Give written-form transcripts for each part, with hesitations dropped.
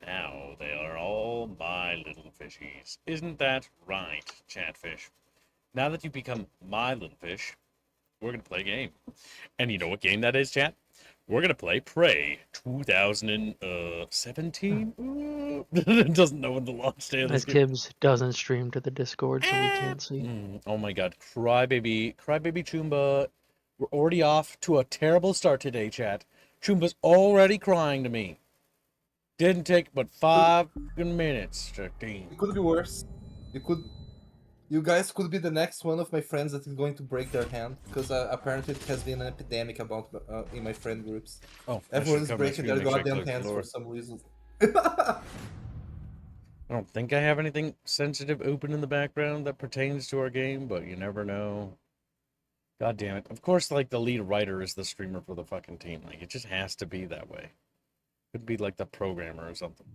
Now they are all my little fishies. Isn't that right, Chatfish? Now that you've become my little fish, we're going to play a game. And you know what game that is, chat? We're going to play Prey 2017? Doesn't know when the launch day of this As game. Kibbs doesn't stream to the Discord, so we can't see. Oh my god. Crybaby Choomba. We're already off to a terrible start today, chat. Choomba's already crying to me. Didn't take but 5 minutes, 13. It could be worse. You guys could be the next one of my friends that is going to break their hand, because apparently it has been an epidemic about in my friend groups. Oh, Everyone's breaking their goddamn hands for some reason. I don't think I have anything sensitive open in the background that pertains to our game, but you never know. God damn it. Of course, like, the lead writer is the streamer for the fucking team. Like, it just has to be that way. Could be, like, the programmer or something.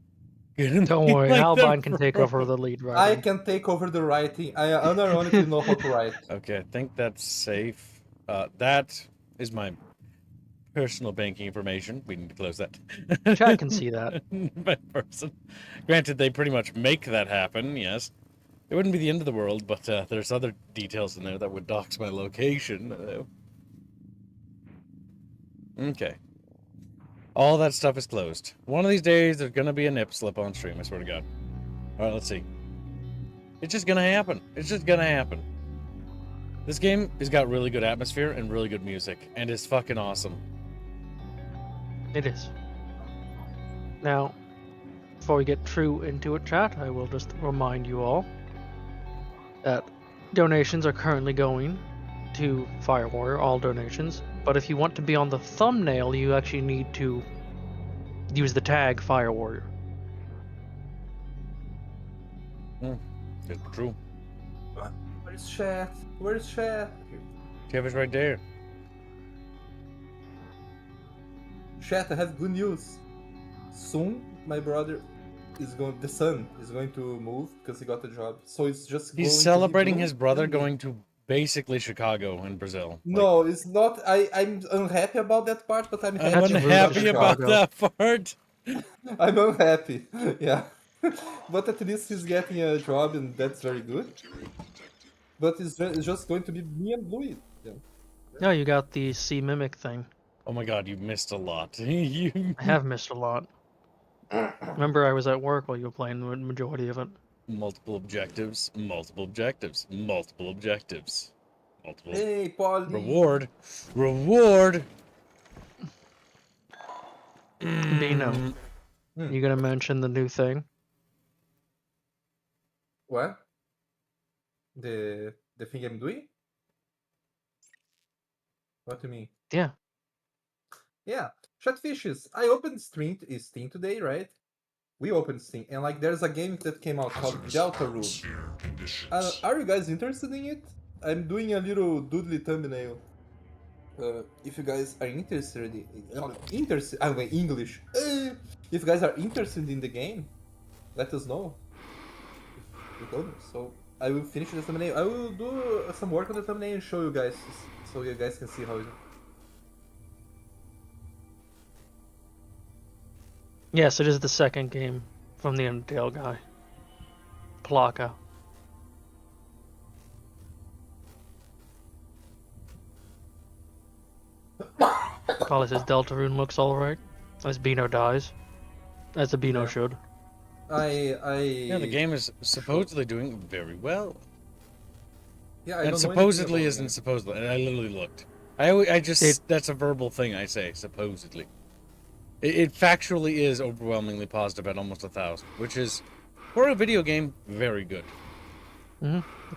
Don't worry, Like Albine can take over the lead I writing. can take over the writing. I unironically know how to write. Okay, I think that's safe. That is my personal banking information. We need to close that. Chat can see that. My person. Granted, they pretty much make that happen, yes. It wouldn't be the end of the world, but there's other details in there that would dox my location. Okay. All that stuff is closed. One of these days, there's gonna be a nip slip on stream, I swear to God. Alright, let's see. It's just gonna happen. It's just gonna happen. This game has got really good atmosphere and really good music, and it's fucking awesome. It is. Now, before we get true into it, chat, I will just remind you all that donations are currently going to Fire Warrior, all donations. But if you want to be on the thumbnail, you actually need to use the tag Fire Warrior. It's true. Where's chat? Where's chat? Kev is right there. Chat, I have good news. Soon, my brother the son is going to move because he got a job. So it's just He's celebrating his brother going to basically Chicago in Brazil. No, it's not. I'm unhappy about that part, but I'm happy. I'm unhappy about that part. I'm unhappy. Yeah. But at least he's getting a job, and that's very good. But it's just going to be me and Louis. Yeah. No, you got the sea mimic thing. Oh my god, you missed a lot. I have missed a lot. Remember, I was at work while you were playing the majority of it. Multiple objectives, multiple objectives, multiple objectives. Multiple. Hey, Paul. Reward. Reward. Dino, you gonna mention the new thing? What? The thing I'm doing? What do you mean? Yeah. Yeah, Chatfishes. I opened Steam today, right? We opened Steam, and like there's a game that came out called Deltarune. Are you guys interested in it? I'm doing a little doodly thumbnail. If you guys are interested English. If you guys are interested in the game, let us know. So I will finish the thumbnail. I will do some work on the thumbnail and show you guys, so you guys can see how it is. Yes, it is the second game from the Undertale guy. Plaka. Collie says Deltarune looks alright. As Beano dies. As a Beano should. Yeah, the game is supposedly doing very well. Yeah, and supposedly isn't supposedly. And I literally looked. That's a verbal thing I say, supposedly. It factually is overwhelmingly positive at almost 1,000, which is, for a video game, very good.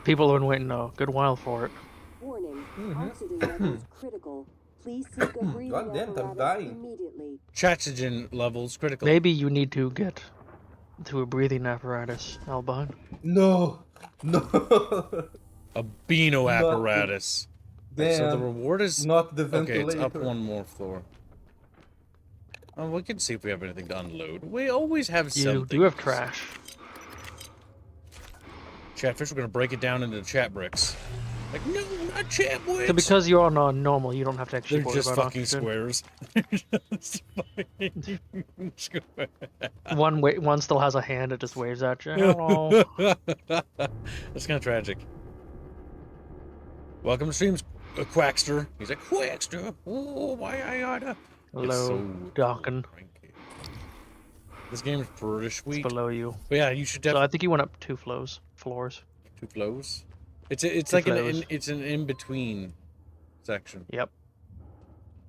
People have been waiting a good while for it. Warning, oxygen levels critical. Please seek a breathing apparatus immediately. Oxygen levels critical. Maybe you need to get to a breathing apparatus, Albine. No. A Beano apparatus. Damn. So the reward is not the ventilator. Okay, it's up one more floor. Oh, we can see if we have anything to unload. We always have something. You do have trash. Chatfish, we're gonna break it down into chat bricks. Like, no, not sandwich. So because you're on normal, you don't have to actually They're worry just about fucking oxygen. squares. Just fucking squares. One still has a hand. It just waves at you. Hello. That's kind of tragic. Welcome to streams, Quackster. He's like, Quackster. Oh, why I oughta. Hello, It's so Duncan. cranky. This game is pretty It's sweet. below you. But yeah, you should So I definitely think you went up 2 floors. two flows. It's Two like flows. it's an in between section. Yep.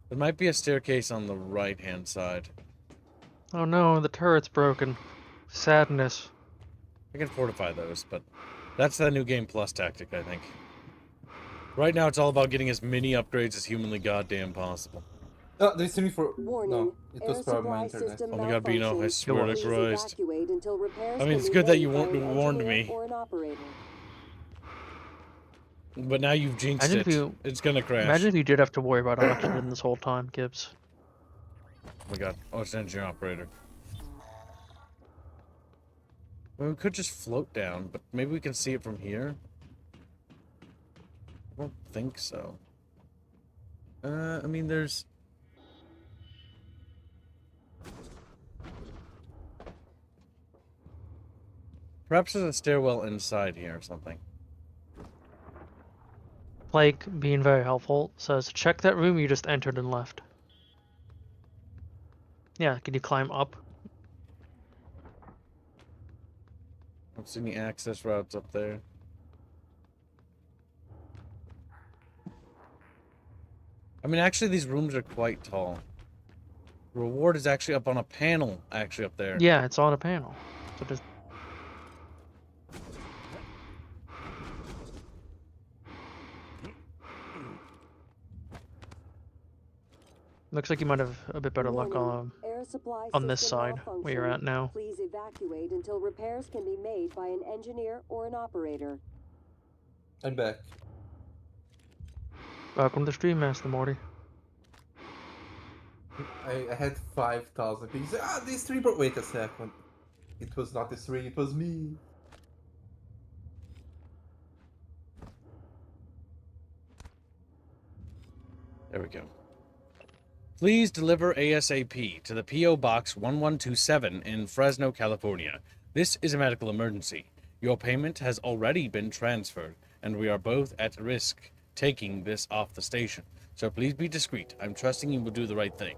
There might be a staircase on the right hand side. Oh no, the turret's broken. Sadness. I can fortify those, but that's the new game plus tactic, I think. Right now, it's all about getting as many upgrades as humanly goddamn possible. Oh, they sent me for... Warning. No, it was Air probably my supply internet. system Oh my god, Bino, I malfunction. swear to Please Christ. Evacuate until repairs I mean, can it's be good that you made by an warned engineer me. or an operator. But now you've jinxed Imagine it. if you- It's gonna crash. Imagine if you did have to worry about oxygen this whole time, Gibbs. Oh my god. Oh, it's an engineer operator. Well, we could just float down, but maybe we can see it from here. I don't think so. I mean, there's... Perhaps there's a stairwell inside here or something. Blake, being very helpful, says, check that room you just entered and left. Yeah, can you climb up? I don't see any access routes up there. I mean, actually, these rooms are quite tall. The reward is actually up on a panel, actually, up there. Yeah, it's on a panel. So just... Looks like you might have a bit better luck Warning. Air supply on this system side, where you're at malfunction. now. Please evacuate until repairs can be made by an engineer or an operator. I'm back. Welcome to stream, Master Morty. I had 5,000 pings. Ah, this stream... Wait a second. It was not the stream, it was me. There we go. Please deliver ASAP to the P.O. Box 1127 in Fresno, California. This is a medical emergency. Your payment has already been transferred, and we are both at risk taking this off the station. So please be discreet. I'm trusting you will do the right thing.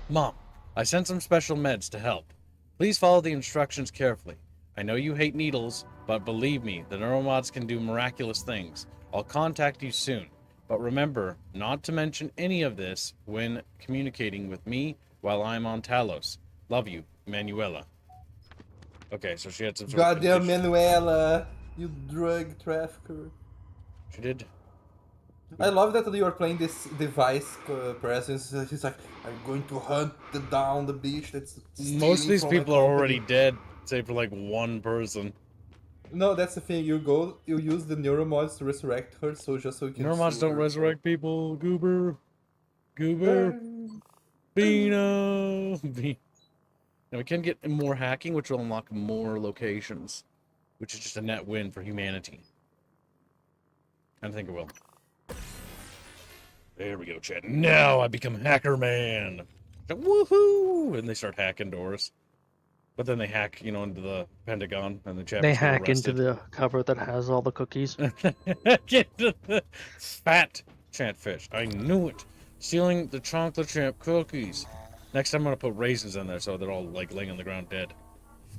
Mom, I sent some special meds to help. Please follow the instructions carefully. I know you hate needles, but believe me, the neuromods can do miraculous things. I'll contact you soon. But remember not to mention any of this when communicating with me while I'm on Talos. Love you, Manuela. Okay, so she had some sort of Goddamn condition. Manuela, you drug trafficker. She did. I love that you are playing this device presence. He's like, I'm going to hunt down the bitch that's Most of these stealing from my people are already company." dead, save for like one person. No, that's the thing. You use the neuromods to resurrect her, so just so you can. Neuromods sue don't her. resurrect people. Goober. Goober. Bino. Now we can get more hacking, which will unlock more locations, which is just a net win for humanity. I think it will. There we go, chat. Now I become Hacker Man. Woohoo! And they start hacking doors. But then they hack, you know, into the Pentagon, and the chapters They get hack into arrested. the cover that has all the cookies. Get the fat chatfish. I knew it. Stealing the chocolate chip cookies. Next time I'm gonna put raisins in there so they're all like laying on the ground dead.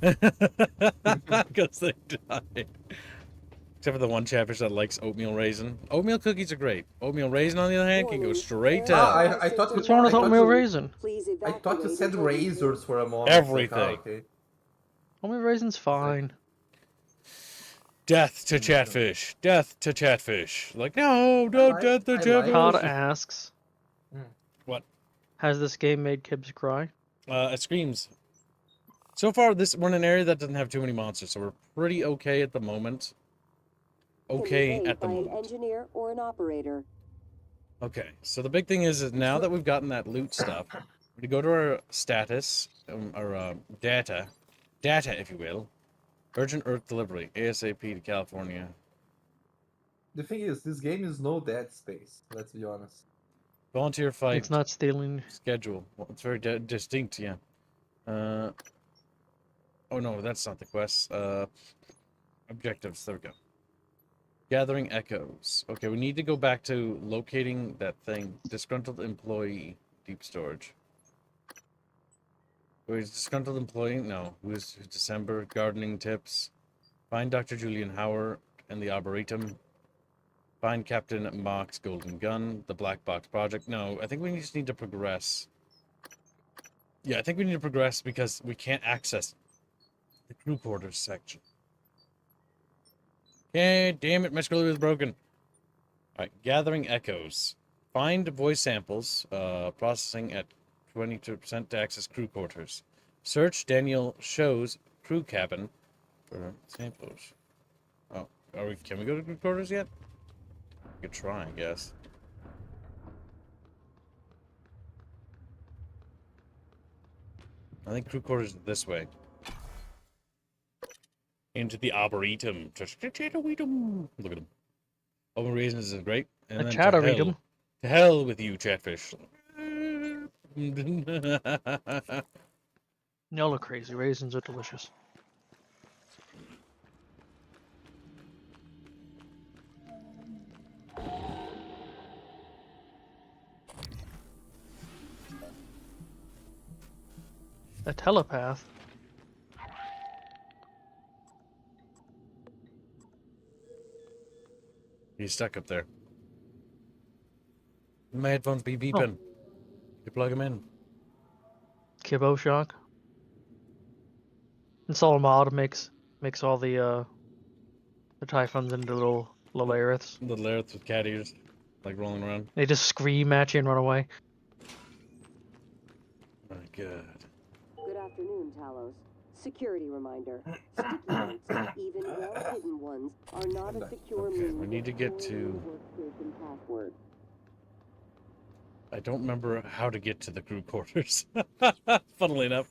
Because they died. Except for the one chatfish that likes oatmeal raisin. Oatmeal cookies are great. Oatmeal raisin, on the other hand, can go straight to Ah, hell. I thought What's wrong with I thought oatmeal you- raisin? Please I evacuate thought you said until razors for a moment. Everything. Like, okay. Oatmeal raisin's fine. Death to chatfish. Death to chatfish. Like, no, don't death to I like- chatfish. Todd asks, What? has this game made Kibbs cry? It screams. So far, we're in an area that doesn't have too many monsters, so we're pretty okay at the moment. can be Okay made at the by an moment. engineer or an operator. Okay, so the big thing is now that we've gotten that loot stuff, we go to our status, our data, if you will, Urgent Earth delivery. ASAP to California. The thing is, this game is no Dead Space. Let's be honest. Volunteer fight. It's not stealing. Schedule. Well, it's very distinct, yeah. Oh no, that's not the quest. Objectives. There we go. Gathering echoes. Okay, we need to go back to locating that thing. Disgruntled employee. Deep storage. Wait, is disgruntled employee? No. Who's December? Gardening tips. Find Dr. Julian Howard and the Arboretum. Find Captain Mock's golden gun. The Black Box Project. No, I think we just need to progress. Yeah, I think we need to progress because we can't access the crew quarters section. Okay, damn it, my scroller is broken. Alright, gathering echoes. Find voice samples, processing at 22% to access crew quarters. Search Daniel Show's crew cabin for samples. Oh, can we go to crew quarters yet? We could try, I guess. I think crew quarters is this way. Into the Arboretum. Look at him. Open Reasons is great. And A then Chatteretum. to hell with you, Chatfish. Y'all are crazy. Raisins are delicious. A telepath. He's stuck up there. My headphones be beeping. You plug them in. Kibbo shock. Install a mod makes all the typhoons into little aeriths. Little earth with cat ears, like rolling around. They just scream at you and run away. My God. Good afternoon, Talos. Security reminder. Sticky notes, even well-hidden ones, are not a secure Okay, means we need to of get storing to- your workstation password. I don't remember how to get to the crew quarters. Funnily enough.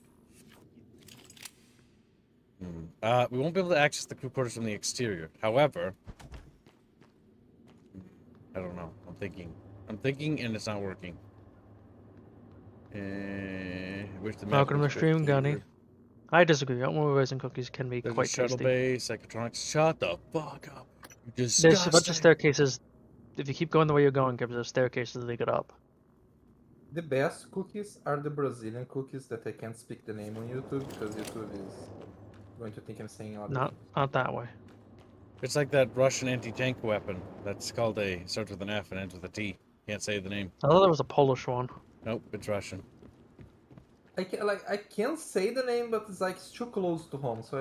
We won't be able to access the crew quarters from the exterior. However, I don't know. I'm thinking, and it's not working. Wish the map Welcome to was the stream, bit Gunny. clearer. I disagree. More raisin cookies can be There's a quite shuttle tasty. bay, psychotronics. Shut the fuck up. You There's disgusting. a bunch of staircases. If you keep going the way you're going, there's staircases that lead up. The best cookies are the Brazilian cookies that I can't speak the name on YouTube because YouTube is going to think I'm saying other things. Not that way. It's like that Russian anti-tank weapon. That's called starts with an F and ends with a T. Can't say the name. I thought there was a Polish one. Nope, it's Russian. I can't say the name, but it's too close to home, so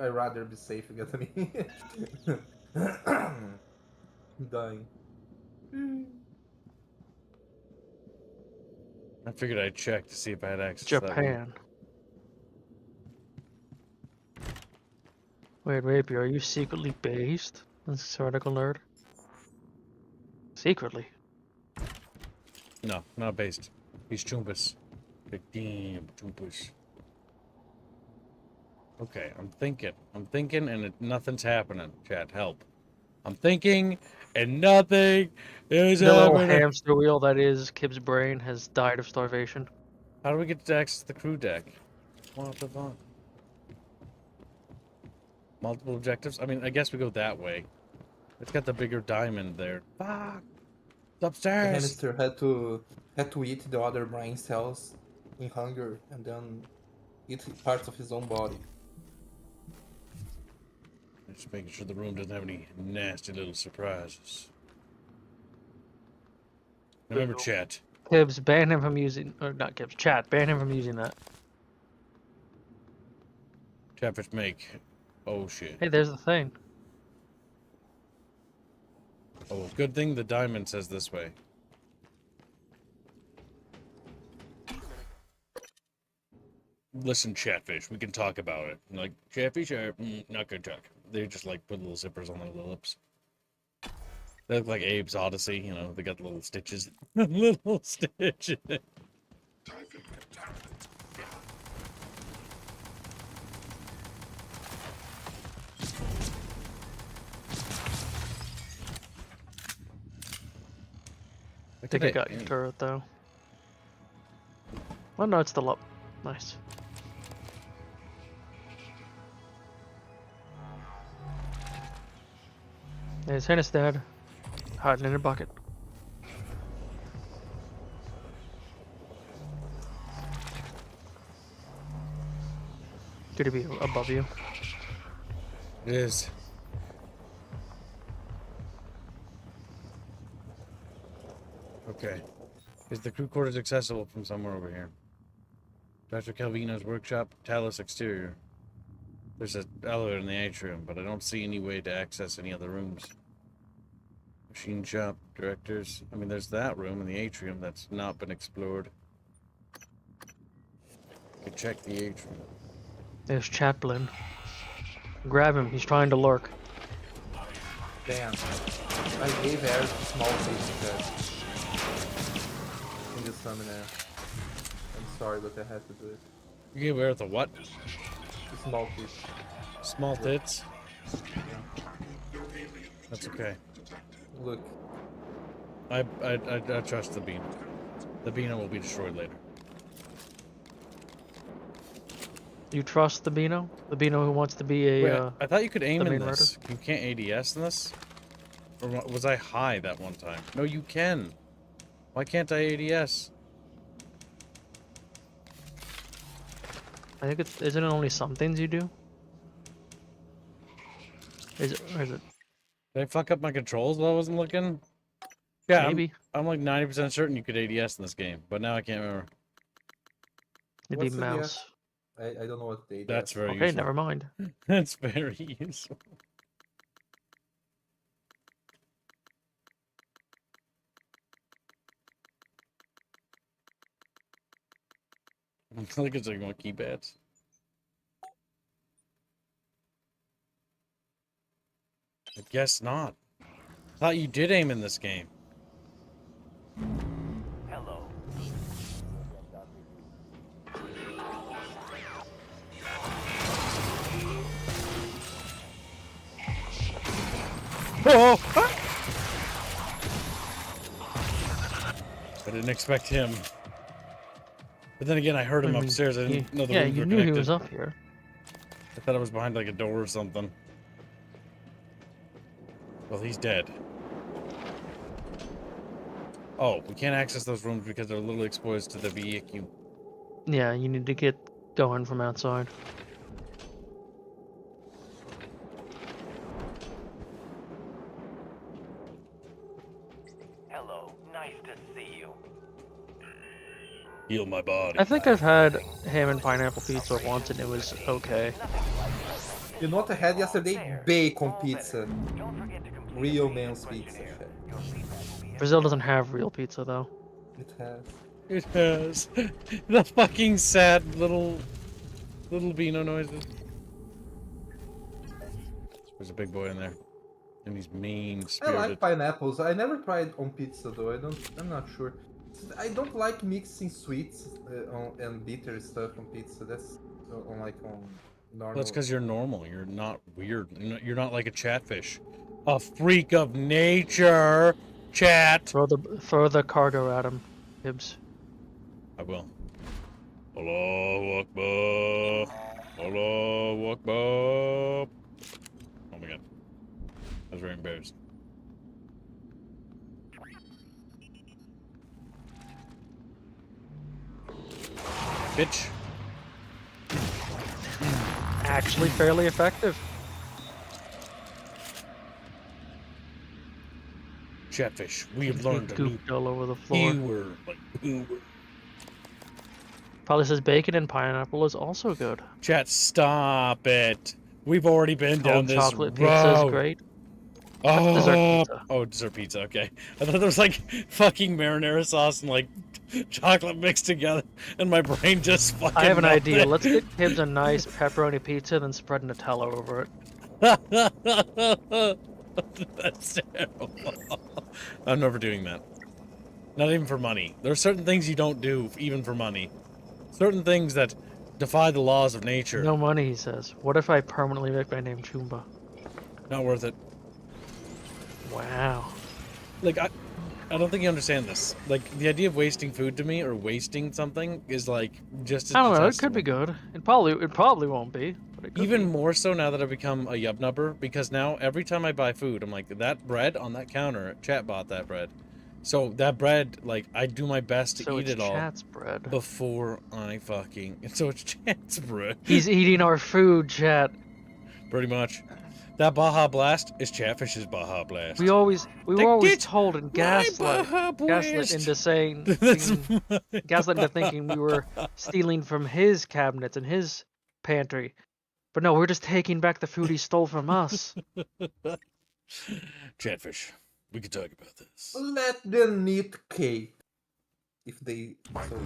I rather be safe. You get me? Dying. I figured I'd check to see if I had access to that one. Japan. Wait, Rapier, are you secretly based? This article nerd. Secretly. No, not based. He's Chumpus. Big damn Chumpus. Okay, I'm thinking, and nothing's happening. Chat, help. I'm thinking, and nothing is The little happening. hamster wheel that is Kib's brain has died of starvation. How do we get to access the crew deck? What the fuck? Multiple objectives? I mean, I guess we go that way. It's got the bigger diamond there. Fuck! It's The upstairs! hamster had to eat the other brain cells in hunger and then eat parts of his own body. Just making sure the room doesn't have any nasty little surprises. Remember, chat. Kibs, ban him from using, or not Kibs, chat, ban him from using that. Chatfish make. Oh shit. Hey, there's the thing. Oh, good thing the diamond says this way. Listen, Chatfish, we can talk about it. Like, Chatfish are not gonna talk. They just like put little zippers on their lips. They look like Abe's Odyssey, you know, they got little stitches. Little stitches. I think I got your turret though. Oh no, it's still up. Nice. His hand is dead. Hiding in a bucket. Could it be above you? It is. Okay. Is the crew quarters accessible from somewhere over here? Dr. Calvino's workshop, Talus exterior. There's an elevator in the atrium, but I don't see any way to access any other rooms. Machine shop, directors. I mean, there's that room in the atrium that's not been explored. I could check the atrium. There's Chaplin. Grab him, he's trying to lurk. Damn. I gave Air a small piece of that. In the stamina. I'm sorry, but I had to do it. You gave Aerith a what? A small piece. Small tits? That's okay. Look. I trust the Beano. The Beano will be destroyed later. You trust the Beano? The Beano who wants to be a, Wait, I thought you could aim the in main this. You can't ADS in this? Or was I high that one time? No, you can. Why can't I ADS? I think it's, isn't it only some things you do? Is it, or is it? Did I fuck up my controls while I wasn't looking? Yeah, Maybe. I'm like 90% certain you could ADS in this game, but now I can't remember. It'd What's be the mouse. I don't know what they That's very Okay, useful. never mind. That's very useful. I think it's like on keypads. I guess not. Thought you did aim in this game. Hello. Oh! I didn't expect him. But then again, I heard him I mean, upstairs. I didn't know the yeah, rooms you were knew connected. he was up here. I thought it was behind like a door or something. Well, he's dead. Oh, we can't access those rooms because they're literally exposed to the VEQ. Yeah, you need to get going from outside. Hello. Nice to see you. Heal my body. I think I've had ham and pineapple pizza once and it was okay. You know what I had yesterday? Bacon pizza. Don't forget to complete Real the man's front pizza. share. Shit. Your feedback will be Brazil doesn't have real pizza though. It has. It has the fucking sad little Beano noises. There's a big boy in there, and he's mean I spirited. like pineapples. I never tried on pizza though. I'm not sure. I don't like mixing sweets and bitter stuff on pizza. That's on normal. That's because you're normal. You're not weird. You're not like a chatfish, a freak of nature. Chat. Throw the cargo at him, Hibbs. I will. Allahu Akbar. Allahu Akbar. Oh my god. I was very embarrassed. Bitch. Actually fairly effective. Chatfish, we have learned a new Gooped all over the floor. word. Probably says bacon and pineapple is also good. Chat, stop it. We've already been down Cold this chocolate road. pizza is great. Oh, Dessert pizza. Oh, dessert pizza. Okay, I thought there was like fucking marinara sauce and like chocolate mixed together, and my brain just fucking. I have an melted. idea. Let's get Hibbs a nice pepperoni pizza, then spread Nutella over it. That's terrible. I'm never doing that. Not even for money. There are certain things you don't do, even for money. Certain things that defy the laws of nature. No money, he says. What if I permanently make my name Chumba? Not worth it. Wow. Like, I don't think you understand this. Like, the idea of wasting food to me or wasting something is like just as I don't know. It could be detestable. good. It probably won't be, but it could Even be. more so now that I've become a yub nubber, because now every time I buy food, I'm like, that bread on that counter, chat bought that bread. So that bread, like, I do my best to So eat it's it all chat's bread. before I fucking. So it's chat's bread. He's eating our food, chat. Pretty much. That Baja Blast is Chatfish's Baja Blast. We were always Get told and my Baja gaslit Blast. into saying, That's gaslit into thinking we were stealing from his cabinets and his pantry. But no, we're just taking back the food he stole from us. Chatfish. We could talk about this. Let them eat cake. If they so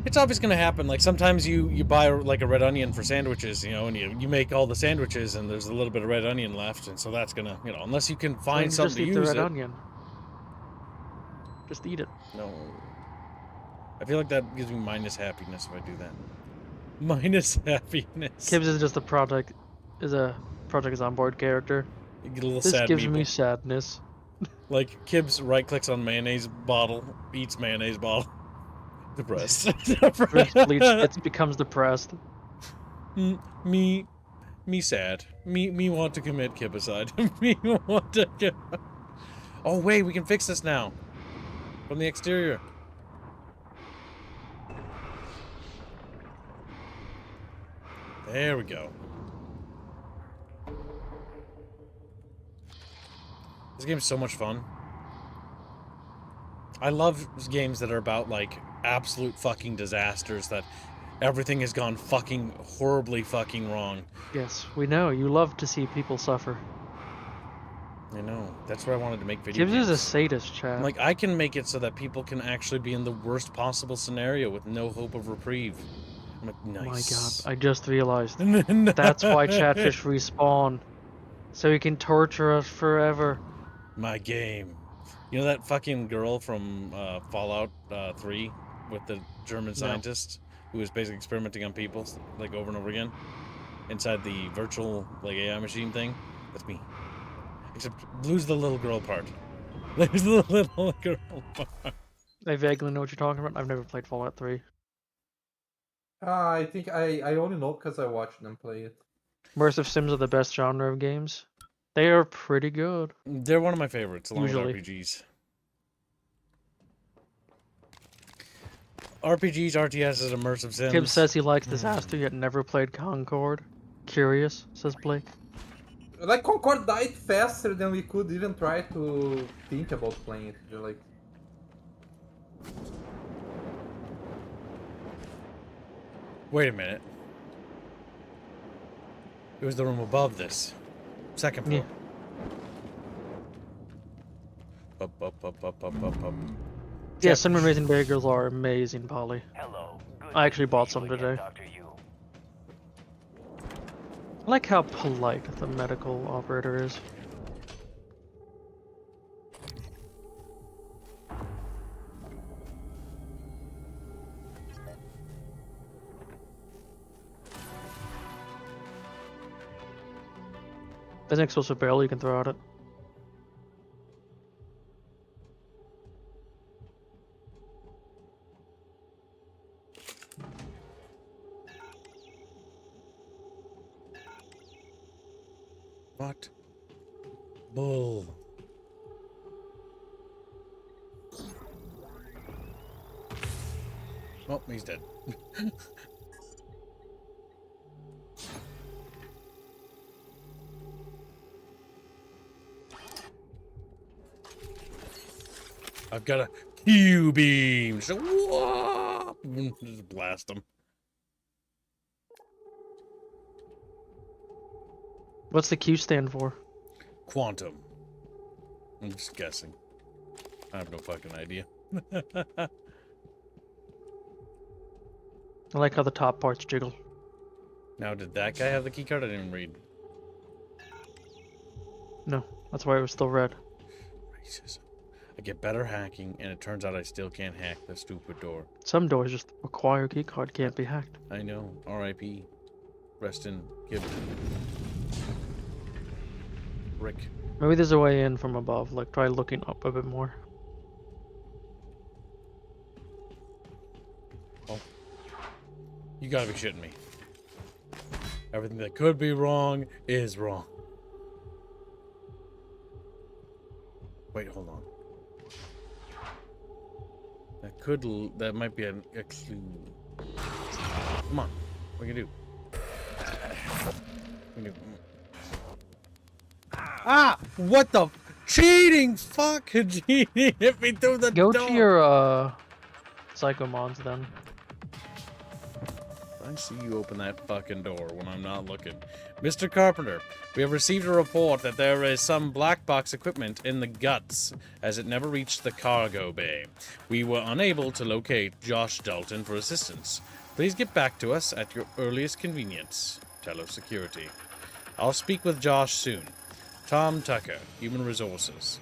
It's obviously gonna happen. Like sometimes you buy like a red onion for sandwiches, you know, and you make all the sandwiches and there's a little bit of red onion left, and so that's gonna, you know, unless you can So find you something just eat to the use red it. onion. Just eat it. No. I feel like that gives me minus happiness if I do that. Minus happiness. Kibbs is just a project is on board character. You get a little This sad gives meeple. me sadness. Like Kibbs right clicks on mayonnaise bottle, eats mayonnaise bottle. Depressed. Drinks bleach, it becomes depressed. Me sad. Me want to commit kibicide. Me want to. Oh wait, we can fix this now. From the exterior. There we go. This game's so much fun. I love games that are about, like, absolute fucking disasters, that everything has gone fucking horribly fucking wrong. Yes, we know. You love to see people suffer. I know. That's why I wanted to make video Kibbs games. is a sadist, chat. I'm like, I can make it so that people can actually be in the worst possible scenario with no hope of reprieve. I'm like, nice. Oh my god, I just realized. That's why Chatfish respawn. So he can torture us forever. My game. You know that fucking girl from Fallout 3 with the German scientist who was basically experimenting on people, like, over and over again? Inside the virtual, like, AI machine thing? That's me. Except lose the little girl part. Lose the little girl part. I vaguely know what you're talking about. I've never played Fallout 3. I think I only know because I watched them play it. Immersive sims are the best genre of games. They are pretty good. They're one of my favorites, along Usually. with RPGs. RPGs, RTSs, immersive sims. Kibbs says he likes Disaster yet never played Concord. Curious, says Blake. Like Concord died faster than we could even try to think about playing it. You're like, Wait a minute. It was the room above this. Second floor. Up. Yeah, some amazing bagels are amazing, Polly. Hello. Good I actually to bought see some you again, today. Dr. Yu. I like how polite the medical operator is. There's an explosive barrel you can throw at it. What? Bull. Oh, he's dead. I've got a Q-beam. So, whoop! Just blast him. What's the Q stand for? Quantum. I'm just guessing. I have no fucking idea. I like how the top parts jiggle. Now, did that guy have the keycard? I didn't even read. No, that's why it was still red. Racism. I get better hacking, and it turns out I still can't hack the stupid door. Some doors just require keycard, can't be hacked. I know. R.I.P. Rest in Gibb. Rick. Maybe there's a way in from above. Like, try looking up a bit more. You gotta be shitting me. Everything that could be wrong is wrong. Wait, hold on. That might be a clue. Come on, what can you do? What can you do? Ah! What the? Cheating! Fuck! Cheating! Hit me through the Go door! to your, Psychomons then. I see you open that fucking door when I'm not looking. Mr. Carpenter, we have received a report that there is some black box equipment in the guts, as it never reached the cargo bay. We were unable to locate Josh Dalton for assistance. Please get back to us at your earliest convenience. Telos Security. I'll speak with Josh soon. Tom Tucker, Human Resources.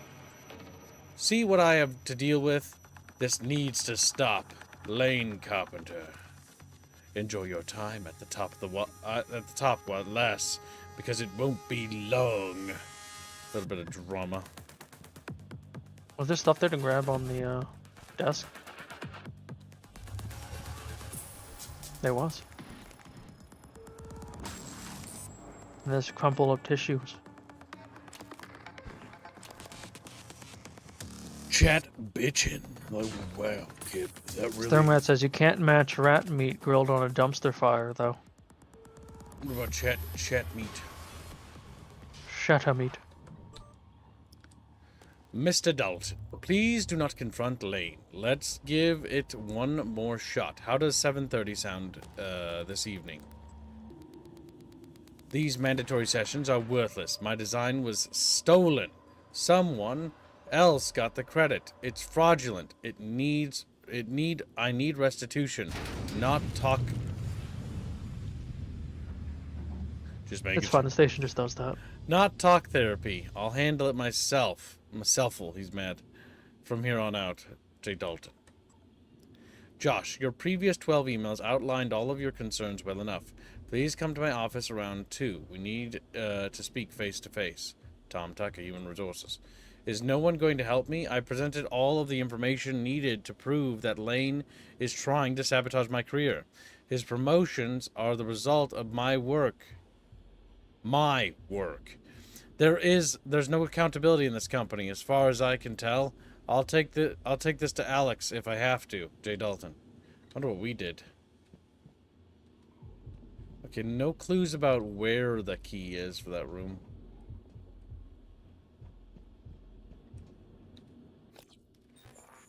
See what I have to deal with? This needs to stop. Lane Carpenter. Enjoy your time at the top of while it lasts, because it won't be long. A little bit of drama. Was there stuff there to grab on the desk? There was. And there's crumpled up tissues. Chat bitchin'. Like, wow, kid, is that really... Thermat says you can't match rat meat grilled on a dumpster fire, though. What about chat meat? Shatter meat. Mr. Dalton, please do not confront Lane. Let's give it one more shot. How does 7:30 sound this evening? These mandatory sessions are worthless. My design was stolen. Someone else got the credit. It's fraudulent. I need restitution, not talk. Just make It's it fine, the station just does that. Not talk therapy. I'll handle it myself. Myselful, he's mad. From here on out, J. Dalton. Josh, your previous 12 emails outlined all of your concerns well enough. Please come to my office around 2. We need to speak face to face. Tom Tucker, Human Resources. Is no one going to help me? I presented all of the information needed to prove that Lane is trying to sabotage my career. His promotions are the result of my work. My work. There's no accountability in this company, as far as I can tell. I'll take this to Alex if I have to. J. Dalton. Wonder what we did. Okay, no clues about where the key is for that room.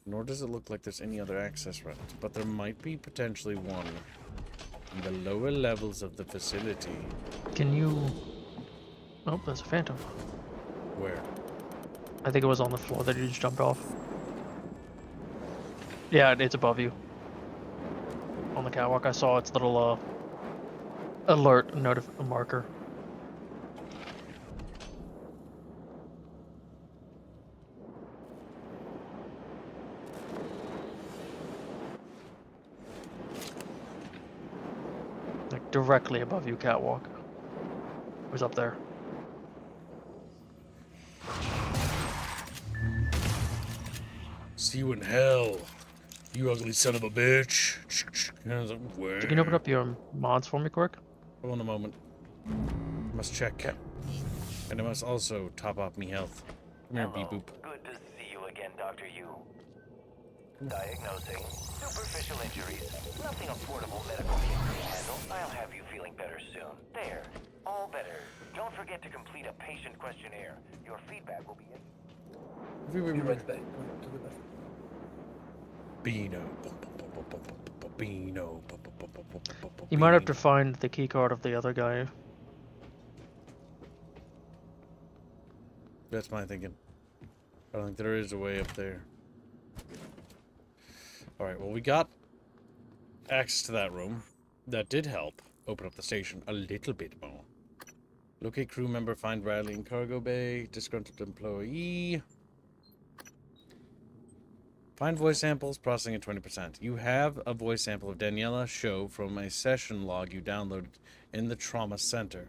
Nor does it look like there's any other access routes, but there might be potentially one in the lower levels of the facility. Can you... Oh, there's a phantom. Where? I think it was on the floor that you just jumped off. Yeah, it's above you. On the catwalk, I saw its little, alert marker. Like, directly above you, catwalk. It was up there. See you in hell, you ugly son of a bitch. I was like, where? You can open up your mods for me, quick? Hold on a moment. I must check. And I must also top up me health. Come here, beep boop. Good to see you again, Dr. Yu. Diagnosing superficial injuries. Nothing a portable medical kit can handle. I'll have you feeling better soon. There. All better. Don't forget to complete a patient questionnaire. Your feedback will be in. Be right back. To the left. Beano. Beano. You might have to find the keycard of the other guy. That's my thinking. I don't think there is a way up there. Alright, well, we got access to that room. That did help open up the station a little bit more. Locate crew member, find Riley in cargo bay, disgruntled employee. Find voice samples, processing at 20%. You have a voice sample of Daniela Show from a session log you downloaded in the trauma center.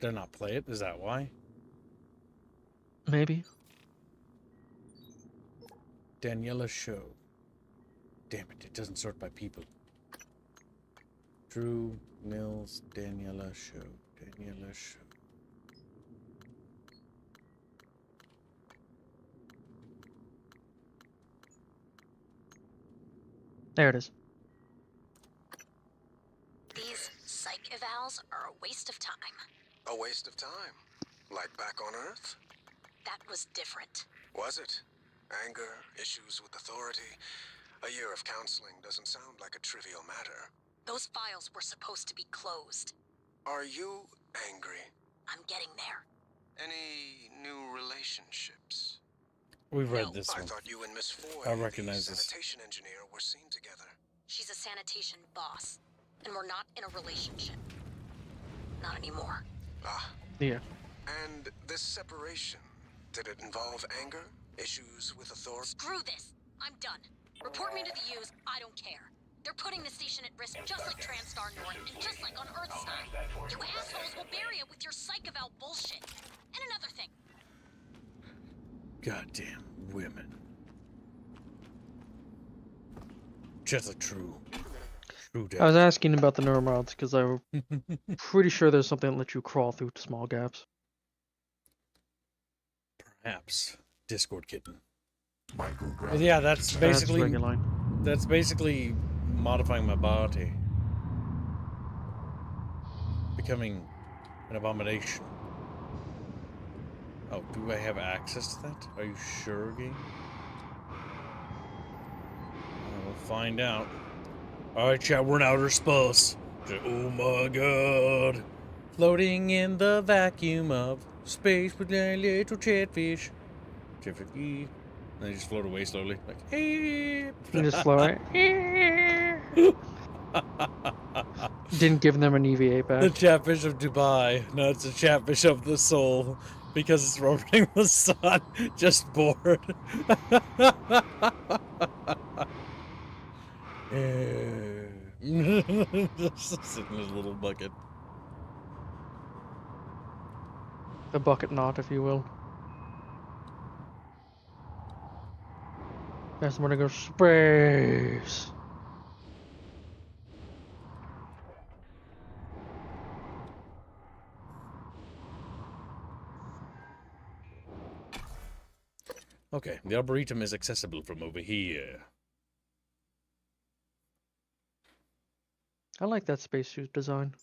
Did I not play it? Is that why? Maybe. Daniela Show. Damn it, it doesn't sort by people. Drew Mills, Daniela Show. Daniela Show. There it is. These psych evals are a waste of time. A waste of time? Like back on Earth? That was different. Was it? Anger, issues with authority. A year of counseling doesn't sound like a trivial matter. Those files were supposed to be closed. Are you angry? I'm getting there. Any new relationships? We've read No, this I one. thought you and Miss Foy, I recognize the this. sanitation engineer, were seen together. She's a sanitation boss, and we're not in a relationship. Not anymore. Ah, Yeah. and this separation, did it involve anger? Issues with authority? Screw this. I'm done. Report me to the U's. I don't care. They're putting the station at risk just like TranStar North and just like on Earthstein. You assholes will bury it with your psych eval bullshit. And another thing. Goddamn women. Just a true I was asking about the neuromods because I'm pretty sure there's something that lets you crawl through small gaps. Perhaps. Discord kitten. But yeah, that's basically That's regular. that's basically modifying my body. Becoming an abomination. Oh, do I have access to that? Are you sure, game? We'll find out. Alright, chat, we're in outer space. Oh my god. Floating in the vacuum of space with a little chatfish. Chatfish. And they just float away slowly. Like, hey. You just slow it. Didn't give them an EVA The back. chatfish of Dubai. No, it's the chatfish of the soul. Because it's orbiting the sun. Just bored. Just sitting in his little bucket. The bucket knot, if you will. Guys, I'm gonna go space. Okay, the Arboretum is accessible from over here. I like that spacesuit design.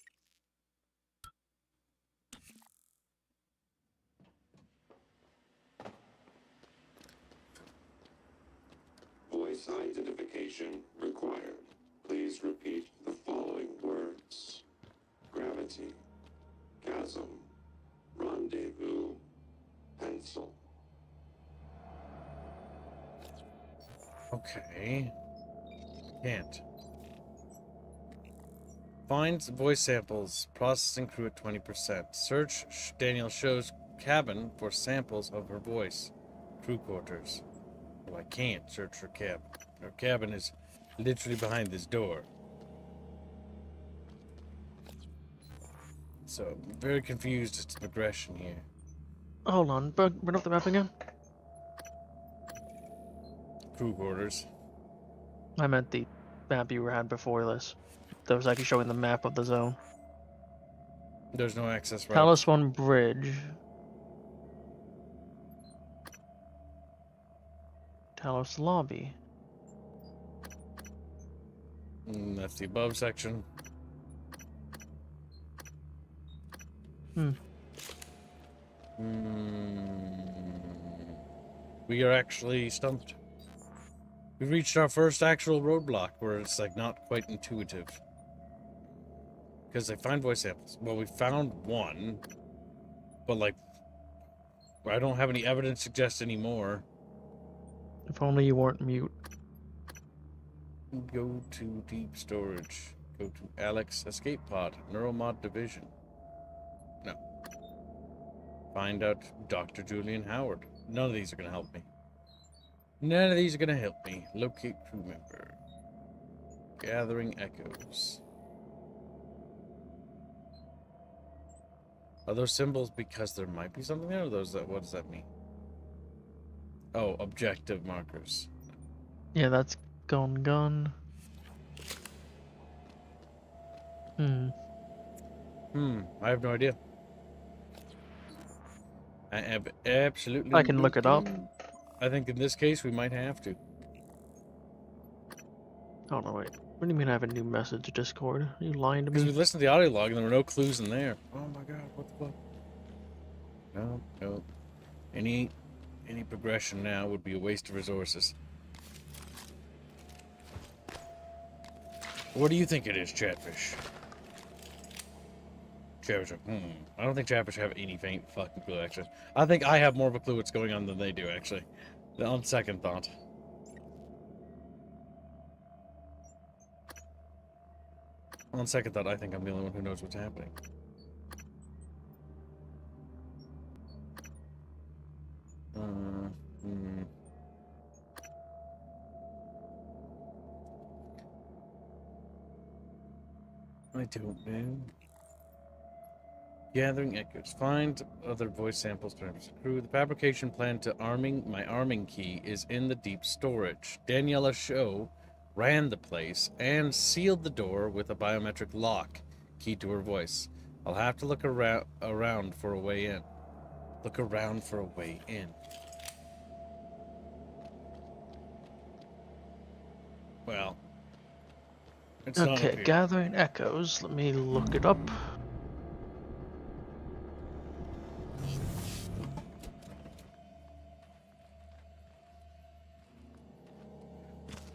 Voice identification required. Please repeat the following words. Gravity, chasm, rendezvous, pencil. Okay. Can't. Finds voice samples. Processing crew at 20%. Search Daniel Show's cabin for samples of her voice. Crew quarters. Well, I can't search her cabin. Her cabin is literally behind this door. So, I'm very confused as to the progression here. Hold on, bring up the map again. Crew quarters. I meant the map you had before this. That was actually showing the map of the zone. There's no access route. Talos 1 bridge. Talos lobby. That's the above section. We are actually stumped. We've reached our first actual roadblock where it's like not quite intuitive. Because they find voice samples. Well, we found one, but like, I don't have any evidence to suggest any more. If only you weren't mute. Go to deep storage. Go to Alex escape pod. Neuromod division. No. Find out Dr. Julian Howard. None of these are going to help me. None of these are going to help me. Locate crew member. Gathering echoes. Are those symbols because there might be something there? Or those that? What does that mean? Oh, objective markers. Yeah, that's Gungan. I have no idea. I have absolutely I can no look it up. clue. I think in this case we might have to. Oh no, wait. What do you mean I have a new message Discord? Are you lying to Because we me? listened to the audio log and there were no clues in there. Oh my god, what the fuck? No. Any progression now would be a waste of resources. What do you think it is, Chatfish? Chatfish, I don't think Chatfish have any faint fucking clue, actually. I think I have more of a clue what's going on than they do, actually. On second thought. On second thought, I think I'm the only one who knows what's happening. I don't know. Gathering echoes. Find other voice samples for members of the crew. The fabrication plan to my arming key is in the deep storage. Daniela Show ran the place and sealed the door with a biometric lock key to her voice. I'll have to look around for a way in. Look around for a way in. Well, it's not up Okay, here. gathering echoes. Let me look it up.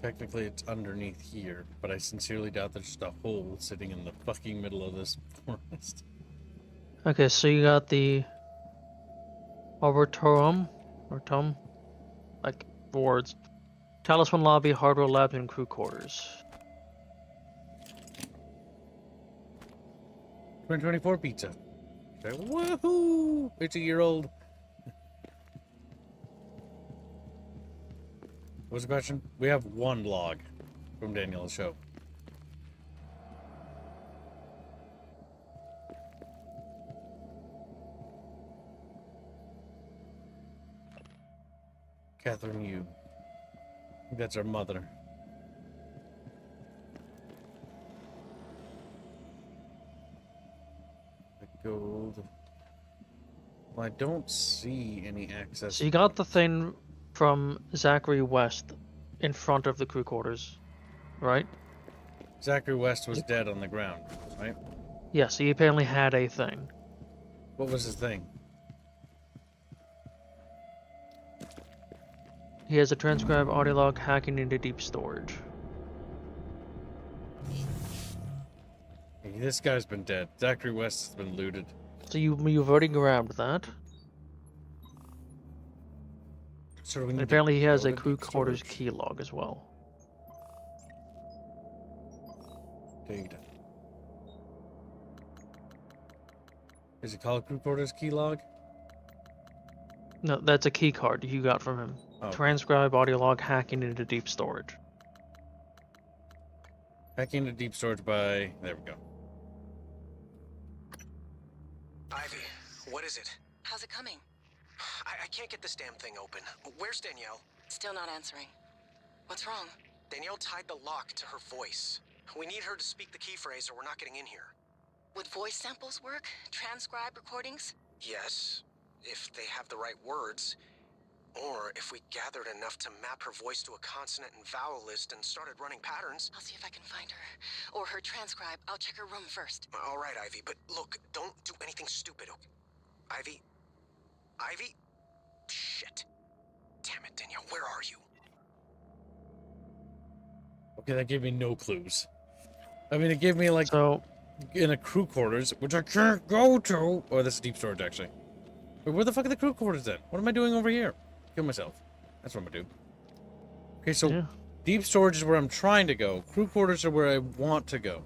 Technically, it's underneath here, but I sincerely doubt there's just a hole sitting in the fucking middle of this forest. Okay, so you got the Arboretum, like words. Talisman Lobby, Hardware Lab, and Crew Quarters. 2024 pizza. Okay, woohoo! It's a year old. What's the question? We have one log from Daniel's show. Catherine Yu. I think that's our mother. The gold. Well, I don't see any access. So you got the thing from Zachary West in front of the crew quarters, right? Zachary West was dead on the ground, right? Yeah, so he apparently had a thing. What was his thing? He has a transcribe audio log hacking into deep storage. Hey, this guy's been dead. Zachary West has been looted. So you've already grabbed that. So we And need apparently to he has go a to crew deep quarters storage. key log as well. Data. Is it called crew quarters key log? No, that's a key card you got from him. Oh. Transcribe audio log hacking into deep storage. Hacking into deep storage by... There we go. Ivy, what is it? How's it coming? I can't get this damn thing open. Where's Danielle? Still not answering. What's wrong? Danielle tied the lock to her voice. We need her to speak the key phrase or we're not getting in here. Would voice samples work? Transcribe recordings? Yes, if they have the right words. Or if we gathered enough to map her voice to a consonant and vowel list and started running patterns. I'll see if I can find her. Or her transcribe. I'll check her room first. All right, Ivy, but look, don't do anything stupid. Ivy? Ivy? Shit. Damn it, Danielle, where are you? Okay, that gave me no clues. I mean, it gave me, like, So in a crew quarters, which I can't go to. Oh, this is deep storage, actually. Wait, where the fuck are the crew quarters then? What am I doing over here? Kill myself. That's what I'm gonna do. Okay, so yeah. deep storage is where I'm trying to go. Crew quarters are where I want to go.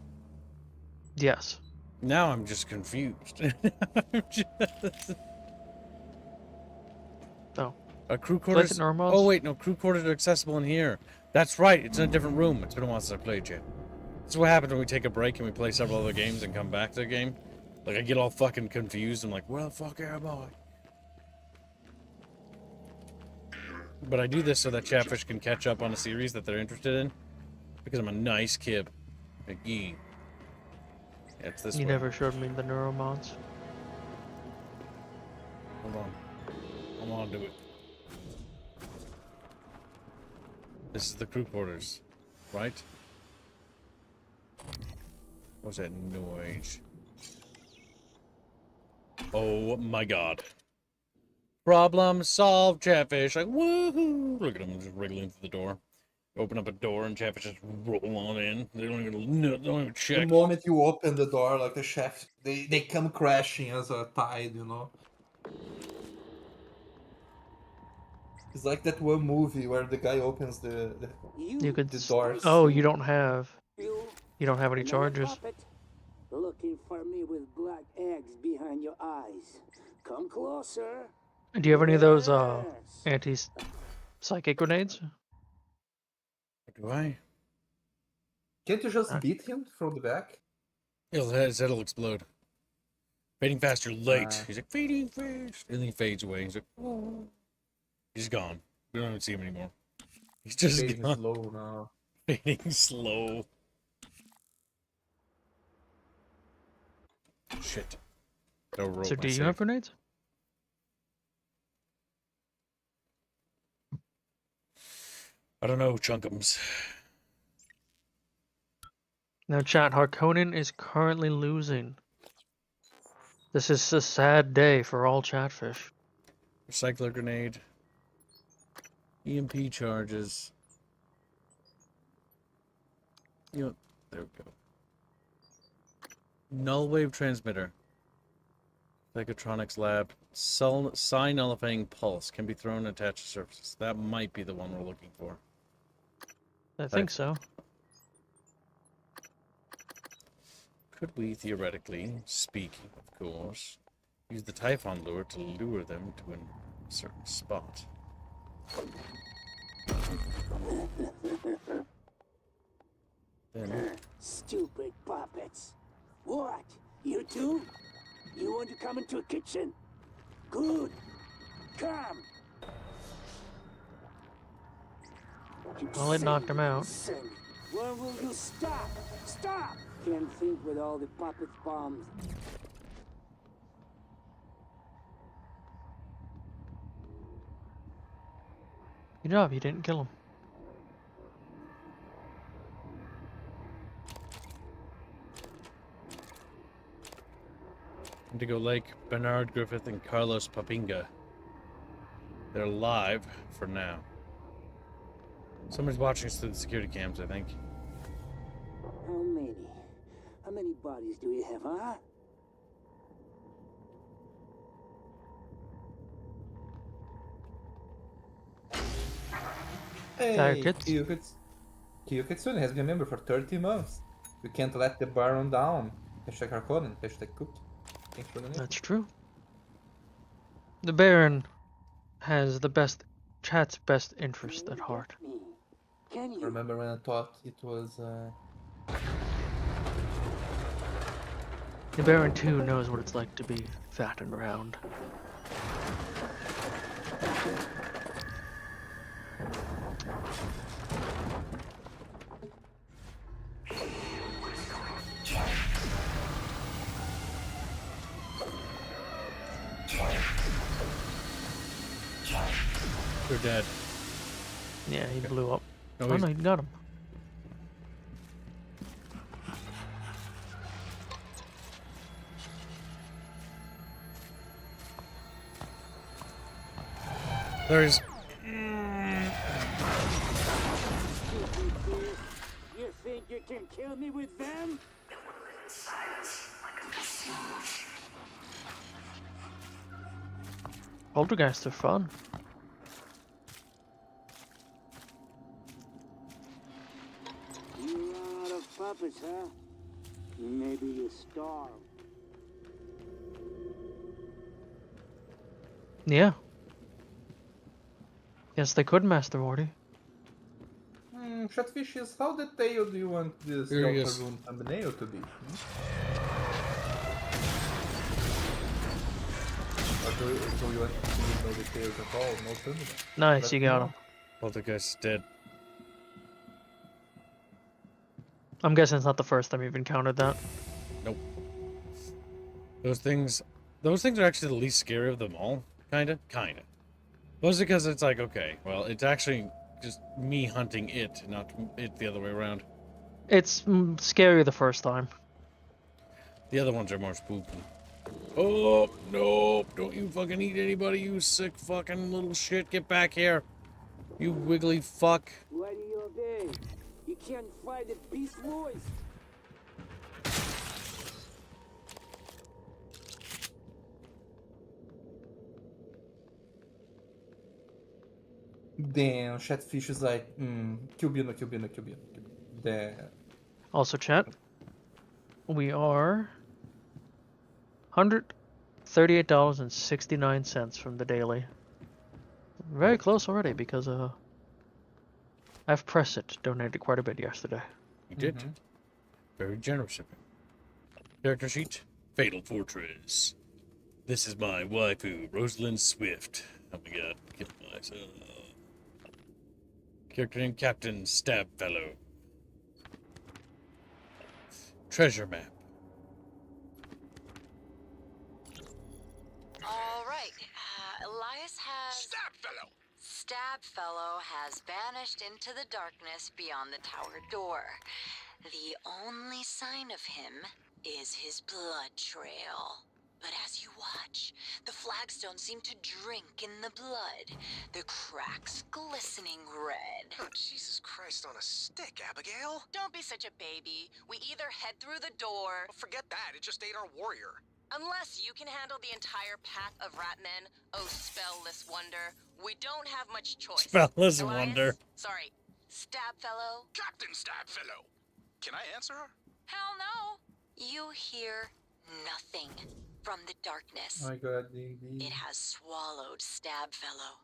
Yes. Now I'm just confused. Oh. Crew Click quarters. it, Normals. Oh wait, no, crew quarters are accessible in here. That's right. It's in a different room. It's been a while since I played yet. This is what happens when we take a break and we play several other games and come back to the game. Like I get all fucking confused. I'm like, where the fuck am I? But I do this so that Chatfish can catch up on a series that they're interested in. Because I'm a nice kid. Like, yeah, it's this You way. never showed me the Neuromods. Hold on. I'm on to it. This is the crew quarters, right? What's that noise? Oh my god. Problem solved, Chatfish. Like, woohoo! Look at him just wriggling through the door. Open up a door and Chatfish just roll on in. They don't even The check. moment you open the door, like the chef, they come crashing as a tide, you know. It's like that one movie where the guy opens You could. the doors. Oh, you don't have You any another charges. puppet? Looking for me with black eggs behind your eyes. Come closer. Do you have any of those Yes. anti-psychic grenades? Do I? Can't you just beat him from the back? His head will explode. Fading fast, you're late. Ah. He's like, fading fast. And then he fades away. He's like, oh. He's gone. We don't even see him anymore. He's just Fading gone. slow now. Fading slow. Shit. So do you have grenades? I don't know, Chunkums. Now, chat, Harkonnen is currently losing. This is a sad day for all Chatfish. Recycler grenade. EMP charges. You know, there we go. Null wave transmitter. Mechatronics lab. Psi nullifying pulse can be thrown and attached to surfaces. That might be the one we're looking for. I think so. Could we theoretically, speaking of course, use the Typhon lure to lure them to a certain spot? Then Stupid puppets. What? You too? You want to come into a kitchen? Good. Come. Well, it knocked him out. When will you stop? Stop! Can't think with all the puppets bombs. Good job, you didn't kill him. Indigo Lake, Bernard Griffith, and Carlos Papinga. They're live for now. Somebody's watching us through the security cams, I think. How many? How many bodies do you have, huh? Hey, Targets. Kyokitsune has been a member for 30 months. We can't let the Baron down. Hashtag Harkonnen, hashtag cooked. Thanks for the name. That's true. The Baron has the chat's best interest at heart. Can you? Remember when I thought it was The Baron too knows what it's like to be fat and round. They're dead. Yeah, he blew up. No, Oh he's- no, he got him. There is. You think you can kill me with them? Poltergeists are fun. You run out of puppets, huh? Maybe you starve. Yeah. Yes, they could, Master Morty. Chatfishes, how detailed do you want this Here he Delta is. Rune thumbnail to be? do you want to see no details at all? No terminal? Nice, Let you me got know. him. Poltergeist dead. I'm guessing it's not the first time you've encountered that. Nope. Those things are actually the least scary of them all. Kinda. Mostly because it's like, okay, well, it's actually just me hunting it, not it the other way around. It's scary the first time. The other ones are more spooky. Oh, no, don't you fucking eat anybody, you sick fucking little shit. Get back here. You wiggly fuck. What are you there? You can't find the beast voice. Damn, Chatfish is like, kill Bino. Damn. Also, chat, we are $138.69 from the daily. Very close already because I've pressed it. Donated quite a bit yesterday. You did. Very generous of him. Character sheet. Fatal Fortress. This is my waifu, Rosalind Swift. Oh my god, kill myself. Character name Captain Stabfellow. Treasure map. All right. Elias has... Stabfellow has vanished into the darkness beyond the tower door. The only sign of him is his blood trail. But as you watch, the flagstones seem to drink in the blood, the cracks glistening red. Oh, Jesus Christ on a stick, Abigail. Don't be such a baby. We either head through the door... Well, forget that. It just ate our warrior. Unless you can handle the entire pack of ratmen, oh spellless wonder, we don't have much choice. Spellless Elias? wonder. Sorry, Stabfellow? Captain Stabfellow. Can I answer her? Hell no. You hear nothing from the darkness. My god, indeed. It has swallowed Stabfellow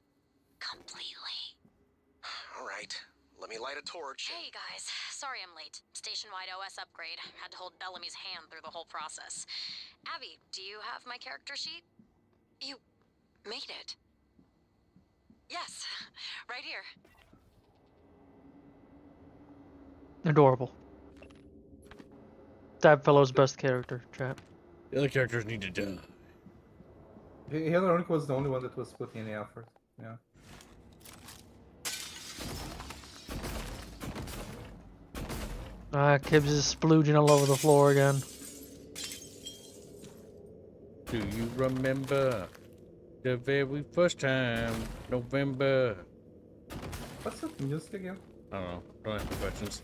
completely. All right. Let me light a torch. Hey guys, sorry I'm late. Station-wide OS upgrade. Had to hold Bellamy's hand through the whole process. Abby, do you have my character sheet? You made it. Yes, right here. Adorable. Stabfellow's best character, chat. The other characters need to die. Hyaluronic was the only one that was putting any effort. Yeah. Kibbs is splooging all over the floor again. Do you remember the very first time, November? What's that music again? I don't know. Don't ask me questions.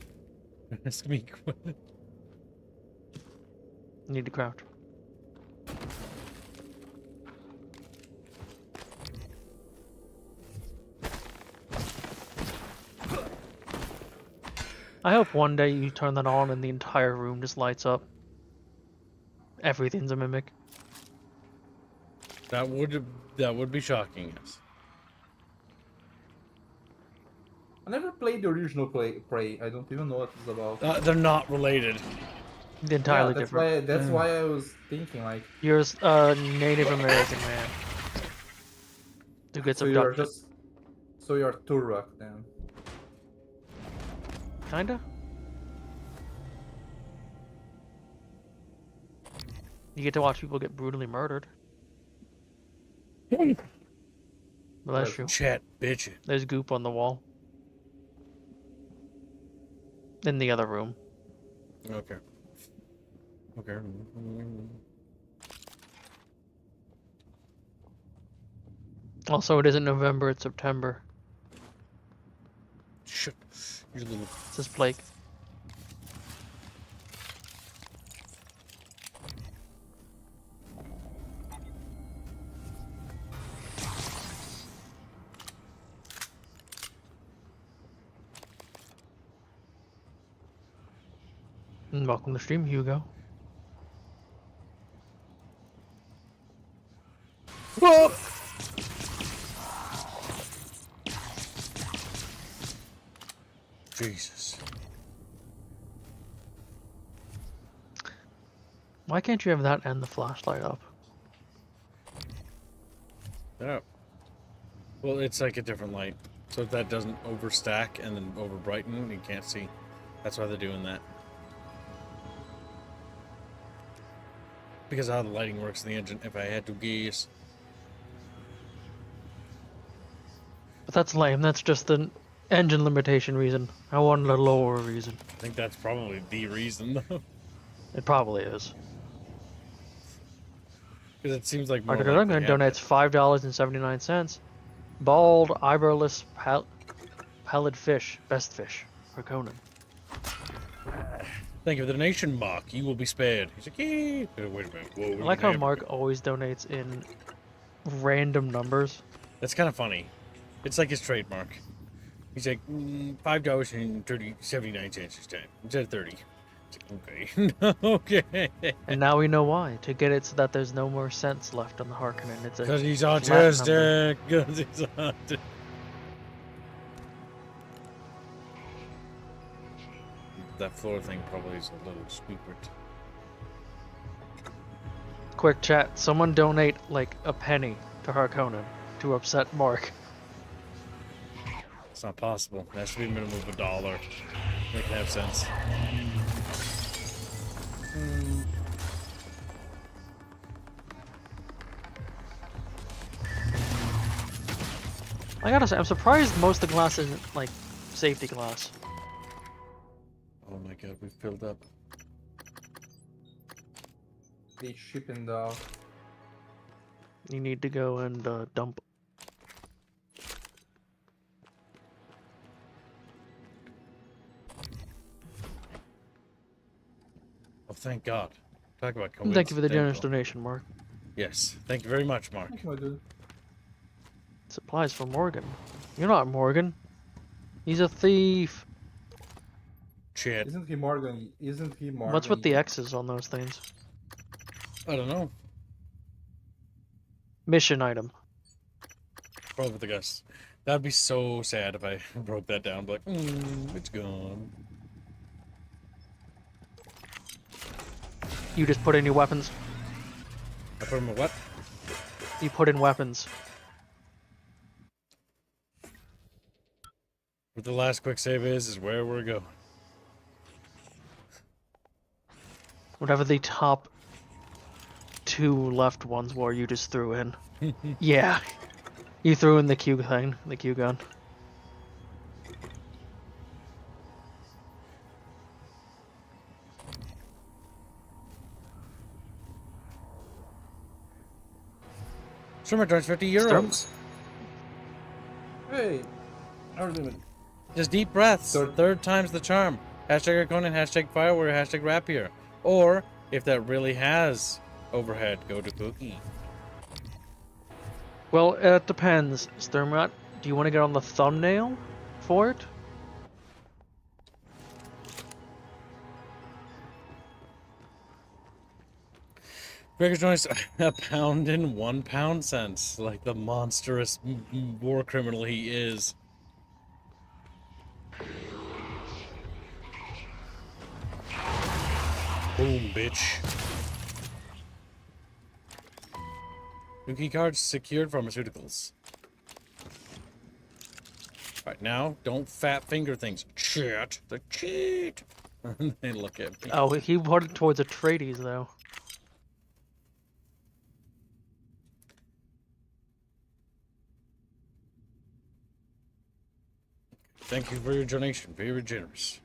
Ask me questions. Need to crouch. I hope one day you turn that on and the entire room just lights up. Everything's a mimic. That would be shocking, yes. I never played the original Prey. I don't even know what it's about. They're not related. Entirely that's different. That's why I was thinking like. You're a Native American man who gets So you're abducted. So you're Turok then. Kinda. You get to watch people get brutally murdered. Bless you. Chat bitchin'. There's goop on the wall. In the other room. Okay. Okay. Also, it isn't November, it's September. Shit. You little. This is Blake. And welcome to the stream, Hugo. Whoa! Jesus. Why can't you have that and the flashlight up? Oh. Well, it's like a different light. So if that doesn't overstack and then over brighten, you can't see. That's why they're doing that. Because of how the lighting works in the engine, if I had to guess. But that's lame. That's just an engine limitation reason. I wanted a lower reason. I think that's probably the reason, though. It probably is. Because it seems like more Arthur likely Gungan donates $5.79. Bald, eyebrowless, pallid fish. Best fish. For Conan. Thank you for the donation, Mark. You will be spared. He's like, yay. Wait a minute. Whoa, I like how Mark always donates in random numbers. That's kind of funny. It's like his trademark. He's like, $5.79 this time instead of 30. It's like, okay. Okay. And now we know why. To get it so that there's no more cents left on the Harkonnen. It's Because he's flat number. autistic. Because he's autistic. That floor thing probably is a little stupid. Quick chat. Someone donate like a penny to Harkonnen to upset Mark. It's not possible. It has to be a minimum of $1. Make it have sense. I gotta say, I'm surprised most of the glass isn't like safety glass. Oh my god, we've filled up. They shipping the. You need to go and dump. Oh, thank God. Talk about coincidence. Thank you for the generous donation, Mark. Yes, thank you very much, Mark. Oh, dude. Supplies for Morgan. You're not Morgan. He's a thief. Shit. Isn't he Morgan? Isn't he Morgan? What's with the X's on those things? I don't know. Mission item. Probably the guys. That'd be so sad if I broke that down. Like, it's gone. You just put in your weapons. I put him in what? You put in weapons. What the last quick save is where we're going. Whatever the top two left ones were, you just threw in. Yeah. You threw in the Q thing, the Q gun. Streamer charge 50 euros. Hey, how are you doing? Just deep breaths. Third time's the charm. Hashtag Conan, hashtag Fireware, hashtag Rapier. Or, if that really has overhead, go to Cookie. Well, it depends, Sturmrat. Do you want to get on the thumbnail for it? Gregor's joins a pound in 1 pound cents, like the monstrous war criminal he is. Boom, bitch. New key cards, secured pharmaceuticals. Alright, now, don't fat finger things. Shit, the cheat. They look at me. Oh, he put it towards a Atreides, though. Thank you for your donation. Very generous.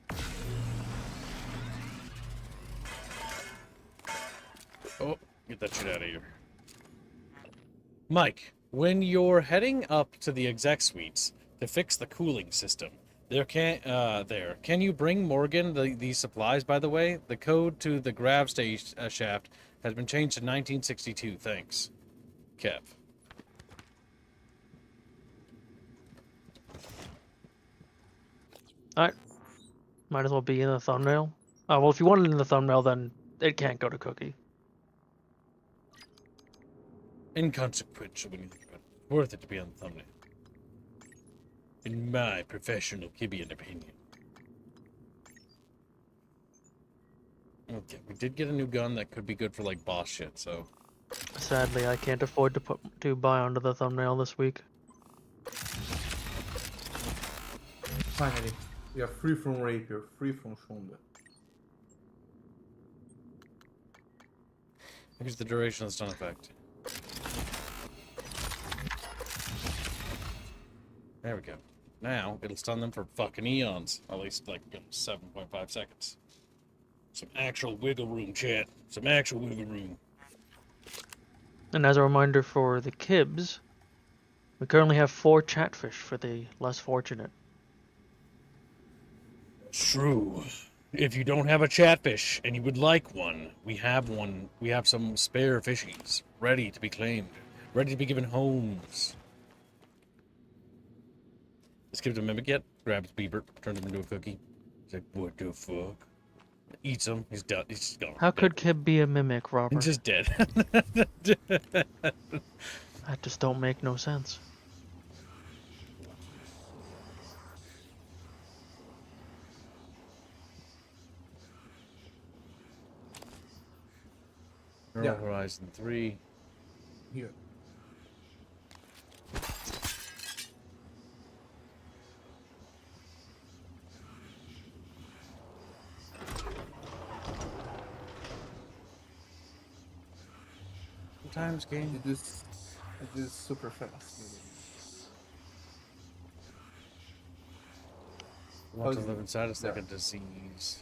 Oh, get that shit out of here. Mike, when you're heading up to the exec suites to fix the cooling system, can you bring Morgan these supplies, by the way? The code to the grav shaft has been changed to 1962. Thanks. Kev. Alright. Might as well be in the thumbnail. Oh, well, if you want it in the thumbnail, then it can't go to Cookie. Inconsequential when you think about it. Worth it to be on the thumbnail. In my professional Kibian opinion. Okay, we did get a new gun that could be good for like boss shit, so Sadly, I can't afford to buy onto the thumbnail this week. Finally, we are free from Rapier, free from Shunda. Here's the duration of the stun effect. There we go. Now, it'll stun them for fucking eons. At least, like, 7.5 seconds. Some actual wiggle room, chat. Some actual wiggle room. And as a reminder for the Kibs, we currently have 4 Chatfish for the less fortunate. True. If you don't have a chatfish and you would like one, we have one. We have some spare fishies ready to be claimed, ready to be given homes. Let's give it a mimic yet. Grabs Beaver, turns him into a cookie. He's like, what the fuck? Eats him. He's dead. He's just gone. How could Kib be a mimic, Robert? He's just dead. That just don't make no sense. Neural Horizon 3. Here. Sometimes game. It is super fast. Want to live inside us like a disease.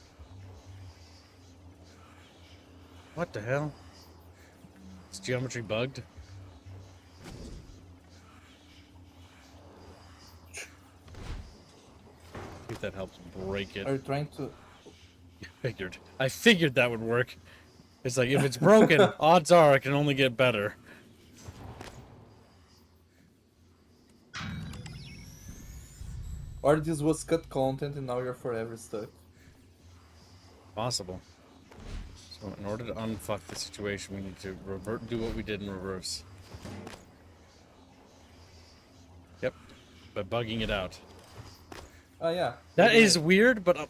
What the hell? Is geometry bugged? See if that helps break it. Are you trying to... I figured that would work. It's like, if it's broken, odds are it can only get better. Or this was cut content and now you're forever stuck. Possible. So in order to unfuck the situation, we need to do what we did in reverse. Yep, by bugging it out. Oh yeah. That is weird, but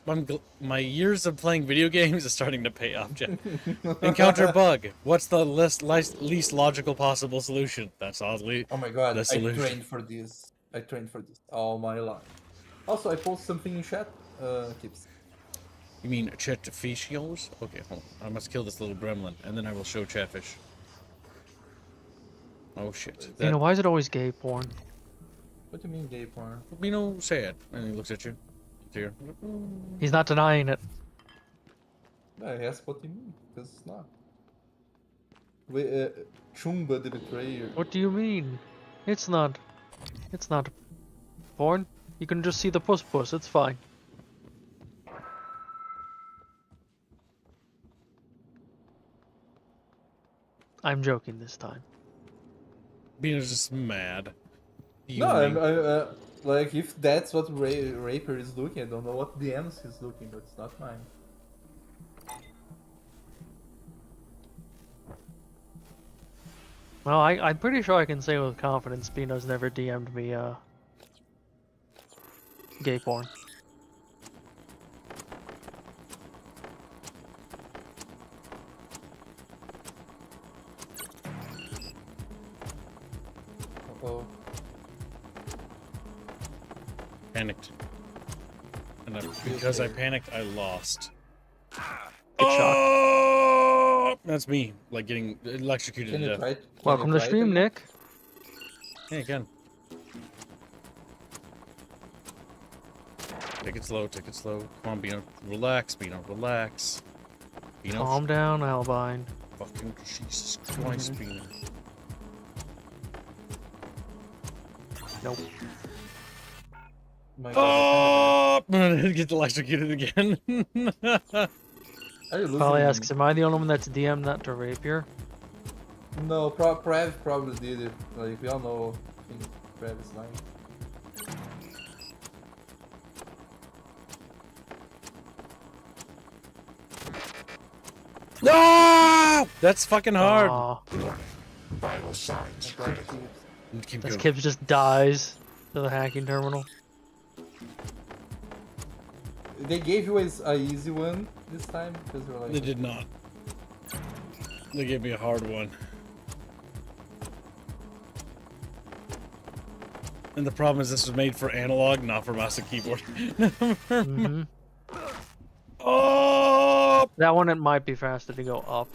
my years of playing video games is starting to pay off, Jen. Encounter bug. What's the least logical possible solution? That's oddly Oh my god, the solution. I trained for this. I trained for this all my life. Also, I post something in chat. Tips. You mean chatfishios? Okay, hold on. I must kill this little gremlin, and then I will show chatfish. Oh shit. You know, why is it always gay porn? What do you mean gay porn? You know, say it. And he looks at you. Here. He's not denying it. I asked what you mean, because it's not. Chumba the Betrayer. What do you mean? It's not porn. You can just see the puss, it's fine. I'm joking this time. Bina's just mad. No, I'm like, if that's what Raper is looking, I don't know what DMs he's looking, but it's not mine. Well, I'm pretty sure I can say with confidence Bino's never DM'd me gay porn. Uh-oh. Panicked. And because I panicked, I lost. Good shot. That's me, like getting electrocuted to death. Welcome to stream, Nick. Yeah, again. Take it slow, take it slow. Come on, Bino. Relax, Bino. Relax. Bino. Calm down, Albine. Fucking Jesus Christ, Bino. Nope. Oh! I'm gonna get electrocuted again. Probably asks, am I the only one that's DM'd that to Rapier? No, Prav probably did it. Like, we all know Prav is lying. No! That's fucking hard. Vital signs critical. This kid just dies to the hacking terminal. They gave you a easy one this time because they're like. They did not. They gave me a hard one. And the problem is this was made for analog, not for mouse and keyboard. Mm-hmm. Oh! That one, it might be faster to go up.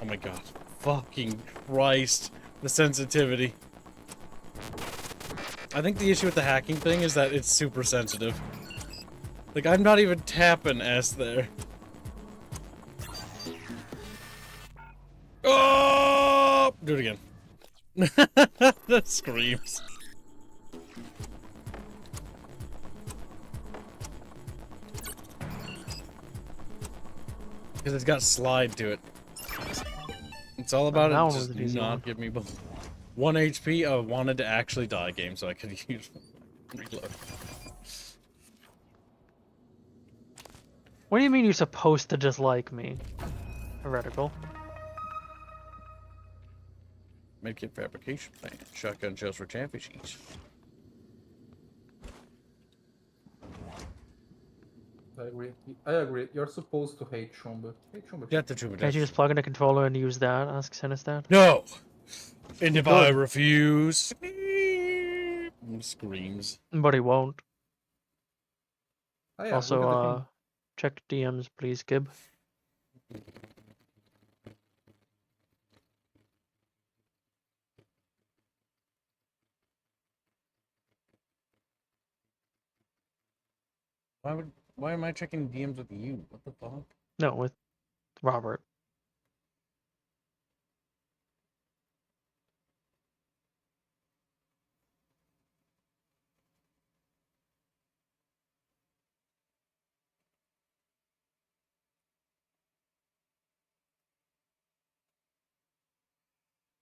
Oh my god. Fucking Christ. The sensitivity. I think the issue with the hacking thing is that it's super sensitive. Like, I'm not even tapping S there. Oh! Do it again. That screams. Because it's got slide to it. It's all about that it. one was Just an easy not one. give me both. 1 HP. I wanted to actually die game so I could use reload. What do you mean you're supposed to dislike me? Heretical. Medkit fabrication plant. Shotgun shells for Chatfish each. I agree. I agree. You're supposed to hate Shumba. Hate Shumba. Get the Chuba. Can't you just plug in a controller and use that? Ask Sinistat. No! And You if I could. refuse... Screams. But he won't. Oh, yeah, Also, look at the thing. check DMs, please, Gib. Why am I checking DMs with you? What the fuck? No, with Robert.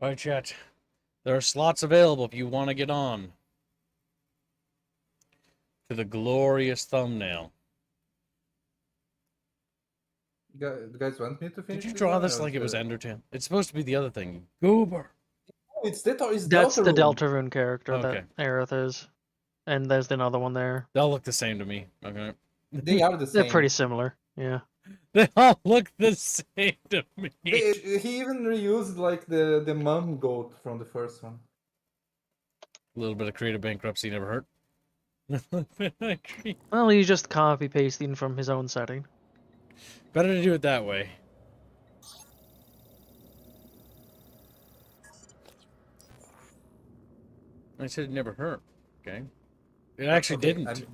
Alright, chat. There are slots available if you want to get on. To the glorious thumbnail. You guys want me to finish? Did you this draw one, this or like it was the- Endertail? It's supposed to be the other thing. Goober! Oh, it's that or is That's the Deltarune. Deltarune character Okay. that Aerith is. And there's another one there. They all look the same to me. Okay. They are the same. They're pretty similar. Yeah. They all look the same to me. He even reused like the mum goat from the first one. A little bit of creative bankruptcy never hurt. Well, he's just copy pasting from his own setting. Better to do it that way. I said it never hurt. Okay. It actually Okay, didn't.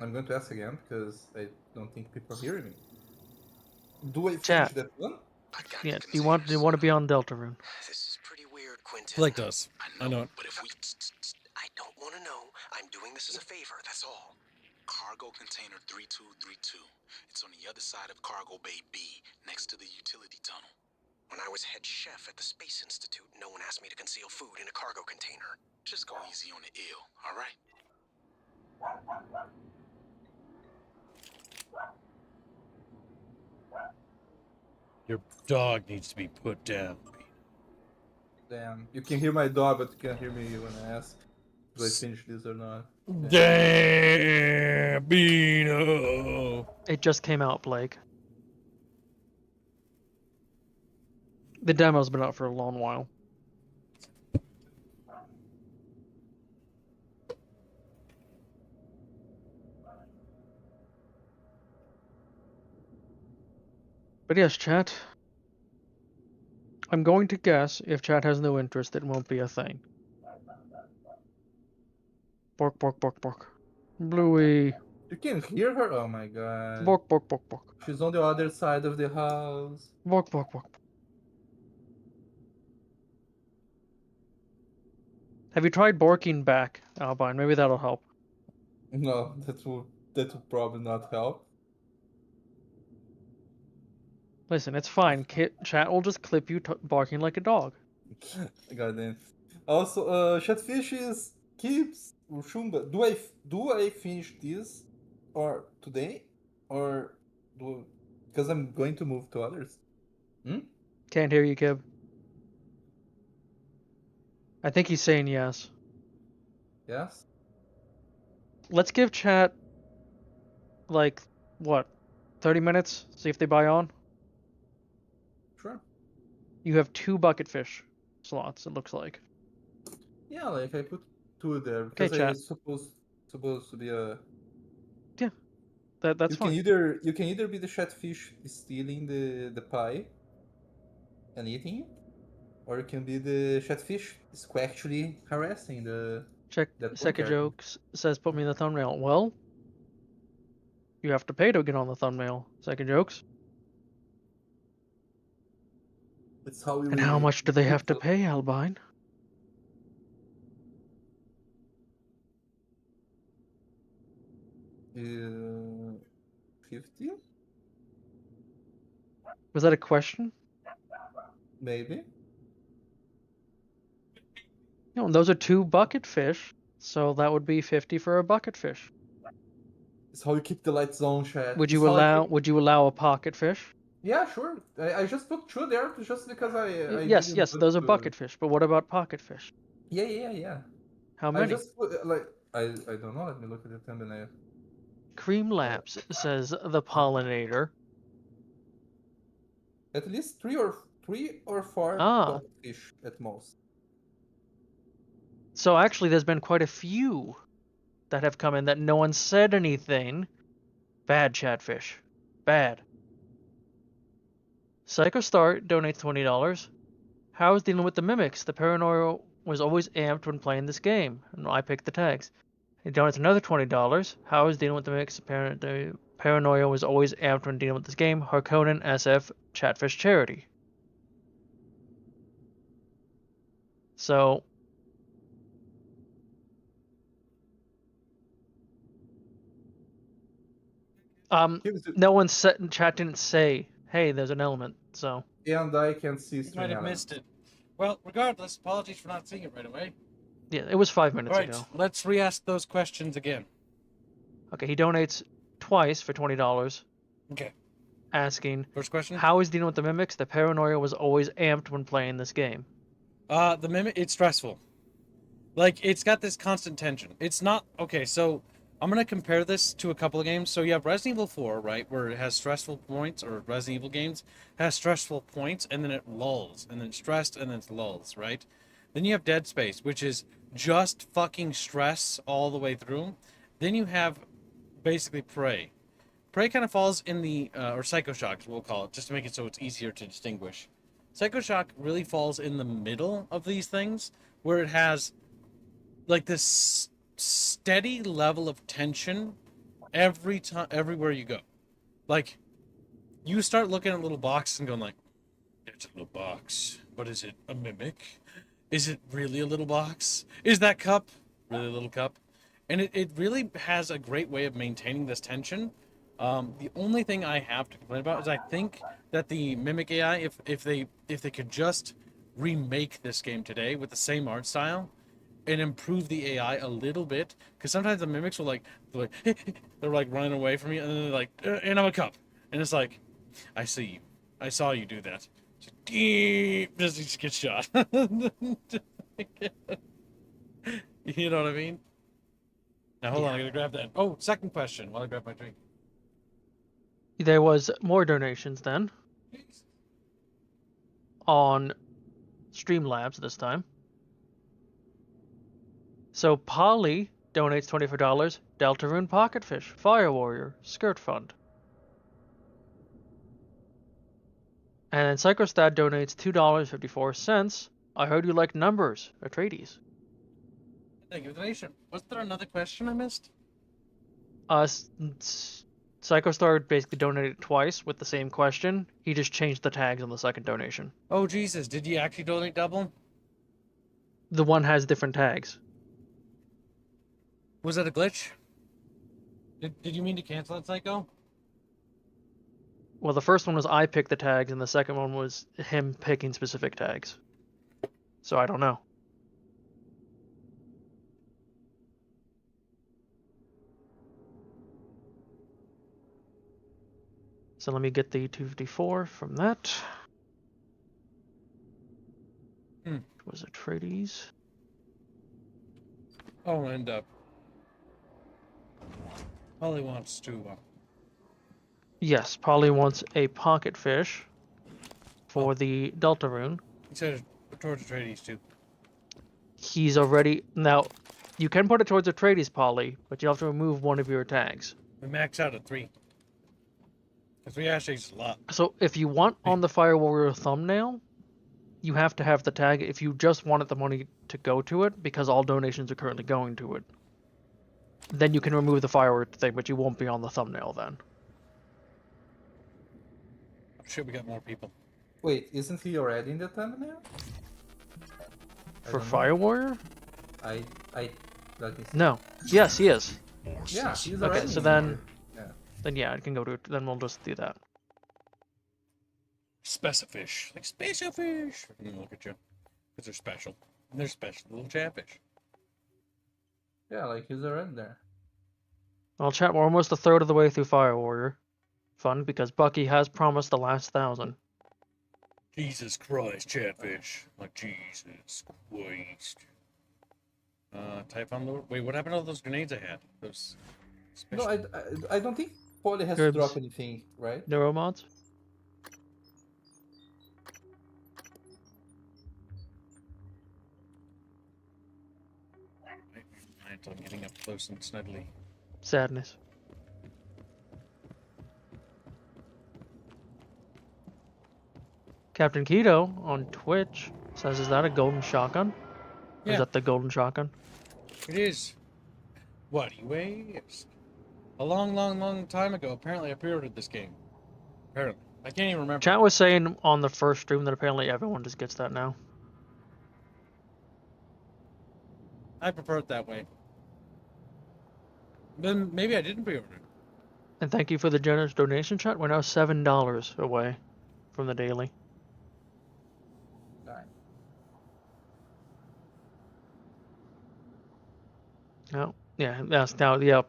I'm going to ask again because I don't think people are hearing me. Do I finish Chat. that one? Yeah. Do you want to be on Deltarune? This is pretty weird, Quentin. Blake does. I know it. But if we... I don't want to know. I'm doing this as a favor, that's all. Cargo container 3232. It's on the other side of Cargo Bay B, next to the utility tunnel. When I was head chef at the Space Institute, no one asked me to conceal food in a cargo container. Just go easy on the ill, alright? Your dog needs to be put down. Damn, you can hear my dog, but you can't hear me when I ask do I finish this or not. Damn, Bino. It just came out, Blake. The demo's been out for a long while. But yes, chat. I'm going to guess if chat has no interest, it won't be a thing. Bork, bork, bork, bork. Bluey. You can hear her? Oh my god. Bork, bork, bork, bork. She's on the other side of the house. Bork, bork, bork. Have you tried borking back, Albine? Maybe that'll help. No, that will probably not help. Listen, it's fine. Chat will just clip you barking like a dog. Goddamn. Also, Chatfish keeps Shumba. Do I finish this or today or because I'm going to move to others? Can't hear you, Kib. I think he's saying yes. Yes. Let's give chat like what, 30 minutes. See if they buy on. Sure. You have 2 bucket fish slots. It looks like. Yeah, like I put 2 there Okay, because chat. it's supposed to be a. Yeah, that's You can fine. either be the Chatfish stealing the pie and eating it, or you can be the Chatfish actually harassing Check that one second character. jokes says put me in the thumbnail. Well, you have to pay to get on the thumbnail. Second jokes. It's how we And how much do they have to pay, Albine? Uh, 50 Was that a question? maybe. No, those are 2 bucket fish, so that would be 50 for a bucket fish. It's how you keep the lights on, chat. Would It's you how I allow? keep. Would you allow a pocket fish? Yeah, sure. I just put 2 there just because I Yes, didn't yes, put. those are bucket fish. But what about pocket fish? Yeah. How I many? just put like I don't know. Let me look at the thumbnail. Cream Labs says the pollinator. At least 3 or 4 Ah, bucket fish at most. so actually, there's been quite a few that have come in that no one said anything. Bad chatfish. Bad. Psychostar donates $20. How's dealing with the mimics? The paranoia was always amped when playing this game, and I picked the tags. He donates another $20. How is dealing with the mimics? The paranoia was always amped when dealing with this game. Harkonnen SF Chatfish Charity. So, no one said in chat didn't say, "Hey, there's an element." So, And I can see You might string have element. missed it. Well, regardless, apologies for not seeing it right away. yeah, it was 5 minutes Right, ago. let's re-ask those questions again. Okay, he donates twice for $20. Okay. Asking, First question. how is dealing with the mimics? The paranoia was always amped when playing this game. The mimic, it's stressful. Like, it's got this constant tension. It's not, okay, so I'm going to compare this to a couple of games. So you have Resident Evil 4, right, where it has stressful points, or Resident Evil games has stressful points, and then it lulls, and then stressed, and then it lulls, right? Then you have Dead Space, which is just fucking stress all the way through. Then you have basically Prey. Prey kind of falls in the, or Psycho Shock, we'll call it, just to make it so it's easier to distinguish. Psycho Shock really falls in the middle of these things, where it has like this steady level of tension every time, everywhere you go. Like, you start looking at little boxes and going like, it's a little box, but is it a mimic? Is it really a little box? Is that cup really a little cup? And it really has a great way of maintaining this tension. The only thing I have to complain about is I think that the mimic AI, if they could just remake this game today with the same art style and improve the AI a little bit, because sometimes the mimics will they're like running away from you, and then they're like, and I'm a cup, and it's like, I see you, I saw you do that, just get shot. You know what I mean? Now hold on, I gotta grab that. Oh, second question while I grab my drink. There was more donations then on Streamlabs this time. So Polly donates $24. Deltarune Pocketfish, Fire Warrior, Skirt Fund. And then Psychostad donates $2.54. I heard you like numbers, Atreides. Thank you for the donation. Was there another question I missed? Psychostar basically donated twice with the same question. He just changed the tags on the second donation. Oh Jesus, did you actually donate double? The one has different tags. Was that a glitch? Did you mean to cancel it, Psycho? Well, the first one was I picked the tags, and the second one was him picking specific tags. So I don't know. So let me get the 254 from that. Was it Atreides? Oh, and Polly wants to. Yes, Polly wants a pocket fish for the Deltarune. He said towards Atreides too. he's already now. You can put it towards a tradies poly, but you have to remove one of your tags. We max out at 3. 3 hashtags is a lot. So if you want on the Fire Warrior thumbnail, you have to have the tag if you just wanted the money to go to it, because all donations are currently going to it. Then you can remove the Fire Warrior thing, but you won't be on the thumbnail then. I'm sure we got more people. Wait, isn't he already in the thumbnail? For Fire Warrior? Let me see. No. Yes, he is. Yeah, he's already. Okay, so in then, there. then yeah, it can go to it. Then we'll just do that. Specifish. Like special fish. Look at you. Because they're special. And they're special little chatfish. Yeah, like he's already there. Well, chat, we're almost a third of the way through Fire Warrior. Fun, because Bucky has promised the last 1,000. Jesus Christ, chatfish. Like, Jesus Christ. Type on the... Wait, what happened to all those grenades I had? Those... No, I don't think Poly has Gerbs. to drop anything, right? Neuromods? I'm getting up close and snuggly. Sadness. Captain Keto on Twitch says, is that a golden shotgun? Or Yeah. is that the golden shotgun? It is. What, you asked? A long time ago, apparently I pre-ordered this game. Apparently. I can't even remember. Chat was saying on the first stream that apparently everyone just gets that now. I prefer it that way. Then maybe I didn't pre-order it. And thank you for the generous donation, chat. We're now $7 away from the daily. Alright. Oh, yeah, that's now, yeah.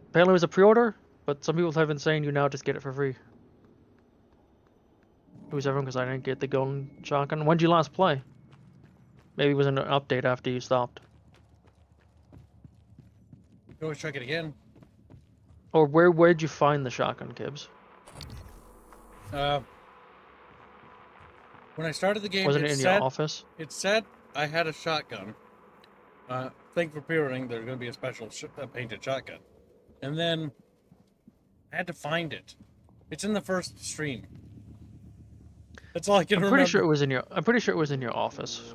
Apparently it was a pre-order, but some people have been saying you now just get it for free. Who's everyone? Because I didn't get the golden shotgun. When did you last play? Maybe it was an update after you stopped. You can always check it again. Or where'd you find the shotgun, Kibbs? When I started the game, Wasn't it in your office? It said I had a shotgun. Thank you for pre-ordering. There's going to be a special painted shotgun. And then I had to find it. It's in the first stream. That's all I can remember. I'm pretty sure it was in your office.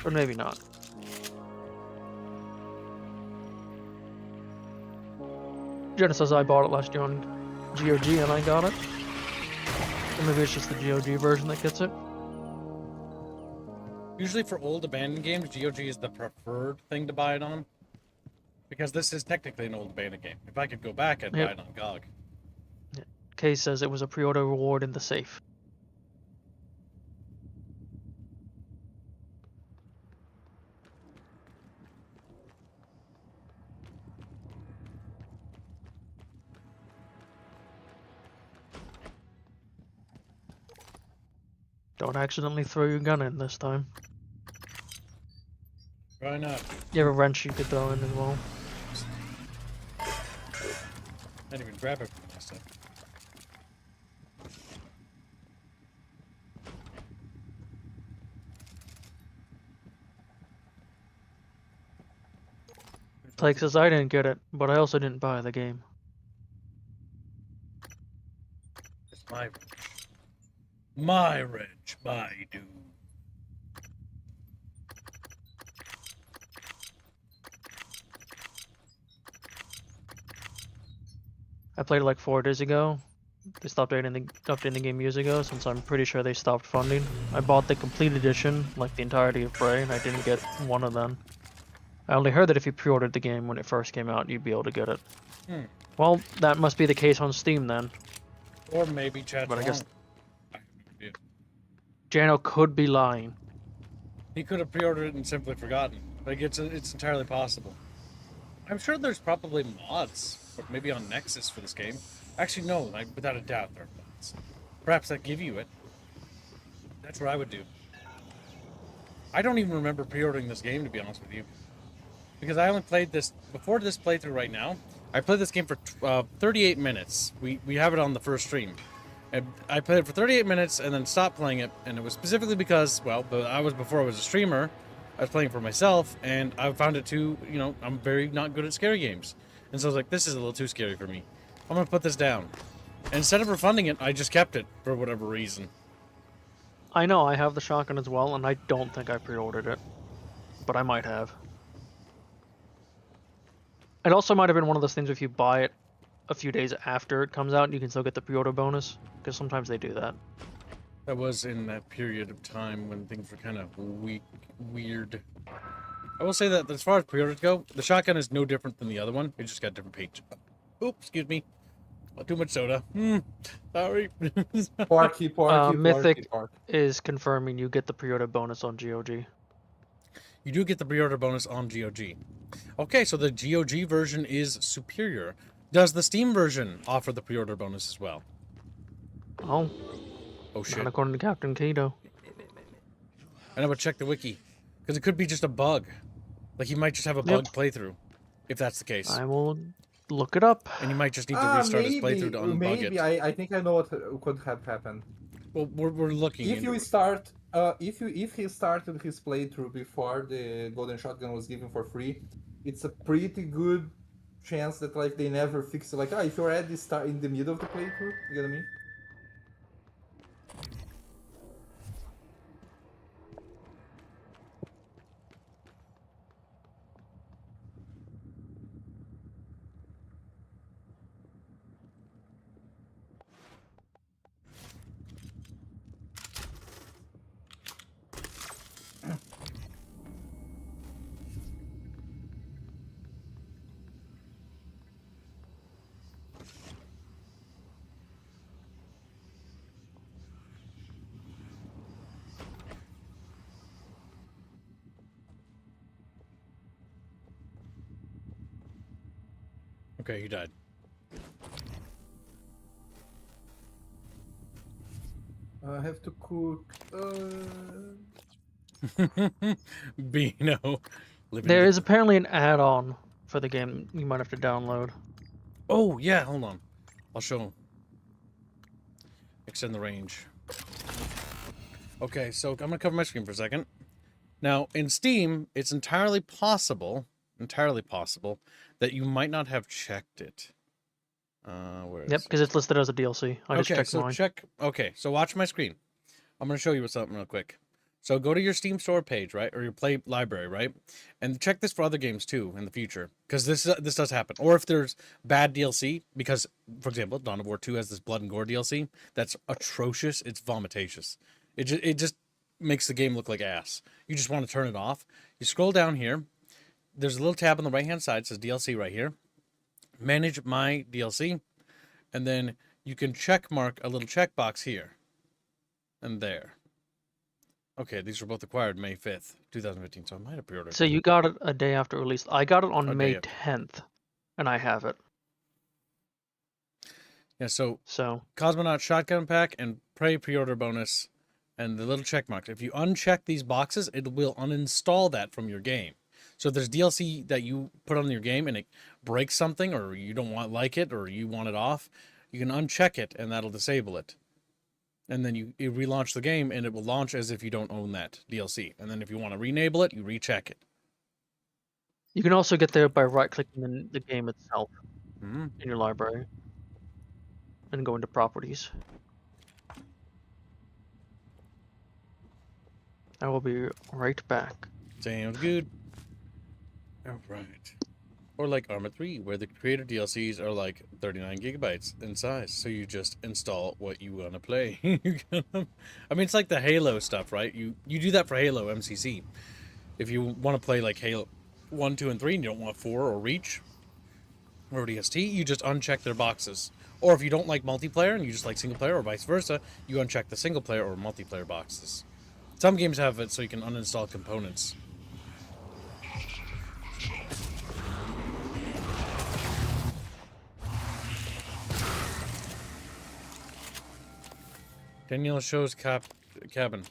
Or maybe not. Jenna says I bought it last year on GOG and I got it. Or maybe it's just the GOG version that gets it. Usually for old abandoned games, GOG is the preferred thing to buy it on. Because this is technically an old abandoned game. If I could go back, I'd buy it on GOG. Kay says it was a pre-order reward in the safe. Don't accidentally throw your gun in this time. Why not? You have a wrench you could throw in as well. I didn't even grab it from last time. Blake says I didn't get it, but I also didn't buy the game. It's my wrench. My wrench, my dude. I played it like 4 days ago. They stopped updating the game years ago, since I'm pretty sure they stopped funding. I bought the complete edition, like the entirety of Prey, and I didn't get one of them. I only heard that if you pre-ordered the game when it first came out, you'd be able to get it. Well, that must be the case on Steam then. Or maybe chat's But I guess I have no idea. Jano could be lying. He could have pre-ordered it and simply forgotten. Like, it's entirely possible. I'm sure there's probably mods, or maybe on Nexus for this game. Actually, no, without a doubt there are mods. Perhaps that give you it. That's what I would do. I don't even remember pre-ordering this game, to be honest with you. Because I only played this, before this playthrough right now, I played this game for 38 minutes. We have it on the first stream. And I played it for 38 minutes and then stopped playing it, and it was specifically because, well, before I was a streamer, I was playing for myself, and I found it too, you know, I'm very not good at scary games. And so I was like, this is a little too scary for me. I'm gonna put this down. And instead of refunding it, I just kept it for whatever reason. I know, I have the shotgun as well, and I don't think I pre-ordered it. But I might have. It also might have been one of those things if you buy it a few days after it comes out, you can still get the pre-order bonus, because sometimes they do that. That was in that period of time when things were kind of weird. I will say that as far as pre-orders go, the shotgun is no different than the other one. It just got different page. Oops, excuse me. Too much soda. Sorry. Porky, Mythic is confirming you get the pre-order bonus on GOG. You do get the pre-order bonus on GOG. Okay, so the GOG version is superior. Does the Steam version offer the pre-order bonus as well? Oh. Oh shit. Not according to Captain Keto. I know, but check the wiki. Because it could be just a bug. Like, you might just have a bug playthrough, if that's the case. I will look it up. And you might just need to restart his playthrough to unbug maybe. it. I think I know what could have happened. Well, we're looking. If you start, if he started his playthrough before the golden shotgun was given for free, it's a pretty good chance that like they never fix it. Like, if you already start in the middle of the playthrough, you get what I mean? Okay, he died. I have to cook. Beano. There is apparently an add-on for the game you might have to download. Oh, yeah, hold on. I'll show him. Extend the range. Okay, so I'm going to cover my screen for a second. Now, in Steam, it's entirely possible that you might not have checked it. Yep, because it's listed as a DLC. I just checked mine. Okay, so watch my screen. I'm going to show you something real quick. So go to your Steam store page, right? Or your Play library, right? And check this for other games too in the future. Because this does happen. Or if there's bad DLC, because, for example, Dawn of War 2 has this Blood and Gore DLC that's atrocious. It's vomitatious. It just makes the game look like ass. You just want to turn it off. You scroll down here. There's a little tab on the right-hand side. It says DLC right here. Manage my DLC. And then you can check mark a little checkbox here. And there. Okay, these were both acquired May 5th, 2015, so I might have pre-ordered. So you got it a day after release. I got it on May 10th, and I have it. Yeah, so Cosmonaut Shotgun Pack and Prey pre-order bonus and the little check marks. If you uncheck these boxes, it will uninstall that from your game. So if there's DLC that you put on your game and it breaks something or you don't like it or you want it off, you can uncheck it and that'll disable it. And then you relaunch the game, and it will launch as if you don't own that DLC. And then if you want to re-enable it, you recheck it. You can also get there by right-clicking in the game itself in your library. And go into Properties. I will be right back. Sounds good. All right. Or like Arma 3, where the creator DLCs are like 39 gigabytes in size. So you just install what you want to play. I mean, it's like the Halo stuff, right? You do that for Halo MCC. If you want to play like Halo 1, 2, and 3, and you don't want 4 or Reach or DST, you just uncheck their boxes. Or if you don't like multiplayer and you just like single player or vice versa, you uncheck the single player or multiplayer boxes. Some games have it so you can uninstall components. Danielle shows cabin.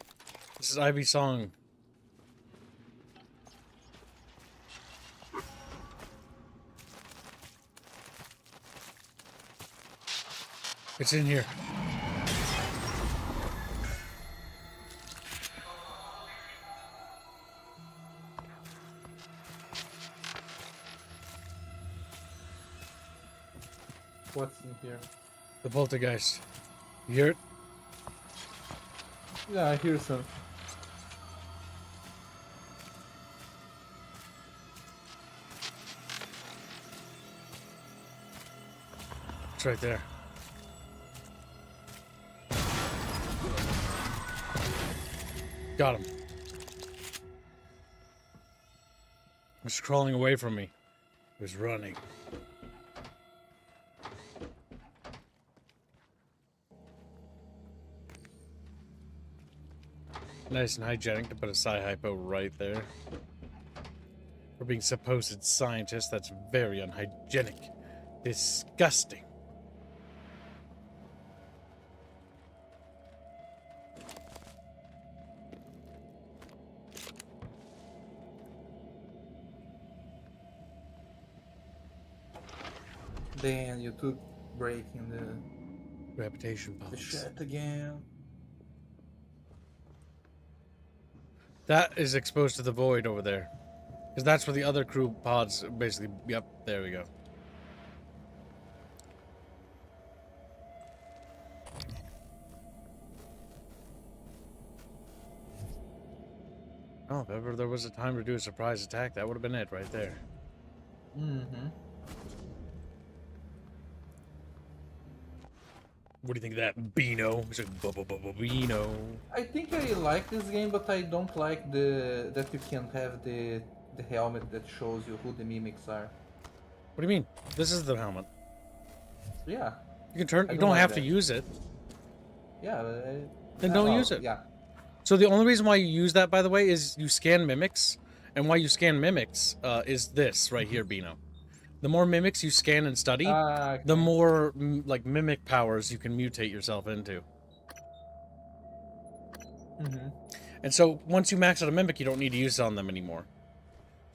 This is Ivy's song. It's in here. What's in here? The poltergeist. You hear it? Yeah, I hear some. It's right there. Got him. He was crawling away from me. He was running. Nice and hygienic to put a sci-hypo right there. For being supposed scientist, that's very unhygienic. Disgusting. Then YouTube breaking Reputation the pods. shit again. That is exposed to the void over there. Because that's where the other crew pods basically... Yep, there we go. Oh, if ever there was a time to do a surprise attack, that would have been it right there. Mm-hmm. What do you think of that, Beano? It's like Beano. I think I like this game, but I don't like that you can have the helmet that shows you who the mimics are. What do you mean? This is the helmet. Yeah. You can turn. I You don't don't like have that. to use it. Yeah. Then don't use it. Yeah. So the only reason why you use that, by the way, is you scan mimics, and why you scan mimics is this right here, Beano. The more mimics you scan and study, Okay. the more like mimic powers you can mutate yourself into. Mm-hmm. And so once you max out a mimic, you don't need to use it on them anymore.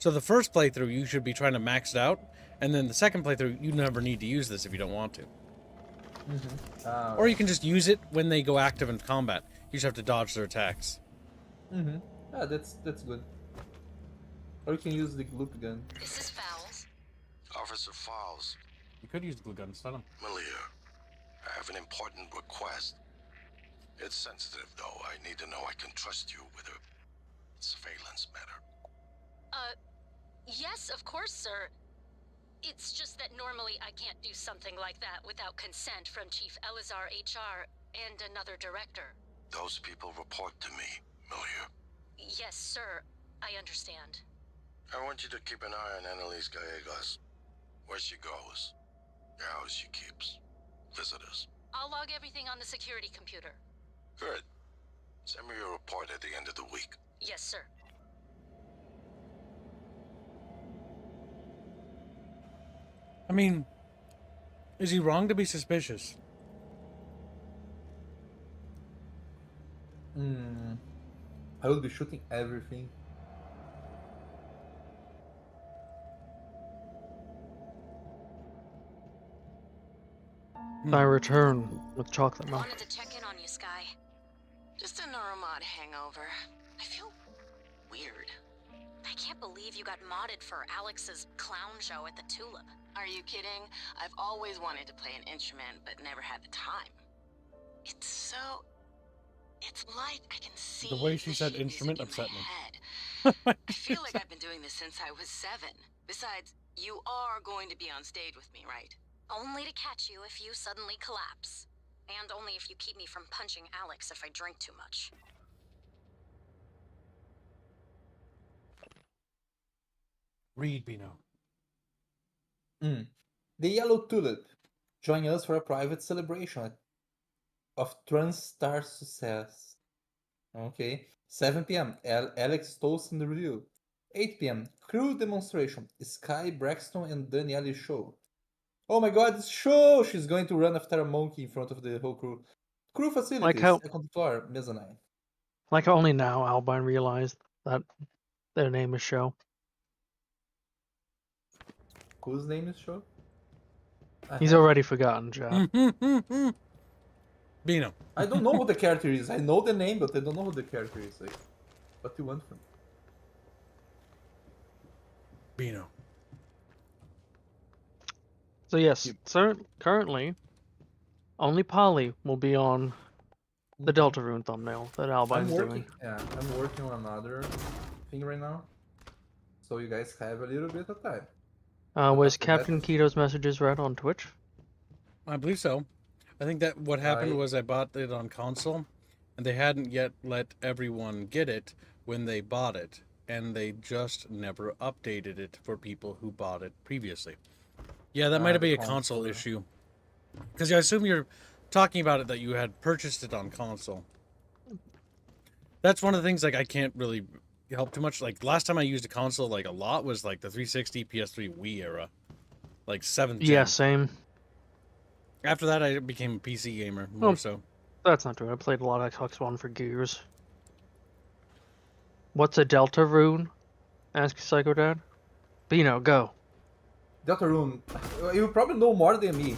So the first playthrough, you should be trying to max it out, and then the second playthrough, you never need to use this if you don't want to. Mm-hmm. Or you can just use it when they go active in combat. You just have to dodge their attacks. Mm-hmm. Yeah, that's good. Or you can use the glue gun. This is Fowles. Officer Fowles, You could use the glue gun, stun him. Malia, I have an important request. It's sensitive, though. I need to know I can trust you with a surveillance matter. Yes, of course, sir. It's just that normally I can't do something like that without consent from Chief Elazar HR and another director. Those people report to me, Malia. Yes, sir. I understand. I want you to keep an eye on Annalise Gallegos. Where she goes, the house she keeps, visitors. I'll log everything on the security computer. Good. Send me a report at the end of the week. Yes, sir. I mean, is he wrong to be suspicious? I would be shooting everything. I return with chocolate milk. Wanted to check in on you, Sky. Just a Neuromod hangover. I feel weird. I can't believe you got modded for Alex's clown show at the Tulip. Are you kidding? I've always wanted to play an instrument, but never had the time. It's so... It's like I can see The way she said sheet instrument music in upset my me. head. I feel like I've been doing this since I was 7. Besides, you are going to be on stage with me, right? Only to catch you if you suddenly collapse. And only if you keep me from punching Alex if I drink too much. Read, Beano. The Yellow Tulip. Join us for a private celebration of TransStar success. Okay. 7 p.m. Alex Toast in the review. 8 p.m. Crew demonstration. Sky, Braxton, and Danielle show. Oh my god, this show! She's going to run after a monkey in front of the whole crew. Crew facilities. Like how- Second floor, mezzanine. Like only now Albine realized that their name is Show. Whose name is show? He's already forgotten, Jack. Beano. I don't know who the character is. I know the name, but I don't know who the character is. Like, what do you want from me? Beano. So yes, currently, only Polly will be on the Deltarune thumbnail that Albine's doing. I'm working on another thing right now, so you guys have a little bit of time. Was after Captain that, Keto's messages read on Twitch? I believe so. I think that what happened was I bought it on console, and they hadn't yet let everyone get it when they bought it, and they just never updated it for people who bought it previously. Yeah, that might have been a console issue. Because I assume you're talking about it that you had purchased it on console. That's one of the things like I can't really help too much. Like last time I used a console like a lot was like the 360 PS3 Wii era. Like 7th gen. Yeah, same. After that I became a PC gamer more so. That's not true. I played a lot of Xbox One for years. What's a Deltarune? Asks Psycho Dad. Bino, go. Deltarune, you probably know more than me.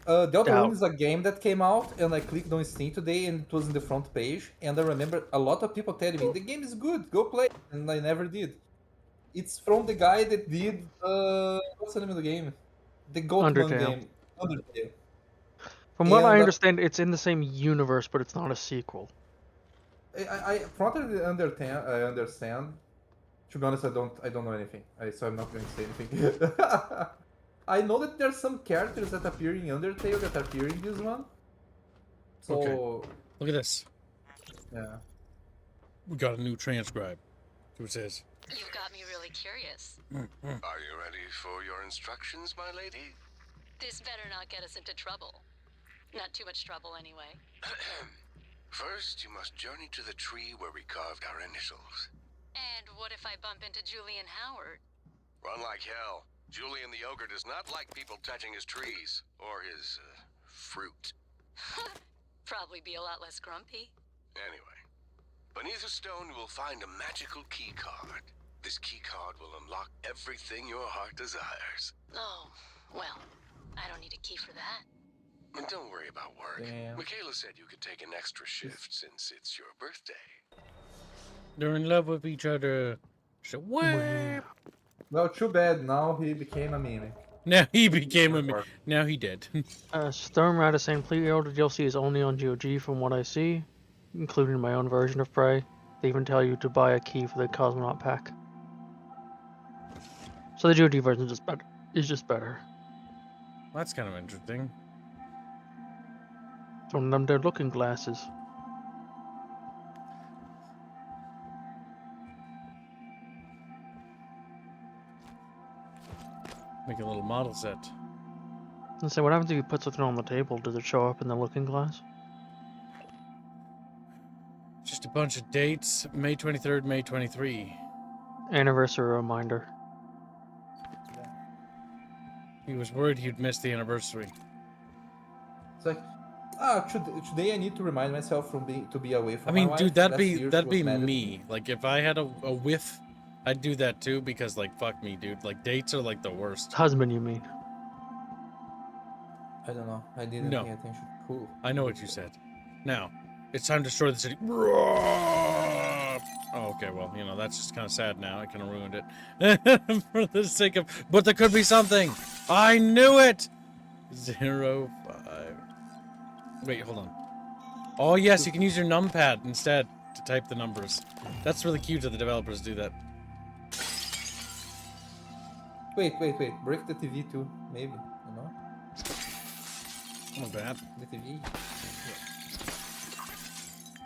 Deltarune is a game that came out, and I clicked on Steam today, and it was in the front page. And I remember a lot of people telling me the game is good, go play, and I never did. It's from the guy that did what's the name of the game? The Goatman game, Undertale. From what I understand, it's in the same universe, but it's not a sequel. From what I understand. To be honest, I don't know anything. So I'm not going to say anything. I know that there's some characters that appear in Undertale that appear in this one. So okay. Look at this. Yeah. We got a new transcribe. See what it says. You've got me really curious. Are you ready for your instructions, my lady? This better not get us into trouble. Not too much trouble, anyway. First, you must journey to the tree where we carved our initials. And what if I bump into Julian Howard? Run like hell. Julian the ogre does not like people touching his trees or his fruit. Probably be a lot less grumpy. Anyway, beneath a stone you will find a magical key card. This key card will unlock everything your heart desires. Oh, well, I don't need a key for that. And don't worry about work. Damn. Michaela said you could take an extra shift since it's your birthday. They're in love with each other. So what? Well, too bad. Now he became a mimic. Now he became a mimic. Now he did. Stormrat is saying pre-order DLC is only on GOG from what I see, including my own version of Prey. They even tell you to buy a key for the Cosmonaut pack. So the GOG version is just better. That's kind of interesting. It's one of them dead looking glasses. Make a little model set. And so what happens if you put something on the table? Does it show up in the looking glass? Just a bunch of dates. May 23rd, May 23. Anniversary reminder. He was worried he'd miss the anniversary. It's like, today I need to remind myself to be away from my my wife. Dude, that'd be me. Like if I had a whiff, I'd do that too because like fuck me, dude. Like dates are like the worst. Husband, you mean? I don't know. I didn't pay attention. Cool. I know what you said. Now, it's time to destroy the city. Oh, okay, well, you know, that's just kind of sad now. I kind of ruined it. For the sake of... But there could be something! I knew it! 0, 5... Wait, hold on. Oh, yes, you can use your numpad instead to type the numbers. That's really cute that the developers do that. Wait. Break the TV too, maybe, you know? Not bad. The TV.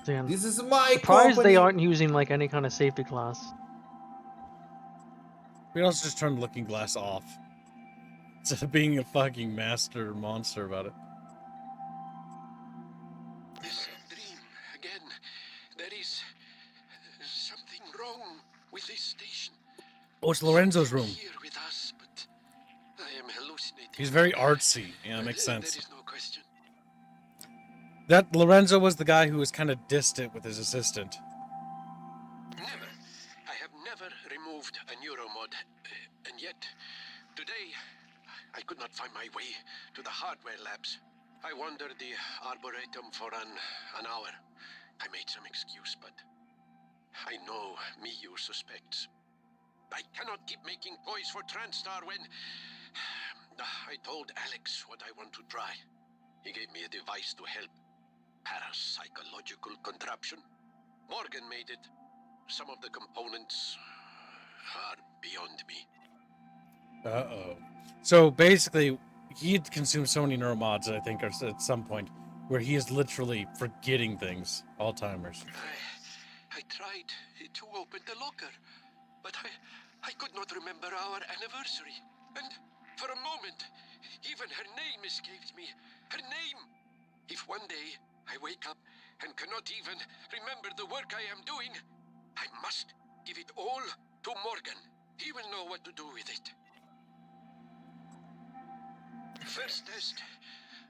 Damn. This is my surprised company. They aren't using like any kind of safety class. We also just turn looking glass off. Instead of being a fucking master monster about it. This dream again. There is something wrong with this station. Oh, it's Lorenzo's room. Here with us, but I am hallucinating. He's very artsy. Yeah, that makes sense. There is no question. That Lorenzo was the guy who was kind of distant with his assistant. Never. I have never removed a neuromod. And yet, today, I could not find my way to the hardware labs. I wandered the Arboretum for an hour. I made some excuse, but I know Miyu suspects. I cannot keep making toys for TranStar when I told Alex what I want to try. He gave me a device to help. Parapsychological contraption. Morgan made it. Some of the components are beyond me. Uh-oh. So basically, he had consumed so many neuromods, I think, at some point, where he is literally forgetting things. Alzheimer's. I tried to open the locker, but I could not remember our anniversary. And for a moment, even her name escaped me. Her name! If one day I wake up and cannot even remember the work I am doing, I must give it all to Morgan. He will know what to do with it. First test.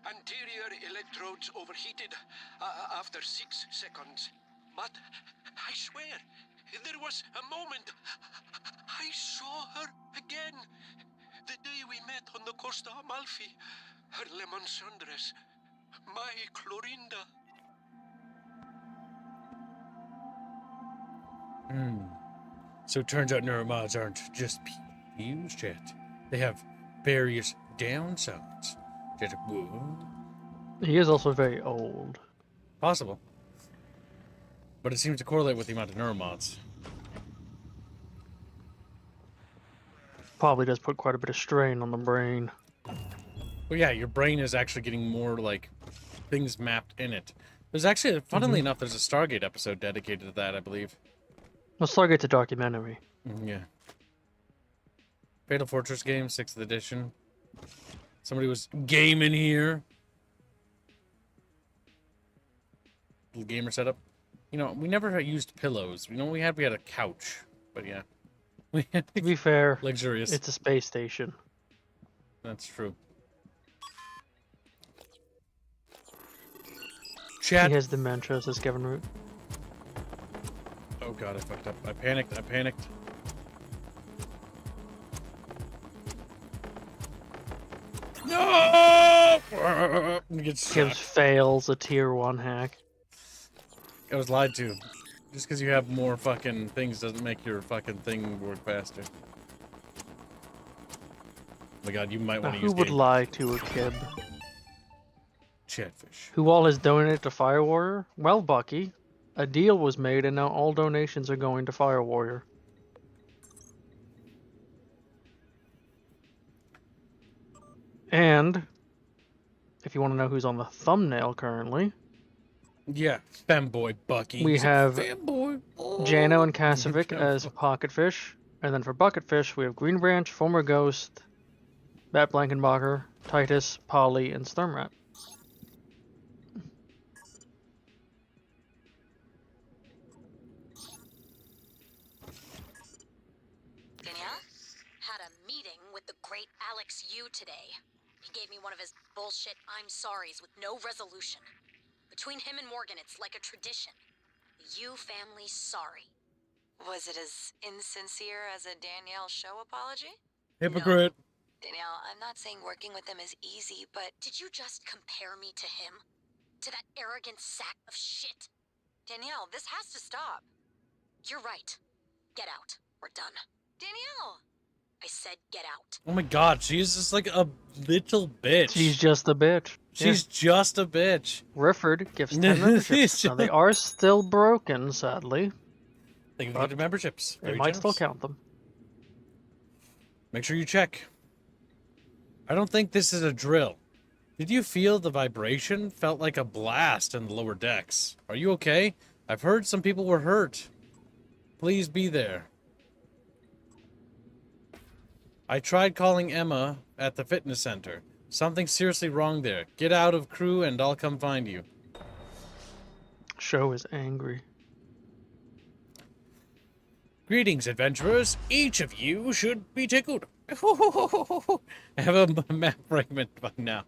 Anterior electrodes overheated after 6 seconds. But I swear, there was a moment I saw her again. The day we met on the Costa Amalfi. Her lemon sundress. My Clorinda. So it turns out neuromods aren't just used yet. They have various downsides. Just whoa. He is also very old. Possible. But it seems to correlate with the amount of neuromods. Probably does put quite a bit of strain on the brain. Well, yeah, your brain is actually getting more, like, things mapped in it. There's actually, funnily enough, there's a Stargate episode dedicated to that, I believe. Well, Stargate's a documentary. Yeah. Fatal Fortress game, 6th edition. Somebody was gaming here. Little gamer setup. You know, we never used pillows. You know, we had a couch. But yeah. To be fair, luxurious. It's a space station. That's true. Chat. He has dementia, says Kevin Root. Oh god, I fucked up. I panicked. No! Gibbs fails a tier 1 hack. I was lied to. Just because you have more fucking things doesn't make your fucking thing work faster. Oh my god, you might want to use Who would lie to a kid? Chatfish. Who all has donated to Fire Warrior? Well, Bucky, a deal was made and now all donations are going to Fire Warrior. And, if you want to know who's on the thumbnail currently... Yeah, femboy Bucky. We have femboy. Jano and Kasovic as Pocketfish. And then for Bucketfish, we have Green Branch, Former Ghost, Matt Blankenbacher, Titus, Polly, and Stormrat. Danielle? Had a meeting with the great Alex Yu today. He gave me one of his bullshit I'm sorries with no resolution. Between him and Morgan, it's like a tradition. The Yu family's sorry. Was it as insincere as a Danielle show apology? Hypocrite. No. Danielle, I'm not saying working with him is easy, but... Did you just compare me to him? To that arrogant sack of shit? Danielle, this has to stop. You're right. Get out. We're done. Danielle! I said get out. Oh my god, she's just like a little bitch. She's just a bitch. She's just a bitch. Rifford gives 10 memberships. Now, they are still broken, sadly. Thank you for the memberships. They might still count them. Make sure you check. I don't think this is a drill. Did you feel the vibration? Felt like a blast in the lower decks. Are you okay? I've heard some people were hurt. Please be there. I tried calling Emma at the fitness center. Something seriously wrong there. Get out of crew and I'll come find you. Show is angry. Greetings, adventurers. Each of you should be tickled. I have a map fragment by now.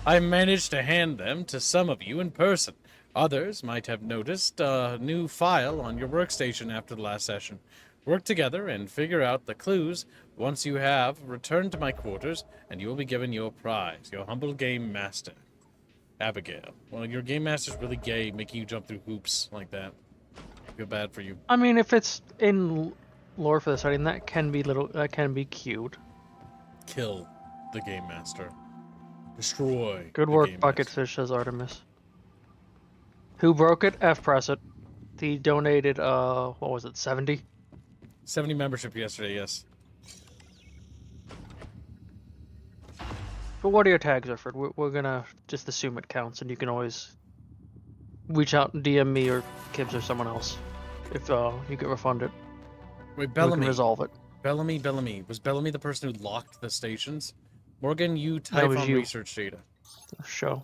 I managed to hand them to some of you in person. Others might have noticed a new file on your workstation after the last session. Work together and figure out the clues. Once you have, return to my quarters, and you will be given your prize. Your humble game master, Abigail. Well, your game master's really gay, making you jump through hoops like that. I feel bad for you. I mean, if it's in lore for the setting, that can be cute. Kill the game master. Destroy. Good the work, game master. Bucketfish, says Artemis. Who broke it? F press it. He donated, what was it, 70? 70 membership yesterday, yes. But what are your tags, Alfred? We're gonna just assume it counts, and you can always reach out and DM me or Kibbs or someone else if you get refunded. Wait, We Bellamy. can resolve it. Bellamy. Was Bellamy the person who locked the stations? Morgan, you That type was on you. research data. Show.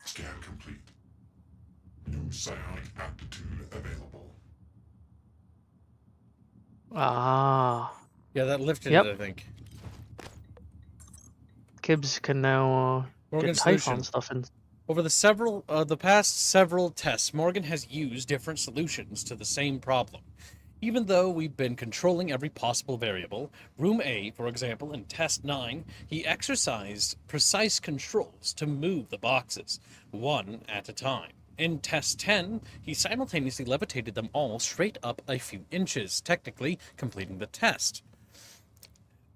Scan complete. New psionic aptitude available. Ah. Yeah, that lifted Yep. it, I think. Kibbs can now Morgan get Typhon solution. stuff in. Over the past several tests, Morgan has used different solutions to the same problem. Even though we've been controlling every possible variable, Room A, for example, in Test 9, he exercised precise controls to move the boxes, one at a time. In Test 10, he simultaneously levitated them all straight up a few inches, technically completing the test.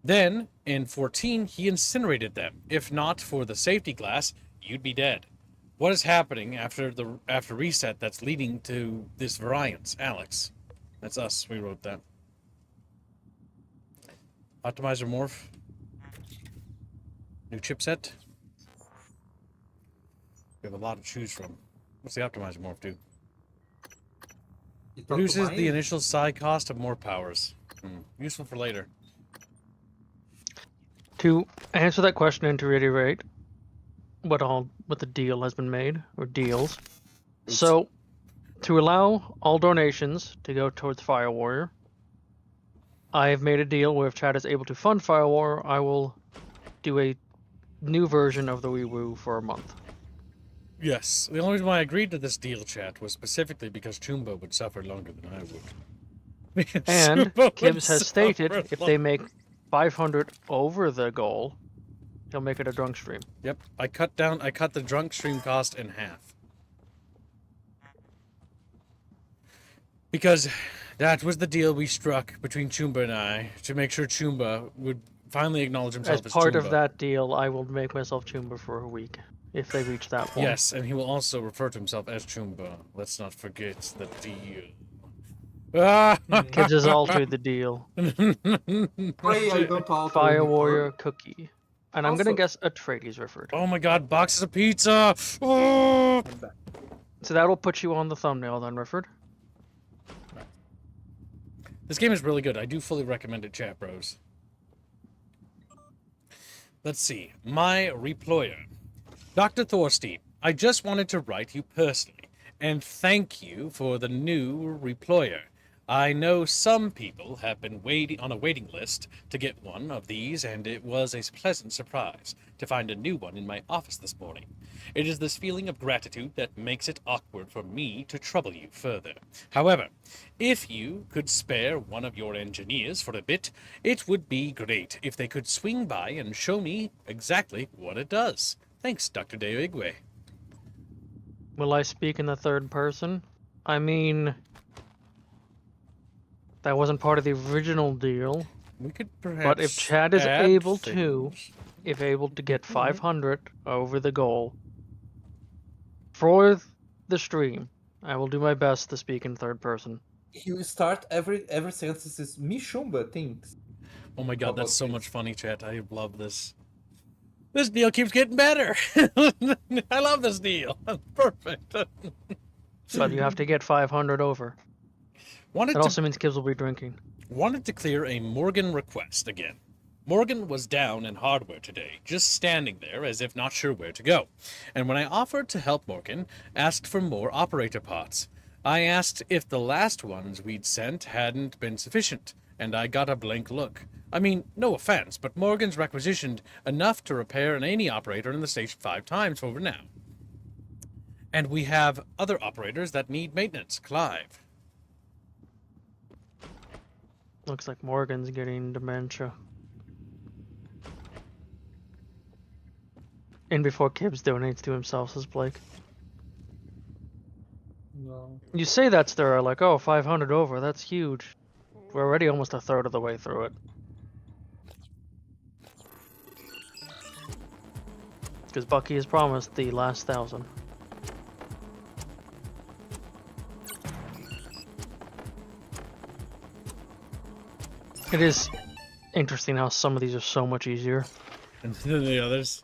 Then, in 14, he incinerated them. If not for the safety glass, you'd be dead. What is happening after reset that's leading to this variance, Alex? That's us. We wrote that. Optimizer morph. New chipset. We have a lot to choose from. What's the optimizer morph do? Reduces the initial psi cost of more powers. Useful for later. To answer that question and to reiterate what the deal has been made, or deals. Oops. So, to allow all donations to go towards Fire Warrior, I have made a deal where if Chad is able to fund Fire Warrior, I will do a new version of the Wee Woo for a month. Yes. The only reason why I agreed to this deal, chat, was specifically because Chumbo would suffer longer than I would. Because And Chumbo would Kibbs has stated suffer if they make 500 over the goal, he'll make it a drunk stream. Yep. I cut the drunk stream cost in half. Because that was the deal we struck between Chumba and I to make sure Chumba would finally acknowledge himself as part Chumba. of that deal, I will make myself Chumba for a week if they reach that point. Yes, and he will also refer to himself as Chumba. Let's not forget the deal. Kibbs has altered the deal. Pray I don't alter Fire any Warrior order. cookie. And I'm gonna guess Atreides referred. Oh my god, boxes of pizza! Oh! I'm back. So that'll put you on the thumbnail then, Rifford. This game is really good. I do fully recommend it, chat bros. Let's see. My reployer. Dr. Thorstein, I just wanted to write you personally and thank you for the new reployer. I know some people have been waiting on a waiting list to get one of these, and it was a pleasant surprise to find a new one in my office this morning. It is this feeling of gratitude that makes it awkward for me to trouble you further. However, if you could spare one of your engineers for a bit, it would be great if they could swing by and show me exactly what it does. Thanks, Dr. De Igwe. Will I speak in the third person? I mean, that wasn't part of the original deal. We could perhaps But if Chad is add able things. to get 500 over the goal for the stream, I will do my best to speak in third person. You start every sentence is me Shumba thinks. Oh my god, that's so much funny, chat. I love this. This deal keeps getting better. I love this deal. Perfect. But you have to get 500 over. That also means Kibbs will be drinking. Wanted to clear a Morgan request again. Morgan was down in hardware today, just standing there as if not sure where to go. And when I offered to help Morgan, asked for more operator pots. I asked if the last ones we'd sent hadn't been sufficient, and I got a blank look. I mean, no offense, but Morgan's requisitioned enough to repair an any operator in the station 5 times over now. And we have other operators that need maintenance. Clive. Looks like Morgan's getting dementia. And before Kibbs donates to himself, says Blake. No. You say that's there, like, oh, 500 over, that's huge. We're already almost a third of the way through it. Because Bucky has promised the last 1,000. It is interesting how some of these are so much easier. And then the others.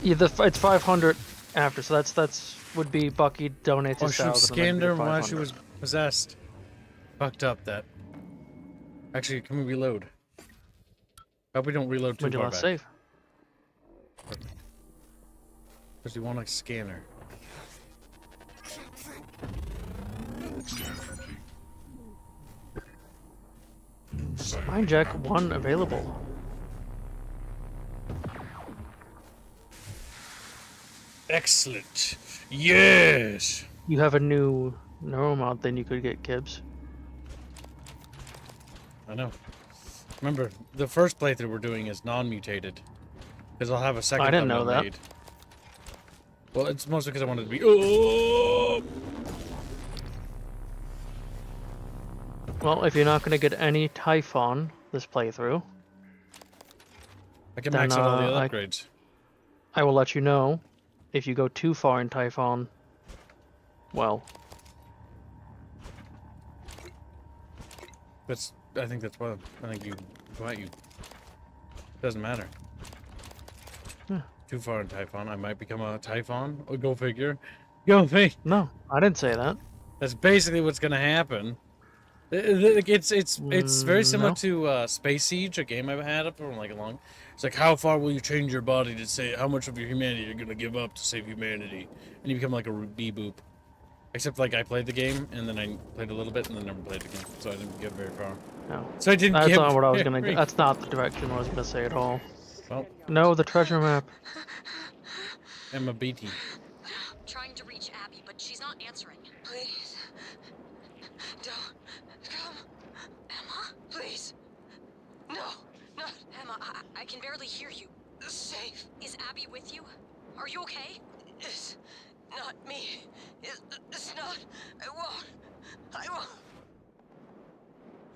Yeah, it's 500 after, so that's would be Bucky donates Oh, his she 1,000. scanned her while she 500. was possessed. Fucked up that. Actually, can we reload? Hope we don't reload too When you far last back. save. Because we want to scan her. Mine Jack 1 available. Excellent. Yes. You have a new Neuromod, then you could get Gibbs. I know. Remember, the first playthrough we're doing is non-mutated. Because I'll have a second I didn't know thumbnail that. made. Well, it's mostly because I wanted to be... Oh! Well, if you're not going to get any Typhon this playthrough, I can then, max out all the I- upgrades. I will let you know if you go too far in Typhon. Well, I think that's why. I think you... Doesn't matter. Yeah. Too far in Typhon. I might become a Typhon. Oh, go figure. Go figure. no, I didn't say that. That's basically what's gonna happen. It's very similar no. to Space Siege, a game I've had up for like a long. It's like, how far will you change your body to say how much of your humanity you're gonna give up to save humanity, and you become like a bee-boop. Except like I played the game and then I played a little bit and then never played again, so I didn't get very far. No. So I didn't That's get not what I was gonna. very- That's not the direction I was gonna say at all. Well, No, the treasure map. I'm a BT. Trying to reach Abby, but she's not answering. Please. Don't come. Emma? Please. No. Not Emma, I can barely hear you. safe. Is Abby with you? Are you okay? It's not me. It's not. I won't.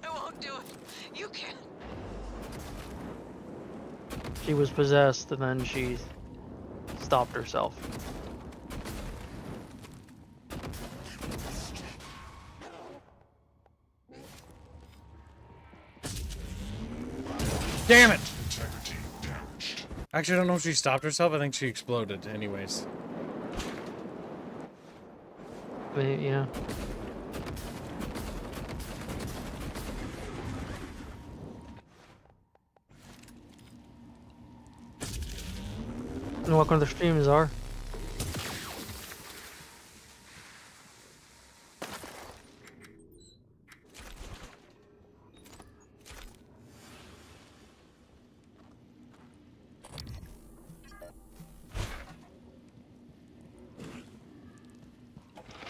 I won't do it. You can't. She was possessed and then she stopped herself. Damn it! Actually, I don't know if she stopped herself. I think she exploded anyways. Yeah. And what kind of the streams are?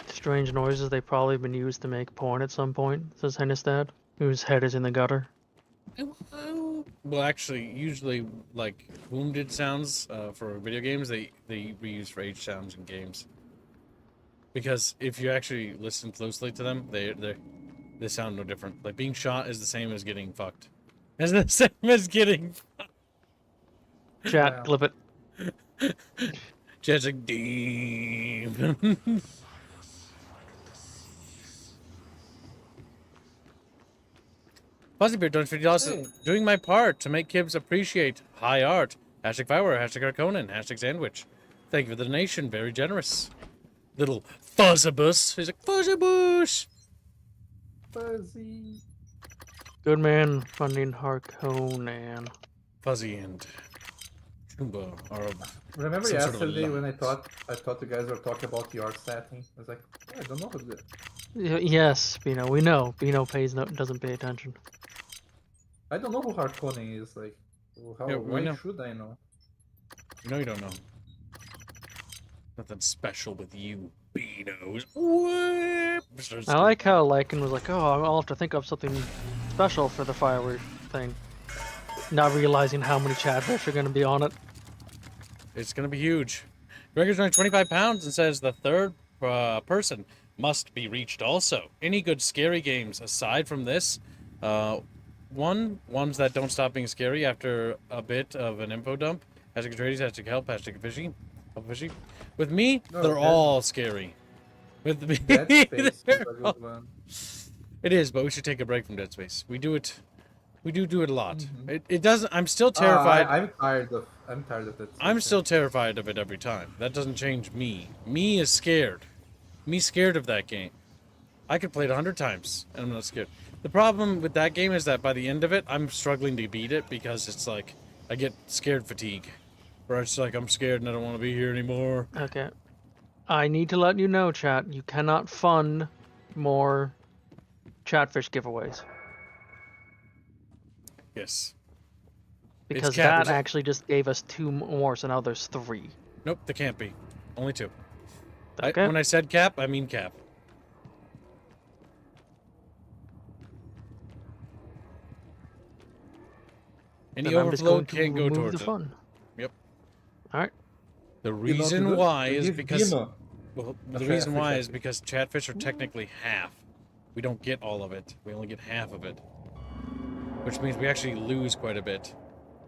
Strange noises they've probably been used to make porn at some point, says Hennestad, whose head is in the gutter. Well, actually, usually, like, wounded sounds for video games, they reuse for H sounds in games. Because if you actually listen closely to them, they sound no different. Like, being shot is the same as getting fucked. It's the same as getting fucked. Chat, Yeah. clip it. Chat's like, damn. Fuzzybeard, don't $50. Hey. Doing my part to make kids appreciate high art. Hashtag Firewear, hashtag Arconan, hashtag Sandwich. Thank you for the donation, very generous. Little Fuzzabus. He's like, Fuzzabus! Fuzzy. Good man funding Harkonnen. Fuzzy and Chumba are Remember some sort of a yesterday lump. when I thought you guys were talking about the art setting? I was like, I don't know who's it. Yes, Bino, we know. Bino doesn't pay attention. I don't know who Harkonnen is. Like, Yeah, we why know. should I know? You know you don't know. Nothing special with you, Beanos. What? I like how Lycan was like, oh, I'll have to think of something special for the firework thing. Not realizing how many chatfish are going to be on it. It's gonna be huge. Gregor's doing 25 pounds and says the third person must be reached also. Any good scary games aside from this, ones that don't stop being scary after a bit of an info dump. Hashtag tradies, hashtag help, hashtag fishy. Help fishy. With me, No, they're all scary. With me, Dead Space is they're a all- good one. It is, but we should take a break from Dead Space. We do it a lot. Mhm. It doesn't. I'm still terrified. I'm tired of that. I'm Space, still terrified of it every time. That doesn't change me. Me is scared. Me scared of that game. I could play it 100 times, and I'm not scared. The problem with that game is that by the end of it, I'm struggling to beat it because it's like, I get scared fatigue. Where it's like, I'm scared and I don't want to be here anymore. Okay. I need to let you know, chat, you cannot fund more Chatfish giveaways. Yes. Because capped. that actually just gave us 2 more, so now there's 3. Nope, there can't be. Only 2. Okay. When I said cap, I mean cap. Any Then I'm just overflow going to can't go remove towards the it. fun. Yep. Alright. The You know what to reason do? why You is give because... Dino Well, a the reason free why is chatfish. because chatfish are technically half. We don't get all of it. We only get half of it. Which means we actually lose quite a bit.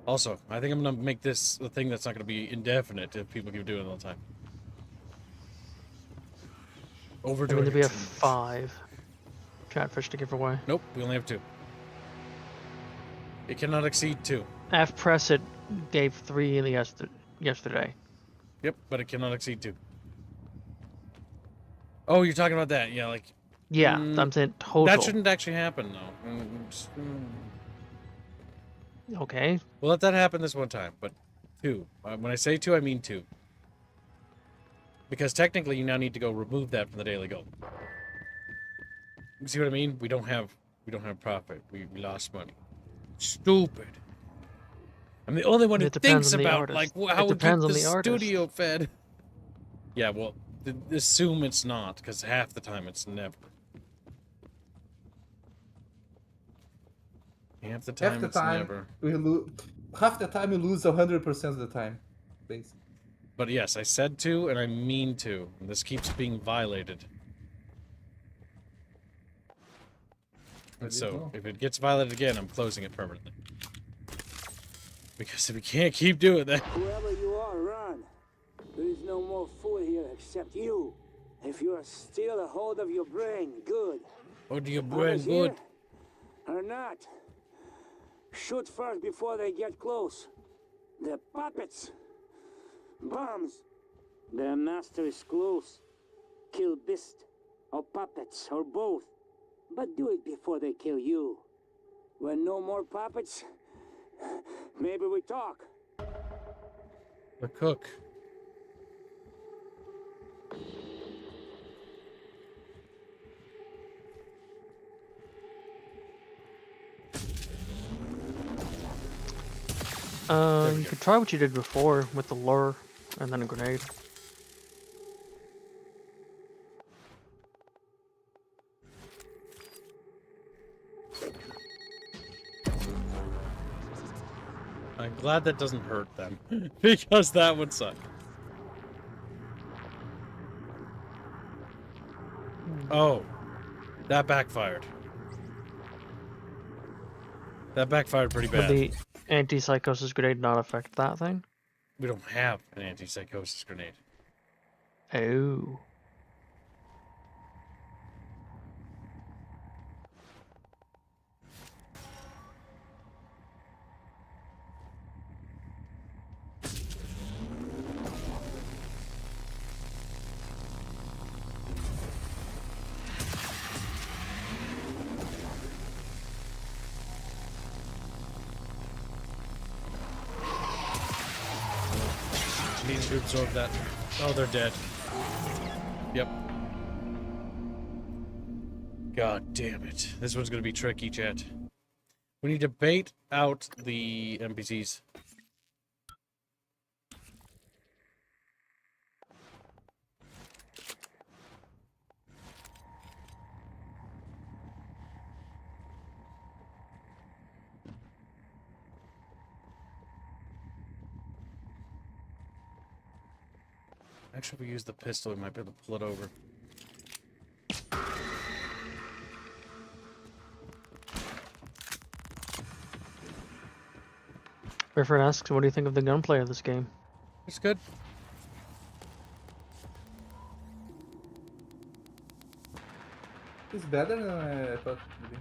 Also, I think I'm going to make this a thing that's not going to be indefinite if people keep doing it all the time. I Overdoing mean, it we have too much. 5 Chatfish to give away. Nope, we only have 2. It cannot exceed 2. F Press it gave 3 in the yesterday. Yep, but it cannot exceed 2. Oh, you're talking about that. Yeah, like... Yeah, I'm saying total. That shouldn't actually happen, though. Okay. We'll let that happen this one time, but 2. When I say 2, I mean 2. Because technically, you now need to go remove that from the daily goal. You see what I mean? We don't have profit. We lost money. Stupid. I'm the only one who It depends thinks on the about artist. like It how we keep depends on the the artist. studio fed. Yeah, well, assume it's not, because half the time it's never. Half the time it's never. we lose. Half the time we lose 100% of the time, basically. But yes, I said 2, and I mean 2. And this keeps being violated. And so, if it gets violated again, I'm closing it permanently. Because we can't keep doing that. Whoever you are, run. There is no more fool here except you. If you are still a hold of your brain, good. Or do your brain Others good? here or not. Shoot first before they get close. They're puppets. Bombs. Their master is close. Kill beast or puppets or both. But do it before they kill you. When no more puppets, maybe we talk. The cook. You could try what you did before with the lure and then a grenade. I'm glad that doesn't hurt them, because that would suck. Oh, that backfired. That backfired pretty Would bad. the anti-psychosis grenade not affect that thing? We don't have an anti-psychosis grenade. Oh. Needs to absorb that. Oh, they're dead. Yep. God damn it. This one's gonna be tricky, chat. We need to bait out the NPCs. Actually, if we use the pistol, we might be able to pull it over. Griffin asks, what do you think of the gunplay of this game? It's good. It's better than I thought it would be.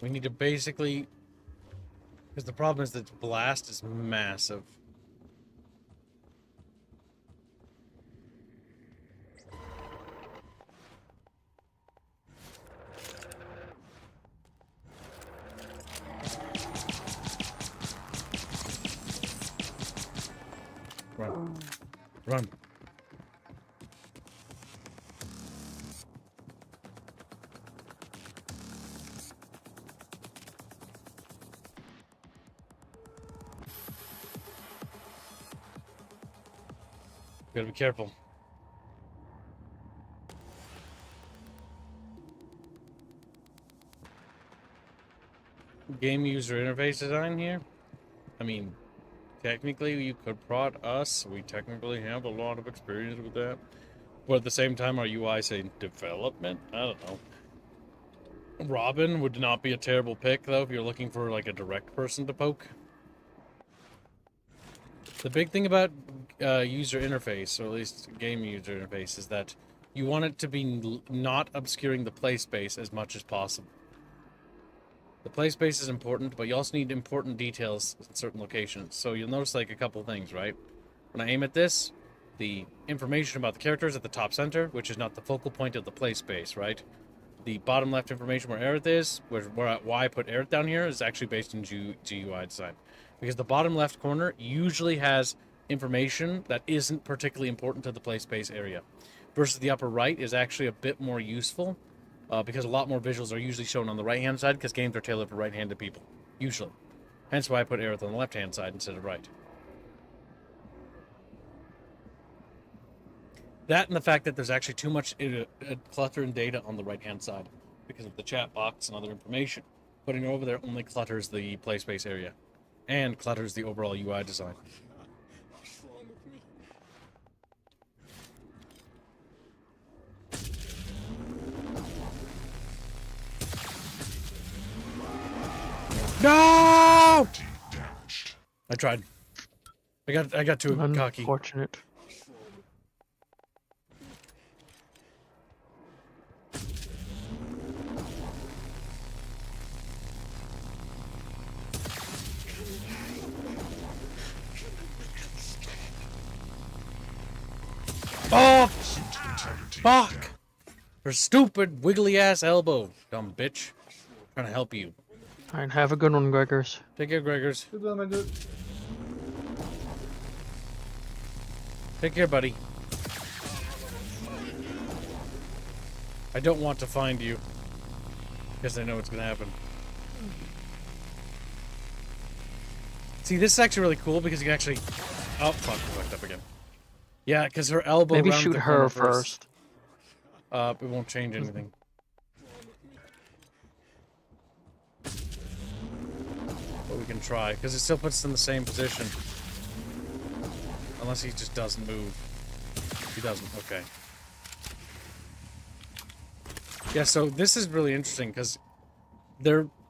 We need to basically... Because the problem is that blast is massive. Run. Run. Gotta be careful. Game user interface design here. I mean, technically you could prod us. We technically have a lot of experience with that. But at the same time, our UI say development? I don't know. Robin would not be a terrible pick, though, if you're looking for, like, a direct person to poke. The big thing about user interface, or at least game user interface, is that you want it to be not obscuring the play space as much as possible. The play space is important, but you also need important details in certain locations. So you'll notice, like, a couple things, right? When I aim at this, the information about the character is at the top center, which is not the focal point of the play space, right? The bottom left information where Aerith is, why I put Aerith down here, is actually based in GUI design. Because the bottom left corner usually has information that isn't particularly important to the play space area. Versus the upper right is actually a bit more useful, because a lot more visuals are usually shown on the right-hand side, because games are tailored for right-handed people. Usually. Hence why I put Aerith on the left-hand side instead of right. That and the fact that there's actually too much clutter and data on the right-hand side because of the chat box and other information. Putting it over there only clutters the play space area and clutters the overall UI design. No! I tried. I got too cocky. Unfortunate. Oh! Fuck! Her stupid, wiggly-ass elbow, dumb bitch. Trying to help you. Alright, have a good one, Gregors. Take care, Gregors. Good one, my dude. Take care, buddy. I don't want to find you. Because I know what's going to happen. See, this is actually really cool because you can actually... Oh, fuck, I fucked up again. Yeah, because her elbow... Maybe rounded shoot the her corner first. It won't change anything. But we can try, because it still puts us in the same position. Unless he just doesn't move. He doesn't, okay. Yeah, so this is really interesting, because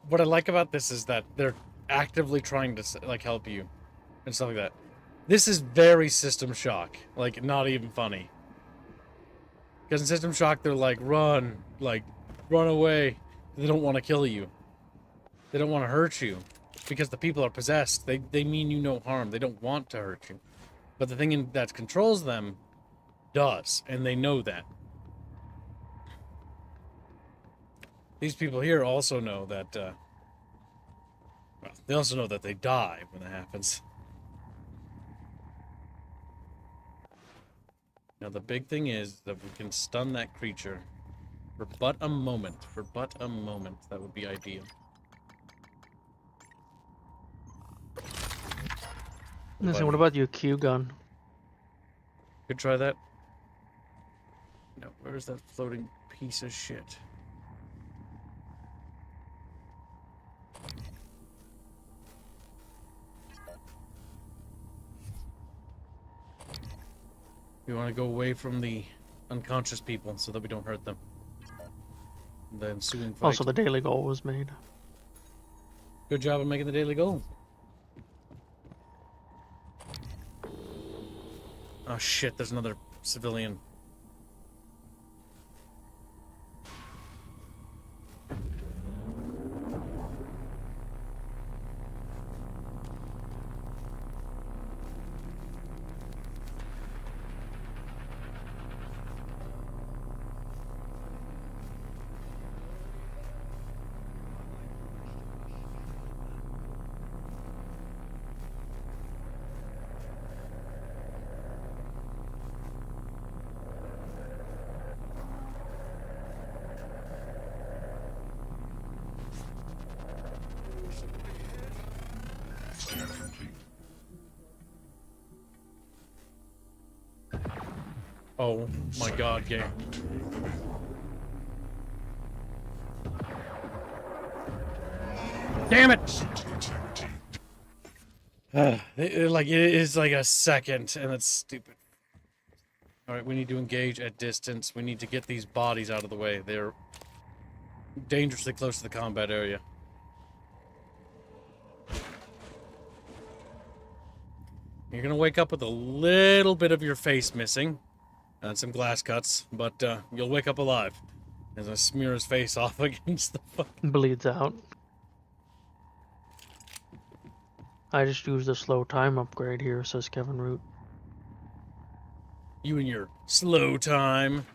what I like about this is that they're actively trying to, like, help you. And stuff like that. This is very System Shock. Like, not even funny. Because in System Shock, they're like, run away. They don't want to kill you. They don't want to hurt you. Because the people are possessed. They mean you no harm. They don't want to hurt you. But the thing that controls them does. And they know that. These people here also know that, well, they also know that they die when that happens. Now the big thing is that we can stun that creature for but a moment. For but a moment. That would be ideal. Listen, what about your Q gun? Could try that. No, where's that floating piece of shit? We want to go away from the unconscious people so that we don't hurt them. The ensuing fight. Also, the daily goal was made. Good job of making the daily goal. Oh shit, there's another civilian. Scan complete. Oh my god, game. Damn it! Like, it is like a second, and it's stupid. Alright, we need to engage at distance. We need to get these bodies out of the way. They're dangerously close to the combat area. You're gonna wake up with a little bit of your face missing. And some glass cuts, but you'll wake up alive. As I smear his face off against the fucking... Bleeds out. I just used a slow time upgrade here, says Kevin Root. You and your slow time.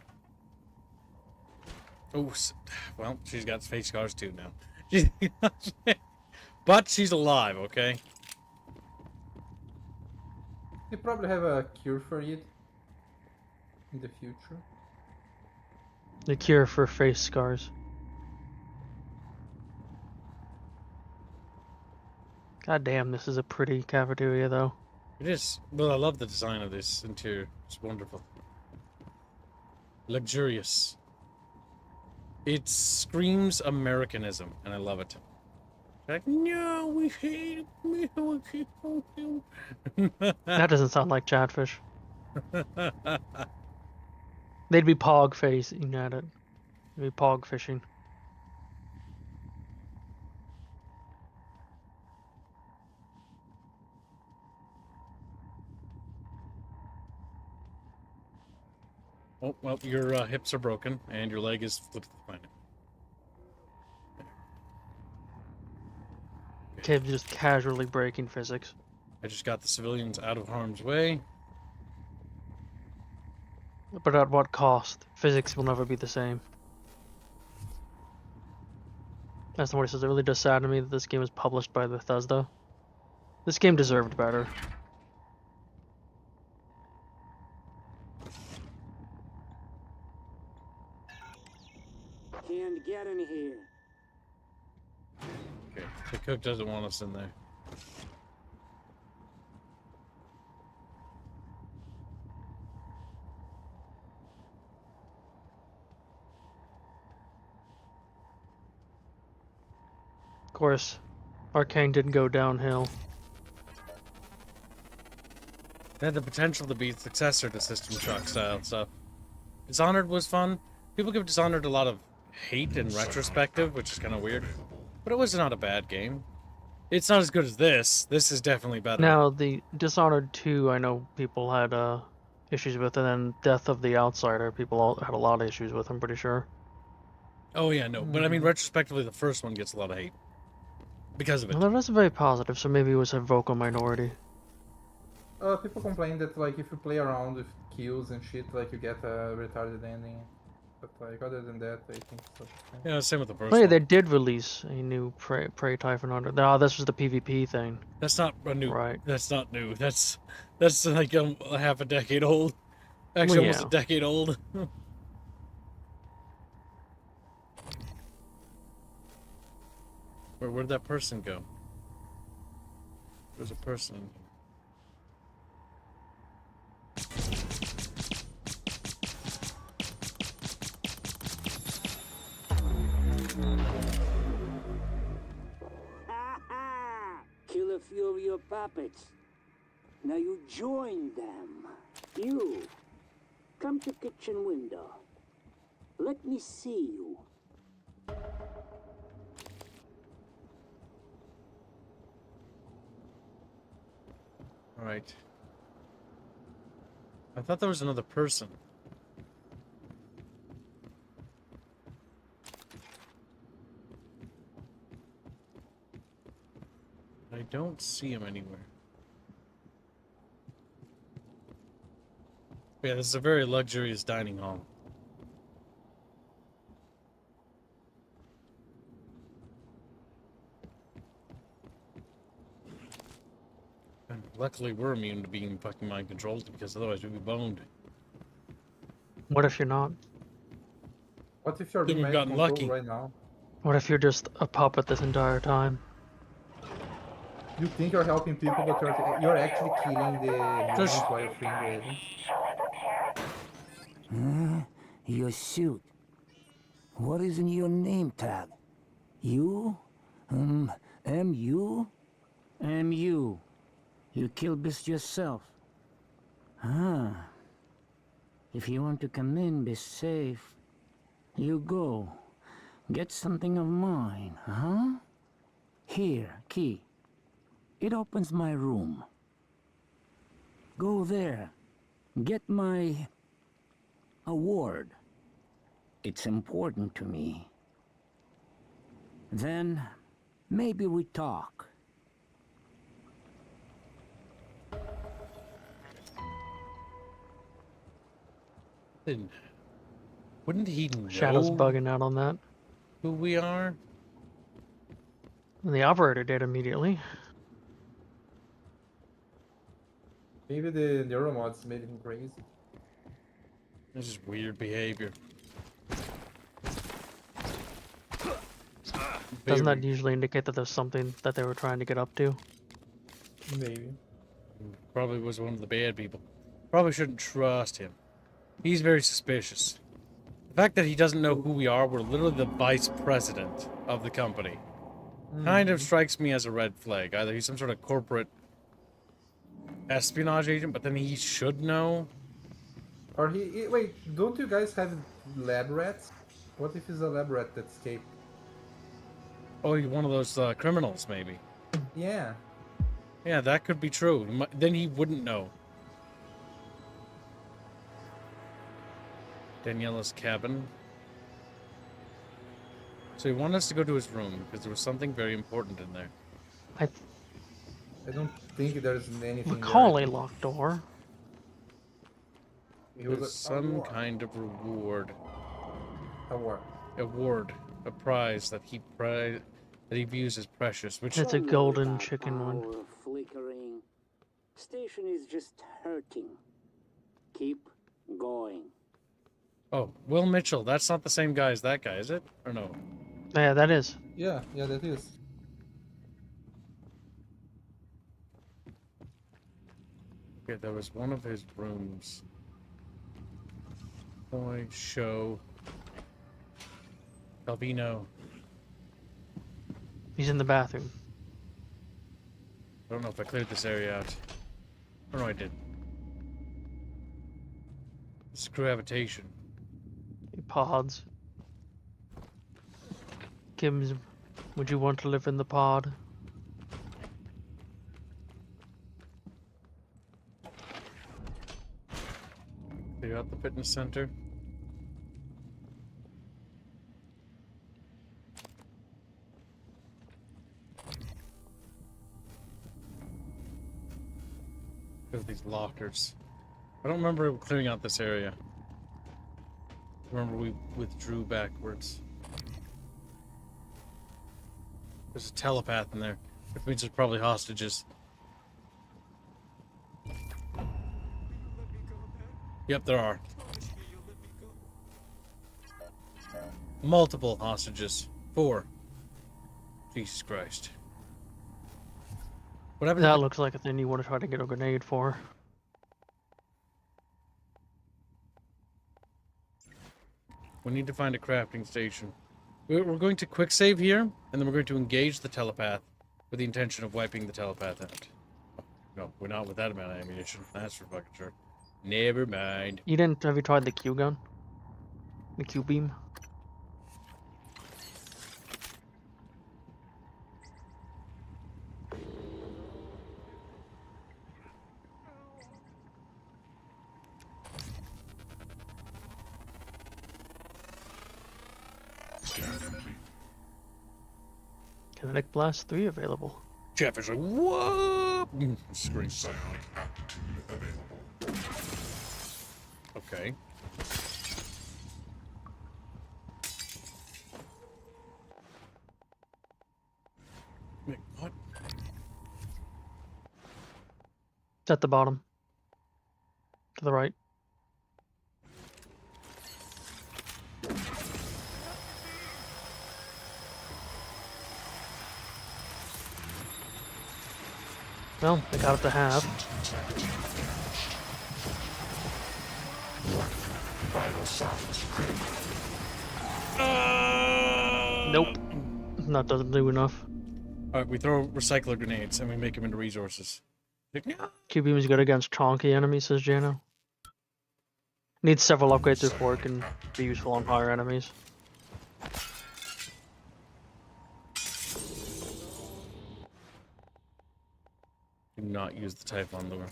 Oh, well, she's got face scars too now. But she's alive, okay? They probably have a cure for it in the future. The cure for face scars. God damn, this is a pretty cafeteria, though. It is. Well, I love the design of this interior. It's wonderful. Luxurious. It screams Americanism, and I love it. Like, no, we hate him. That doesn't sound like Chatfish. They'd be pog facing at it. They'd be pog fishing. Oh, well, your hips are broken, and your leg is flipped to the planet. Kid just casually breaking physics. I just got the civilians out of harm's way. But at what cost? Physics will never be the same. That's the one he says. It really does sadden me that this game was published by Bethesda. This game deserved better. Can't get in here. Okay, the cook doesn't want us in there. Of course, Arcane didn't go downhill. It had the potential to be a successor to System Shock style stuff. Dishonored was fun. People give Dishonored a lot of hate in retrospective, which is kind of weird. But it was not a bad game. It's not as good as this. This is definitely better. Now, the Dishonored 2, I know people had issues with, and then Death of the Outsider, people all had a lot of issues with, I'm pretty sure. Oh yeah, no. But I mean, retrospectively, the first one gets a lot of hate. Because of it. Well, that wasn't very positive, so maybe it was a vocal minority. People complain that like if you play around with kills and shit, like you get a retarded ending. But like other than that, I think it's okay. Yeah, same with the first Oh yeah, one. they did release a new Prey Typhon under. No, this was the PvP thing. That's not a new. Right. That's not new. That's like a half a decade old. Actually, Well, almost yeah. a decade old. Where'd that person go? There's a person. Kill a few of your puppets. Now you join them. You Come to kitchen window. Let me see you. All right. I thought there was another person. I don't see him anywhere. Yeah, this is a very luxurious dining hall. And luckily, we're immune to being fucking mind controlled, because otherwise we'd be boned. What if you're not? What if you're Then being we've mind gotten controlled lucky. right now? What if you're just a puppet this entire time? You think you're helping people, but you're actually killing the humans Just- while you're freeing the aliens? Your suit. What is in your name tag? You? M.U.? M.U. You killed this yourself. Ah. If you want to come in, be safe. You go. Get something of mine, huh? Here, key. It opens my room. Go there. Get my award. It's important to me. Then, maybe we talk. Then wouldn't he know Shadow's bugging out on that. who we are? And the operator did immediately. Maybe the neuromods made him crazy. This is weird behavior. Doesn't that usually indicate that there's something that they were trying to get up to? Maybe. Probably was one of the bad people. Probably shouldn't trust him. He's very suspicious. The fact that he doesn't know who we are, we're literally the vice president of the company. Kind of strikes me as a red flag. Either he's some sort of corporate espionage agent, but then he should know. Or wait, don't you guys have lab rats? What if he's a lab rat that escaped? Oh, he's one of those criminals, maybe. Yeah. Yeah, that could be true. Then he wouldn't know. Daniela's cabin. So he wanted us to go to his room because there was something very important in there. I don't think there's anything. Recall a locked door. There's some kind of reward. Award. A prize that he views as precious, which It's a golden chicken one. Power flickering. Station is just hurting. Keep going. Oh, Will Mitchell. That's not the same guy as that guy, is it? Or no? Yeah, that is. Yeah, that is. Okay, there was one of his rooms. Boy, show. Calvino. He's in the bathroom. I don't know if I cleared this area out. Oh no, I did. This is gravitation. Pods. Kims, would you want to live in the pod? Clear out the fitness center. There's these lockers. I don't remember clearing out this area. Remember we withdrew backwards. There's a telepath in there, which means there's probably hostages. Yep, there are. Multiple hostages. 4. Jesus Christ. What happened? That looks like a thing you want to try to get a grenade for. We need to find a crafting station. We're going to quick save here, and then we're going to engage the telepath with the intention of wiping the telepath out. No, we're not with that amount of ammunition. That's for fucking sure. Never mind. You didn't. Have you tried the Q gun? The Q beam. Scan complete. Kinetic Blast 3 available. Jeff is like, whoop! Scream. Psionic aptitude available. Okay. Wait, what? It's at the bottom. To the right. Well, I got it to have. Vital signs critical. Nope. That doesn't do enough. Alright, we throw recycler grenades and we make them into resources. Like, no. Q beam is good against chonky enemies, says Jano. Needs several upgrades before it can be useful on higher enemies. Do not use the Typhon lure.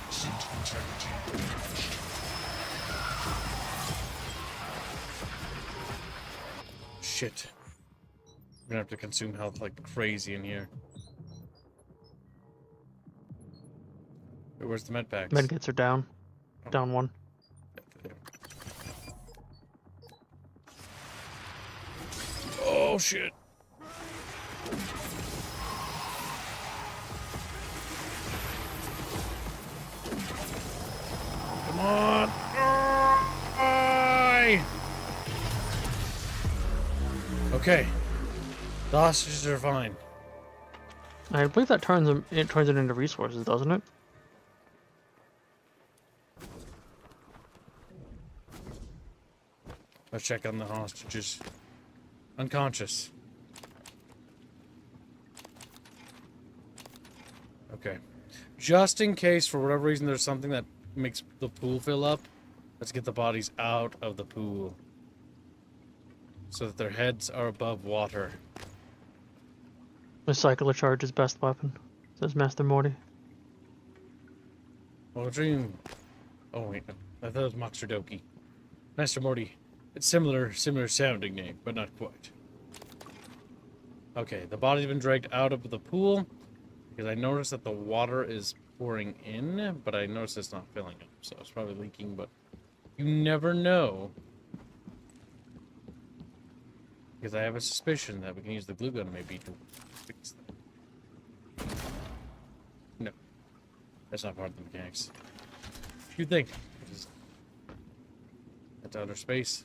Suit integrity diminished. Shit. We're gonna have to consume health like crazy in here. Wait, where's the med packs? Medkits are down. Down one. Oh shit. Come on. Aye. Okay. The hostages are fine. I believe that turns them. It turns it into resources, doesn't it? Let's check on the hostages. Unconscious. Okay. Just in case, for whatever reason, there's something that makes the pool fill up, let's get the bodies out of the pool. So that their heads are above water. Recycler charge is best weapon, says Master Morty. Oh, dream. Oh, wait. No. I thought it was Monster Doki. Master Morty. It's similar sounding name, but not quite. Okay, the body's been dragged out of the pool because I noticed that the water is pouring in, but I noticed it's not filling up, so it's probably leaking, but you never know. Because I have a suspicion that we can use the glue gun maybe to fix that. No. That's not part of the mechanics. You'd think. That's outer space.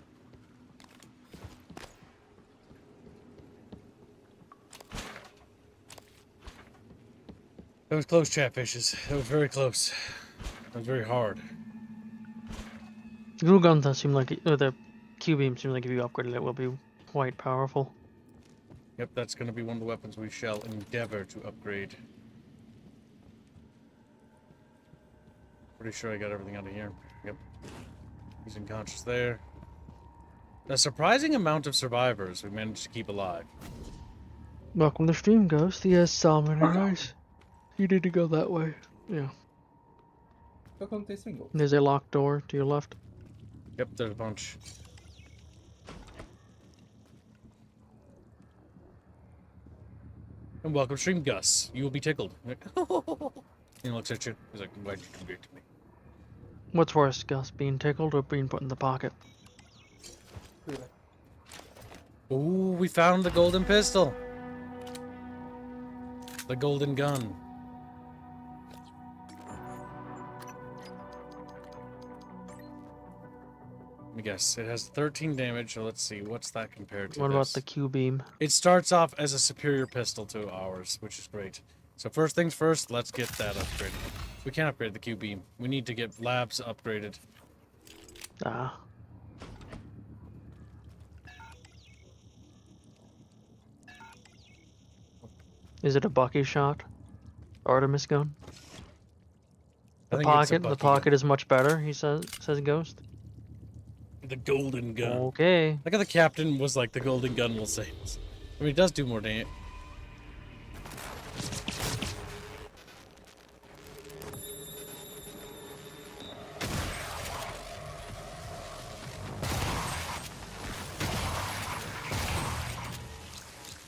That was close, Chatfishes. That was very close. That was very hard. The glue gun does seem like, or the Q beam seems like if you upgrade it, it will be quite powerful. Yep, that's going to be one of the weapons we shall endeavor to upgrade. Pretty sure I got everything out of here. Yep. He's unconscious there. A surprising amount of survivors we managed to keep alive. Welcome to stream, Ghost. Yes, salmon are nice. You need to go that way. Yeah. Welcome to Single. There's a locked door to your left. Yep, there's a bunch. And welcome, stream Gus. You will be tickled. He looks at you. He's like, why'd you do great to me? What's worse, Gus, being tickled or being put in the pocket? Ooh, we found the golden pistol. The golden gun. Let me guess. It has 13 damage, so let's see. What's that compared to What this? about the Q beam? It starts off as a superior pistol to ours, which is great. So first things first, let's get that upgraded. We can't upgrade the Q-beam. We need to get labs upgraded. Ah. Is it a Bucky shot? Artemis gun? I The think it's a pocket. The Bucky pocket gun. is much better. He says Ghost. The golden gun. Okay. Look how the captain was like, the golden gun will save us. I mean, it does do more damage.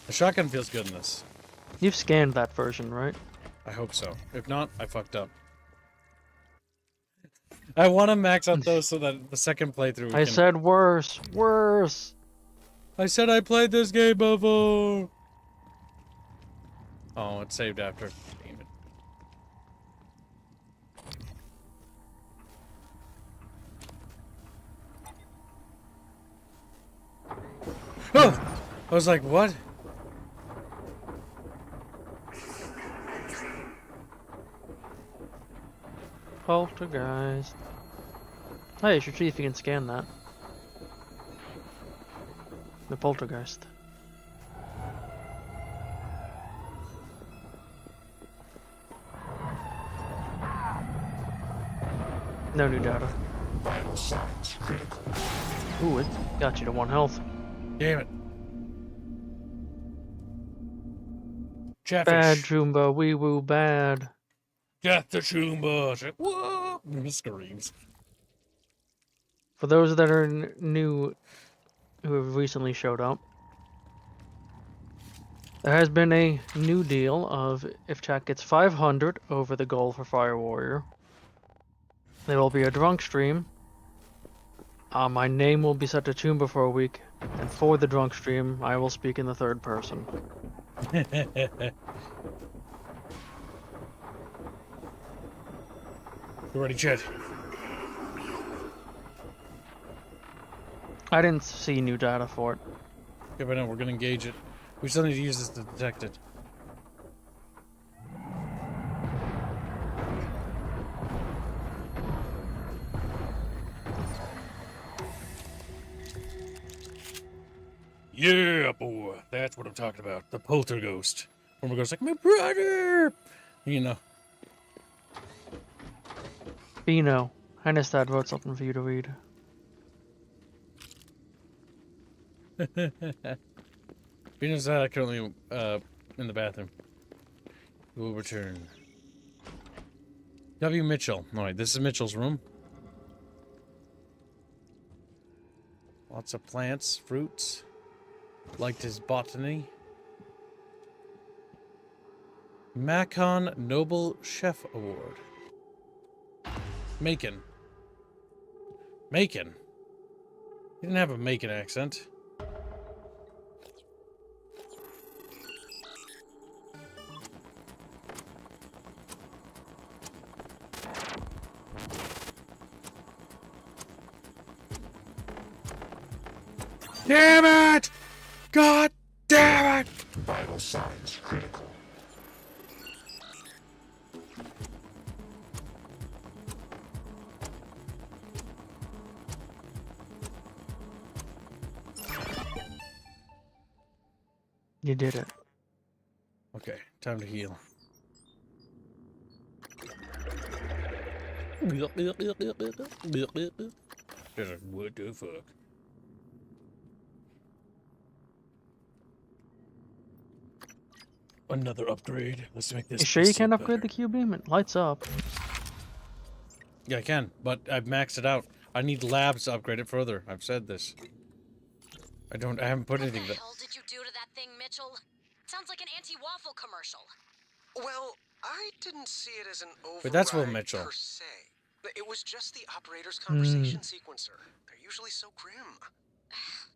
The shotgun feels good in this. You've scanned that version, right? I hope so. If not, I fucked up. I want to max out those so that the second playthrough we I can... said worse. Worse. I said I played this game before. Oh, it saved after. Damn it. Oh! I was like, what? Poltergeist. Hey, you should see if you can scan that. The poltergeist. No new data. Vital signs critical. Ooh, it got you to 1 health. Damn it. Chatfish. Bad Jumbo, wee woo, bad. Death to Chumba. Whoa! Screams. For those that are new, who have recently showed up, there has been a new deal of if chat gets 500 over the goal for Fire Warrior, there will be a drunk stream. My name will be set to Chumba for a week, and for the drunk stream, I will speak in the third person. You ready, Chet? I didn't see new data for it. Yeah, but no, we're gonna engage it. We still need to use this to detect it. Yeah, boy. That's what I'm talking about. The poltergeist. When we goes like, my brother! You know. Bino, Hennestad wrote something for you to read. Venus currently in the bathroom. We'll return. W. Mitchell. Alright, this is Mitchell's room. Lots of plants, fruits. Liked his botany. Macon Noble Chef Award. Macon. Macon? He didn't have a Macon accent. Damn it! God damn it! Vital signs critical. You did it. Okay, time to heal. Just like, what the fuck? Another upgrade. Let's make this. You sure you pistol can upgrade the better. Q-beam? It lights up. Yeah, I can, but I've maxed it out. I need labs to upgrade it further. I've said this. I haven't put anything. What the hell did you do to that thing, Mitchell? Sounds like an anti-waffle commercial. Well, I didn't see it as an override But that's Will Mitchell. per se. It was just the operator's conversation sequencer. They're usually so grim.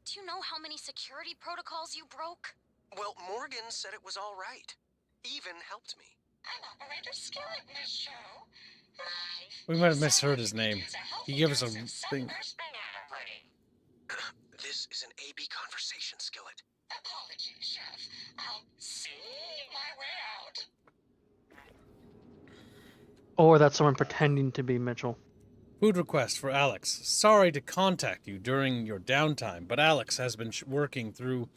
Do you know how many security protocols you broke? Well, Morgan said it was all right. Even helped me. I'm operator Skillet in this show. We might have misheard his name. He gave us a thing. This is an AB conversation, Skillet. Apologies, Chef. I'll see my way out. Or that's someone pretending to be Mitchell. Food request for Alex. Sorry to contact you during your downtime, but Alex has been working through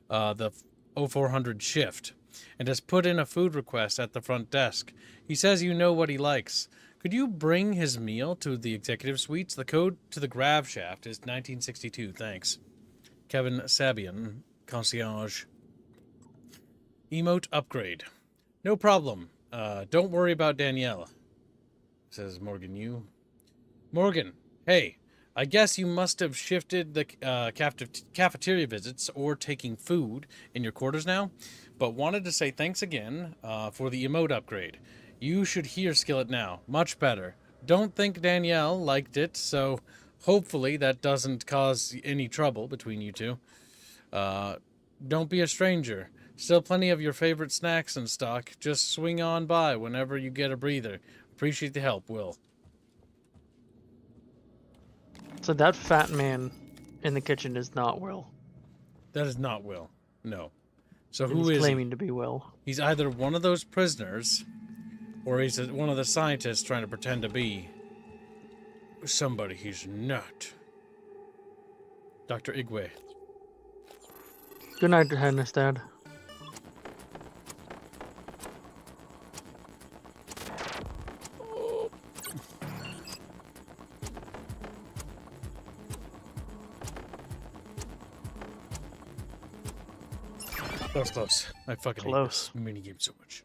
the 0400 shift and has put in a food request at the front desk. He says you know what he likes. Could you bring his meal to the executive suites? The code to the grav shaft is 1962. Thanks. Kevin Sabian, concierge. Emote upgrade. No problem. Don't worry about Danielle, says Morgan Yu. Morgan, hey, I guess you must have shifted the cafeteria visits or taking food in your quarters now, but wanted to say thanks again for the emote upgrade. You should hear Skillet now. Much better. Don't think Danielle liked it, so hopefully that doesn't cause any trouble between you two. Don't be a stranger. Still plenty of your favorite snacks in stock. Just swing on by whenever you get a breather. Appreciate the help, Will. So that fat man in the kitchen is not Will. That is not Will. No. So And who he's is claiming he? to be Will. He's either one of those prisoners, or he's one of the scientists trying to pretend to be somebody he's not. Dr. Igwe. Good night, Hennestad. Close. I fucking Close. hate this minigame so much.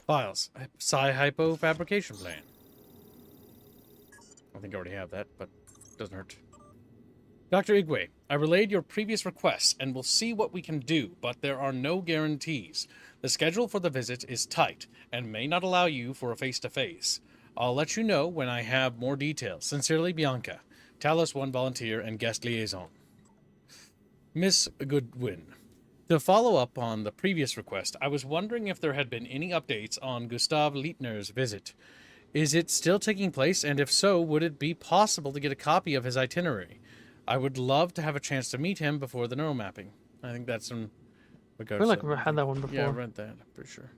Files. Psi-hypo fabrication plan. I think I already have that, but doesn't hurt. Dr. Igwe, I relayed your previous requests and will see what we can do, but there are no guarantees. The schedule for the visit is tight and may not allow you for a face-to-face. I'll let you know when I have more details. Sincerely, Bianca. Talos 1 volunteer and guest liaison. Miss Goodwin. To follow up on the previous request, I was wondering if there had been any updates on Gustav Leitner's visit. Is it still taking place, and if so, would it be possible to get a copy of his itinerary? I would love to have a chance to meet him before the neuromapping. I think that's in I regards feel like to... we had that one before. Yeah, I read that, I'm pretty sure.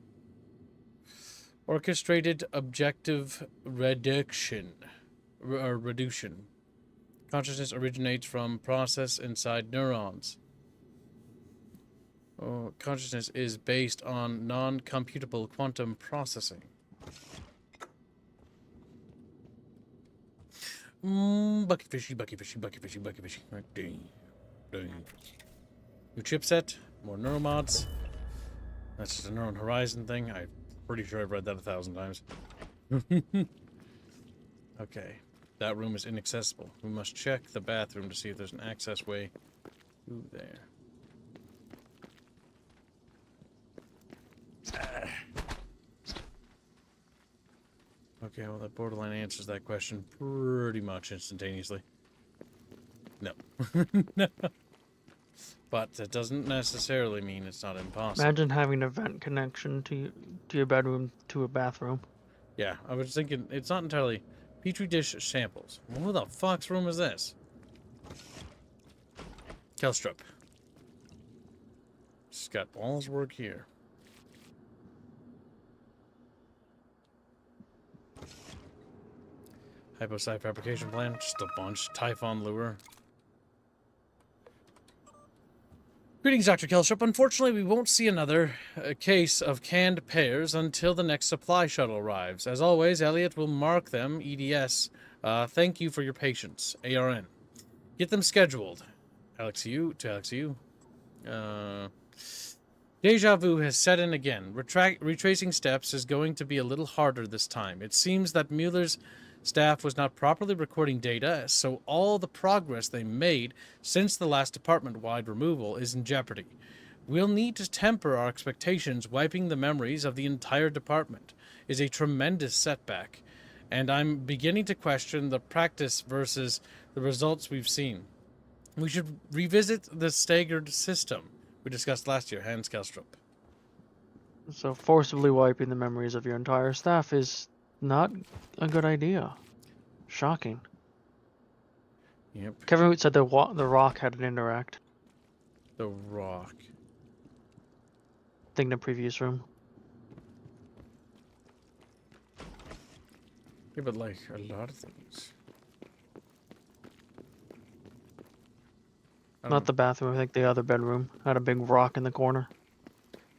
Orchestrated objective reduction. Reduction. Consciousness originates from process inside neurons. Consciousness is based on non-computable quantum processing. Bucky fishy. Right, dang. New chipset, more neuromods. That's just a Neuron Horizon thing. I'm pretty sure I've read that 1,000 times. Okay. That room is inaccessible. We must check the bathroom to see if there's an access way through there. Okay, well, that borderline answers that question pretty much instantaneously. No. No. But that doesn't necessarily mean it's not impossible. Imagine having a vent connection to your bedroom to a bathroom. Yeah, I was thinking, it's not entirely... Petri dish samples. Well, who the fuck's room is this? Kelstrup. Just got all his work here. Hyposite fabrication plan, just a bunch. Typhon lure. Greetings, Dr. Kelstrup. Unfortunately, we won't see another case of canned pears until the next supply shuttle arrives. As always, Elliot will mark them EDS. Thank you for your patience. ARN. Get them scheduled. Alexiu to Alexiu. Deja vu has set in again. Retracing steps is going to be a little harder this time. It seems that Mueller's staff was not properly recording data, so all the progress they made since the last department-wide removal is in jeopardy. We'll need to temper our expectations. Wiping the memories of the entire department is a tremendous setback, and I'm beginning to question the practice versus the results we've seen. We should revisit the staggered system we discussed last year, Hans Kelstrup. So forcibly wiping the memories of your entire staff is not a good idea. Shocking. Yep. Kevin Root said the Rock had an interact. The Rock. I think in the previous room. Yeah, but like a lot of things. Not the bathroom, I think the other bedroom. Had a big rock in the corner.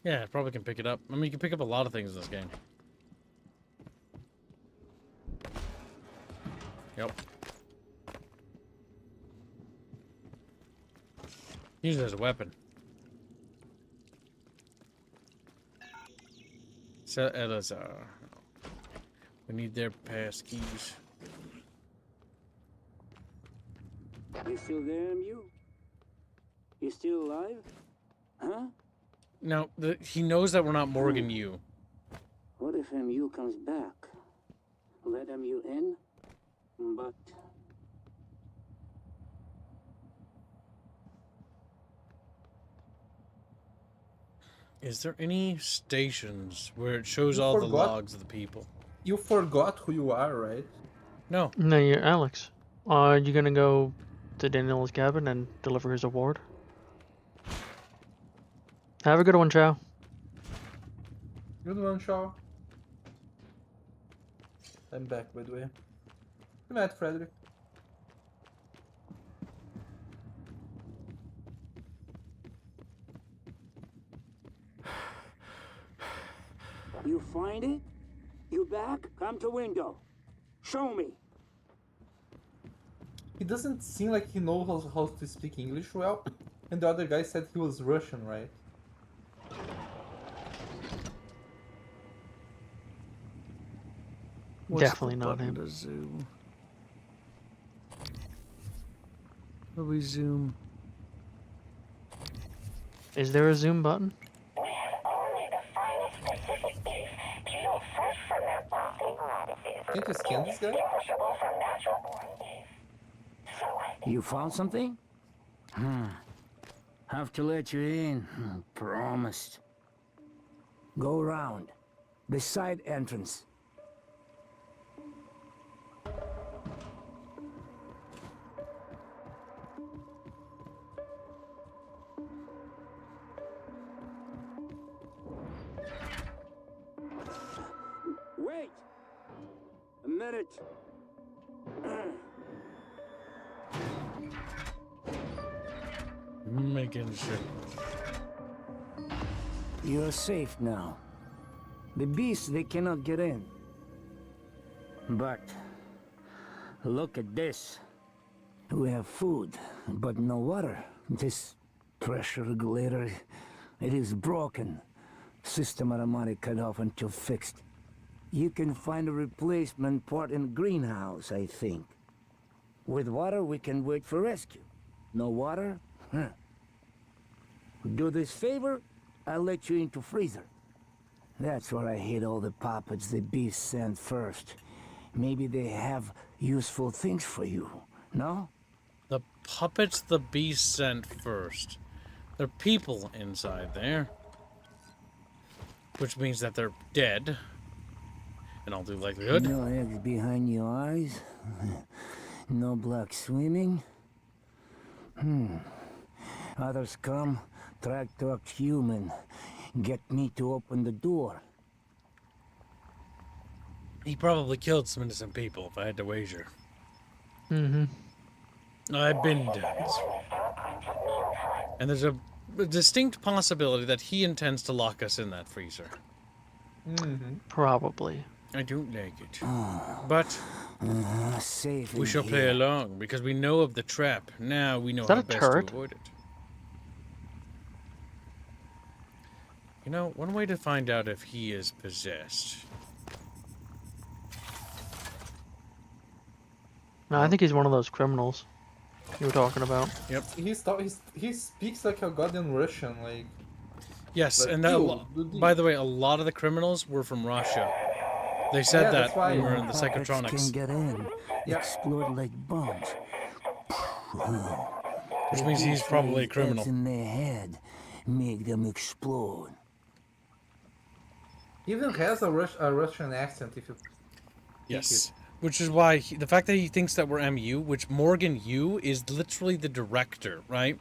Yeah, probably can pick it up. I mean, you can pick up a lot of things in this game. Yep. Use it as a weapon. So, Elazar. We need their pass keys. You still there, MU? You still alive? Huh? Now, he knows that we're not Morgan U. What if MU comes back? Let MU in? But... Is there any stations where it shows You all the forgot- logs of the people? You forgot who you are, right? No. No, you're Alex. Are you gonna go to Daniel's cabin and deliver his award? Have a good one, Chow. Good one, Shaw. I'm back, by the way. Good night, Frederick. You find it? You back? Come to window. Show me. He doesn't seem like he knows how to speak English well. And the other guy said he was Russian, right? Definitely not him. To zoom? Where do we zoom? Is there a zoom button? Can't you scan this guy? You found something? Have to let you in. Promised. Go around. The side entrance. Wait! A minute. Making sure. You're safe now. The beasts, they cannot get in. But look at this. We have food, but no water. This pressure regulator, it is broken. System automatic cut off until fixed. You can find a replacement part in the greenhouse, I think. With water, we can wait for rescue. No water? Do this favor, I'll let you into freezer. That's where I hid all the puppets the beasts sent first. Maybe they have useful things for you, no? The puppets the beast sent first. There are people inside there. Which means that they're dead. In all due likelihood. No eggs behind your eyes? No black swimming? Others come, try to act human. Get me to open the door. He probably killed some innocent people, if I had to wager. Mm-hmm. I've been dead. And there's a distinct possibility that he intends to lock us in that freezer. Probably. I don't like it. But safe we shall play along, because we know of the trap. Now we know that how a best turret? to avoid it. You know, one way to find out if he is possessed. No, I think he's one of those criminals you were talking about. Yep. He speaks like a goddamn Russian, like... Yes, like, and that, by the way, a lot of the criminals were from Russia. They said that when we were in the psychotronics. Can get in. Explode like bombs. Which means he's probably a criminal. In their head, make them explode. He even has a Russian accent, if you... Yes. Which is why the fact that he thinks that we're MU, which Morgan U is literally the director, right?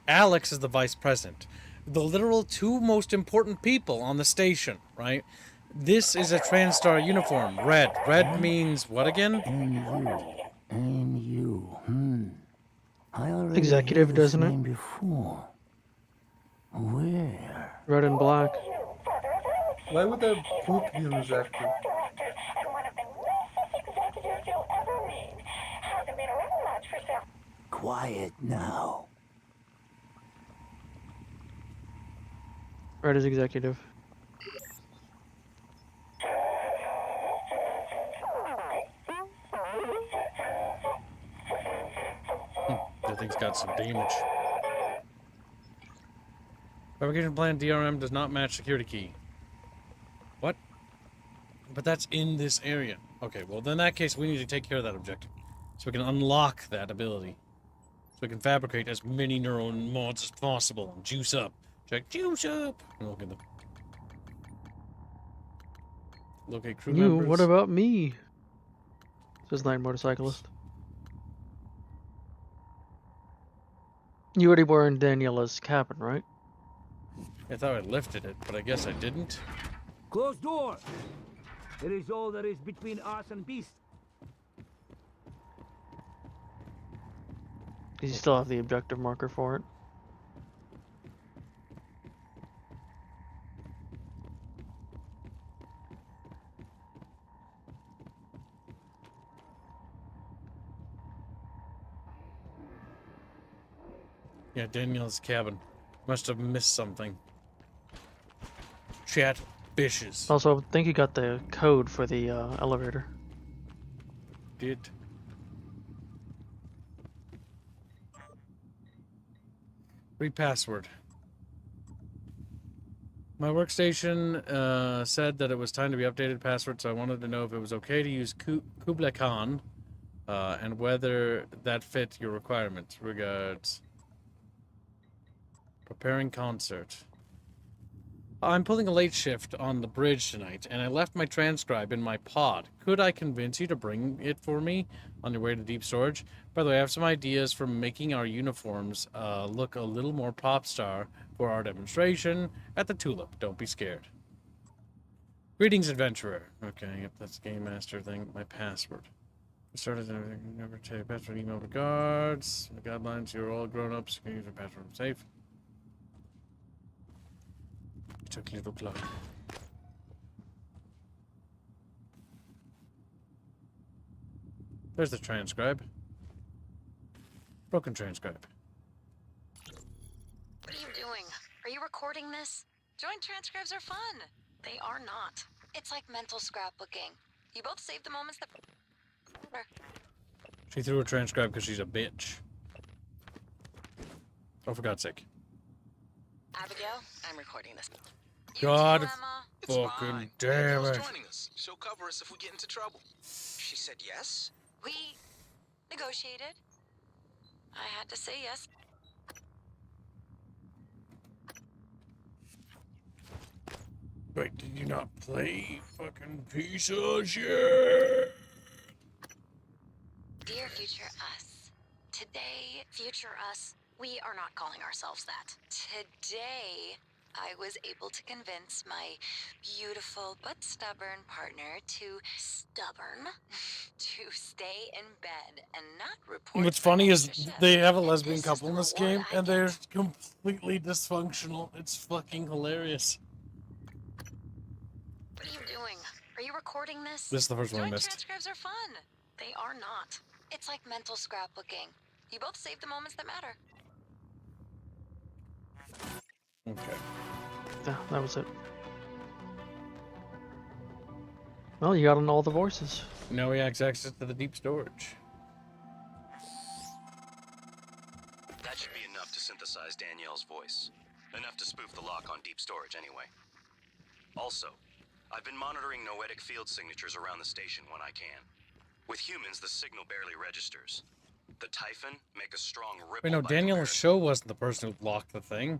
Alex is the vice president. The literal two most important people on the station, right? This is a TranStar uniform. Red. Red means what again? And you. I already Executive, heard this doesn't it? name before. Where? Red and black. Why would a poop be Reactor? Quiet now. Red is executive. That thing's got some damage. Fabrication plan DRM does not match security key. What? But that's in this area. Okay, well, in that case, we need to take care of that objective. So we can unlock that ability. So we can fabricate as many neural mods as possible and juice up. Check juice up! And look at them. Locate crew You, members. what about me? Says Night Motorcyclist. You already were in Daniela's cabin, right? I thought I lifted it, but I guess I didn't. Close door. It is all there is between us and beast. Because you still have the objective marker for it. Yeah, Daniel's cabin. Must have missed something. Chat fishes. Also, I think you got the code for the elevator. Did. Password. My workstation said that it was time to be updated password, so I wanted to know if it was okay to use Kublai Khan and whether that fit your requirements. Regards. Preparing concert. I'm pulling a late shift on the bridge tonight, and I left my transcribe in my pod. Could I convince you to bring it for me on your way to deep storage? By the way, I have some ideas for making our uniforms look a little more pop star for our demonstration at the Tulip. Don't be scared. Greetings, adventurer. Okay, yep, that's Game Master thing. My password. I started everything. Never tell your password. Email regards. The guidelines. You're all grown ups. You can use your password. Safe. Took little clock. There's the transcribe. Broken transcribe. What are you doing? Are you recording this? Joint transcribes are fun. They are not. It's like mental scrapbooking. You both save the moments that... She threw a transcribe because she's a bitch. Oh, for God's sake. Abigail, I'm recording this. God It's fucking fine. damn Danielle's it. joining us. She'll cover us if we get into trouble. She said yes? We negotiated. I had to say yes. Wait, did you not play fucking piece of shit? Dear future us, today, future us, we are not calling ourselves that. Today, I was able to convince my beautiful but stubborn partner to stay in bed and not report. What's funny is they have a And lesbian this is couple the in this reward game, I and they're get. completely dysfunctional. It's fucking hilarious. What are you doing? Are you recording this? This is the first one I Joint missed. transcribes are fun. They are not. It's like mental scrapbooking. You both save the moments that matter. Okay. Yeah, that was it. Well, you got on all the voices. Now we have access to the deep storage. That should be enough to synthesize Danielle's voice. Enough to spoof the lock on deep storage anyway. Also, I've been monitoring noetic field signatures around the station when I can. With humans, the signal barely registers. The Typhon make a strong ripple. Wait, no, by Daniel comparison. Show wasn't the person who locked the thing.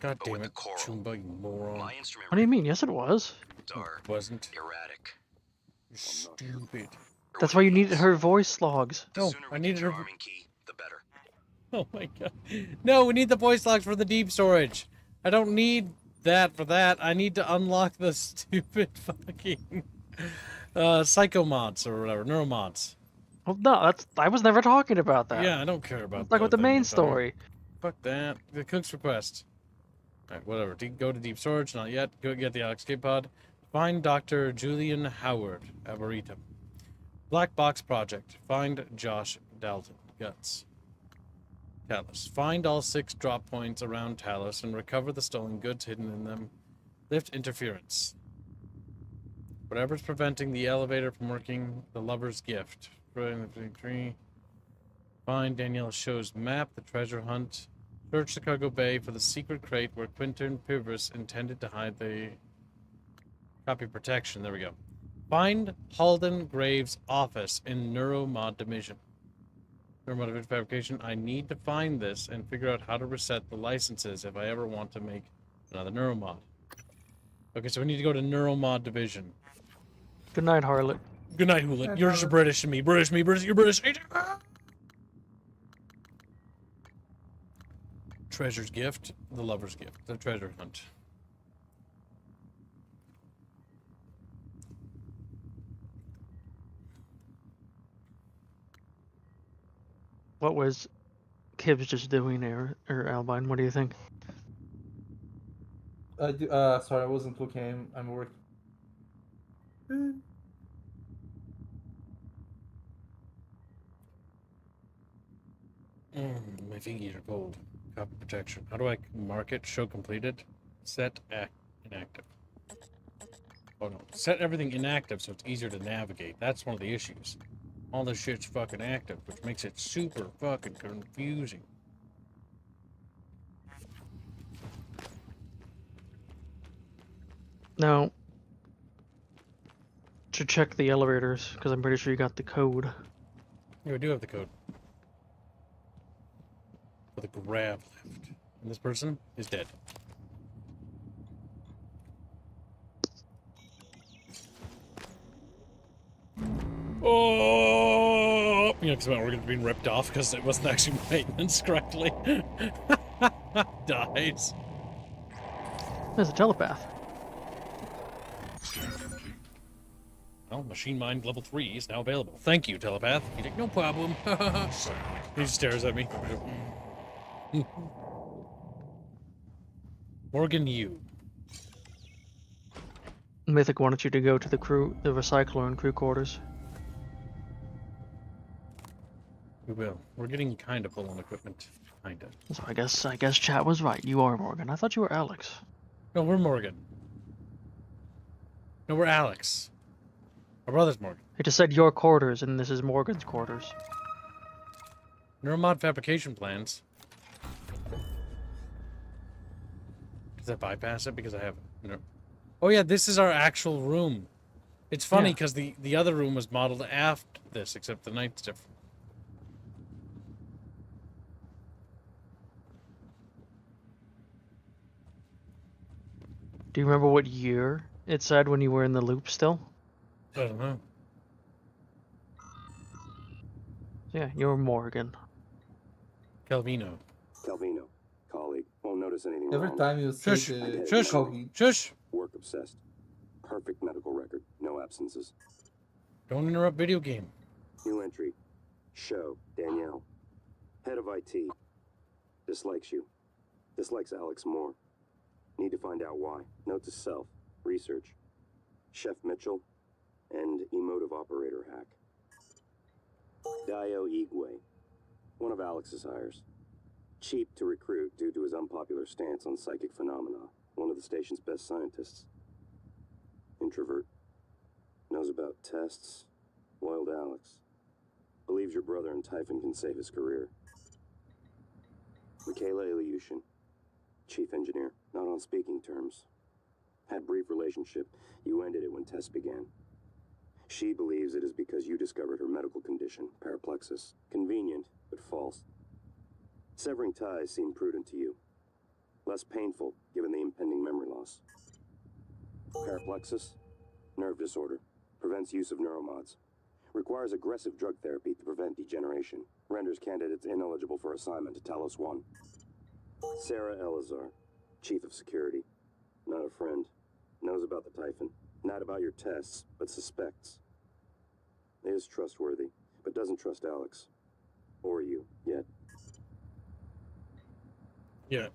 God But damn with it, the coral, Chumba, you moron. My instrument What do you mean? Yes, it was. are Wasn't. erratic. You're stupid. That's why you needed her voice logs. No, Sooner I we needed get your her. arming key, the better. Oh my god. No, we need the voice logs for the deep storage. I don't need that for that. I need to unlock the stupid fucking psycho mods or whatever, neuromods. Well, no, I was never talking about that. Yeah, I don't care about Let's talk the about the thing main you're talking about. story. Fuck that. The cook's request. Alright, whatever. Go to deep storage, not yet. Go get the escape pod. Find Dr. Julian Howard, Arboretum. Black Box Project. Find Josh Dalton. Guts. Talos. Find all 6 drop points around Talos and recover the stolen goods hidden in them. Lift interference. Whatever's preventing the elevator from working, the lover's gift. Find Danielle Show's map, the treasure hunt. Search Chicago Bay for the secret crate where Quinton Pivers intended to hide the copy protection. There we go. Find Halden Graves' office in Neuromod Division. Neuromotive fabrication. I need to find this and figure out how to reset the licenses if I ever want to make another Neuromod. Okay, so we need to go to Neuromod Division. Good night, Harlot. Good night, Hoolit. You're just British to me. British, you're British. Treasure's gift, the lover's gift, the treasure hunt. What was Kibbs just doing there, or Albine? What do you think? Sorry, I wasn't looking. I'm working. My fingers are cold. Copy protection. How do I mark it? Show completed. Set inactive. Oh no. Set everything inactive so it's easier to navigate. That's one of the issues. All this shit's fucking active, which makes it super fucking confusing. Now, to check the elevators, because I'm pretty sure you got the code. Yeah, we do have the code. For the grab lift. And this person is dead. Oh! You know, because we're going to be ripped off because it wasn't actually maintenance correctly. Dies. There's a telepath. Well, machine mind level 3 is now available. Thank you, telepath. He's like, no problem. He stares at me. Morgan Yu. Mythic wanted you to go to the recycler and crew quarters. We will. We're getting kind of full on equipment. Kinda. So I guess chat was right. You are Morgan. I thought you were Alex. No, we're Morgan. No, we're Alex. Our brother's Morgan. It just said your quarters, and this is Morgan's quarters. Neuromod fabrication plans. Does that bypass it because I have no? Oh yeah, this is our actual room. It's funny because the other room was modeled after this, except the night's different. Do you remember what year it said when you were in the loop still? I don't know. Yeah, you're Morgan. Calvino. Calvino, colleague. Won't notice anything Every wrong. time you say Shush. the Shush. colleague. Shush. Work obsessed. Perfect medical record. No absences. Don't interrupt video game. New entry. Show. Danielle. Head of IT. Dislikes you. Dislikes Alex more. Need to find out why. Note to self. Research. Chef Mitchell. And emotive operator hack. Dio Igwe. One of Alex's hires. Cheap to recruit due to his unpopular stance on psychic phenomena. One of the station's best scientists. Introvert. Knows about tests. Loyal to Alex. Believes your brother and Typhon can save his career. Michaela Ilyushin. Chief engineer. Not on speaking terms. Had brief relationship. You ended it when tests began. She believes it is because you discovered her medical condition, paraplexis. Convenient, but false. Severing ties seemed prudent to you. Less painful, given the impending memory loss. Paraplexis, nerve disorder, prevents use of neuromods. Requires aggressive drug therapy to prevent degeneration. Renders candidates ineligible for assignment to Talos 1. Sarah Elazar, Chief of Security. not a friend. Knows about the Typhon. Not about your tests, but suspects. Is trustworthy, but doesn't trust Alex. Or you, yet. Yeah.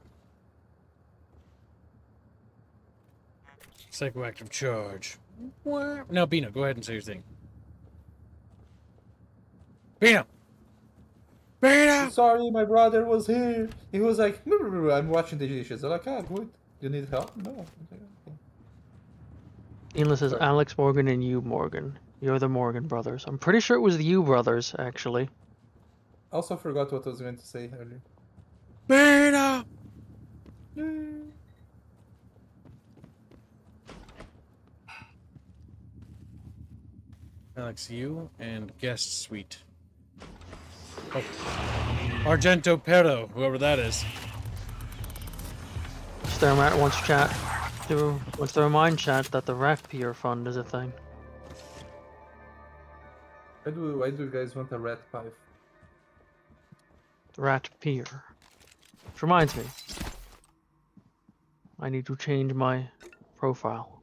Psychoactive charge. What? No, Bino, go ahead and say your thing. Bino! Bino! Sorry, my brother was here. He was like, I'm watching the dishes. I'm like, ah, good. You need help? No. Okay. Enlil says Alex Morgan and you Morgan. You're the Morgan brothers. I'm pretty sure it was the you brothers, actually. Also forgot what I was going to say earlier. Bino! Alex, you and guest suite. Oh. Argento Pero, whoever that is. Starmat wants to remind chat that the Raffle fund is a thing. Why do you guys want a rat pipe? Rat Pier. Which reminds me, I need to change my profile.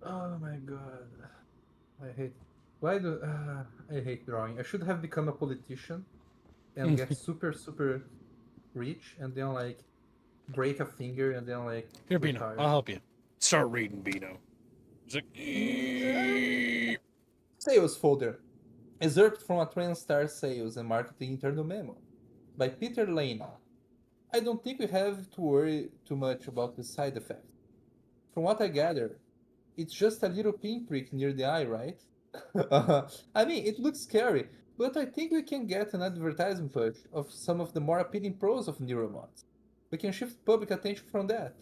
Oh my god. I hate. Why do. I hate drawing. I should have become a politician and get super rich and then, like, break a finger and then, like. Here, Bino, retire. I'll help you. Start reading, Bino. It's like. Sales folder. Excerpt from a TrainStar Sales and Marketing Internal Memo by Peter Lane. I don't think we have to worry too much about the side effects. From what I gather, it's just a little pinprick near the eye, right? I mean, it looks scary, but I think we can get an advertisement push of some of the more appealing pros of neuromods. We can shift public attention from that.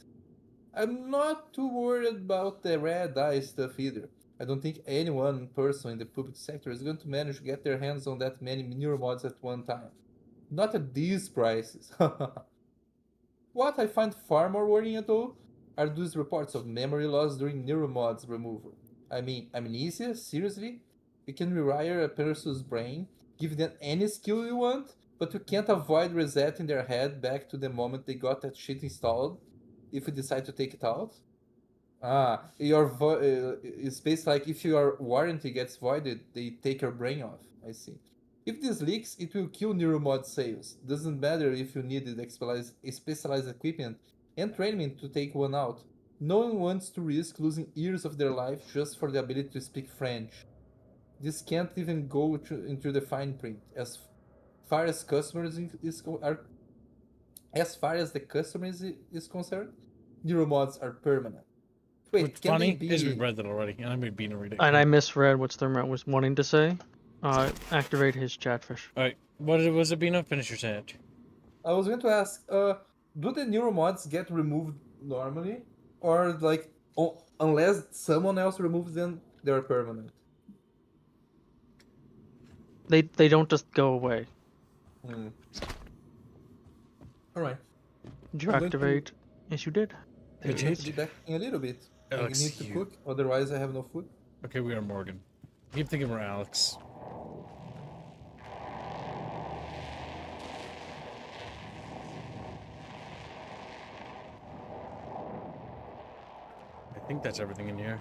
I'm not too worried about the red eye stuff either. I don't think any one person in the public sector is going to manage to get their hands on that many neuromods at one time. Not at these prices. What I find far more worrying though are those reports of memory loss during neuromods removal. I mean, amnesia? Seriously? You can rewire a person's brain, give them any skill you want, but you can't avoid resetting their head back to the moment they got that shit installed if you decide to take it out? It's basically like if your warranty gets voided, they take your brain off. I see. If this leaks, it will kill neuromod sales. Doesn't matter if you needed specialized equipment and training to take one out. No one wants to risk losing years of their life just for the ability to speak French. This can't even go into the fine print. As far as the customer is concerned, neuromods are permanent. Wait, What's can funny they is we be? read that already, and I made Bino read it. And I misread what Starmat was wanting to say. Activate his chatfish. Alright, what was it, Bino? Finish your sentence. I was going to ask, do the neuromods get removed normally? Or, like, unless someone else removes them, they're permanent? They don't just go away. Alright. Did you activate? Yes, you did. I need to be back in a little bit. Alex, I need to cook, otherwise I have no food. Okay, we are Morgan. I keep thinking we're Alex. I think that's everything in here.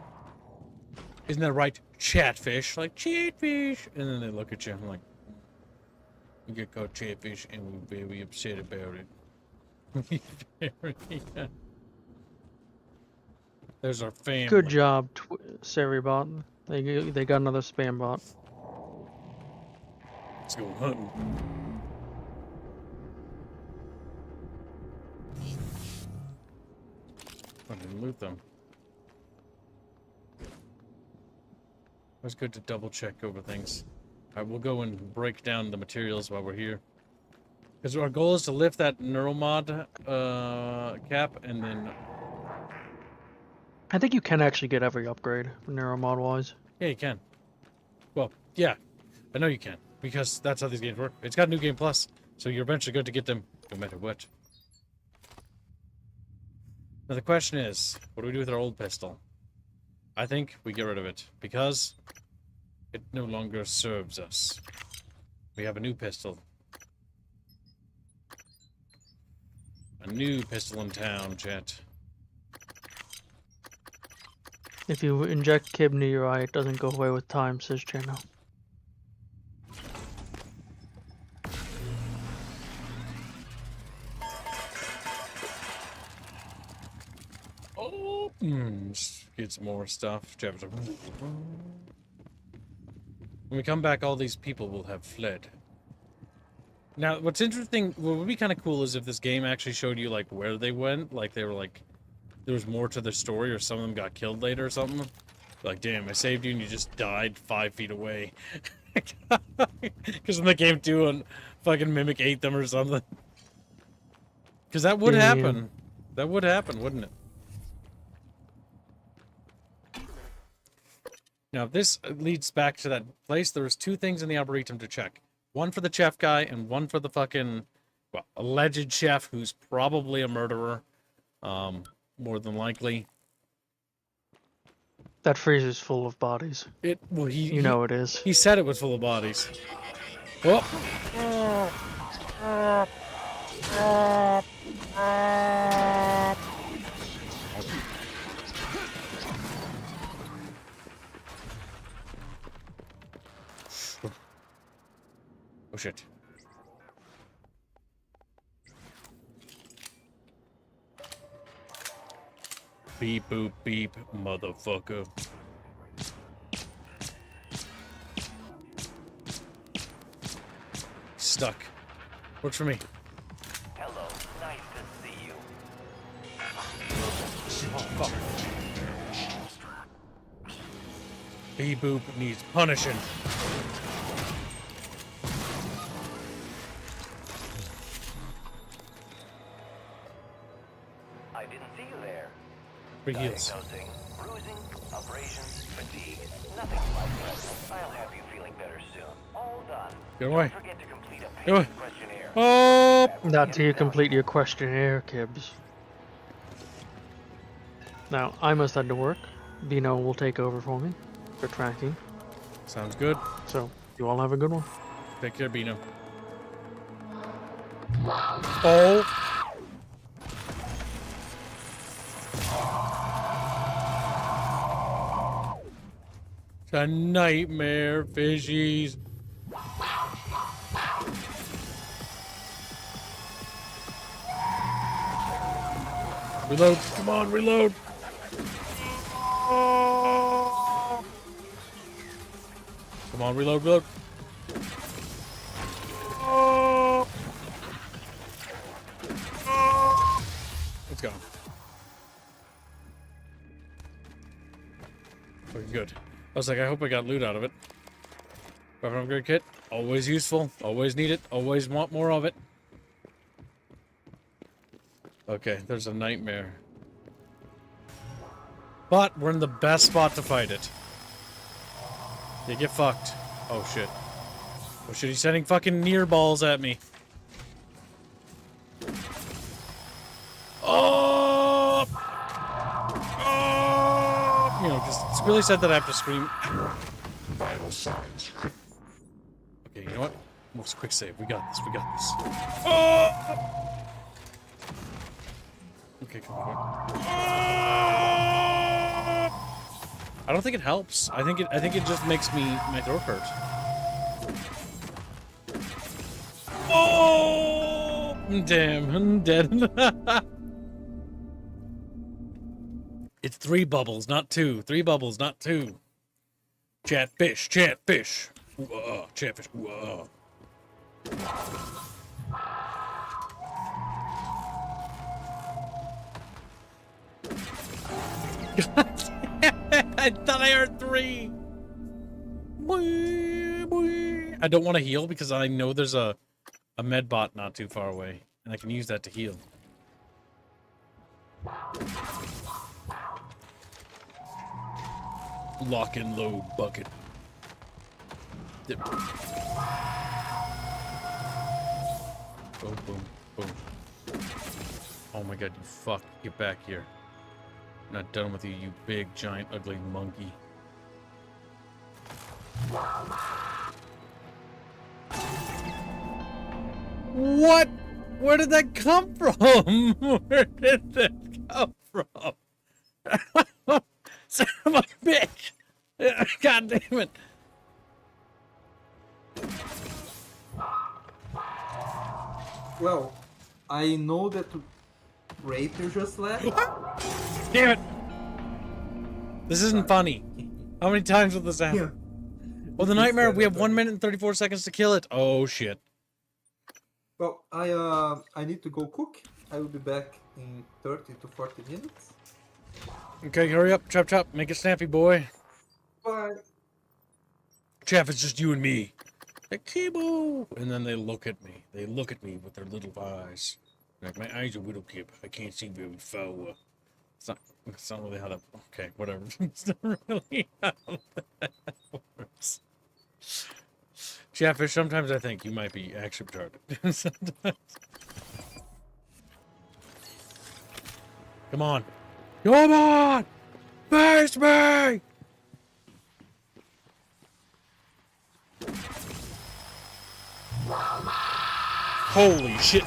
Isn't that right? Chatfish. Like, chatfish. And then they look at you. I'm like, we get caught chatfish and we're very upset about it. There's our family. Good job, Saribot. They got another spam bot. Let's go hunting. I didn't loot them. It's good to double check over things. Alright, we'll go and break down the materials while we're here. Because our goal is to lift that neuromod cap and then... I think you can actually get every upgrade, neuromod wise. Yeah, you can. Well, yeah. I know you can. Because that's how these games work. It's got New Game Plus. So you're eventually going to get them no matter what. Now the question is, what do we do with our old pistol? I think we get rid of it. Because it no longer serves us. We have a new pistol. A new pistol in town, chat. If you inject Kib near your eye, it doesn't go away with time, says Jenna. Oh, just get some more stuff. When we come back, all these people will have fled. Now, what's interesting, what would be kind of cool is if this game actually showed you, like, where they went. Like, they were, like, there was more to the story, or some of them got killed later or something. Like, damn, I saved you and you just died 5 feet away. Because in the game 2, and fucking Mimic ate them or something. Because that would happen. That would happen, wouldn't it? Now, this leads back to that place. There was 2 things in the Arboretum to check. One for the chef guy, and one for the fucking, well, alleged chef who's probably a murderer. More than likely. That freezer's full of bodies. Well, you know it is. He said it was full of bodies. Oh. Oh shit. Beep boop beep, motherfucker. Stuck. Works for me. Hello, nice to see you. Oh, fuck. Beep boop needs punishing. I didn't see you there. Big heals. Diagnosing, bruising, abrasions, fatigue. Nothing like that. I'll have you feeling better soon. All done. Get away. Don't forget to complete a Get away. patient questionnaire. Oh! Not till you complete your questionnaire, Kibbs. Now, I must head to work. Bino will take over for me for tracking. Sounds good. So, you all have a good one. Take care, Bino. Oh! It's a nightmare, fishies. Reload. Come on, reload. Come on, reload, reload. It's gone. Pretty good. I was like, I hope I got loot out of it. Weapon upgrade kit. Always useful. Always need it. Always want more of it. Okay, there's a nightmare. But we're in the best spot to fight it. They get fucked. Oh shit. Oh shit, he's sending fucking near balls at me. Oh! Oh! You know, because it's really sad that I have to scream. Vital signs. Okay, you know what? Most quick save. We got this. We got this. Oh! Okay, come on. I don't think it helps. I think it just makes my throat hurt. Oh! Damn, I'm dead. It's 3 bubbles, not 2. 3 bubbles, not 2. Chatfish, chatfish. Whoa, chatfish. Whoa. I thought I heard 3. I don't want to heal because I know there's a med bot not too far away, and I can use that to heal. Lock and load bucket. Boom, boom, boom. Oh my god, you fuck. Get back here. I'm not done with you, you big, giant, ugly monkey. What? Where did that come from? Where did that come from? Son of a bitch! God damn it! Well, I know that Reactor just left. Damn it! This isn't funny. How many times will this happen? Yeah. Well, the nightmare, we have 1 minute and 34 seconds to kill it. Oh, shit. Well, I need to go cook. I will be back in 30 to 40 minutes. Okay, hurry up. Chop, chop. Make it snappy, boy. Bye. Chef, it's just you and me. Like, Kibo! And then they look at me. They look at me with their little eyes. Like, my eyes are widowkip. I can't see very far. It's not really how that... Okay, whatever. It's not really how that works. Chatfish, sometimes I think you might be actually retarded. Sometimes. Come on. Come on! Face me! Holy shit.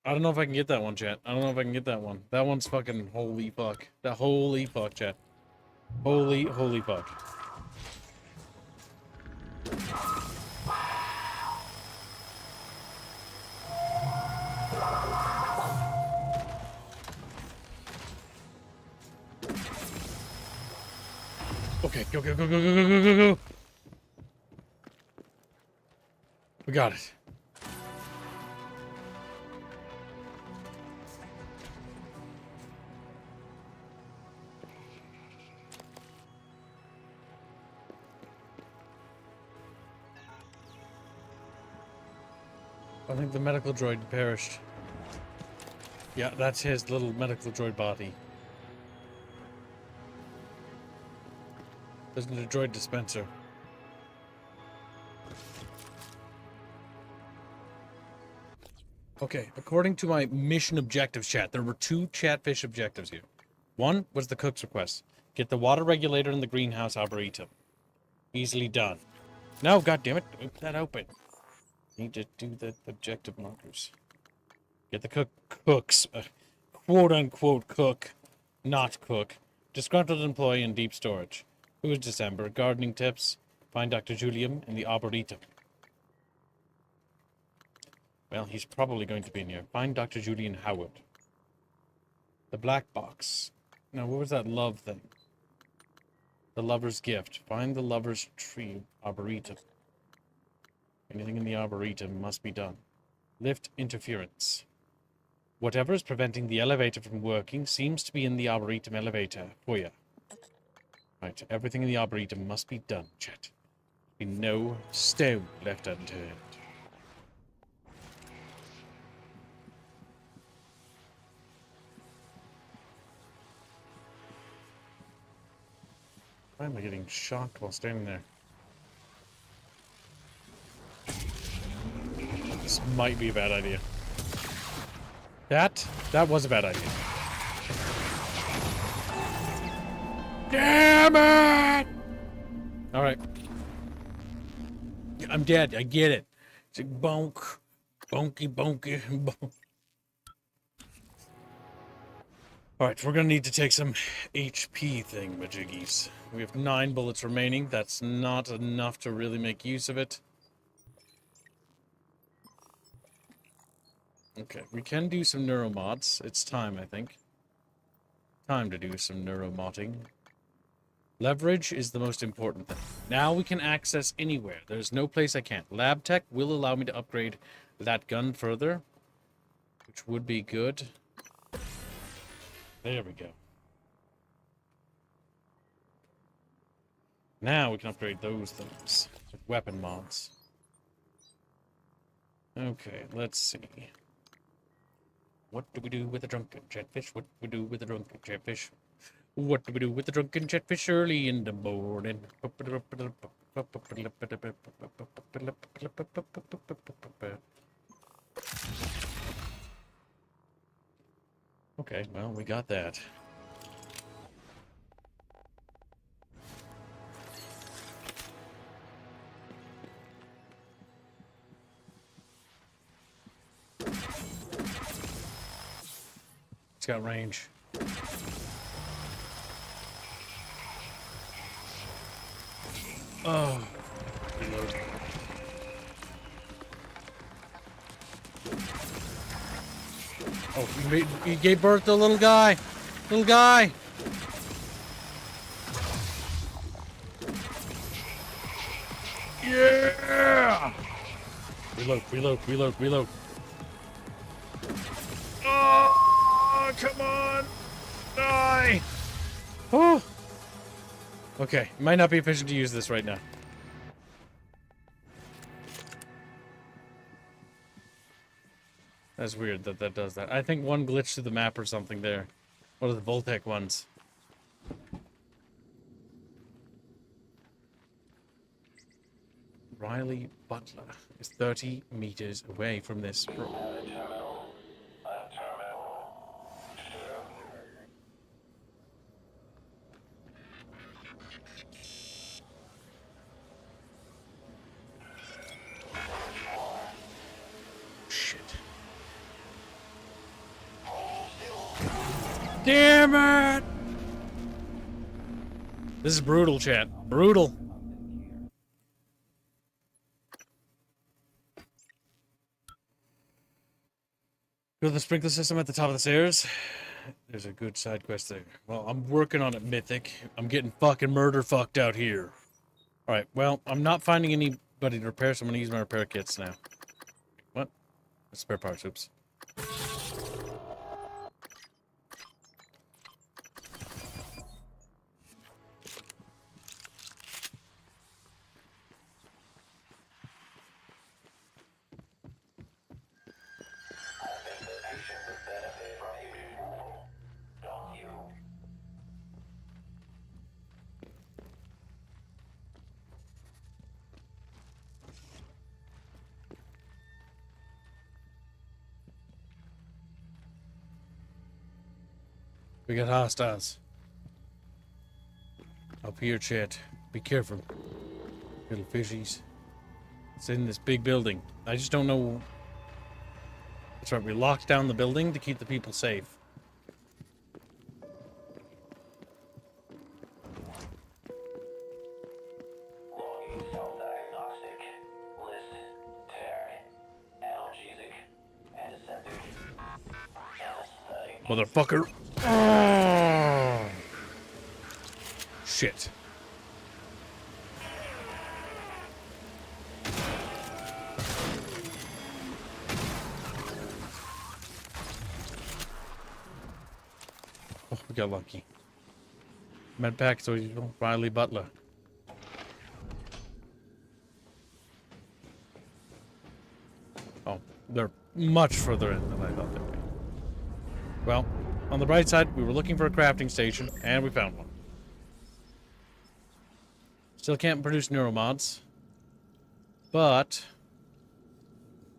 I don't know if I can get that one, chat. I don't know if I can get that one. That one's fucking holy fuck. That holy fuck, chat. Holy fuck. Okay, go, go, go, go, go, go, go, go, go. We got it. I think the medical droid perished. Yeah, that's his little medical droid body. Isn't it a droid dispenser? Okay, according to my mission objectives chat, there were 2 chatfish objectives here. One was the cook's request. Get the water regulator in the greenhouse arboretum. Easily done. No, goddammit, open that open. Need to do the objective markers. Get the cook's quote-unquote cook, not cook. Disgruntled employee in deep storage. Who is December? Gardening tips. Find Dr. Julian in the arboretum. Well, he's probably going to be in here. Find Dr. Julian Howard. The black box. Now, what was that love thing? The lover's gift. Find the lover's tree. Arboretum. Anything in the arboretum must be done. Lift interference. Whatever is preventing the elevator from working seems to be in the arboretum elevator. Foyer. Right, everything in the arboretum must be done, chat. Be no stone left unturned. Why am I getting shocked while standing there? This might be a bad idea. That was a bad idea. Damn it! Alright. I'm dead. I get it. It's like bonk. Bonky, bonky, bonk. Alright, we're gonna need to take some HP thingamajiggies. We have 9 bullets remaining. That's not enough to really make use of it. Okay, we can do some neuromods. It's time, I think. Time to do some neuromodding. Leverage is the most important thing. Now we can access anywhere. There's no place I can't. Lab tech will allow me to upgrade that gun further, which would be good. There we go. Now we can upgrade those things with weapon mods. Okay, let's see. What do we do with a drunken chatfish? What do we do with a drunken chatfish? What do we do with the drunken chatfish early in the morning? Okay, well, we got that. got range. Oh. Reload. Oh, he gave birth to a little guy. Little guy. Yeah. Reload, reload, reload, reload. Oh, come on. Die. Oh. Okay, might not be efficient to use this right now. That's weird that that does that. I think one glitched to the map or something there. One of the Voltec ones. Riley Butler is 30 meters away from this. Shit. Damn it! This is brutal, chat. Brutal. Go to the sprinkler system at the top of the stairs. There's a good side quest there. Well, I'm working on it, Mythic. I'm getting fucking murder fucked out here. Alright, well, I'm not finding anybody to repair, so I'm gonna use my repair kits now. What? Spare parts, oops. We got hostiles. Up here, chat. Be careful. Little fishies. It's in this big building. I just don't know. That's right, we locked down the building to keep the people safe. Motherfucker. Oh. Shit. Oh, we got lucky. Med pack, so usual. Riley Butler. Oh, they're much further in than I thought they'd be. Well, on the bright side, we were looking for a crafting station, and we found one. Still can't produce neuromods, but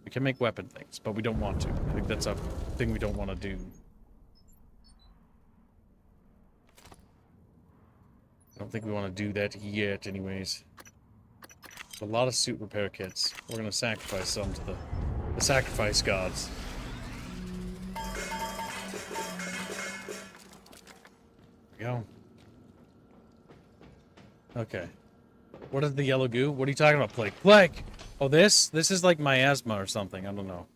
we can make weapon things, but we don't want to. I think that's a thing we don't want to do. I don't think we want to do that yet, anyways. A lot of suit repair kits. We're going to sacrifice some to the sacrifice gods. Go. Okay. What is the yellow goo? What are you talking about, Plague? Plague! Oh, this? This is like miasma or something. I don't know.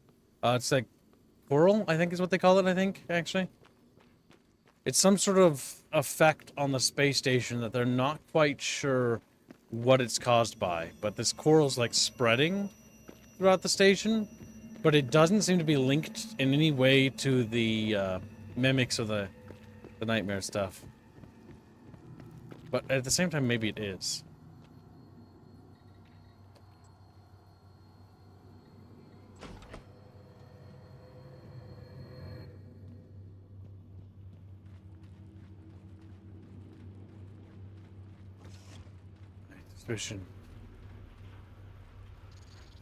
It's like coral, I think is what they call it, I think, actually. It's some sort of effect on the space station that they're not quite sure what it's caused by. But this coral's like spreading throughout the station. But it doesn't seem to be linked in any way to the mimics or the nightmare stuff. But at the same time, maybe it is. My suspicion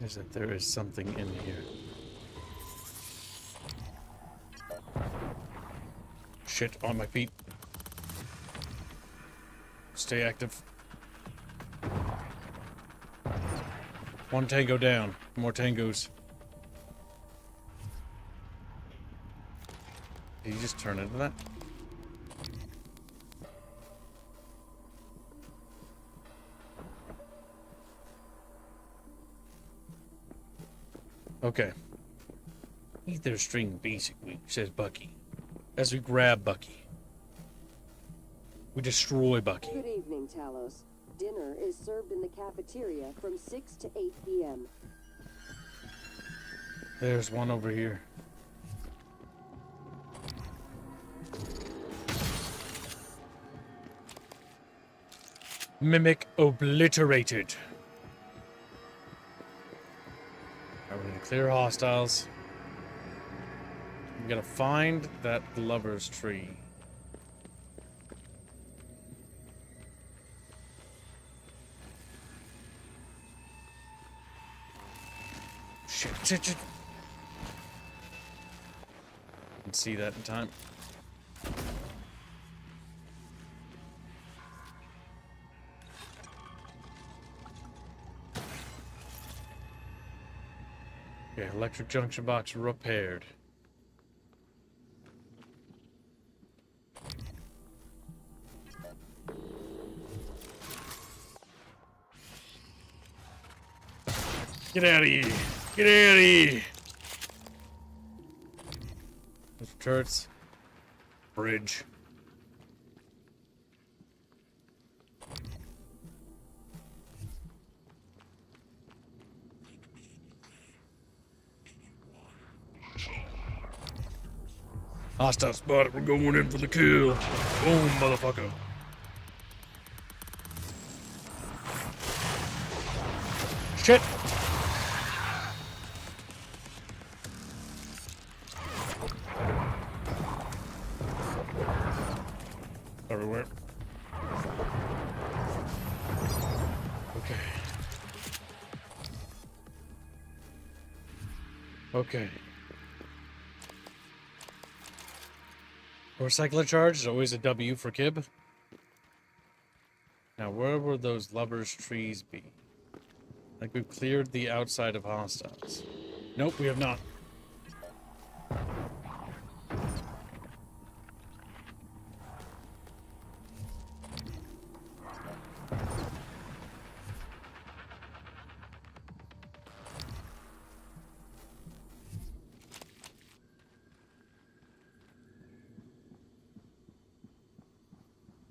is that there is something in here. Shit, on my feet. Stay active. One tango down. More tangos. Did you just turn into that? Okay. Ether string basic week, says Bucky. As we grab Bucky. We destroy Bucky. Good evening, Talos. Dinner is served in the cafeteria from 6 to 8 p.m. There's one over here. Mimic obliterated. Alright, we're gonna clear hostiles. We gotta find that lover's tree. Shit. Can see that in time. Okay, electric junction box repaired. Get out of here! Get out of here! There's turrets. Bridge. Hostile spotted. We're going in for the kill. Boom, motherfucker. Shit! Everywhere. Okay. Okay. Recycler charge is always a W for Kib. Now, where will those lovers' trees be? Like we've cleared the outside of hostiles. Nope, we have not.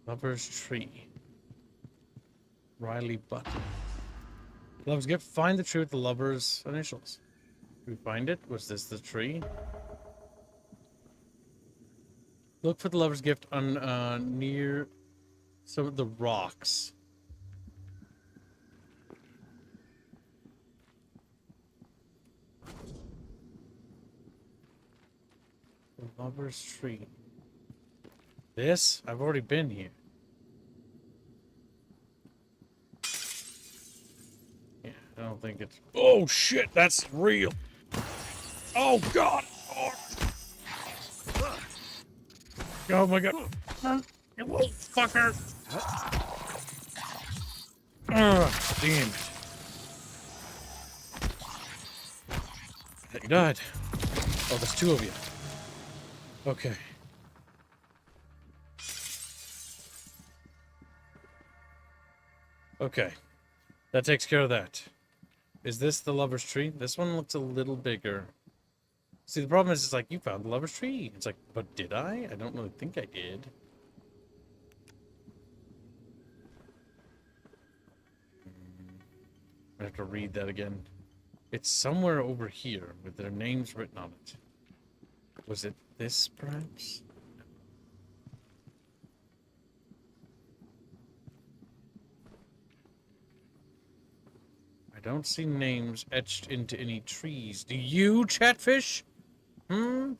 Lover's tree. Riley Button. Lover's gift. Find the tree with the lover's initials. Did we find it? Was this the tree? Look for the lover's gift on near some of the rocks. The lover's tree. This? I've already been here. Yeah, I don't think it's... Oh, shit, that's real. Oh, God. Oh, my God. You little fucker. Damn it. You died. Oh, there's two of you. Okay. Okay. That takes care of that. Is this the lover's tree? This one looks a little bigger. See, the problem is, it's like, you found the lover's tree. It's like, but did I? I don't really think I did. I have to read that again. It's somewhere over here with their names written on it. Was it this, perhaps? I don't see names etched into any trees. Do you, Chatfish? Hmm?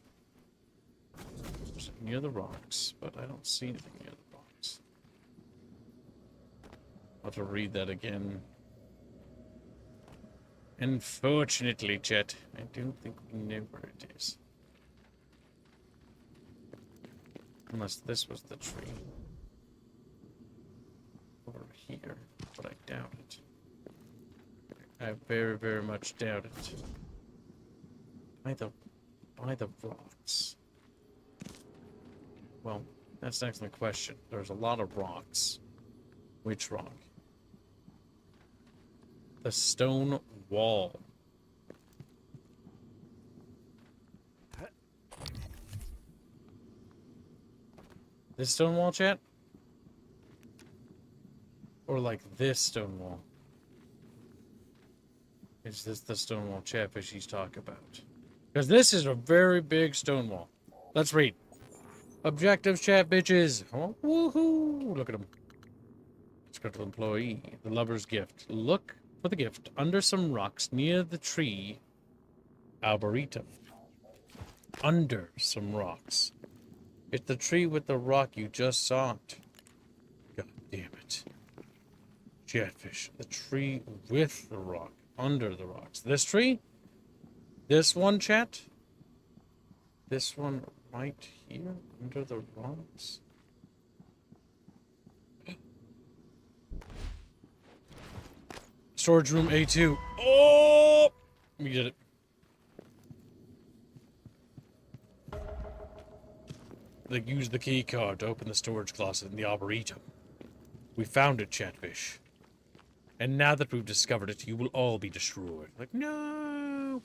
It's near the rocks, but I don't see anything near the rocks. I'll have to read that again. Unfortunately, Chat, I don't think we know where it is. Unless this was the tree. Over here, but I doubt it. I very, very much doubt it. By the rocks. Well, that's an excellent question. There's a lot of rocks. Which rock? The stone wall. This stone wall, chat? Or like this stone wall? Is this the stone wall chatfish he's talking about? Because this is a very big stone wall. Let's read. Objectives, chat bitches. Oh, woohoo! Look at him. Disgruntled employee. The lover's gift. Look for the gift under some rocks near the tree Arboretum. Under some rocks. It's the tree with the rock you just saw. God damn it. Chatfish. The tree with the rock. Under the rocks. This tree? This one, chat? This one right here? Under the rocks? Storage room A2. Oh! We did it. They used the key card to open the storage closet in the Arboretum. We found it, Chatfish. And now that we've discovered it, you will all be destroyed. Like, no!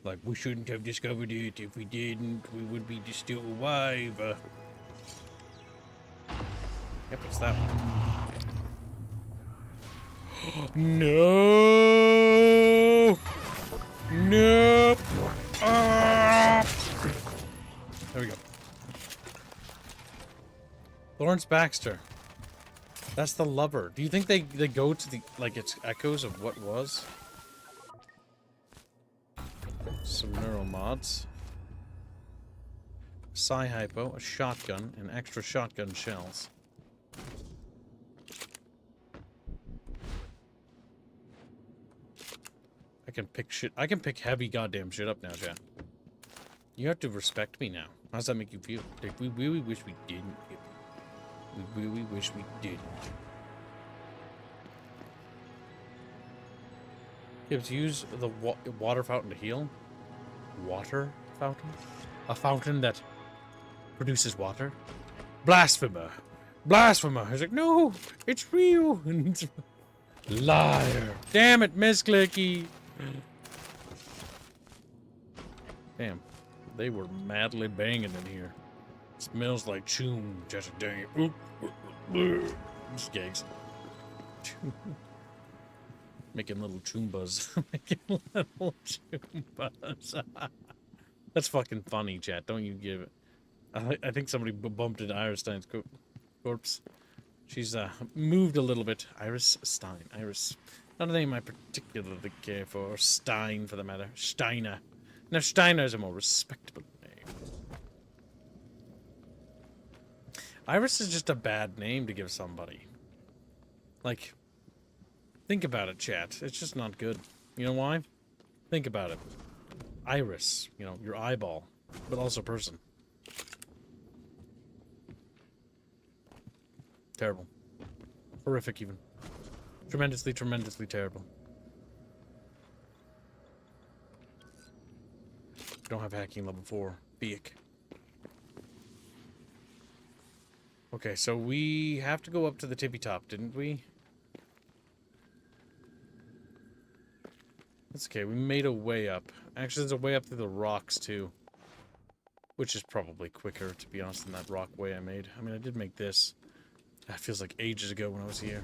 Like, we shouldn't have discovered it. If we didn't, we would be still alive. Yep, it's that one. No! Nope! Ah! There we go. Lawrence Baxter. That's the lover. Do you think they go to the, like, it's echoes of what was? Some neuromods. Psi-hypo, a shotgun, and extra shotgun shells. I can pick shit. I can pick heavy goddamn shit up now, chat. You have to respect me now. How does that make you feel? Like, we really wish we didn't. We really wish we didn't. Gibbs, use the water fountain to heal. Water fountain? A fountain that produces water? Blasphemer! Blasphemer! He's like, no! It's real! Liar! Damn it, Miss Clicky! Damn. They were madly banging in here. Smells like choom. Just a dang it. Just gags. Making little choombas. Making little choombas. That's fucking funny, chat. Don't you give it. I think somebody bumped into Iris Stein's corpse. She's moved a little bit. Iris Stein. Iris. Not a name I particularly care for. Or Stein, for the matter. Steiner. Now, Steiner is a more respectable name. Iris is just a bad name to give somebody. Like, think about it, chat. It's just not good. You know why? Think about it. Iris, you know, your eyeball, but also person. Terrible. Horrific, even. Tremendously, tremendously terrible. Don't have hacking level 4. Beak. Okay, so we have to go up to the tippy top, didn't we? That's okay, we made a way up. Actually, there's a way up through the rocks, too. Which is probably quicker, to be honest, than that rock way I made. I mean, I did make this. That feels like ages ago when I was here.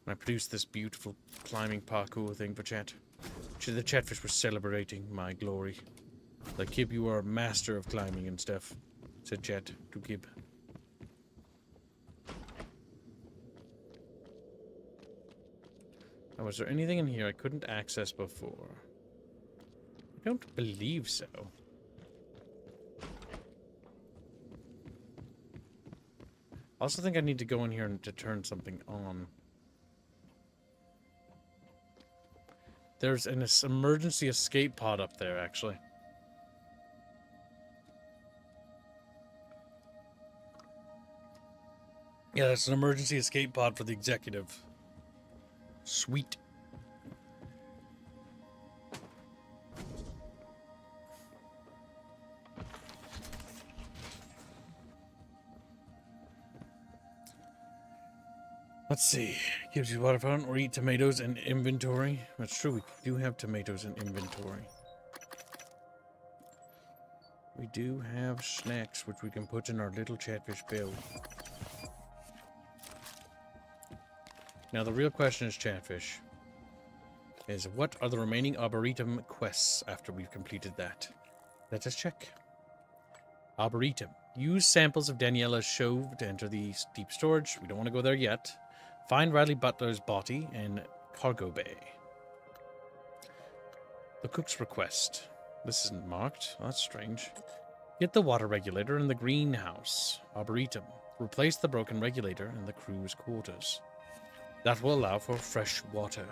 When I produced this beautiful climbing parkour thing for chat. The chatfish were celebrating my glory. Like, Kib, you are a master of climbing and stuff, said chat to Kib. Now, was there anything in here I couldn't access before? I don't believe so. I also think I need to go in here to turn something on. There's an emergency escape pod up there, actually. Yeah, that's an emergency escape pod for the executive. Sweet. Let's see. Gives you water fountain or eat tomatoes in inventory. That's true, we do have tomatoes in inventory. We do have snacks which we can put in our little chatfish bill. Now the real question is, Chatfish, is what are the remaining Arboretum quests after we've completed that? Let us check. Arboretum. Use samples of Daniela's shove to enter the deep storage. We don't want to go there yet. Find Riley Butler's body in cargo bay. The cook's request. This isn't marked. Oh, that's strange. Get the water regulator in the greenhouse. Arboretum. Replace the broken regulator in the crew's quarters. That will allow for fresh water.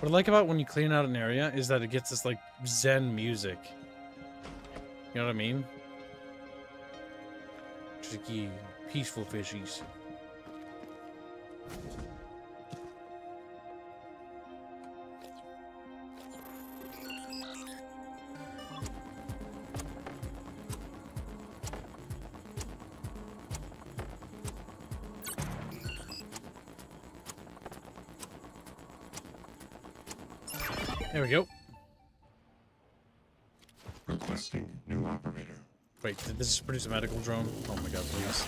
What I like about when you clean out an area is that it gets this, like, zen music. You know what I mean? Tricky, peaceful fishies. There we go. Requesting new operator. Wait, did this produce a medical drone? Oh my god, please.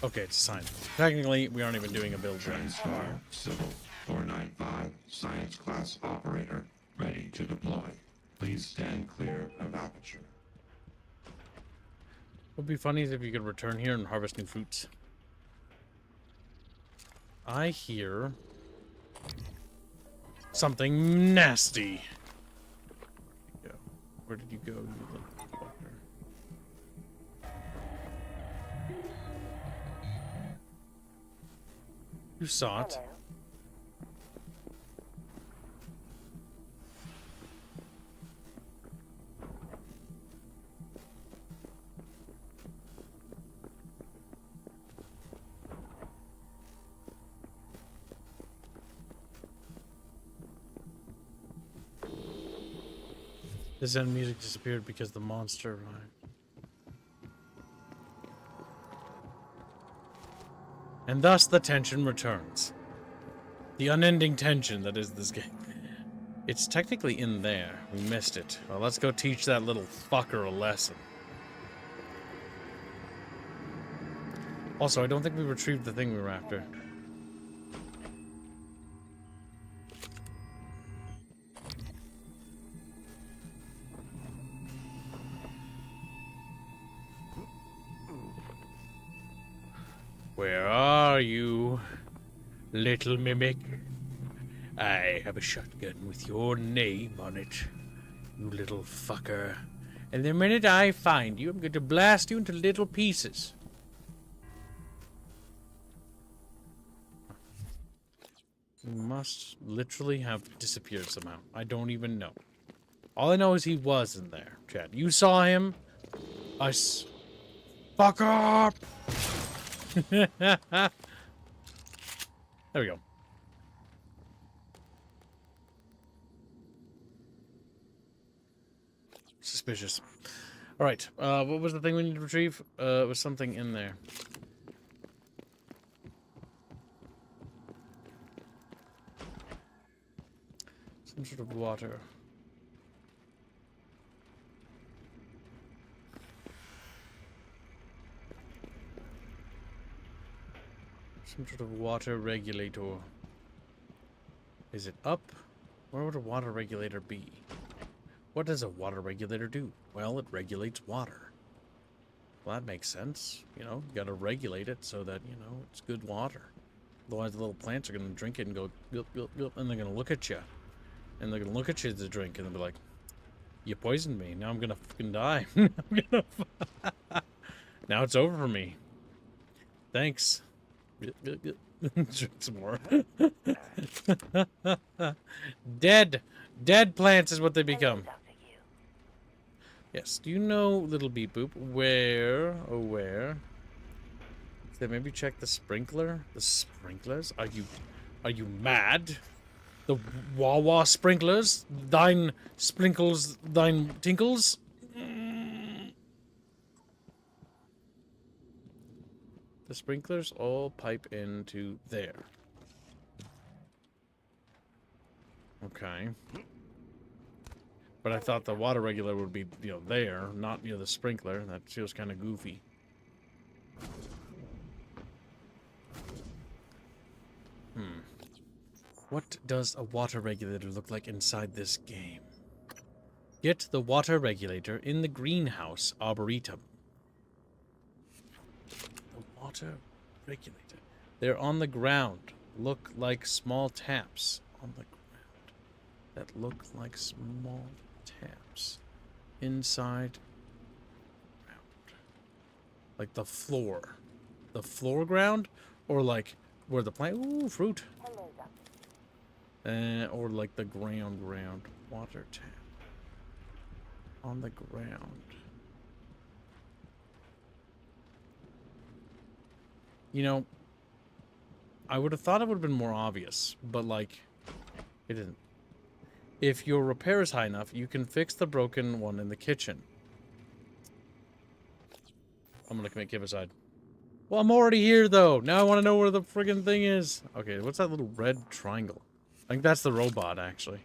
Okay, it's assigned. Technically, we aren't even doing a build yet. Transstar Civil 495 Science Class Operator ready to deploy. Please stand clear of aperture. What would be funny is if you could return here and harvest new fruits. I hear something nasty. Where did you go, you little fucker? You saw it. The Zen music disappeared because the monster arrived. And thus the tension returns. The unending tension that is this game. It's technically in there. We missed it. Well, let's go teach that little fucker a lesson. Also, I don't think we retrieved the thing we were after. Where are you, little mimic? I have a shotgun with your name on it, you little fucker. And the minute I find you, I'm going to blast you into little pieces. He must literally have disappeared somehow. I don't even know. All I know is he was in there, Chad. You saw him. Fuck up! There we go. Suspicious. Alright, what was the thing we need to retrieve? It was something in there. Some sort of water. Some sort of water regulator. Is it up? Where would a water regulator be? What does a water regulator do? Well, it regulates water. Well, that makes sense. You know, you gotta regulate it so that, you know, it's good water. Otherwise, the little plants are gonna drink it and go, gulp, gulp, gulp, and they're gonna look at you. And they're gonna look at you to drink, and they'll be like, you poisoned me. Now I'm gonna fucking die. Now it's over for me. Thanks. Drink some more. Dead plants is what they become. Yes. Do you know, little beep boop, where? Did maybe check the sprinkler? The sprinklers? Are you mad? The Wawa sprinklers, thine sprinkles, thine tinkles. The sprinklers all pipe into there. Okay. But I thought the water regulator would be, you know, there, not near the sprinkler. That feels kind of goofy. What does a water regulator look like inside this game? Get the water regulator in the greenhouse arboretum. The water regulator. They're on the ground. Look like small taps on the ground. That look like small taps inside ground. Like the floor. The floor ground? Or like where the plant... Ooh, fruit. Or like the ground. Water tap. On the ground. You know, I would have thought it would have been more obvious, but like, it isn't. If your repair is high enough, you can fix the broken one in the kitchen. I'm gonna commit Kibicide. Well, I'm already here, though. Now I want to know where the friggin' thing is. Okay, what's that little red triangle? I think that's the robot, actually.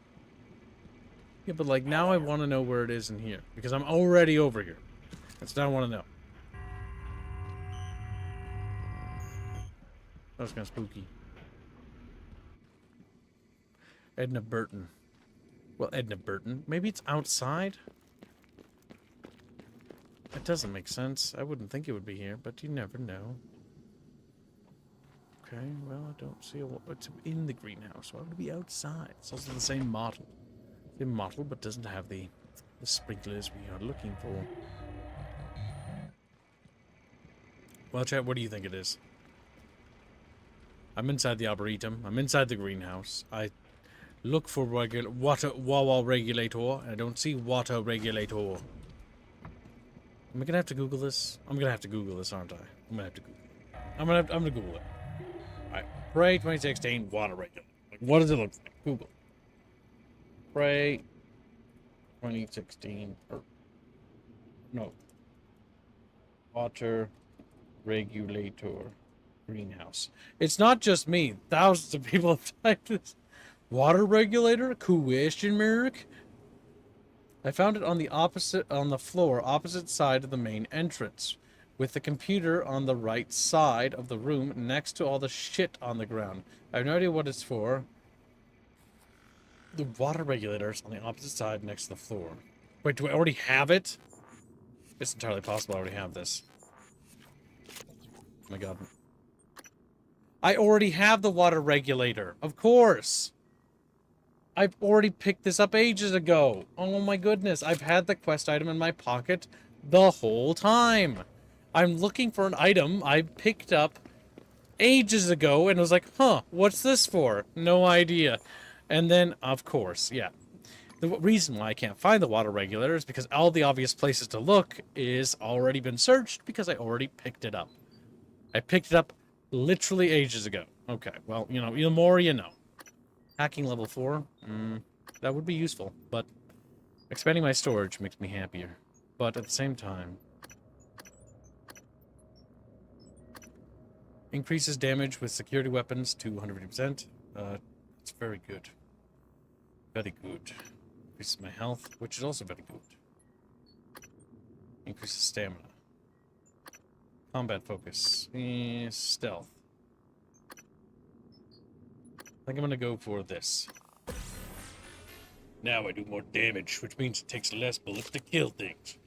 Yeah, but like, now I want to know where it is in here. Because I'm already over here. That's what I want to know. That was kind of spooky. Edna Burton. Well, Edna Burton. Maybe it's outside? That doesn't make sense. I wouldn't think it would be here, but you never know. Okay, well, I don't see it's in the greenhouse. Why would it be outside? It's also the same model. Same model, but doesn't have the sprinklers we are looking for. Well, chat, what do you think it is? I'm inside the arboretum. I'm inside the greenhouse. I look for water regulator, and I don't see water regulator. Am I gonna have to Google this? I'm gonna have to Google this, aren't I? I'm gonna have to Google it. I'm gonna Google it. Alright. Prey 2016 water regulator. Like, what does it look like? Google. Prey 2016 no. Water regulator greenhouse. It's not just me. Thousands of people have typed this. Water regulator? Question mark? I found it on the floor, opposite side of the main entrance, with the computer on the right side of the room, next to all the shit on the ground. I have no idea what it's for. The water regulator's on the opposite side, next to the floor. Wait, do I already have it? It's entirely possible I already have this. Oh my god. I already have the water regulator. Of course. I've already picked this up ages ago. Oh my goodness. I've had the quest item in my pocket the whole time. I'm looking for an item I picked up ages ago and was like, huh, what's this for? No idea. And then, of course, yeah. The reason why I can't find the water regulator is because all the obvious places to look is already been searched because I already picked it up. I picked it up literally ages ago. Okay, well, you know, the more you know. Hacking level 4? That would be useful, but expanding my storage makes me happier. But at the same time, increases damage with security weapons to 150%. It's very good. Very good. Increases my health, which is also very good. Increases stamina. Combat focus. Stealth. I think I'm gonna go for this. Now I do more damage, which means it takes less bullets to kill things.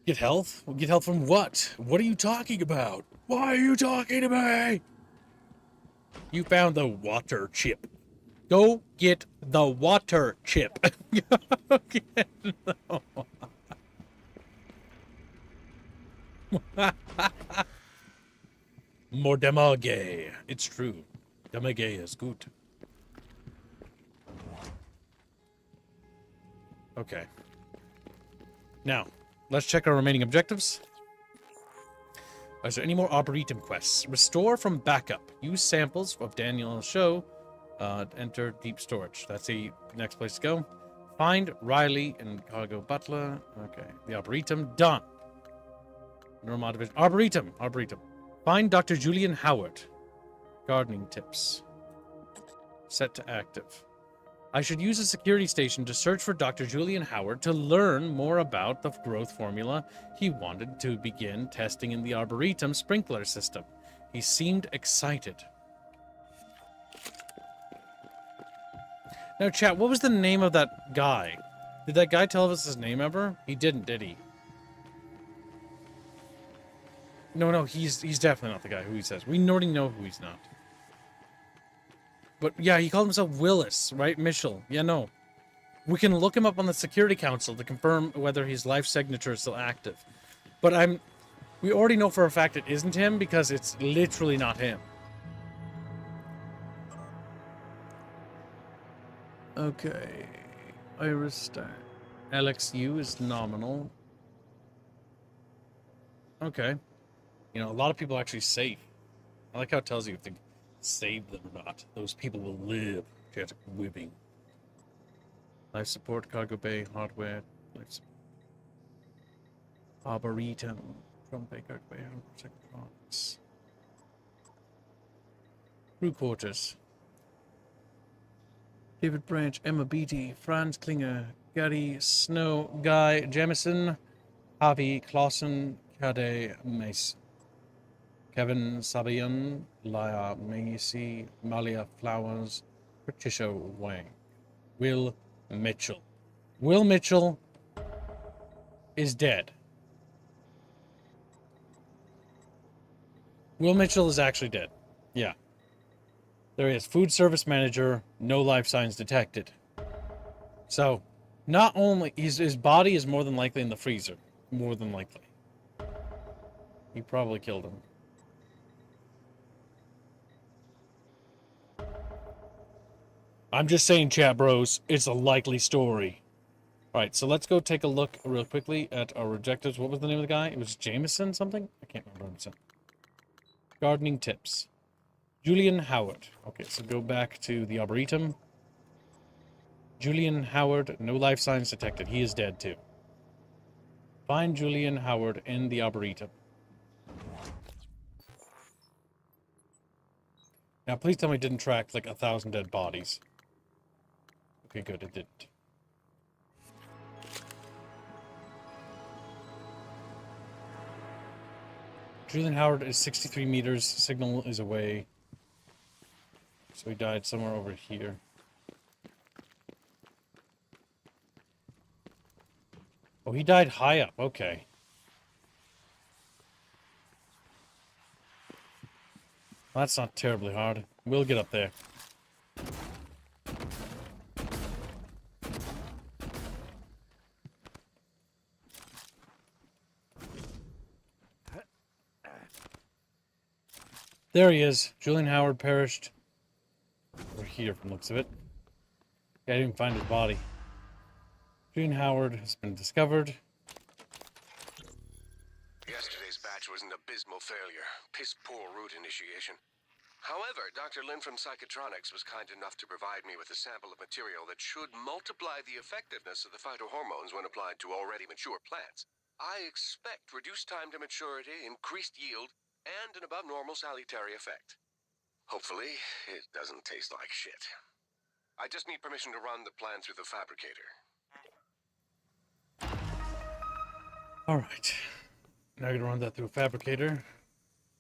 Get health? Well, get health from what? What are you talking about? Why are you talking to me? You found the water chip. Go get the water chip. Go get the more damage. It's true. Damage is good. Okay. Now, let's check our remaining objectives. Is there any more Arboretum quests? Restore from backup. Use samples of Daniel's show. Enter deep storage. That's the next place to go. Find Riley and Cargo Butler. Okay. The Arboretum. Done. Neurometic. Arboretum. Arboretum. Find Dr. Julian Howard. Gardening tips. Set to active. I should use a security station to search for Dr. Julian Howard to learn more about the growth formula he wanted to begin testing in the Arboretum sprinkler system. He seemed excited. Now, chat, what was the name of that guy? Did that guy tell us his name ever? He didn't, did he? No, he's definitely not the guy who he says. We already know who he's not. But yeah, he called himself Willis, right? Mitchell. Yeah, no. We can look him up on the Security Council to confirm whether his life signature is still active. But we already know for a fact it isn't him because it's literally not him. Okay. Iris star. LXU is nominal. Okay. You know, a lot of people actually save. I like how it tells you if they save them or not. Those people will live. Jet whipping. Life support, cargo bay, hardware, life support. Arboretum, front bay, cargo bay, protected box. Crew quarters. David Branch, Emma Beatty, Franz Klinger, Gary Snow, Guy Jamison, Avi Clausen, Kade Mace, Kevin Sabian, Laia Macy, Malia Flowers, Patricia Wang, Will Mitchell. Will Mitchell is dead. Will Mitchell is actually dead. Yeah. There he is. Food service manager, no life signs detected. So, not only... His body is more than likely in the freezer. More than likely. He probably killed him. I'm just saying, chat bros, it's a likely story. Alright, so let's go take a look real quickly at our objectives. What was the name of the guy? It was Jameson something? I can't remember what it said. Gardening tips. Julian Howard. Okay, so go back to the Arboretum. Julian Howard, no life signs detected. He is dead too. Find Julian Howard in the Arboretum. Now, please tell me it didn't track like 1,000 dead bodies. Okay, good, it didn't. Julian Howard is 63 meters. Signal is away. So he died somewhere over here. Oh, he died high up. Okay. Well, that's not terribly hard. We'll get up there. There he is. Julian Howard perished. Over here from the looks of it. Yeah, I didn't find his body. Julian Howard has been discovered. Yesterday's batch was an abysmal failure. Piss poor route initiation. However, Dr. Lin from Psychotronics was kind enough to provide me with a sample of material that should multiply the effectiveness of the phytohormones when applied to already mature plants. I expect reduced time to maturity, increased yield, and an above normal salutary effect. Hopefully, it doesn't taste like shit. I just need permission to run the plan through the fabricator. Alright. Now I'm gonna run that through a fabricator.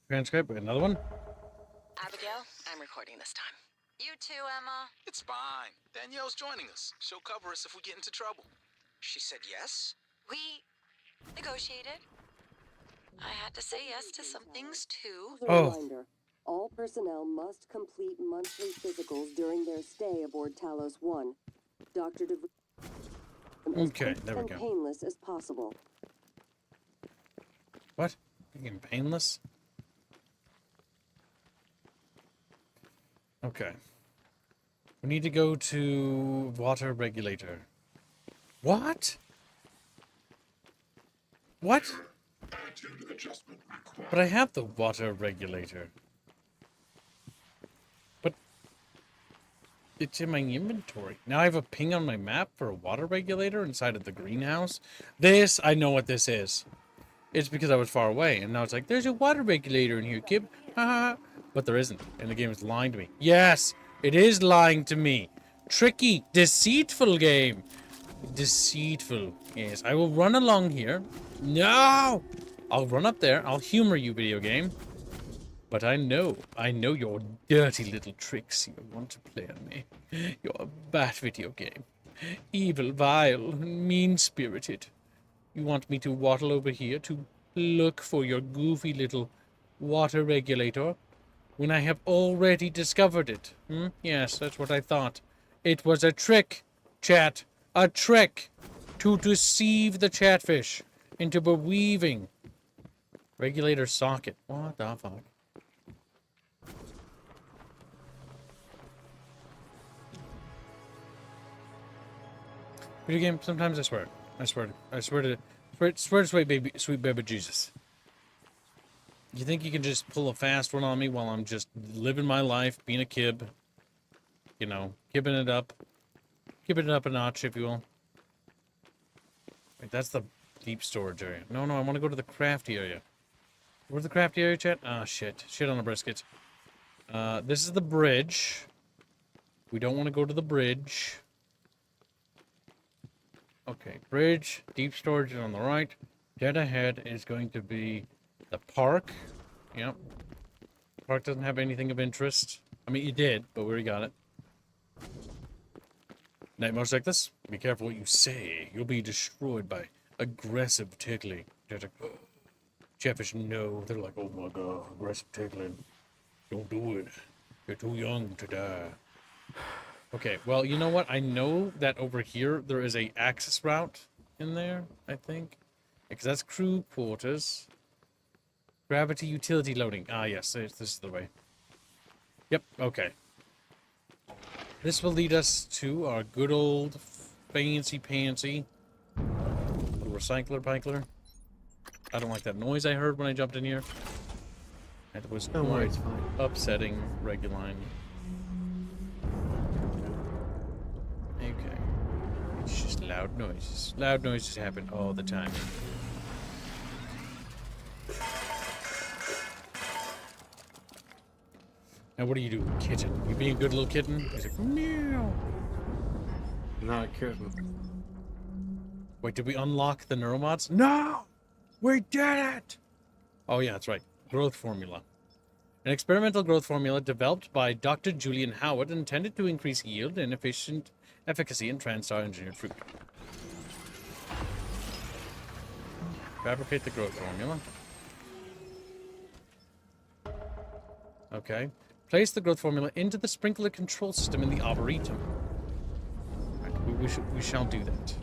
Transcribe, another one. Abigail, I'm recording this time. You too, Emma. It's fine. Danielle's joining us. She'll cover us if we get into trouble. She said yes? We negotiated. I had to say yes to some things too. Reminder, all personnel must complete monthly physicals during their stay aboard Talos 1. Dr. Okay, there we and go. painless as possible. What? Being painless? Okay. We need to go to water regulator. What? What? Attitude adjustment required. But I have the water regulator. But it's in my inventory. Now I have a ping on my map for a water regulator inside of the greenhouse. This, I know what this is. It's because I was far away, and now it's like, there's a water regulator in here, kid. Ha ha. But there isn't, and the game is lying to me. Yes, it is lying to me. Tricky, deceitful game. Deceitful. Yes, I will run along here. No! I'll run up there. I'll humor you, video game. But I know your dirty little tricks you want to play on me. You're a bad video game. Evil, vile, mean-spirited. You want me to waddle over here to look for your goofy little water regulator when I have already discovered it? Yes, that's what I thought. It was a trick, chat. A trick to deceive the chatfish into beweaving. Regulator socket. What the fuck? Video game, sometimes I swear. I swear to sweet baby Jesus. You think you can just pull a fast one on me while I'm just living my life, being a kid? You know, kibbing it up a notch, if you will. Wait, that's the deep storage area. No, I want to go to the crafty area. Where's the crafty area, chat? Ah, shit. Shit on the brisket. This is the bridge. We don't want to go to the bridge. Okay, bridge, deep storage is on the right. Dead ahead is going to be the park. Yep. Park doesn't have anything of interest. I mean, you did, but we already got it. Night motorcyclists, be careful what you say. You'll be destroyed by aggressive tickling. Chatfish, no. They're like, oh my god, aggressive tickling. Don't do it. You're too young to die. Okay, well, you know what? I know that over here there is a access route in there, I think. Because that's crew quarters. Gravity utility loading. Ah, yes, this is the way. Yep, okay. This will lead us to our good old fancy recycler pickler. I don't like that noise I heard when I jumped in here. It was quite upsetting, Reguline. Okay. It's just loud noises. Loud noises happen all the time. Now what are you doing, kitten? You being a good little kitten? He's like, meow. Not a kitten. Wait, did we unlock the neuromods? No! We did it! Oh yeah, that's right. Growth formula. An experimental growth formula developed by Dr. Julian Howard intended to increase yield and efficacy in TranStar engineered fruit. Fabricate the growth formula. Okay. Place the growth formula into the sprinkler control system in the Arboretum. Right, we shall do that.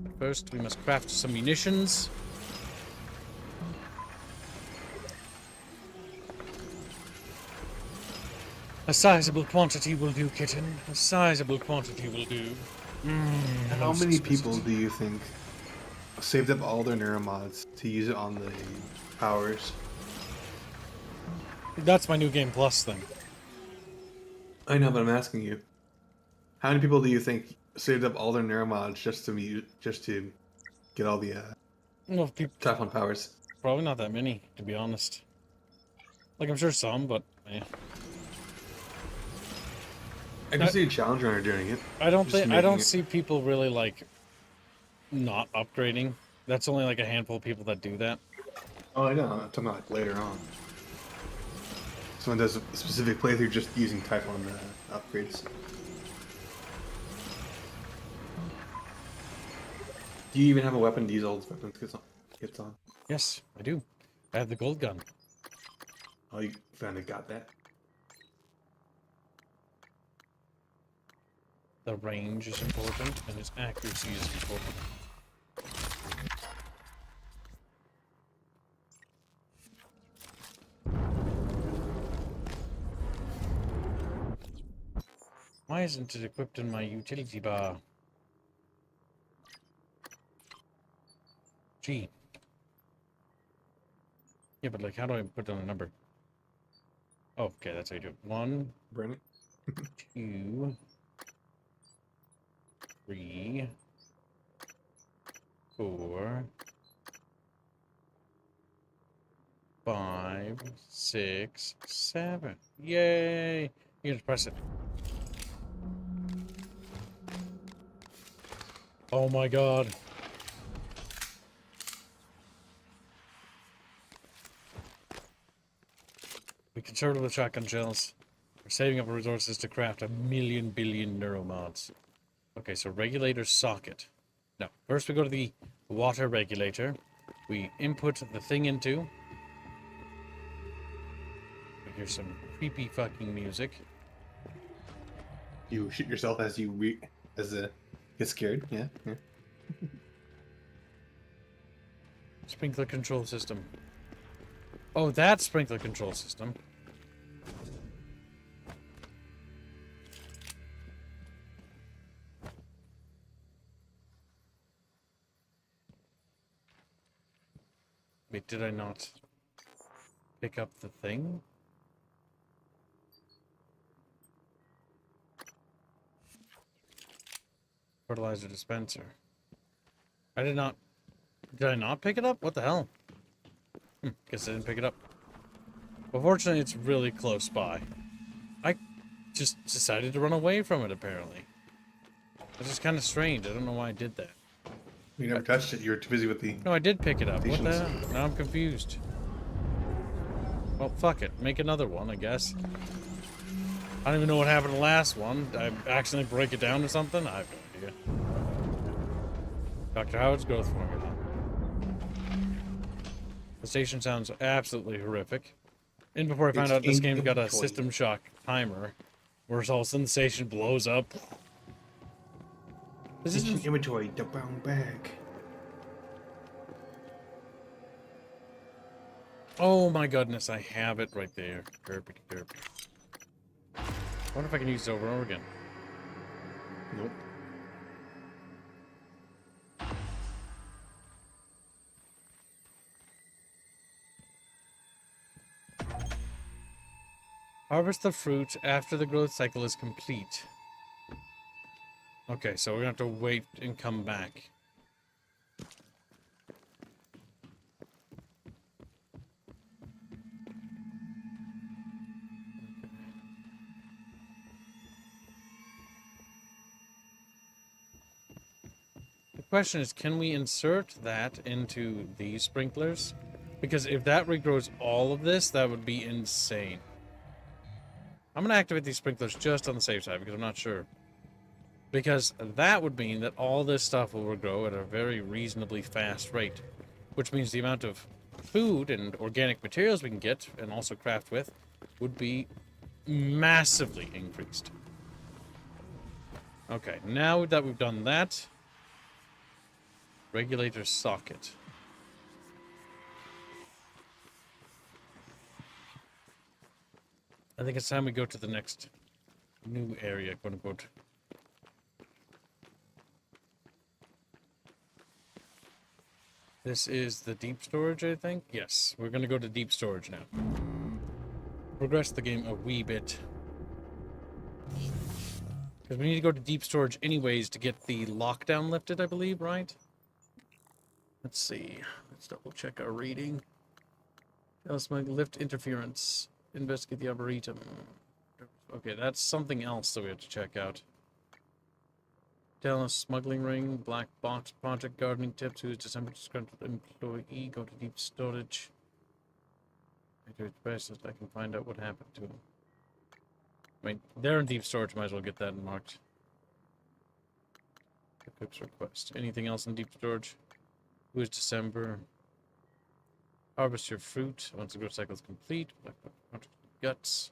But first, we must craft some munitions. A sizable quantity will do, kitten. A sizable quantity will do. How many people do you think saved up all their neuromods to use it on the powers? That's my new game plus thing. I know, but I'm asking you. How many people do you think saved up all their neuromods just to get all the Typhon powers? Probably not that many, to be honest. Like, I'm sure some, but yeah. I can see a challenge runner doing it. I don't see people really like not upgrading. That's only like a handful of people that do that. Oh, I know. I'm talking about like later on. Someone does a specific playthrough just using Typhon upgrades. Do you even have a weapon these old weapons gets on? Yes, I do. I have the gold gun. Oh, you finally got that? The range is important, and its accuracy is important. Why isn't it equipped in my utility bar? Gee. Yeah, but like, how do I put down a number? Oh, okay, that's how you do it. 1, Burn it. 2, 3, 4, 5, 6, 7. Yay! You just press it. Oh my god. We conserve with shotgun shells. We're saving up resources to craft 1,000,000,000 billion neuromods. Okay, so regulator socket. No, first we go to the water regulator. We input the thing into. We hear some creepy fucking music. You shoot yourself as you get scared. Yeah. Sprinkler control system. Oh, that sprinkler control system. Wait, did I not pick up the thing? Fertilizer dispenser. Did I not pick it up? What the hell? Guess I didn't pick it up. But fortunately, it's really close by. I just decided to run away from it, apparently. It's just kind of strange. I don't know why I did that. You never touched it. You were too busy with the... No, I did pick it up. What the stations. hell? Now I'm confused. Well, fuck it. Make another one, I guess. I don't even know what happened to the last one. Did I accidentally break it down or something? I have no idea. Dr. Howard's growth formula. The station sounds absolutely horrific. And before I found out this game got a System Shock timer, where all of a sudden the station blows up. This is inventory, the brown bag. Oh my goodness, I have it right there. Derpy. I wonder if I can use it over and over again. Nope. Harvest the fruit after the growth cycle is complete. Okay, so we're gonna have to wait and come back. The question is, can we insert that into these sprinklers? Because if that regrows all of this, that would be insane. I'm going to activate these sprinklers just on the safe side because I'm not sure. Because that would mean that all this stuff will regrow at a very reasonably fast rate. Which means the amount of food and organic materials we can get and also craft with would be massively increased. Okay, now that we've done that, regulator socket. I think it's time we go to the next new area, quote unquote. This is the deep storage, I think? Yes, we're going to go to deep storage now. Progress the game a wee bit. Because we need to go to deep storage anyways to get the lockdown lifted, I believe, right? Let's see. Let's double check our reading. Tell us my lift interference. Investigate the Arboretum. Okay, that's something else that we have to check out. Dallas smuggling ring, black box project, gardening tips, who's December disgruntled employee, go to deep storage. I do its best as I can find out what happened to him. I mean, they're in deep storage, might as well get that marked. Equips request. Anything else in deep storage? Who is December? Harvest your fruit once the growth cycle is complete. Black box project, guts.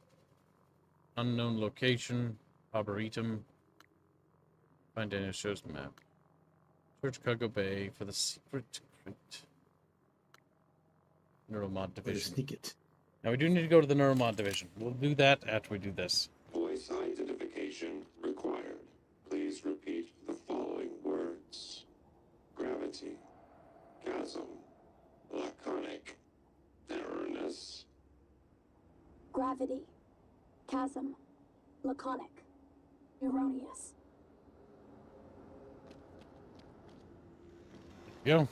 Unknown location. Arboretum. Find Daniel shows the map. Search Cargo Bay for the secret crate. Neuromod division. Sneak it. Now we do need to go to the Neuromod division. We'll do that after we do this. Voice identification required. Please repeat the following words. Gravity. Chasm. Laconic. Error cavity, chasm, laconic, erroneous. Yo.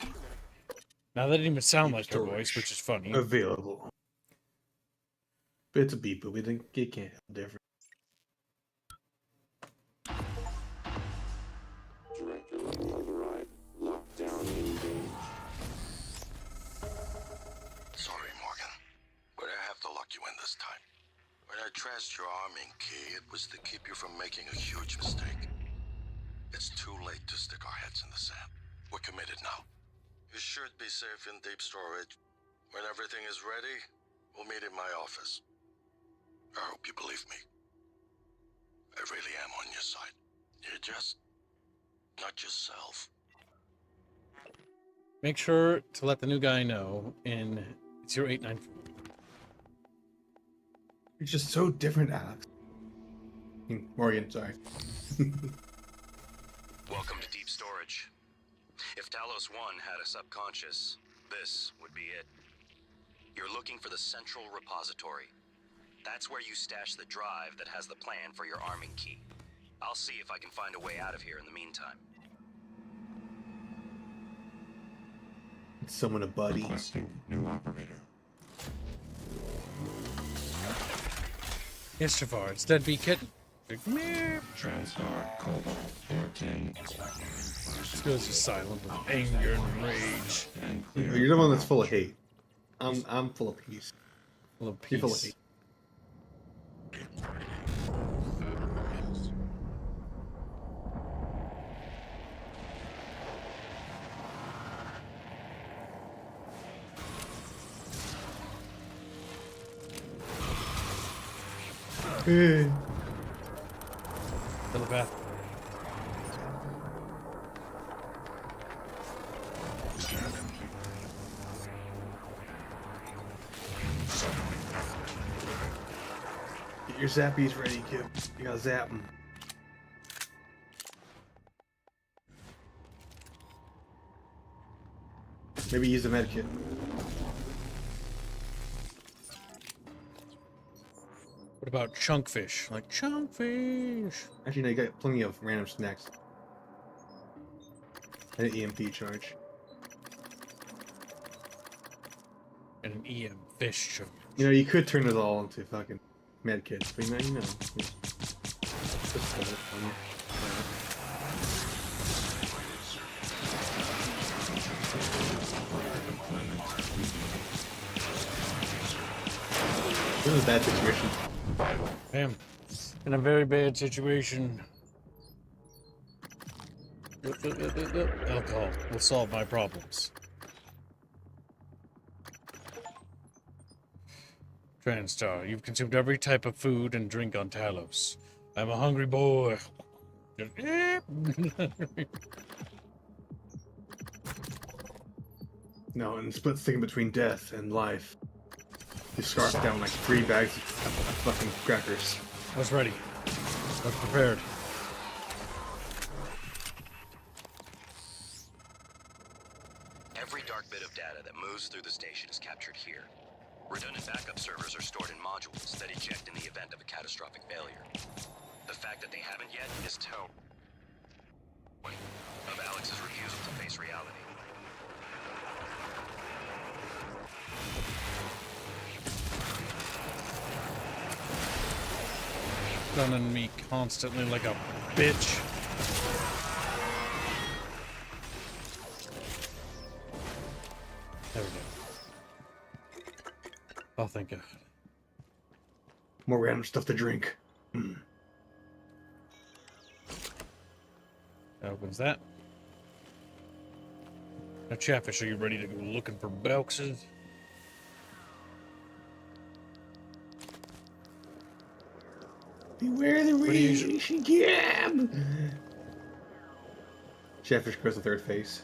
Now that didn't even sound Deep like her voice, storage which is funny. available. But it's a beep, but we think it can't help different. Director level override. Lockdown engaged. Sorry, Morgan, but I have to lock you in this time. When I trashed your arming key, it was to keep you from making a huge mistake. It's too late to stick our heads in the sand. We're committed now. You should be safe in deep storage. When everything is ready, we'll meet in my office. I hope you believe me. I really am on your side. You're just not yourself. Make sure to let the new guy know in 0894. You're just so different, Alex. Morgan, sorry. Welcome to deep storage. If Talos 1 had a subconscious, this would be it. You're looking for the central repository. That's where you stash the drive that has the plan for your arming key. I'll see if I can find a way out of here in the meantime. Summon a buddy. Requesting new operator. Yes, Jafar, it's Deadbeat Kitten. Transtar Cobalt 14. This goes to silent with anger and rage. You're the one that's full of hate. I'm full of peace. Full of You're full of peace. hate. To the bath. Get your zappies ready, kid. You gotta zap them. Maybe use a medkit. What about chunkfish? Like chunkfish. Actually, no, you got plenty of random snacks. And an EMP charge. And an EM fish chunk. You know, you could turn it all into fucking medkits, but you know. This is a bad situation. Damn. In a very bad situation. Alcohol will solve my problems. Transtar, you've consumed every type of food and drink on Talos. I'm a hungry boy. No, and split sticking between death and life. You scarfed down like 3 bags of fucking crackers. I was ready. I was prepared. Every dark bit of data that moves through the station is captured here. Redundant backup servers are stored in modules that eject in the event of a catastrophic failure. The fact that they haven't yet is telling of Alex's refusal to face reality. Gunning me constantly like a bitch. There we go. Oh, thank God. More random stuff to drink. Opens that. Now, Chatfish, are you ready to go looking for Belkses? Beware the radiation cab! Chatfish grows a 3rd face.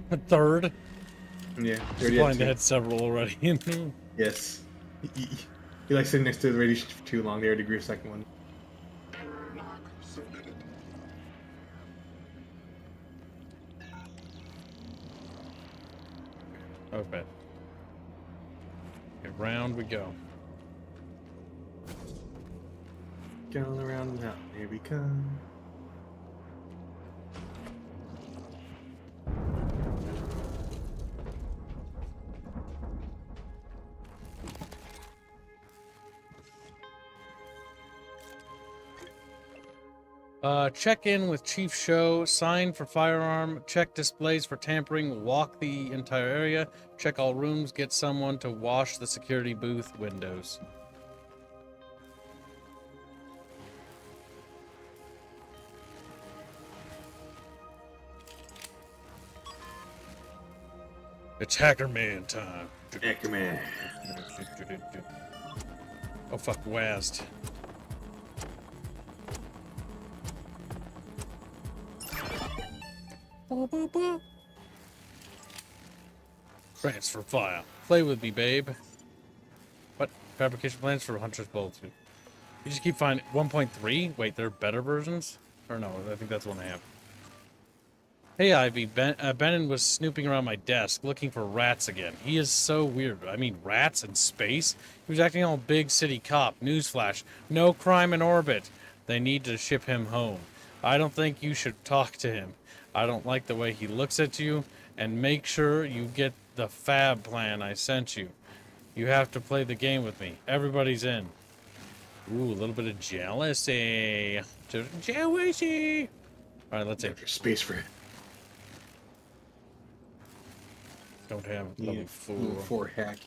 A 3rd? Yeah. Blind had several already. Yes. He likes sitting next to the radiation for too long. They already grew a 2nd one. Okay. round we go. Going around now. Here we come. Check in with Chief Show, sign for firearm, check displays for tampering, walk the entire area, check all rooms, get someone to wash the security booth windows. It's Hacker Man time. Hacker Man. Oh fuck, WASD. Transfer file. Play with me, babe. What? Fabrication plans for Hunter's Bolt 2. You just keep finding 1.3? Wait, there are better versions? Or no, I think that's one I have. Hey, Ivy. Benin was snooping around my desk looking for rats again. He is so weird. I mean, rats in space? He was acting all big city cop. Newsflash. No crime in orbit. They need to ship him home. I don't think you should talk to him. I don't like the way he looks at you. And make sure you get the fab plan I sent you. You have to play the game with me. Everybody's in. Ooh, a little bit of jealousy. Jealousy. All right, let's see. Space for it. Don't have level 4. Level 4 hack.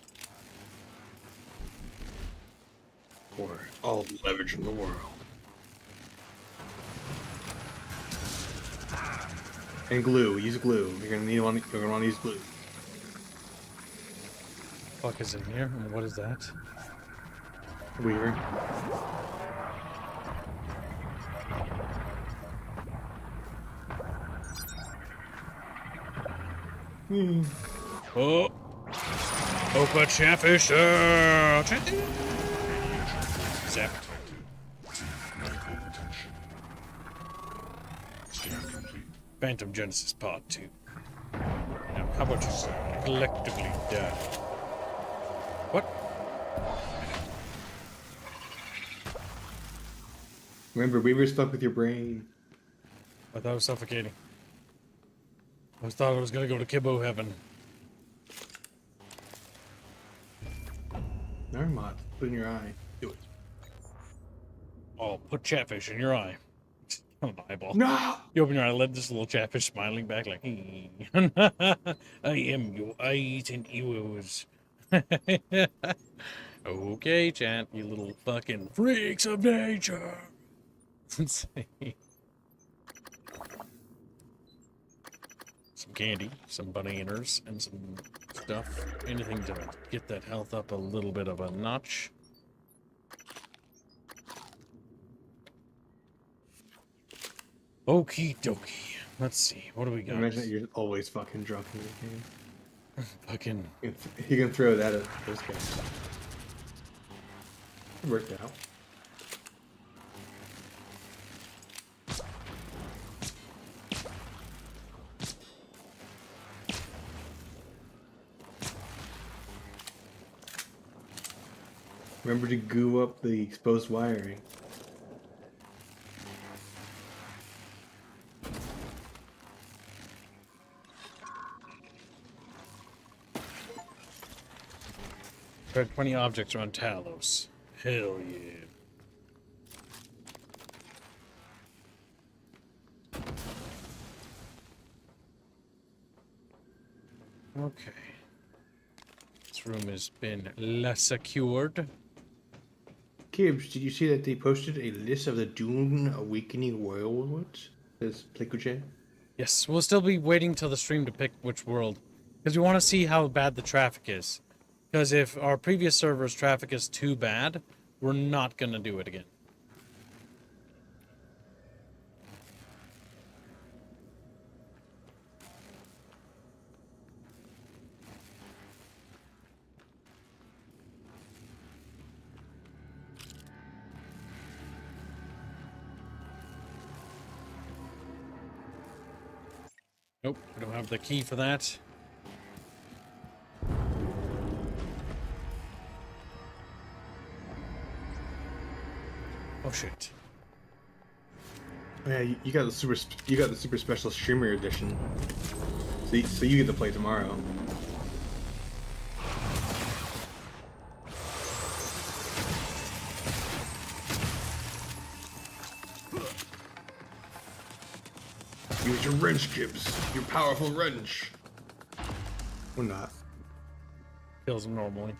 For all the leverage in the world. And glue. Use glue. You're gonna need one. You're gonna want to use glue. Fuck is in here? And what is that? Weaver. Oh! Opa Chatfish! Zapped. Phantom Genesis Part 2. Now, how about you collectively die? What? Remember, Weaver's stuck with your brain. I thought I was suffocating. I thought I was gonna go to Kibbo Heaven. Neurometic. Put in your eye. Do it. Oh, put Chatfish in your eye. On an eyeball. No! You open your eyelid, this little Chatfish smiling back like, I am your eyes and ears. Okay, Chat, you little fucking freaks of nature. Let's see. Some candy, some bananas, and some stuff. Anything to get that health up a little bit of a notch. Okie dokie. Let's see. What do we got? Imagine that you're always fucking drunk in the game. Fucking. You can throw that at those guys. It worked out. Remember to goo up the exposed wiring. There are 20 objects around Talos. Hell yeah. Okay. This room has been less secured. Kibbs, did you see that they posted a list of the Dune Awakening worlds? Says Plikuche? Yes, we'll still be waiting till the stream to pick which world. Because we want to see how bad the traffic is. Because if our previous server's traffic is too bad, we're not going to do it again. Nope, we don't have the key for that. shit. Yeah, you got the super special streamer edition. So you get to play tomorrow. Use your wrench, Gibbs. Your powerful wrench. Or not. Kills him normally.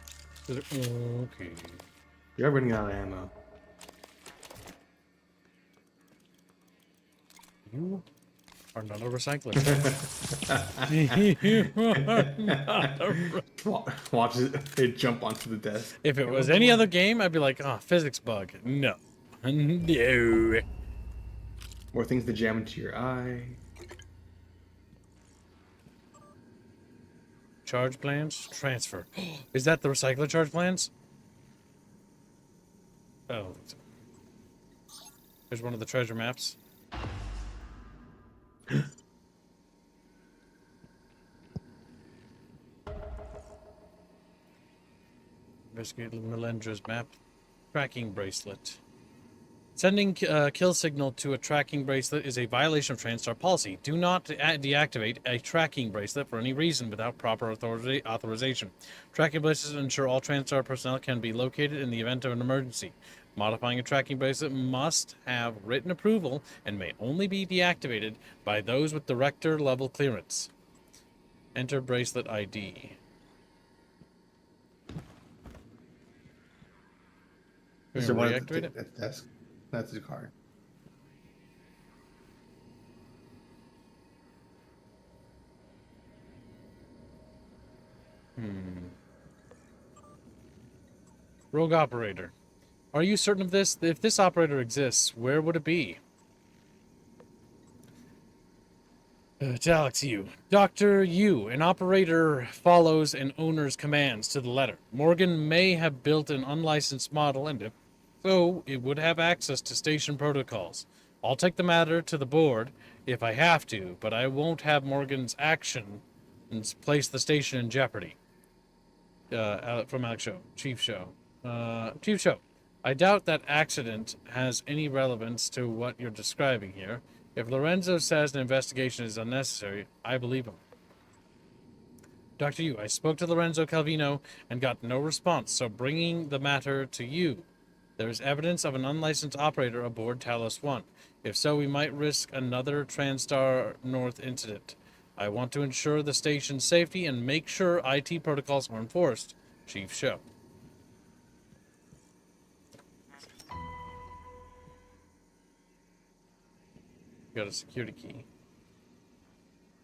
Okay. You're running out of ammo. You are not a recycler. You are not a Watch it jump onto the desk. If it was any other game, I'd be like, oh, physics bug. No. No. More things to jam into your eye. Charge plans? Transfer. Is that the recycler charge plans? Oh. There's one of the treasure maps. Investigate Melendra's map. Tracking bracelet. Sending kill signal to a tracking bracelet is a violation of TranStar policy. Do not deactivate a tracking bracelet for any reason without proper authorization. Tracking bracelets ensure all TranStar personnel can be located in the event of an emergency. Modifying a tracking bracelet must have written approval and may only be deactivated by those with director level clearance. Enter bracelet ID. Is there one at Reactivate it? the desk? That's the card. Rogue operator. Are you certain of this? If this operator exists, where would it be? To Alex Yu. Dr. Yu, an operator follows an owner's commands to the letter. Morgan may have built an unlicensed model, and if so, it would have access to station protocols. I'll take the matter to the board if I have to, but I won't have Morgan's action and place the station in jeopardy. From Alex Show. Chief Show. Chief Show. I doubt that accident has any relevance to what you're describing here. If Lorenzo says an investigation is unnecessary, I believe him. Dr. Yu, I spoke to Lorenzo Calvino and got no response, so bringing the matter to you. There is evidence of an unlicensed operator aboard Talos 1. If so, we might risk another TranStar North incident. I want to ensure the station's safety and make sure IT protocols are enforced. Chief Show. Got a security key.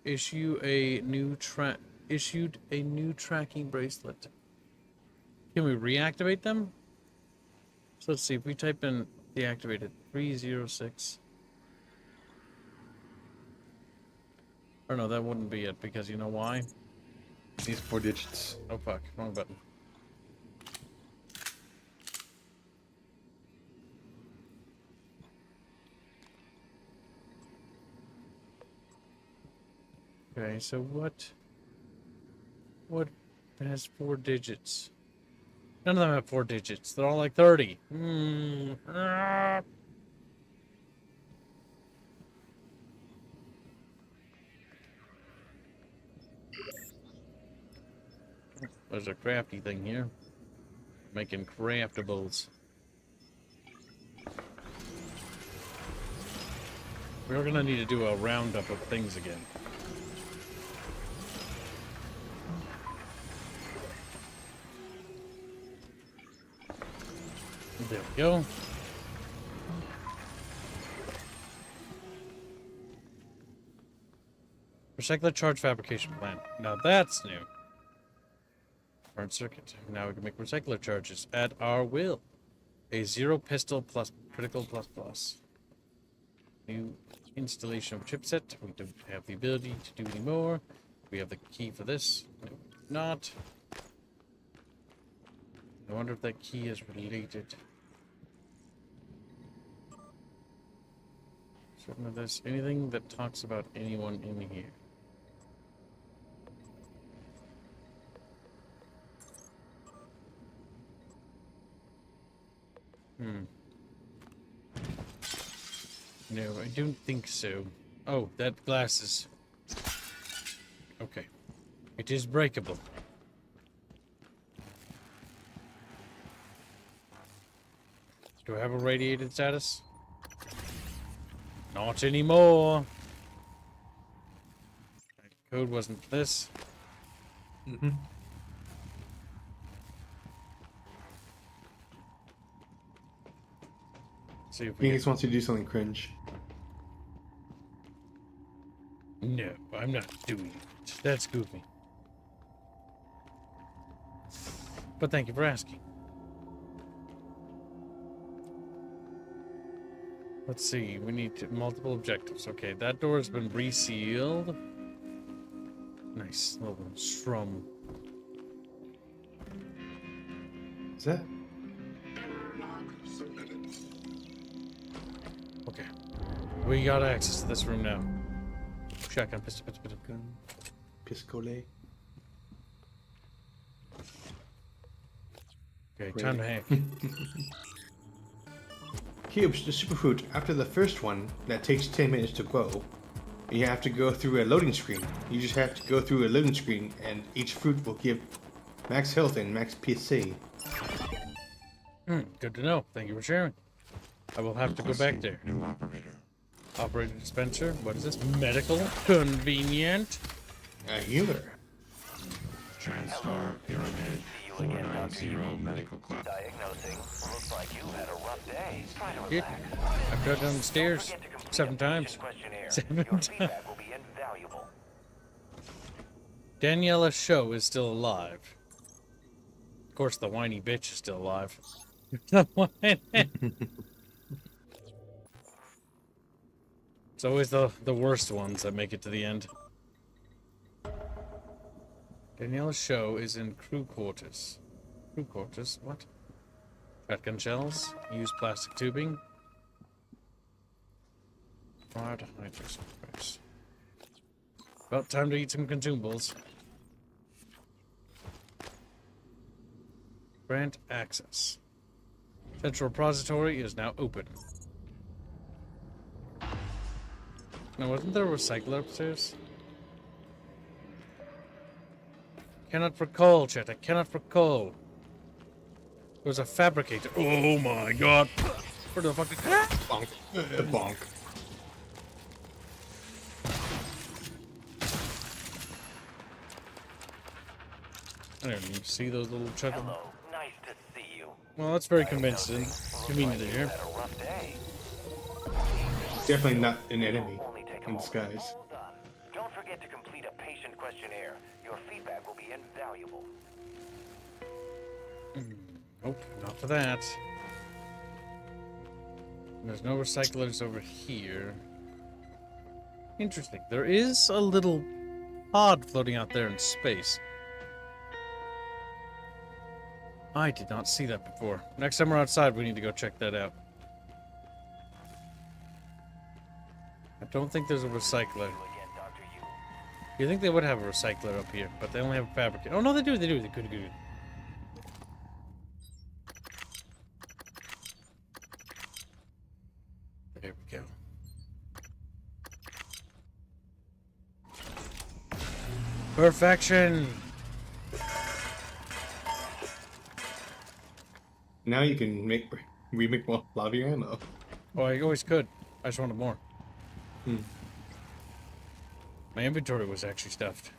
Issued a new tracking bracelet. Can we reactivate them? So let's see if we type in deactivated 306. Or no, that wouldn't be it because you know why? These 4 digits. Oh fuck, wrong button. Okay, so what has 4 digits? None of them have 4 digits. They're all like 30. There's a crafty thing here. Making craftables. We're gonna need to do a roundup of things again. There we go. Recycler charge fabrication plant. Now that's new. Current circuit. Now we can make recycler charges at our will. A 0 pistol plus critical plus. New installation of chipset. We don't have the ability to do any more. We have the key for this. No, not. I wonder if that key is related. Certain of this. Anything that talks about anyone in here. No, I don't think so. Oh, that glass is... Okay. It is breakable. Do I have a radiated status? Not anymore. Code wasn't this. Mm-hmm. See if we Phoenix wants you to do something cringe. No, I'm not doing it. That's goofy. But thank you for asking. Let's see, we need multiple objectives. Okay, that door has been resealed. Nice little strum. Is that? Okay. We got access to this room now. Shotgun, pistol, gun. Piscole. Okay, time to hack. Cubes, the superfood. After the first one, that takes 10 minutes to grow, you have to go through a loading screen. You just have to go through a loading screen, and each fruit will give max health and max PSA. Good to know. Thank you for sharing. I will have to go back there. New operator. Operator dispenser. What is this? Medical. Convenient. A healer. TranStar Pyramid 490 medical class. Diagnosing. Looks like you had a rough day. Try to Shit. relax. I've got down the stairs 7 times. 7 times. Feedback will be invaluable. Daniela Show is still alive. Of course, the whiny bitch is still alive. It's always the worst ones that make it to the end. Daniela's Show is in crew quarters. Crew quarters? What? Shotgun shells. Use plastic tubing. Hard hydrogen. About time to eat some consumables. Grant access. Central repository is now open. Now, wasn't there a recycler upstairs? Cannot recall, chat. I cannot recall. There was a fabricator. Oh my god. Where the fuck did... Bonk. Bonk. I didn't even see those little chuckles. Hello. Nice to see you. Well, that's very convincing. Convenient to hear. Had a rough day. Definitely not an enemy in disguise. All done. Don't forget to complete a patient questionnaire. Your feedback will be invaluable. Nope, not for that. There's no recyclers over here. Interesting. There is a little pod floating out there in space. I did not see that before. Next time we're outside, we need to go check that out. I don't think there's a recycler. You think they would have a recycler up here, but they only have a fabricator. Oh, no, they do. They do. They could. There we go. Perfection! Now you can remake more lobby ammo. Oh, I always could. I just wanted more. Hmm. My inventory was actually stuffed.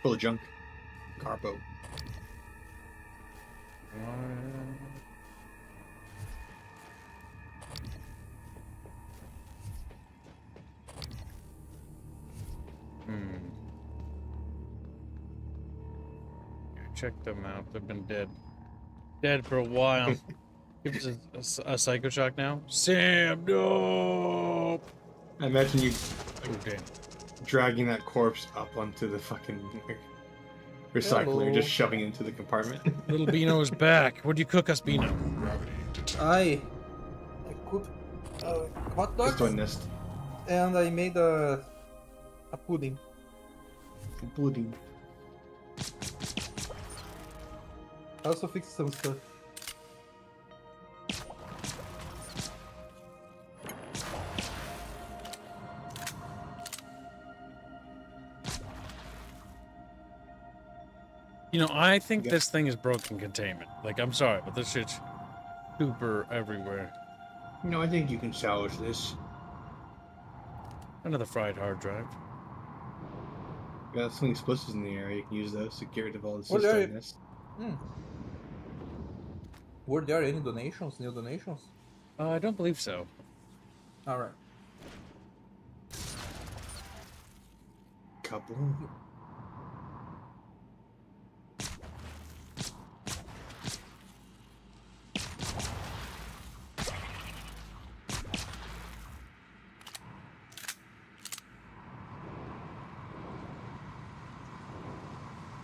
Full of junk. Carbo. Check them out. They've been dead. Dead for a while. Give us a psycho shock now. Sam, no! I imagine you Okay. dragging that corpse up onto the fucking recycler, Hello. just shoving it into the compartment. Little Beano is back. What'd you cook us, Beano? I cooked hot dogs Just one nest. and I made a pudding. Pudding. I also fixed some stuff. You know, I think this thing is broken containment. Like, I'm sorry, but this shit's super everywhere. No, I think you can salvage this. Another fried hard drive. Got some explosives in the area. You can use those to get rid of all the Were there, suspectness. were there any donations? New donations? I don't believe so. All right. Couple.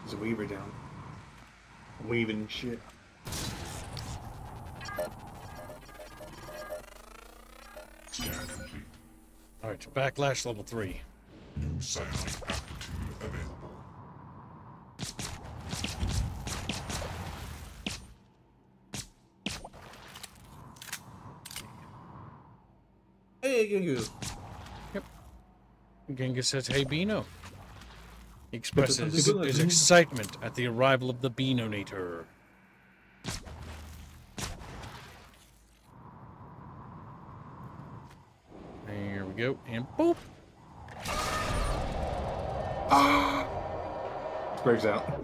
There's a weaver down. Weaving shit. Alright, backlash level 3. New satellite aptitude available. Hey, Gungan. Yep. Genghis says, hey, Beano. He expresses Good. his excitement at the arrival of the Beanonator. There we go, and boop! Breaks out.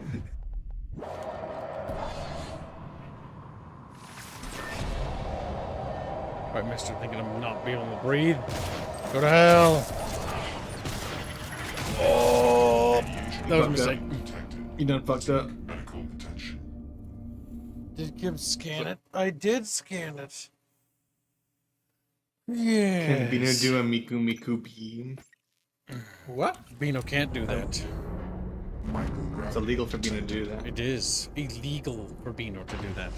Alright, mister, thinking I'm not being able to breathe. Go to hell! Oh! That was a mistake. You done fucked up. Did Gibbs scan it? I did scan it. Yeah. Can Bino do a Miku Miku beam? What? Bino can't do that. It's illegal for Bino to do that. It is illegal for Bino to do that.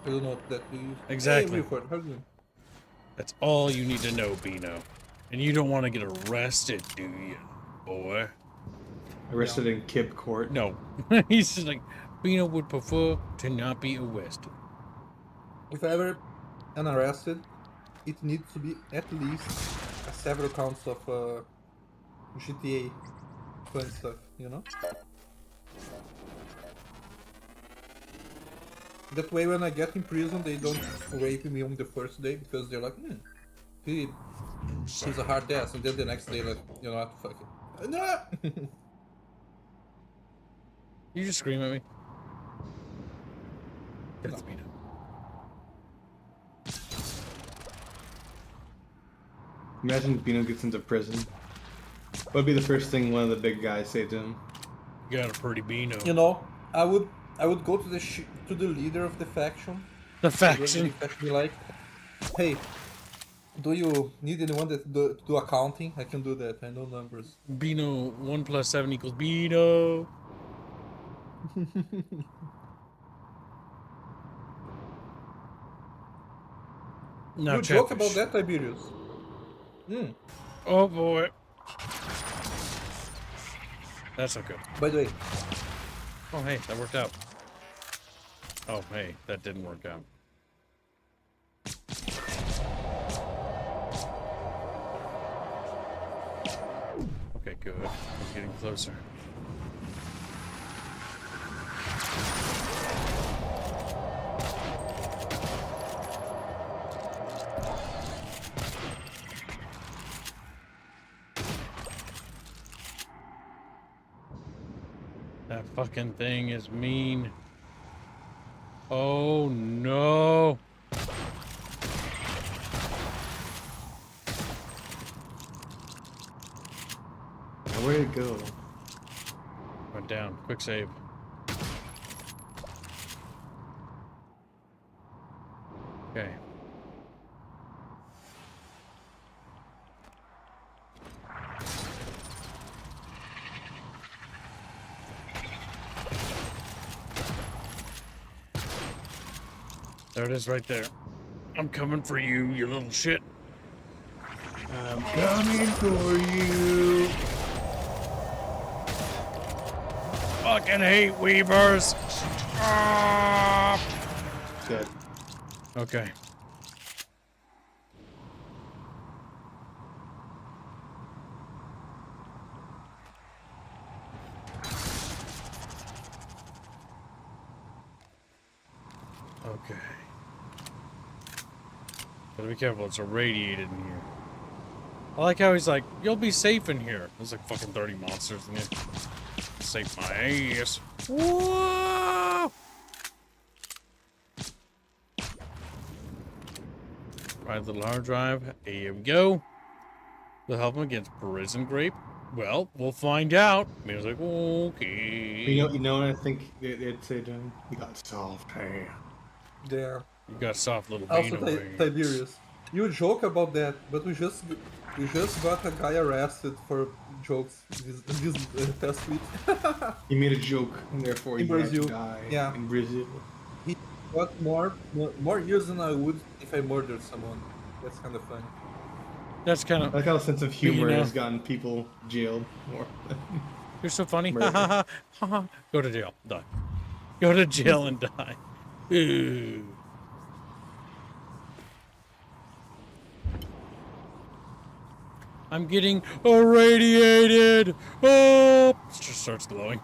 I don't know what that is. Exactly. Hey, Buford, how are you? That's all you need to know, Bino. And you don't want to get arrested, do you, boy? Arrested in Kib Court? No. He's just like, Bino would prefer to not be arrested. If ever am arrested, it needs to be at least several counts of GTA fun stuff, you know? That way when I get in prison, they don't rape me on the first day, because they're like, he's a hard ass, and then the next day, like, you know what, fuck it. No! You just scream at me. That's Bino. Imagine Bino gets into prison. What would be the first thing one of the big guys say to him? You got a pretty Bino. You know, I would go to the leader of the faction. The faction? Be like, hey, do you need anyone that do accounting? I can do that. I know numbers. Bino 1 + 7 = Bino. No, you joke about that, Tiberius? Oh boy. That's okay. By the way. Oh hey, that worked out. Oh hey, that didn't work out. Okay, good. I'm getting closer. That fucking thing is mean. Oh no. Where'd it go? Went down. Quick save. Okay. There it is right there. I'm coming for you, you little shit. I'm coming for you. Fucking hate weavers. Ah! Good. Okay. Okay. Gotta be careful, it's irradiated in here. I like how he's like, you'll be safe in here. There's like fucking 30 monsters in here. Save my ass. Whoa! Right, little hard drive. Here we go. They'll help him against prison grape. Well, we'll find out. I was like, okay. You know what I think they'd say to him? You got soft hair. Yeah. You got soft little Also, bean Tiberius. You joke about that, but we just got a guy arrested for jokes this past week. He made a joke, and therefore In he Brazil. had to die. Yeah. In Brazil. He got more years than I would if I murdered someone. That's kind of funny. That's kind of... I like how a sense of humor you know, has gotten people jailed more. You're so funny. Murder. Go to jail. Die. Go to jail and die. Ooh. I'm getting irradiated. Oh, it just starts glowing.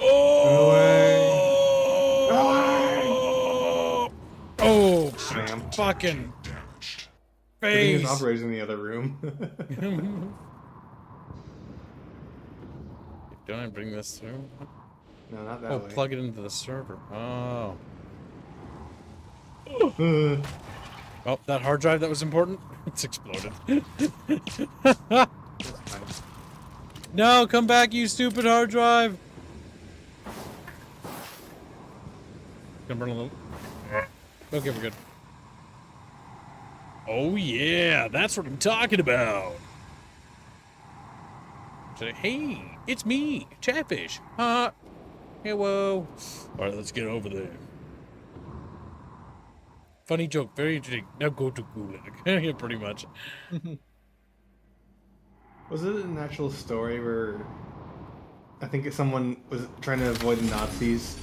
Oh! Oh! Slam. Fucking I think his face. operator's in the other room. Don't I bring this through? No, not that way. Plug it into the server. Oh. Oh, that hard drive that was important? It's exploded. No, come back, you stupid hard drive! Gonna burn a little. Okay, we're good. Oh yeah, that's what I'm talking about! Say, hey, it's me, Chatfish. Hello. Alright, let's get over there. Funny joke, very interesting. Now go to Gulag. Yeah, pretty much. Was it an actual story where I think someone was trying to avoid the Nazis,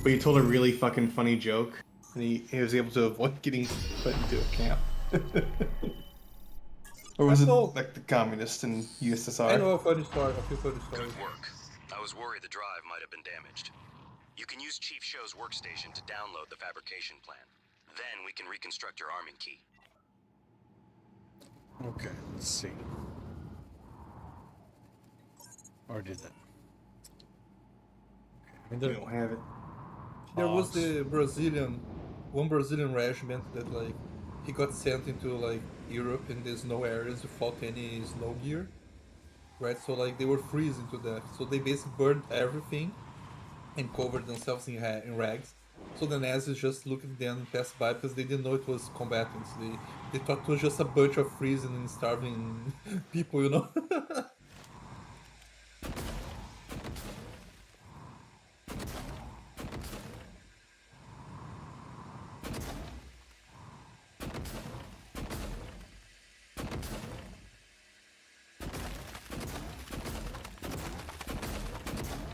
but he told a really fucking funny joke, and he was able to avoid getting put into a camp? Or was it like the communists in USSR? I know a funny story. A few funny stories. Good work. I was worried the drive might have been damaged. You can use Chief Show's workstation to download the fabrication plan. Then we can reconstruct your arming key. Okay, let's see. Or did that? Okay, We don't have it. There was the one Brazilian regiment that like he got sent into like Europe in the snow areas without any snow gear, right? So like they were freezing to death. So they basically burned everything and covered themselves in rags. So the Nazis just looked at them and passed by because they didn't know it was combatants. They thought it was just a bunch of freezing and starving people, you know.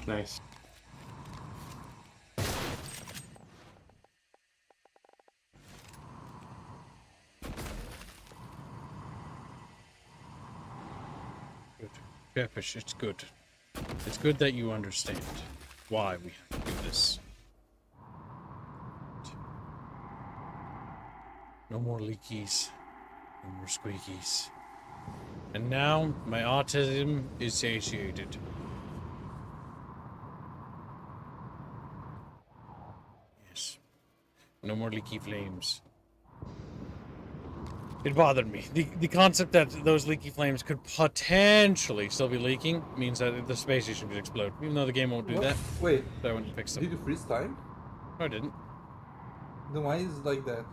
Nice. Good. Chatfish, it's good. It's good that you understand why we have to do this. No more leakies. No more squeakies. And now, my autism is satiated. Yes. No more leaky flames. It bothered me. The concept that those leaky flames could potentially still be leaking means that the space station could explode. Even though the game won't do What? that. Wait. So I went and fixed them. Did you freeze time? No, I didn't. Then why is it like that?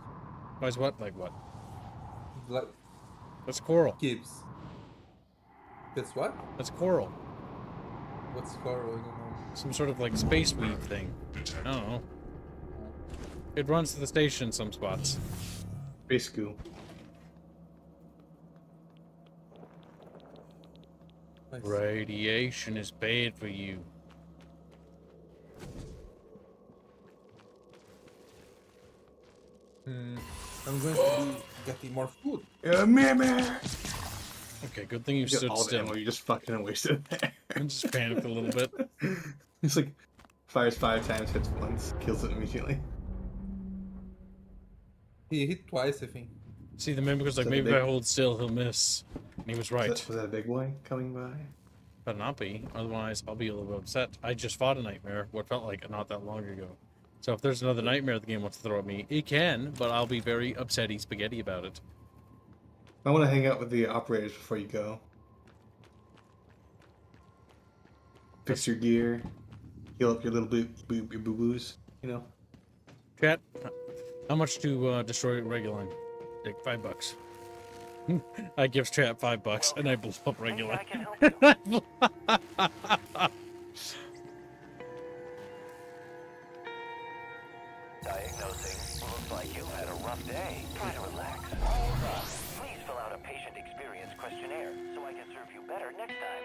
Why is what? Like what? Like That's coral. Gibbs. That's what? That's coral. What's coral? I don't know. Some sort of like space weave thing. I don't know. It runs to the station in some spots. Space goo. Nice. Radiation is bad for you. I'm going to be getting more food. Okay, good thing you stood all the still. ammo you just fucking wasted there. I just panicked a little bit. It's like fires 5 times, hits once, kills it immediately. He hit twice, I think. See, the mimic was like, Is that maybe the if I big- hold still, he'll miss. And he was right. Was that a big boy coming by? But not be. Otherwise, I'll be a little bit upset. I just fought a nightmare, what felt like not that long ago. So if there's another nightmare the game wants to throw at me, it can, but I'll be very upsetty spaghetti about it. I want to hang out with the operators before you go. Fix your gear, heal up your little boo-boos, you know? Chat, how much to destroy Reguline? Like $5. I give chat $5 and I blow up Reguline. Diagnosing. Looks like you've had a rough day. Try to relax. Please fill out a patient experience questionnaire so I can serve you better next time.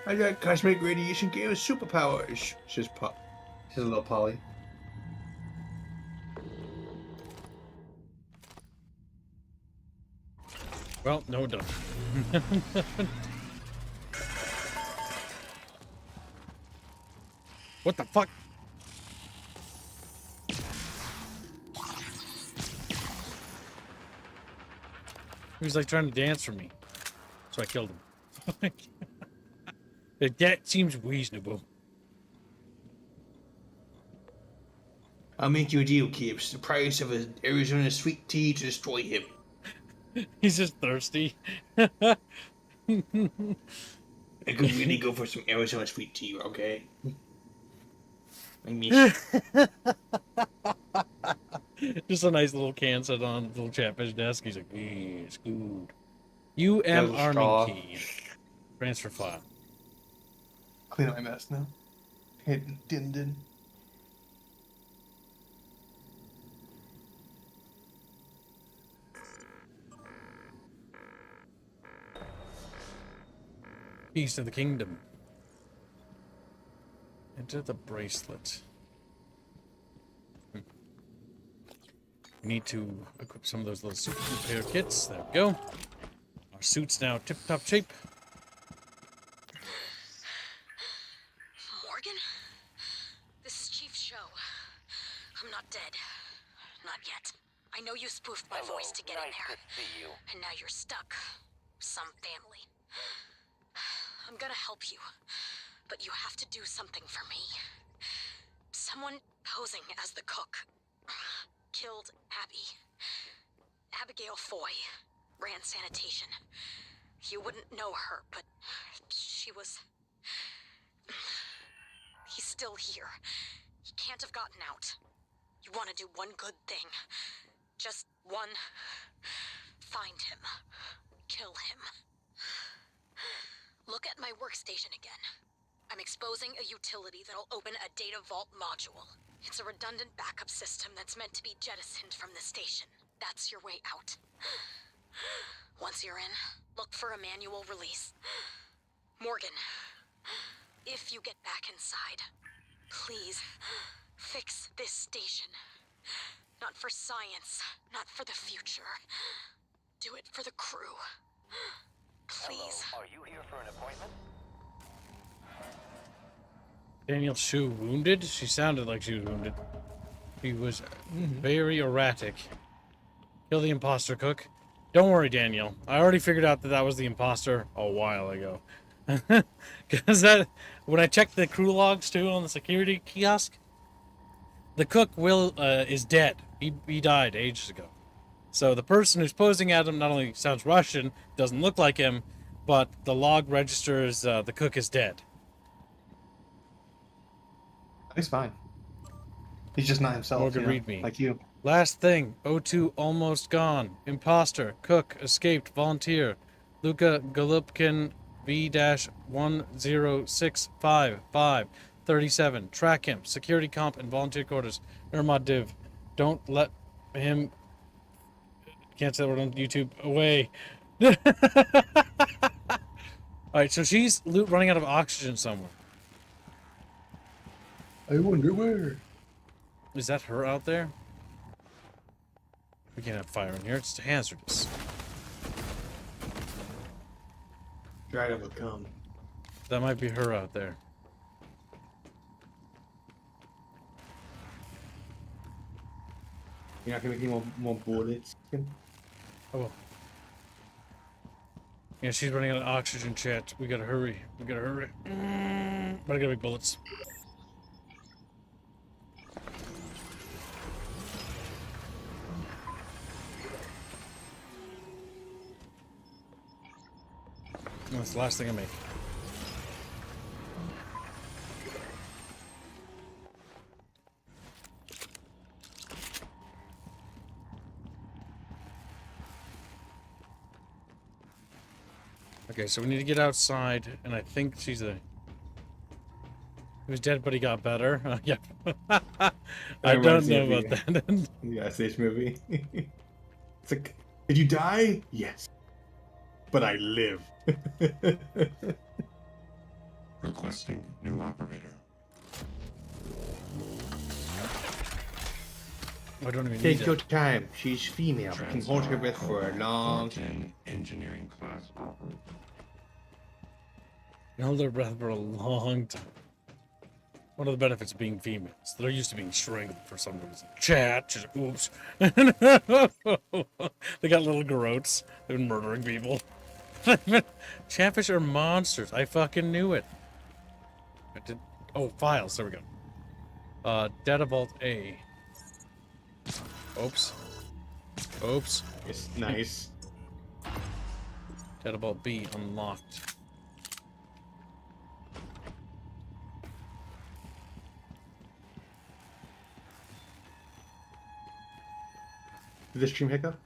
I got cosmic radiation gave us superpowers. She's a little Polly. Well, no, done. What the fuck? He was like trying to dance for me, so I killed him. That seems reasonable. I'll make you a deal, Kips. The price of an Arizona sweet tea to destroy him. He's just thirsty. I could really go for some Arizona sweet tea, okay? I miss Just a nice little can set on the little Chatfish desk. He's like, yes, good. UM straw. Arming Key. Transfer file. Clean up my mess now. Hey, din. Peace to the kingdom. Enter the bracelet. We need to equip some of those little suit repair kits. There we go. Our suit's now tip-top shape. Morgan? This is Chief Show. I'm not dead. Not yet. I know you spoofed my voice to get in there. And now you're stuck. Some family. I'm gonna help you. But you have to do something for me. Someone posing as the cook killed Abby. Abigail Foy ran sanitation. You wouldn't know her, but she was... He's still here. He can't have gotten out. You want to do one good thing. Just one. Find him. Kill him. Look at my workstation again. I'm exposing a utility that'll open a data vault module. It's a redundant backup system that's meant to be jettisoned from the station. That's your way out. Once you're in, look for a manual release. Morgan, if you get back inside, please fix this station. Not for science, not for the future. Do it for the crew. Please. Hello. Are you here for an appointment? Daniel Shu wounded? She sounded like she was wounded. He was very erratic. Kill the imposter, cook. Don't worry, Daniel. I already figured out that that was the imposter a while ago. Because when I checked the crew logs too on the security kiosk, the cook is dead. He died ages ago. So the person who's posing at him not only sounds Russian, doesn't look like him, but the log registers the cook is dead. He's fine. He's just not himself. Morgan, you know, read me. like you. Last thing. O2 almost gone. Imposter. Cook. Escaped. Volunteer. Luka Golubkin V-1065537. Track him. Security comp and volunteer quarters. Irmad Div. Don't let him... Can't say that word on YouTube. Away. Alright, so she's running out of oxygen somewhere. I wonder where. Is that her out there? We can't have fire in here. It's hazardous. Dried up with cum. That might be her out there. You're not gonna make any more bullets. Oh. Yeah, she's running out of oxygen, chat. We gotta hurry. We gotta hurry. But I gotta make bullets. That's the last thing I make. Okay, so we need to get outside, and I think she's a... He was dead, but he got better. Yeah. I don't know about that. Yeah, this movie. It's like, did you die? Yes. But I live. Requesting new operator. I don't even need Take it. your time. She's female. She can hold her breath for a long time. Engineering class operator. Held their breath for a long time. One of the benefits of being females. They're used to being strangled for some reason. Chat. Oops. They got little garrotes. They've been murdering people. Chatfish are monsters. I fucking knew it. I did. Oh, files. There we go. Data Vault A. Oops. Oops. It's nice. Data Vault B unlocked. Did the stream hiccup?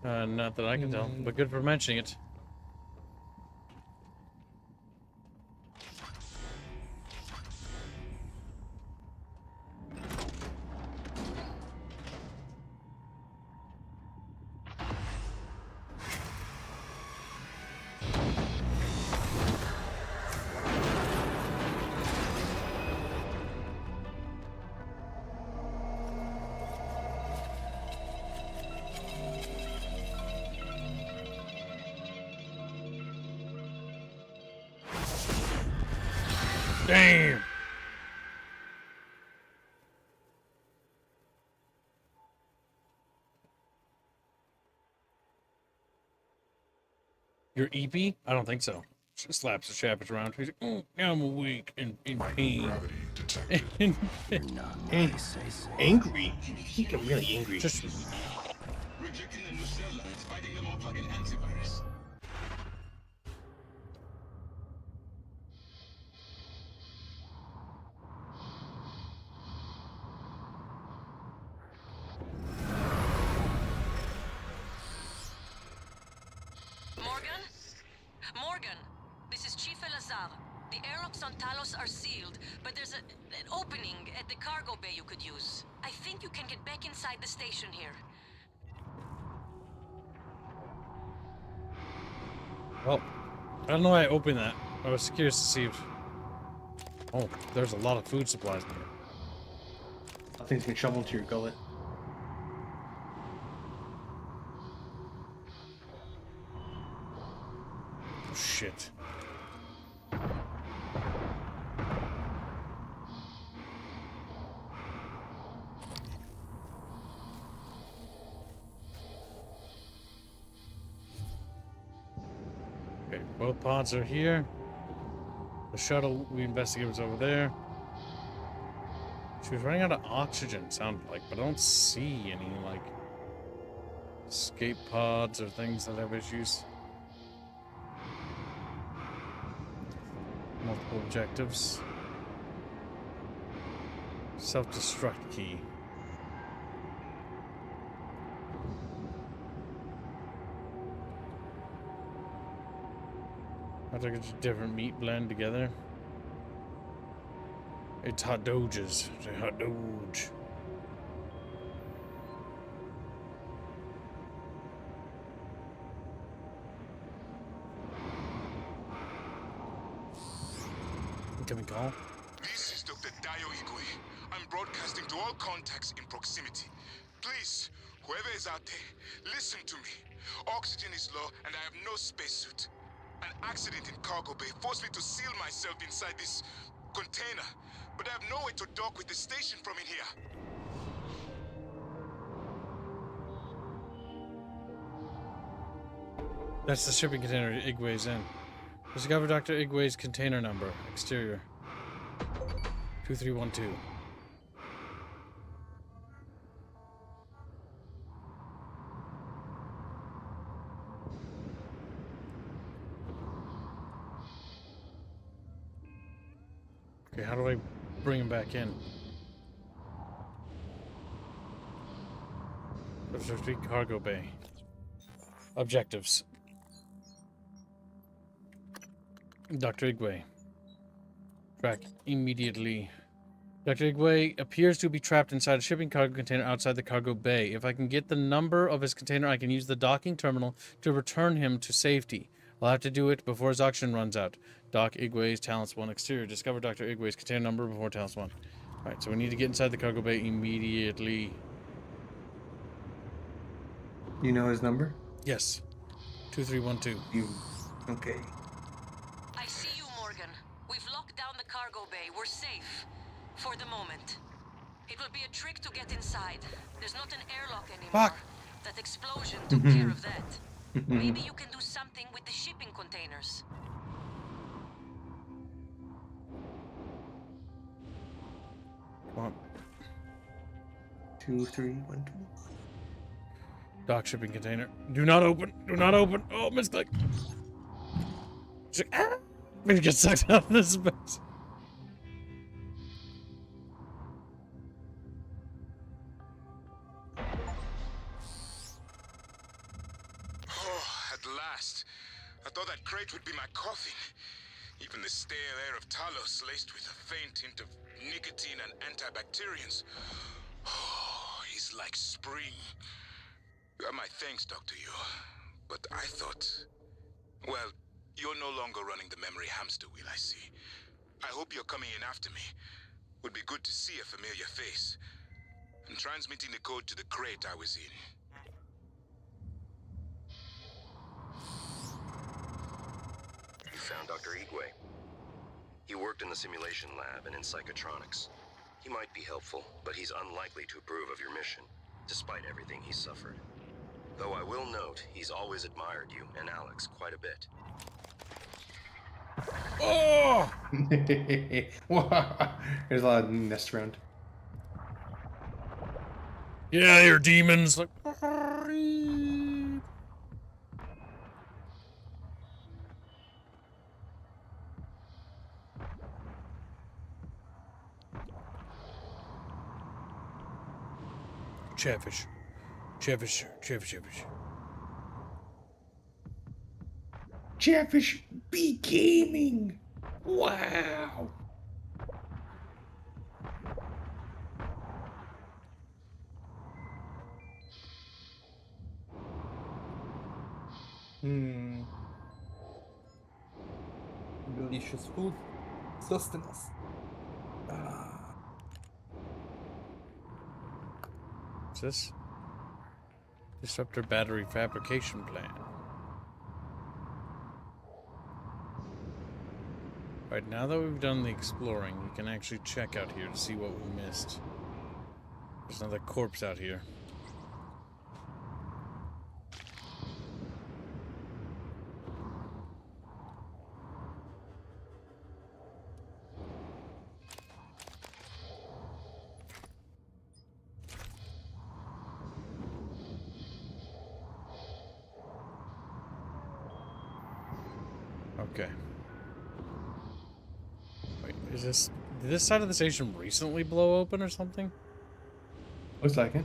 Not that I can tell, but good for mentioning it. Damn! You're EP? I don't think so. She slaps the Chatfish around. He's like, I'm awake and in pain. Angry? He got really angry. Just... Rejecting the new cell lines, fighting them off like an antivirus. Morgan, this is Chief Elazar. The airlocks on Talos are sealed, but there's an opening at the cargo bay you could use. I think you can get back inside the station here. Well, I don't know why I opened that. I was curious to see if... Oh, there's a lot of food supplies in here. Things can shovel into your gullet. Oh, shit. Okay, both pods are here. The shuttle we investigated was over there. She was running out of oxygen, sounded like, but I don't see any, like, escape pods or things that have issues. Multiple objectives. Self-destruct key. I think it's a different meat blend together. It's hot doges. It's a hot doge. Incoming call. This is Dr. Dayo Igwe. I'm broadcasting to all contacts in proximity. Please, whoever is out there, listen to me. Oxygen is low and I have no spacesuit. An accident in cargo bay forced me to seal myself inside this container, but I have nowhere to dock with the station from in here. That's the shipping container Igwe's in. Discover Dr. Igwe's container number. Exterior. 2312. Okay, how do I bring him back in? Street Cargo Bay. Objectives. Dr. Igwe. Track immediately. Dr. Igwe appears to be trapped inside a shipping cargo container outside the cargo bay. If I can get the number of his container, I can use the docking terminal to return him to safety. I'll have to do it before his oxygen runs out. Doc Igwe's Talents 1 exterior. Discover Dr. Igwe's container number before Talents 1. Alright, so we need to get inside the cargo bay immediately. You know his number? Yes. 2312. Okay. I see you, Morgan. We've locked down the cargo bay. We're safe. For the moment. It will be a trick to get inside. There's not an airlock anymore. Fuck. That explosion took care of that. Maybe you can do something with the shipping containers. Come on. 2, 3, 1, 2. Dock shipping container. Do not open. Do not open. Oh, misclick. Ah! We get sucked out of this space. Oh, at last. I thought that crate would be my coffin. Even the stale air of Talos laced with a faint hint of nicotine and antibacterians. Oh, he's like spring. My thanks, Dr. Yu. But I thought... Well, you're no longer running the memory hamster wheel, I see. I hope you're coming in after me. Would be good to see a familiar face. I'm transmitting the code to the crate I was in. You found Dr. Igwe. He worked in the simulation lab and in psychotronics. He might be helpful, but he's unlikely to approve of your mission, despite everything he's suffered. Though I will note, he's always admired you and Alex quite a bit. Oh! There's a lot of nests around. Yeah, you're demons. Like, Chatfish. Chatfish. Chatfish. Chatfish. Chatfish be gaming. Wow. Delicious food. Sustenance. What's this? Disruptor battery fabrication plant. Right, now that we've done the exploring, we can actually check out here to see what we missed. There's another corpse out here. Okay. Wait, is this... Did this side of the station recently blow open or something? Looks like it.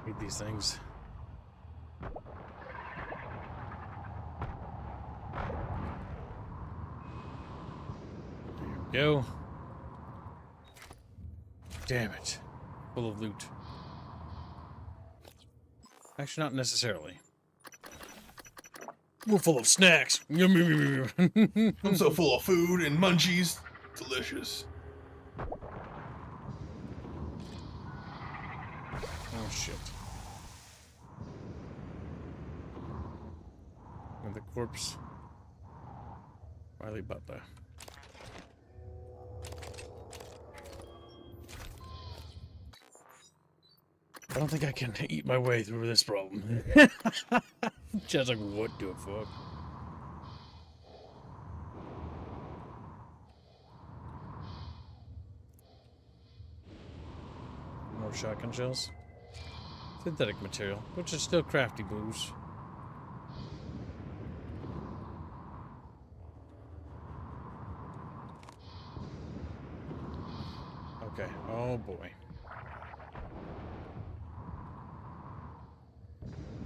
Read these things. Go. Damn it. Full of loot. Actually, not necessarily. We're full of snacks. I'm so full of food and munchies. Delicious. Oh shit. And the corpse. Riley Butler. I don't think I can eat my way through this problem. Just like, what the fuck? More shotgun shells. Synthetic material, which is still crafty booze. Okay, oh boy.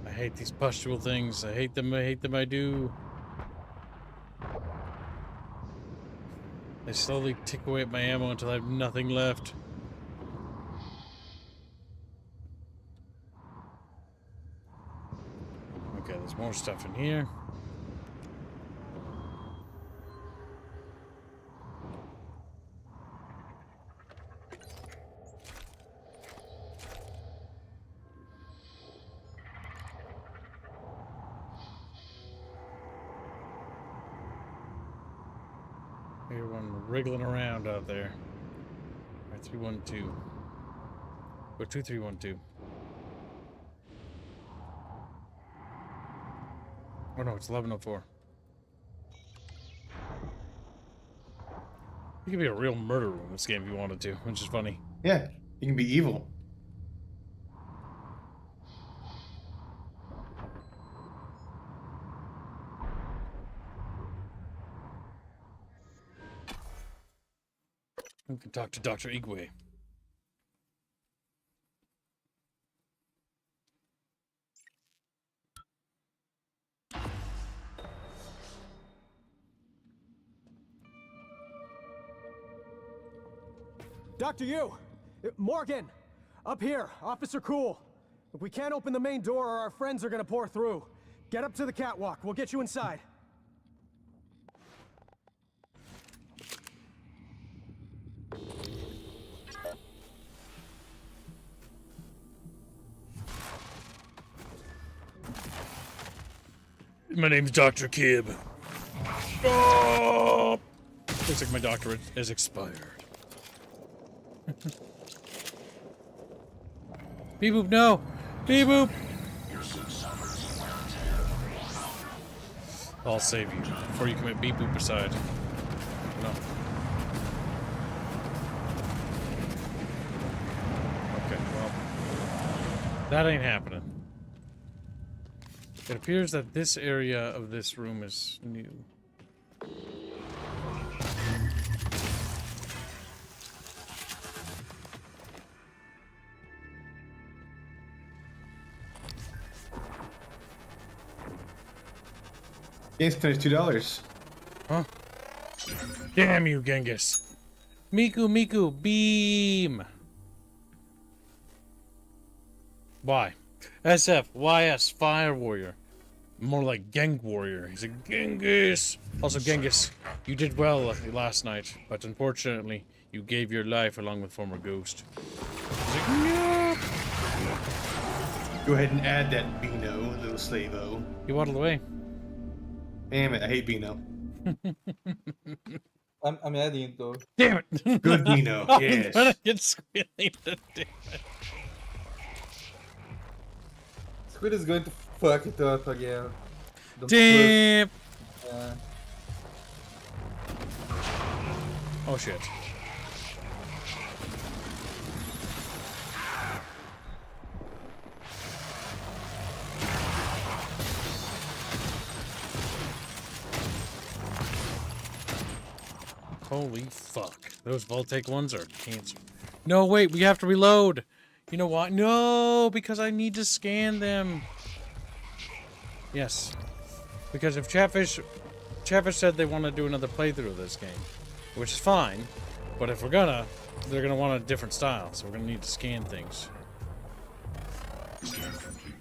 I hate these pustule things. I hate them, I do. They slowly tick away at my ammo until I have nothing left. Okay, there's more stuff in here. Everyone wriggling around out there. Alright, 312. Or 2312. Oh no, it's 1104. You could be a real murderer in this game if you wanted to, which is funny. Yeah, you can be evil. We can talk to Dr. Igwe. Dr. Yu! Morgan! Up here, Officer Cool. If we can't open the main door or our friends are gonna pour through. Get up to the catwalk, we'll get you inside. My name's Dr. Kib. Oh! Looks like my doctorate is expired. Beep boop, no! Beep boop! I'll save you before you commit beep boop aside. No. Okay, well. That ain't happening. It appears that this area of this room is new. Game's $22. Huh? Damn you, Genghis. Miku, beam! Why? SF, YS, Fire Warrior. More like Gang Warrior. He's a Genghis. Also, Genghis, you did well last night, but unfortunately, you gave your life along with former Ghost. He's like, nope. Go ahead and add that Beano, little slave-o. He waddled away. Damn it, I hate Beano. I'm adding it though. Damn it! Good Beano, yes. I'm gonna get squealing, damn it. Squid is going to fuck it up again. Damn! Oh shit. Holy fuck. Those Voltaic ones are cancer. No, wait, we have to reload. You know what? No, because I need to scan them. Yes. Because if Chatfish said they want to do another playthrough of this game, which is fine, but if we're gonna, they're gonna want a different style, so we're gonna need to scan things. Scan complete.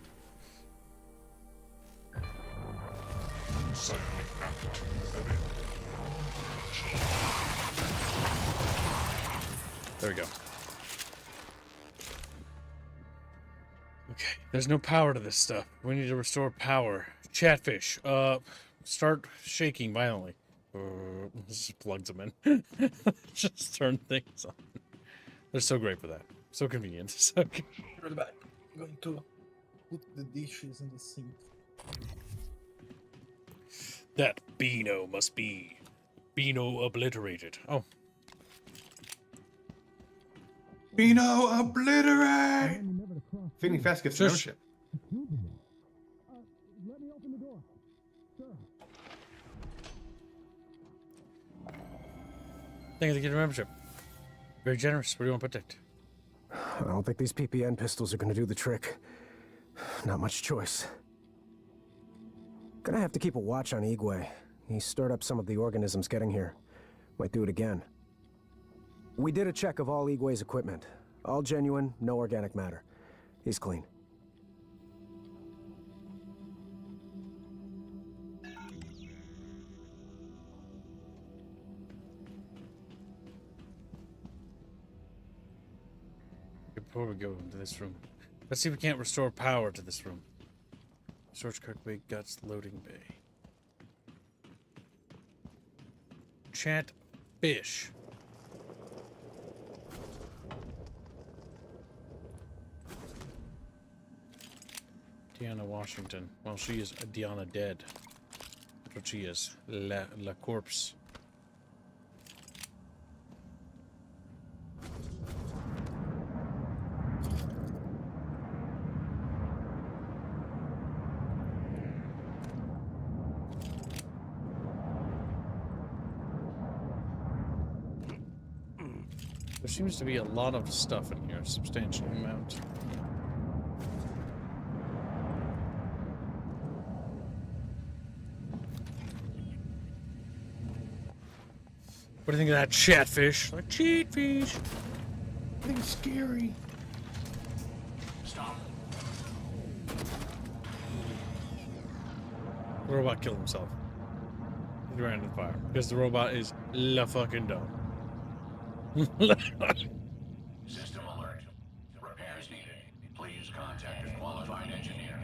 There we go. Okay, there's no power to this stuff. We need to restore power. Chatfish, start shaking violently. Just plugs them in. Just turn things on. They're so great for that. So convenient. So convenient. Really bad. I'm going to put the dishes in the sink. That Beano must be Beano obliterated. Oh. Beano obliterate! Feeling fast gets membership. Let me open the door. Sir. Thank you for the membership. Very generous. Where do you want to put it? I don't think these PPN pistols are gonna do the trick. Not much choice. Gonna have to keep a watch on Igwe. He stirred up some of the organisms getting here. Might do it again. We did a check of all Igwe's equipment. All genuine, no organic matter. He's clean. Before we go into this room, let's see if we can't restore power to this room. Storage cart bay, guts, loading bay. Chat fish. Deanna Washington. Well, she is Deanna dead. That's what she is. La corpse. There seems to be a lot of stuff in here, a substantial amount. What do you think of that chatfish? Like cheatfish. I think it's scary. Stop. The robot killed himself. He ran into the fire because the robot is la fucking dumb. System alert. Repairs needed. Please contact a qualified engineer.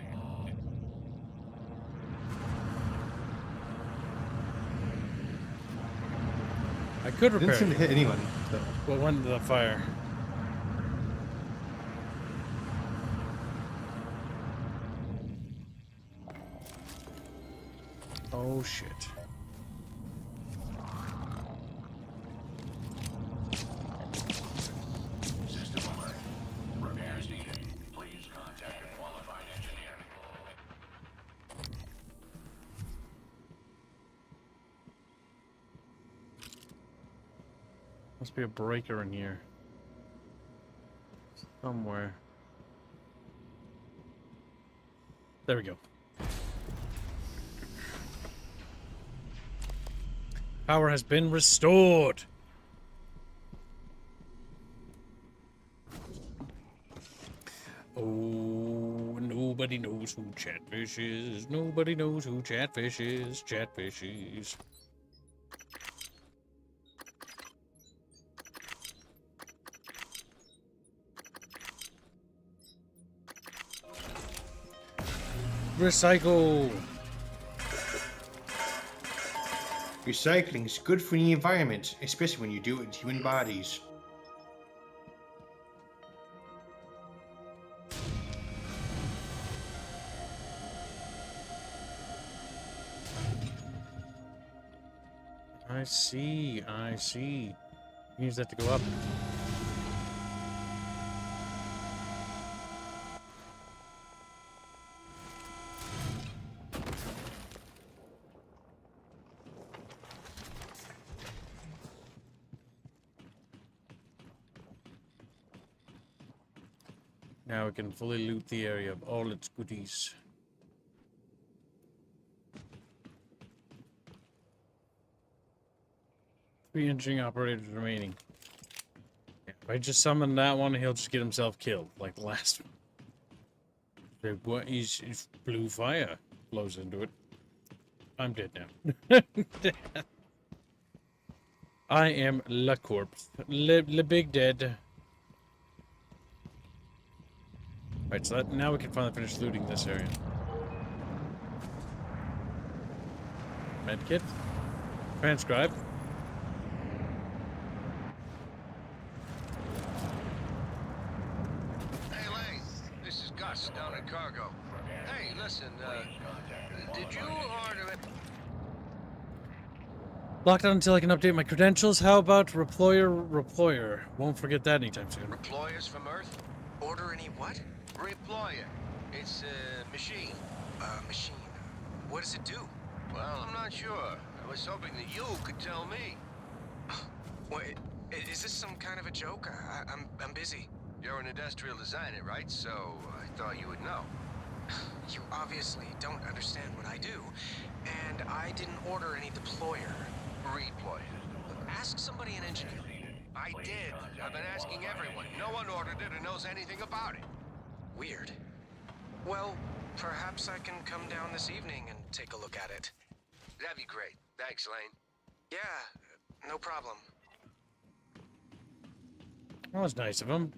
I could repair Didn't seem to hit anyone, though. What went into the fire? Oh shit. System alert. Repairs needed. Please contact a qualified engineer. Must be a breaker in here. Somewhere. There we go. Power has been restored. Oh, nobody knows who Chatfish is. Nobody knows who Chatfish is. Chatfish is. Recycle. Recycling is good for the environment, especially when you do it with human bodies. I see, I see. Use that to go up. Now we can fully loot the area of all its goodies. Three engineering operators remaining. Yeah, if I just summon that one, he'll just get himself killed, like the last one. What is blue fire flows into it. I'm dead now. I am la corpse. Le big dead. Right, so now we can finally finish looting this area. Medkit. Transcribe. Hey, Lane. This is Gus down at Cargo. Hey, listen, did you order it? Locked on until I can update my credentials. How about Reployer? Won't forget that anytime soon. Reployers from Earth? Order any what? Reployer. It's a machine. Machine. What does it do? Well, I'm not sure. I was hoping that you could tell me. Wait, is this some kind of a joke? I'm busy. You're an industrial designer, right? So I thought you would know. You obviously don't understand what I do, and I didn't order any deployer. Reployer. Ask somebody an engineer. I did. I've been asking everyone. No one ordered it or knows anything about it. Weird. Well, perhaps I can come down this evening and take a look at it. That'd be great. Thanks, Lane. Yeah, no problem. That was nice of him.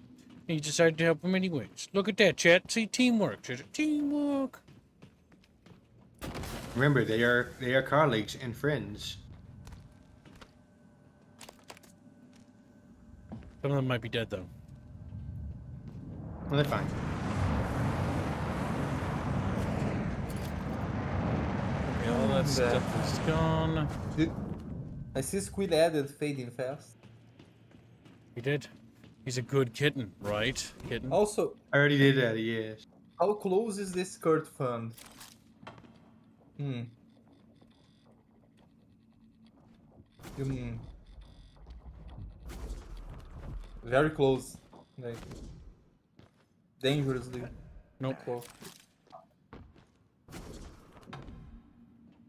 He decided to help him anyways. Look at that, chat. See, teamwork. Teamwork. Remember, they are colleagues and friends. Some of them might be dead, though. Well, they're fine. Okay, all that stuff is gone. I see Squid added fading fast. He did. He's a good kitten, right? Kitten. Also, I already did that, yes. how close is this Kurt fund? Very close. Like, dangerously. Nope. Close. Look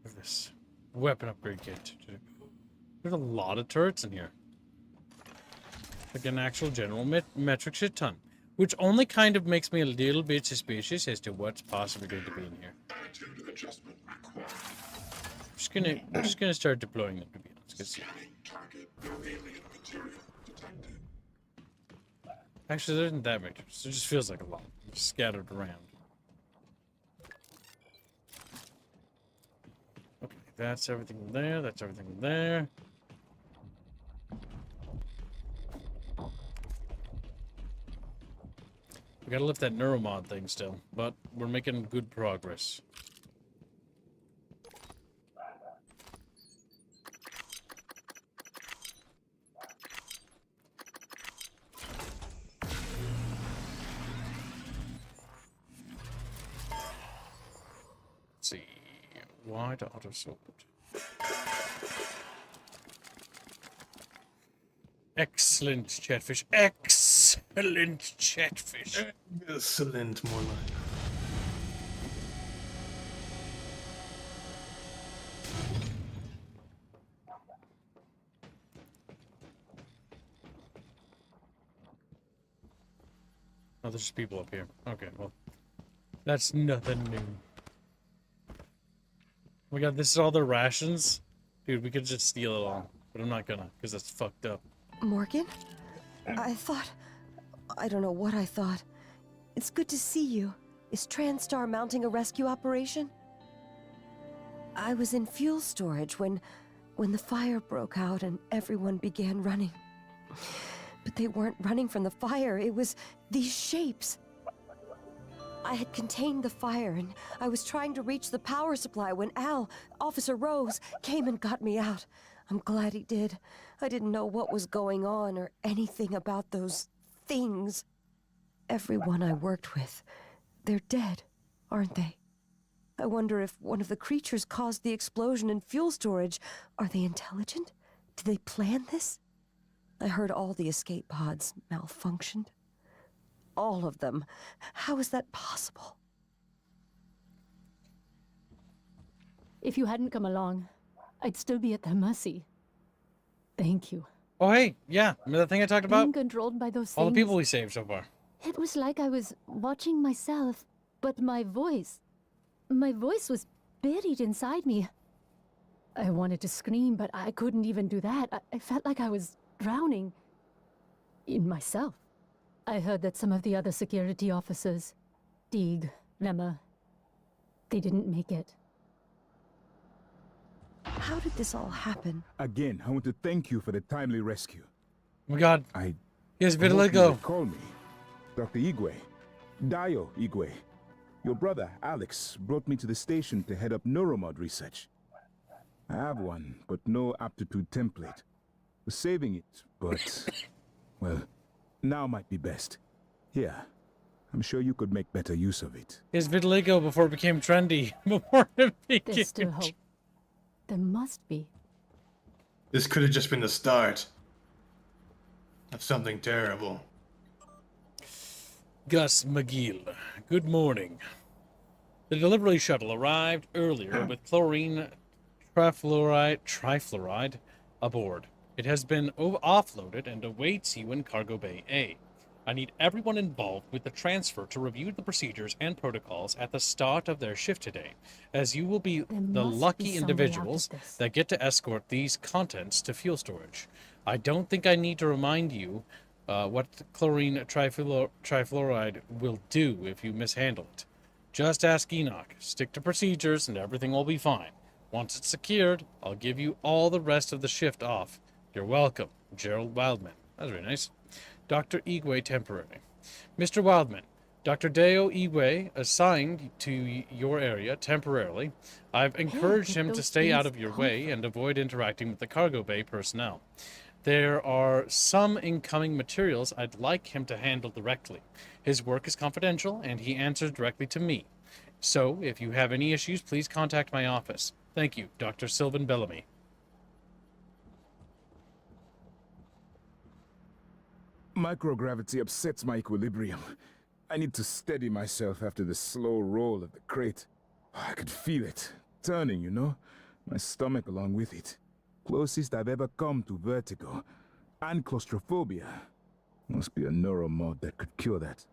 at this. Weapon upgrade kit. There's a lot of turrets in here. Like an actual general metric shit ton. Which only kind of makes me a little bit suspicious as to what's possibly going to be in here. I'm just gonna start deploying them, to be honest. 'Cause actually, there isn't that much. It just feels like a lot. Just scattered around. Okay, that's everything there. That's everything there. We gotta lift that neuromod thing still, but we're making good progress. Let's see. Why to auto sort? Excellent chatfish. Excellent chatfish. Excellent, more like. Oh, there's just people up here. Okay, well, that's nothing new. Oh my god, this is all their rations? Dude, we could just steal it all. But I'm not gonna, because that's fucked up. Morgan? I don't know what I thought. It's good to see you. Is TranStar mounting a rescue operation? I was in fuel storage when the fire broke out and everyone began running. But they weren't running from the fire, it was these shapes. I had contained the fire and I was trying to reach the power supply when Officer Rose, came and got me out. I'm glad he did. I didn't know what was going on or anything about those things. Everyone I worked with, they're dead, aren't they? I wonder if one of the creatures caused the explosion in fuel storage. Are they intelligent? Did they plan this? I heard all the escape pods malfunctioned. All of them. How is that possible? If you hadn't come along, I'd still be at their mercy. Thank you. Oh, hey, yeah, remember that thing I talked about? Being controlled by those All the things, people we saved so far. it was like I was watching myself, but my voice was buried inside me. I wanted to scream, but I couldn't even do that. I felt like I was drowning in myself. I heard that some of the other security officers, Deeg, Lemma. They didn't make it. How did this all happen? Again, I want to thank you for the timely rescue. Oh my god. Yes, vitiligo. Call me. Dr. Igwe. Dio Igwe. Your brother, Alex, brought me to the station to head up neuromod research. I have one, but no aptitude template. Was saving it, but... well, now might be best. Here. I'm sure you could make better use of it. His vitiligo before it became trendy. Before it became... There's still hope. There must be. This could have just been the start of something terrible. Gus McGill, good morning. The delivery shuttle arrived earlier with chlorine trifluoride aboard. It has been offloaded and awaits you in Cargo Bay A. I need everyone involved with the transfer to review the procedures and protocols at the start of their shift today, as you will be the lucky individuals that get to escort these contents to fuel storage. I don't think I need to remind you what chlorine trifluoride will do if you mishandle it. Just ask Enoch, stick to procedures, and everything will be fine. Once it's secured, I'll give you all the rest of the shift off. You're welcome, Gerald Wildman. That's very nice. Dr. Igwe temporary. Mr. Wildman, Dr. Deo Igwe assigned to your area temporarily. I've encouraged him to stay out of your way and avoid interacting with the cargo bay personnel. There are some incoming materials I'd like him to handle directly. His work is confidential, and he answers directly to me. So, if you have any issues, please contact my office. Thank you, Dr. Sylvan Bellamy. Microgravity upsets my equilibrium. I need to steady myself after the slow roll of the crate. I could feel it, turning, you know? My stomach along with it. Closest I've ever come to vertigo. And claustrophobia. Must be a neuromod that could cure that.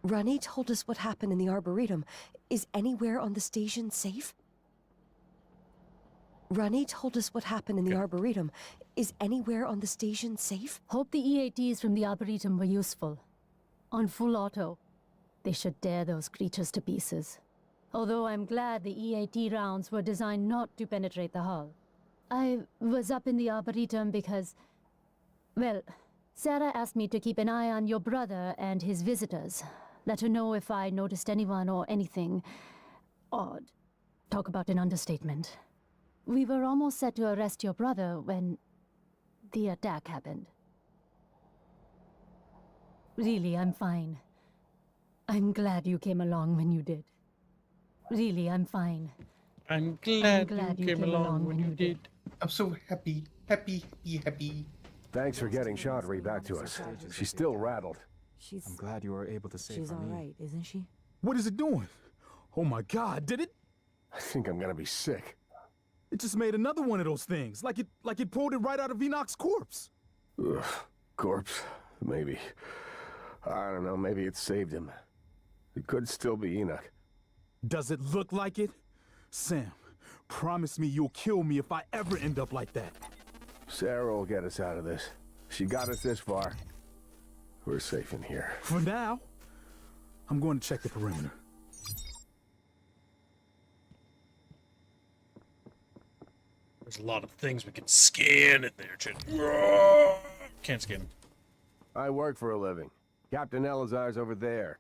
Runny told us what happened in the Arboretum. Is anywhere on the station safe? Runny told us what happened in the Arboretum. Is anywhere on the station safe? Hope the EATs from the Arboretum were useful. On full auto, they should tear those creatures to pieces. Although I'm glad the EAT rounds were designed not to penetrate the hull. I was up in the Arboretum because... well, Sarah asked me to keep an eye on your brother and his visitors. Let her know if I noticed anyone or anything odd. Talk about an understatement. We were almost set to arrest your brother when the attack happened. Really, I'm fine. I'm glad you came along when you did. Really, I'm fine. I'm glad you came along when you did. I'm so happy. Happy. Thanks for getting Chaudhry back to us. She's still rattled. I'm glad you were able to save her. She's all right, isn't she? What is it doing? Oh my god, did it? I think I'm gonna be sick. It just made another one of those things, like it pulled it right out of Enoch's corpse. Ugh, corpse? Maybe. I don't know, maybe it saved him. It could still be Enoch. Does it look like it? Sam, promise me you'll kill me if I ever end up like that. Sarah will get us out of this. She got us this far. We're safe in here. For now, I'm going to check the perimeter. There's a lot of things we can scan in there, Chin. Can't scan. I work for a living. Captain Elazar's over there.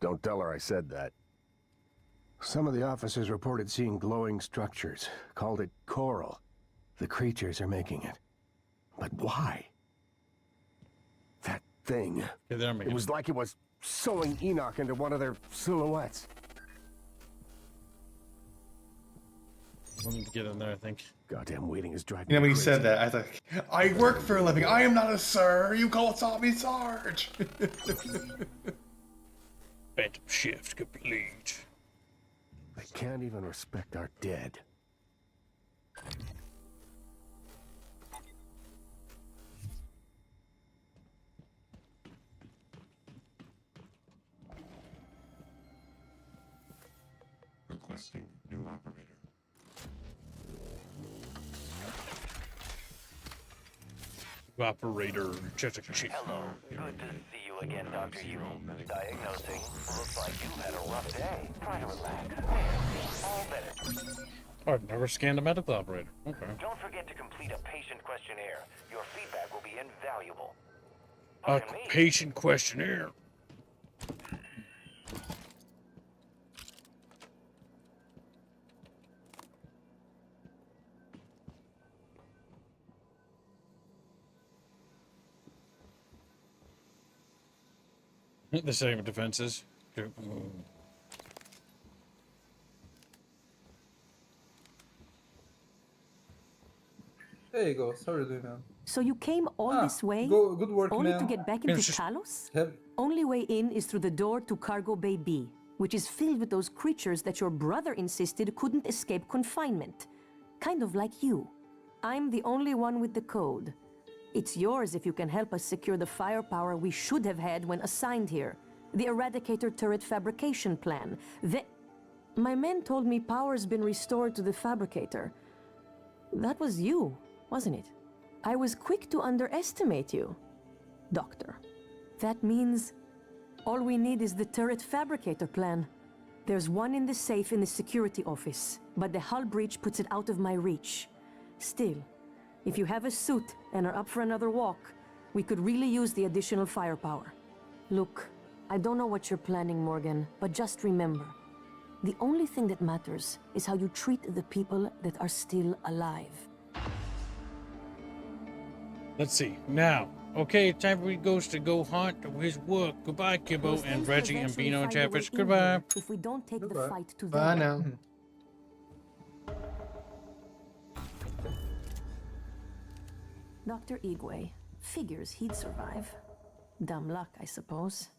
Don't tell her I said that. Some of the officers reported seeing glowing structures. Called it coral. The creatures are making it. But why? That thing. It was like it was sewing Enoch into one of their silhouettes. I need to get in there, I think. Goddamn waiting is driving You know, me when you crazy. said that, I thought, I work for a living. I am not a sir. You call me Sarge. Phantom shift complete. They can't even respect our dead. Requesting new operator. Operator, check. Hello. Good to see you again, Dr. Yu. Diagnosing. Looks like you've had a rough day. Try to relax. There. All better. Oh, I've never scanned a medical operator. Okay. Don't forget to complete a patient questionnaire. Your feedback will be invaluable. A patient questionnaire. The same defenses. There you go. Sorry, man. So you came all this way? Good work, only man. to get back into Talos? Have... Only way in is through the door to Cargo Bay B, which is filled with those creatures that your brother insisted couldn't escape confinement. Kind of like you. I'm the only one with the code. It's yours if you can help us secure the firepower we should have had when assigned here. The Eradicator turret fabrication plan. My men told me power's been restored to the fabricator. That was you, wasn't it? I was quick to underestimate you, Doctor. That means all we need is the turret fabricator plan. There's one in the safe in the security office, but the hull breach puts it out of my reach. Still, if you have a suit and are up for another walk, we could really use the additional firepower. Look, I don't know what you're planning, Morgan, but just remember, the only thing that matters is how you treat the people that are still alive. Let's see. Now, okay, time for Ghost to go hunt his work. Goodbye, Kibbo and Reggie and Beano and Chatfish. Goodbye. If we don't take the fight to Bye them. now. Dr. Igwe figures he'd survive. Dumb luck, I suppose.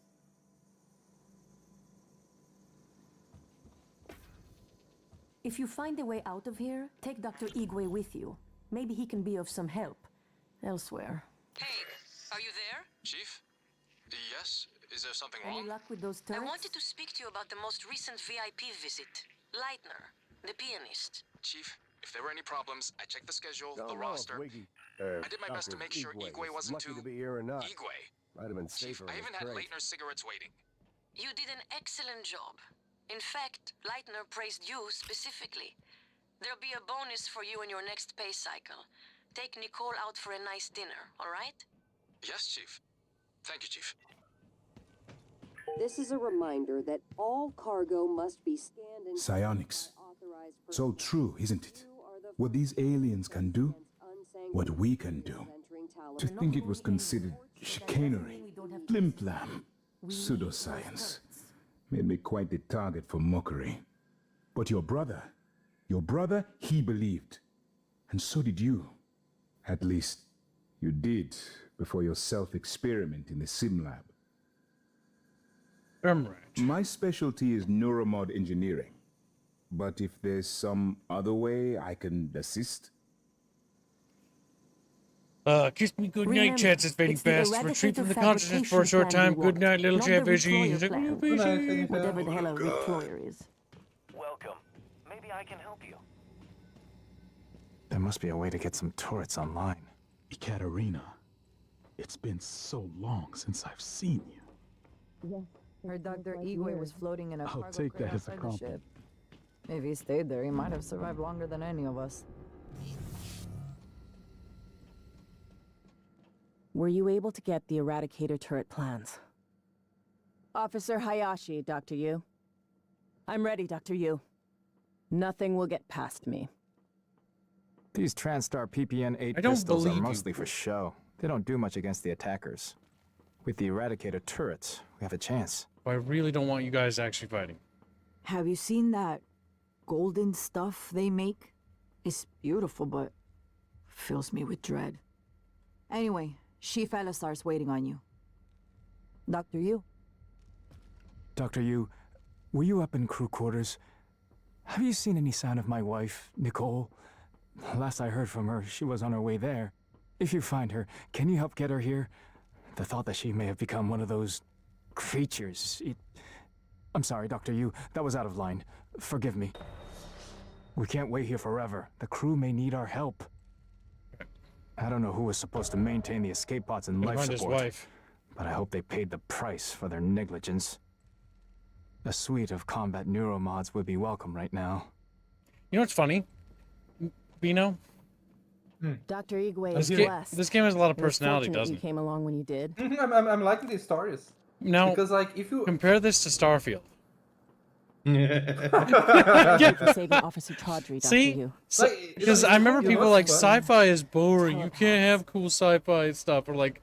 If you find a way out of here, take Dr. Igwe with you. Maybe he can be of some help elsewhere. Hey, are you there? Chief? Yes? Is there something Any wrong? luck with those turrets? I wanted to speak to you about the most recent VIP visit. Leitner, the pianist. Chief, if there were any problems, I checked the schedule, the Don't know, roster. Twiggy. I did my best to make sure Igwe wasn't lucky too... to be here or not. Igwe? Might have been Chief, safer I in even a had crate. Leitner's cigarettes waiting. You did an excellent job. In fact, Leitner praised you specifically. There'll be a bonus for you in your next pay cycle. Take Nicole out for a nice dinner, all right? Yes, Chief. Thank you, Chief. This is a reminder that all cargo must be scanned and Psionics. So true, isn't it? What these aliens can do, what we can do. To think it was considered chicanery, flim-flam, pseudoscience, made me quite the target for mockery. But your brother, he believed. And so did you. At least, you did before your self-experiment in the sim lab. My specialty is neuromod engineering. But if there's some other way I can assist... Kiss me good night, Chats. It's fading fast. Retreat from the consciousness for a short time. Good night, little Chatfishy. Whatever the hell a reployer is. Welcome. Maybe I can help you. There must be a way to get some turrets online. Ekaterina, it's been so long since I've seen you. Yes. Heard Dr. Igwe was floating in a I'll cargo take crate that as a outside the ship. compliment. If he stayed there, he might have survived longer than any of us. Were you able to get the Eradicator turret plans? Officer Hayashi, Dr. Yu. I'm ready, Dr. Yu. Nothing will get past me. These TranStar PPN-8 I don't pistols are believe you. mostly for show. They don't do much against the attackers. With the Eradicator turrets, we have a chance. I really don't want you guys actually fighting. Have you seen that golden stuff they make? It's beautiful, but fills me with dread. Anyway, Chief Elisar's waiting on you. Dr. Yu. Dr. Yu, were you up in crew quarters? Have you seen any sign of my wife, Nicole? Last I heard from her, she was on her way there. If you find her, can you help get her here? The thought that she may have become one of those creatures, I'm sorry, Dr. Yu, that was out of line. Forgive me. We can't wait here forever. The crew may need our help. I don't know who was supposed to maintain the escape pods and Never life mind his support, wife. but I hope they paid the price for their negligence. A suite of combat neuromods would be welcome right now. You know what's funny, Bino? Dr. Igwe This, is ga blessed. this game has a lot of It was personality, fortunate doesn't you it? came along when you did. I'm liking these stories. Now, because like if you compare this to Starfield. Thank you for saving Officer Chaudhry, Dr. See? Yu. Because I remember people like, sci-fi is boring. You can't have cool sci-fi stuff. Or like,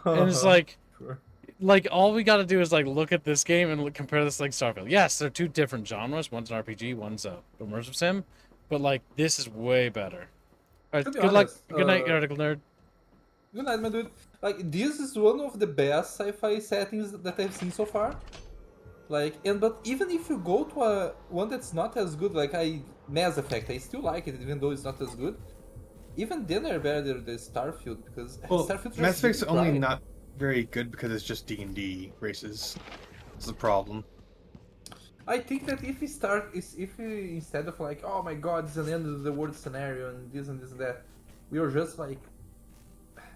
and it's like all we got to do is like look at this game and compare this to, like Starfield. Yes, they're two different genres. One's an RPG, one's a immersive sim. But like, this is way better. All right, good luck. Good night, article nerd. Good night, my dude. Like, this is one of the best sci-fi settings that I've seen so far. Like, but even if you go to a one that's not as good, like Mass Effect, I still like it, even though it's not as good. Even then, are better than Starfield because Starfield. Mass Effect's only not very good because it's just D&D races. It's the problem. I think that if we instead of like, oh my god, it's an end of the world scenario and this and that, we were just like,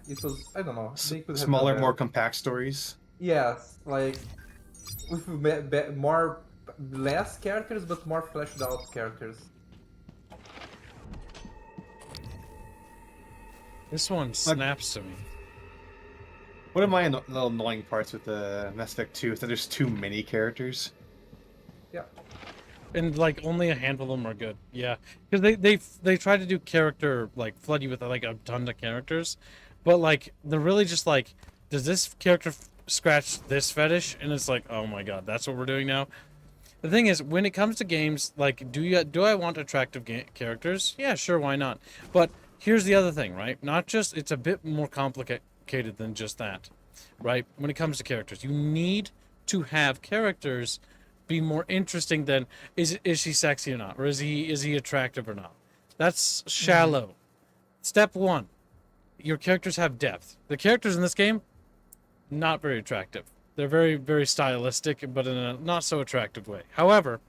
it was, I don't know, Smaller, more compact stories. Yes, like with less characters but more fleshed out characters. This one snaps to me. One of my little annoying parts with the Mass Effect 2 is that there's too many characters. Yeah. And like only a handful of them are good. Yeah, because they try to do character, like flood you with like a ton of characters, but like they're really just like, does this character scratch this fetish? And it's like, oh my god, that's what we're doing now. The thing is, when it comes to games, like, do I want attractive characters? Yeah, sure, why not? But here's the other thing, right? Not just, it's a bit more complicated than just that, right? When it comes to characters, you need to have characters be more interesting than is she sexy or not, or is he attractive or not. That's shallow. Step one, your characters have depth. The characters in this game, not very attractive. They're very, very stylistic, but in a not so attractive way. However,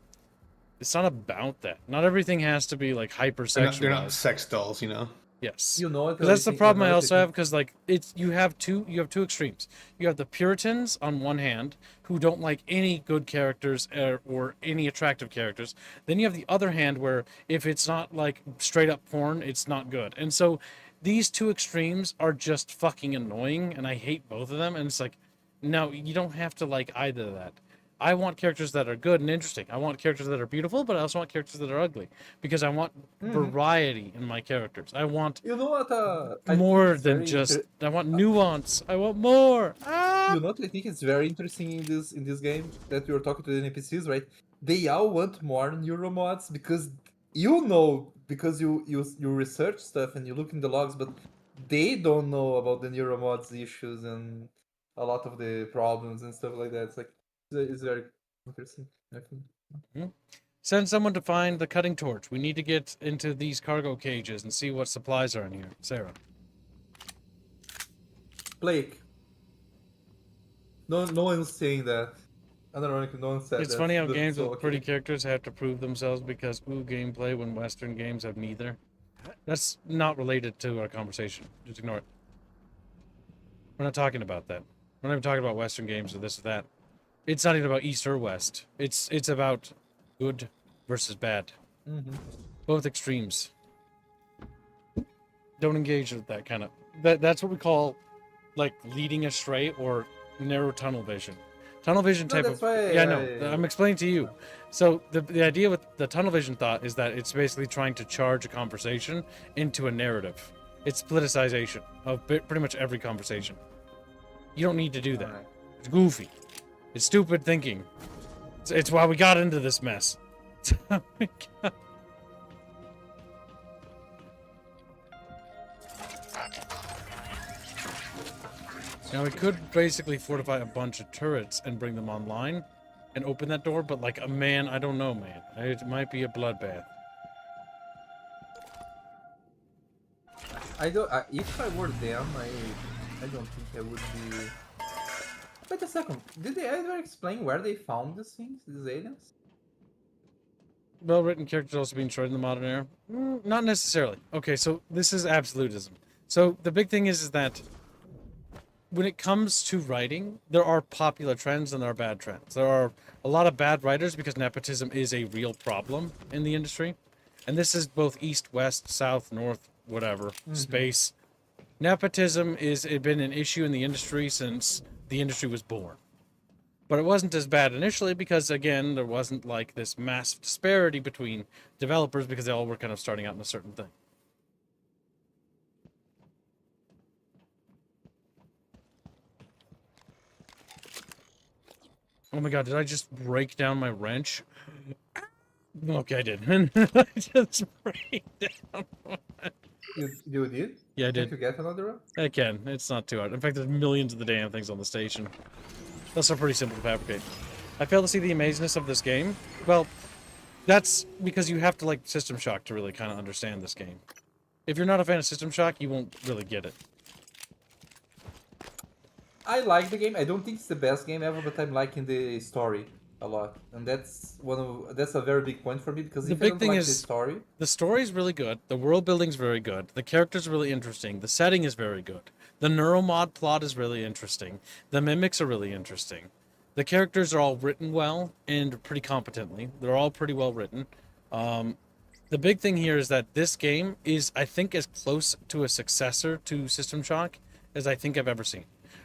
it's not about that. Not everything has to be like hypersexualized. They're not sex dolls, you know. Yes. You know it. That's the problem I also have, because like you have two extremes. You have the Puritans on one hand who don't like any good characters or any attractive characters. Then you have the other hand where if it's not like straight up porn, it's not good. And so these two extremes are just fucking annoying, and I hate both of them. And it's like, no, you don't have to like either of that. I want characters that are good and interesting. I want characters that are beautiful, but I also want characters that are ugly, because I want variety in my characters. I want more than just. I want nuance. I want more. You know what I think is very interesting in this game that we were talking to the NPCs, right? They all want more neuromods because you research stuff and you look in the logs, but they don't know about the neuromods issues and a lot of the problems and stuff like that. It's like. It's very interesting, I think. Send someone to find the cutting torch. We need to get into these cargo cages and see what supplies are in here. Sarah. Blake. No one's saying that. I don't know, no one said It's that. funny how games with pretty characters have to prove themselves because gameplay when Western games have neither. That's not related to our conversation. Just ignore it. We're not talking about that. We're not even talking about Western games or this or that. It's not even about East or West. It's about good versus bad. Both extremes. Don't engage with that kind of... That's what we call, like, leading astray or narrow tunnel vision. Tunnel vision type of... Yeah, no, I'm explaining to you. So the idea with the tunnel vision thought is that it's basically trying to charge a conversation into a narrative. It's politicization of pretty much every conversation. You don't need to do that. It's goofy. It's stupid thinking. It's why we got into this mess. Oh my God. Now we could basically fortify a bunch of turrets and bring them online and open that door, but like a man, I don't know, man. It might be a bloodbath. I don't. If I were them, I don't think I would be. Wait a second. Did they ever explain where they found these things, these aliens? Well-written characters also being destroyed in the modern era? Not necessarily. Okay, so this is absolutism. So the big thing is that when it comes to writing, there are popular trends and there are bad trends. There are a lot of bad writers because nepotism is a real problem in the industry. And this is both east, west, south, north, whatever, space. Nepotism is been an issue in the industry since the industry was born. But it wasn't as bad initially because, again, there wasn't like this massive disparity between developers because they all were kind of starting out in a certain thing. Oh my god, did I just break down my wrench? Okay, I did. I just break down. You did? Yeah, I Can't did. you get another one? I can. It's not too hard. In fact, there's millions of the damn things on the station. That's pretty simple to fabricate. I fail to see the amazingness of this game. Well, that's because you have to like System Shock to really kind of understand this game. If you're not a fan of System Shock, you won't really get it. I like the game. I don't think it's the best game ever, but I'm liking the story a lot, and that's a very big point for me because The if I big don't thing like is the story, is really good. The world building's very good. The characters are really interesting. The setting is very good. The neuromod plot is really interesting. The mimics are really interesting. The characters are all written well and pretty competently. They're all pretty well written. The big thing here is that this game is, I think, as close to a successor to System Shock as I think I've ever seen.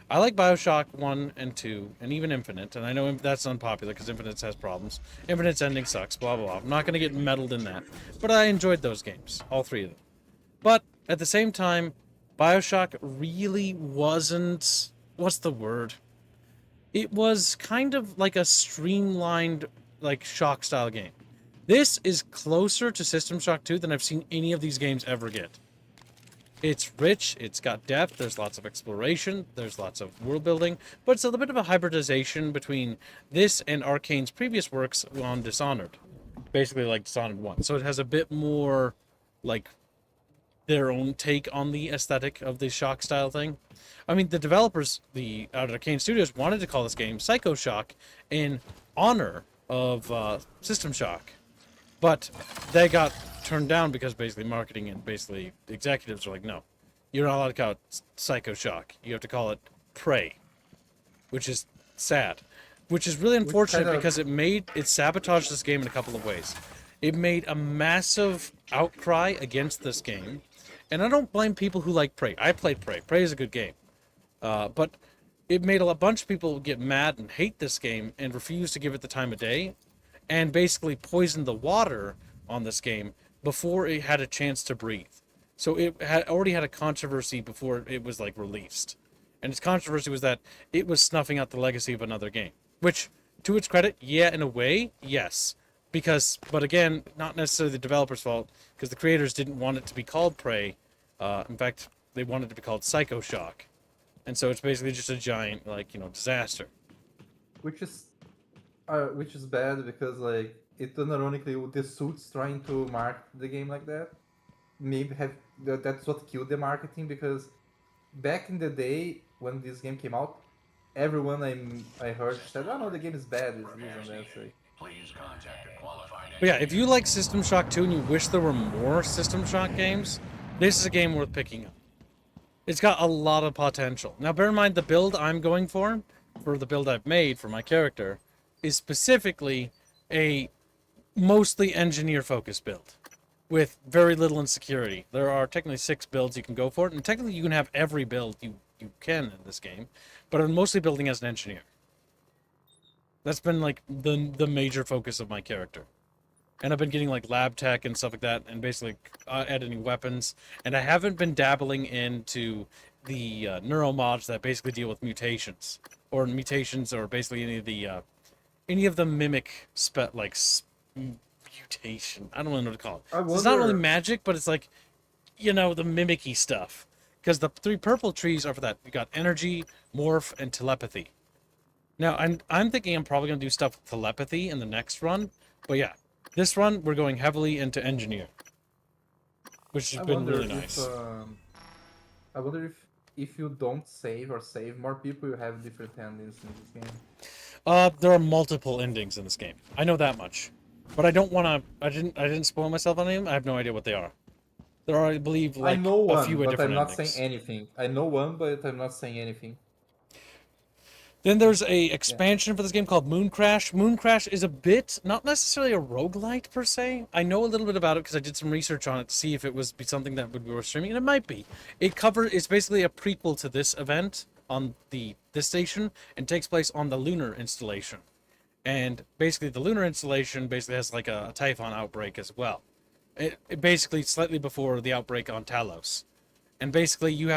I like Bioshock 1 and 2, and even Infinite, and I know that's unpopular because Infinite has problems. Infinite's ending sucks, blah, blah, blah. I'm not going to get meddled in that. But I enjoyed those games, all three of them. But, at the same time, Bioshock really wasn't... What's the word? It was kind of like a streamlined, like, Shock-style game. This is closer to System Shock 2 than I've seen any of these games ever get. It's rich, it's got depth, there's lots of exploration, there's lots of world building, but it's a little bit of a hybridization between this and Arcane's previous works on Dishonored. Basically like Dishonored 1. So it has a bit more, like, their own take on the aesthetic of the Shock style thing. I mean, the developers, out of Arcane Studios, wanted to call this game Psycho Shock in honor of System Shock. But they got turned down because basically marketing and basically executives are like, no, you're not allowed to call it Psycho Shock. You have to call it Prey, which is sad, which is really unfortunate because it sabotaged this game in a couple of ways. It made a massive outcry against this game, and I don't blame people who like Prey. I played Prey. Prey is a good game, but it made a bunch of people get mad and hate this game and refuse to give it the time of day, and basically poisoned the water on this game before it had a chance to breathe. So it had already had a controversy before it was like released. And its controversy was that it was snuffing out the legacy of another game. Which, to its credit, yeah, in a way, yes. But again, not necessarily the developer's fault, because the creators didn't want it to be called Prey. In fact, they wanted it to be called Psycho Shock. And so it's basically just a giant, disaster. which is bad because like it unironically the suits trying to market the game like that that's what killed the marketing, because back in the day when this game came out, everyone I heard said, oh no, the game is bad, it's this and that. So But yeah, if you like System Shock 2 and you wish there were more System Shock games, this is a game worth picking up. It's got a lot of potential. Now bear in mind, the build I'm going for the build I've made for my character, is specifically a mostly engineer-focused build with very little insecurity. There are technically 6 builds you can go for, and technically you can have every build you can in this game, but I'm mostly building as an engineer. That's been like the major focus of my character. And I've been getting like lab tech and stuff like that, and basically editing weapons, and I haven't been dabbling into the neuromods that basically deal with mutations, or basically any of the mimic mutation. I don't know what to call it. So it's not really magic, but it's like, the mimicky stuff. Because the 3 purple trees are for that. You got energy, morph, and telepathy. Now, I'm thinking I'm probably going to do stuff with telepathy in the next run. But yeah, this run, we're going heavily into engineer. Which has been really nice. I wonder if you don't save or save more people, you have different endings in this game. There are multiple endings in this game. I know that much. But I don't want to... I didn't spoil myself on them. I have no idea what they are. There are, I believe, like I know a one, few but I'm different not endings. saying anything. I know one, but I'm not saying anything. Then there's a expansion for this game called Moon Crash. Moon Crash is a bit, not necessarily a roguelite per se. I know a little bit about it because I did some research on it to see if it was something that would be worth streaming, and it might be. It's basically a prequel to this event on this station and takes place on the lunar installation. And basically the lunar installation basically has like a typhon outbreak as well. It basically slightly before the outbreak on Talos. And basically you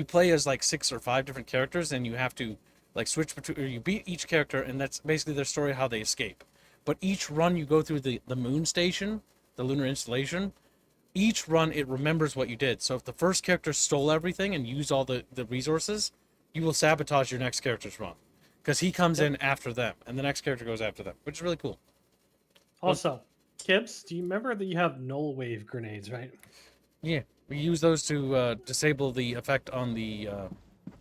play as like 6 or 5 different characters, and you have to like switch between, or you beat each character, and that's basically their story, how they escape. But each run you go through the moon station, the lunar installation, each run it remembers what you did. So if the first character stole everything and used all the resources, you will sabotage your next character's run. Because he comes in after them, and the next character goes after them, which is really cool. Also, Kibbs, do you remember that you have null wave grenades, right? Yeah, we use those to disable the effect on the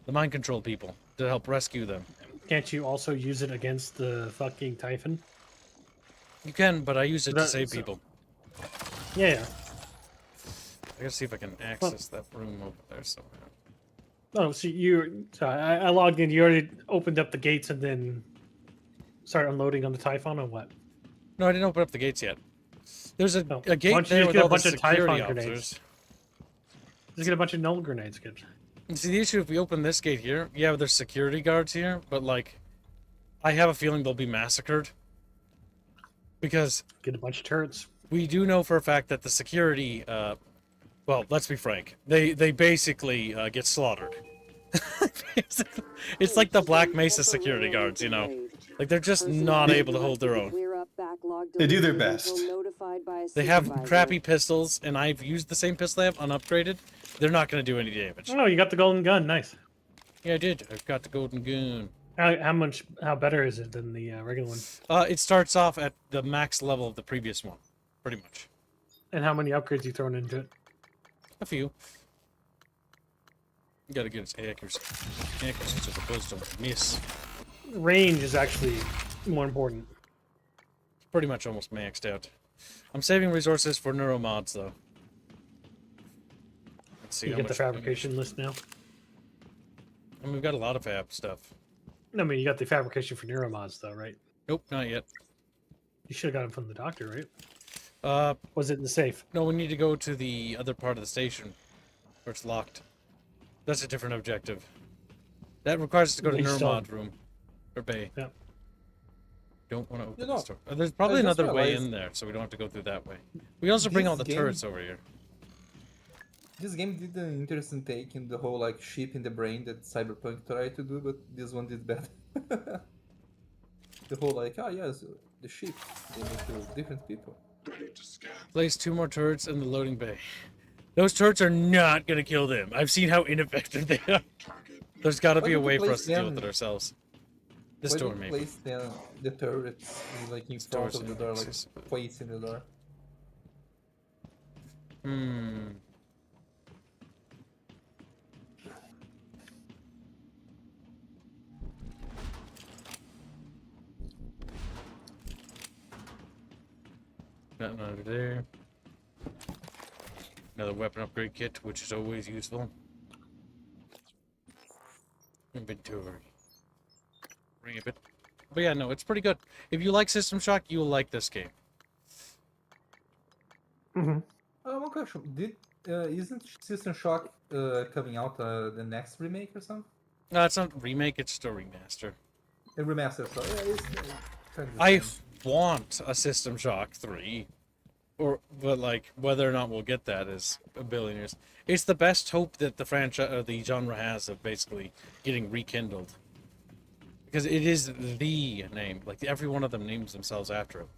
mind control people to help rescue them. Can't you also use it against the fucking Typhon? You can, but I use it to save people. Yeah. I gotta see if I can access that room over there somewhere. Oh, so I logged in. You already opened up the gates and then started unloading on the Typhon, or what? No, I didn't open up the gates yet. There's a gate there with all the security officers. Just get a bunch of null grenades, Kibbs. See, the issue if we open this gate here, yeah, there's security guards here, but like, I have a feeling they'll be massacred. Because get a bunch of turrets. We do know for a fact that the security, well, let's be frank, they basically get slaughtered. It's like the Black Mesa security guards, you know, like they're just not able to hold their own. They do their best. They have crappy pistols, and I've used the same pistol I have unupgraded. They're not going to do any damage. Oh, you got the golden gun. Nice. Yeah, I did. I've got the golden gun. How better is it than the regular one? It starts off at the max level of the previous one, pretty much. And how many upgrades you thrown into it? A few. You gotta get its accuracy. Accuracy as opposed to miss. Range is actually more important. It's pretty much almost maxed out. I'm saving resources for neuromods though. Let's see. You get the fabrication list now. And we've got a lot of fab stuff. No, I mean you got the fabrication for neuromods though, right? Nope, not yet. You should have got them from the doctor, right? Was it in the safe? No, we need to go to the other part of the station where it's locked. That's a different objective. That requires us to go to neuromod room or bay. Yeah. Don't want to open this door. There's probably another way in there, so we don't have to go through that way. We also bring all the turrets over here. This game did an interesting take in the whole like ship in the brain that Cyberpunk tried to do, but this one did better. The whole like, oh yes, the ship, they make you different people. Place 2 more turrets in the loading bay. Those turrets are not gonna kill them. I've seen how ineffective they are. There's got to be a way for us to deal with it ourselves. This door, maybe. Place the turrets like in front of the door, like plates in the door. Hmm. Nothing under there. Another weapon upgrade kit, which is always useful. Inventory. Bring a bit. But yeah, no, it's pretty good. If you like System Shock, you will like this game. One question: isn't System Shock coming out the next remake or something? No, it's not a remake. It's just a remaster. A remaster, so yeah, it's kind of I want a System Shock 3. But like whether or not we'll get that is a billion years. It's the best hope that the franchise, the genre has of basically getting rekindled, because it is the name. Like every one of them names themselves after it.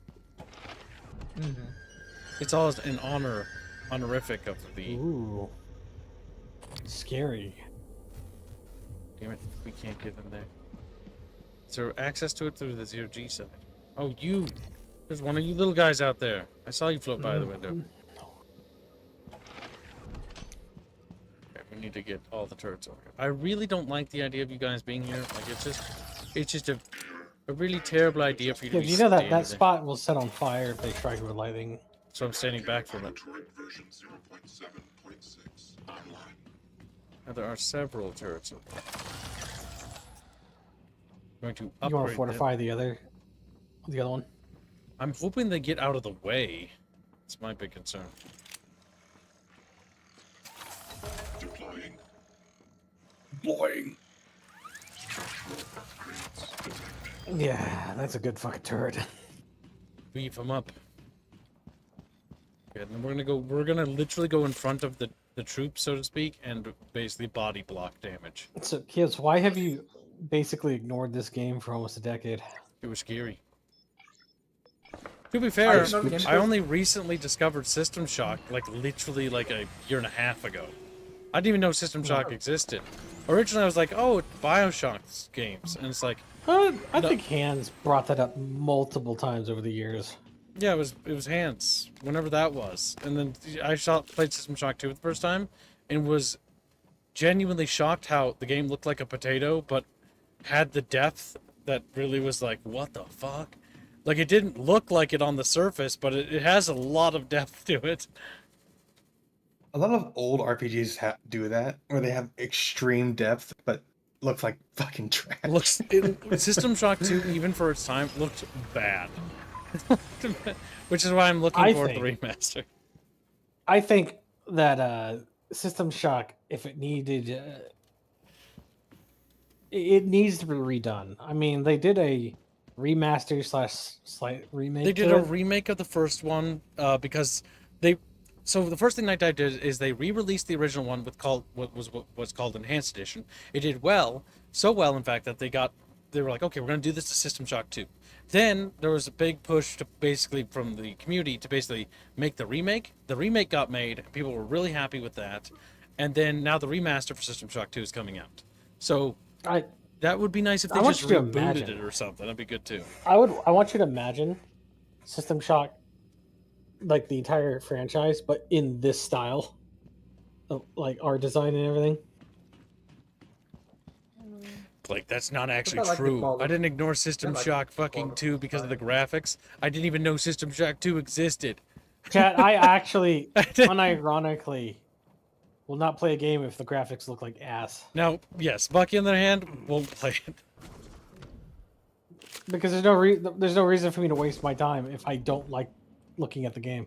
It's all an honorific of the. Ooh, scary. Damn it, we can't get in there. Is there access to it through the 0G side? Oh, you. There's one of you little guys out there. I saw you float by the window. Okay, we need to get all the turrets over here. I really don't like the idea of you guys being here. Like it's just a really terrible idea for you to be You know that standing spot will set on fire if they strike with lightning. So I'm standing back from it. Now there are several turrets. Going to upgrade You want to them. fortify the other one? I'm hoping they get out of the way. That's my big concern. Deploying. Boing. Yeah, that's a good fucking turret. Beef them up. Okay, and then we're gonna literally go in front of the troops, so to speak, and basically body block damage. So, kids, why have you basically ignored this game for almost a decade? It was scary. To be fair, Gameplay? I only recently discovered System Shock, like literally like a year and a half ago. I didn't even know System Shock existed. Originally, I was like, oh, it's Bioshock's games, and it's like, I no. think Hans brought that up multiple times over the years. Yeah, it was Hans, whenever that was. And then I played System Shock 2 for the first time, and was genuinely shocked how the game looked like a potato, but had the depth that really was like, what the fuck? Like, it didn't look like it on the surface, but it has a lot of depth to it. A lot of old RPGs do that, where they have extreme depth, but looks like fucking trash. System Shock 2, even for its time, looked bad. Which is why I'm looking for the remaster. I think that System Shock, if it needed, it needs to be redone. I mean, they did a remaster / slight remake. They did a remake of the first one because they. So the first thing Night Dive did is they re-released the original one with what was called Enhanced Edition. It did well, so well in fact that they were like, okay, we're gonna do this to System Shock 2. Then there was a big push to basically from the community to basically make the remake. The remake got made. People were really happy with that, and then now the remaster for System Shock 2 is coming out. So that would be nice if they just rebooted it or something. That'd be good too. I want you to imagine System Shock, like the entire franchise, but in this style of like art design and everything. Like, that's not actually true. I didn't ignore System Shock fucking 2 because of the graphics. I didn't even know System Shock 2 existed. Chat, I actually, unironically, will not play a game if the graphics look like ass. Now, yes, Bucky on the other hand won't play it. Because there's no reason for me to waste my time if I don't like looking at the game.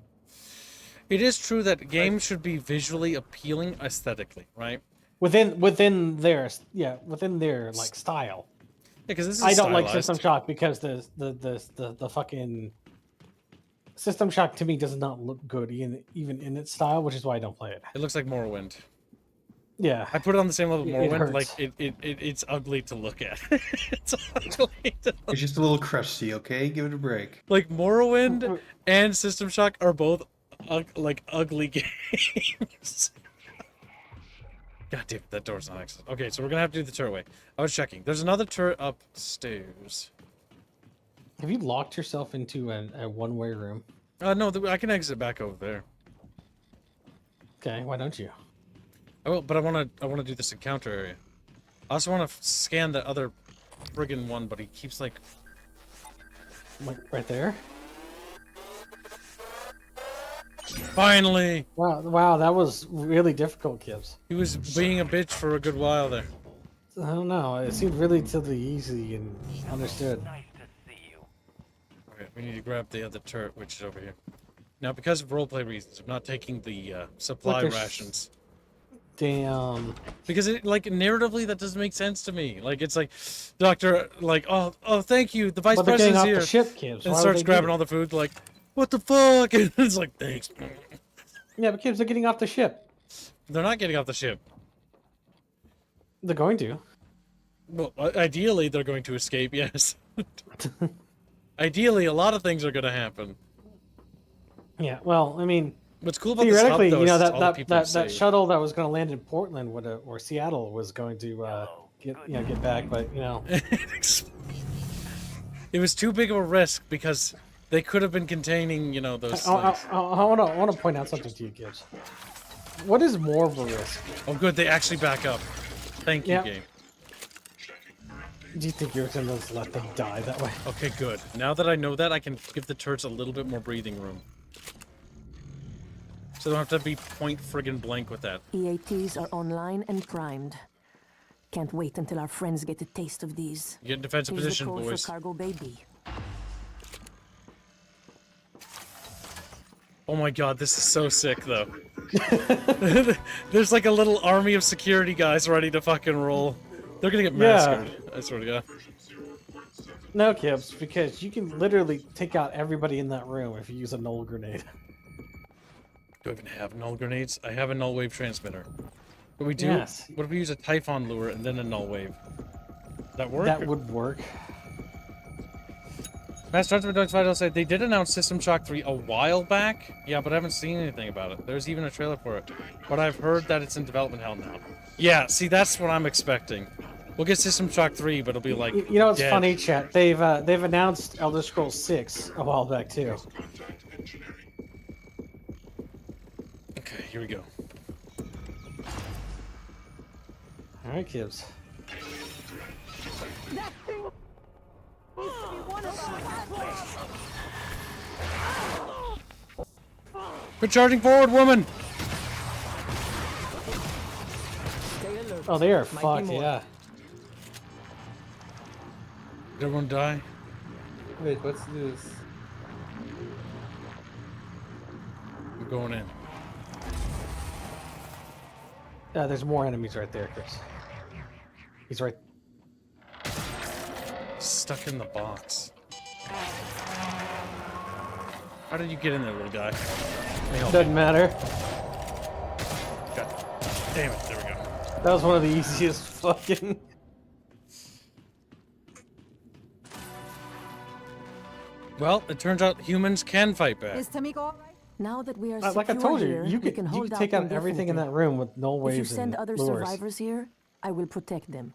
It is true that games should be visually appealing aesthetically, right? Within their like style. Yeah, because this is I don't like stylized. System Shock because the fucking System Shock to me does not look good even in its style, which is why I don't play it. It looks like Morrowind. Yeah, I put it on the same level as It Morrowind. hurts. Like it's ugly to look at. It's ugly. It's just a little crusty, okay? Give it a break. Like Morrowind and System Shock are both like ugly games. God damn, that door's not excellent. Okay, so we're gonna have to do the turret way. I was checking. There's another turret upstairs. Have you locked yourself into a one-way room? No, I can exit back over there. Okay, why don't you? I will, but I wanna do this encounter area. I also wanna scan the other friggin' one, but he keeps like right there. Finally! Wow, that was really difficult, Gibbs. He was being a bitch for a good while there. I don't know. It seemed relatively easy and understood. Okay, we need to grab the other turret, which is over here. Now, because of roleplay reasons, I'm not taking the supply Look, there's- rations. Damn. Because it, like, narratively, that doesn't make sense to me. Like, it's like, Doctor, like, oh, thank you, the Vice But they're getting President's off here. the ship, Gibbs. And Why would starts they do grabbing that? all the food, like, what the fuck? And it's like, thanks. Yeah, but Gibbs, they're getting off the ship. They're not getting off the ship. They're going to. Well, ideally, they're going to escape, yes. Ideally, a lot of things are going to happen. Yeah, well, I mean, what's cool about this hub, theoretically, though, you know, is all the people that saved. shuttle that was going to land in Portland or Seattle was going to get back, but you know, It was too big of a risk because they could have been containing, you know, those I things. want to point out something to you, Gibbs. What is more of a risk? Oh, good, they actually back up. Thank you, Yeah. game. Do you think you're going to let them die that way? Okay, good. Now that I know that, I can give the turrets a little bit more breathing room. So I don't have to be point friggin' blank with that. EATs are online and primed. Can't wait until our friends get a taste of these. Get in defensive Here's position, the code boys. for Cargo Bay B. Oh my god, this is so sick, though. There's like a little army of security guys ready to fucking roll. They're gonna get massacred, I swear to god. No, Kips, because you can literally take out everybody in that room if you use a null grenade. Do I even have null grenades? I have a null wave transmitter. But we do. Yes. What if we use a Typhon lure and then a null wave? That work? That would work. Master Huntsman Dogs Vital said they did announce System Shock 3 a while back. Yeah, but I haven't seen anything about it. There's even a trailer for it. But I've heard that it's in development hell now. Yeah, see, that's what I'm expecting. We'll get System Shock 3, but it'll be like. You know what's dead. funny, chat? They've announced Elder Scrolls 6 a while back too. Okay, here we go. All right, Kips. Quit charging forward, woman! Oh, they are fucked, yeah. Did everyone die? Wait, what's this? I'm going in. There's more enemies right there, Chris. He's right. Stuck in the box. How did you get in there, little guy? Doesn't matter. God damn it, there we go. That was one of the easiest fucking... Well, it turns out humans can fight back. Is Tamiko alright? Now that we are Like I secure told you, here, you we can hold take out everything in indefinitely. that room with null If you waves send and other lures. survivors here, I will protect them.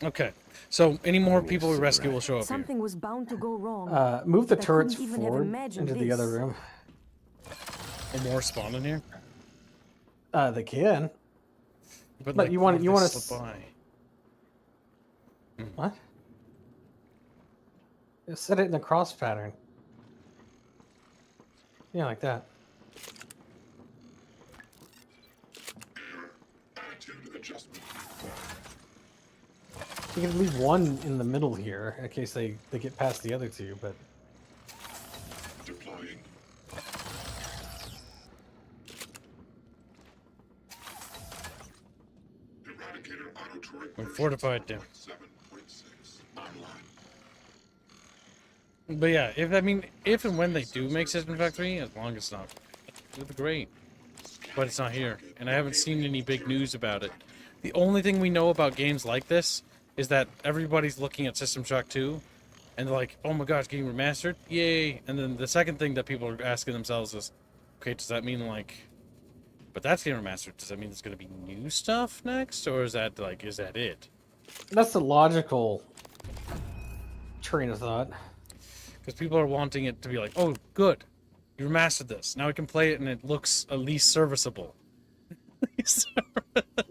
Okay, so any more people we rescue will show up here. Something was bound to go wrong. Move the but I turrets couldn't even have forward imagined into the other this. room. Or more spawn in here? They can. But But like, you want what if you they want slip by? What? Set it in the cross pattern. Yeah, like that. You can leave one in the middle here in case they get past the other two, but Deploying. Eradicator auto turret We fortified them. 7.6 online. But yeah, if and when they do make System Shock 3, as long as it's not, it'll be great. But it's not here, and I haven't seen any big news about it. The only thing we know about games like this is that everybody's looking at System Shock 2, and they're like, oh my gosh, getting remastered? Yay! And then the second thing that people are asking themselves is, okay, does that mean like, but that's getting remastered, does that mean there's going to be new stuff next? Or is that like, is that it? that's the logical train of thought. Because people are wanting it to be like, oh, good, you remastered this. Now we can play it and it looks at least serviceable.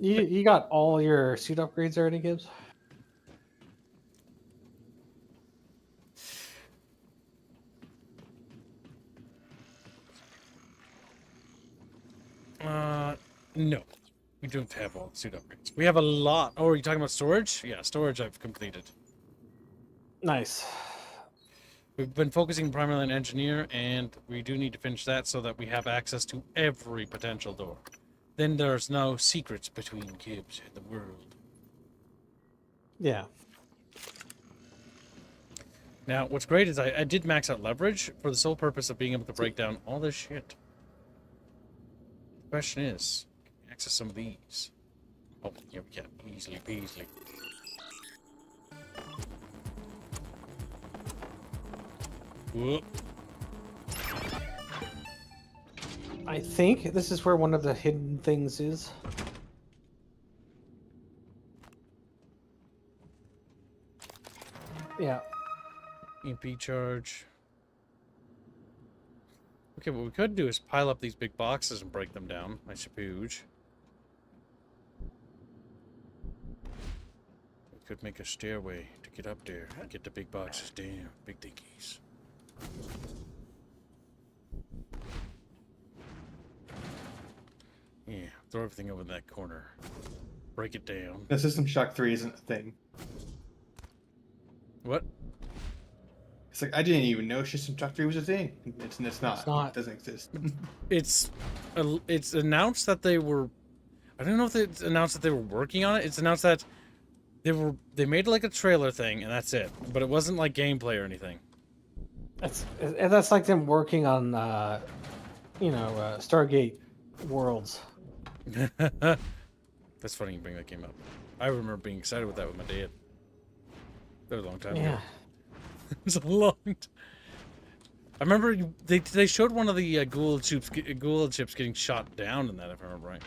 You got all your suit upgrades already, Gibbs? No. We don't have all the suit upgrades. We have a lot. Oh, are you talking about storage? Yeah, storage I've completed. Nice. We've been focusing primarily on engineer, and we do need to finish that so that we have access to every potential door. Then there's no secrets between Gibbs and the world. Yeah. Now, what's great is I did max out leverage for the sole purpose of being able to break down all this shit. The question is, can we access some of these? Oh, yeah, we can. Easily peasily. Whoop. I think this is where one of the hidden things is. Yeah. EMP charge. Okay, what we could do is pile up these big boxes and break them down, I suppose. We could make a stairway to get up there and get the big boxes down. Big thingies. Yeah, throw everything over in that corner. Break it down. The System Shock 3 isn't a thing. What? It's like, I didn't even know System Shock 3 was a thing. It's not. It's not. It doesn't exist. It's announced that they were... I don't know if it's announced that they were working on it. It's announced that they made like a trailer thing, and that's it. But it wasn't like gameplay or anything. That's like them working on, Stargate Worlds. That's funny you bring that game up. I remember being excited with that with my dad. That was a long time ago. It was a long time. I remember they showed one of the ghoul chips getting shot down in that, if I remember right.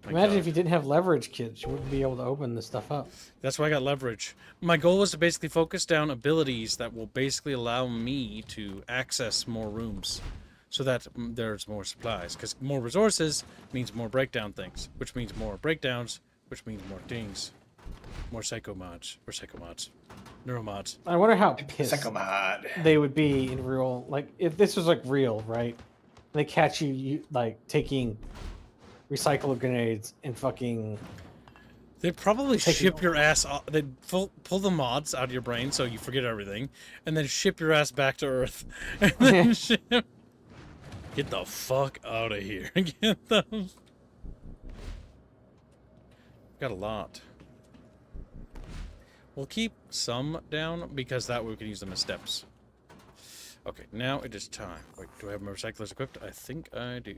Imagine if you didn't have leverage, kids. You wouldn't be able to open this stuff up. That's why I got leverage. My goal was to basically focus down abilities that will basically allow me to access more rooms so that there's more supplies. Because more resources means more breakdown things, which means more breakdowns, which means more things. More psycho mods. Or psycho mods. Neuromods. I wonder how pissed Psycho mod. they would be in real... Like, if this was, like, real, right? They catch you like, taking... recycle grenades and fucking... They'd probably ship your ass off. They'd pull the mods out of your brain so you forget everything, and then ship your ass back to Earth. And then get the fuck out of here. Get them. Got a lot. We'll keep some down because that way we can use them as steps. Okay, now it is time. Wait, do I have my recyclers equipped? I think I do.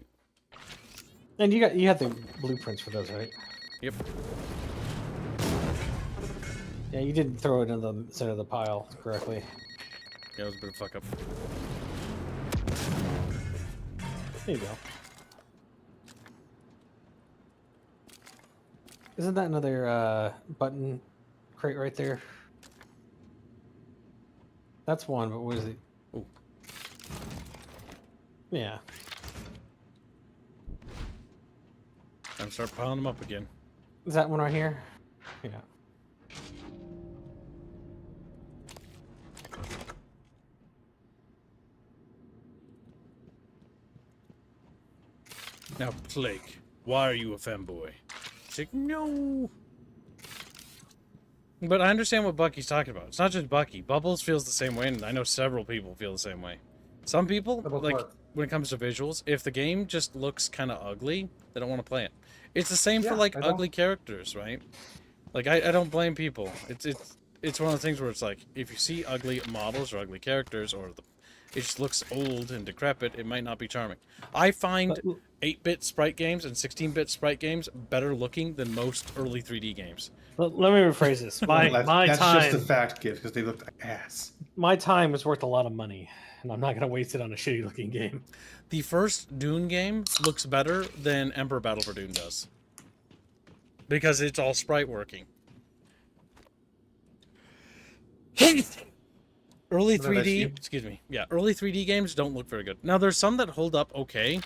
And you had the blueprints for those, right? Yep. Yeah, you didn't throw it in the center of the pile correctly. Yeah, it was a bit of a fuck up. There you go. Isn't that another button crate right there? That's one, but what is it? Ooh. Yeah. I'm start piling them up again. Is that one right here? Yeah. Now, Plague, why are you a femboy? It's like, no. But I understand what Bucky's talking about. It's not just Bucky. Bubbles feels the same way, and I know several people feel the same way. Some people, like, when it comes to visuals, if the game just looks kind of ugly, they don't want to play it. It's the same for, like, ugly characters, right? Like, I don't blame people. It's one of the things where it's like, if you see ugly models or ugly characters, or it just looks old and decrepit, it might not be charming. I find 8-bit sprite games and 16-bit sprite games better looking than most early 3D games. Let me rephrase this. That's just a fact, kid, because they looked like ass. My time is worth a lot of money, and I'm not going to waste it on a shitty-looking game. The first Dune game looks better than Emperor Battle for Dune does. Because it's all sprite working. Early 3D, excuse me. Yeah, early 3D games don't look very good. Now, there's some that hold up okay.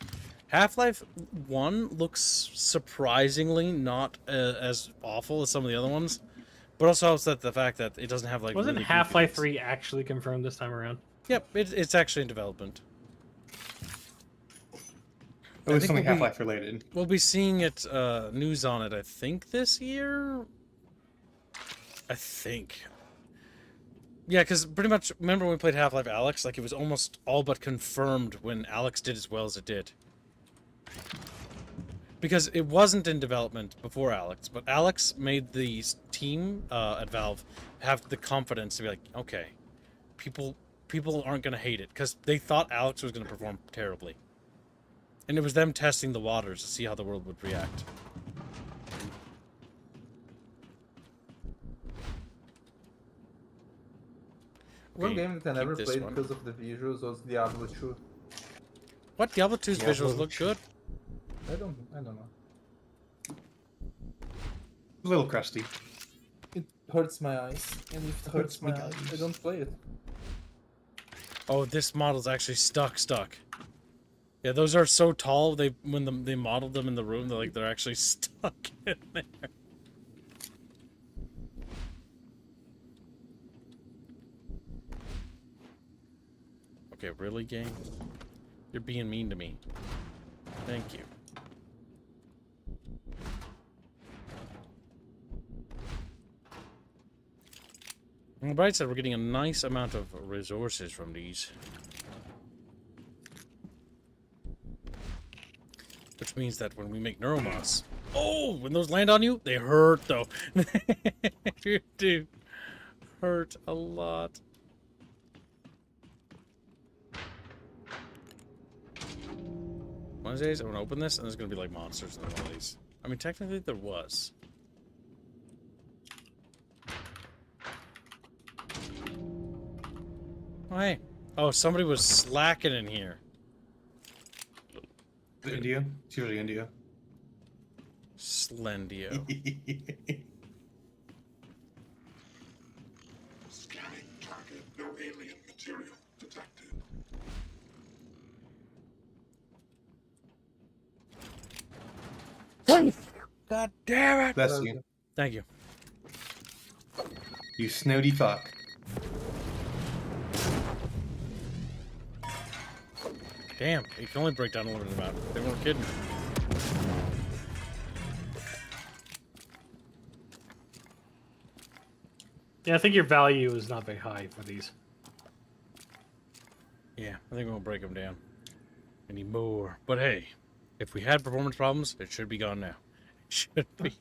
Half-Life 1 looks surprisingly not as awful as some of the other ones. But also helps that the fact that it doesn't have, like... Wasn't really Half-Life 3 actually confirmed this time around? Yep, it's actually in development. It was something Half-Life related. We'll be seeing it, news on it, I think, this year? I think. Yeah, because pretty much, remember when we played Half-Life Alyx? Like, it was almost all but confirmed when Alyx did as well as it did. Because it wasn't in development before Alyx, but Alyx made the team at Valve have the confidence to be like, okay, people aren't going to hate it, because they thought Alyx was going to perform terribly. And it was them testing the waters to see how the world would react. One game that I never played because of the visuals was Diablo 2. What? Diablo 2's visuals look good? I don't know. A little crusty. It hurts my eyes, and if it hurts my eyes, I don't play it. Oh, this model's actually stuck. Yeah, those are so tall. They modeled them in the room, they're actually stuck in there. Okay, really, game? You're being mean to me. Thank you. On the bright side, we're getting a nice amount of resources from these. Which means that when we make neuromods... Oh! When those land on you, they hurt, though. They do. Hurt a lot. One of these days, I'm gonna open this, and there's gonna be like monsters in one of these. I mean, technically, there was. Oh, hey. Oh, somebody was slacking in here. India? It's usually India. Slendio. Scanning target. No alien material detected. God damn it! Bless you. Thank you. You snooty fuck. Damn, it can only break down a limited amount. They weren't kidding. Yeah, I think your value is not very high for these. Yeah, I think we'll break them down anymore. But hey, if we had performance problems, it should be gone now. It should be.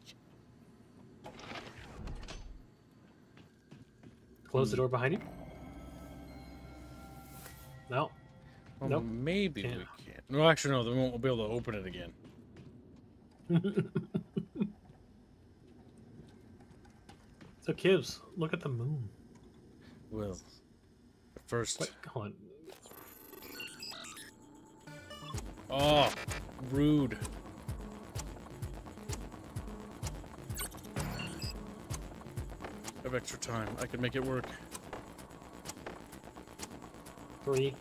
Close the door behind you? No. Well, Nope. maybe Can't. we can't. No, actually, no. Then we won't be able to open it again. So, Kibbs, look at the moon. Well, first. Wait, hold on. Oh, rude. I have extra time. I can make it work. 3,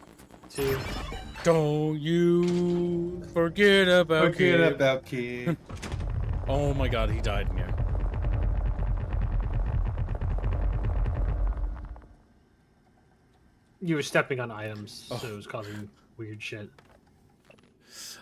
2. Don't you forget about kid. Oh my god, he died in here. You were stepping on items, so it was causing weird shit.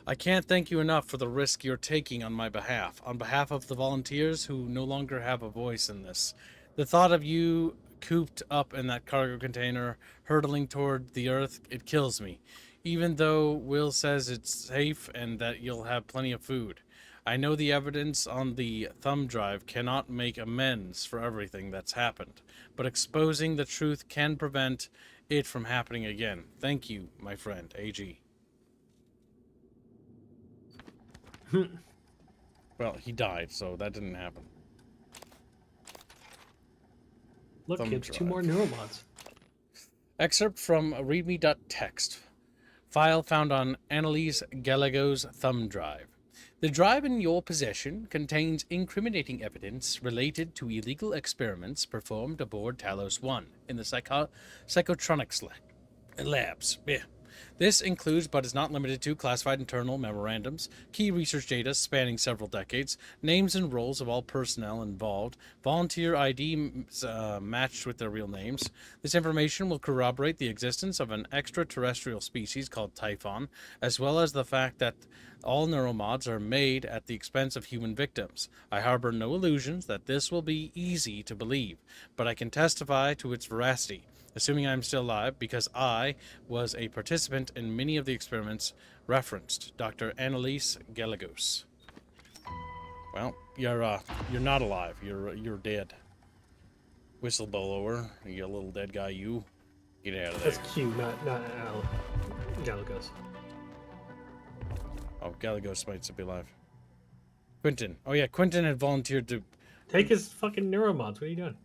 I can't thank you enough for the risk you're taking on my behalf. On behalf of the volunteers who no longer have a voice in this. The thought of you cooped up in that cargo container, hurtling toward the earth, it kills me. Even though Will says it's safe and that you'll have plenty of food. I know the evidence on the thumb drive cannot make amends for everything that's happened, but exposing the truth can prevent it from happening again. Thank you, my friend, AG. Well, he died, so that didn't happen. Look, Thumb Kibbs, 2 drive. more neuromods. Excerpt from readme.txt. File found on Annalise Gallagher's thumb drive. The drive in your possession contains incriminating evidence related to illegal experiments performed aboard Talos 1 in the psychotronics labs. Yeah. This includes, but is not limited to, classified internal memorandums, key research data spanning several decades, names and roles of all personnel involved, volunteer ID matched with their real names. This information will corroborate the existence of an extraterrestrial species called Typhon, as well as the fact that all neuromods are made at the expense of human victims. I harbor no illusions that this will be easy to believe, but I can testify to its veracity, assuming I'm still alive, because I was a participant in many of the experiments referenced. Dr. Annalise Gallegos. Well, you're not alive. You're dead. Whistleblower, you little dead guy. You get out of there. That's Q, not Al. Galagos. Oh, Gallegos might still be alive. Quentin. Oh yeah, Quentin had volunteered to Take his fucking neuromods. What are you doing?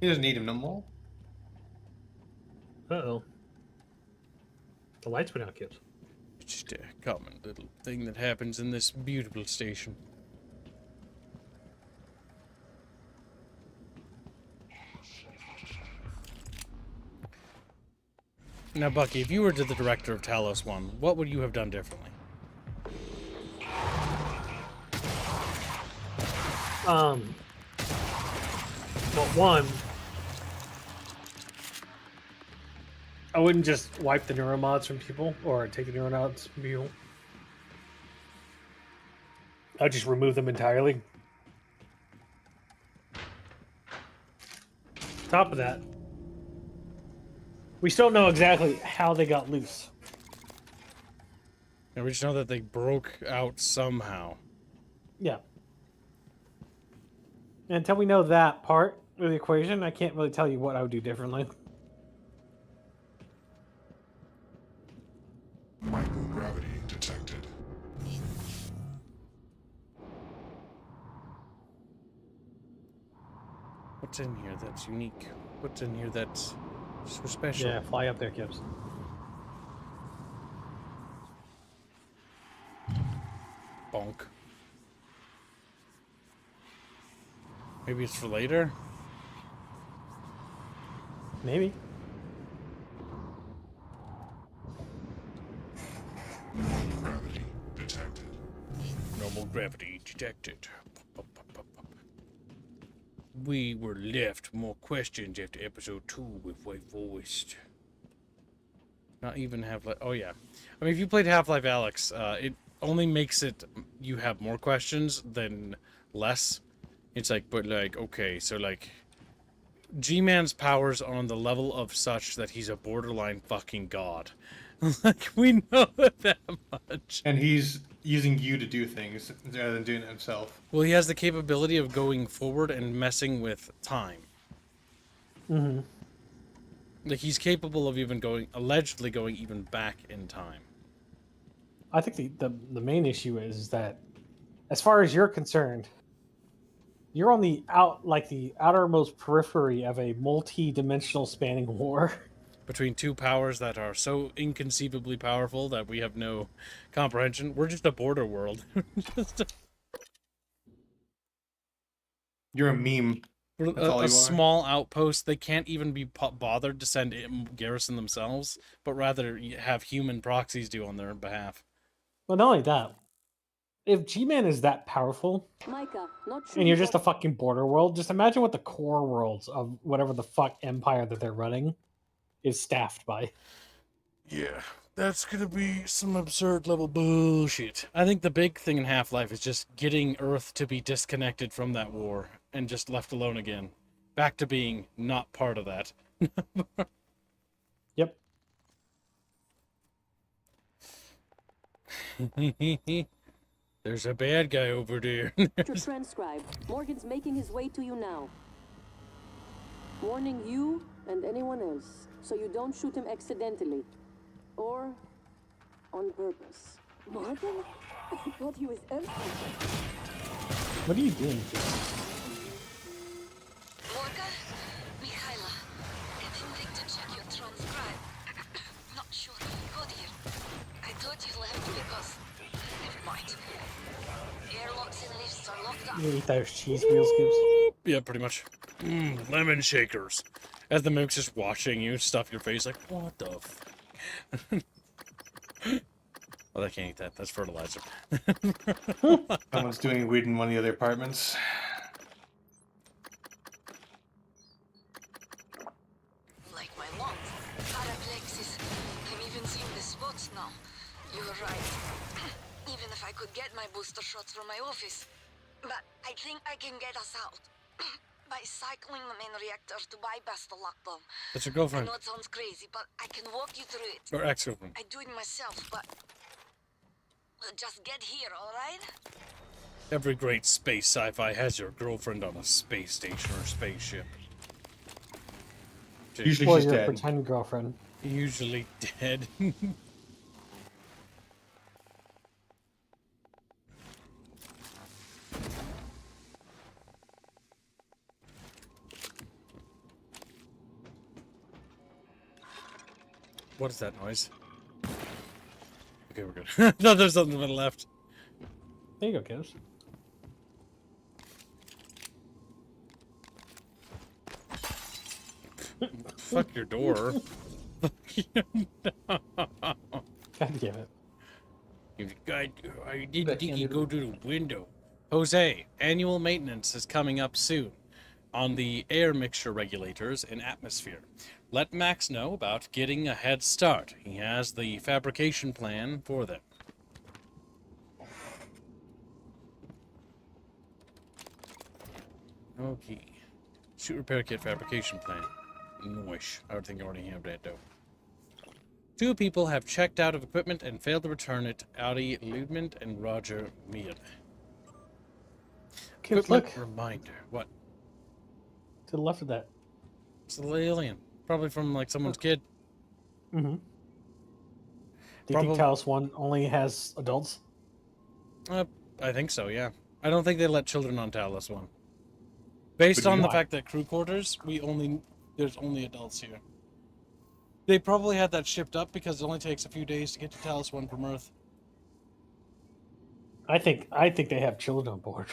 He doesn't need him no more. Uh-oh. The lights went out, Kibbs. It's just a common little thing that happens in this beautiful station. Now, Bucky, if you were the director of Talos 1, what would you have done differently? Well, one, I wouldn't just wipe the neuromods from people or take the neuromods from people. I'd just remove them entirely. Top of that, we still don't know exactly how they got loose. And we just know that they broke out somehow. Yeah. And until we know that part of the equation, I can't really tell you what I would do differently. Microgravity detected. What's in here that's unique? What's in here that's so special? Yeah, fly up there, Kips. Bonk. Maybe it's for later? Maybe. Gravity detected. Normal gravity detected. We were left more questions after episode 2 with White Forest. Not even Half-Life. Oh, yeah. I mean, if you played Half-Life Alyx, it only makes it you have more questions than less. It's like, but like, okay, so like, G-Man's powers are on the level of such that he's a borderline fucking god. Like, we know that much. And he's using you to do things rather than doing it himself. Well, he has the capability of going forward and messing with time. Mm-hmm. Like, he's capable of even going, allegedly going even back in time. I think the main issue is that, as far as you're concerned, you're on the the outermost periphery of a multi-dimensional spanning war. Between two powers that are so inconceivably powerful that we have no comprehension. We're just a border world. You're a meme. That's all you A are. small outpost. They can't even be bothered to send garrison themselves, but rather have human proxies do on their behalf. Well, not only that, if G-Man is that powerful, Micah, not sure and you're just a fucking border world, just imagine what the core worlds of whatever the fuck empire that they're running is staffed by. Yeah, that's gonna be some absurd level bullshit. I think the big thing in Half-Life is just getting Earth to be disconnected from that war and just left alone again. Back to being not part of that. Yep. There's a bad guy over there. Transcribe. Morgan's making his way to you now. Warning you and anyone else, so you don't shoot him accidentally. Or on purpose. Morgan? I thought he was empty. What are you doing? Morgan? Mikhaila. I didn't think to check your transcribe. Not sure how you got here. I thought you left because... Never mind. Airlocks and lifts are locked up. You eat those cheese wheels, Gibbs? Yeah, pretty much. Lemon shakers. As the mimic's just watching you stuff your face like, what the fuck? Well, I can't eat that. That's fertilizer. Someone's doing weed in one of the other apartments. Like my lungs. Paraplexis. I'm even seeing the spots now. You're right. Even if I could get my booster shots from my office. But I think I can get us out. By cycling the main reactor to bypass the lockdown. That's your girlfriend. I know it sounds crazy, but I can walk you through it. Or ex-girlfriend. I do it myself, but... just get here, alright? Every great space sci-fi has your girlfriend on a space station or spaceship. Usually Or she's your dead. pretend girlfriend. Usually dead. What is that noise? Okay, we're good. No, there's something to the left. There you go, kiddos. Fuck your door. God damn it. I didn't think you'd go to the window. Jose, annual maintenance is coming up soon on the air mixture regulators in atmosphere. let Max know about getting a head start. He has the fabrication plan for them. Okay. Shoot repair kit fabrication plan. Nice. I would think I already have that though. 2 people have checked out of equipment and failed to return it. Audi Ludman and Roger Mead. Okay, Equipment look. reminder. What? To the left of that. It's the alien. Probably from like someone's kid. Mm-hmm. Do you think Talos 1 only has adults? I think so, yeah. I don't think they let children on Talos 1. Based on the fact that crew quarters, there's only adults here. They probably had that shipped up because it only takes a few days to get to Talos 1 from Earth. I think they have children on board.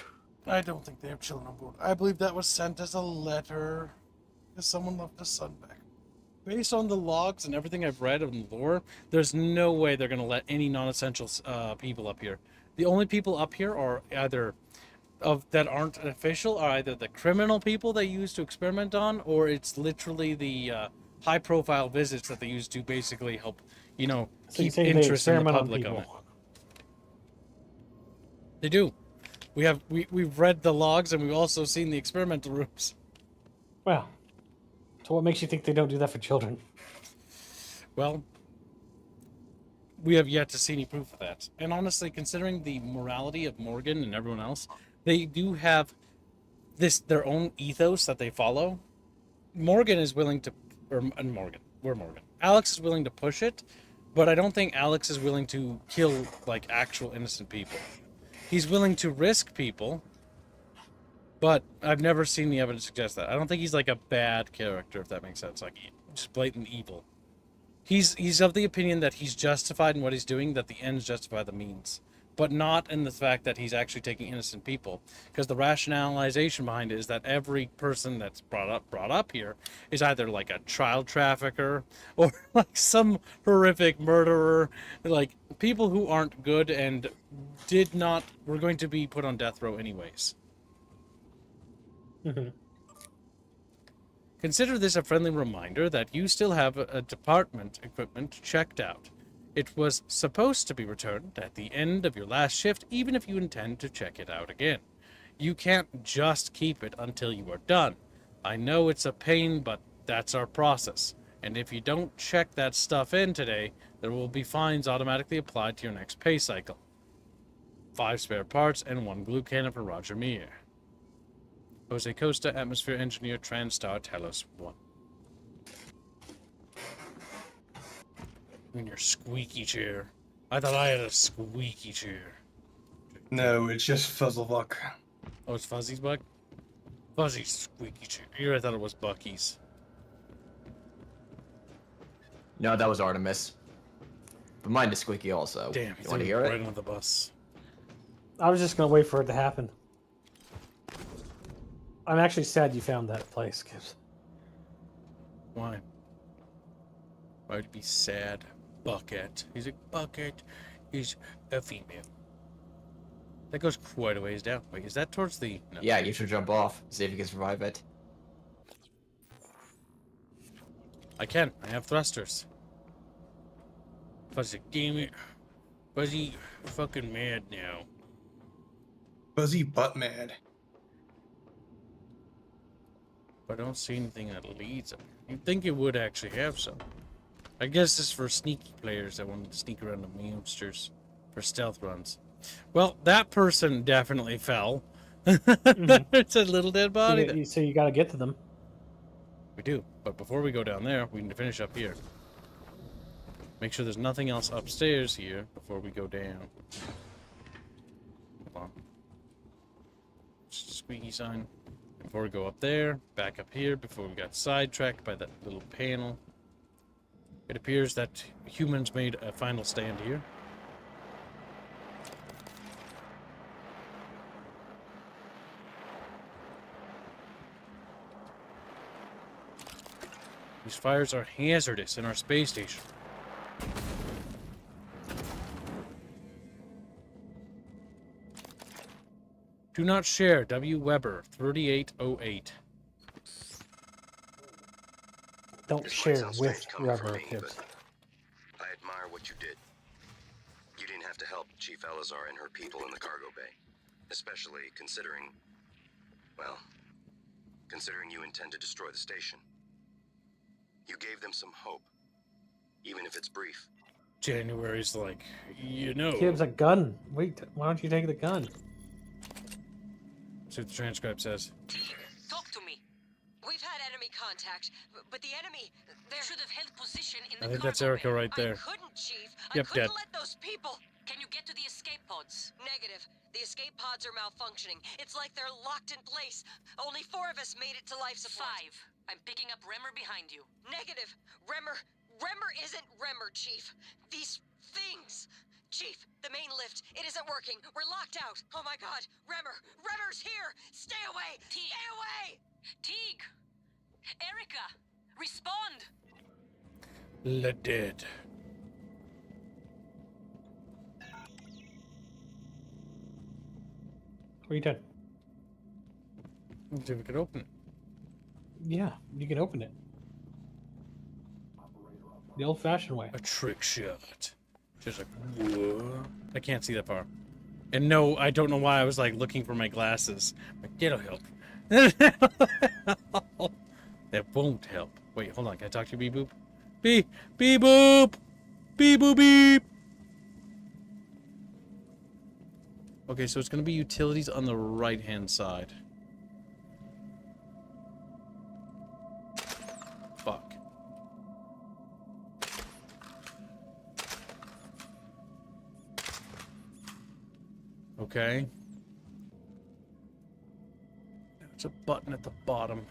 I don't think they have children on board. I believe that was sent as a letter because someone left his son back. Based on the logs and everything I've read of the lore, there's no way they're going to let any non-essential people up here. The only people up here are either that aren't official are either the criminal people they use to experiment on, or it's literally the high-profile visits that they use to basically help, keep interest in the public on it. They do. We've read the logs and we've also seen the experimental rooms. Well, so what makes you think they don't do that for children? Well, we have yet to see any proof of that. And honestly, considering the morality of Morgan and everyone else, they do have their own ethos that they follow. Morgan is willing to, Alex is willing to push it, but I don't think Alex is willing to kill like actual innocent people. He's willing to risk people, but I've never seen the evidence suggest that. I don't think he's like a bad character, if that makes sense. Like just blatant evil. He's of the opinion that he's justified in what he's doing, that the ends justify the means, but not in the fact that he's actually taking innocent people. Because the rationalization behind it is that every person that's brought up here is either like a child trafficker or like some horrific murderer, like people who aren't good and were going to be put on death row anyways. Mm-hmm. Consider this a friendly reminder that you still have a department equipment checked out. It was supposed to be returned at the end of your last shift, even if you intend to check it out again. You can't just keep it until you are done. I know it's a pain, but that's our process. And if you don't check that stuff in today, there will be fines automatically applied to your next pay cycle. 5 spare parts and 1 glue cannon for Roger Meir. Jose Costa, Atmosphere Engineer, Transtar, Talos 1. In your squeaky chair. I thought I had a squeaky chair. No, it's just Fuzzlebuck. Oh, it's Fuzzy's bug? Fuzzy's squeaky chair. Here I thought it was Bucky's. No, that was Artemis. But mine is squeaky also. Damn, you want to hear it? Right on the bus. I was just gonna wait for it to happen. I'm actually sad you found that place, Gibbs. Why? Why would it be sad? Bucket. He's a bucket. He's a female. That goes quite a ways down. Wait, is that towards the... No. Yeah, you should jump off. See if you can survive it. I can. I have thrusters. Fuzzy, damn it. Fuzzy fucking mad now. Fuzzy butt mad. I don't see anything that leads up. You'd think it would actually have some. I guess it's for sneaky players that want to sneak around the monsters for stealth runs. Well, that person definitely fell. It's a little dead body. So you gotta get to them. We do, but before we go down there, we need to finish up here. Make sure there's nothing else upstairs here before we go down. Hold on. Just a squeaky sign. Before we go up there, back up here, before we got sidetracked by that little panel. It appears that humans made a final stand here. These fires are hazardous in our space station. Do not share. W. Weber, 3808. don't This might share sound with strange coming from rubber me, tips. but I admire what you did. You didn't have to help Chief Elazar and her people in the cargo bay. Especially considering, well, considering you intend to destroy the station. You gave them some hope, even if it's brief. January's like, you know. Gives a gun. Wait, why don't you take the gun? See what the transcript says. Talk to me. We've had enemy contact, but the enemy, they should have held position in the I think cargo that's Erica bay. right there. I couldn't, Chief. Yep, I couldn't dead. let those people. Can you get to the escape pods? Negative. The escape pods are malfunctioning. It's like they're locked in place. Only 4 of us made it to life support. 5. I'm picking up Remmer behind you. Negative. Remmer isn't Remmer, Chief. These things. Chief, the main lift, it isn't working. We're locked out. Oh my god. Remmer's here. Stay away. Teague. Stay away. Teague! Erica! Respond! Le dead. What are you doing? Let's see if we can open it. Yeah, you can open it. The old-fashioned way. A trick shot. Just like, whoa. I can't see that far. And no, I don't know why I was like looking for my glasses. Like, it'll help. That won't help. Wait, hold on. Can I talk to you, Beep Boop? Beep Boop! Beep Boop Beep! Okay, so it's going to be utilities on the right-hand side. Fuck. Okay. There's a button at the bottom.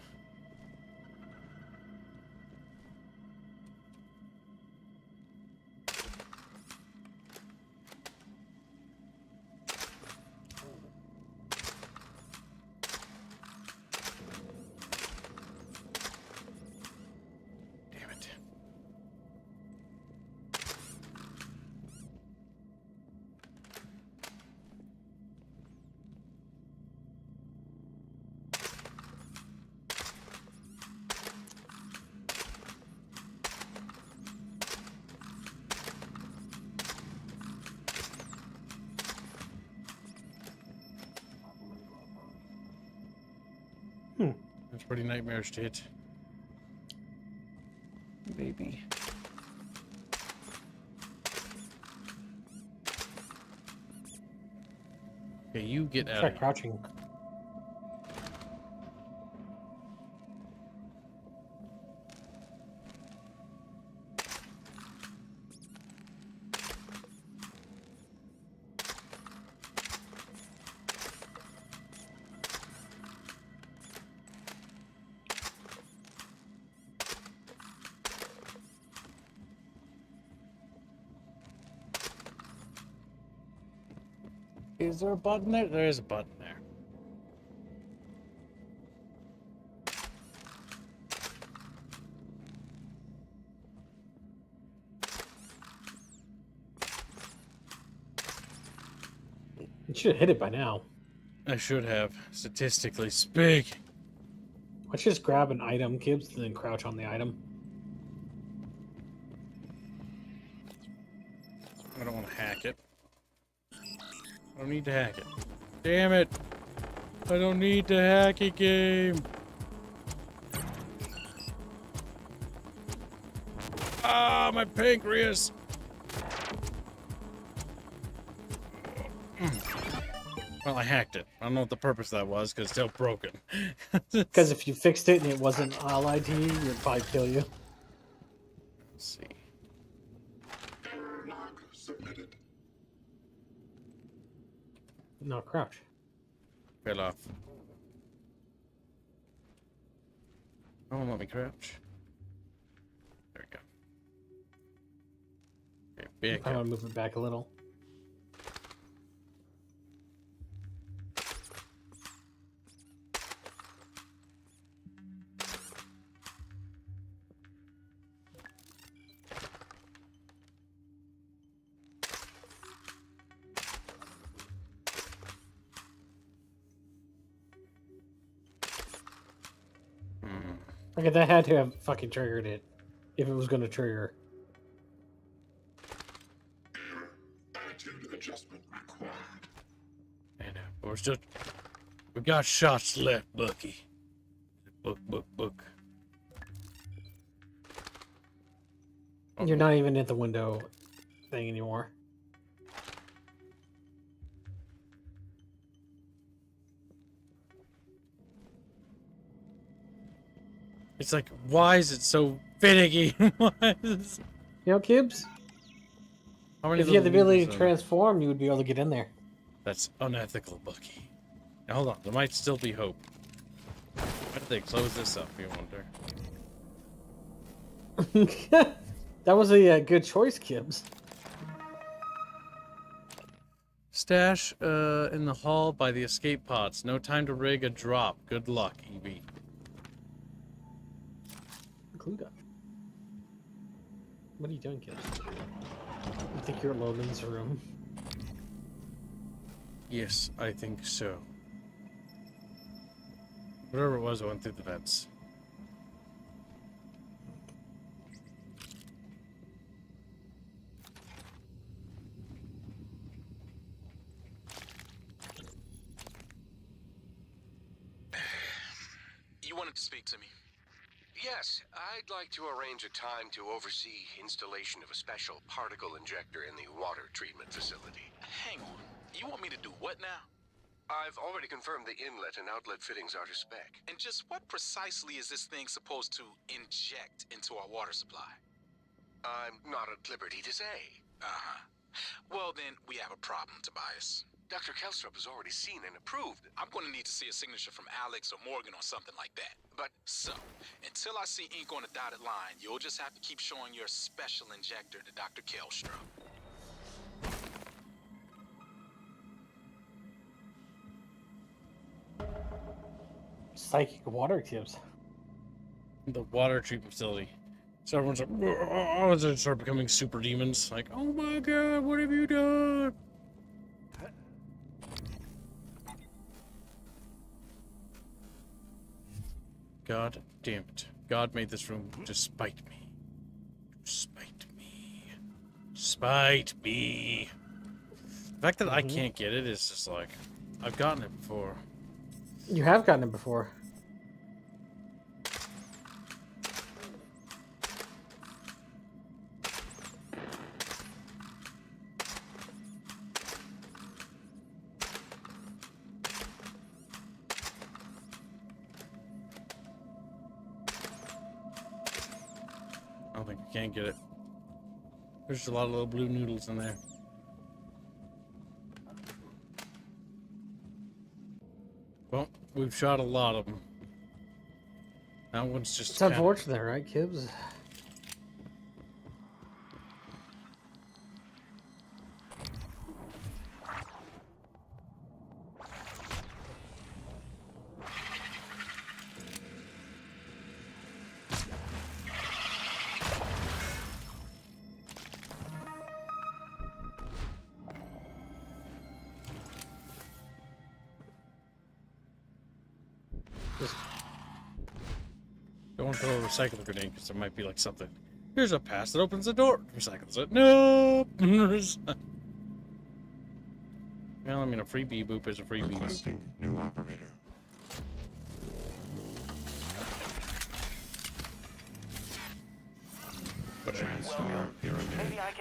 Damn it. That's pretty nightmarish to hit. Baby. Okay, you get out Try of here. crouching. Is there a button there? There is a button there. You should have hit it by now. I should have, statistically speaking. Why don't you just grab an item, Gibbs, and then crouch on the item? I don't want to hack it. I don't need to hack it. Damn it! I don't need to hack a game! Ah, my pancreas! Well, I hacked it. I don't know what the purpose of that was, because it's still broken. Because if you fixed it and it wasn't allied to you, it'd probably kill you. Let's see. Log submitted. No, crouch. Fell off. Oh, let me crouch. There we go. Okay, back I'm up. gonna move it back a little. Okay, that had to have fucking triggered it. if it was going to trigger. Attitude adjustment required. And we're still. We got shots left, Bucky. Book. You're not even at the window thing anymore. It's like, why is it so finicky? Why is... You know, Kibbs? How many If you had the little ability to levers transform, you would be able to get in there. That's unethical, Bucky. Now, hold on, there might still be hope. Why did they close this up, you wonder? That was a good choice, Kibbs. Stash in the hall by the escape pods. No time to rig a drop. Good luck, EB. Clued up. What are you doing, Kibbs? You think you're alone in this room? Yes, I think so. Whatever it was, I went through the vents. You wanted to speak to me? Yes, I'd like to arrange a time to oversee installation of a special particle injector in the water treatment facility. Hang on. You want me to do what now? I've already confirmed the inlet and outlet fittings are to spec. And just what precisely is this thing supposed to inject into our water supply? I'm not at liberty to say. Uh-huh. Well, then, we have a problem, Tobias. Dr. Kelstrup has already seen and approved. I'm going to need to see a signature from Alex or Morgan or something like that. But... So, until I see ink on a dotted line, you'll just have to keep showing your special injector to Dr. Kelstrup. Psychic water tips. The water treatment facility. So everyone's like, oh, they start becoming super demons. Like, oh my god, what have you done? God damn it. God made this room to spite me. To spite me. Spite me. The fact that I can't get it is just like, I've gotten it before. You have gotten it before. I don't think I can get it. There's a lot of little blue noodles in there. Well, we've shot a lot of them. That one's just... It's unfortunate, right, Kibbs? Don't want to throw a recycle grenade because there might be like something. Here's a pass that opens the door. Recycles it. No. Well, I mean, a free bee boop is a free bee boop. New operator. Transtar Pyramid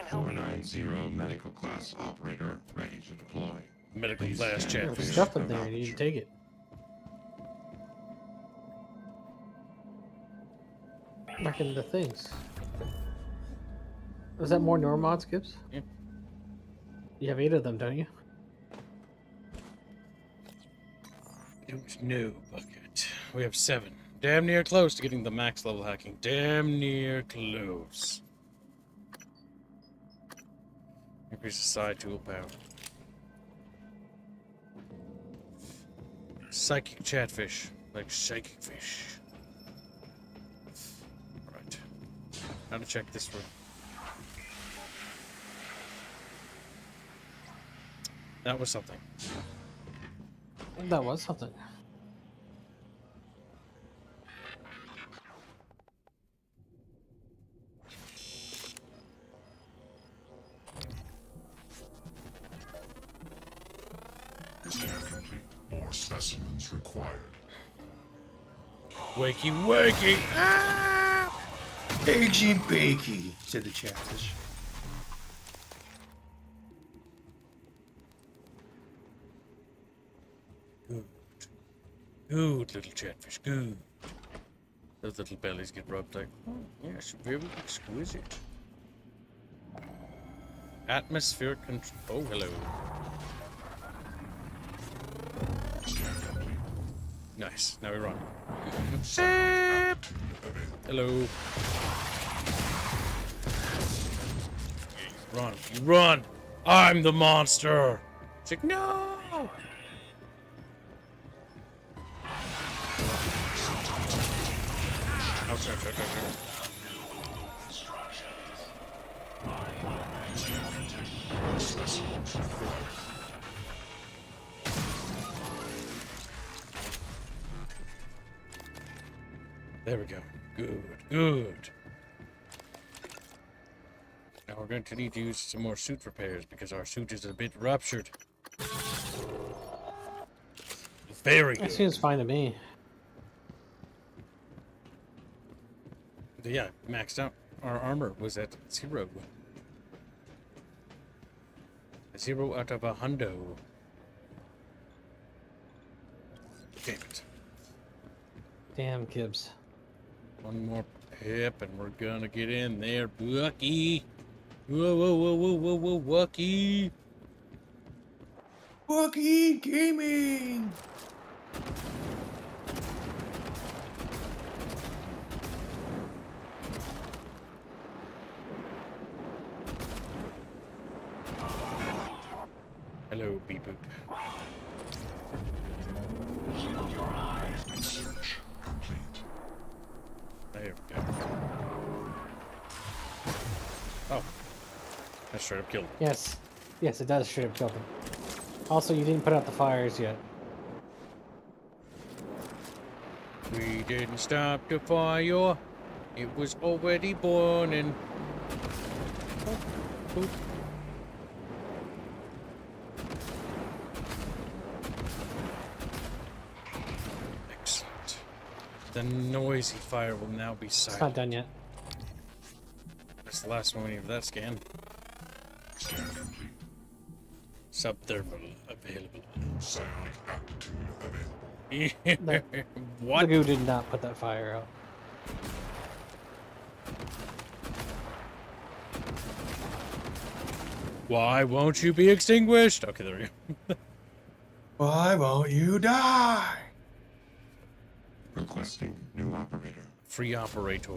490 medical class operator ready to deploy. Medical Please class stand chatfish. clear Stuff in of there, you need to aperture. take it. Back into things. Was that more Neuromods, Gibbs? Yeah. You have 8 of them, don't you? Don't know, Bucket. We have 7. Damn near close to getting the max level hacking. Damn near close. Increase the side tool power. Psychic chatfish. Like psychic fish. Right. How to check this room. That was something. That was something. Specimens required. Wakey, wakey! Ah! Eggsy bakey, said the Chatfish. Good. Good little chatfish, good. Those little bellies get rubbed like, oh, yes, very exquisite. Atmospheric control. Oh, hello. Nice. Now we run. Hello. Run. You run. I'm the monster. It's like, no. Ouch, ouch, ouch, ouch, ouch. There we go. Good, good. Now we're going to need to use some more suit repairs because our suit is a bit ruptured. Very good. That seems fine to me. Yeah, maxed out. Our armor was at 0. 0 out of 100. Damn it. Damn, Gibbs. One more pip and we're gonna get in there, Bucky. Whoa, whoa, whoa, whoa, whoa, whoa, Bucky. Bucky Gaming! Hello, beep boop. There we go. Oh. That straight up killed him. Yes. Yes, it does straight up kill them. Also, you didn't put out the fires yet. We didn't stop the fire. It was already burning. Oh, boop. Excellent. The noisy fire will now be silent. It's not done yet. That's the last one we need for that scan. Scan complete. Subthermal available. Psionic aptitude available. What? The goo did not put that fire out. Why won't you be extinguished? Okay, there we go. Why won't you die? Requesting new operator. Free operator.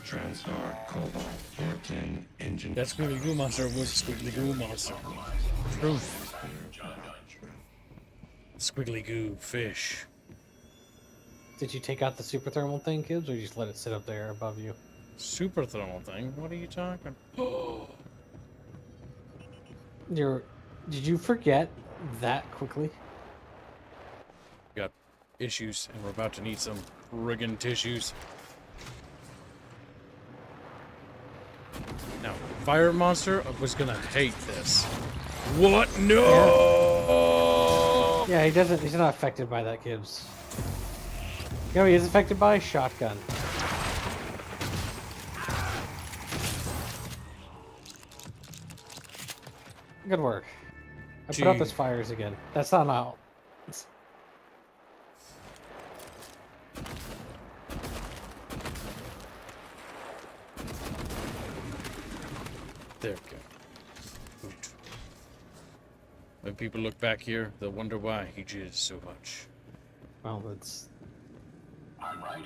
Transtar Cobalt 410 engine. That squiggly goo monster was a squiggly goo monster. True. Squiggly goo fish. Did you take out the super thermal thing, Gibbs, or you just let it sit up there above you? Super thermal thing? What are you talking? Did you forget that quickly? Got issues, and we're about to need some friggin' tissues. Now, fire monster was gonna hate this. What? No! Yeah, he doesn't. He's not affected by that, Gibbs. You know, he is affected by shotgun. Good work. I put out those fires again. That's not out. There we go. Good. When people look back here, they'll wonder why he jizzed so much. Well, it's...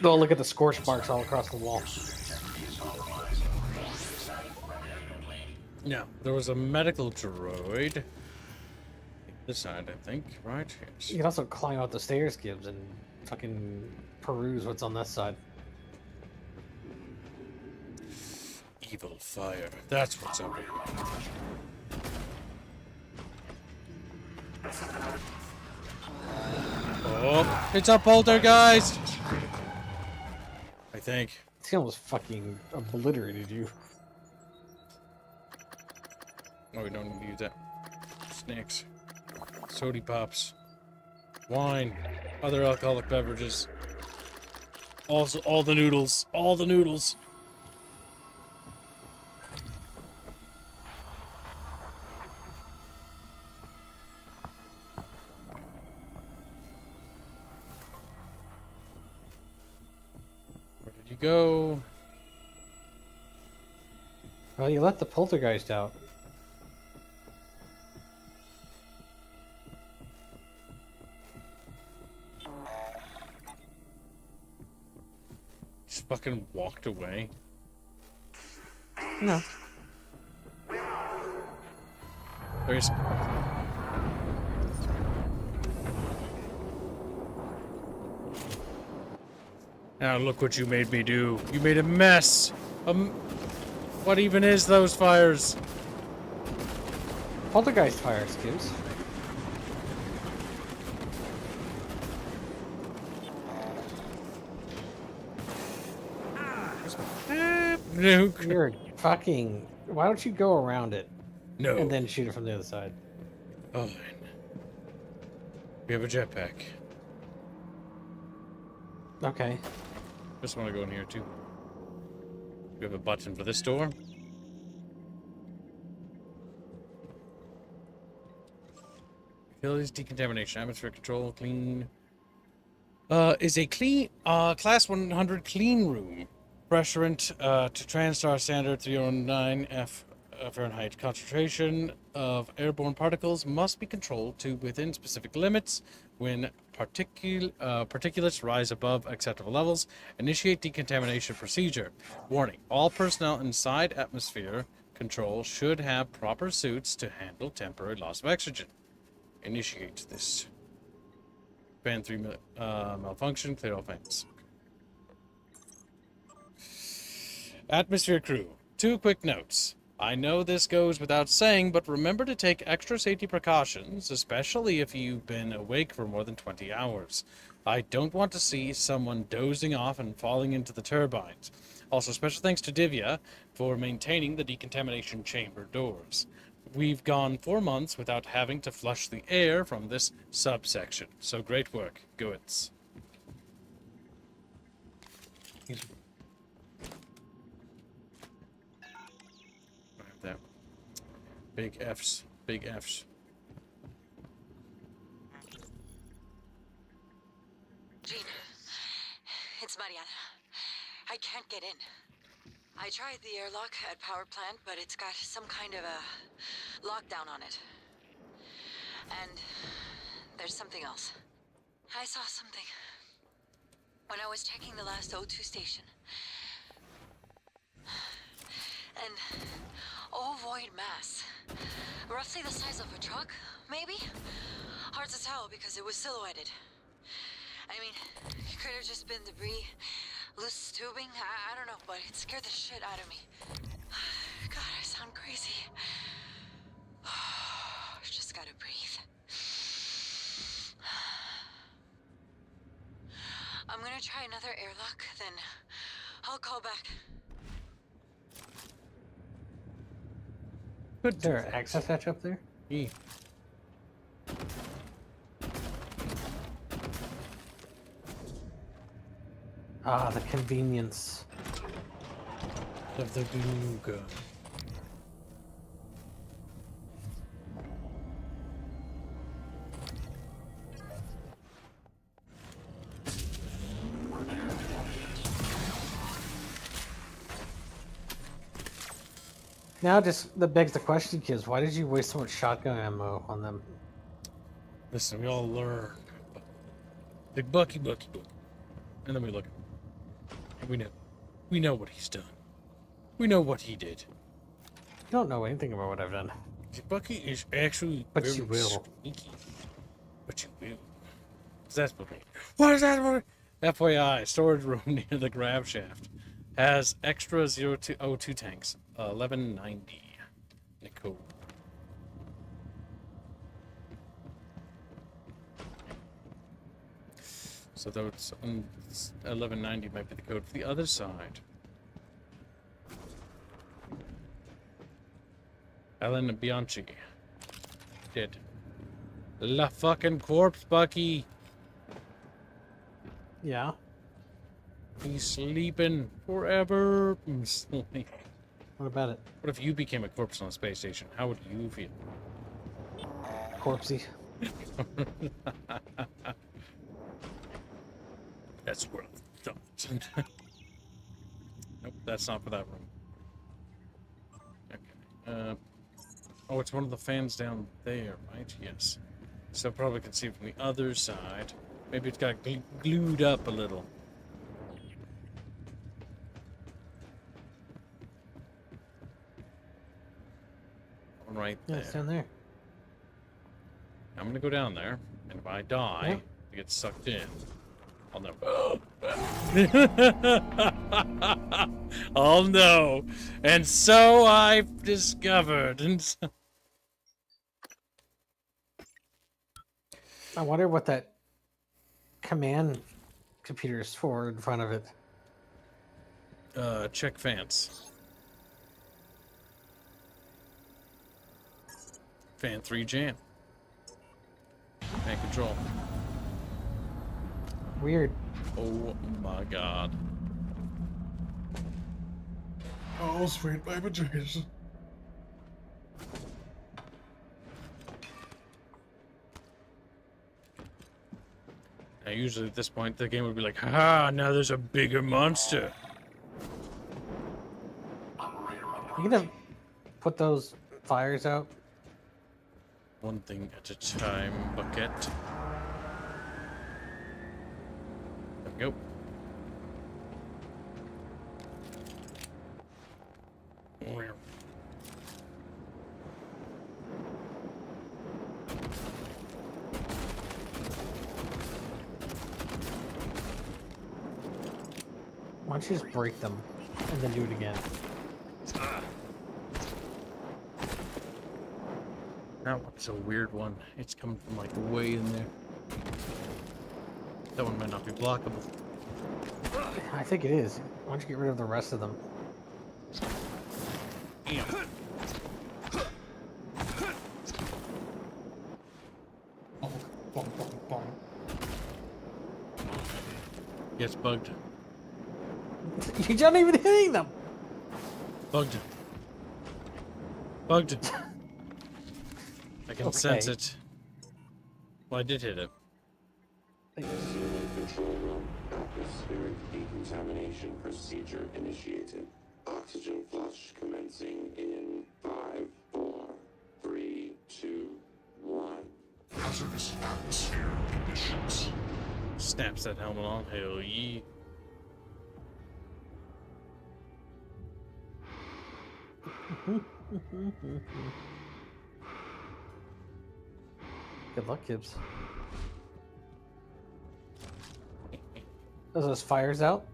Don't look at the scorch marks all across the wall. Now, there was a medical droid. This side, I think, right? Yes. You can also climb out the stairs, Gibbs, and fucking peruse what's on this side. Evil fire. That's what's over here. Oh, it's a poltergeist! I think. He almost fucking obliterated you. Oh, we don't need to use that. Snacks. Sody pops. Wine. Other alcoholic beverages. Also, all the noodles. All the noodles. Where did you go? Well, you let the poltergeist out. Just fucking walked away. No. There's... Now look what you made me do. You made a mess. What even is those fires? Poltergeist fires, kids. Nuke. You're fucking... Why don't you go around it? No. And then shoot it from the other side. Oh, we have a jetpack. Okay. Just want to go in here too. We have a button for this door. Utilities, decontamination, atmosphere control, clean. Is a clean, class 100 clean room. Pressurant, to TranStar standard 309 F Fahrenheit. Concentration of airborne particles must be controlled to within specific limits. When particulates rise above acceptable levels, initiate decontamination procedure. Warning, all personnel inside atmosphere control should have proper suits to handle temporary loss of oxygen. Initiate this. Fan 3 malfunction, clear all fans. Atmosphere crew, 2 quick notes. I know this goes without saying, but remember to take extra safety precautions, especially if you've been awake for more than 20 hours. I don't want to see someone dozing off and falling into the turbines. Also, special thanks to Divya for maintaining the decontamination chamber doors. We've gone 4 months without having to flush the air from this subsection, so great work, Goetz. That. Big F's. Big F's. Jean, it's Mariana. I can't get in. I tried the airlock at power plant, but it's got some kind of a lockdown on it. And there's something else. I saw something when I was checking the last O2 station. An ovoid mass. Roughly the size of a truck, maybe? Hard to tell because it was silhouetted. I mean, it could have just been debris, loose tubing, I don't know, but it scared the shit out of me. God, I sound crazy. Just gotta breathe. I'm gonna try another airlock, then I'll call back. Is there an access hatch up there? Yeah. Ah, the convenience of the glue gun. Now, just that begs the question, kids. Why did you waste so much shotgun ammo on them? Listen, we all learn. Big Bucky. And then we look. And we know what he's done. We know what he did. You don't know anything about what I've done. Bucky is actually But very you will. sneaky. But you will. That's what is that? FYI, storage room near the grab shaft has extra 02 tanks. 1190. Nicole. So those 1190 might be the code for the other side. Ellen Bianchi. Dead. La fucking corpse, Bucky. Yeah. He's sleeping forever. What about it? What if you became a corpse on a space station? How would you feel? Corpsey. That's worth thought. Nope, that's not for that room. Okay. Oh, it's one of the fans down there, right? Yes. So probably can see from the other side. Maybe it's got glued up a little. One right Yeah, there. it's down there. I'm gonna go down there, and if I die, I get sucked in. I'll know. I'll know. And so I've discovered. I wonder what that command computer is for in front of it. Check fans. Fan 3 jam. Fan control. Weird. Oh my god. Oh, sweet baby Jesus. Now, usually at this point, the game would be like, haha, now there's a bigger monster. You gonna put those fires out? One thing at a time, bucket. There we go. Why don't you just break them and then do it again? That one's a weird one. It's coming from like way in there. That one might not be blockable. I think it is. Why don't you get rid of the rest of them? Damn. Gets bugged. You're not even hitting them! Bugged. Bugged. I can sense it. Well, I did hit it. Control room. Atmospheric decontamination procedure initiated. Oxygen flush commencing in 5, 4, 3, 2, 1. Hazardous atmosphere conditions. Snaps that helmet on. Hell yeah. Good luck, Gibbs. Those fires out?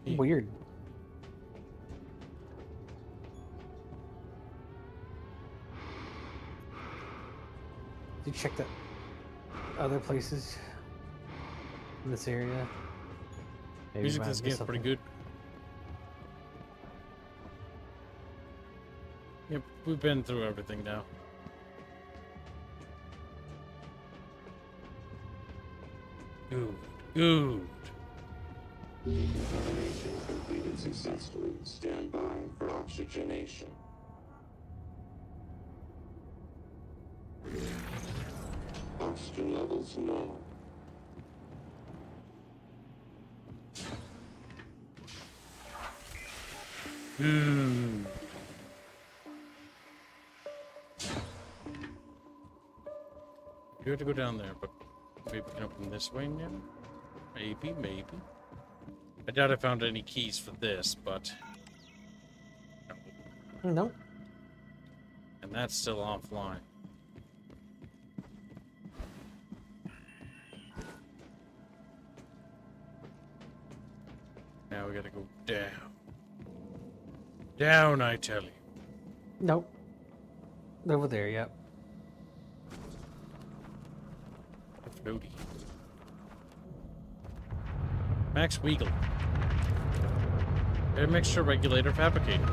Weird. Did you check the other places in this area? Maybe Music might in this have game's missed pretty something. good. Yep, we've been through everything now. Good. Good. Decontamination completed successfully. Stand by for oxygenation. Oxygen levels normal. Hmm. You have to go down there, but maybe we can open this way now? Maybe, maybe. I doubt I found any keys for this, but... No. And that's still offline. Now we gotta go down. Down, I tell you. Nope. Over there, yep. Floaty. Max Weagle. A mixture regulator fabricator.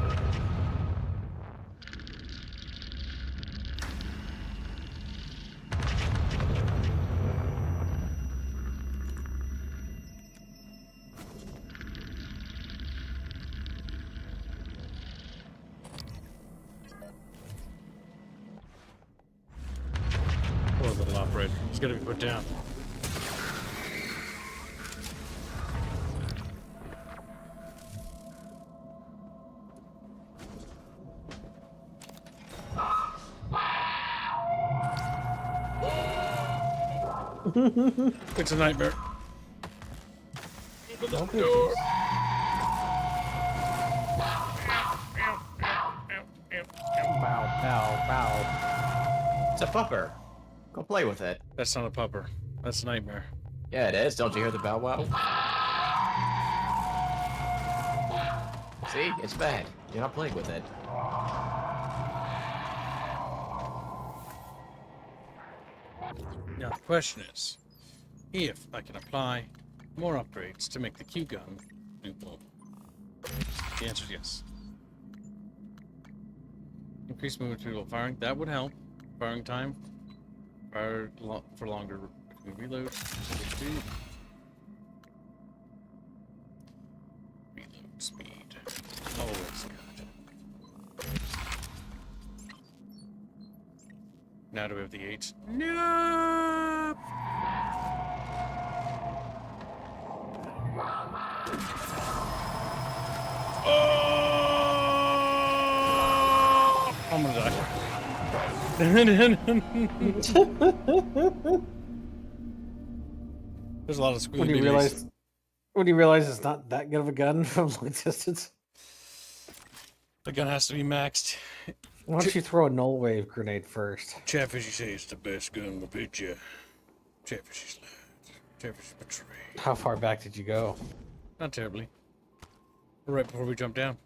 Poor little operator. He's gonna be put down. It's a nightmare. Open the door. Bow, bow, bow. It's a pupper. Go play with it. That's not a pupper. That's a nightmare. Yeah, it is. Don't you hear the bow wow? See? It's bad. You're not playing with it. Now the question is, if I can apply more upgrades to make the Q gun usable. The answer is yes. Increase movement speed while firing. That would help. Firing time. Fire for longer reload. Speed. Reload speed. Always good. Now do we have the 8? No! Oh! I'm gonna die. There's a lot of squealy When you realize it's not that good of a gun from long distance. The gun has to be maxed. Why don't you throw a null wave grenade first? Chatfish, you say it's the best gun in the picture. Chatfish is lied. Chatfish is betrayed. How far back did you go? Not terribly. Right before we jump down.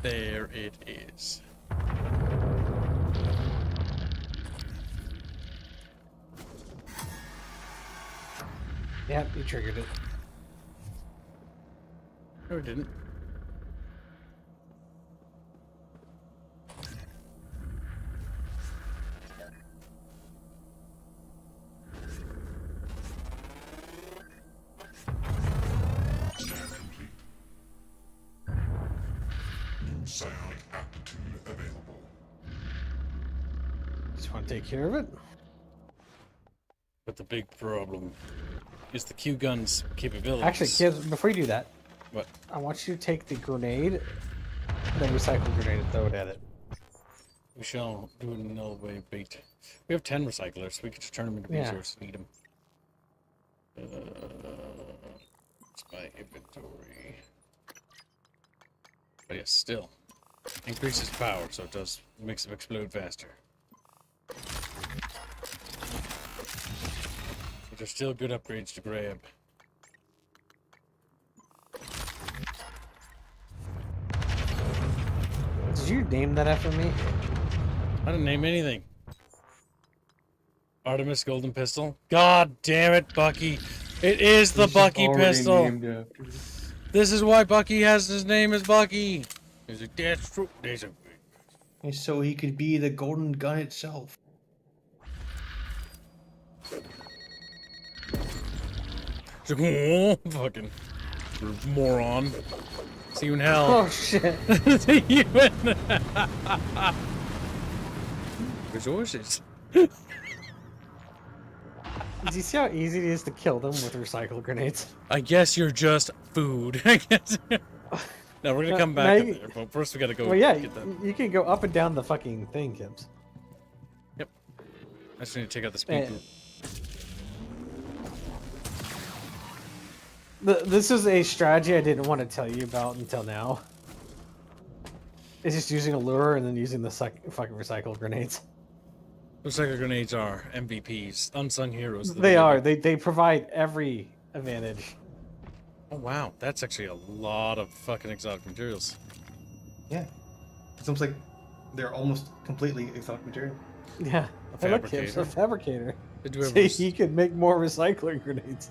There it is. Yep, you triggered it. No, it didn't. New psionic aptitude available. Just want to take care of it. But the big problem is the Q gun's capabilities. Actually, kids, before you do that, what? I want you to take the grenade, the recycle grenade, and throw it at it. We shall do it in null wave bait. We have 10 recyclers. We could just turn them into resources and eat them. It's my inventory. But yes, still. Increases power, so it does makes them explode faster. But there's still good upgrades to grab. Did you name that after me? I didn't name anything. Artemis Golden Pistol. God damn it, Bucky. It is the Bucky pistol. This is why Bucky has his name as Bucky. He's like, that's true. And so he could be the golden gun itself. He's like, oh, fucking moron. See you in hell. Oh shit. See you in resources. Do you see how easy it is to kill them with recycle grenades? I guess you're just food. I guess. No, we're gonna come back up there, but first we gotta go. Well, yeah, get that. you can go up and down the fucking thing, Kibbs. Yep. I just need to take out the speed boot. This is a strategy I didn't want to tell you about until now. It's just using a lure and then using the fucking recycle grenades. Recycle grenades are MVPs, unsung heroes. They are. They provide every advantage. Oh wow, that's actually a lot of fucking exotic materials. Yeah. It's almost like They're almost completely exotic material. Yeah. A Hey, look, Kip's a fabricator. Did you So ever he could make more recycling grenades.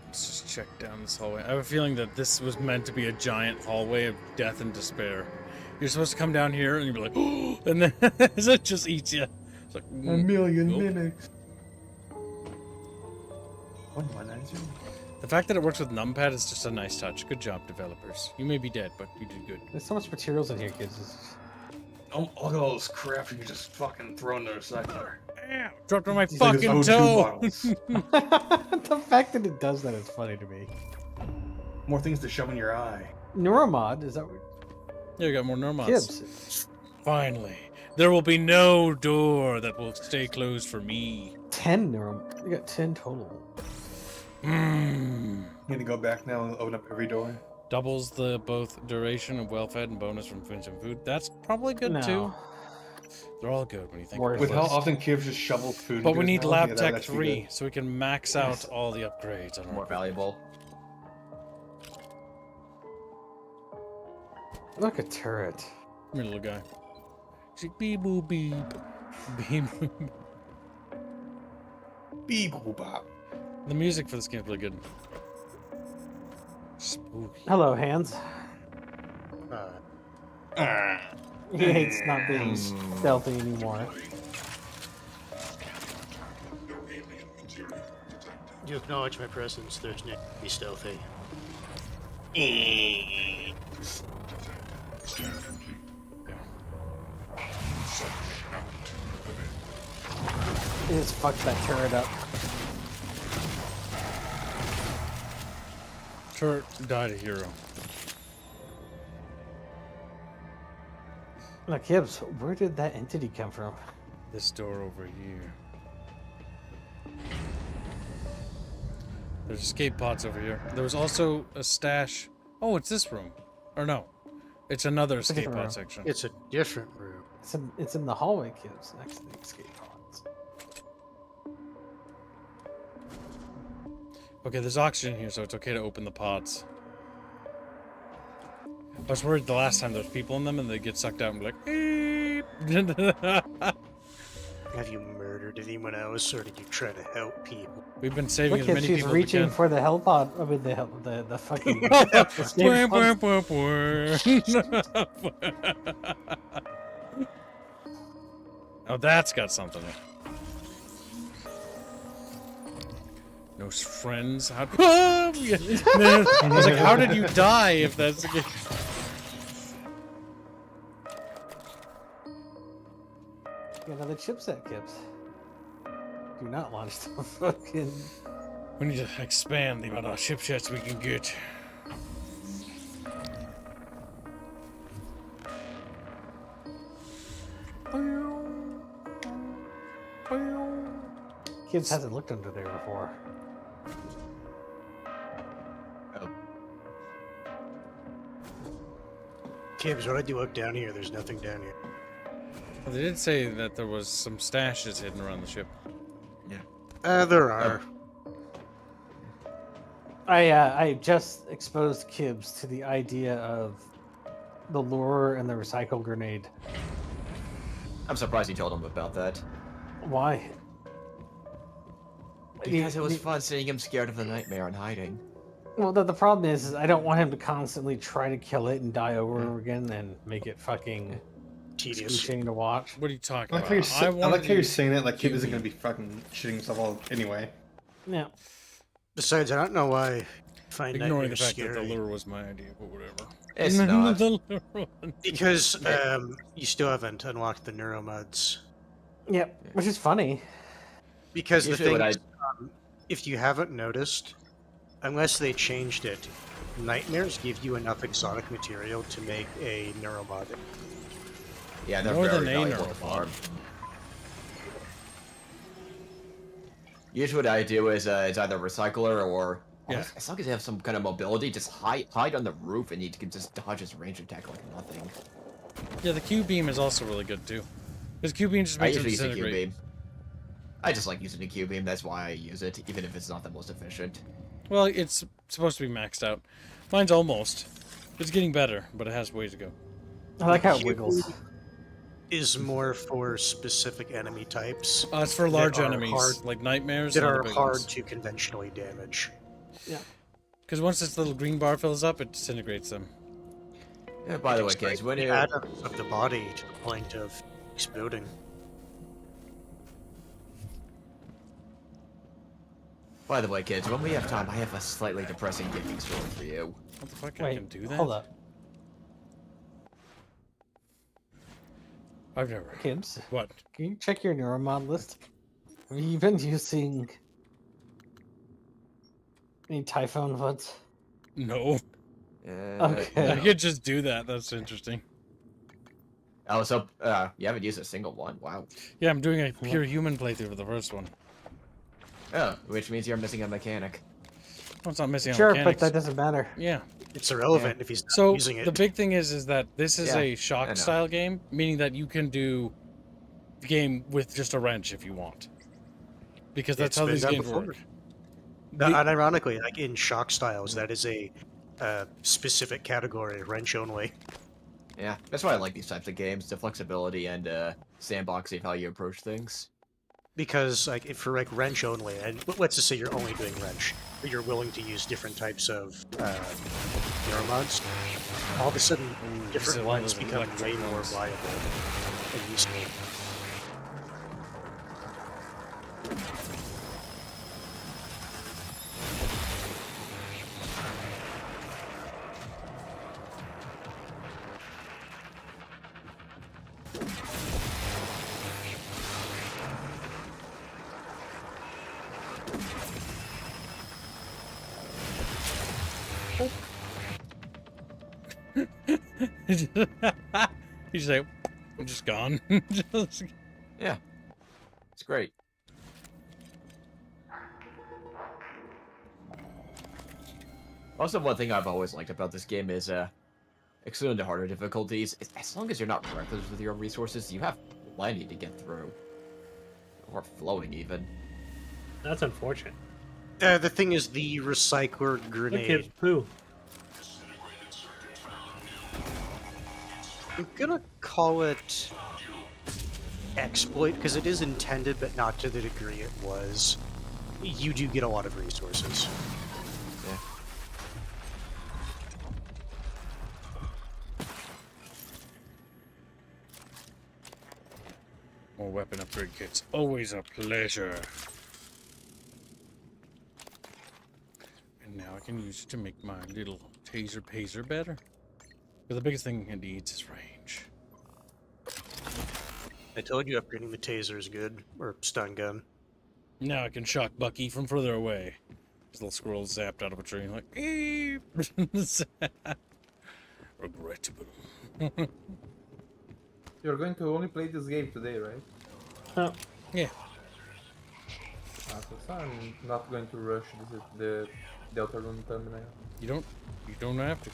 Let's just check down this hallway. I have a feeling that this was meant to be a giant hallway of death and despair. You're supposed to come down here and you'd be like, oh, and then it just eats you. It's like, A million nope. mimics. 1190. The fact that it works with numpad is just a nice touch. Good job, developers. You may be dead, but you did good. There's so much materials in here, kids. Oh, look at all this crap you can just fucking throw in the recycler. Damn, dropped on my These are just fucking O2 toe. bottles. The fact that it does that is funny to me. More things to shove in your eye. Neuromod, is that what? Yeah, we got more Neuromods. Kids. Finally. There will be no door that will stay closed for me. 10 Neuromod. We got 10 total. Need to go back now and open up every door. Doubles the both duration of well-fed and bonus from finishing food. That's probably good No. too. They're all good when you think about With it. how often kids just shovel food. But into we his need mouth, Lab yeah, Tech that'd be 3 good. so we can max out all the upgrades on our More valuable. Look, a turret. Come here, little guy. Beep boop beep. Beep boop. Beep boop bop. The music for this game is really good. Spooky. Hello, Hands. He hates not being stealthy anymore. You acknowledge my presence, there's no need to be stealthy. He just fucked that turret up. Turret died a hero. Look, Gibbs, where did that entity come from? This door over here. There's escape pods over here. There was also a stash. Oh, it's this room. Or no. It's another It's a escape different pod room. section. It's a different room. It's in the hallway, Gibbs, next to the escape pods. Okay, there's oxygen here, so it's okay to open the pods. I was worried the last time there was people in them and they get sucked out and be like, "Eep." Have you murdered anyone else, or did you try to help people? We've been saving Look, as Gibbs, many she's people as reaching we can. for the hell pod. I mean, the fucking. escape pods. Oh, that's got something. No friends. How... I was like, how did you die if that's the case? Got another chipset, Gibbs. Do not launch the fucking. We need to expand the amount of chipsets we can get. Gibbs hasn't looked under there before. Kibbs, when I do look down here, there's nothing down here. Well, they did say that there was some stashes hidden around the ship. Yeah. There are. I just exposed Kibbs to the idea of the lure and the recycle grenade. I'm surprised you told him about that. Why? Because it was fun seeing him scared of the nightmare and hiding. Well, the problem is I don't want him to constantly try to kill it and die over and over again and make it fucking tedious excruciating to watch. What are you talking I like about? how you're saying that like Kid isn't going to be fucking shitting himself all anyway. Yeah. Besides, I don't know why I find Ignoring the nightmares fact scary. that the lure was my idea, but whatever. It's not. The lure one. Because you still haven't unlocked the neuromods. Yep, which is funny. Because the Usually thing what is, if you haven't noticed, unless they changed it, nightmares give you enough exotic material to make a neuromod. Yeah, they're More very than a valuable to farm. Usually what I do is it's either a recycler or as long as you have some kind of mobility, just hide on the roof and you can just dodge his range attack like nothing. Yeah, the Q beam is also really good too. Because Q beam just I makes it usually use a Q disintegrate. beam. I just like using a Q beam. That's why I use it, even if it's not the most efficient. Well, it's supposed to be maxed out. Mine's almost. It's getting better, but it has ways to go. I like how it wiggles. is more for specific enemy types. It's for that large are enemies, hard, like nightmares. that and other are big hard ones. to conventionally damage. Yeah. Because once this little green bar fills up, it disintegrates them. Yeah, by the way, kids, when the you... atoms of the body to the point of exploding. By the way, kids, when we have time, I have a slightly depressing gaming story for you. What the fuck? Wait, I can do that? hold up. I've never. Kids, What? can you check your neuromod list? Have you been using any Typhon VUDs? No. Okay. I could just do that. That's interesting. Oh, so you haven't used a single one? Wow. Yeah, I'm doing a pure human playthrough for the first one. Oh, which means you're missing a mechanic. Well, it's not missing Sure, mechanics. but that doesn't matter. Yeah. It's irrelevant if he's not So using it. the big thing is that this is Yeah, a I shock know. style game, meaning that you can do the game with just a wrench if you want. Because that's It's how been these done games before. work. And ironically, like in shock styles, that is a specific category, wrench only. Yeah, that's why I like these types of games, the flexibility and sandboxing of how you approach things. Because like if for like wrench only, and let's just say you're only doing wrench, but you're willing to use different types of neuromods, all of a sudden different so one of ones those become way electric more ones. viable and useful. He's like, I'm just gone. Just- Yeah, it's great. Also, one thing I've always liked about this game is, excluding the harder difficulties, as long as you're not reckless with your resources, you have plenty to get through. Or flowing, even. That's unfortunate. The thing is, the recycler Look grenade. at poo. I'm gonna call it exploit because it is intended, but not to the degree it was. You do get a lot of resources. Yeah. More weapon upgrade kits. Always a pleasure. And now I can use it to make my little taser better. But the biggest thing it needs is range. I told you upgrading the taser is good, or stun gun. Now I can shock Bucky from further away. His little squirrel zapped out of a tree, like, eep. Regrettable. You're going to only play this game today, right? Oh. Yeah. So I'm not going to rush the Delta Rune thumbnail. You don't have to.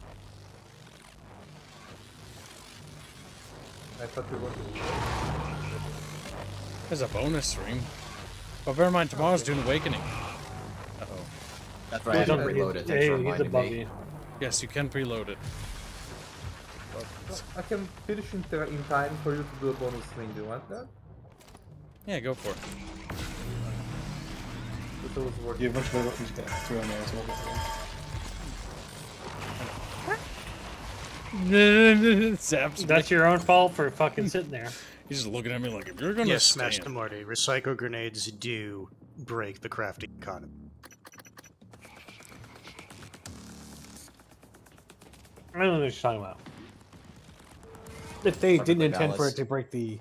I thought you wanted to. There's a bonus stream. But bear in mind, tomorrow's Dune Awakening. Uh-oh. That's right, I haven't reloaded it. Thanks for reminding me. Yes, you can preload it. I can finish in time for you to do a bonus stream. Do you want that? Yeah, go for it. If it was worth Yeah, much better if you just throw in there as well. Zaps That's your own fault for fucking sitting there. He's just looking at me like, if you're gonna Yes, stand. Master Morty. Recycle grenades do break the crafting economy. I don't know what you're talking about. If they Perfectly didn't intend for balanced. it to break the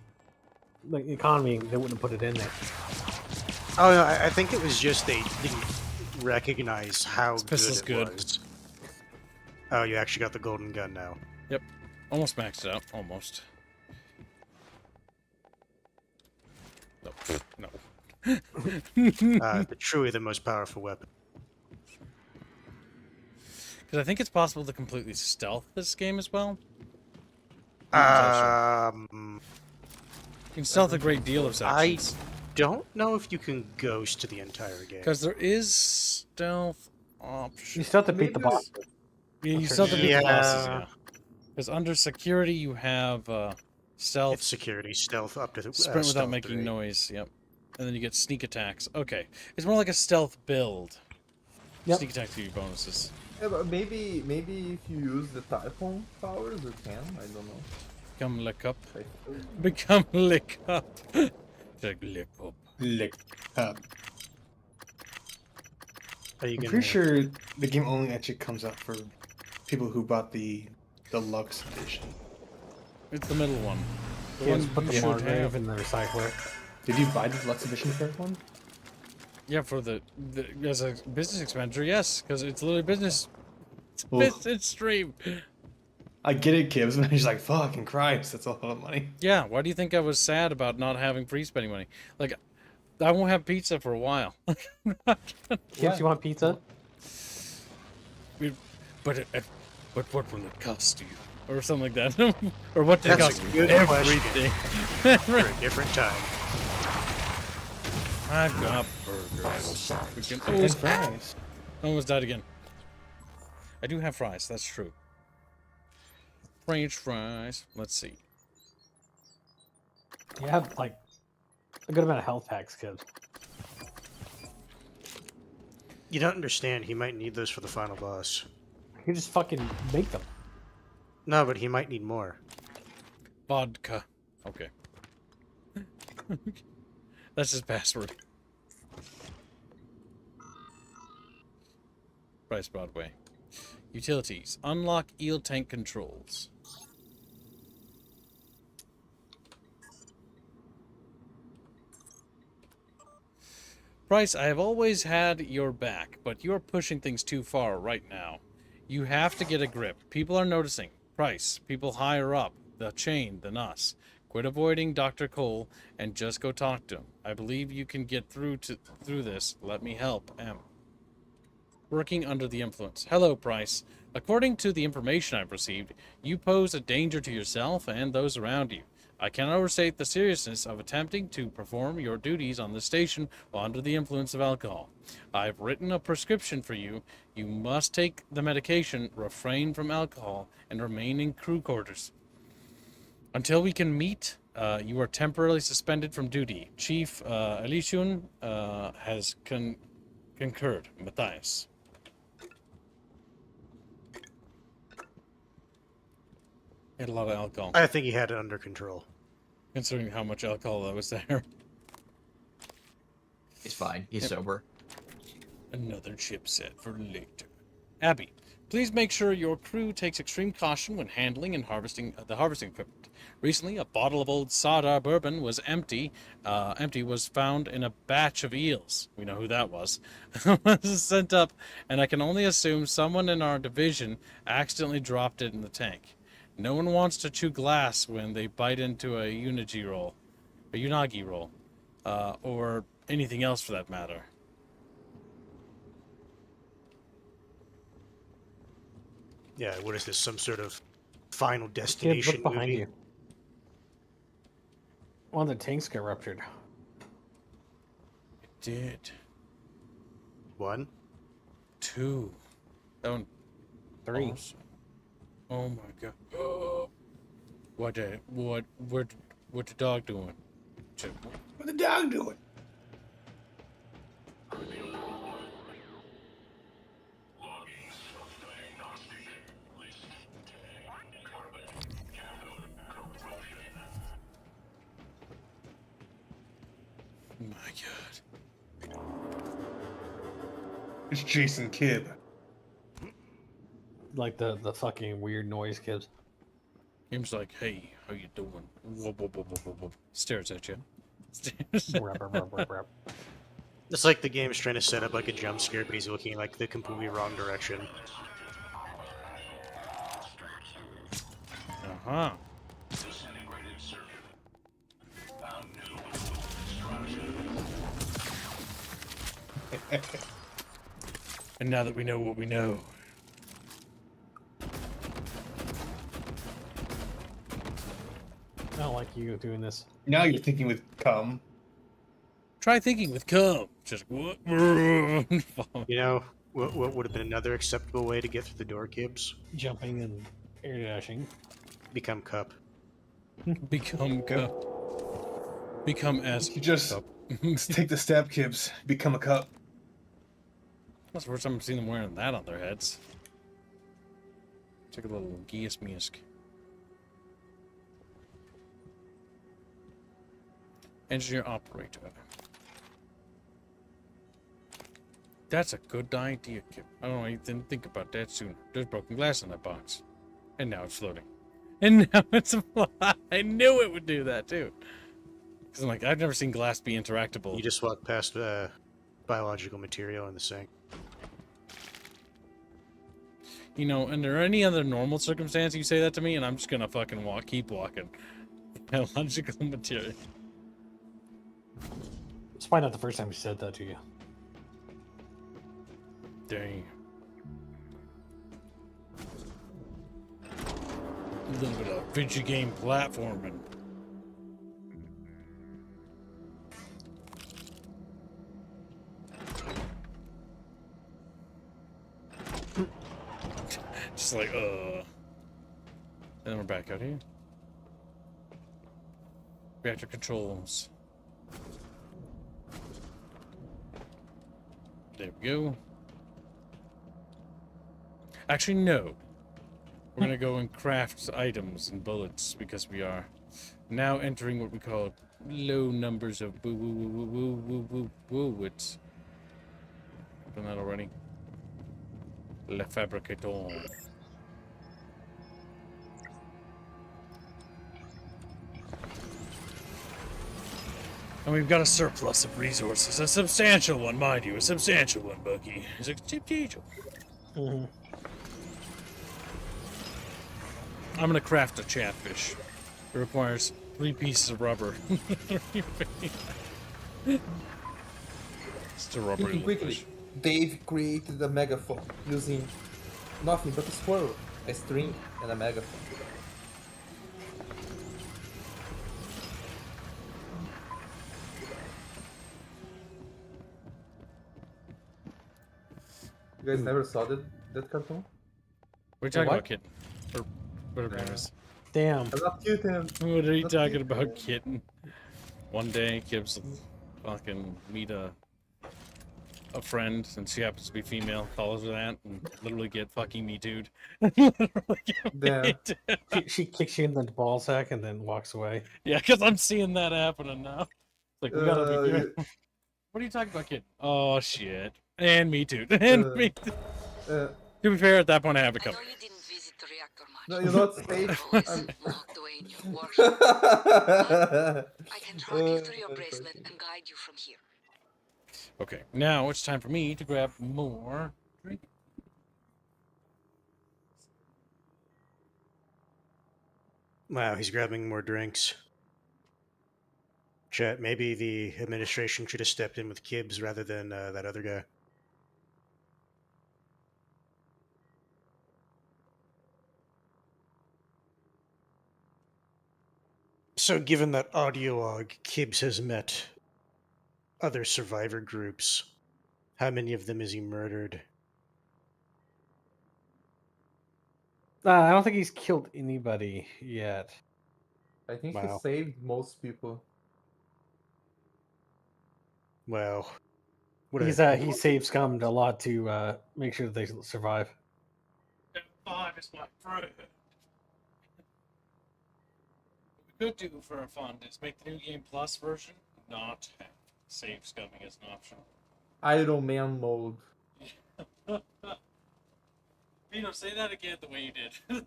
economy, they wouldn't have put it in there. Oh no, I think it was just they didn't recognize how good pistol's it good. was. Oh, you actually got the golden gun now. Yep. Almost maxed out. Almost. No. No. But truly the most powerful weapon. Because I think it's possible to completely stealth this game as well. You You can stealth a great deal of sections. I don't know if you can ghost the entire game. Because there is stealth option. You still have to beat the boss. Yeah, you still have to beat the Yeah. bosses, yeah. Because under security you have Stealth. It's security, stealth up to Sprint without stealth making 3. noise. Yep. And then you get sneak attacks. Okay. It's more like a stealth build. Yep. Sneak attack to your bonuses. Yeah, but maybe if you use the typhoon powers, it can. I don't know. Become lick up. Become lick up. Like lick up. Lick up. Are you I'm gonna... pretty sure the game only actually comes out for people who bought the deluxe edition. It's the middle one. The Yeah, one just put you the should Margrave have. in the recycler. Did you buy the deluxe edition for everyone? Yeah, for the as a business expenditure, yes, because it's literally business. It's a Oof. business stream. I get it, Gibbs, but he's like, fucking Christ, that's a lot of money. Yeah, why do you think I was sad about not having free spending money? Like, I won't have pizza for a while. Kids, you want pizza? But what will it cost you? Or something like that. Or what did it That's cost a you? good Everything. For a different time. I've got burgers. We can And fries. almost died again. I do have fries, that's true. French fries. Let's see. You have like a good amount of health packs, kids. You don't understand. He might need those for the final boss. You just fucking make them. No, but he might need more. Vodka. Okay. That's his password. Price Broadway. Utilities. Unlock eel tank controls. Price, I have always had your back, but you're pushing things too far right now. You have to get a grip. People are noticing. Price, people higher up the chain than us. Quit avoiding Dr. Cole and just go talk to him. I believe you can get through this. Let me help. M. Working under the influence. Hello, Price. According to the information I've received, you pose a danger to yourself and those around you. I cannot overstate the seriousness of attempting to perform your duties on the station while under the influence of alcohol. I've written a prescription for you. You must take the medication, refrain from alcohol, and remain in crew quarters. Until we can meet, you are temporarily suspended from duty. Chief Elysian has concurred. Matthias. He had a lot of alcohol. I think he had it under control. Considering how much alcohol that was there. He's fine. He's sober. Another chipset for later. Abby, please make sure your crew takes extreme caution when handling and harvesting the harvesting equipment. Recently, a bottle of old Sardar bourbon was was found in a batch of eels. We know who that was. Was sent up, and I can only assume someone in our division accidentally dropped it in the tank. No one wants to chew glass when they bite into a unagi roll, or anything else for that matter. Yeah, what is this? Some sort of Final Kid, Destination look behind movie? you. One of the tanks got ruptured. It did. 1, 2. That one. 3. Awesome. Oh my god. What the dog doing? What the dog doing? My god. It's Jason Kidd. Like the fucking weird noise kids. Game's like, hey, how you doing? Whoop, whoop, whoop, whoop, whoop, whoop. Stares at you. Stares. It's like the game's trying to set up like a jump scare, but he's looking like the completely wrong direction. Uh-huh. And now that we know what we know. I don't like you doing this. Now you're thinking with cum. Try thinking with cum. Just what? You know, what would have been another acceptable way to get through the door, Gibbs? Jumping and air dashing. Become Cup. Become cup. Become as You just cup. take the stab kibs, become a cup. That's the first time I've seen them wearing that on their heads. It's like a little geas-misk. Engineer operator. That's a good idea, Kip. I don't know, I didn't think about that sooner. There's broken glass in that box. And now it's floating. And now it's a fly. I knew it would do that, too. Because I'm like, I've never seen glass be interactable. You just walk past biological material in the sink. You know, under any other normal circumstance, you say that to me, and I'm just gonna fucking keep walking. Biological material. It's probably not the first time he said that to you. Dang. A little bit of video game platforming. Just like, And then we're back out here. Reactor controls. There we go. Actually, no. We're gonna go and craft items and bullets because we are now entering what we call low numbers of bullets. I've done that already. Le Fabricator. And we've got a surplus of resources. A substantial one, mind you. A substantial one, Bucky. It's a substantial. Mm-hmm. I'm gonna craft a chatfish. It requires 3 pieces of rubber. It's a rubbery Thinking quickly, fish. Dave created a megaphone using nothing but a squirrel, a string, and a megaphone. You guys never saw that cartoon? What are you talking What? about, kid? Or whatever it is. Damn. I'm not cute, him. What are you Not talking cute, about, man. kitten? One day, Gibbs fucking meet a friend, and she happens to be female, follows her that, and literally get fucking me too'd. Literally get Damn. me too'd. She kicks you in the ball sack and then walks away. Yeah, because I'm seeing that happening now. Like, we gotta be good. Yeah. What are you talking about, kid? Oh, shit. And me too. And me too. To be fair, at that point, I have a couple. You didn't visit the reactor much. No, you're not safe. Locked away in your workshop. But I can track you through your bracelet and guide you from here. Okay, now it's time for me to grab more drink. Wow, he's grabbing more drinks. Chat, maybe the administration should have stepped in with Kibbs rather than that other guy. So, given that audiolog, Kibbs has met other survivor groups, how many of them has he murdered? I don't think he's killed anybody yet. I think Wow. he saved most people. Well, He saves scummed a lot to make sure that they survive. F5 is my friend. What we could do for fun is make the New Game Plus version not have save scumming as an option. Iron Man mode. Vito, say that again the way you did.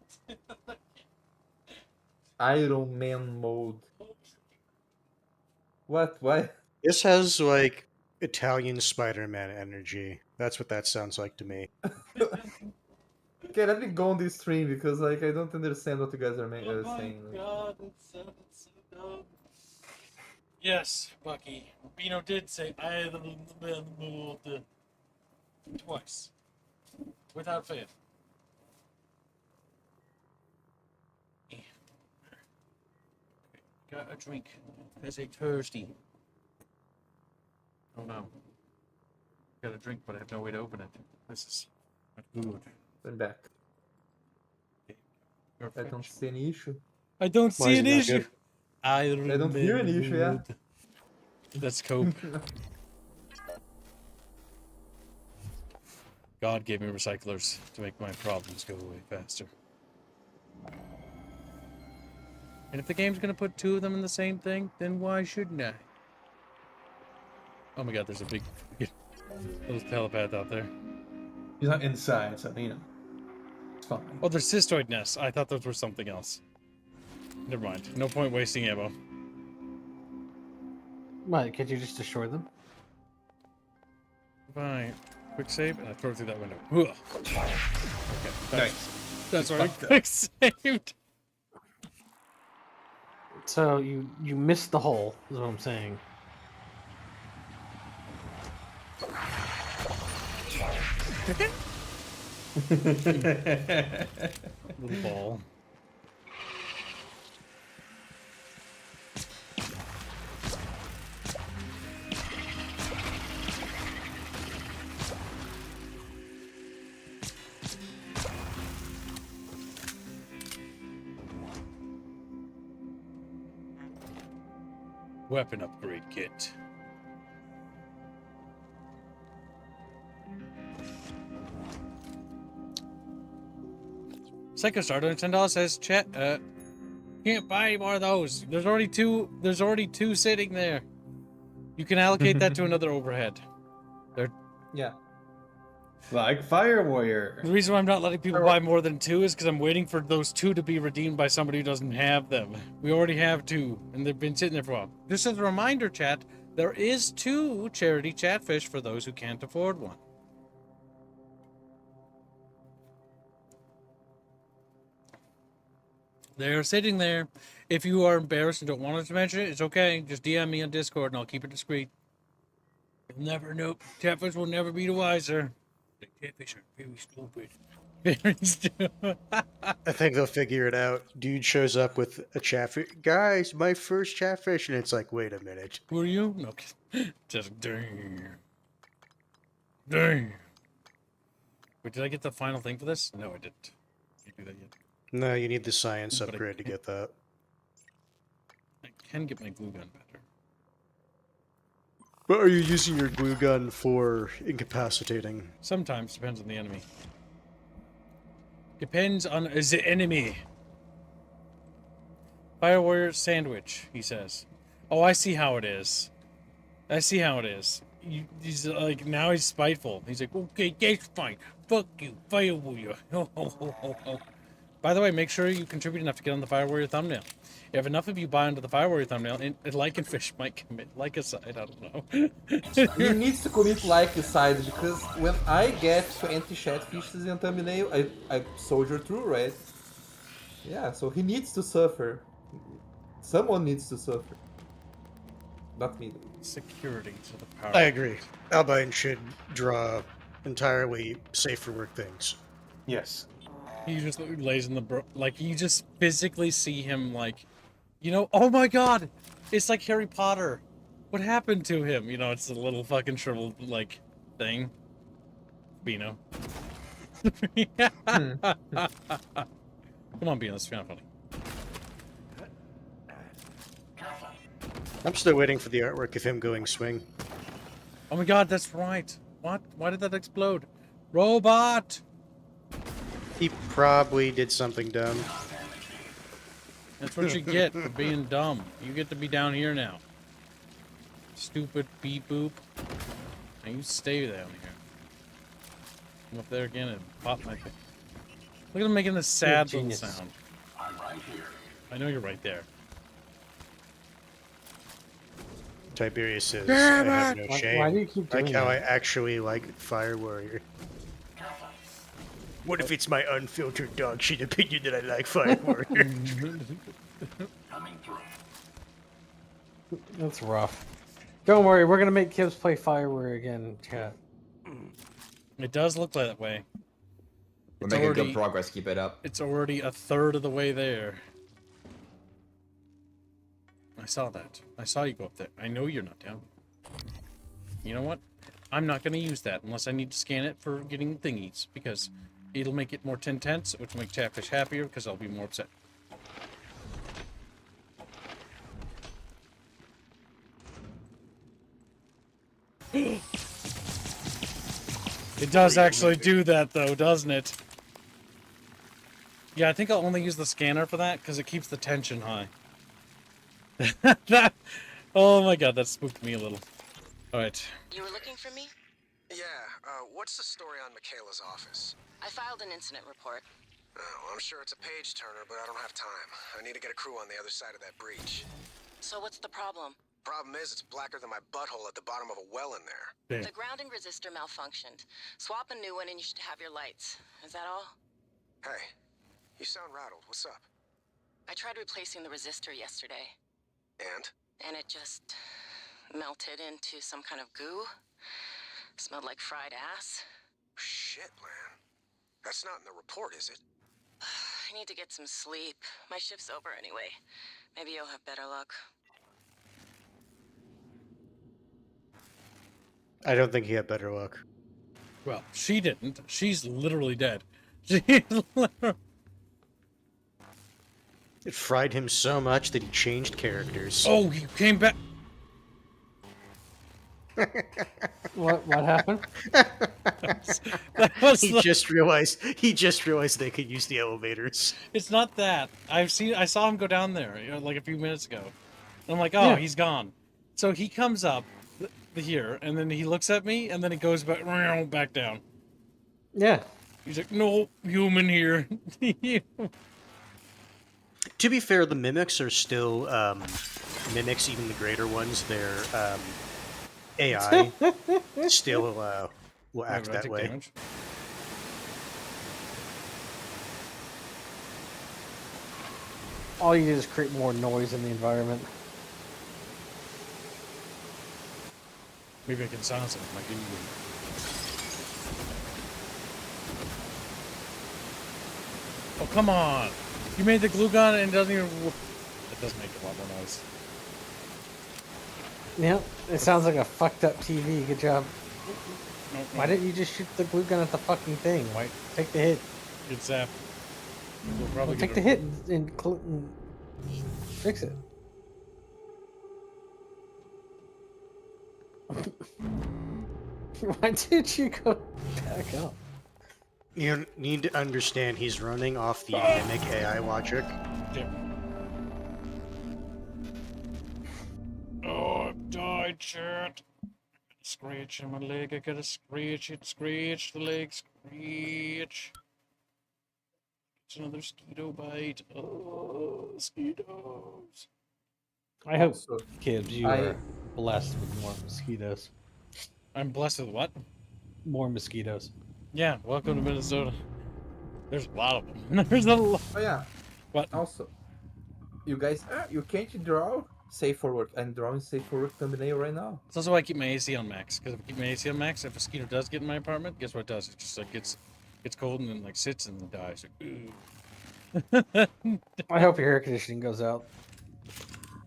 Iron Man mode. What? Why? this has like Italian Spider-Man energy. That's what that sounds like to me. Okay, let me go on this stream because like I don't understand what you guys are saying. God, it sounded so dumb. Yes, Bucky. Bino did say Iron Man mode twice. Without fail. Got a drink. There's a thirsty. Oh no. Got a drink, but I have no way to open it. This is not good. I'm back. I don't see any issue. I don't Why see is an it not issue. good? I don't hear an issue, yeah. remembered. Let's cope. God gave me recyclers to make my problems go away faster. And if the game's gonna put two of them in the same thing, then why shouldn't I? Oh my god, there's a big little telepath out there. He's not inside, so you know. It's fine. Oh, they're cystoid nests. I thought those were something else. Never mind. No point wasting ammo. What? Could you just destroy them? Fine. Quick save, and I throw it through that window. Ugh. Okay, Nice. That's You right. fucked up. Quick saved. So you missed the hole, is what I'm saying. Little ball. Weapon upgrade kit. Psycho Starter $10 says chat can't buy any more of those. There's already two sitting there. You can allocate that to another overhead. They're Yeah. Like Fire Warrior. The reason why I'm not letting people buy more than two is because I'm waiting for those two to be redeemed by somebody who doesn't have them. We already have two, and they've been sitting there for a while. Just as a reminder, chat, there is 2 charity chatfish for those who can't afford one. They're sitting there. If you are embarrassed and don't want us to mention it, it's okay. Just DM me on Discord, and I'll keep it discreet. You'll never know. Chatfish will never be the wiser. The catfish are very stupid. Very stupid. I think they'll figure it out. Dude shows up with a chatfish. Guys, my first chatfish, and it's like, wait a minute. Who are you? No, just dang. Dang. Wait, did I get the final thing for this? No, I didn't. Can't do that yet. No, you need the science But I upgrade to get that. I can get my glue gun better. But are you using your glue gun for incapacitating? Sometimes, depends on the enemy. Depends on the enemy. Fire Warrior sandwich, he says. Oh, I see how it is. I see how it is. He's like, now he's spiteful. He's like, okay, that's fine. Fuck you, Fire Warrior. By the way, make sure you contribute enough to get on the Fire Warrior thumbnail. If enough of you buy into the Fire Warrior thumbnail, and like and fish might commit like a side, I don't know. He needs to commit like a side because when I get 20 chatfishes in thumbnail, I soldier through, right? Yeah, so he needs to suffer. Someone needs to suffer. Not me. Security to the power. I agree. Albine should draw entirely safe for work things. Yes. He just lays in the like you just physically see him like, you know, oh my god, it's like Harry Potter. What happened to him? You know, it's a little fucking shriveled like thing. Beano. Come on, Beano, it's kind of funny. I'm still waiting for the artwork of him going swing. Oh my god, that's right. What? Why did that explode? Robot! He probably did something dumb. That's what you get for being dumb. You get to be down here now. Stupid beep boop. Now you stay down here. Come up there again and pop my thing. Look at him making this sad little sound. I'm right here. I know you're right there. Tiberius says, Damn I have it! no shame. Why do you keep doing like how I that? actually like Fire Warrior. What if it's my unfiltered dog shit opinion that I like Fire Warrior? Coming through. That's rough. Don't worry, we're gonna make kids play Fire Warrior again, chat. It does look that way. We're It's making already- good progress. Keep it up. It's already a third of the way there. I saw that. I saw you go up there. I know you're not down. You know what? I'm not going to use that unless I need to scan it for getting thingies, because it'll make it more tense, which will make Chatfish happier, because I'll be more upset. does actually do that, though, doesn't it? Yeah, I think I'll only use the scanner for that, because it keeps the tension high. Oh my god, that spooked me a little. Alright. You were looking for me? Yeah, what's the story on Michaela's office? I filed an incident report. Well, I'm sure it's a page turner, but I don't have time. I need to get a crew on the other side of that breach. So what's the problem? Problem is, it's blacker than my butthole at the bottom of a well in there. The grounding resistor malfunctioned. Swap a new one and you should have your lights. Is that all? Hey, you sound rattled. What's up? I tried replacing the resistor yesterday. And? And it just melted into some kind of goo. Smelled like fried ass. Shit, man. That's not in the report, is it? I need to get some sleep. My shift's over anyway. Maybe you'll have better luck. I don't think he had better luck. Well, she didn't. She's literally dead. It fried him so much that he changed characters. Oh, he came back. What happened? He just realized they could use the elevators. It's not that. I saw him go down there, like a few minutes ago. And I'm like, oh, he's gone. So he comes up here, and then he looks at me, and then he goes back down. Yeah. He's like, no human here. To be fair, the mimics are still mimics, even the greater ones. They're AI still will act that way. Damage. All you do is create more noise in the environment. Maybe I can silence him with my Gungan. Oh, come on! You made the glue gun and it doesn't even... It does make a lot more noise. Yeah, it sounds like a fucked up TV. Good job. Nope, Why didn't you just shoot the glue gun at the fucking thing? Why take the hit? Good zap. We'll probably Take the hit and fix it. Why did you go back up? You need to understand he's running off the mimic AI logic. Yeah. Oh, I've died, chat. Scratch on my leg. I gotta scratch it. Scratch the leg. Scratch. It's another mosquito bite. Oh, mosquitoes. I hope, kids, you are blessed with more mosquitoes. I'm blessed with what? More mosquitoes. Yeah, welcome to Minnesota. There's a lot of them. There's a lot. Oh yeah. What? Also, you guys, you can't draw safe for work. I'm drawing safe for work thumbnail right now. That's also why I keep my AC on max. Because if I keep my AC on max, if a mosquito does get in my apartment, guess what it does? It just like gets cold and then like sits and then dies. Like, I hope your air conditioning goes out.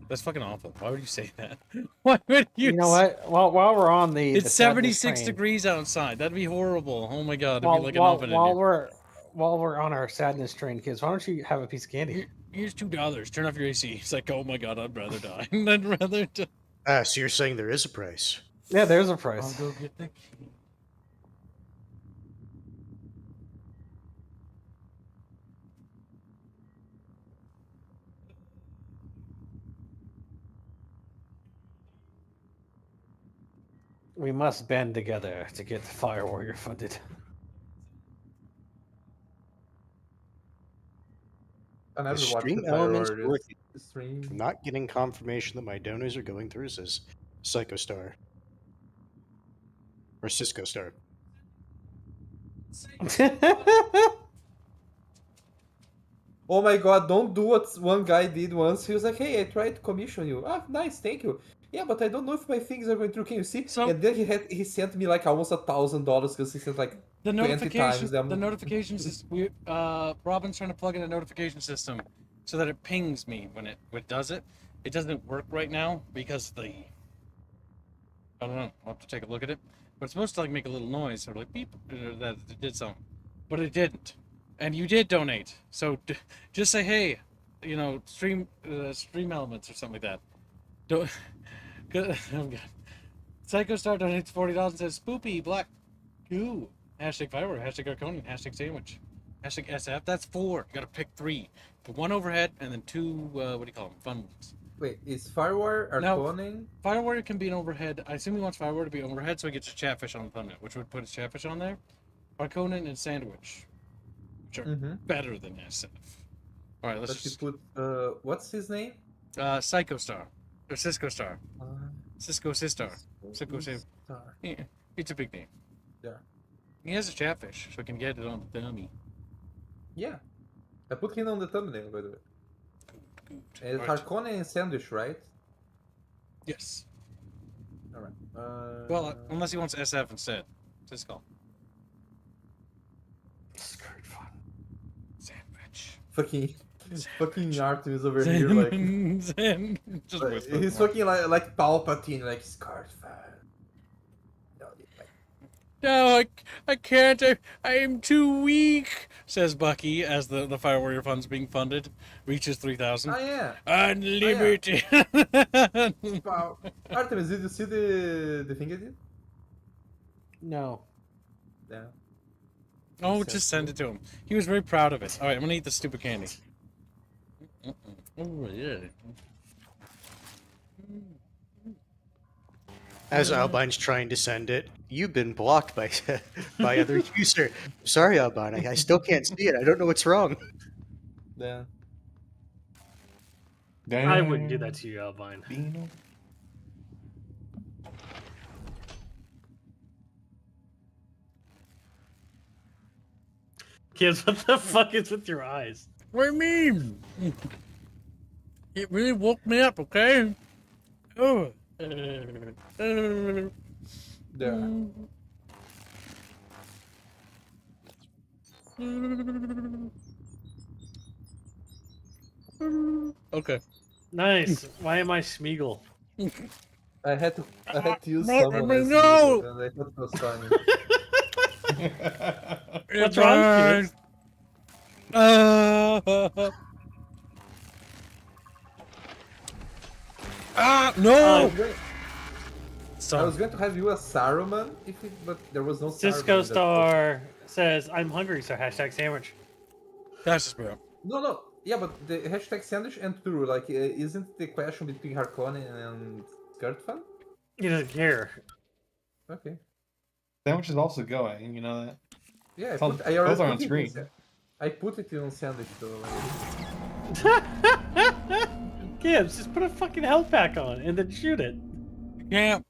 That's fucking awful. Why would you say that? Why would you? You know what? While we're on the It's the 76 sadness train, degrees outside. That'd be horrible. Oh my god, it'd While, be like an while, oven in while here. we're on our sadness train, kids, why don't you have a piece of candy? Here's $2. Turn off your AC. It's like, oh my god, I'd rather die. I'd rather die. So you're saying there is a price? Yeah, there's a price. I'll go get the key. We must band together to get the Fire Warrior funded. I never watched Stream the Fire elements Warrior worth stream. I'm not getting confirmation that my donors are going through, says Psycho Star. Or Cisco Star. Oh my god, don't do what one guy did once. He was like, hey, I tried to commission you. Ah, nice, thank you. Yeah, but I don't know if my things are going through. Can you see? And then he sent me like almost $1,000 because he sent like The 20 notification, times them. the notifications is Robin's trying to plug in a notification system so that it pings me when it does it. It doesn't work right now because I don't know. I'll have to take a look at it. But it's supposed to like make a little noise, sort of like beep, that it did something, but it didn't. And you did donate, so just say hey, you know, stream elements or something like that. Don't. Oh god. Psycho Star donates $40 and says spoopy black goo. Hashtag firework, hashtag Arconian, hashtag sandwich, hashtag SF. That's 4. You gotta pick 3. Put 1 overhead and then 2, what do you call them? Fun ones. Wait, is Firewire Arconing? Fire Warrior can be an overhead. I assume he wants Fire Warrior to be overhead so he gets his Chatfish on the thumbnail, which would put his Chatfish on there. Arconin and Sandwich, which are better than SF. All right, let's But just you put, what's his name? Psycho Star or Cisco Star, Cisco Sistar, Cisco Star. Yeah, it's a big name. Yeah. He has a Chatfish, so he can get it on the dummy. Yeah. I put him on the thumbnail, by the way. It's Right. Harkonnen and Sandwich, right? Yes. Alright. Well, unless he wants SF instead. Cisco. Skirt fun. Sandwich. Fucking Artemis over here, like... Just like, whisper he's more. fucking like Palpatine, like Scarf. No, I can't. I'm too weak, says Bucky as the Fire Warrior Fund's being funded. Reaches 3,000. Oh, yeah. Unlimited. Wow. Artemis, did you see the thing I did? No. Yeah. Oh, just send it to him. He was very proud of it. All right, I'm going to eat the stupid candy. Oh, yeah. As Albine's trying to send it, you've been blocked by by other user. Sorry, Albine, I still can't see it. I don't know what's wrong. Yeah. I wouldn't do that to you, Albine. Kids, what the fuck is with your eyes? What do you mean? It really woke me up, okay? Oh. Yeah. Okay. Nice. Why am I Smeagol? I had to use No, someone as no. Smeagol, and I thought it was funny. What's wrong, kids? No! I was going to have you as Saruman, but there was no Saruman. Cisco Star says, I'm hungry, so hashtag sandwich. That's just bro. No. Yeah, but the hashtag sandwich and true, like, isn't the question between Harkonnen and Skirtfan? He doesn't care. Okay. Sandwich is also going, you know that? Yeah, It's on- I already those are put on it screen. I put it on sandwich though. Gibbs, just put a fucking health pack on and then shoot it. Yeah.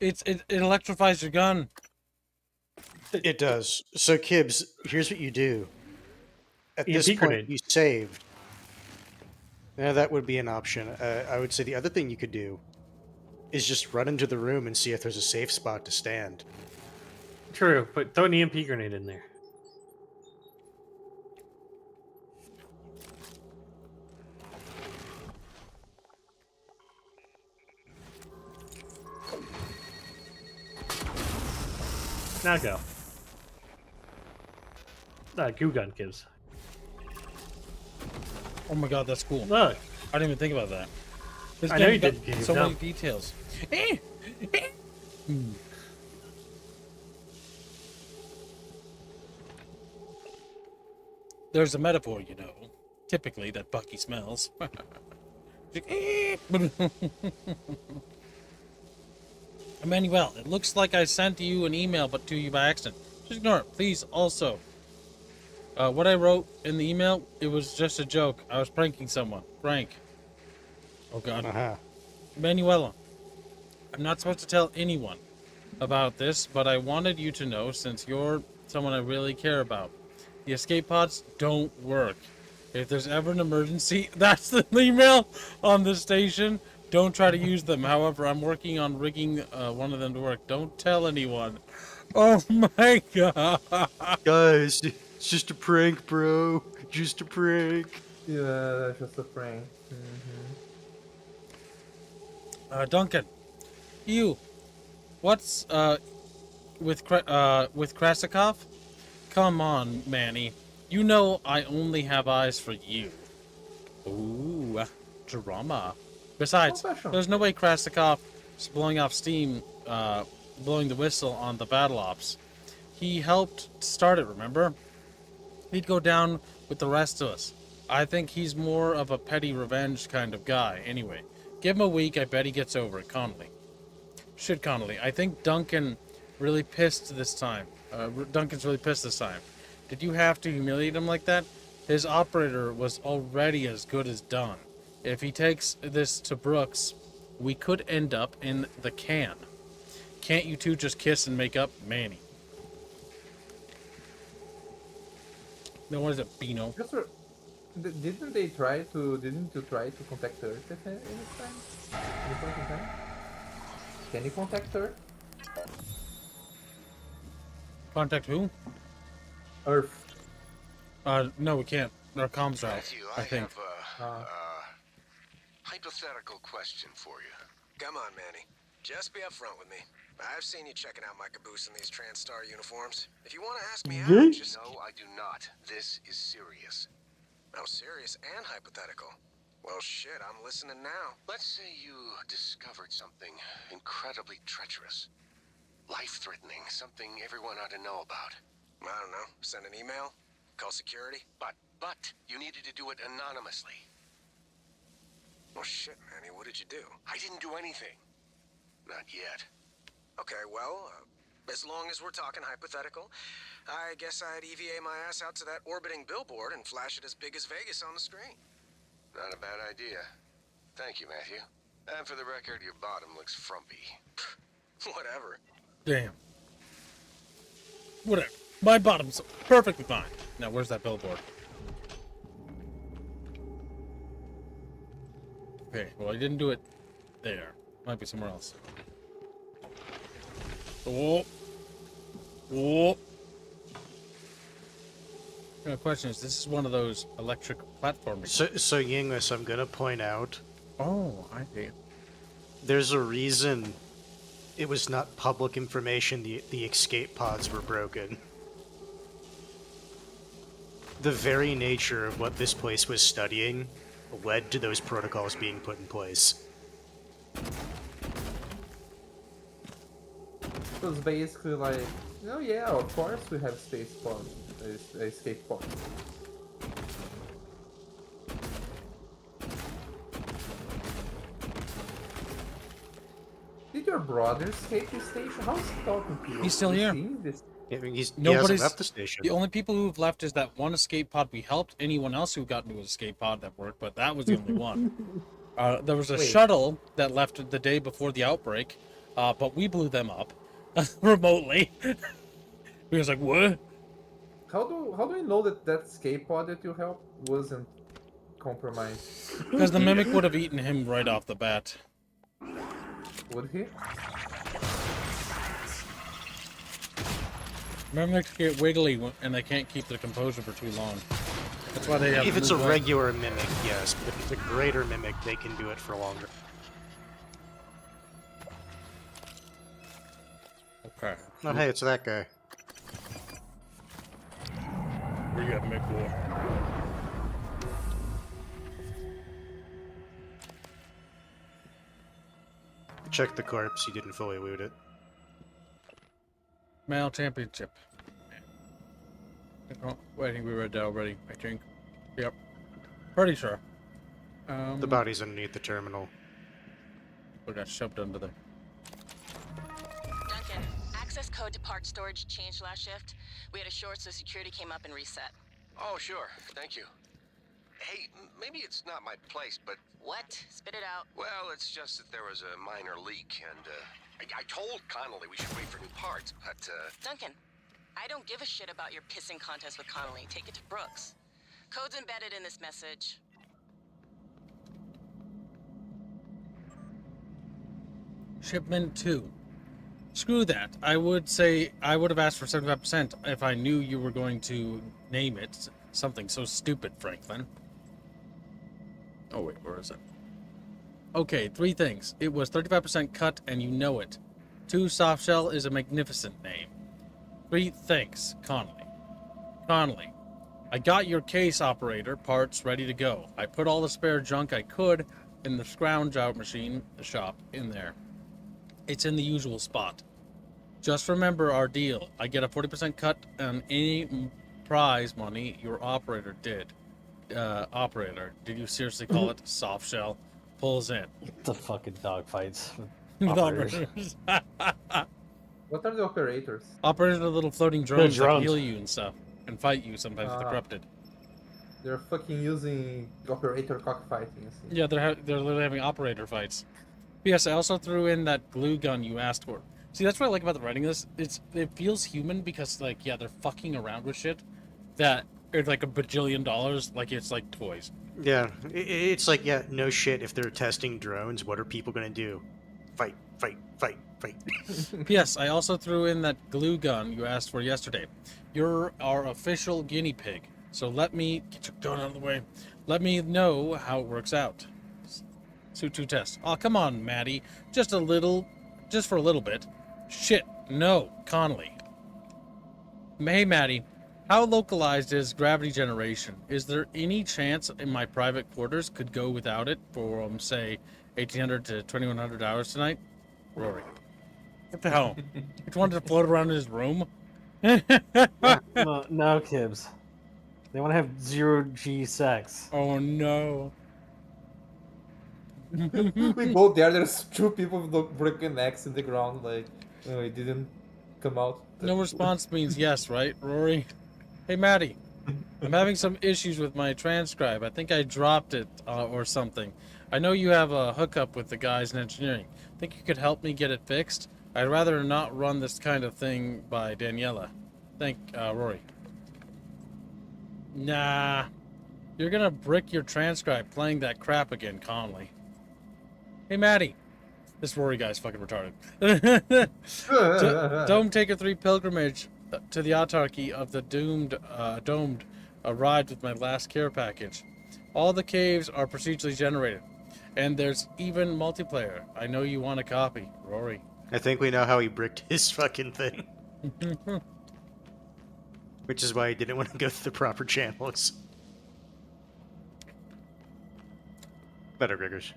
It electrifies your gun. It does. So, Kibbs, here's what you do. At EMP this point, grenade. you saved. Now, that would be an option. I would say the other thing you could do is just run into the room and see if there's a safe spot to stand. True, but throw an EMP grenade in there. Now go. Gungan gives. Oh my god, that's cool. Look. I didn't even think about that. This I know you game's did. got You so know. many details. There's a metaphor, you know. Typically, that Bucky smells. Emmanuel, it looks like I sent you an email, but to you by accident. Just ignore it, please. Also, what I wrote in the email, it was just a joke. I was pranking someone. Prank. Oh, God. Manuela, I'm not supposed to tell anyone about this, but I wanted you to know since you're someone I really care about. The escape pods don't work. If there's ever an emergency, that's the email on the station. Don't try to use them. However, I'm working on rigging one of them to work. Don't tell anyone. Oh my god. Guys, it's just a prank, bro. Just a prank. Yeah, that's just a prank. Duncan, you, what's with Krasikov? Come on, Manny. You know I only have eyes for you. Ooh, drama. Besides, there's no way Krasikov is blowing off steam, blowing the whistle on the battle ops. He helped start it, remember? He'd go down with the rest of us. I think he's more of a petty revenge kind of guy. Anyway, give him a week, I bet he gets over it. Connolly. Shit, Connolly. I think Duncan's really pissed this time. Did you have to humiliate him like that? His operator was already as good as done. If he takes this to Brooks, we could end up in the can. Can't you two just kiss and make up? Manny. No, what is it, Bino? Didn't you try to contact Earth at any time? Any point in time? Can you contact Earth? Contact who? Earth. No, we can't. Our comms are out, Matthew, I think. have a hypothetical question for you. Come on, Manny. Just be upfront with me. I've seen you checking out my caboose in these TranStar uniforms. If you want to ask me out, just... No, I do not. This is serious. Oh, serious and hypothetical. Well, shit, I'm listening now. Let's say you discovered something incredibly treacherous. Life-threatening, something everyone ought to know about. I don't know. Send an email? Call security? But, you needed to do it anonymously. Well, shit, Manny, what did you do? I didn't do anything. Not yet. Okay, well, as long as we're talking hypothetical, I guess I'd EVA my ass out to that orbiting billboard and flash it as big as Vegas on the screen. Not a bad idea. Thank you, Matthew. And for the record, your bottom looks frumpy. Whatever. Damn. Whatever. My bottom's perfectly fine. Now, where's that billboard? Okay, well, I didn't do it there. Might be somewhere else. Oh. Oh. The question is, this is one of those electric platforms. So Yinglis, I'm gonna point out. Oh, I see. There's a reason it was not public information the escape pods were broken. The very nature of what this place was studying led to those protocols being put in place. It was basically like, oh yeah, of course we have space pod, escape pod. Did your brother escape the station? How's he talking to you? He's still here. Yeah, he Nobody's hasn't left the station. The only people who've left is that one escape pod we helped. Anyone else who got into an escape pod that worked, but that was the only one. There was a shuttle that left the day before the outbreak, but we blew them up remotely. We was like, what? How do you know that escape pod that you helped wasn't compromised? Because the mimic would have eaten him right off the bat. Would he? Mimics get wiggly and they can't keep their composure for too long. That's why they have. If it's a regular mimic, yes, but if it's a greater mimic, they can do it for longer. Okay. Oh, hey, it's that guy. Where you at, Mick Boy? Check the corpse, he didn't fully loot it. Male championship. Oh, I think we read that already, I think. Yep. Pretty sure. The body's underneath the terminal. We got shoved under there. Duncan, access code to part storage changed last shift. We had a short, so security came up and reset. Oh, sure. Thank you. Hey, maybe it's not my place, but... What? Spit it out. Well, it's just that there was a minor leak, and, I told Connolly we should wait for new parts, but, Duncan, I don't give a shit about your pissing contest with Connolly. Take it to Brooks. Code's embedded in this message. Shipment 2. Screw that. I would say I would have asked for 75% if I knew you were going to name it something so stupid, Franklin. Oh, wait, where is it? Okay, 3 things. It was 35% cut, and you know it. 2, Softshell is a magnificent name. 3, thanks, Connolly. Connolly, I got your case operator parts ready to go. I put all the spare junk I could in the scrounge out machine, the shop, in there. It's in the usual spot. Just remember our deal. I get a 40% cut on any prize money your operator did. Operator, did you seriously call it soft shell? Pulls in. The fucking dogfights. With Operators. What are the operators? Operators are little floating drones, that drones. heal you and stuff. And fight you sometimes with the Ah. corrupted. They're fucking using operator cockfighting. You see. Yeah, they're literally having operator fights. P.S. I also threw in that glue gun you asked for. See, that's what I like about the writing of this. It feels human because, like, yeah, they're fucking around with shit that are like $1 bajillion, like it's like toys. Yeah, it's like, yeah, no shit. If they're testing drones, what are people gonna do? Fight, fight, fight, fight. P.S. I also threw in that glue gun you asked for yesterday. You're our official guinea pig, so let me get your gun out of the way. Let me know how it works out. Suit 2 test. Oh, come on, Maddie. Just for a little bit. Shit, no, Connolly. Hey, Maddie. How localized is gravity generation? Is there any chance in my private quarters could go without it for, say, 1,800 to 2,100 hours tonight? Rory. What the hell? You just wanted to float around in his room? No, Kibbs. They want to have 0G sex. Oh, no. We go there, there's 2 people with the broken necks in the ground, like, oh, it didn't come out. No response means yes, right, Rory? Hey, Maddie. I'm having some issues with my transcribe. I think I dropped it or something. I know you have a hookup with the guys in engineering. Think you could help me get it fixed? I'd rather not run this kind of thing by Daniela. Thank Rory. Nah. You're gonna brick your transcribe playing that crap again, Conley. Hey, Maddie. This Rory guy's fucking retarded. Dome Taker 3 pilgrimage to the autarky of the domed arrived with my last care package. All the caves are procedurally generated, and there's even multiplayer. I know you want a copy, Rory. I think we know how he bricked his fucking thing. Which is why he didn't want to go through the proper channels. Better Griggers.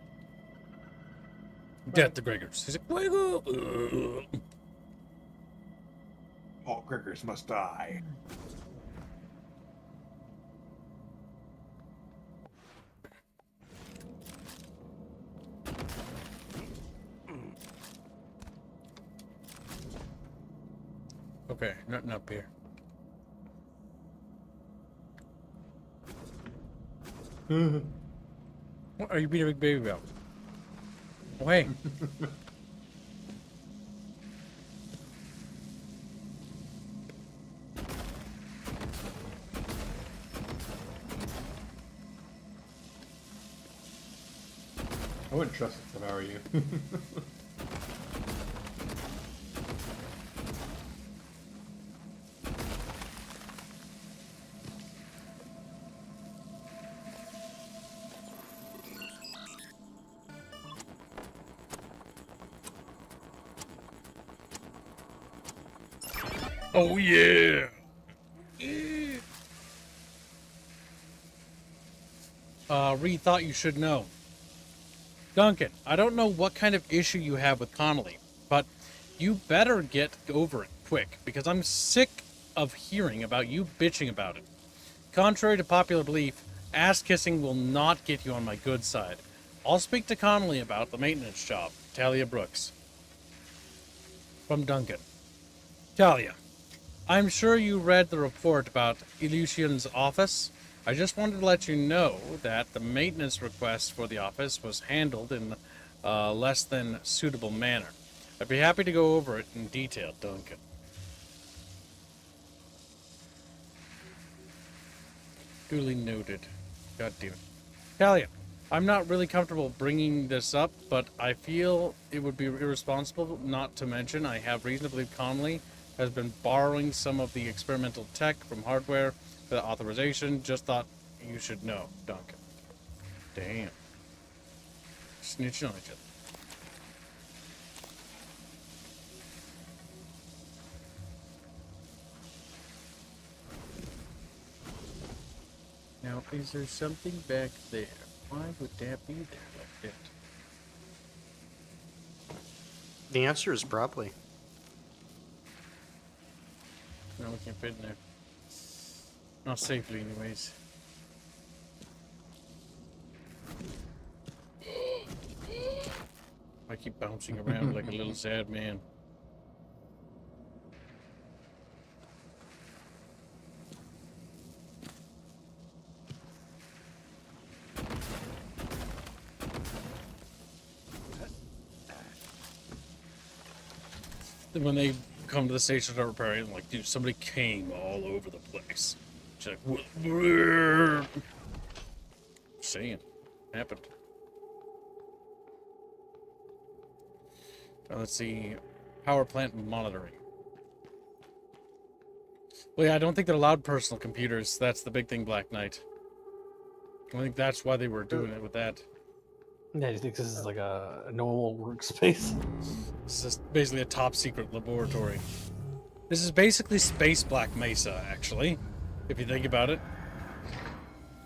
Get the Griggers. He's like, wiggle. All Griggers must die. Okay, nothing up here. What are you being a big baby about? Oh, hey. I wouldn't trust it if I were you. Oh, yeah. Reed thought you should know. Duncan, I don't know what kind of issue you have with Connolly, but you better get over it quick, because I'm sick of hearing about you bitching about it. Contrary to popular belief, ass-kissing will not get you on my good side. I'll speak to Connolly about the maintenance job. Talia Brooks. From Duncan. Talia, I'm sure you read the report about Elysian's office. I just wanted to let you know that the maintenance request for the office was handled in a less than suitable manner. I'd be happy to go over it in detail, Duncan. Duly noted. God damn it. Talia, I'm not really comfortable bringing this up, but I feel it would be irresponsible not to mention I have reason to believe Connolly has been borrowing some of the experimental tech from hardware without authorization. Just thought you should know, Duncan. Damn. Snitching on each other. Now, is there something back there? Why would that be there like that? The answer is probably. No, we can't fit in there. Not safely, anyways. I keep bouncing around like a little sad man. Then when they come to the station to start repairing, I'm like, dude, somebody came all over the place. She's like, saying, happened. Let's see, power plant monitoring. Well, yeah, I don't think they're allowed personal computers. That's the big thing, Black Knight. I think that's why they were doing it with that. Yeah, do you think this is like a normal workspace? This is basically a top secret laboratory. This is basically Space Black Mesa, actually, if you think about it.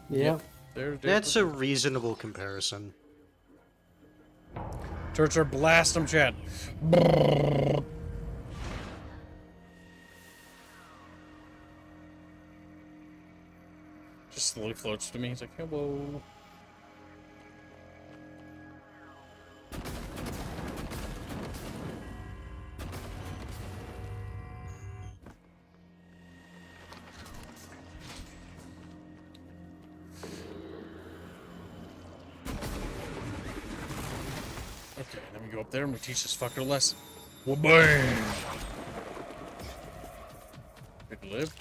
Yeah. That's a reasonable comparison. Turrets are blast them, chat. Just slowly floats to me. He's like, hello. Okay, then we go up there and we teach this fucker a lesson. Wha-bang! Good live.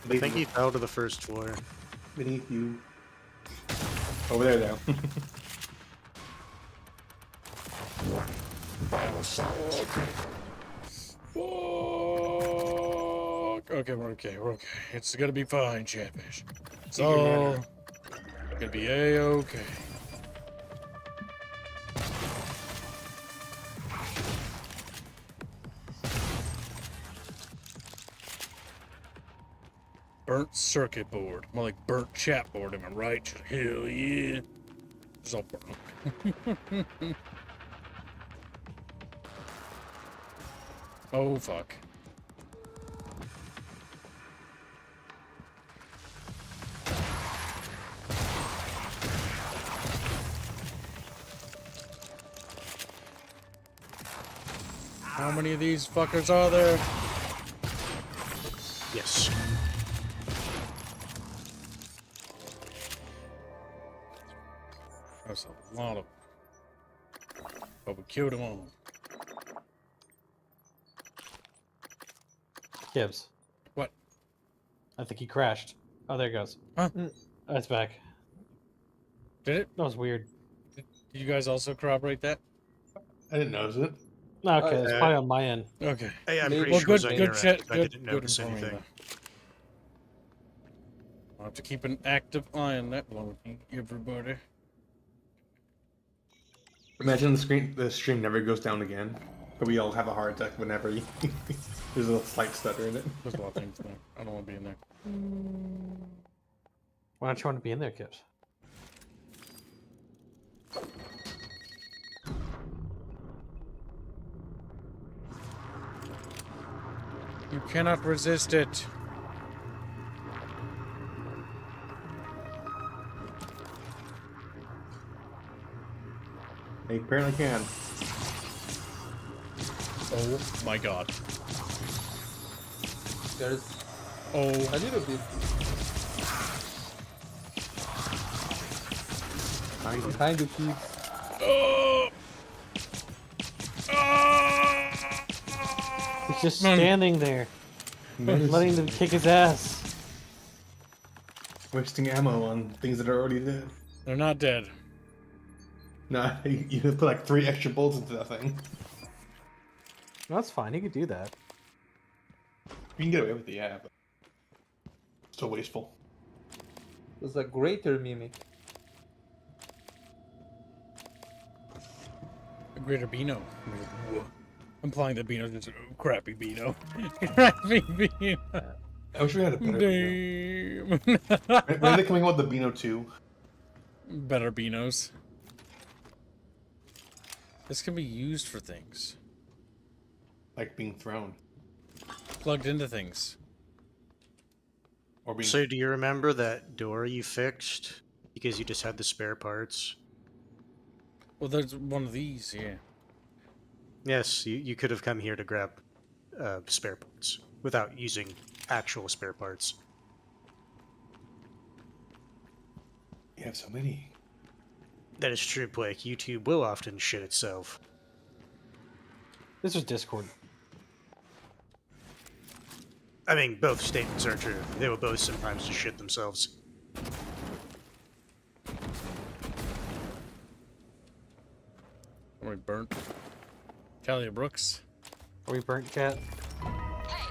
I think he fell to the first floor. Beneath you. Over there now. Okay, we're okay, we're okay. It's gonna be fine, Chatfish. It's all gonna be a-okay. Burnt circuit board. More like burnt chat board, am I right? Hell yeah. It's all burnt. Oh, fuck. How many of these fuckers are there? Yes. That's a lot of... But we killed them all. Gibbs. What? I think he crashed. Oh, there it goes. Huh? Oh, it's back. Did it? That was weird. Did you guys also corroborate that? I didn't notice it. Okay, it's probably on my end. Okay. Hey, I'm Maybe. pretty Well, sure good, it good was shit. I Good, didn't good notice informing, anything. though. I'll have to keep an active eye on that one, everybody. Imagine the stream never goes down again, but we all have a heart attack whenever there's a slight stutter in it. There's a lot of things there. I don't want to be in there. Why don't you want to be in there, Gibbs? You cannot resist it. They apparently can. Oh my god. There's Oh. a little bit. Behind the keys. Oh. He's just standing there, letting them kick his ass. Wasting ammo on things that are already dead. They're not dead. Nah, you put like 3 extra bolts into that thing. That's fine. He could do that. You can get away with the but still wasteful. There's a greater mimic. A greater Beano. Implying that Beano's just a crappy Beano. Crappy Beano. I wish we had a better Beano. When are they coming out with the Beano 2? Better Beanos. This can be used for things. Like being thrown. plugged into things. Or being So do you remember that door you fixed because you just had the spare parts? Well, there's one of these, yeah. Yes, you could have come here to grab spare parts without using actual spare parts. You have so many. That is true, Blake. YouTube will often shit itself. This was Discord. I mean, both statements are true. They will both sometimes just shit themselves. Are we burnt? Talia Brooks. Are we burnt, cat? Hey,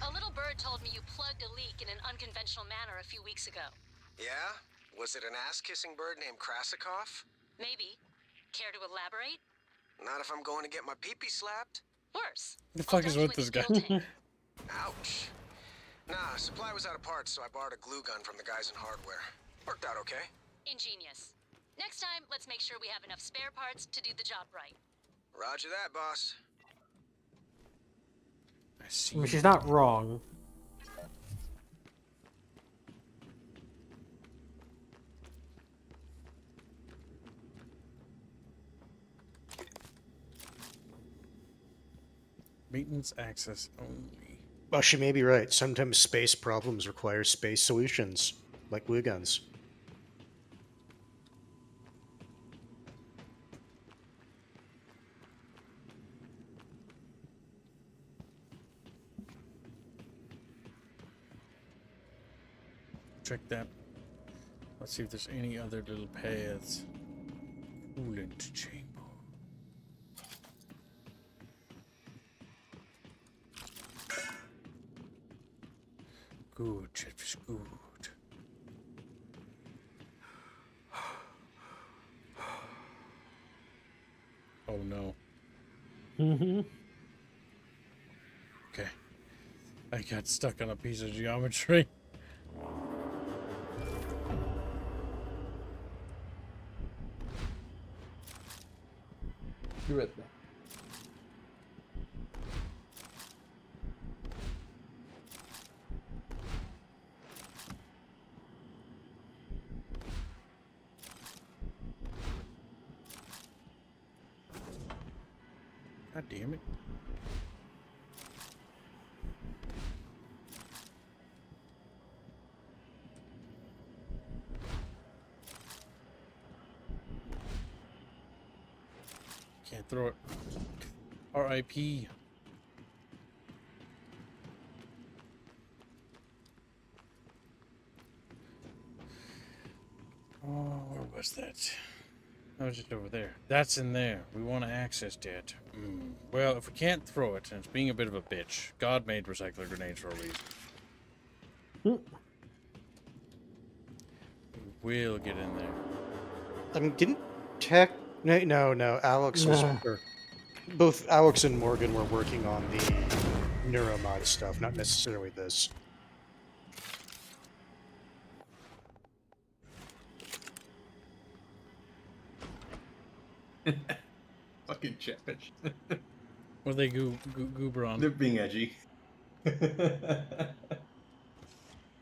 a little bird told me you plugged a leak in an unconventional manner a few weeks ago. Yeah? Was it an ass-kissing bird named Krasikov? Maybe. Care to elaborate? Not if I'm going to get my pee-pee slapped. Worse. The fuck is with this guy? Ouch. Nah, supply was out of parts, so I borrowed a glue gun from the guys in hardware. Worked out okay. Ingenious. Next time, let's make sure we have enough spare parts to do the job right. Roger that, boss. I see. I mean, she's not wrong. Maintenance access only. Well, she may be right. Sometimes space problems require space solutions, like glue guns. Check that. Let's see if there's any other little paths. Coolant chamber. Good, Chatfish, good. Oh no. Mm-hmm. Okay. I got stuck on a piece of geometry. Be right back. God damn it. Can't throw it. R.I.P. Oh, where was that? I was just over there. That's in there. We want to access that. Well, if we can't throw it, and it's being a bit of a bitch, God made recycler grenades for a reason. We will get in there. I mean, didn't Tech... No. Alex was... or both Alex and Morgan were working on the Neuromod stuff, not necessarily this. Fucking Chatfish. What are they goober on? They're being edgy. Can't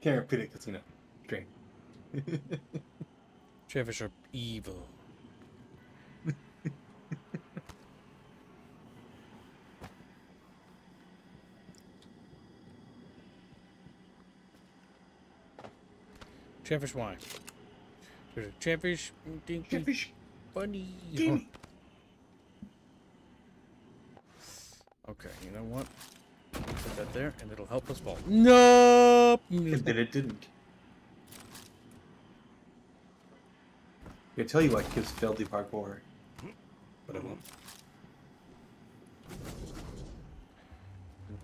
repeat it because, you know, drink. Chatfish are evil. Chatfish why? There's a chatfish. Chatfish. Funny. Gimme. Okay, you know what? Put that there, and it'll help us fall. Nope. And then it didn't. I tell you what kids failed the parkour. But I won't.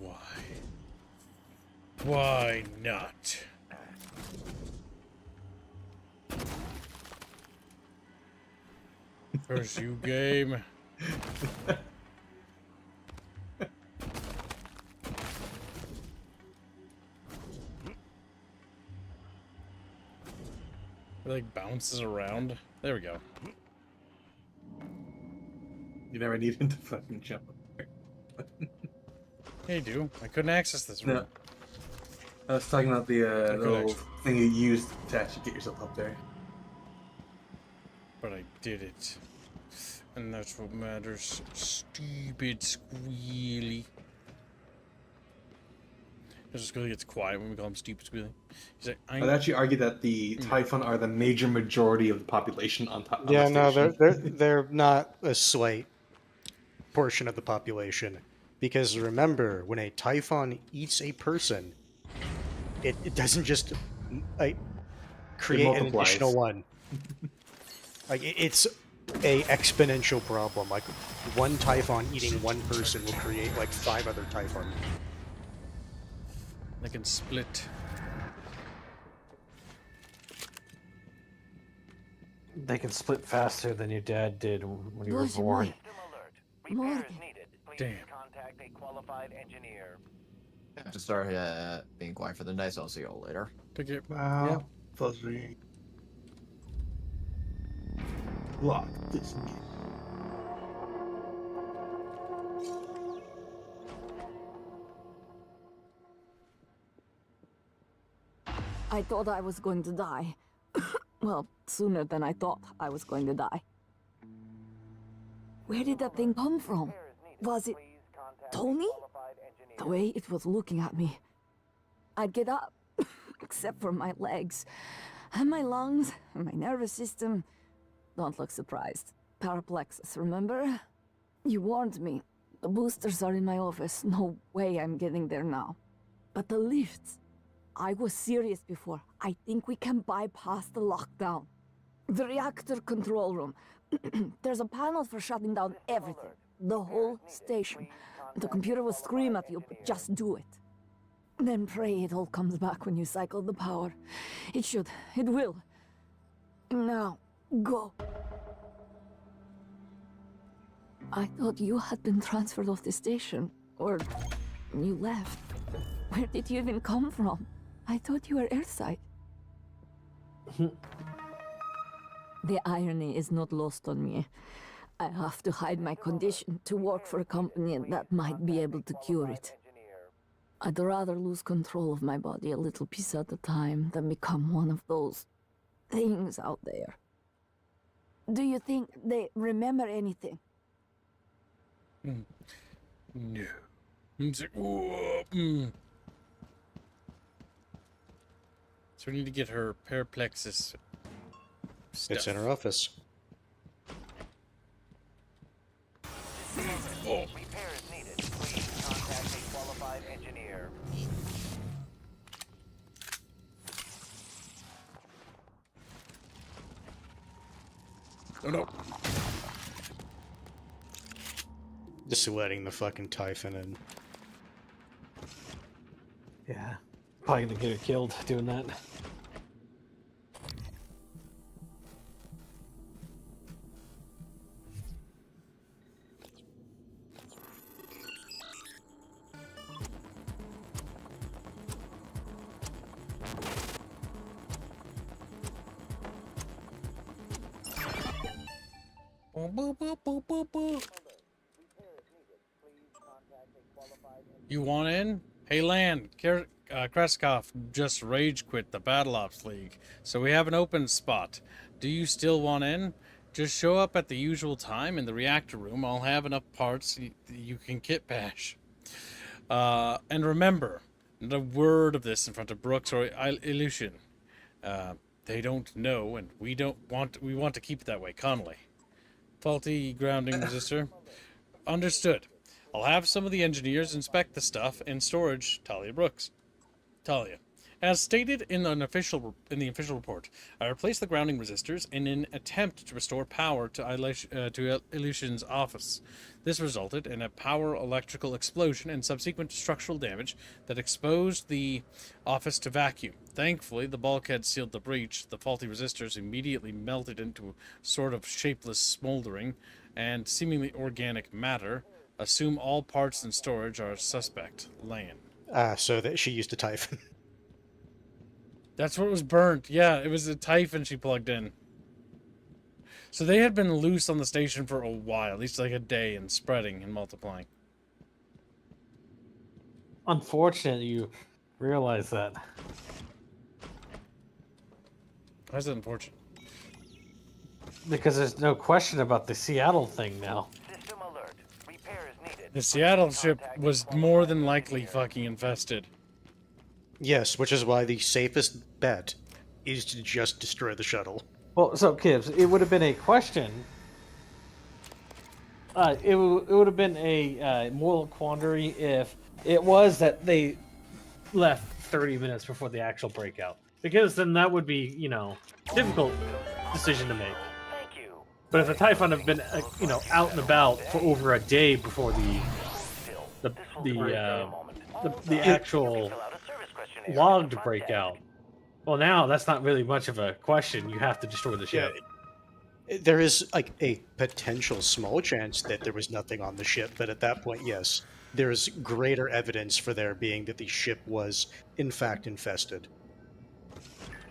Why? Why not? First you game. It like bounces around. There we go. You never need him to fucking jump. Yeah, you do. I couldn't access this room. No. I was talking about the could little actually. thing you used to actually get yourself up there. But I did it. And that's what matters. Stupid Squealy. Squealy gets quiet when we call him stupid Squealy. He's like, I'd actually argue that the Typhon are the major majority of the population on top. Yeah, on the no, station. they're not a slight portion of the population. Because remember, when a Typhon eats a person, it doesn't just create an multiplies. additional one. Like it's a exponential problem. Like one Typhon eating one person will create like 5 other Typhon. They can split. They can split faster than your dad did when you were Bоже born. moj. Morgan. Damn. I have to start being quiet for the night, so I'll see you all later. Take it. Wow. Fuzzy. Lock this gate. I thought I was going to die. Well, sooner than I thought I was going to die. Where did that thing come from? Was it Tony? The way it was looking at me. I'd get up, except for my legs. And my lungs, and my nervous system. Don't look surprised. Paraplexus, remember? You warned me. The boosters are in my office. No way I'm getting there now. But the lifts. I was serious before. I think we can bypass the lockdown. The reactor control room. There's a panel for shutting down everything. The whole station. The computer will scream at you, but just do it. Then pray it all comes back when you cycle the power. It should. It will. Now, go. I thought you had been transferred off the station. Or you left. Where did you even come from? I thought you were airside. The irony is not lost on me. I have to hide my condition to work for a company that might be able to cure it. I'd rather lose control of my body a little piece at a time than become one of those things out there. Do you think they remember anything? No. It's like, whoa, So we need to get her paraplexus stuff. It's in her office. Oh. Repairs needed. Please contact a qualified engineer. Oh no. Just letting the fucking Typhon in. Yeah. Probably gonna get her killed doing that. You want in? Hey, Lan, Kreskov just rage quit the Battle Ops League, so we have an open spot. Do you still want in? Just show up at the usual time in the reactor room. I'll have enough parts you can kit bash. And remember, not a word of this in front of Brooks or Illusion. They don't know, and we want to keep it that way. Connolly. Faulty grounding resistor. Understood. I'll have some of the engineers inspect the stuff in storage. Talia Brooks. Talia. As stated in the official report, I replaced the grounding resistors in an attempt to restore power to Illusion's office. This resulted in a power electrical explosion and subsequent structural damage that exposed the office to vacuum. Thankfully, the bulkhead sealed the breach. The faulty resistors immediately melted into a sort of shapeless smoldering and seemingly organic matter. Assume all parts in storage are suspect. Lan. So that she used a Typhon. That's what was burnt. Yeah, it was a Typhon she plugged in. So they had been loose on the station for a while, at least like a day, and spreading and multiplying. unfortunate you realize that. That's unfortunate. Because there's no question about the Seattle thing now. The Seattle ship was more than likely fucking infested. Yes, which is why the safest bet is to just destroy the shuttle. Well, so Kibbs, it would have been a question. It would have been a moral quandary if it was that they left 30 minutes before the actual breakout, because then that would be, difficult decision to make. But if the Typhon had been, out and about for over a day before the actual logged breakout, well, now that's not really much of a question. You have to destroy the ship. There is like a potential small chance that there was nothing on the ship, but at that point, yes, there is greater evidence for there being that the ship was in fact infested.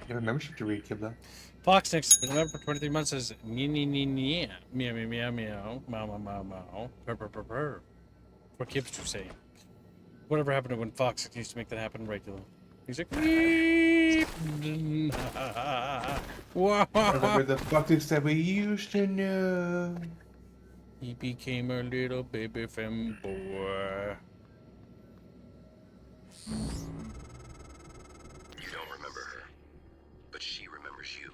You have a membership to read, Kibla. Fox next been around for 23 months says meow meow meow meow meow meow meow meow purr purr purr purr. For Kibbs to say. Whatever happened to when Fox used to make that happen regularly? He's like, Whatever the fuck is that we used to know? He became a little baby femboy. You don't remember her, but she remembers you.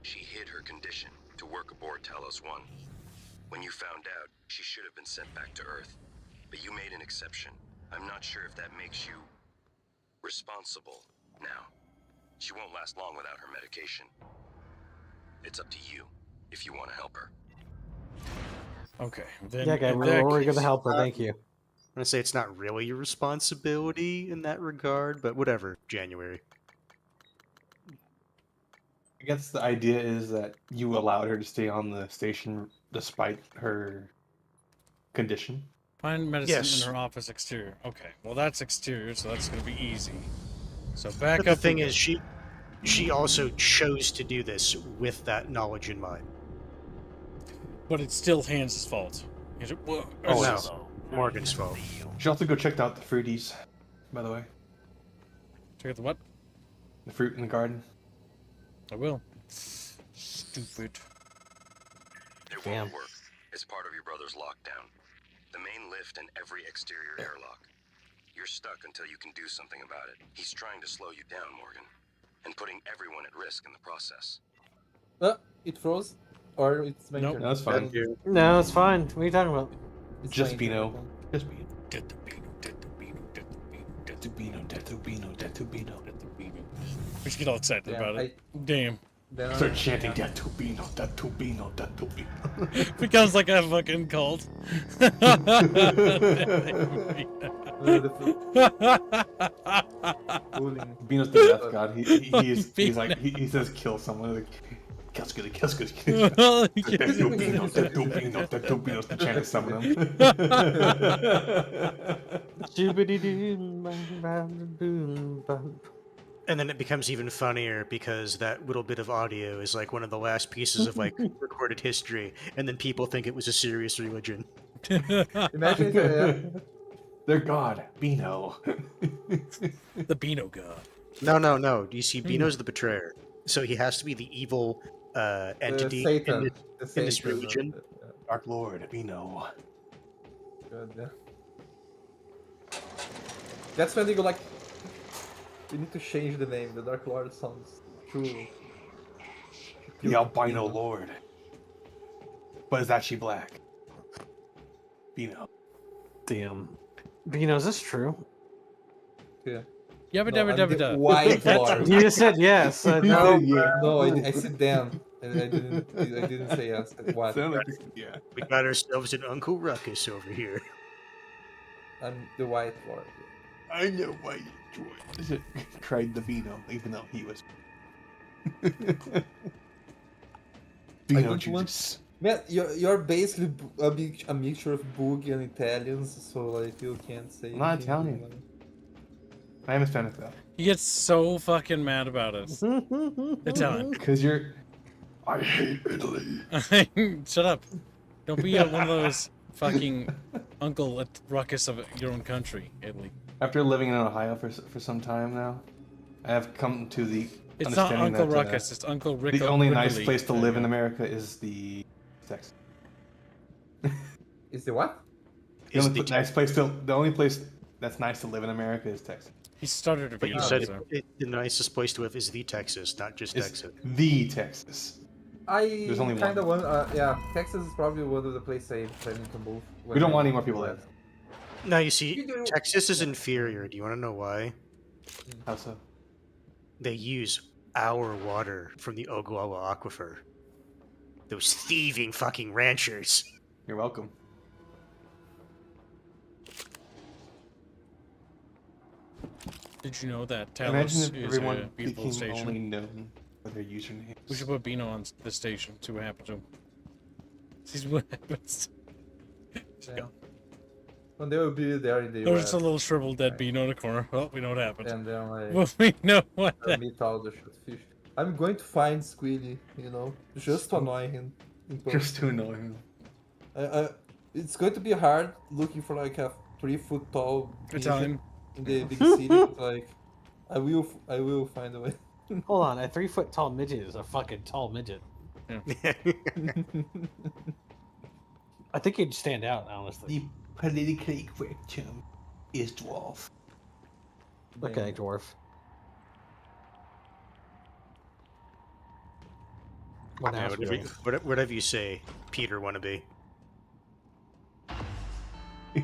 She hid her condition to work aboard Talos 1. When you found out, she should have been sent back to Earth. But you made an exception. I'm not sure if that makes you responsible now. She won't last long without her medication. It's up to you if you want to help her. Okay, then Yeah, guy, we're gonna help her. Thank you. I'm gonna say it's not really your responsibility in that regard, but whatever. January. I guess the idea is that you allowed her to stay on the station despite her condition. Find medicine Yes. in her office exterior. Okay, well that's exterior, so that's gonna be easy. So back But up. the thing is, she also chose to do this with that knowledge in mind. But it's still Hans' fault. Oh no, Morgan's fault. You should also go check out the fruities, by the way. Check out the what? The fruit in the garden. I will. Stupid. It won't work. It's part of your brother's lockdown. The main lift and every exterior airlock. You're stuck until you can do something about it. He's trying to slow you down, Morgan, and putting everyone at risk in the process. It froze? Or it's my Nope. turn? No, that's fine. No, it's fine. What are you talking about? It's Just my Bino. turn. Just Bino. Detubino. We should get all excited Yeah, about it. Damn. Then Start chanting Detubino, Detubino, Detubino. Becomes like a fucking cult. Bino's the death god. He says kill someone. Like, kill good. Detubino's the chant to summon him. And then it becomes even funnier because that little bit of audio is like one of the last pieces of like recorded history, and then people think it was a serious religion. Imagine if, their god, Bino. The Bino god. No. You see, Bino's the betrayer, so he has to be the evil entity Satan. in this religion. Dark Lord, Bino. Good, yeah. That's when they go like, we need to change the name. The Dark Lord sounds true. The Albino Lord. But it's actually black. Bino. Damn. Bino, is this true? Yeah. Yabba No, dabba I'm dabba the dub. White Lord. You just said yes. No, I said damn. And I didn't say yes. What? Yeah. We got ourselves an Uncle Ruckus over here. I'm the White Lord. I know why you joined. Cried the Bino, even though he was. Bino Judas. Man, you're basically a mixture of Boogie and Italians, so like you can't say. I'm not anything. Italian. I am Hispanic though. He gets so fucking mad about it. Italian. Because you're. I hate Italy. Shut up. Don't be one of those fucking Uncle Ruckus of your own country, Italy. After living in Ohio for some time now, I have come to the It's not understanding Uncle that Ruckus, it's Uncle Rick. the only nice Rickley. place to There you live in go. America is the Texas. Is the what? The only place that's nice to live in America is Texas. He started a But you video, said so. the nicest place to live is the Texas, not just It's Texas. the Texas. There's only kind of one. want. Yeah, Texas is probably one of the places I'm planning to move. We don't want any more people there. Now you see, Texas is inferior. Do you want to know why? How so? They use our water from the Ogallala Aquifer. Those thieving fucking ranchers. You're welcome. Did you know that Imagine Talos if is a everyone beautiful became station? only known for their usernames. We should put Beano on the station, see what happens to him. See what happens. Yeah. When they will be there in the There's US. just a little shriveled dead Beano in the corner. Well, we know what happens. And then like, well, we know what I'll meet all the shotfish. I'm going to find Squealy, you know, just to annoy him. Just to annoy him. It's going to be hard looking for like a 3-foot tall Italian in the big city. But, like, I will find a way. Hold on, a 3-foot tall midget is a fucking tall midget. Yeah. I think he'd stand out, honestly. The politically correct term is dwarf. Okay, dwarf. What Yeah, else whatever you say, Peter wannabe.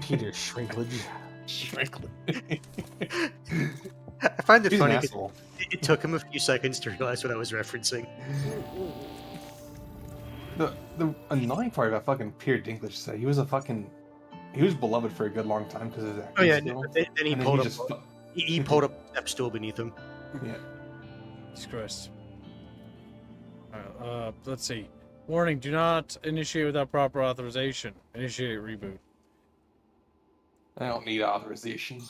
Peter Shrinklage. I find it He's an funny. asshole. It took him a few seconds to realize what I was referencing. The annoying part about fucking Peter Dinklage is that he was beloved for a good long time because of his acting Oh yeah, skill. then he And pulled up. just He pulled up a step stool beneath him. Yeah. Jesus Christ. Alright, let's see. Warning, do not initiate without proper authorization. Initiate reboot. I don't need authorization.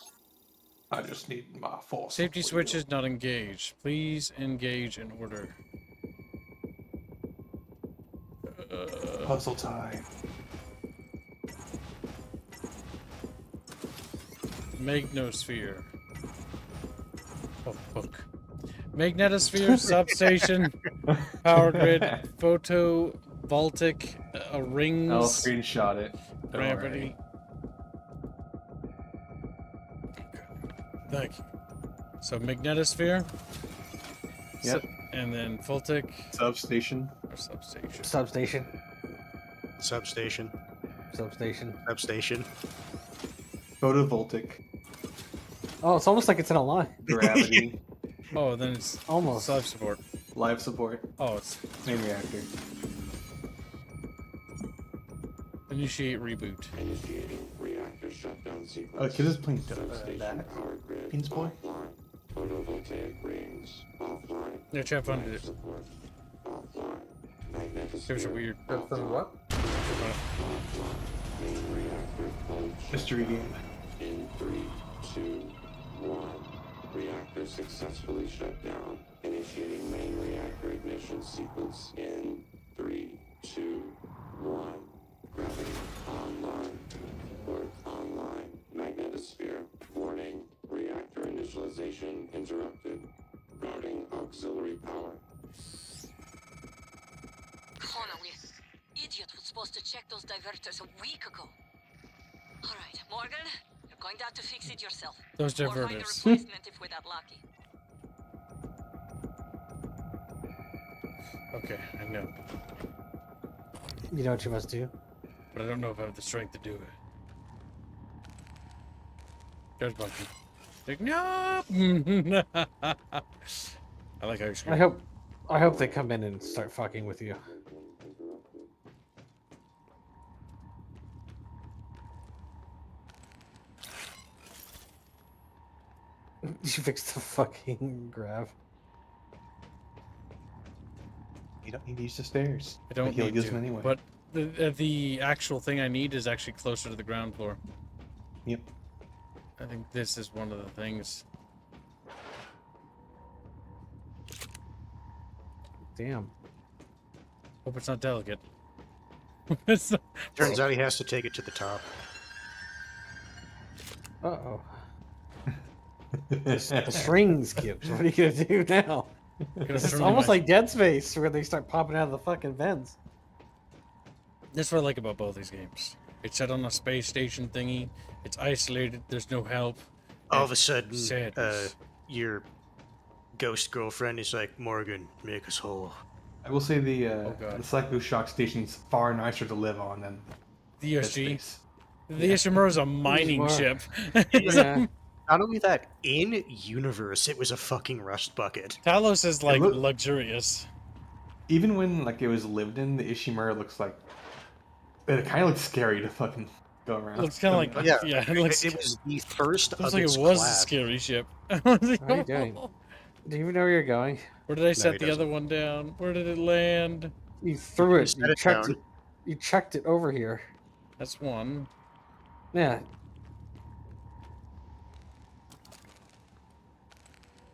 I just need my force. Safety switches not engaged. Please engage in order. Puzzle time. Magnosphere. Oh, book. Magnetosphere, substation, power grid, photovoltaic, rings. I'll screenshot it. Don't Gravity. Thank you. So magnetosphere. Yep. And then voltaic. Substation. Or substation. Substation. Substation. Substation. Substation. Photovoltaic. Oh, it's almost like it's in a line. Gravity. Oh, then it's almost life support. Live support. Oh, it's main reactor. Initiate reboot. Initiating reactor shutdown sequence. Kid is playing Substation that. power grid Beans Boy? offline. Photovoltaic rings offline. Yeah, chat funded it. Support offline. Those are weird. That's on what? Main reactor code Mystery game. in 3, 2, 1. Reactor successfully shut down. Initiating main reactor ignition sequence in 3, 2, 1. Gravity online. Work online. Magnetosphere. Warning. Reactor initialization interrupted. Routing auxiliary power. Connolly, idiot was supposed to check those diverters a week ago. All right, Morgan, you're going to have to fix it yourself. Those Or find a diverters. replacement if we're that lucky. Okay, I know. You know what you must do? But I don't know if I have the strength to do it. There's Bucky. Like, no! I like how you're screaming. I hope they come in and start fucking with you. You fixed the fucking grav. You don't need to use the stairs. I don't But he'll need use to. them anyway. But the actual thing I need is actually closer to the ground floor. Yep. I think this is one of the things. Damn. Hope it's not delicate. It's not- Turns out he has to take it to the top. Uh-oh. The strings, Gibbs. What are you gonna do now? It's string almost my- like Dead Space, where they start popping out of the fucking vents. That's what I like about both these games. It's set on a space station thingy. It's isolated. There's no help. All of a sudden, Sadness. your ghost girlfriend is like, Morgan, make us whole. I will say the God. Psycho Shock station's far nicer to live on than The Dead USG. Space. The Ishimura is a mining ship. Yeah. Not only that, in universe, it was a fucking rust bucket. Talos is like look- luxurious. Even when like it was lived in, the Ishimura looks like it kind of looks scary to fucking go around. Looks kind of like yeah. It looks. It was the first Looks of like its it was class. a scary ship. What are you doing? Do you even know where you're going? Where did I set he the other one down? Where did it land? You threw it. set You it chucked down. it. You chucked it over here. That's one. Yeah.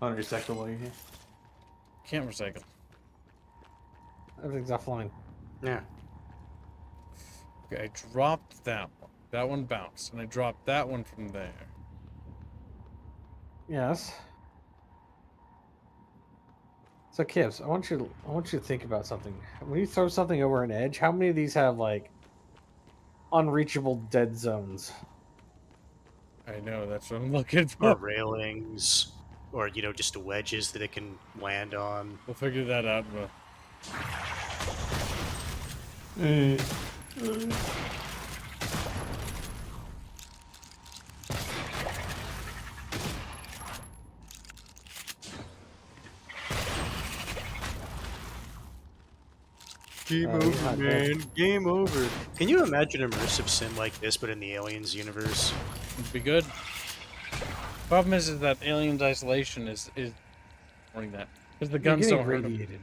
Unrecyclable, you hear? Can't recycle. Everything's offline. Yeah. Okay, I dropped that one. That one bounced, and I dropped that one from there. Yes. So, Kibbs, I want you to think about something. When you throw something over an edge, how many of these have like unreachable dead zones? I know, that's what I'm looking Or for. railings, or, just wedges that it can land on. We'll figure that out. But... Game over, man. Game over. Can you imagine immersive sim like this, but in the Aliens universe? It'd be good. Problem is that Alien's isolation is running that because the guns getting don't hurt 'em. radiated.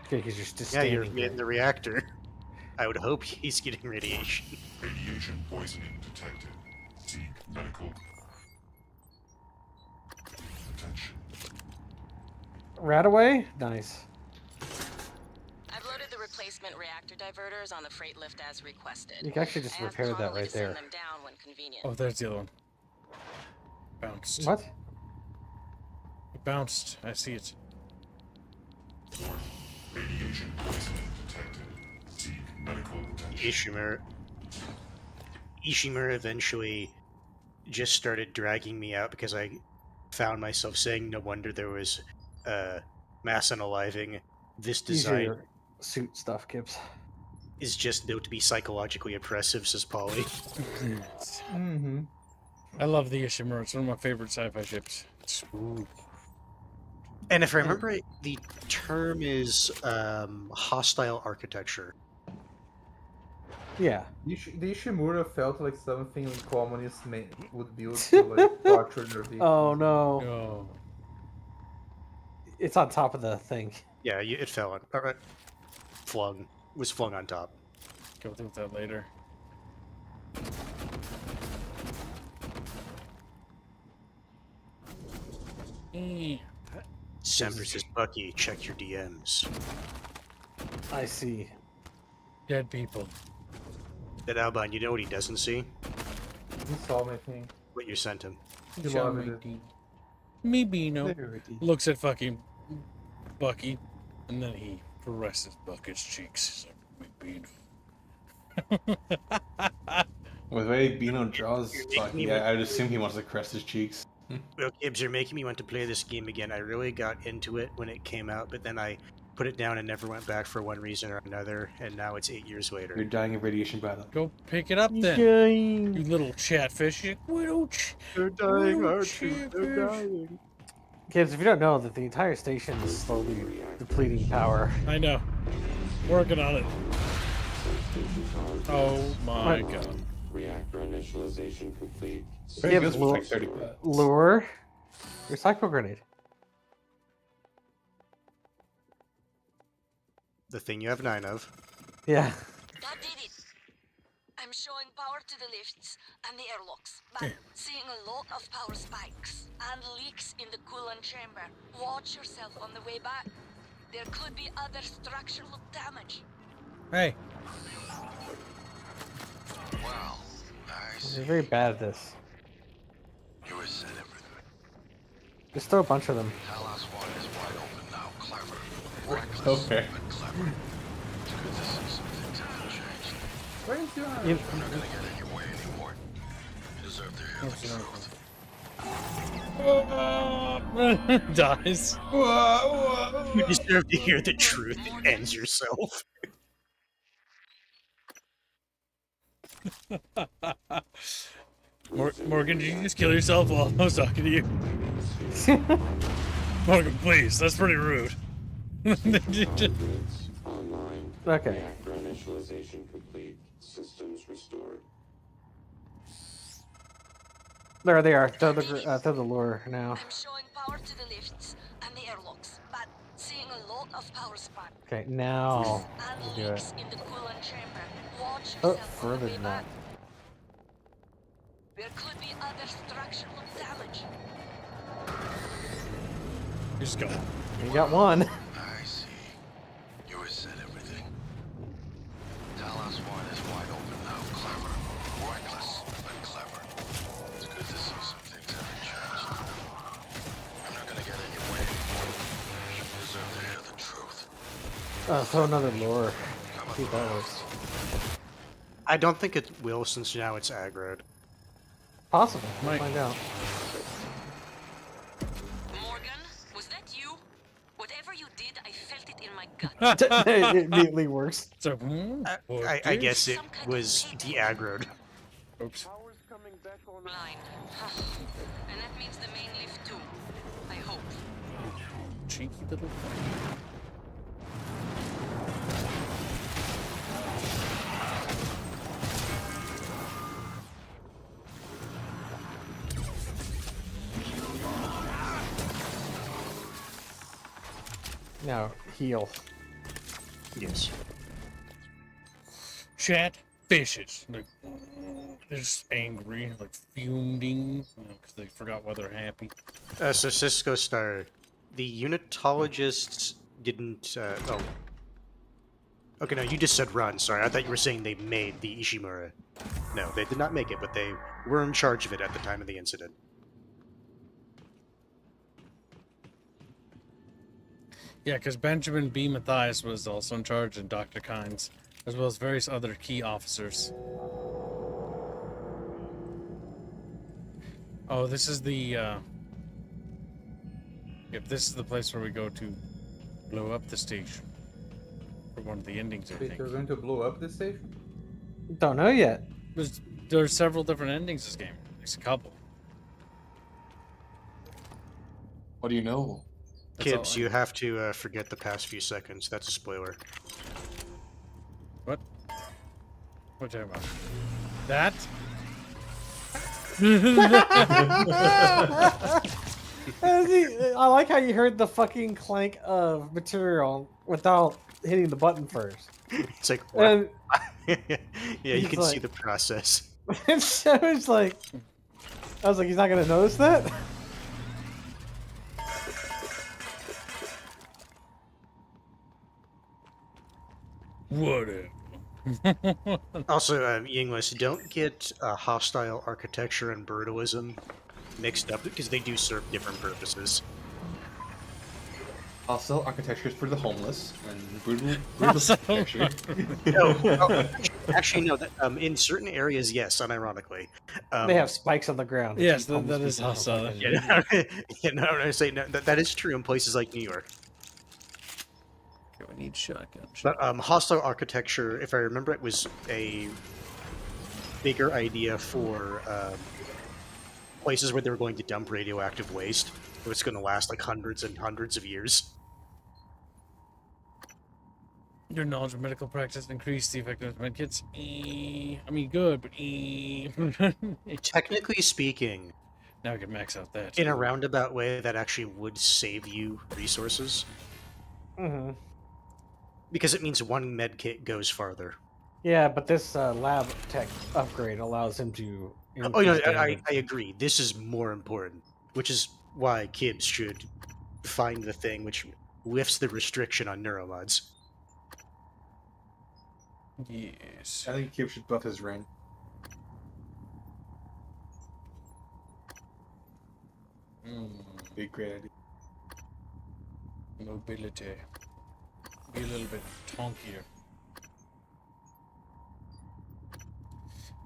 Okay, because you're just Yeah, you're standing in the reactor. I would hope he's getting radiation. Radiation poisoning detected. Seek medical attention. Rataway? Nice. I've loaded the replacement reactor diverters on the freight lift as requested. You can actually just I have repair that Connolly right to send there. them down when convenient. Oh, there's the other one. Bounced. What? It bounced. I see it. Radiation poisoning detected. Seek medical attention. Ishimura eventually just started dragging me out because I found myself saying, no wonder there was mass unaliving. This Use design your suit stuff, Gibbs. is just built to be psychologically oppressive, says Polly. Mm-hmm. I love the Ishimura. It's one of my favorite sci-fi ships. It's smooth. And if I remember right, the term is hostile architecture. Yeah. The Ishimura felt like something communists would build to like torture their victims. Oh no. No. It's on top of the thing. Yeah, it fell on. Flung. Was flung on top. Go through that later. Semper says, Bucky, check your DMs. I see. Dead people. That Albon, you know what he doesn't see? He saw my thing. What you sent him. He loved it. Me Beano Very deep. looks at fucking Bucky, and then he caresses Bucky's cheeks. He's like, me Beano. With the way Beano draws, You're making me I'd assume he wants to caress his cheeks. Well, Gibbs, you're making me want to play this game again. I really got into it when it came out, but then I put it down and never went back for one reason or another, and now it's 8 years later. You're dying of radiation battle. Go pick it up then. Dying. You little chatfish. You little They're dying, little aren't you? They're chatfish. dying. Kids, if you don't know that the entire station is slowly depleting power. I know. Working on it. Oh my What? god. Reactor initialization complete. Gibbs, lure. Recycle grenade. The thing you have 9 of. Yeah. That did it. I'm showing power to the lifts and the airlocks, but seeing a lot of power spikes and leaks in the coolant chamber. Watch yourself on the way back. There could be other structural damage. Hey. Well, I see. You're very bad at this. You were said everything. Just throw a bunch of them. Okay. Where is your... You- I'm not gonna get in your way anymore. You deserve to hear the truth. Dies. You deserve to hear the truth. It ends yourself. Morgan, did you just kill yourself while I was talking to you? Morgan, please. That's pretty rude. Okay. Reactor initialization complete. Systems restored. There they are. Throw the lure now. I'm showing power to the lifts and the airlocks, but seeing a lot of power spark. Okay, now And we do it. leaks in the coolant chamber. Watch Oh, yourself on the further way than that. back. There could be other structural damage. Just go. You got one. I see. You have said everything. Talos 1 is wide open now. Clever. Reckless, but clever. It's good to see some things haven't changed. I'm not gonna get in your way anymore. You deserve to hear the truth. Throw another lure. See if that works. I don't think it will, since now it's aggroed. Possible. We'll find out. Morgan, was that you? Whatever you did, I felt it in my gut. It immediately works. So, I guess it was de-aggroed. Oops. Blind. And that means the main lift too. I hope. Cheeky little. Now heal. Yes. Chat fishes. Like, they're just angry, like fuming, because they forgot why they're happy. So Cisco Star, the unitologists didn't. Oh. Okay, no, you just said run. Sorry, I thought you were saying they made the Ishimura. No, they did not make it, but they were in charge of it at the time of the incident. Yeah, because Benjamin B. Matthias was also in charge, and Dr. Kynes, as well as various other key officers. Oh, this is the, Yep, this is the place where we go to blow up the station. For one of the endings, I Wait, think. you're going to blow up the station? Don't know yet. There's several different endings this game. There's a couple. What do you know? Kibbs, you have to forget the past few seconds. That's a spoiler. What? What are you talking about? I like how you heard the fucking clank of material without hitting the button first. It's like, what? And yeah, you he's can see like- the process. so it's like, I was like, he's not gonna notice that. Whatever. Also, Yinglis, don't get hostile architecture and brutalism mixed up because they do serve different purposes. Also, architecture is for the homeless, and brutal architecture. No, actually, no. In certain areas, yes, unironically. They have spikes on the ground. Yes, Keep that homeless is people hostile. from Yeah, no, I say no. That is true in places like New York. We need shotgun. But hostile architecture, if I remember, it was a bigger idea for places where they were going to dump radioactive waste. It was going to last like hundreds and hundreds of years. Your knowledge of medical practice increase the effectiveness of medkits. I mean, good, but Technically speaking, now we can max out that. in a roundabout way, that actually would save you resources. Mm-hmm. Because it means one medkit goes farther. Yeah, but this lab tech upgrade allows him to. Oh, no, increase damage. I agree. This is more important, which is why Kibbs should find the thing which lifts the restriction on neuromods. Yes. I think Kib should buff his ring. be a great idea. Mobility. Be a little bit tonkier.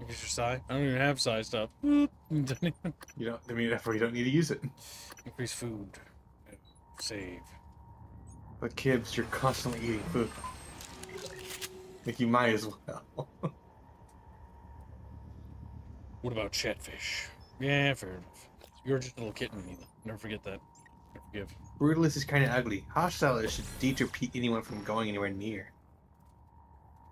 Increase your psi. I don't even have psi stuff. You don't. I mean, therefore you don't need to use it. Increase food. Save. But Kibbs, you're constantly eating food. Like you might as well. What about Chatfish? Yeah, fair enough. You're just a little kitten, Neither. Never forget that. Never forgive. Brutalist is kind of ugly. Hostile should deter anyone from going anywhere near.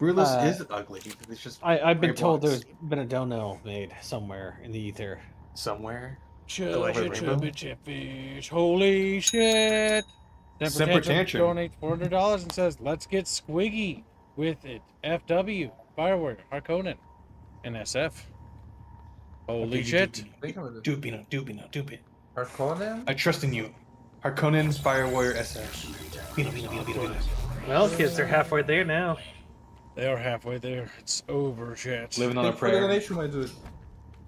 Brutalist is ugly. It's just I've been told blocks. there's been a dono made somewhere in the ether. Somewhere? Chubby Chatfish. Holy shit! Semper Tantrum. Donates $400 and says, let's get squiggy with it. FW, Firework, Harkonnen, and SF. Holy shit. Doopy. Harkonnen? I trust in you. Harkonnen, Fire Warrior, SF. Well, kids, they're halfway there now. They are halfway there. It's over, chat. Living on a Thanks for the prayer. donation, my dude.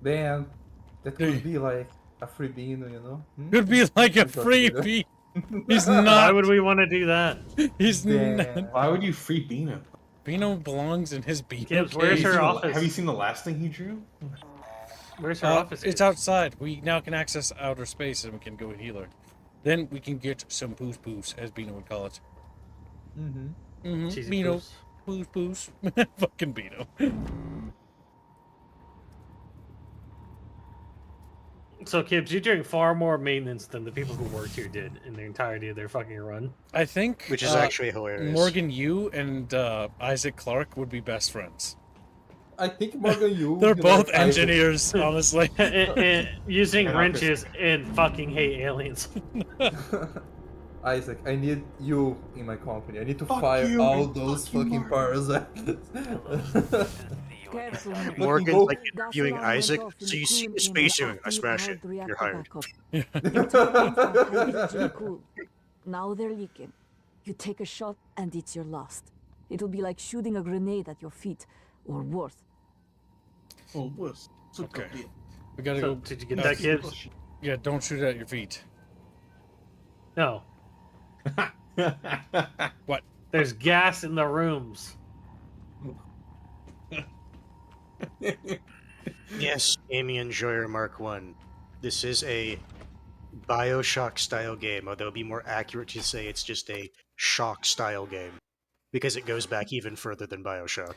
Damn. That could be like a free bean, you know? Could be like a freebie. He's not. Why would we want to do that? He's Damn. not. Why would you free Bino? Bino belongs in his Bino Gibbs, cage. where's her office? Have you seen the last thing he drew? Where's her office? It's outside. We now can access outer space and we can go healer. Then we can get some poos, as Bino would call it. Cheesy Bino. poos. Poos. Fucking Bino. So, Kibbs, you're doing far more maintenance than the people who worked here did in the entirety of their fucking run. I think. Which is actually hilarious. Morgan Yu and Isaac Clarke would be best friends. I think Morgan Yu. They're both like engineers, honestly. Using wrenches and fucking hate aliens. Isaac, I need you in my company. I need to fire all those fucking parasites. Morgan's like interviewing Isaac. So you see the spacesuit, I smash it. You're hired. Now they're leaking. You take a shot and it's your last. It'll be like shooting a grenade at your feet, or worse. Oh, worse. Okay. We gotta So, go. did you get that, Kibbs? Yeah, don't shoot at your feet. No. What? There's gas in the rooms. Yes, Amy Enjoyer Mark 1. This is a Bioshock style game, although it'd be more accurate to say it's just a shock style game. Because it goes back even further than Bioshock.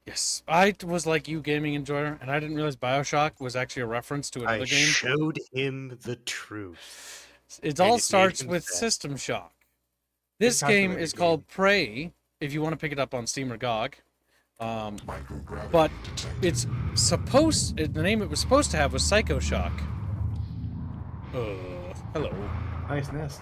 Yes. I was like you, gaming enjoyer, and I didn't realize Bioshock was actually a reference to another I game. showed him the truth. It And all made starts him with sad. System Shock. This game is called Prey, if you want to pick it up on Steam or GOG. But it's supposed... The name it was supposed to have was Psycho Shock. Hello. Nice nest.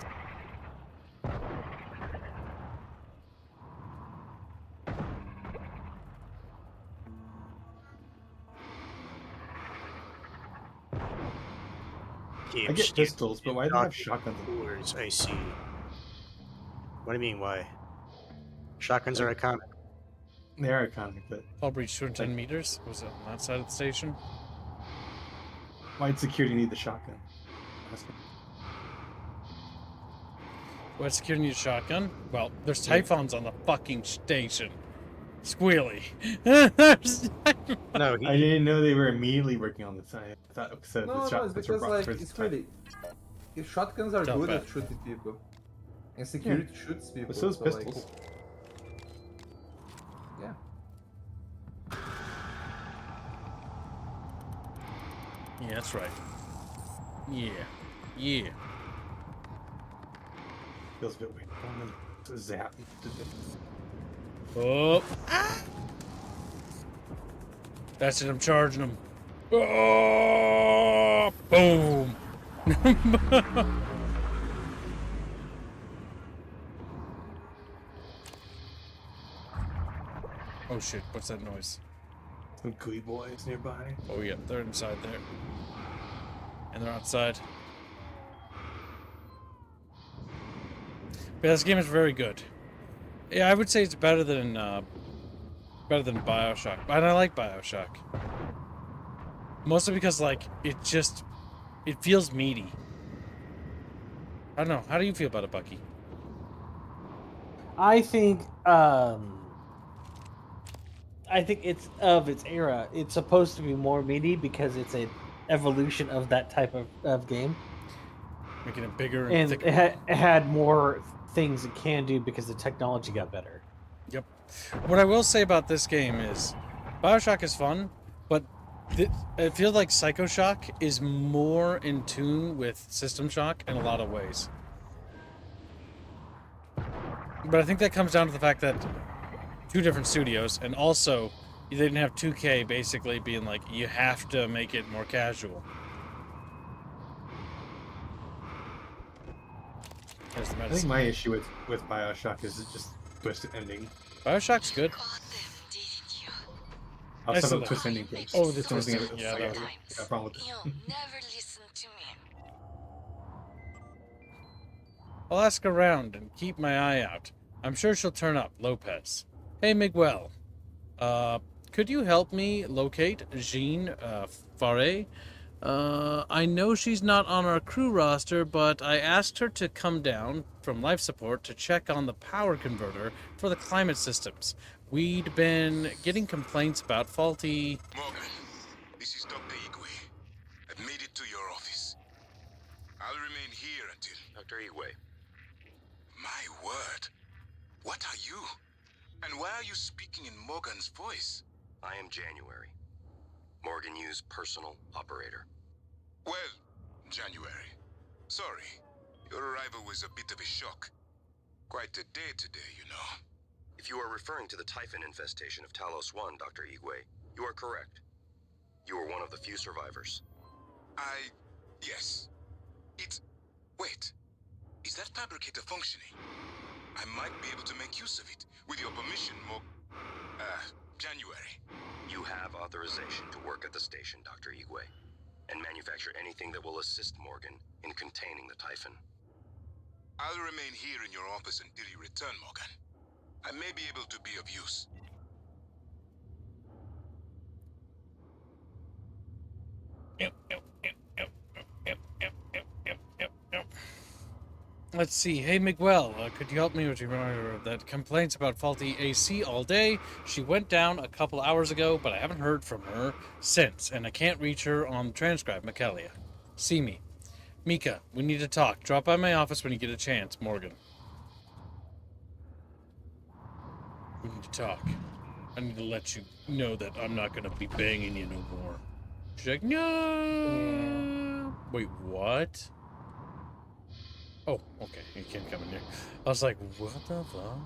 I get pistols, but why do they have shotguns? I see. What do you mean, why? Shotguns are iconic. They are iconic, but Hull breach 210 meters. Was it on that side of the station? why'd security need the shotgun? Why security need a shotgun? Well, there's Typhons on the fucking station. Squealy. No, I didn't know they were immediately working on the side. I thought so No, the no, it's shotguns were because brought like first it's time. really, if shotguns are Don't good bet. at shooting people, and security shoots people. But so is so, like, pistols. yeah. Yeah, that's right. Yeah. Yeah. Feels a bit weird. To zap. Oh. That's it, I'm charging him. Oh, boom. Oh shit, what's that noise? Some gooey boys nearby. Oh yeah, they're inside there. And they're outside. But this game is very good. Yeah, I would say it's better than Bioshock. And I like Bioshock. Mostly because like it feels meaty. I don't know. How do you feel about it, Bucky? I think it's of its era. It's supposed to be more meaty because it's a evolution of that type of game. Making it bigger and And thicker. it had more things it can do because the technology got better. Yep. What I will say about this game is, Bioshock is fun, but it feels like Psycho Shock is more in tune with System Shock in a lot of ways. But I think that comes down to the fact that two different studios, and also they didn't have 2K basically being like, you have to make it more casual. There's the I medicine. think my issue with Bioshock is it's just twisted ending. Bioshock's good. I'll set up the twist ending first. Oh, the That's the only twist. thing Yeah, I that got was... a problem with it. You'll never listen to me. I'll ask around and keep my eye out. I'm sure she'll turn up, Lopez. Hey, Miguel. Could you help me locate Jean Faré? I know she's not on our crew roster, but I asked her to come down from life support to check on the power converter for the climate systems. We'd been getting complaints about faulty... Morgan, this is Dr. Igwe. I've made it to your office. I'll remain here until... Dr. Igwe. My word. What are you? And why are you speaking in Morgan's voice? I am January. Morgan Yu's personal operator. Well, January. Sorry. Your arrival was a bit of a shock. Quite a day today, you know. If you are referring to the Typhon infestation of Talos 1, Dr. Igwe, you are correct. You are one of the few survivors. Yes. It's... Wait. Is that fabricator functioning? I might be able to make use of it. With your permission, January. You have authorization to work at the station, Dr. Igwe, and manufacture anything that will assist Morgan in containing the Typhon. I'll remain here in your office until you return, Morgan. I may be able to be of use. Let's see. Hey, Miguel, could you help me with your that complaints about faulty AC all day? She went down a couple hours ago, but I haven't heard from her since, and I can't reach her on transcribe, Michaelia. See me. Mika, we need to talk. Drop by my office when you get a chance, Morgan. We need to talk. I need to let you know that I'm not going to be banging you no more. She's like, no. Wait, what? Oh, okay. You can't come in here. I was like, what the fuck?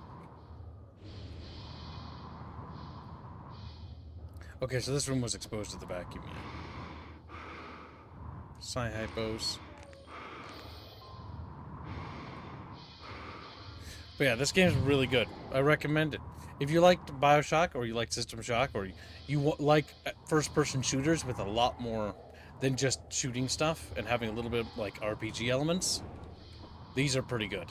Okay, so this room was exposed to the vacuum unit. Hypos. But yeah, this game's really good. I recommend it. If you liked Bioshock, or you like System Shock, or you like first-person shooters with a lot more than just shooting stuff and having a little bit of, like, RPG elements, these are pretty good.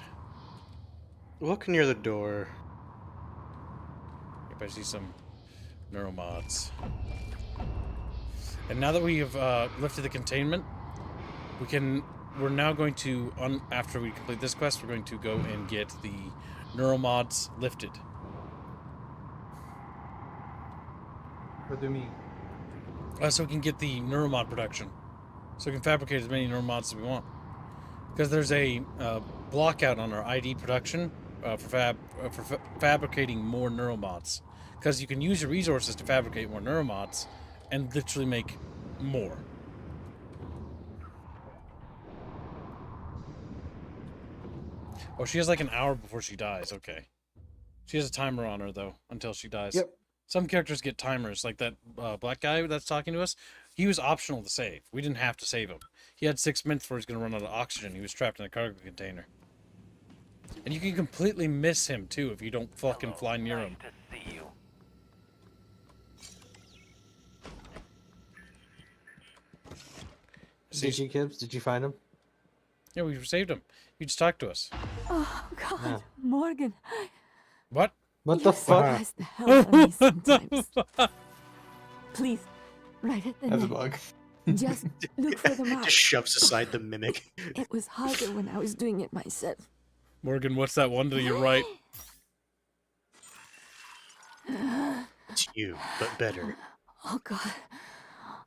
Look near the door. Yep, I see some neuromods. And now that we have lifted the containment, we're now going to, after we complete this quest, we're going to go and get the neuromods lifted. What do you mean? So we can get the neuromod production. So we can fabricate as many neuromods as we want. Because there's a block out on our ID production for fabricating more neuromods. Because you can use your resources to fabricate more neuromods and literally make more. Oh, she has like an hour before she dies. Okay. She has a timer on her, though, until she dies. Yep. Some characters get timers, like that black guy that's talking to us. He was optional to save. We didn't have to save him. He had 6 minutes before he's going to run out of oxygen. He was trapped in a cargo container. And you can completely miss him, too, if you don't fucking fly near him. To see you. Did you, Gibbs? Did you find him? Yeah, we saved him. You just talked to us. Oh, God. Yeah. Morgan. What? What You the fuck? surprise the hell out of me sometimes. Please, right at the That's a name. bug. Just look for the mark. Just shoves aside the mimic. It was harder when I was doing it myself. Morgan, what's that one to your right? It's you, but better. Oh God,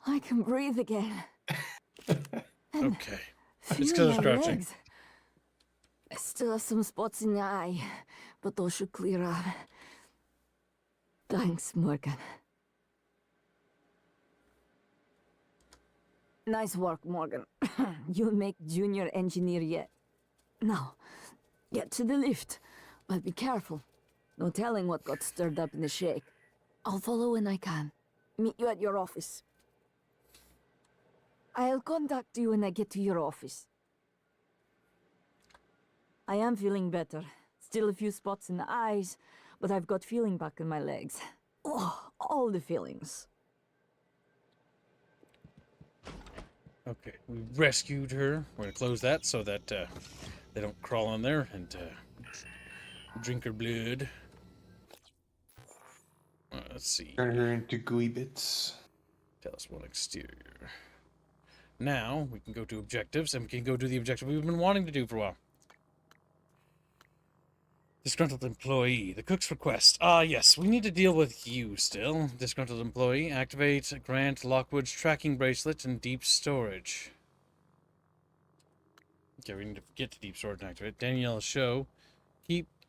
I can breathe again. Okay. It's Feeling because of my crouching. legs. I still have some spots in the eye, but those should clear up. Thanks, Morgan. Nice work, Morgan. You'll make junior engineer yet. Now, get to the lift, but be careful. No telling what got stirred up in the shake. I'll follow when I can. Meet you at your office. I'll contact you when I get to your office. I am feeling better. Still a few spots in the eyes, but I've got feeling back in my legs. Oh, all the feelings. Okay, we rescued her. We're gonna close that so that they don't crawl in there and drink her blood. Let's see. Turn her into gooey bits. Tell us one exterior. Now we can go to objectives, and we can go do the objective we've been wanting to do for a while. Disgruntled employee. The cook's request. Yes, we need to deal with you still. Disgruntled employee. Activate Grant Lockwood's tracking bracelet in deep storage. Okay, we need to get to deep storage and activate. Danielle Show.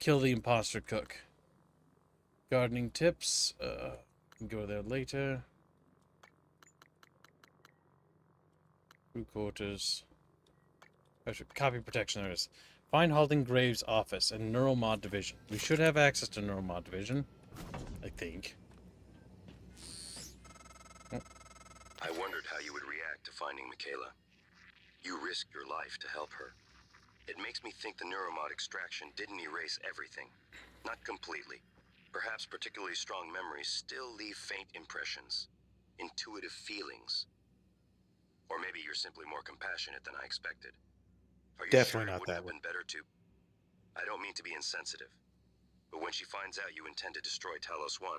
Kill the imposter cook. Gardening tips. Can go there later. Crew quarters. Copy protection. There it is. Find Halting Graves' office and Neuromod division. We should have access to Neuromod division, I think. I wondered how you would react to finding Michaela. You risked your life to help her. It makes me think the Neuromod extraction didn't erase everything. Not completely. Perhaps particularly strong memories still leave faint impressions. Intuitive feelings. Or maybe you're simply more compassionate than I expected. Are you Definitely sure it not wouldn't that have one. been better to... I don't mean to be insensitive, but when she finds out you intend to destroy Talos 1,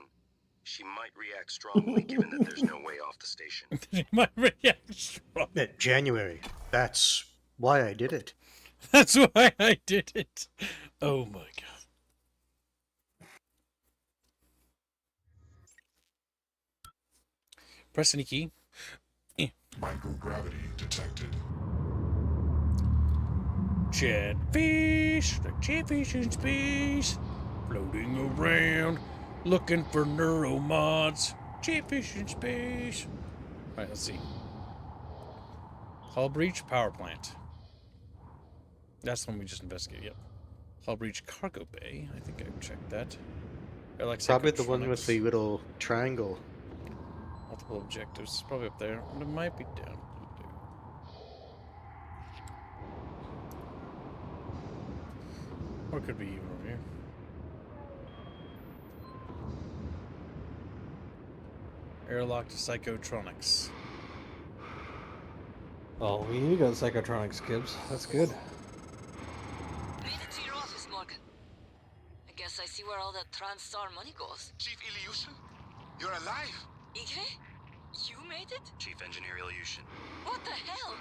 she might react strongly given that there's no way off the station. She might react strongly. January. That's why I did it. That's why I did it. Oh my god. Press any key. Microgravity detected. Chatfish, the chatfish in space, floating around, looking for neuromods. Chatfish in space. Alright, let's see. Hull breach power plant. That's the one we just investigated, yep. Hull breach cargo bay. I think I checked that. Or like Probably the one with psychotronics. the little triangle. Multiple objectives. It's probably up there. But it might be down. Or it could be even over here. Airlock to psychotronics. Oh, we need to go to Psychotronics, Gibbs. That's good. Made it to your office, Morgan. I guess I see where all that TranStar money goes. Chief Ilyushin, you're alive. Ike? You made it? Chief Engineer Ilyushin. What the hell?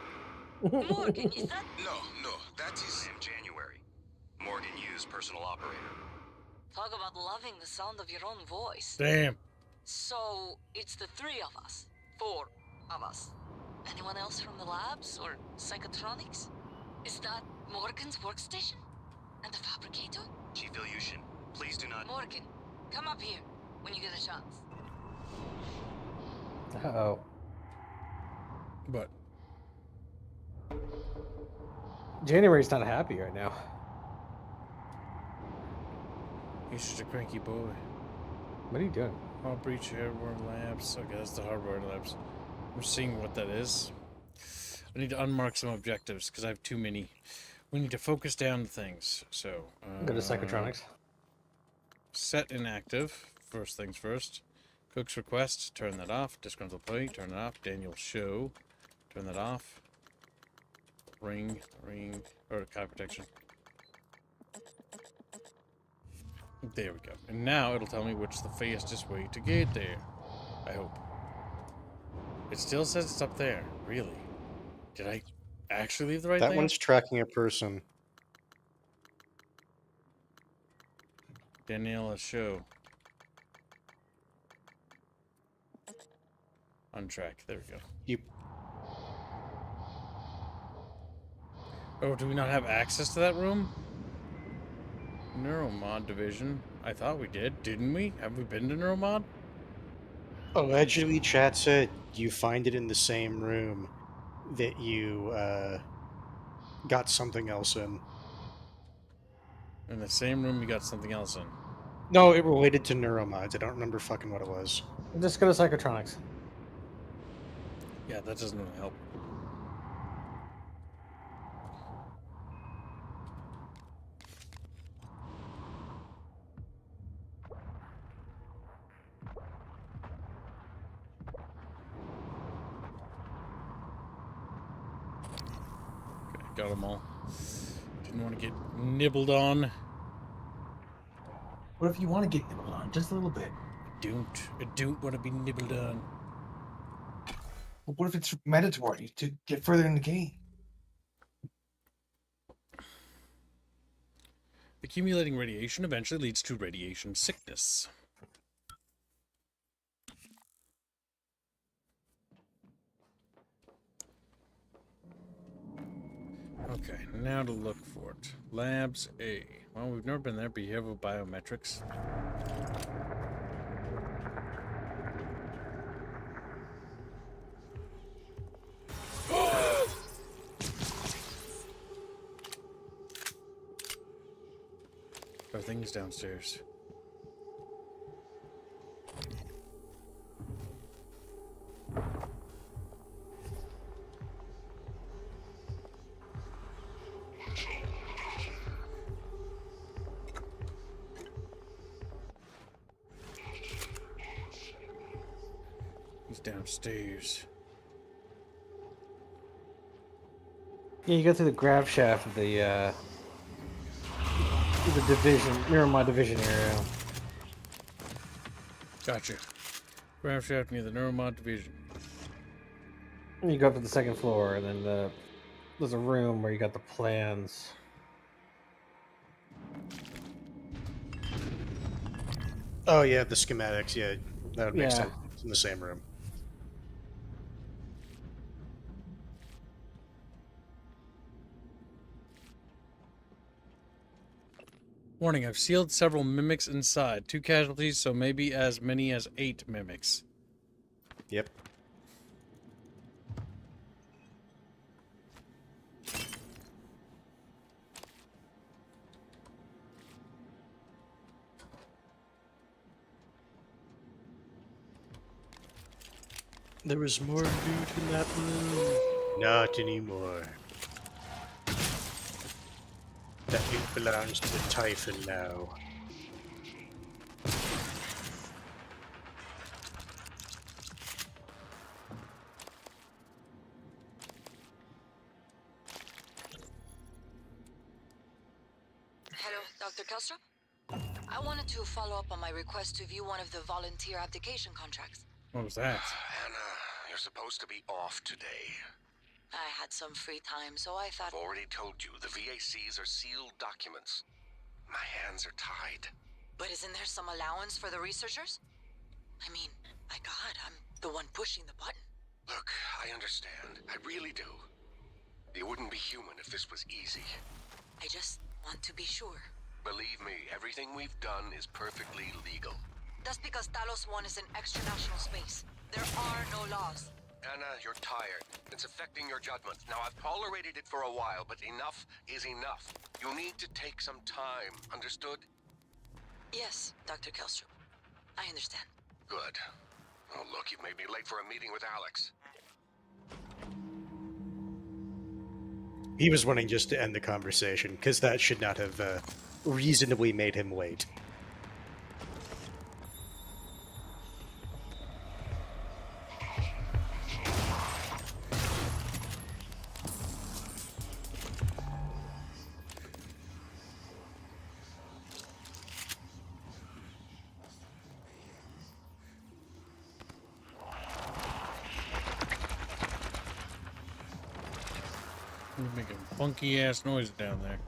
Morgan, is that... No, that is... I am January. Morgan Hughes, personal operator. Talk about loving the sound of your own voice. Damn. So, it's the 3 of us. 4 of us. Anyone else from the labs or psychotronics? Is that Morgan's workstation? And the fabricator? Chief Ilyushin, please do not... Morgan, come up here when you get a chance. Uh-oh. But January's not happy right now. he's just a cranky boy. What are you doing? Hull breach airborne labs. Okay, that's the hardware labs. I'm seeing what that is. I need to unmark some objectives because I have too many. We need to focus down things. So Go to Psychotronics. Set inactive. First things first. Cook's request. Turn that off. Disgruntled employee. Turn that off. Daniel Show. Turn that off. Ring. Or copy protection. There we go. And now it'll tell me which is the fastest way to get there. I hope. It still says it's up there. Really? Did I actually leave the right That thing? one's tracking a person. Daniela show. On track. There we go. You. Oh, do we not have access to that room? Neuromod division. I thought we did. Didn't we? Have we been to Neuromod? Allegedly, chat said you find it in the same room that you got something else in. In the same room you got something else in. No, it related to neuromods. I don't remember fucking what it was. Just go to psychotronics. Yeah, that doesn't really help. Okay, got them all. Didn't want to get nibbled on. What if you want to get nibbled on? Just a little bit. I don't want to be nibbled on. But what if it's mandatory to get further in the game? Accumulating radiation eventually leads to radiation sickness. Okay, now to look for it. Labs A. Well, we've never been there. Behavioral biometrics. There are things downstairs. He's downstairs. Yeah, you go through the grab shaft of the division, Neuromod division area. Gotcha. Grab shaft near the Neuromod division. And you go up to the second floor, and then there's a room where you got the plans. Oh yeah, the schematics. Yeah, that would make Yeah. sense. It's in the same room. Warning, I've sealed several mimics inside. 2 casualties, so maybe as many as 8 mimics. Yep. There was more loot in that room. Not anymore. That loot belongs to the Typhon now. Hello, Dr. Kelstrom? I wanted to follow up on my request to view one of the volunteer abdication contracts. What was that? Anna, you're supposed to be off today. I had some free time, so I thought... I've already told you, the VACs are sealed documents. My hands are tied. But isn't there some allowance for the researchers? I mean, my God, I'm the one pushing the button. Look, I understand. I really do. You wouldn't be human if this was easy. I just want to be sure. Believe me, everything we've done is perfectly legal. That's because Talos 1 is an extra-national space. There are no laws. Anna, you're tired. It's affecting your judgment. Now, I've tolerated it for a while, but enough is enough. You need to take some time, understood? Yes, Dr. Kelstrom. I understand. Good. Oh, look, you've made me late for a meeting with Alex. He was wanting just to end the conversation, because that should not have reasonably made him late. You're making funky ass noises down there.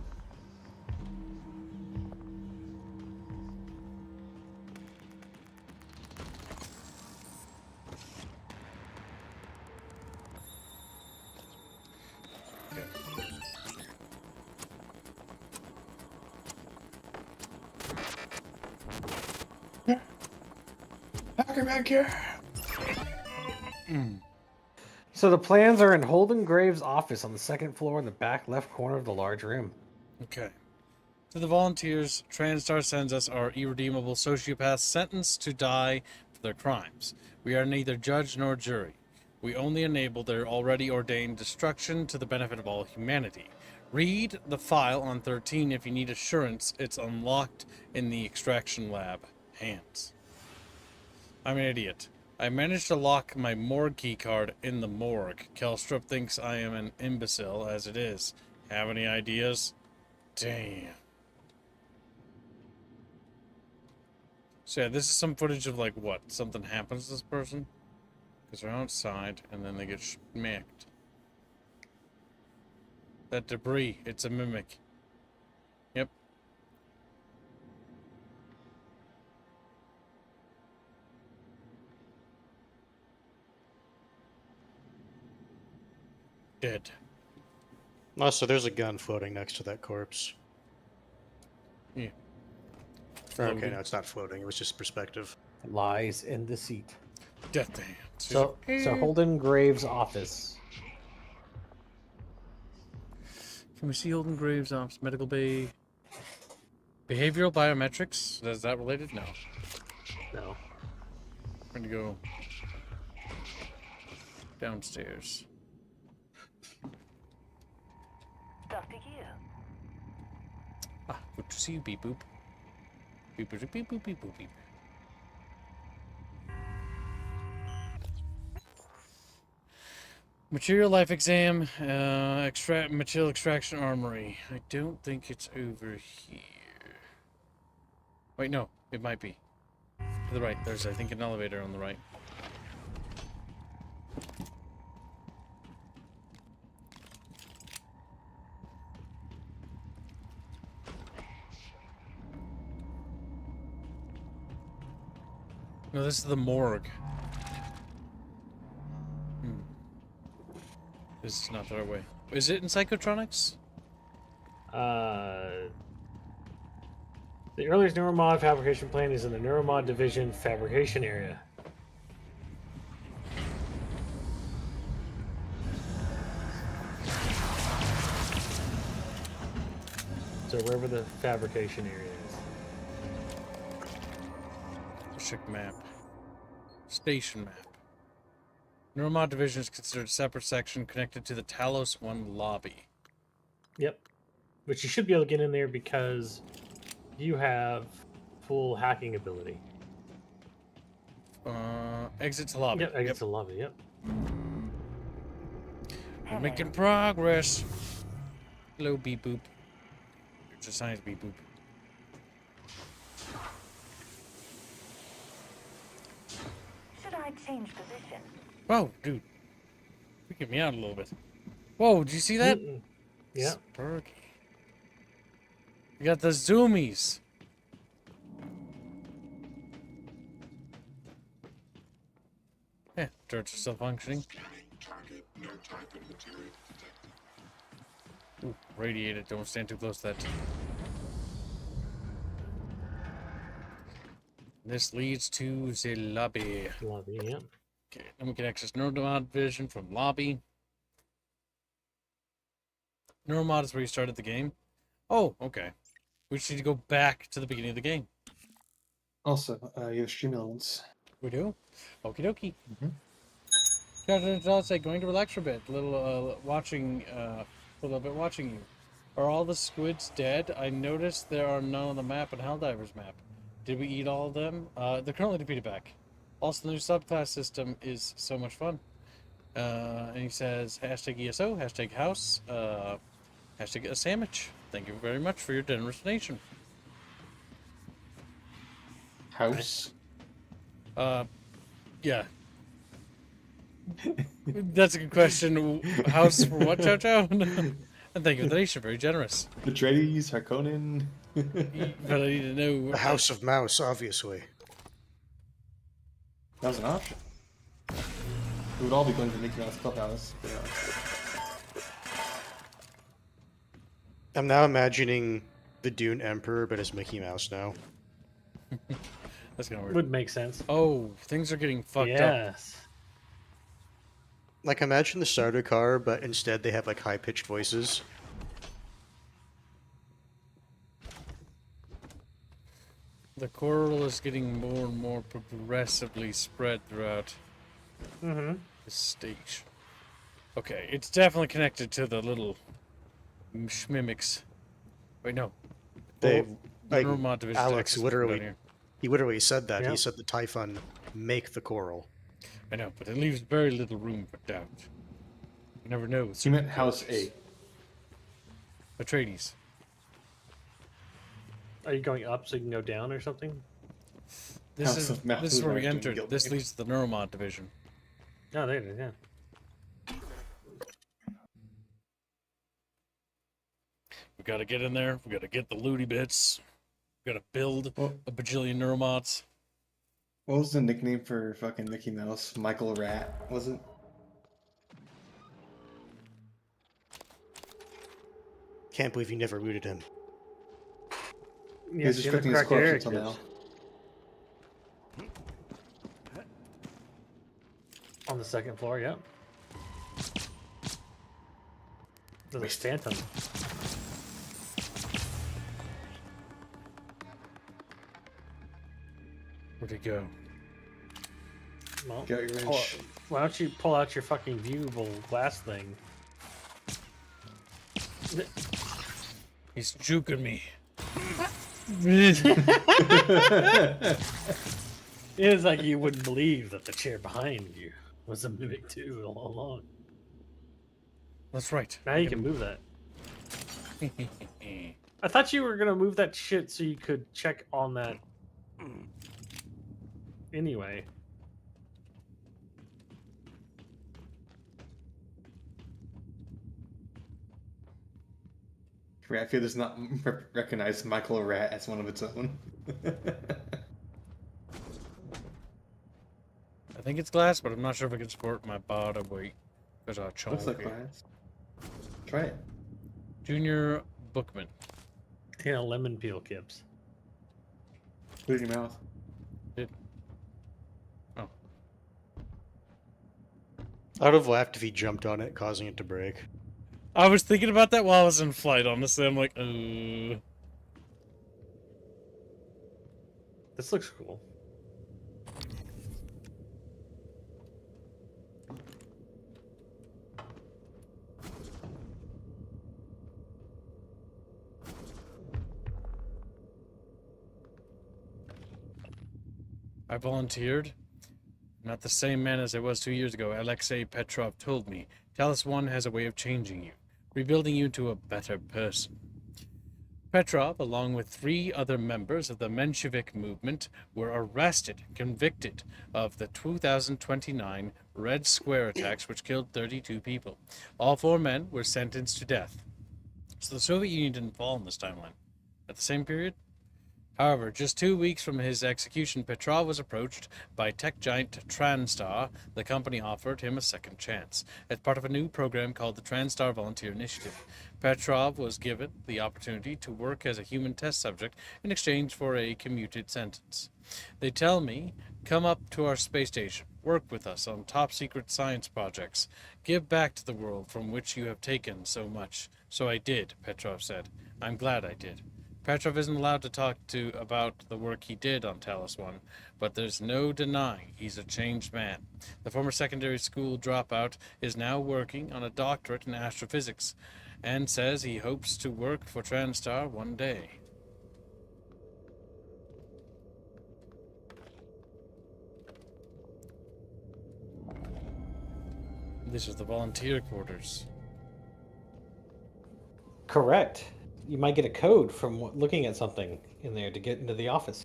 Hacker back here. So the plans are in Holden Graves' office on the second floor in the back left corner of the large room. Okay. To the volunteers, TranStar sends us our irredeemable sociopaths sentenced to die for their crimes. We are neither judge nor jury. We only enable their already ordained destruction to the benefit of all humanity. Read the file on 13 if you need assurance it's unlocked in the extraction lab. Hands. I'm an idiot. I managed to lock my morgue keycard in the morgue. Kelstrup thinks I am an imbecile as it is. Have any ideas? Damn. So yeah, this is some footage of like what? Something happens to this person? Because they're outside and then they get smacked. That debris, it's a mimic. Yep. Dead. Oh, so there's a gun floating next to that corpse. Yeah. Okay, no, it's not floating. It was just perspective. Lies in the seat. Death hand. So Holden Graves' office. Can we see Holden Graves' office? Medical bay. Behavioral biometrics? Is that related? No. No. We're gonna go downstairs. Dr. Yu. Ah, good to see you, beep boop. Beep boop beep boop beep boop beep. Material life exam, material extraction armory. I don't think it's over here. Wait, no, it might be. To the right, there's I think an elevator on the right. No, this is the morgue. This is not the right way. Is it in Psychotronics? The earliest Neuromod fabrication plant is in the Neuromod division fabrication area. So wherever the fabrication area is. Check map. Station map. Neuromod division is considered a separate section connected to the Talos 1 lobby. Yep. But you should be able to get in there because you have full hacking ability. Exit to lobby. Yep, exit to lobby, yep. We're making progress. Hello, beep boop. It's a science beep boop. Should I change position? Whoa, dude. Freaking me out a little bit. Whoa, did you see that? Yeah. Spurky. You got the zoomies. Yeah, turrets are still functioning. Ooh, radiate it. Don't stand too close to that. This leads to the lobby. Lobby, yeah. Okay, then we can access Neuromod vision from lobby. Neuromod is where you started the game. Oh, okay. We just need to go back to the beginning of the game. Also, you have stream elements. We do? Okie dokie. I'll say going to relax for a bit. A little watching, a little bit watching you. Are all the squids dead? I noticed there are none on the map and Helldivers map. Did we eat all of them? They're currently defeated back. Also, the new subclass system is so much fun. And he says, hashtag ESO, hashtag house, hashtag a sandwich. Thank you very much for your generous donation. House? Yeah. That's a good question. House for what, Chow Chow? And thank you for the nation. Very generous. Atreides, Harkonnen. But I need to know. The House of Mouse, obviously. That was an option. We would all be going to Mickey Mouse Clubhouse. But, I'm now imagining the Dune Emperor, but as Mickey Mouse now. That's gonna work. Would make sense. Oh, things are getting fucked up. Yes. Like, imagine the starter car, but instead they have, like, high-pitched voices. The coral is getting more and more progressively spread throughout Mm-hmm. the stage. Okay, it's definitely connected to the little mimics. Wait, no. They, Oh, like, Neuromod division Alex access literally, down here. he literally said that. Yep. He said the Typhon make the coral. I know, but it leaves very little room for doubt. You never know. he meant House A. Atreides. Are you going up so you can go down or something? This House is of Mouse this is where we Reactor entered. Guild. This leads to the Neuromod division. Oh, there it is, yeah. We gotta get in there. We gotta get the looty bits. We gotta build Well- a bajillion Neuromods. What was the nickname for fucking Mickey Mouse? Michael Rat, was it? Can't believe you never rooted him. Yeah, He's see, expecting the his corpse Eric until now. is on the second floor, yep. There's a phantom. Where'd he go? Well, Got your pull- wrench. why don't you pull out your fucking viewable glass thing? He's juking me. It's like you wouldn't believe that the chair behind you was a mimic too all along. That's right. Now you can move that. I thought you were gonna move that shit so you could check on that. Anyway. Ratfield does not recognize Michael Rat as one of its own. I think it's glass, but I'm not sure if it can support my body weight. Because I chunk Looks like it. glass. Try it. Junior Bookman. Yeah, lemon peel kips. Put it in your mouth. Oh. I would have laughed if he jumped on it, causing it to break. I was thinking about that while I was in flight, honestly. I'm like, This looks cool. I volunteered. Not the same man as I was 2 years ago. Alexei Petrov told me. Talos One has a way of changing you, rebuilding you to a better person. Petrov, along with 3 other members of the Menshevik movement, were arrested, convicted of the 2029 Red Square attacks, which killed 32 people. All 4 men were sentenced to death. So the Soviet Union didn't fall in this timeline. At the same period? However, just 2 weeks from his execution, Petrov was approached by tech giant Transtar. The company offered him a second chance as part of a new program called the Transtar Volunteer Initiative. Petrov was given the opportunity to work as a human test subject in exchange for a commuted sentence. They tell me, come up to our space station, work with us on top secret science projects, give back to the world from which you have taken so much. So I did, Petrov said. I'm glad I did. Petrov isn't allowed to talk about the work he did on Talos One, but there's no denying he's a changed man. The former secondary school dropout is now working on a doctorate in astrophysics, and says he hopes to work for Transtar one day. This is the volunteer quarters. Correct. You might get a code from looking at something in there to get into the office.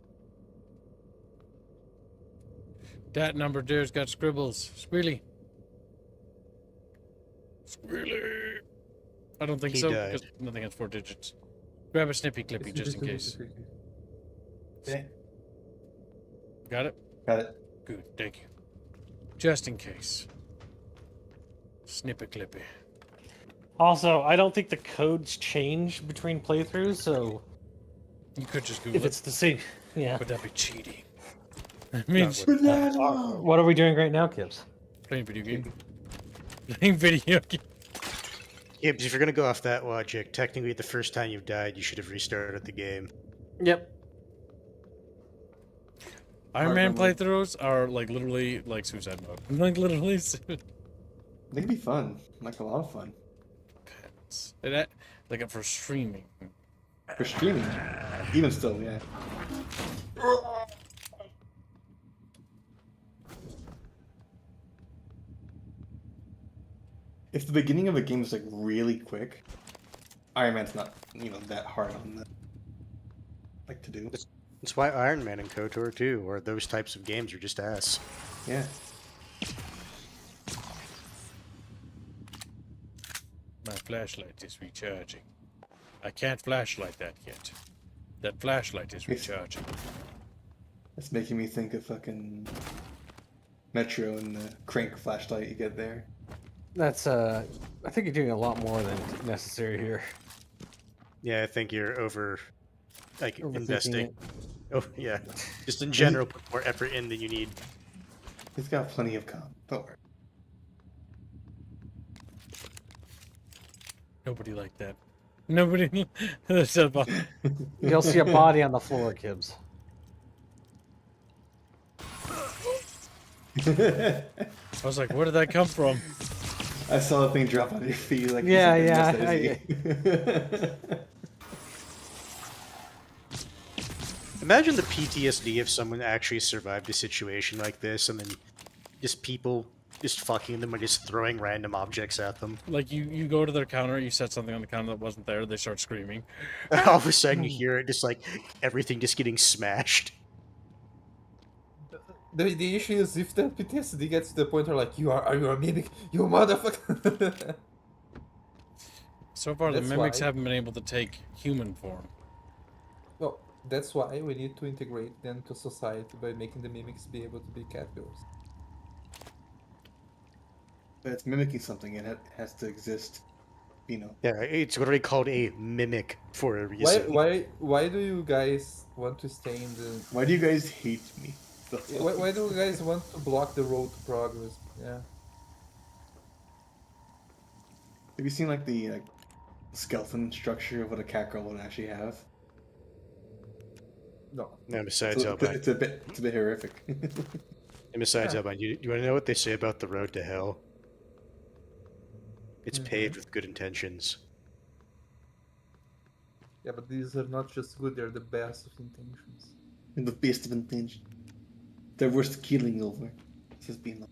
That number there's got scribbles. Squealy. Squealy. I don't think He so, died. because nothing has 4 digits. Grab a snippy clippy just in case. Okay. Got it? Got it. Good, thank you. Just in case. Snippy clippy. Also, I don't think the codes change between playthroughs, so You could just Google if it's the same, yeah. But that'd be cheating. I mean, What are we doing right now, Kibbs? playing video game. Playing video game. Yeah, because if you're gonna go off that logic, technically the first time you've died, you should have restarted the game. Yep. Iron Man Hard mode. playthroughs are like literally like suicide mode. Like literally. They can be fun, like a lot of fun. Like for streaming. For streaming, even still, yeah. If the beginning of a game is like really quick, Iron Man's not, that hard on the to do. That's why Iron Man and KOTOR 2, or those types of games, are just ass. Yeah. My flashlight is recharging. I can't flashlight that yet. That flashlight is recharging. It's making me think of fucking Metro and the crank flashlight you get there. That's I think you're doing a lot more than necessary here. Yeah, I think you're Overthinking investing. it. Oh yeah, just in general, put more effort in than you need. He's got plenty of comp. Don't worry. Nobody like that. Nobody. That's about... You'll see a body on the floor, Kibbs. I was like, where did that come from? I saw the thing drop on your feet. Like Yeah. Imagine the PTSD if someone actually survived a situation like this, and then just people just fucking them and just throwing random objects at them. Like you go to their counter, you set something on the counter that wasn't there, they start screaming. All of a sudden you hear it, just like everything just getting smashed. The issue is if the PTSD gets to the point where like are you a mimic? You motherfucker! So far, That's the mimics why- haven't been able to take human form. Well, that's why we need to integrate them to society by making the mimics be able to be caterpillars. But it's mimicking something, and it has to exist. Yeah, it's literally called a mimic for a reason. Why do you guys want to stay in the? Why do you guys hate me? Why do you guys want to block the road to progress? Yeah. Have you seen like the skeleton structure of what a cat girl would actually have? No. No, besides it's a bit horrific. And besides Elbine, do you want to know what they say about the road to hell? It's paved with good intentions. Yeah, but these are not just good; they're the best of intentions. And the best of intention. They're worth killing over. It's just being like...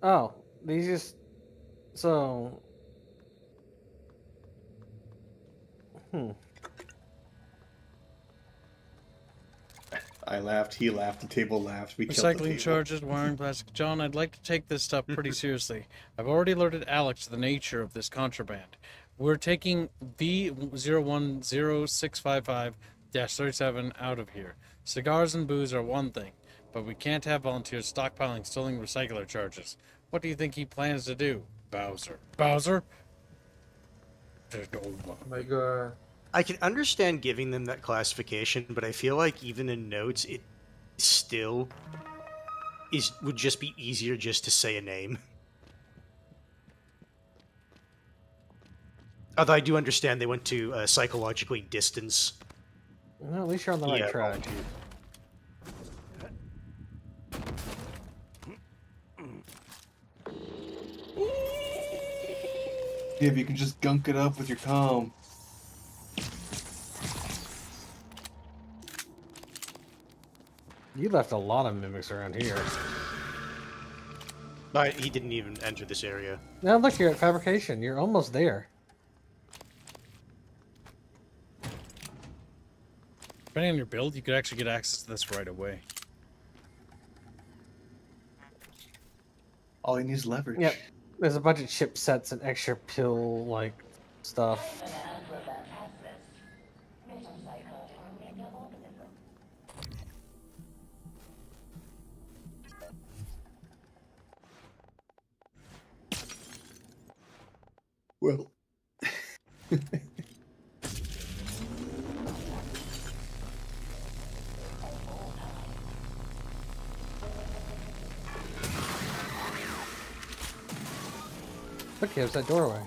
Oh, these just so. I laughed, he laughed, the table laughed, we killed the Recycling table. charges, wiring plastic. John, I'd like to take this stuff pretty seriously. I've already alerted Alex to the nature of this contraband. We're taking V010655-37 out of here. Cigars and booze are one thing, but we can't have volunteers stockpiling stolen recycler charges. What do you think he plans to do, Bowser? Bowser? There's no one. Oh my god. I can understand giving them that classification, but I feel like even in notes, it still would just be easier just to say a name. Although I do understand they want to psychologically distance. Well, at least you're on the right track. Yeah, if you can just gunk it up with your calm. You left a lot of mimics around here. But he didn't even enter this area. Now look, you're at fabrication. You're almost there. Depending on your build, you could actually get access to this right away. All he needs is leverage. Yep. There's a bunch of chipsets and extra pill like stuff. Well. Look, there's that doorway.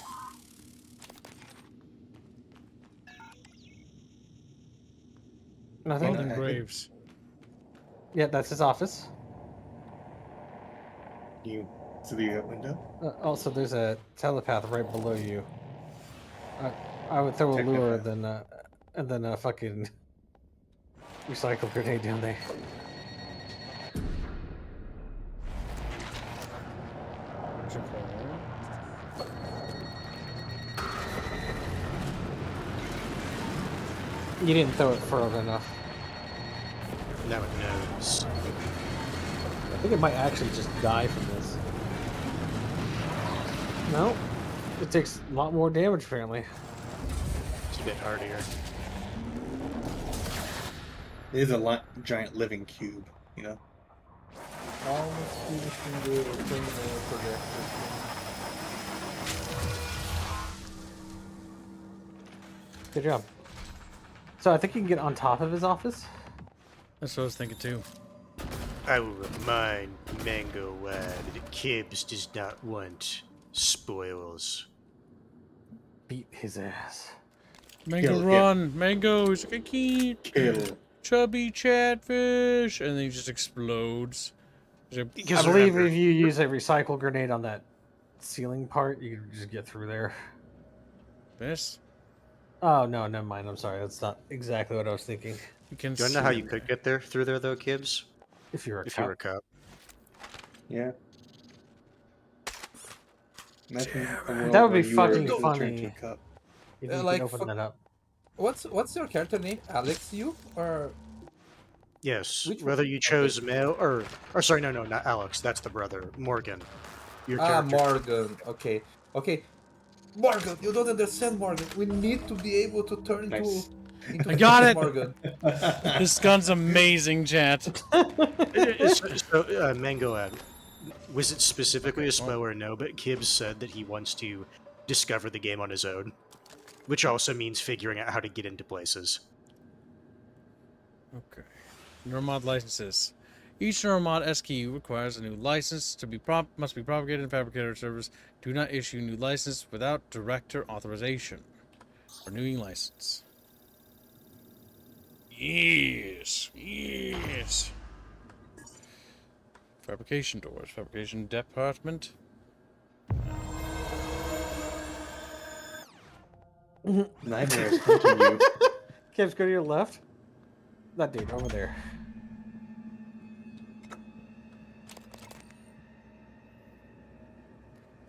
Nothing. Golden Graves. Yeah, that's his office. You through the window? Also, there's a telepath right below you. I would throw a lure and then a fucking recycle grenade down there. You didn't throw it further enough. Now it knows. I think it might actually just die from this. No, it takes a lot more damage apparently. It's a bit hardier. It is a giant living cube, you know? All the Swedish can do is bring the projector. Good job. So I think you can get on top of his office. That's what I was thinking too. I will remind Mango that Kibbs does not want spoils. Beat his ass. Mango run! Mango! He's like, I can't! Kill. Chubby Chatfish! And then he just explodes. I believe if you use a recycle grenade on that ceiling part, you can just get through there. This? Oh, no, never mind. I'm sorry. That's not exactly what I was thinking. You can Do you know how you could get there through there though, Kibbs? If you're a if cop. you were a cop. Yeah. That would be fucking funny. If you like, can open that up. What's your character name? Alex, you or? Yes. Which Whether one? you chose male or sorry, no, not Alex. That's the brother, Morgan. Your character. Morgan. Okay. Morgan, you don't understand, Morgan. We need to be able to turn into I got it! Morgan. This gun's amazing, chat. Mango, was it specifically a spoiler or no? But Kibbs said that he wants to discover the game on his own, which also means figuring out how to get into places. Okay. Neuromod licenses. Each Neuromod SKU requires a new license to be must be propagated in Fabricator servers. Do not issue new license without director authorization. Renewing license. Yes. Yes. Fabrication doors. Fabrication department. Nightmares hunting you. Kibbs, go to your left. That dude over there.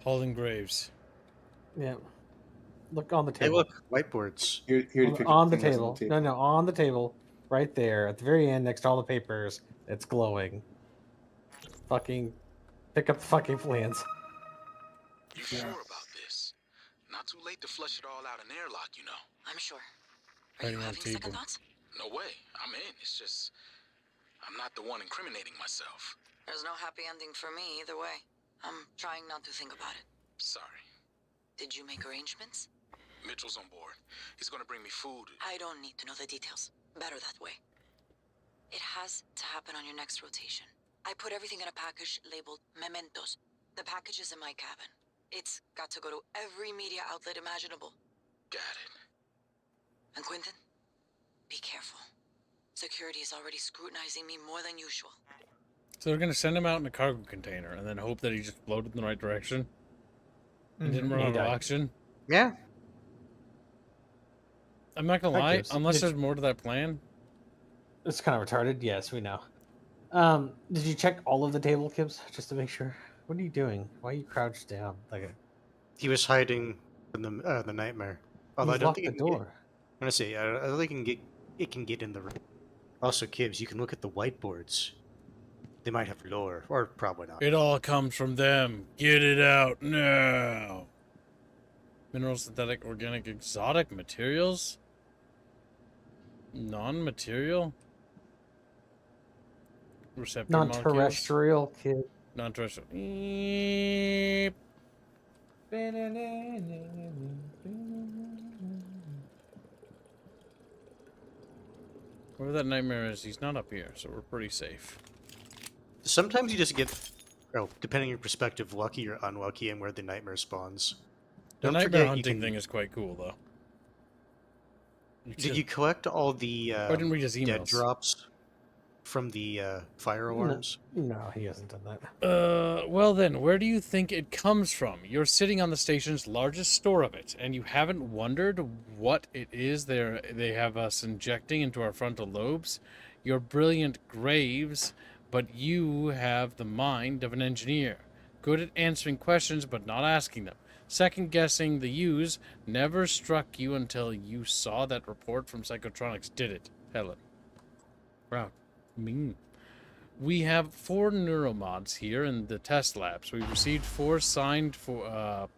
Holding graves. Yeah. Look on the Hey, table. look, whiteboards. On the table. No, on the table. Right there. At the very end, next to all the papers. It's glowing. Fucking pick up the fucking plans. You sure about this? Not too late to flush it all out in airlock, you know. I'm sure. Are you having second thoughts? No way. I'm in. It's just I'm not the one incriminating myself. There's no happy ending for me either way. I'm trying not to think about it. Sorry. Did you make arrangements? Mitchell's on board. He's gonna bring me food. I don't need to know the details. Better that way. It has to happen on your next rotation. I put everything in a package labeled mementos. The package is in my cabin. It's got to go to every media outlet imaginable. Got it. And Quentin, be careful. Security is already scrutinizing me more than usual. So they're gonna send him out in a cargo container and then hope that he just floated in the right direction and didn't run out of oxygen. Yeah. I'm not gonna lie, unless there's more to that plan. It's kind of retarded. Yes, we know. Did you check all of the table, Kibbs, just to make sure? What are you doing? Why are you crouched down? He was hiding from the nightmare. Although I You've don't locked think the door. I'm gonna say I don't think he can get it can get in the ring. Also, Kibbs, you can look at the whiteboards. They might have lore, or probably not. It all comes from them. Get it out now. Mineral, synthetic, organic, exotic materials? Non-material? Receptor molecules? Non-terrestrial kid. Non-terrestrial. Eep. Whoever that nightmare is, he's not up here, so we're pretty safe. Sometimes you just get, depending on your perspective, lucky or unlucky in where the nightmare spawns. The Don't nightmare forget hunting thing is quite cool, though. Did you collect all the Why didn't we just dead emails? drops from the fire alarms? No, he hasn't done that. Well then, where do you think it comes from? You're sitting on the station's largest store of it, and you haven't wondered what it is they have us injecting into our frontal lobes? You're brilliant Graves, but you have the mind of an engineer. Good at answering questions, but not asking them. Second-guessing the use never struck you until you saw that report from Psychotronics, did it, Helen? Wow, mean. We have 4 neuromods here in the test labs. We received 4 signed for,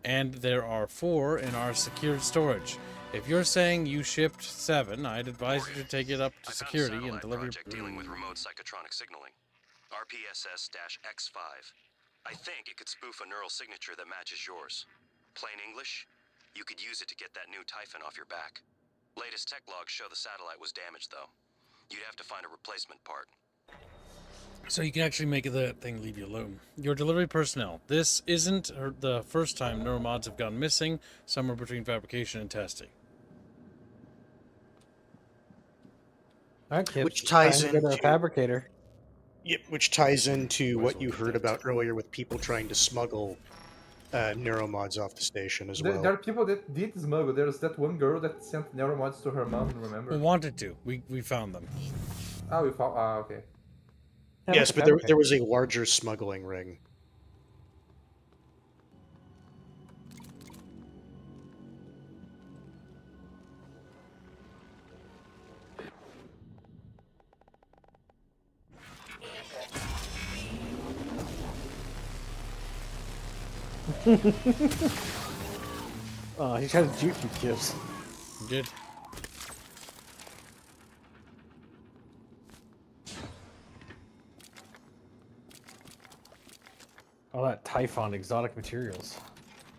and there are 4 in our secured storage. If you're saying you shipped 7, I'd advise you to take it up to security and deliver. Project dealing with remote psychotronic signaling. RPSS-X5. I think it could spoof a neural signature that matches yours. Plain English, you could use it to get that new Typhon off your back. Latest tech logs show the satellite was damaged, though. You'd have to find a replacement part. So you can actually make that thing leave you alone. Your delivery personnel. This isn't the first time neuromods have gone missing, somewhere between fabrication and testing. Okay, Which ties into into a fabricator. Yep, which ties into what you heard about earlier with people trying to smuggle neuromods off the station as well. There are people that did smuggle. There's that one girl that sent neuromods to her mom, remember? We wanted to. We found them. Oh, we found... Ah, okay. Yes, but there was a larger smuggling ring. Oh, he tried to juke you, Kibbs. He did. All that Typhon exotic materials.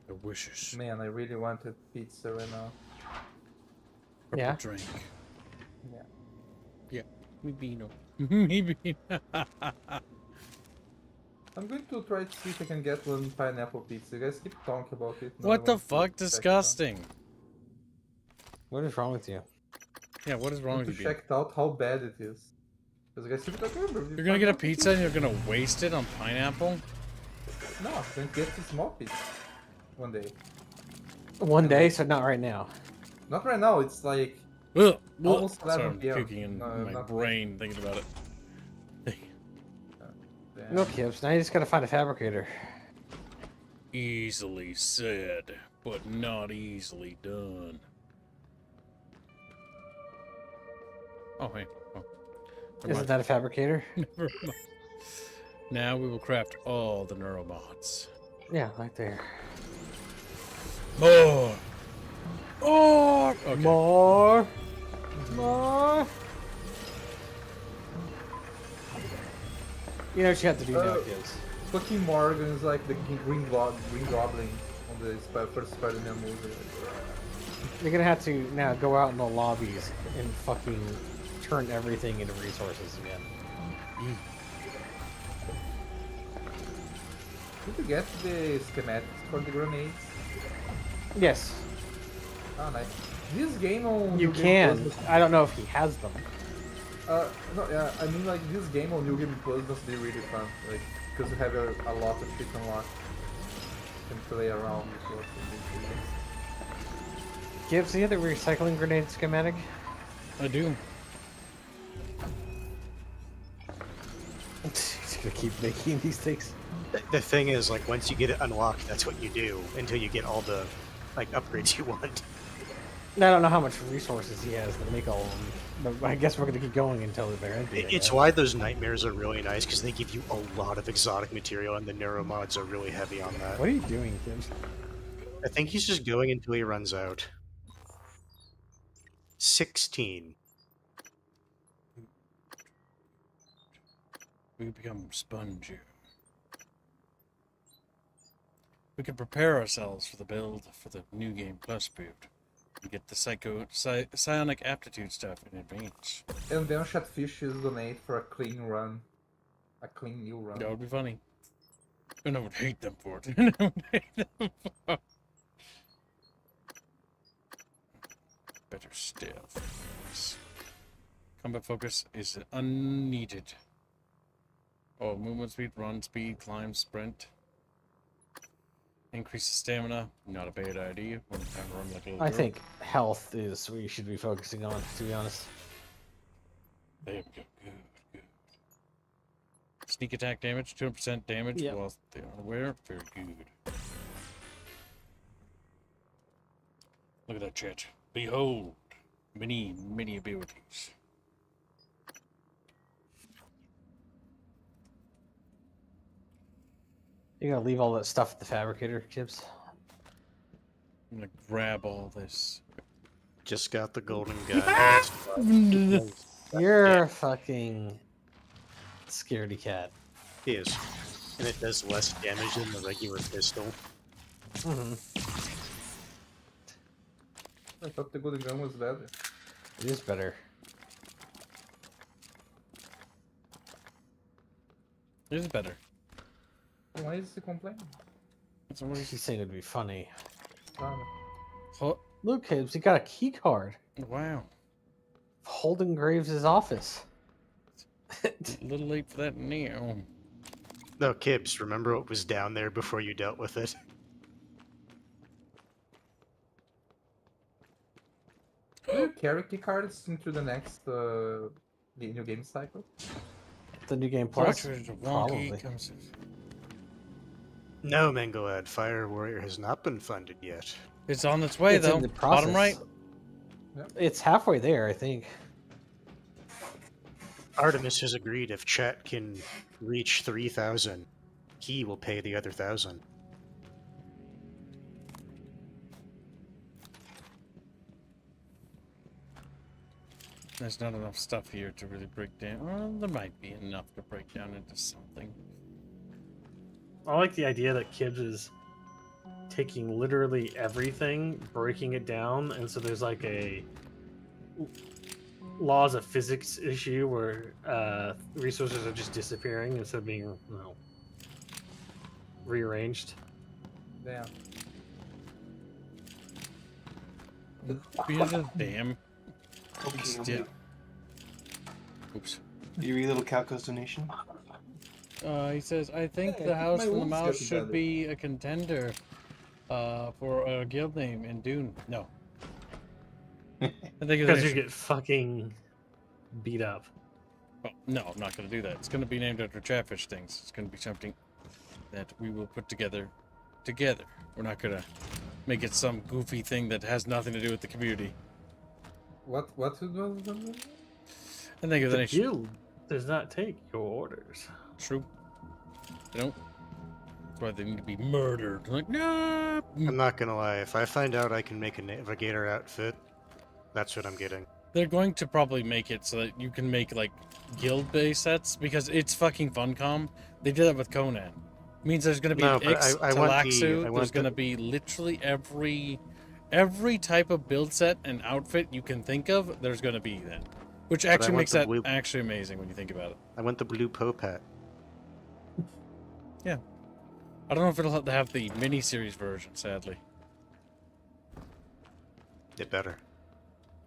The wishes. Man, I really wanted pizza right now. Purple Yeah. drink. Yeah. Yeah. Mi vino. Mi vino. I'm going to try to see if I can get one pineapple pizza. You guys keep talking about it. No What the one fuck? check it out. Disgusting. What is wrong with you? Yeah, what is I wrong want with to you? check out how bad it is. Because you guys keep talking about it. You're gonna get a pizza and you're gonna waste it on pineapple? No, then get a small pizza. One day. One day, so not right now. Not right now, it's like... Ugh, almost sorry, 11 I'm p.m. puking in No, my not- brain thinking about it. No, Kibbs. Now you just gotta find a fabricator. Easily said, but not easily done. Oh, hey. Oh. Never Isn't mind. that a fabricator? Never mind. Now we will craft all the neuromods. Yeah, right there. More! More! Okay. More! More! You know what you have to do now, Kibbs. Fucking Morgan is like the green goblin on the first Spider-Man movie. You're gonna have to now go out in the lobbies and fucking turn everything into resources again. Did you get the schematics for the grenades? Yes. Oh, nice. This game on You New Game can. Plus I don't know if he has them. no, yeah, I mean like this game on New Game Plus must be really fun, like because you have a lot of shit unlocked. You can play around with lots of these things. Gibbs, do you have the recycling grenade schematic? I do. He's gonna keep making these things. The thing is, like, once you get it unlocked, that's what you do until you get all the, like, upgrades you want. I don't know how much resources he has to make all of them, but I guess we're gonna keep going until they're empty. It's why those nightmares are really nice, because they give you a lot of exotic material, and the neuromods are really heavy on that. What are you doing, Kim? I think he's just going until he runs out. 16. We become spongy. We can prepare ourselves for the build for the new game plus build. We get the psionic aptitude stuff in advance. And then Chatfishes donate for a clean run. A clean new run. That would be funny. And I would hate them for it. And I would hate them for it. Better stuff. Combat focus is unneeded. Oh, movement speed, run speed, climb, sprint. Increase the stamina, not a bad idea. When time to run like a little I girl. think health is what you should be focusing on, to be honest. There we go. Good, good. Sneak attack damage, 200% damage while they are unaware. Very good. Look at that chat. Behold, many, many abilities. You gotta leave all that stuff at the fabricator, Chips. I'm gonna grab all this. Just got the golden gun. You're a fucking scaredy cat. He is. And it does less damage than the regular pistol. Mm-hmm. I thought the golden gun was better. It is better. It is better. Why is he complaining? He's saying it'd be funny. Oh. Look, Hibbs, he got a key card. Wow. Holden Graves' office. A little late for that now. No, Kibbs, remember what was down there before you dealt with it? Do you carry key cards into the next the new game cycle? The new game plus? Probably. No, Mangoad, Fire Warrior has not been funded yet. It's on its way, It's though. in the Bottom process. right. It's halfway there, I think. Artemis has agreed if chat can reach 3,000, he will pay the other 1,000. There's not enough stuff here to really break down. Well, there might be enough to break down into something. I like the idea that Kibbs is taking literally everything, breaking it down, and so there's like a laws of physics issue where resources are just disappearing instead of being, you know, rearranged. Damn. Damn. Okay, Still. Oops. Do you read little Calco's donation? He says, I think Hey, the House my from the wolves Mouse got should together. be a contender for a guild name in Dune. No. I think Because you get fucking beat up. Oh, no, I'm not going to do that. It's going to be named after Chatfish things. It's going to be something that we will put together. We're not going to make it some goofy thing that has nothing to do with the community. What was the I think of The the nation. guild does not take your orders. True. They don't. That's why they need to be murdered. Like, no. I'm not gonna lie, if I find out I can make a navigator outfit, that's what I'm getting. They're going to probably make it so that you can make like guild-based sets because it's fucking Funcom. They did that with Conan. It means there's going to be No, an but Ix, I want Talaxu. the- I There's want going to the- be literally every type of build set and outfit you can think of. There's going to be that, which But I actually want makes the that blue- actually amazing when you think about it. I want the blue Pope hat. Yeah. I don't know if it'll have the mini-series version, sadly. It better.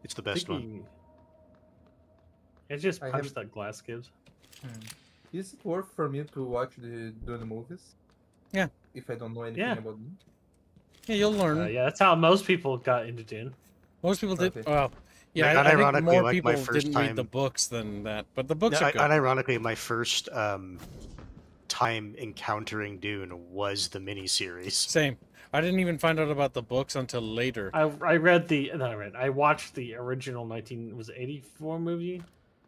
It's the best one. It's just I punch have- that glass gives. Is it worth for me to watch the Dune movies? Yeah. If I don't know anything Yeah. about them? Yeah, you'll learn. Yeah, that's how most people got into Dune. Most people did. Okay. Well, yeah, Like, I think unironically, more like, people my first didn't read the time- books than that, but the books are good. Unironically, my first time encountering Dune was the miniseries. Same. I didn't even find out about the books until later. I watched the original 1984 movie.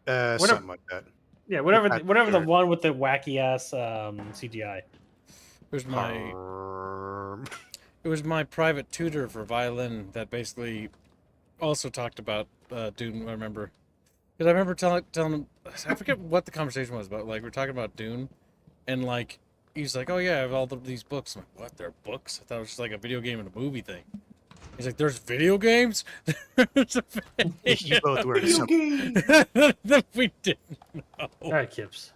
Something like that. Yeah, whatever Not whatever the sure. one with the wacky ass CGI. It was my private tutor for violin that basically also talked about Dune. I remember, because I remember telling him, I forget what the conversation was about. Like, we're talking about Dune, and like he's like, "Oh yeah, I have all these books." I'm like, "What? They're books? I thought it was just like a video game and a movie thing." He's like, "There's video games." You both were Video game. We didn't know. All right, Kips.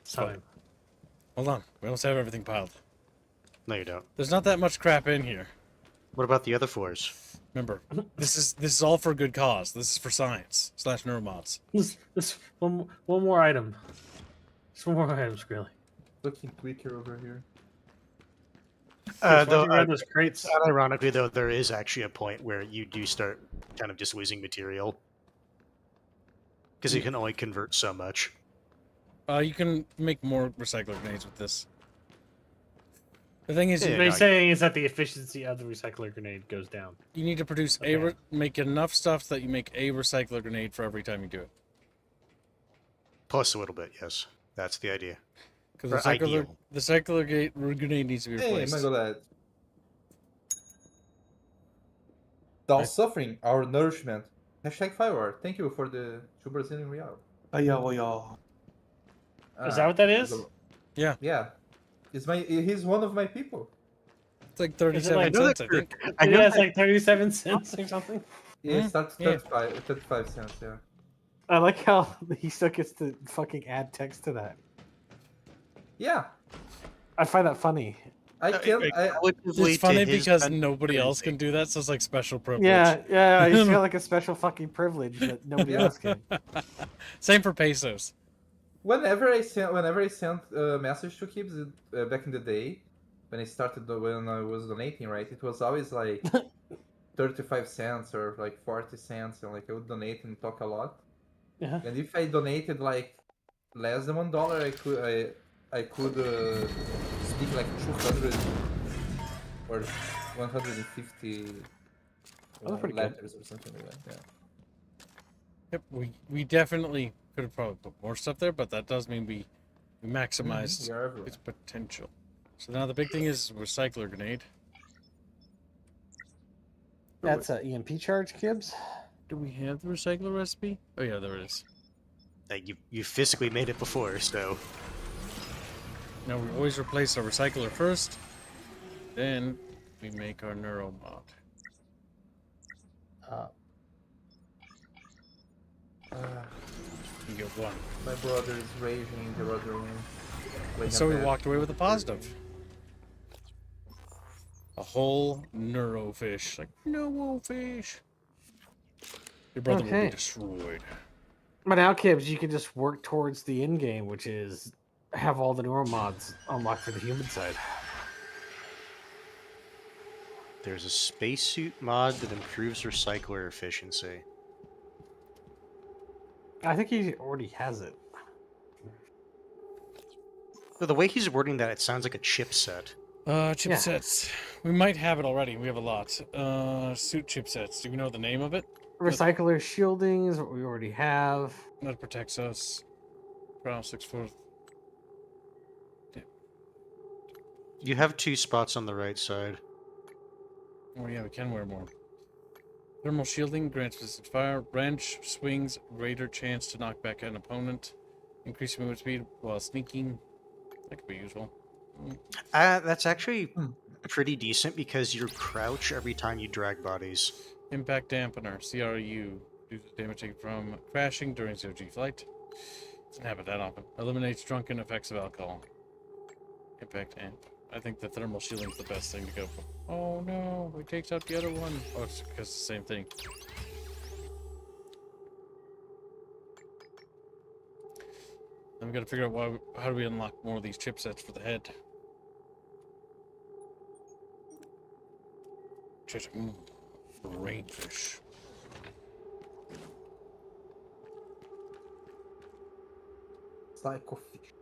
It's time. Hold on, we almost have everything piled. No, you don't. There's not that much crap in here. What about the other floors? Remember, this is all for a good cause. This is for science / neuromods. This one more item. Just one more item, Skrilley. Looking quicker over here. Those crates. Ironically, though, there is actually a point where you do start kind of just losing material because you can only convert so much. You can make more recycler grenades with this. The thing is, What he's saying is that the efficiency of the recycler grenade goes down. you need to produce make enough stuff that you make a recycler grenade for every time you do it. Plus a little bit, yes. That's the idea. Because the recycler grenade needs to be replaced. Hey, my god. Thou suffering our nourishment. #5hour. Thank you for the 2 Brazilian real. Y'all. Is that what that is? Yeah. Yeah. He's one of my people. It's like 37 cents, I think. Yeah, it's like 37 cents or something. Yeah, it starts 35 cents, yeah. I like how he still gets to fucking add text to that. Yeah. I find that funny. It's funny because nobody else can do that, so it's like special privilege. Yeah, you feel like a special fucking privilege that nobody else can. Same for pesos. Whenever I sent a message to Kibbs back in the day, when I was donating, right, it was always like 35 cents or like 40 cents, and like I would donate and talk a lot. Yeah. And if I donated like less than $1, I could speak like 200 or 150 letters or something like that. Yeah. Yep, we definitely could have probably put more stuff there, but that does mean we maximized its potential. So now the big thing is recycler grenade. That's an EMP charge, Kibbs. Do we have the recycler recipe? Oh yeah, there it is. You physically made it before, so... Now we always replace our recycler first, then we make our neuromod. You get one. My brother is raging in the other room. So we walked away with a positive. A whole neurofish. Like, no fish. Your brother will be destroyed. But now, Kibbs, you can just work towards the end game, which is have all the neuromods unlocked for the human side. There's a spacesuit mod that improves recycler efficiency. I think he already has it. So the way he's wording that, it sounds like a chipset. Chipsets. We might have it already. We have a lot. Suit chipsets. Do we know the name of it? Recycler shielding is what we already have. That protects us. Ground 6'4". You have 2 spots on the right side. Oh yeah, we can wear more. Thermal shielding grants resistant fire. Wrench swings greater chance to knock back an opponent. Increase movement speed while sneaking. That could be useful. That's actually pretty decent because you crouch every time you drag bodies. Impact dampener, CRU. Due to damage taken from crashing during zero-G flight. Doesn't happen that often. Eliminates drunken effects of alcohol. Impact amp. I think the thermal shielding is the best thing to go for. Oh no, it takes out the other one. Oh, it's because it's the same thing. Then we gotta figure out how do we unlock more of these chipsets for the head. Rainfish. Psychofish.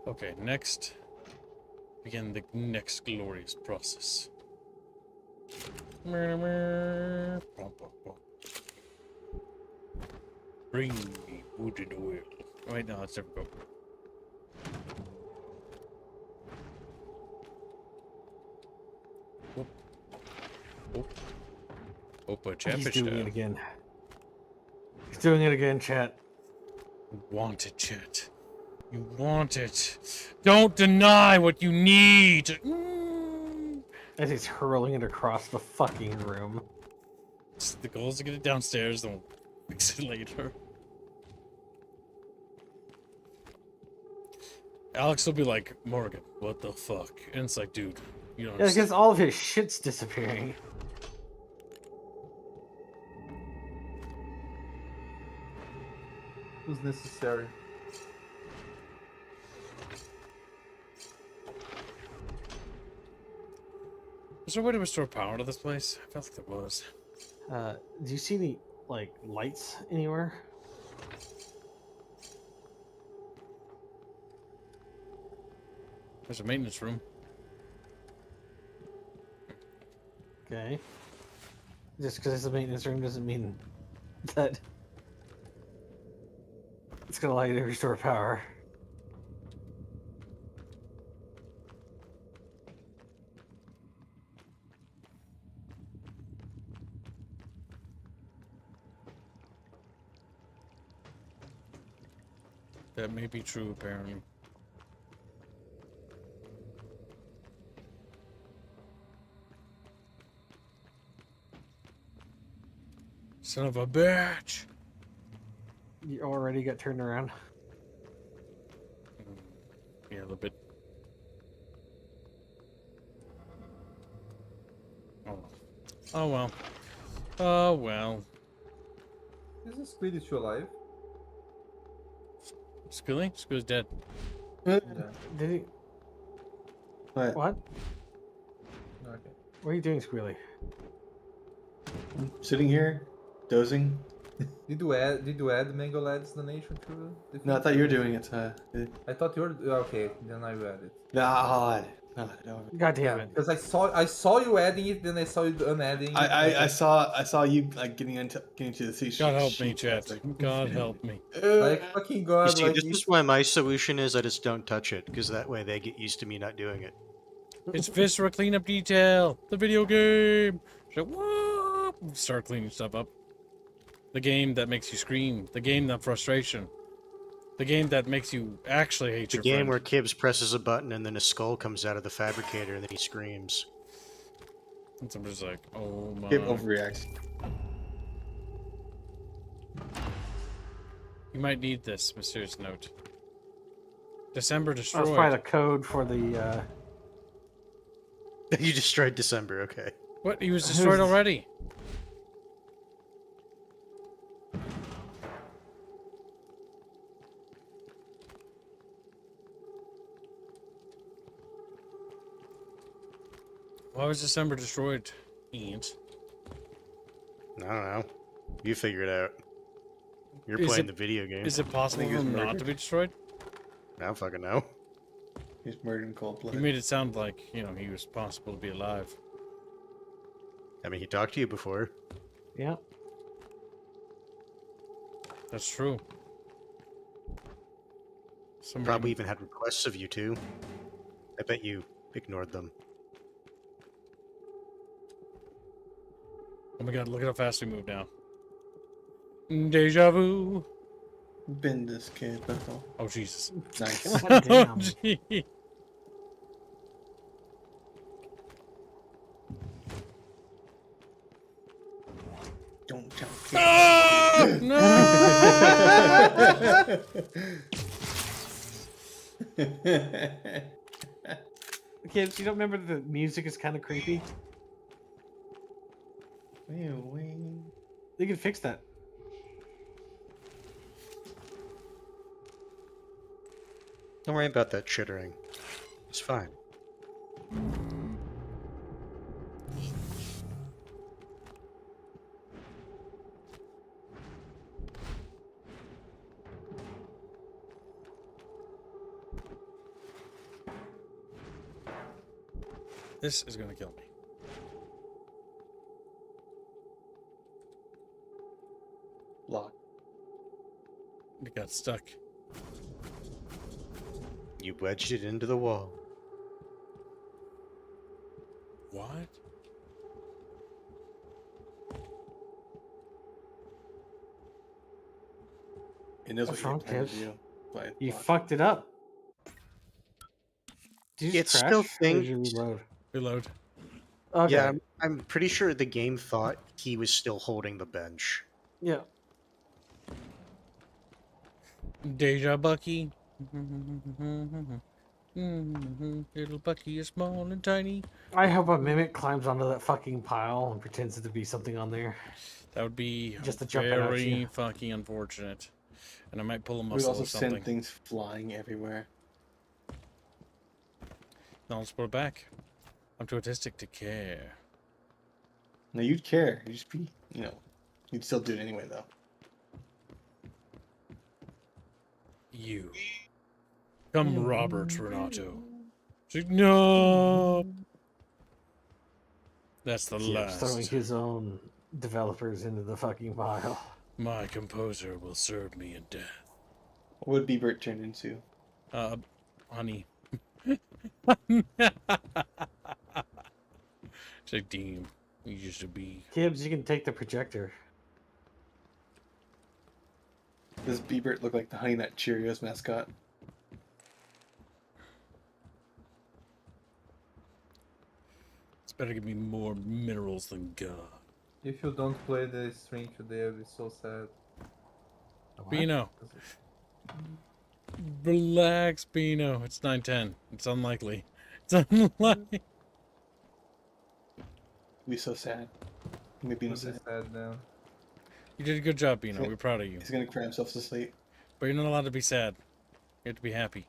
Okay, next. Begin the next glorious process. Bring me wood and oil. Oh, wait, no, it's different. Opa Chatfish He's doing style. it again. He's doing it again, chat. Want it, chat. You want it. Don't deny what you need. As he's hurling it across the fucking room. The goal is to get it downstairs, then we'll fix it later. Alex will be like, Morgan, what the fuck? And it's like, dude, you don't Yeah, because all of his shit's disappearing. Who's necessary? Is there a way to restore power to this place? I felt like there was. Do you see any, like, lights anywhere? There's a maintenance room. Okay. Just because it's a maintenance room doesn't mean that it's going to allow you to restore power. That may be true, apparently. Son of a bitch! You already got turned around. Yeah, a little bit. Oh. Oh well. Oh well. Is this Squid still alive? Skilly? Skilly's dead. Yeah. Did he? What? What? Okay. What are you doing, Squealy? I'm sitting here, dozing. Did you add Mango Lads the nation to the No, I thought you were doing it. I thought you were okay. Then I will add it. God. God damn it! Because I saw you adding it, then I saw you unadding it. I saw you like getting into the seashore. God help me, chat. God help me. Like fucking You god. see, Like this is why my solution is I just don't touch it, because that way they get used to me not doing it. It's Fish for a cleanup detail. The video game. So, whoop, start cleaning stuff up. The game that makes you scream. The game that frustration. The game that makes you actually hate The your game friend. where Kibbs presses a button and then a skull comes out of the fabricator and then he screams. And somebody's like, oh my. Kib overreacts. You might need this mysterious note. December That was destroyed. probably the code for the. You destroyed December, okay. What? He was destroyed already. Why was December destroyed, Ian? I don't know. You figure it out. You're Is playing it- the video game. Is it possible for him not to be destroyed? I don't fucking know. He's murdered in cold blood. You made it sound like, you know, he was possible to be alive. I mean, he talked to you before. Yeah. That's true. Probably even had requests of you too. I bet you ignored them. Oh my god, look at how fast we move now. Deja vu. Been this kid, that's all. Oh, Jesus. Nice. God damn. Oh, gee. Don't jump. Ah! No! Kids, you don't remember the music is kind of creepy? They can fix that. Don't worry about that chittering. It's fine. This is gonna kill me. Lock. It got stuck. You wedged it into the wall. What? It knows What's what wrong, you're trying to Tibbs? do. But You lock. fucked it up. Did you It just still crash? Or did you thinks. reload? Reload. Okay. Yeah, I'm pretty sure the game thought he was still holding the bench. Yeah. Deja Bucky. Little Bucky is small and tiny. I hope a mimic climbs onto that fucking pile and pretends to be something on there. That would be Just to jump out at very you. fucking unfortunate. And I might pull a We would muscle also or something. send things flying everywhere. Now let's put it back. I'm too autistic to care. No, you'd care. You'd just be, you'd still do it anyway, though. You. Come, Robert Renato. No. That's the Keeps last. throwing his own developers into the fucking pile. My composer will serve me in death. What would Bebert turn into? Honey. It's like, damn, you used to be. Kibbs, you can take the projector. Does Bebert look like the Honey Nut Cheerios mascot? It's better give me more minerals than God. If you don't play the stream today, I'll be so sad. Bino. Relax, Bino. It's 9:10. It's unlikely. It's unlikely. Be so sad. Maybe I'll not be sad. sad now. You did a good job, Bino. We're proud of you. He's gonna cry himself to sleep. But you're not allowed to be sad. You have to be happy.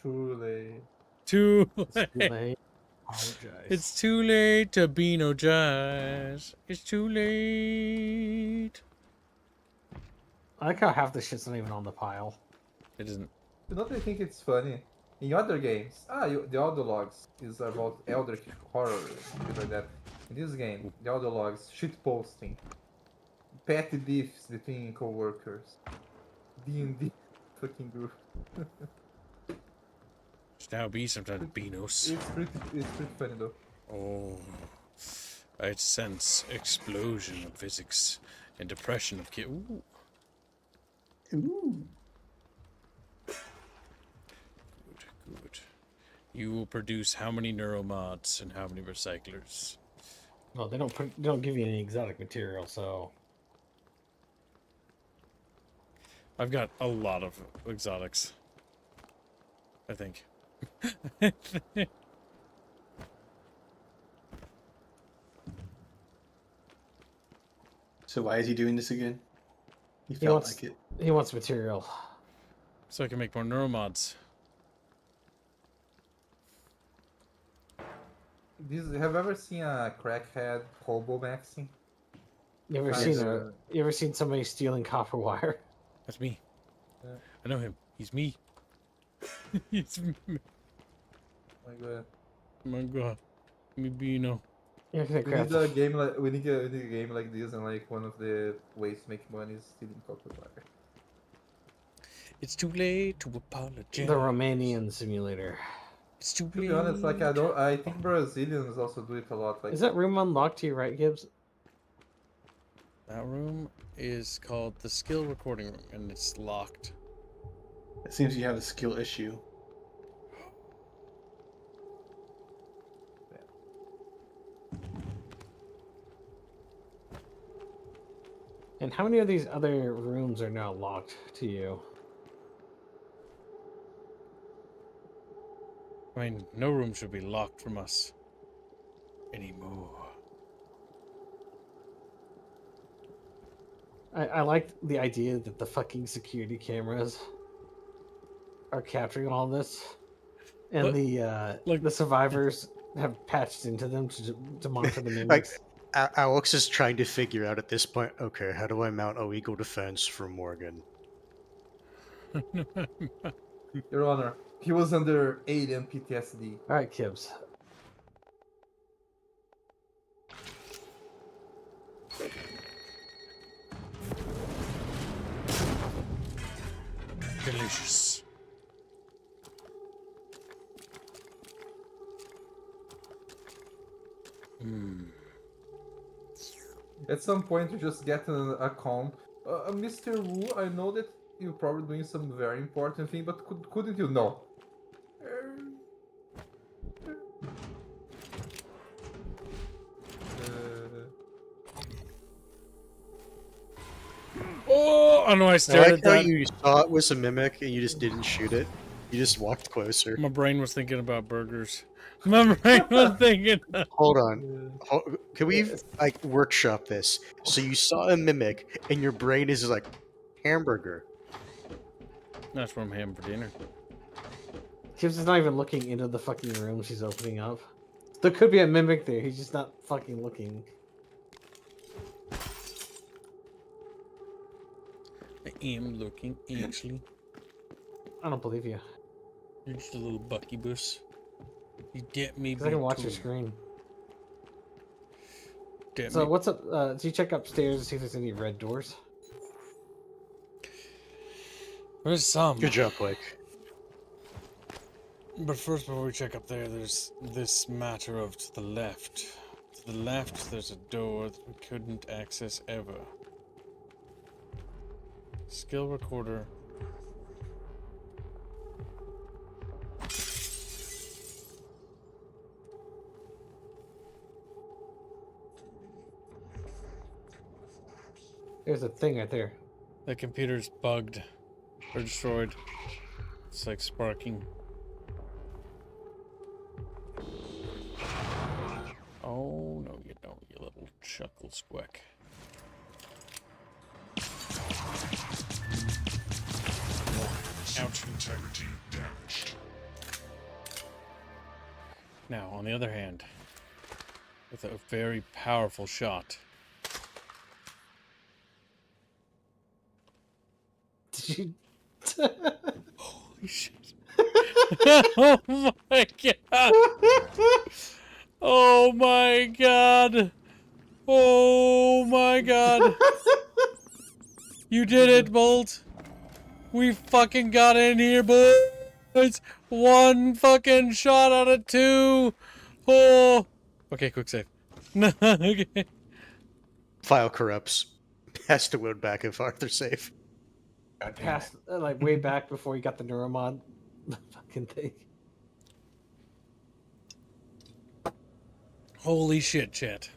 Too late. Too It's late. too late. Apologize. It's too late to Bino-gize. It's too late. I like how half the shit's not even on the pile. It isn't. You know what I think it's funny? In other games, the audio logs is about elder horror, things like that. In this game, the audio logs, shit posting, petty beefs between co-workers, D&D fucking group. It's now be sometimes Binos. It's pretty funny though. Oh, I sense explosion of physics and depression of kid. Ooh. Ooh. Good. You will produce how many neuromods and how many recyclers? No, they don't give you any exotic material, so I've got a lot of exotics. I think. So why is he doing this again? He he felt wants like it. he wants material. So I can make more neuromods. Have you ever seen a crackhead hobo maxing? You ever seen somebody stealing copper wire? That's me. Yeah. I know him. He's me. He's me. Oh my god. Oh my god. Me Bino. Yeah, We need a game like we need a game like this, and like one of the ways to make money is stealing copper wire. It's too late to apologize. The Romanian simulator. It's too To be honest, like I think Brazilians also do it a lot. Like, Is that room unlocked to your right, Gibbs? That room is called the skill recording room, and it's locked. It seems you have a skill issue. And how many of these other rooms are now locked to you? I mean, no room should be locked from us anymore. I like the idea that the fucking security cameras are capturing all this, and the survivors have patched into them to monitor the mimics. Alex is trying to figure out at this point, okay, how do I mount illegal defense for Morgan? Your Honor, he was under alien PTSD. All right, Kibbs. Delicious. At some point, you just get a call. Mr. Wu, I know that you're probably doing some very important thing, but couldn't you know? Oh, I know. I I stared like at how that. you saw it was a mimic and you just didn't shoot it. You just walked closer. My brain was thinking about burgers. My brain was thinking. Hold on. Can we like workshop this? So you saw a mimic and your brain is like hamburger. That's what I'm having for dinner. Tibbs is not even looking into the fucking room she's opening up. There could be a mimic there. He's just not fucking looking. I am looking, actually. I don't believe you. You're just a little buckybus. You get me. 'Cause I can watch your screen. Get So me. what's up? Did you check upstairs to see if there's any red doors? There's some. Good job, Blake. But first, before we check up there, there's this matter of to the left. To the left, there's a door that we couldn't access ever. Skill recorder. There's a thing right there. The computer's bugged or destroyed. It's like sparking. Oh, no, you don't, you little chuckle squeak. Ouch. Integrity damaged. Now, on the other hand, with a very powerful shot. Did you? Holy shit. Oh my god. Oh my god. Oh my god. You did it, Bolt. We fucking got in here, boys. One fucking shot out of two. Oh. Okay, quick save. Okay. File corrupts. Has to load back if Arthur's safe. Past like way back before you got the neuromod fucking thing. Holy shit, chat.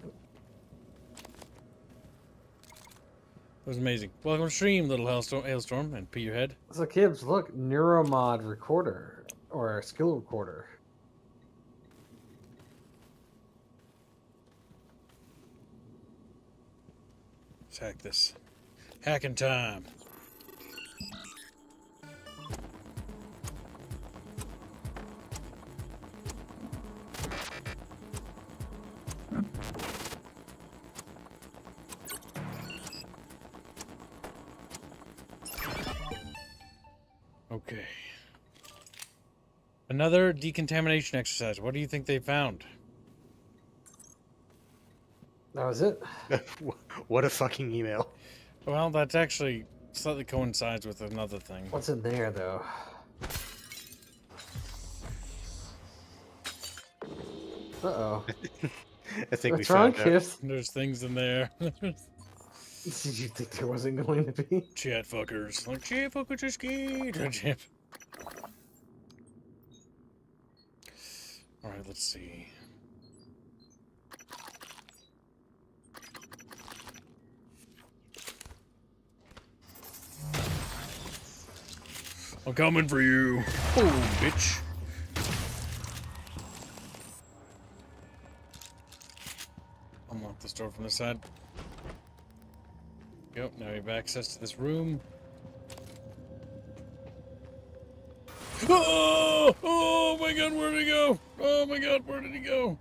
That was amazing. Welcome to stream, little hailstorm, and pee your head. So kids, look, neuromod recorder or skill recorder. Let's hack this. Hacking time. Okay. Another decontamination exercise. What do you think they found? That was it. What a fucking email. Well, that's actually slightly coincides with another thing. What's in there though? Uh-oh. I think What's we wrong, found out. Kiss? There's things in there. Did you think there wasn't going to be? Chat fuckers. Like, chat fuckers are scared. Alright, let's see. I'm coming for you. Oh, bitch. Unlock this door from this side. Yep, now we have access to this room. Oh! Oh my god, where did he go? Oh my god, where did he go?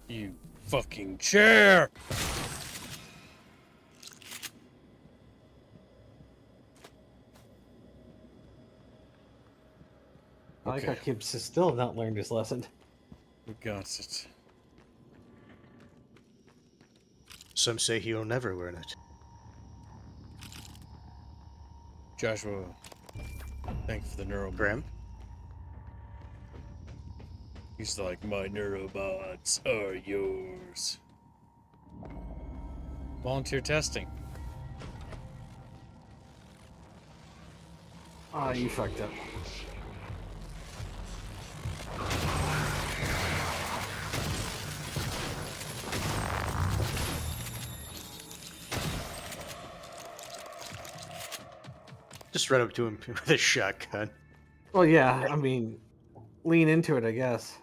You fucking chair! I like how Gibbs has still not learned his lesson. We got it. Some say he'll never learn it. Joshua, thank you for the neuro. Graham? He's like, my neurobots are yours. Volunteer testing. Ah, you fucked up. Just run up to him with a shotgun. Well, yeah, I mean, lean into it, I guess.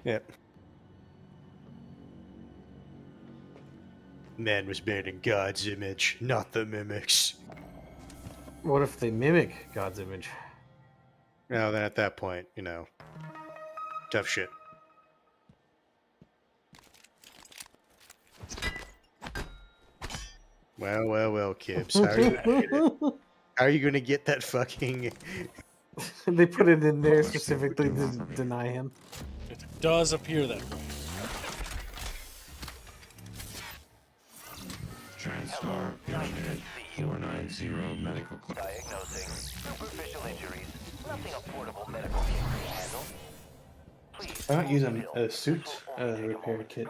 Yep. Man was made in God's image, not the mimics. What if they mimic God's image? Well, then at that point, you know, tough shit. Well, Kibbs. How are you gonna get it? How are you gonna get that fucking... They put it in there specifically to deny him. It does appear that way. TranStar Pyramid 490 medical class. Diagnosing superficial injuries. Nothing a portable medical kit can handle. Why not use a suit as a repair kit?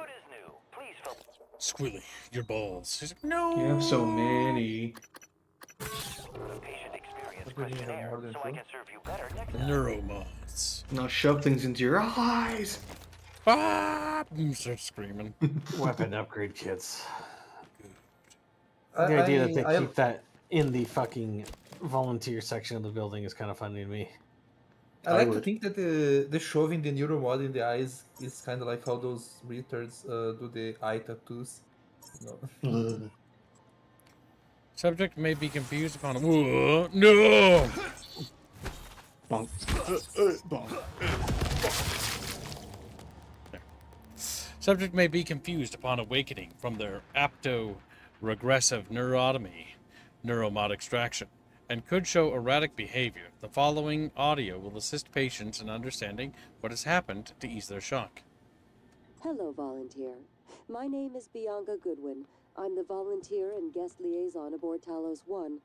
Squilly, your balls. He's like, no. You have so many. Neuromods. Now shove things into your eyes. Ah! Start screaming. Weapon upgrade kits. The idea that they keep that in the fucking volunteer section of the building is kind of funny to me. I like to think that the shoving the neuromod in the eyes is kind of like how those retards do the eye tattoos. No. Subject may be confused upon. Whoa, no! Bonk. Subject may be confused upon awakening from their apto-regressive neuromod extraction and could show erratic behavior. The following audio will assist patients in understanding what has happened to ease their shock. Hello, volunteer. My name is Bianca Goodwin. I'm the volunteer and guest liaison aboard Talos 1.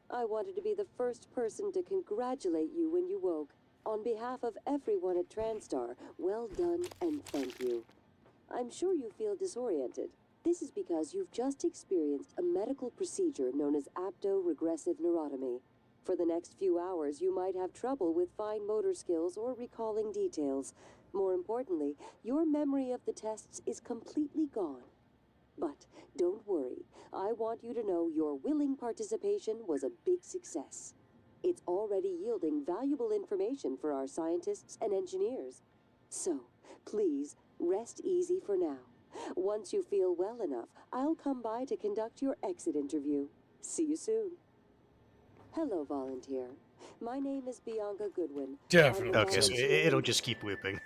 I wanted to be the first person to congratulate you when you woke. On behalf of everyone at TranStar, well done and thank you. I'm sure you feel disoriented. This is because you've just experienced a medical procedure known as apto-regressive neurotomy. For the next few hours, you might have trouble with fine motor skills or recalling details. More importantly, your memory of the tests is completely gone. But don't worry, I want you to know your willing participation was a big success. It's already yielding valuable information for our scientists and engineers. So, please, rest easy for now. Once you feel well enough, I'll come by to conduct your exit interview. See you soon. Hello, volunteer. My name is Bianca Goodwin. Definitely. Okay, so it'll just keep looping.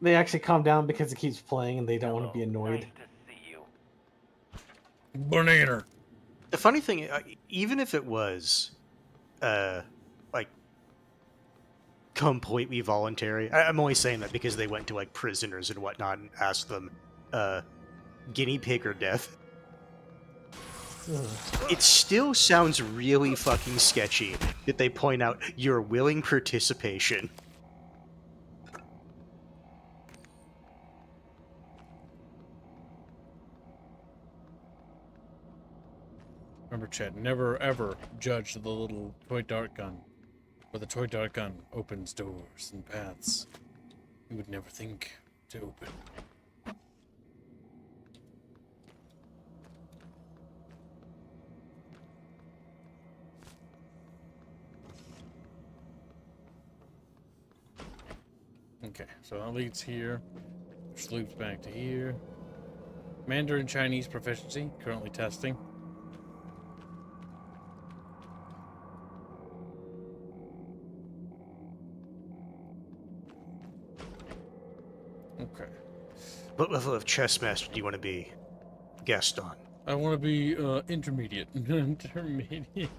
They actually calm down because it keeps playing and they don't want to be annoyed. Banana. The funny thing, even if it was, like, completely voluntary, I'm only saying that because they went to, like, prisoners and whatnot and asked them, guinea pig or death. It still sounds really fucking sketchy that they point out your willing participation. Remember, Chet, never ever judge the little toy dart gun. Where the toy dart gun opens doors and paths you would never think to open. Okay, so that leads here, which loops back to here. Mandarin Chinese proficiency, currently testing. Okay. What level of chess master do you want to be? Guest on. I want to be intermediate. Intermediate.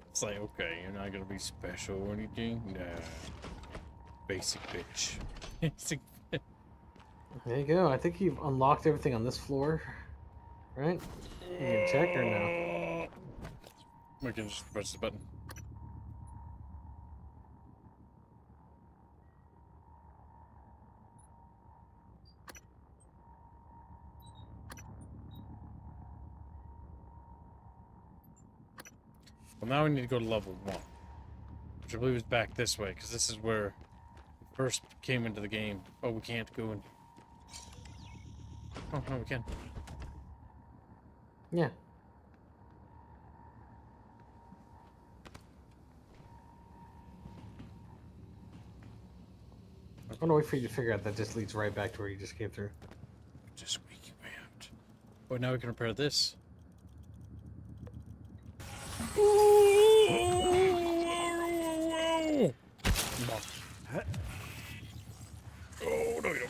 It's like, okay, you're not gonna be special or anything. Nah. Basic bitch. Basic. There you go. I think you've unlocked everything on this floor. Right? You can check or no? We can just press the button. Well, now we need to go to level 1. Which I believe is back this way, because this is where we first came into the game. Oh, we can't go in. Oh, no, we can. Yeah. I'm gonna wait for you to figure out that just leads right back to where you just came through. Just squeaky way out. Oh, now we can repair this. Oh, no, you don't.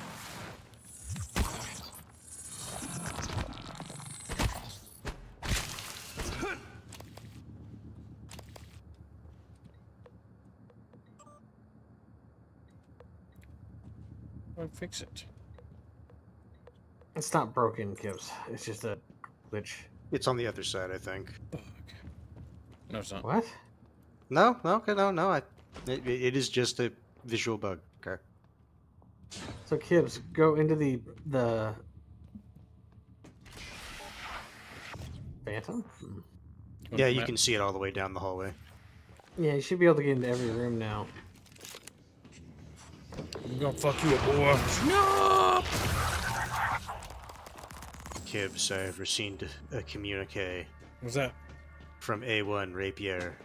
I'll fix it. It's not broken, Gibbs. It's just a glitch. It's on the other side, I think. No, it's not. What? No, okay, no. It is just a visual bug. Okay. So, Gibbs, go into the Phantom? Yeah, you can see it all the way down the hallway. Yeah, you should be able to get into every room now. I'm gonna fuck you up, boy. No! Kibbs, I have received a communique. What's that? From A1 Rapier.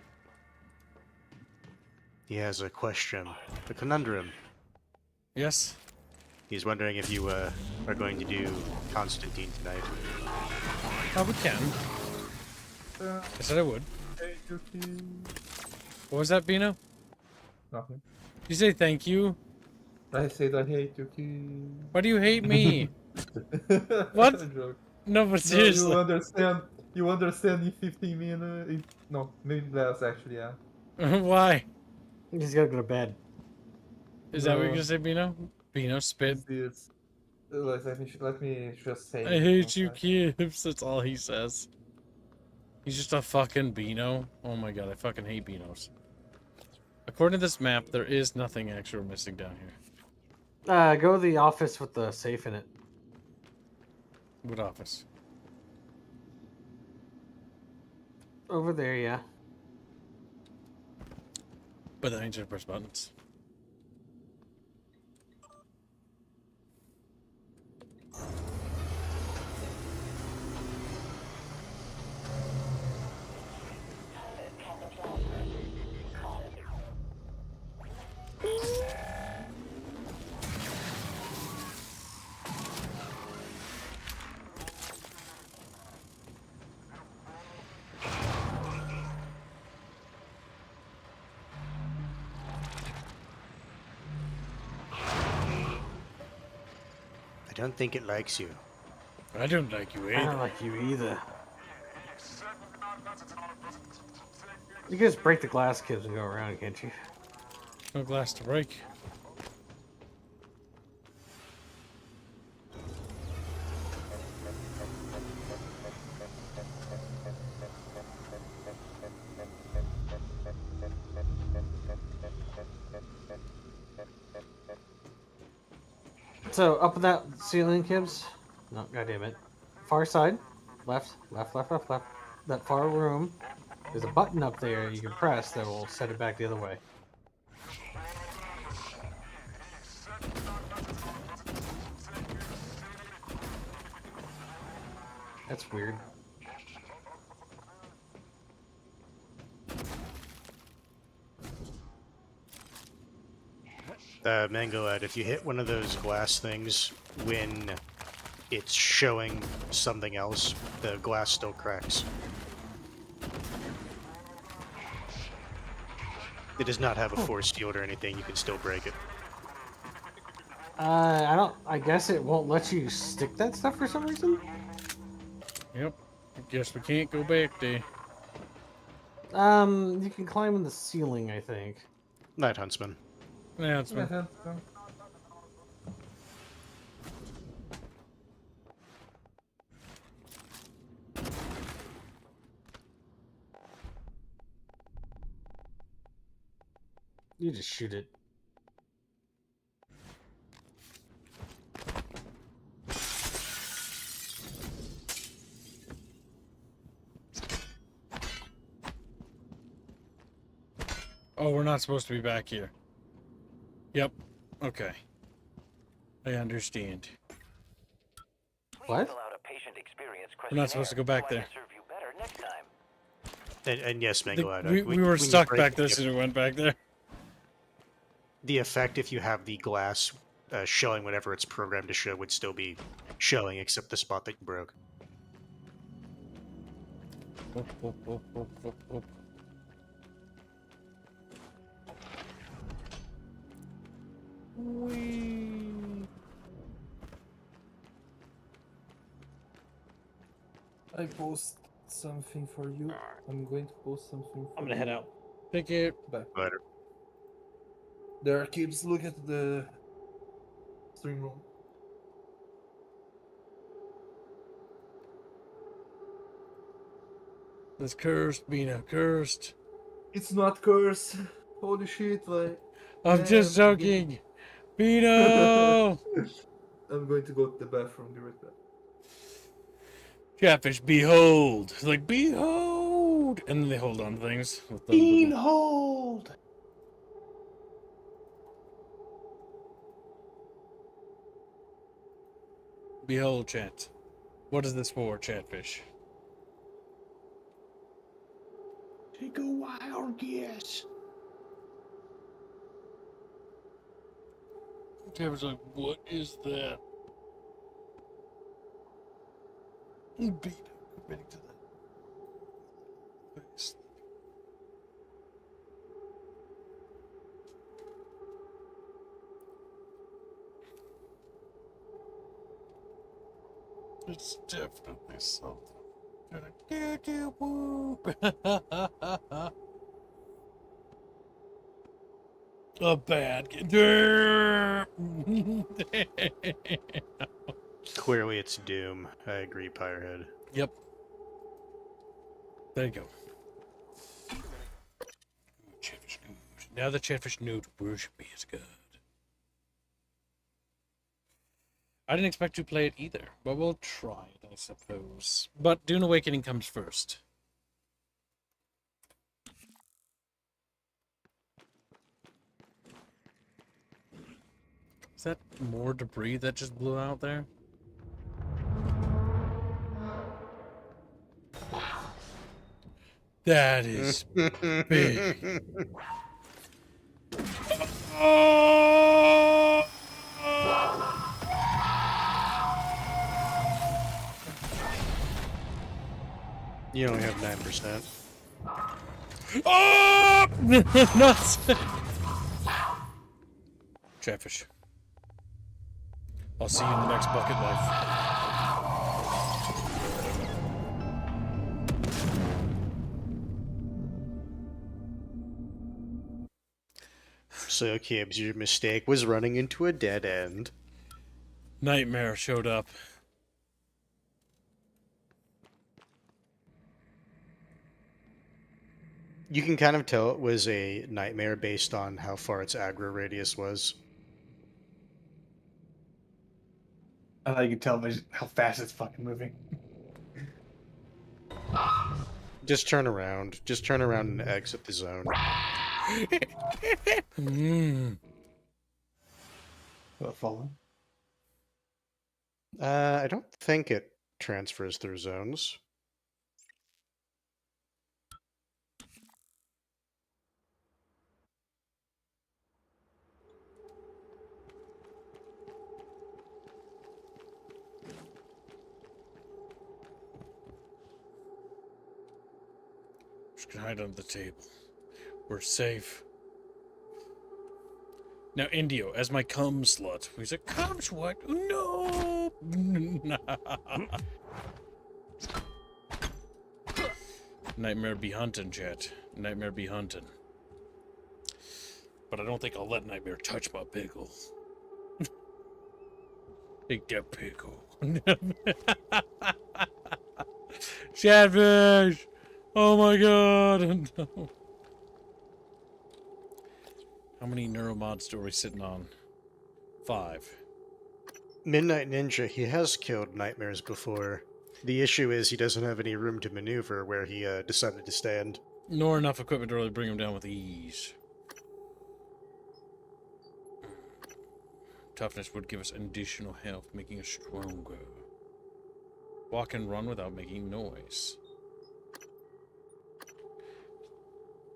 He has a question, a conundrum. Yes? He's wondering if you are going to do Constantine tonight. Oh, we can. I said I would. What was that, Bino? Nothing. You say thank you? I said I hate you, kid. Why do you hate me? What? No, but seriously. No, you understand in 15 minutes. No, maybe less actually, yeah. Why? You just gotta go to bed. Is that what you're gonna say, Bino? Bino, spit. Let me just say. I hate you, Gibbs. That's all he says. He's just a fucking Beano. Oh my god, I fucking hate Beanos. According to this map, there is nothing actually missing down here. Go to the office with the safe in it. What office? Over there, yeah. But that ain't just press buttons. I don't think it likes you. I don't like you either. I don't like you either. You can just break the glass, Kids, and go around, can't you? No glass to break. So, up in that ceiling, Kibbs? No, goddamn it. Far side. Left. That far room. There's a button up there you can press that will set it back the other way. That's weird. Mango Lad, if you hit one of those glass things when it's showing something else, the glass still cracks. It does not have a force field or anything, you can still break it. I guess it won't let you stick that stuff for some reason? Yep. I guess we can't go back there. You can climb in the ceiling, I think. Night Huntsman. Yeah, that's fine. You just shoot it. Oh, we're not supposed to be back here. Yep. Okay. I understand. What? We're not supposed to go back there. And yes, Mangalada. We were stuck back there, so we went back there. The effect, if you have the glass showing whatever it's programmed to show, would still be showing, except the spot that you broke. Oh, oh, oh, oh, oh, oh. Whee. I post something for you. I'm going to post something for I'm gonna head out. Pick it. Bye. Later. There, kids, look at the stream room. That's cursed, Bina, cursed. It's not curse. Holy shit, like. I'm just joking. Bino! I'm going to go to the bathroom, be right back. Catfish, behold. It's like, behold! And then they hold on to things. With the little... Behold! Behold, chat. What is this for, Chatfish? Take a wild guess. Catfish like, what is that? Beat. Committing to that. Face. It's definitely something. Do whoop. A bad game. Clearly, it's Doom. I agree, Pyrehead. Yep. There you go. Chatfish nude. Now the Chatfish nude worship me is good. I didn't expect to play it either, but we'll try it, I suppose. But Dune Awakening comes first. Is that more debris that just blew out there? That is big. Oh! You only have 9%. Oh! Nuts! Chatfish. I'll see you in the next bucket life. So, Kibbs, your mistake was running into a dead end. Nightmare showed up. You can kind of tell it was a nightmare based on how far its aggro radius was. I thought you could tell by how fast it's fucking moving. Just turn around. Just turn around and exit the zone. Will it fall in? I don't think it transfers through zones. Just gonna hide under the table. We're safe. Now, Indio, as my cum slut. He's like, cum slut? No! Nightmare be hunting, chat. Nightmare be hunting. But I don't think I'll let Nightmare touch my pickle. Take that pickle. Chatfish! Oh my god! No. How many neuromods are we sitting on? 5. Midnight Ninja, he has killed nightmares before. The issue is he doesn't have any room to maneuver where he decided to stand. Nor enough equipment to really bring him down with ease. Toughness would give us additional health, making us stronger. Walk and run without making noise.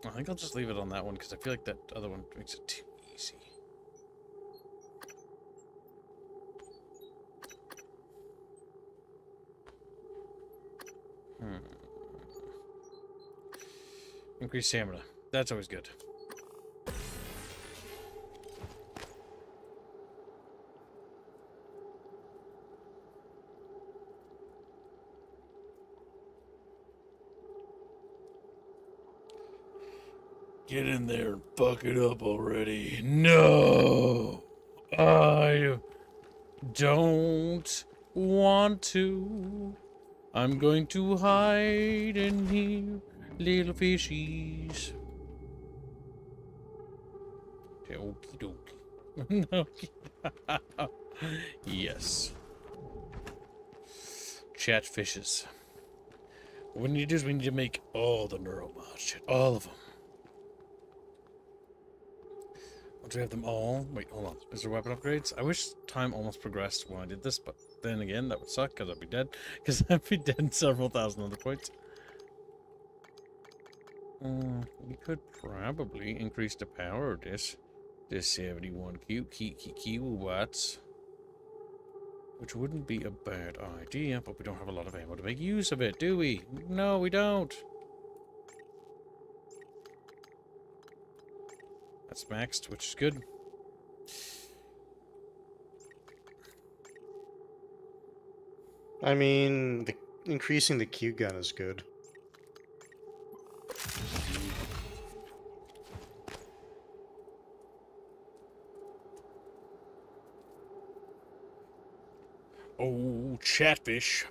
I think I'll just leave it on that one because I feel like that other one makes it too easy. Increase stamina. That's always good. Get in there and fuck it up already. No! I don't want to. I'm going to hide in here, little fishies. Okie dokie. Yes. Chatfishes. What we need to do is we need to make all the neuromods shit. All of them. Once we have them all... Wait, hold on. Is there weapon upgrades? I wish time almost progressed when I did this, but then again, that would suck because I'd be dead. Because I'd be dead in several thousand other points. We could probably increase the power of this. This 71 kilowatts. Which wouldn't be a bad idea, but we don't have a lot of ammo to make use of it, do we? No, we don't. That's maxed, which is good. I mean, increasing the Q gun is good. Oh, Chatfish.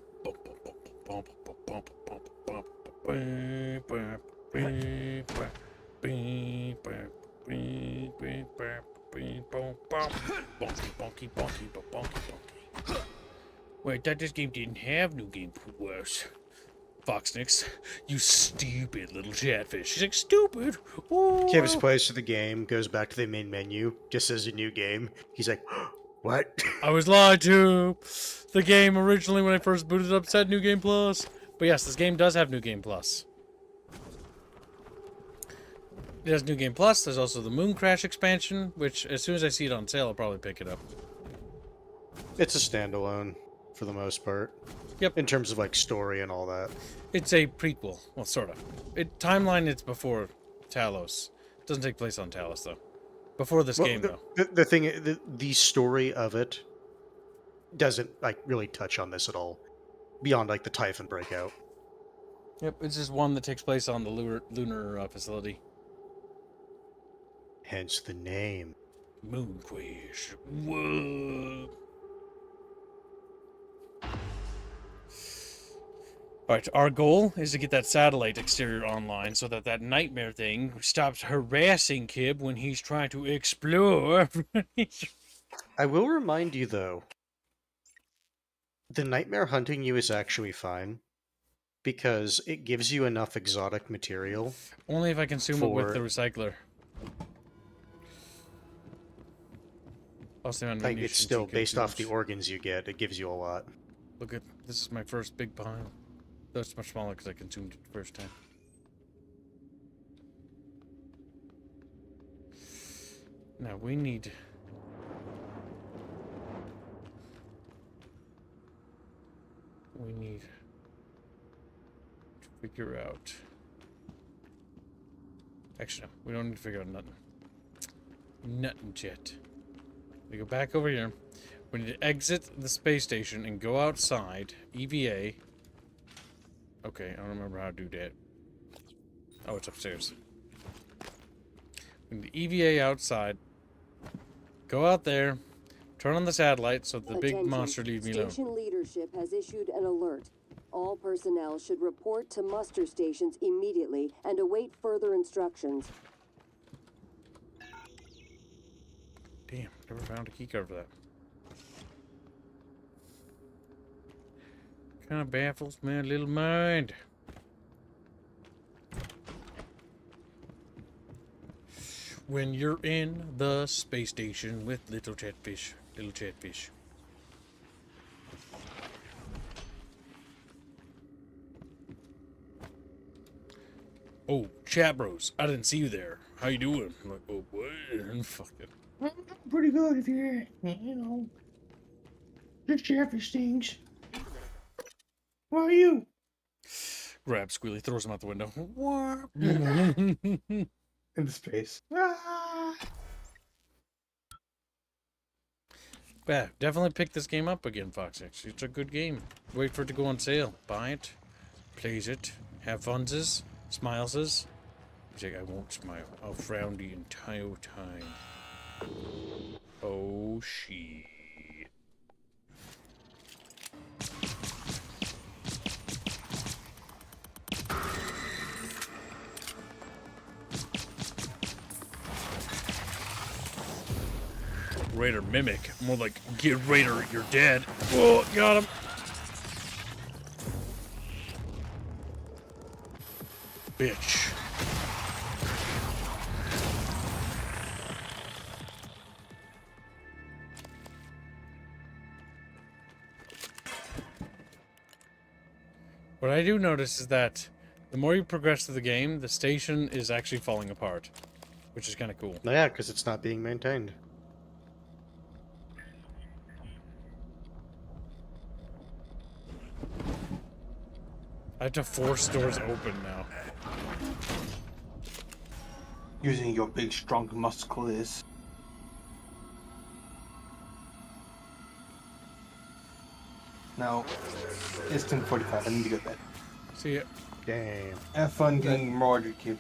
Wait, I thought this game didn't have New Game Plus. Foxnix, you stupid little chatfish. She's like, stupid? Gives plays to the game, goes back to the main menu, just says a new game. He's like, what? I was lied to. The game originally, when I first booted it up, said New Game Plus. But yes, this game does have New Game Plus. It has New Game Plus. There's also the Moon Crash expansion, which as soon as I see it on sale, I'll probably pick it up. It's a standalone, for the most part. Yep. In terms of, like, story and all that. It's a prequel. Well, sort of. Timeline, it's before Talos. It doesn't take place on Talos, though. Before this game, though. The thing, the story of it doesn't, like, really touch on this at all. Beyond, like, the Typhon breakout. Yep, it's just one that takes place on the lunar facility. Hence the name. Moon Crash. Whoa. Alright, our goal is to get that satellite exterior online so that that nightmare thing stops harassing Kib when he's trying to explore. I will remind you, though, the nightmare hunting you is actually fine, because it gives you enough exotic material. Only if I consume it with the recycler. Like, it's still based off the organs you get, it gives you a lot. Look at, this is my first big pile. Though it's much smaller because I consumed it the first time. Now we need... to figure out... Actually, no. We don't need to figure out nothing. Nothing yet. We go back over here. We need to exit the space station and go outside. EVA. Okay, I don't remember how to do that. Oh, it's upstairs. We need to EVA outside. Go out there. Turn on the satellite so the big monster leave me alone. Station leadership has issued an alert. All personnel should report to muster stations immediately and await further instructions. Damn, never found a keycard for that. Kind of baffles my little mind. When you're in the space station with little chatfish. Oh, chat bros, I didn't see you there. How you doing? I'm like, oh, what? Fuck it. Pretty good if you're, you know, just Jeffrey stings. Where are you? Grab Squealy, throws him out the window. Into space. Yeah, definitely pick this game up again, Fox6. It's a good game. Wait for it to go on sale. Buy it, plays it, have funses, smileses. He's like, I won't smile. I'll frown the entire time. Oh, shit. Raider mimic. More like, get Raider, you're dead. Oh, got him. Bitch. What I do notice is that the more you progress through the game, the station is actually falling apart, which is kind of cool. Yeah, because it's not being maintained. I have to force doors open now. Using your big, strong muscles. Now, it's 10:45. I need to go to bed. See ya. Damn. Have fun getting murdered, kid.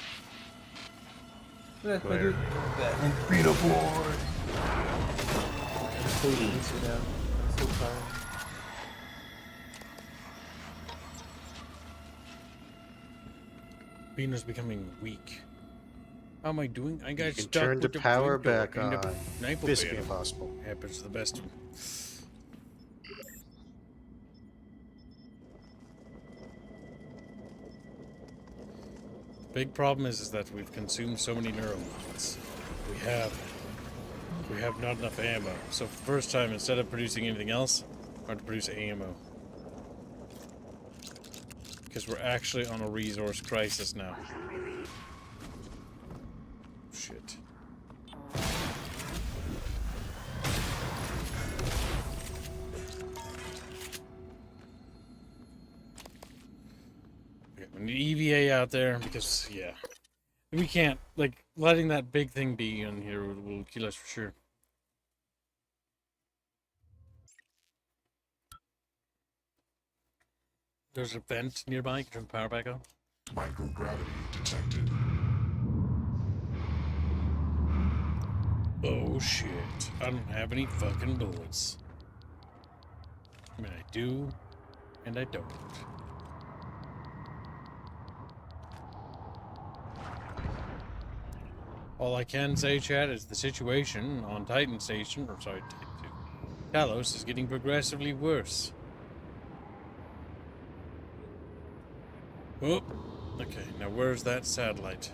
Let me do that. And beat a board. I'm so easy now. I'm so tired. Beaner's becoming weak. How am I doing? I got You can stuck turn the with power window back and the on. sniper Physically fan. impossible. Happens to the best of them. Big problem is that we've consumed so many neuromods. We have not enough ammo. So for the first time, instead of producing anything else, we're going to produce ammo. Because we're actually on a resource crisis now. Shit. Okay, we need EVA out there because, yeah. We can't, like, letting that big thing be in here will kill us for sure. There's a vent nearby. You can turn the power back on. Microgravity detected. Oh shit. I don't have any fucking bullets. I mean, I do, and I don't. All I can say, chat, is the situation on Titan Station, or sorry, Talos is getting progressively worse. Oh, okay, now where's that satellite?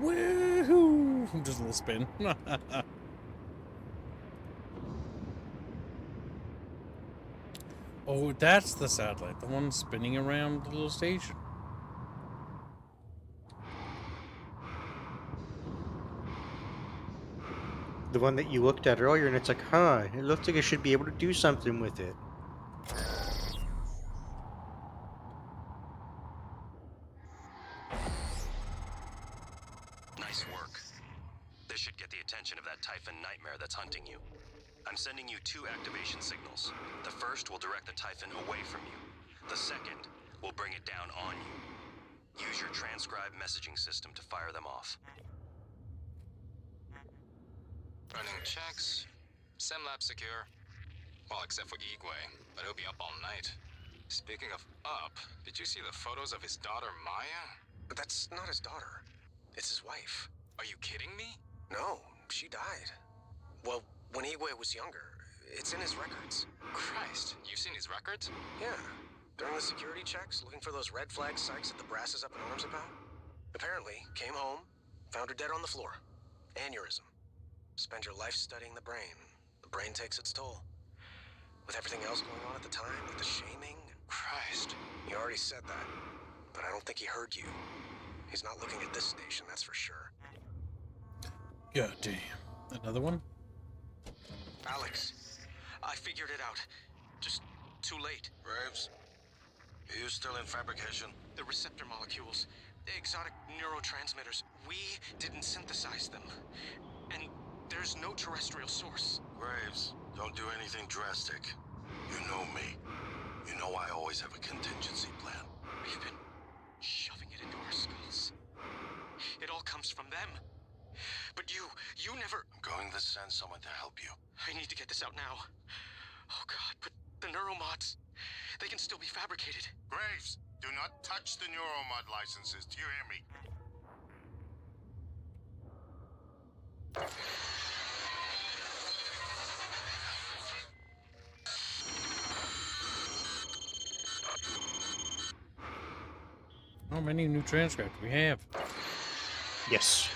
Woohoo! Just a little spin. Oh, that's the satellite, the one spinning around the little station. The one that you looked at earlier, and it's like, huh, it looks like I should be able to do something with it. Nice work. This should get the attention of that Typhon nightmare that's hunting you. I'm sending you 2 activation signals. The first will direct the Typhon away from you. The second will bring it down on you. Use your transcribe messaging system to fire them off. Running checks. SimLab secure. Well, except for Igwe, but he'll be up all night. Speaking of up, did you see the photos of his daughter Maya? But that's not his daughter. It's his wife. Are you kidding me? No, she died. Well, when Igwe was younger. It's in his records. Christ, you've seen his records? Yeah. During the security checks, looking for those red flag psychs that the brass is up in arms about. Apparently, came home, found her dead on the floor. Aneurysm. Spend your life studying the brain. The brain takes its toll. With everything else going on at the time, like the shaming. Christ. He already said that, but I don't think he heard you. He's not looking at this station, that's for sure. God damn. Another one? Alex, I figured it out. Just too late. Graves, are you still in fabrication? The receptor molecules, the exotic neurotransmitters, we didn't synthesize them. And there's no terrestrial source. Graves, don't do anything drastic. You know me. You know I always have a contingency plan. We've been shoving it into our skulls. It all comes from them. But you never... I'm going to send someone to help you. I need to get this out now. Oh God, but the neuromods, they can still be fabricated. Graves, do not touch the neuromod licenses. Do you hear me? How many new transcripts we have? Yes.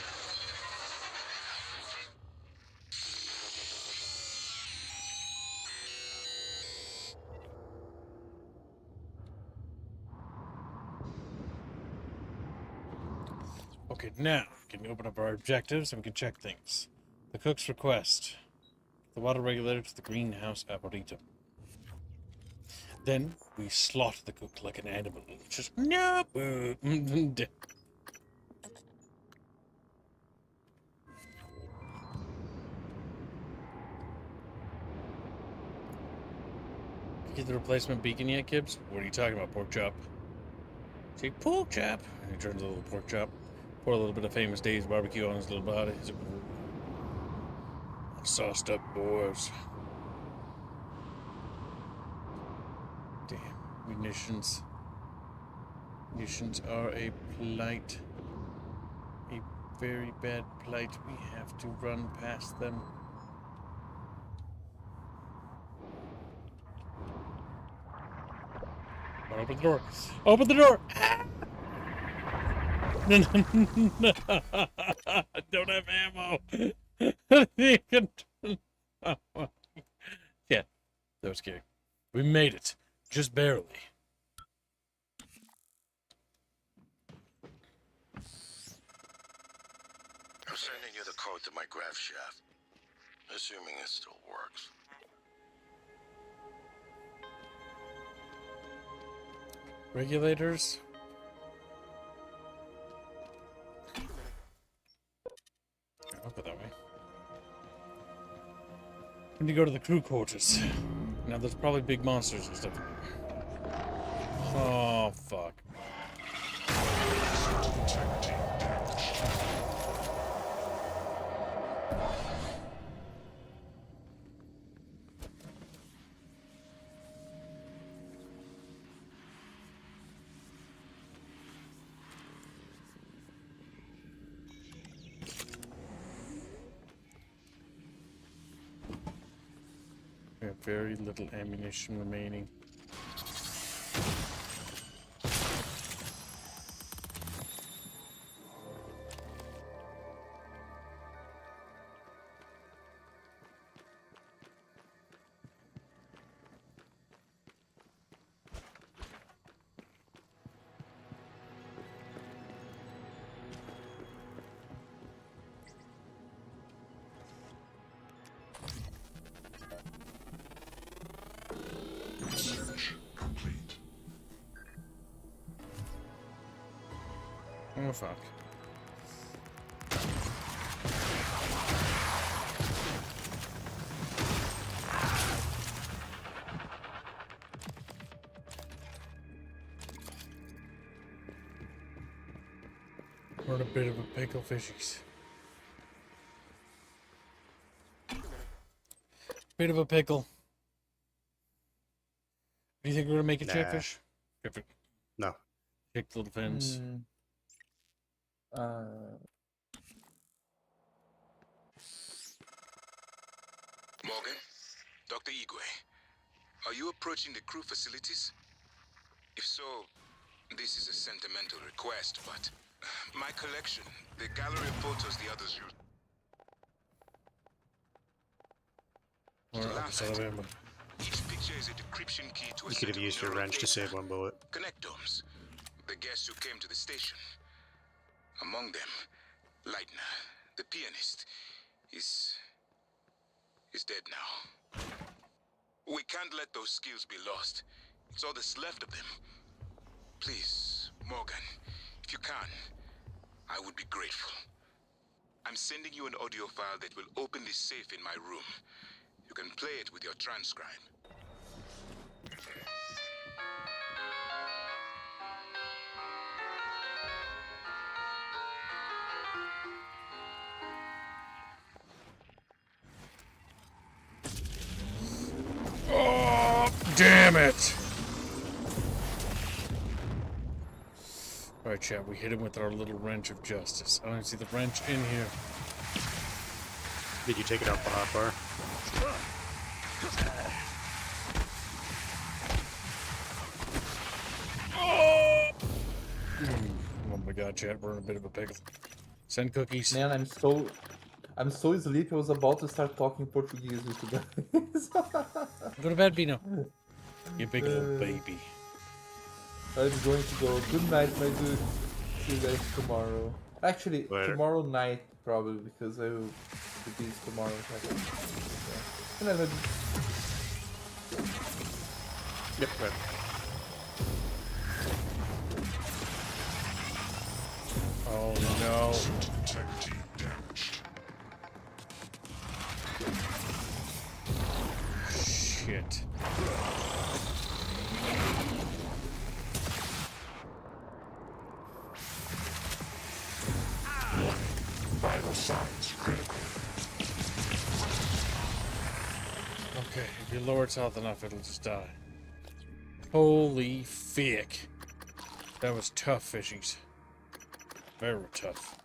Okay, now can we open up our objectives and we can check things. The cook's request. The water regulator to the greenhouse arboretum. Then we slaughter the cook like an animal. Just no. Get the replacement beacon yet, Kibbs? What are you talking about, pork chop? Say pork chop. And he turns a little pork chop. Pour a little bit of Famous Dave's barbecue on his little body. Sauced up boys. Damn. Munitions. Munitions are a plight. A very bad plight. We have to run past them. Open the door. Open the door. Ah! I don't have ammo. Yeah, that was scary. We made it. Just barely. I'm sending you the code to my graph shaft. Assuming it still works. Regulators. I'll put that way. We need to go to the crew quarters. Now there's probably big monsters and stuff. Oh fuck. We have very little ammunition remaining. Search complete. Oh fuck. We're in a bit of a pickle, fishies. Bit of a pickle. Do you think we're gonna make it, Nah. Chatfish? No. Kick the little fins. Morgan, Dr. Igwe, are you approaching the crew facilities? If so, this is a sentimental request, but my collection, the gallery of photos the others used. Each picture is a decryption key to a You could have set of used your neural wrench to data. save one bullet. Connectomes, the guests who came to the station. Among them, Leitner, the pianist, is dead now. We can't let those skills be lost. It's all that's left of them. Please, Morgan, if you can, I would be grateful. I'm sending you an audio file that will open this safe in my room. You can play it with your transcribe. Oh, damn it! Alright, chat, we hit him with our little wrench of justice. I don't see the wrench in here. Did you take it out the hotbar? Oh my god, chat, we're in a bit of a pickle. Send cookies. Man, I'm so sleepy. I was about to start talking Portuguese with you guys. Go to bed, Bino. You big little baby. I'm going to go. Good night, my dude. See you guys tomorrow. Actually, tomorrow night probably because I will be busy tomorrow. Good night, my dude. Yep, right. Oh no. Integrity damaged. Shit. Vital signs critical. Okay, if you lower its health enough, it'll just die. Holy fick. That was tough, fishies. Very tough.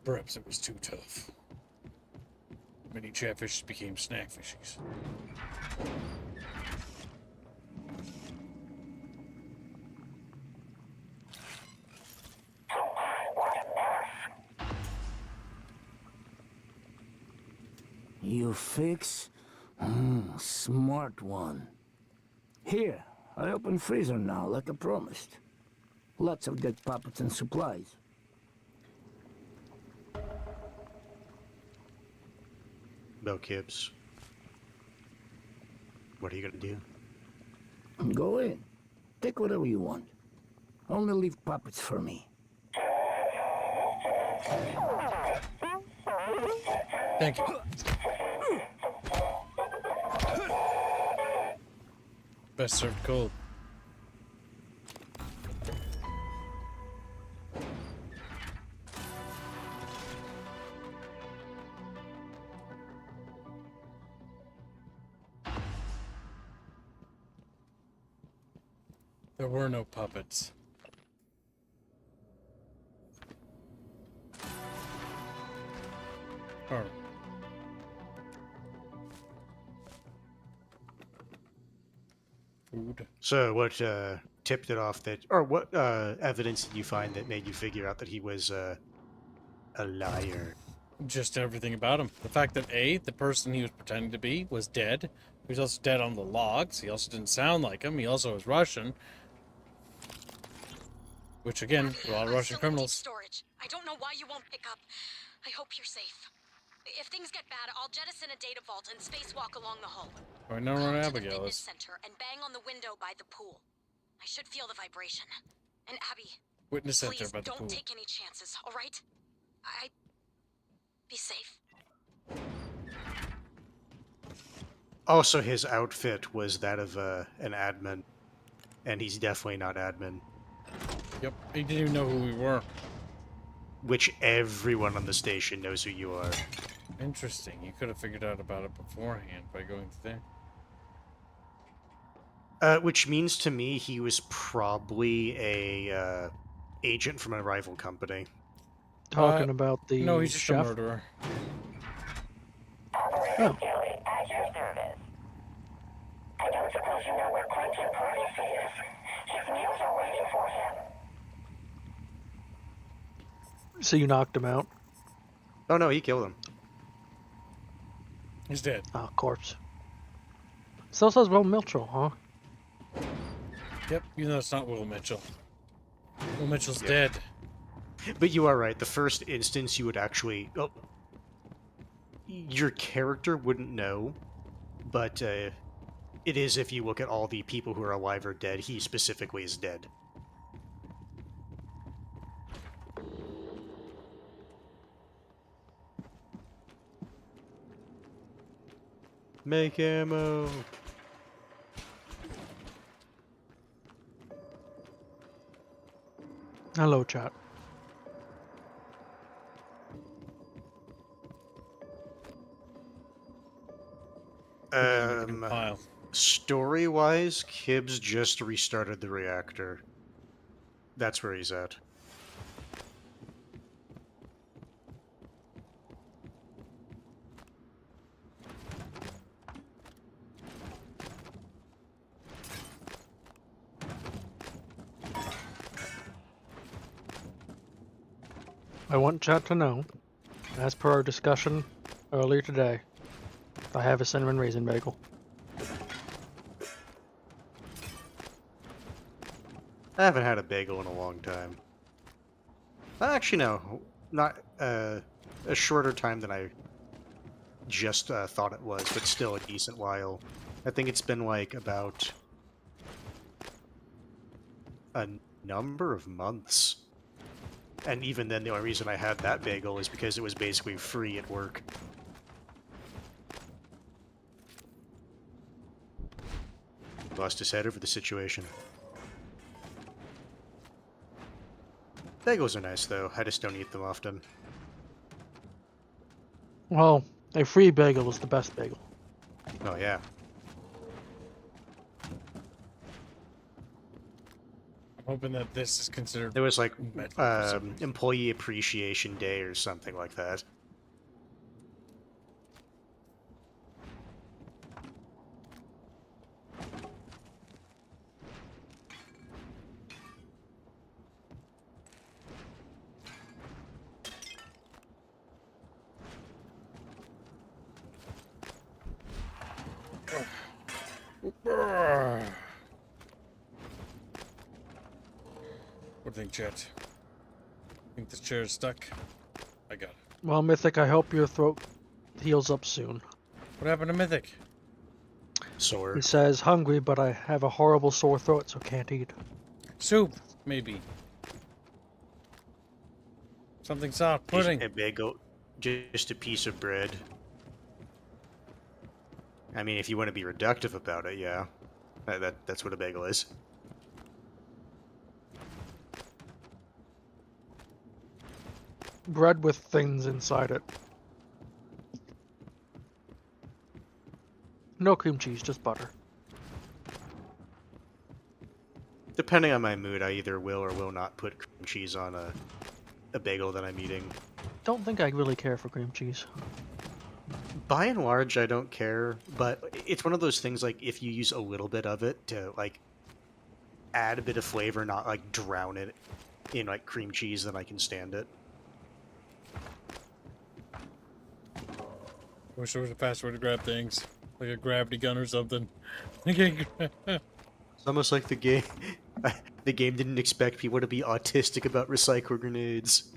Perhaps it was too tough. Many chatfishes became snack fishies. You fix? Smart one. Here, I open freezer now, like I promised. Lots of dead puppets and supplies. Bell Kibbs. What are you gonna do? Go in. Take whatever you want. Only leave puppets for me. Thank you. Best served cold. There were no puppets. Oh. Food. So what tipped it off that, or what evidence did you find that made you figure out that he was a liar? Just everything about him. The fact that A, the person he was pretending to be, was dead. He was also dead on the logs. He also didn't sound like him. He also was Russian. Which again, a lot of Russian criminals. Storage. I don't know why you won't pick up. I hope you're safe. If things get bad, I'll jettison a data vault and spacewalk along the hull. I know where Come to the Abigail fitness is. center and bang on the window by the pool. I should feel the vibration. And Abby, Witness center please by the don't pool. take any chances, all right? Be safe. Also, his outfit was that of an admin, and he's definitely not admin. Yep, he didn't even know who we were. Which everyone on the station knows who you are. Interesting. You could have figured out about it beforehand by going there. Which means to me he was probably a agent from a rival company. Talking about the No, he's just chef? a murderer. Oh. I don't suppose you know where Crimson Privacy is. His meals are waiting for him. So you knocked him out? Oh no, he killed him. He's dead. Oh, corpse. Still says Will Mitchell, huh? Yep, you know it's not Will Mitchell. Will Mitchell's dead. But you are right. The first instance you would actually... Oh, your character wouldn't know, but it is if you look at all the people who are alive or dead, he specifically is dead. Make ammo! Hello, chat. Story-wise, Kibbs just restarted the reactor. That's where he's at. I want chat to know, as per our discussion earlier today, I have a cinnamon raisin bagel. I haven't had a bagel in a long time. Actually, no. Not a shorter time than I just thought it was, but still a decent while. I think it's been like about a number of months. And even then, the only reason I had that bagel is because it was basically free at work. Lost his head over the situation. Bagels are nice, though. I just don't eat them often. Well, a free bagel is the best bagel. Oh, yeah. I'm hoping that this is considered... There was like Employee Appreciation Day or something like that. What do you think, chat? Think this chair is stuck? I got it. Well, Mythic, I hope your throat heals up soon. What happened to Mythic? Sore. He says, hungry, but I have a horrible sore throat, so can't eat. Soup, maybe. Something soft. Pudding. A bagel. Just a piece of bread. I mean, if you want to be reductive about it, yeah. That's what a bagel is. Bread with things inside it. No cream cheese, just butter. Depending on my mood, I either will or will not put cream cheese on a bagel that I'm eating. Don't think I really care for cream cheese. By and large, I don't care, but it's one of those things, like, if you use a little bit of it to, like, add a bit of flavor, not, like, drown it in, like, cream cheese, then I can stand it. Wish there was a faster way to grab things. Like a gravity gun or something. It's almost like the game... the game didn't expect people to be autistic about recycle grenades.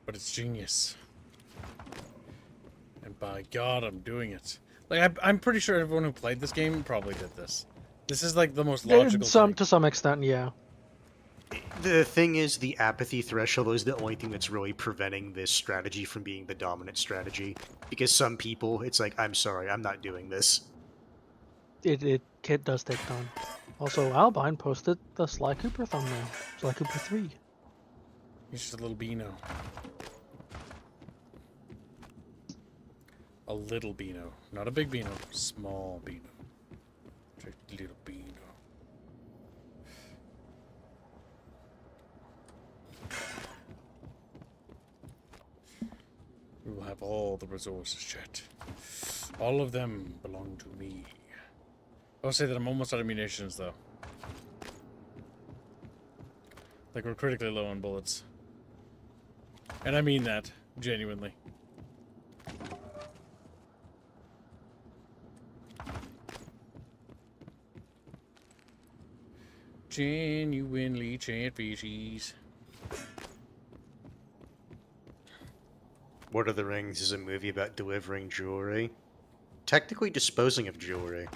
But it's genius. And by God, I'm doing it. Like, I'm pretty sure everyone who played this game probably did this. This is like the most logical thing. To some extent, yeah. The thing is, the apathy threshold is the only thing that's really preventing this strategy from being the dominant strategy. Because some people, it's like, I'm sorry, I'm not doing this. It does take time. Also, Albine posted the Sly Cooper thumbnail. Sly Cooper 3. He's just a little Beano. A little Beano. Not a big Beano. Small Beano. up all the resources, chat. All of them belong to me. I'll say that I'm almost out of munitions, though. Like, we're critically low on bullets. And I mean that, genuinely. Genuinely chatfishies. Lord of the Rings is a movie about delivering jewelry. Technically disposing of jewelry.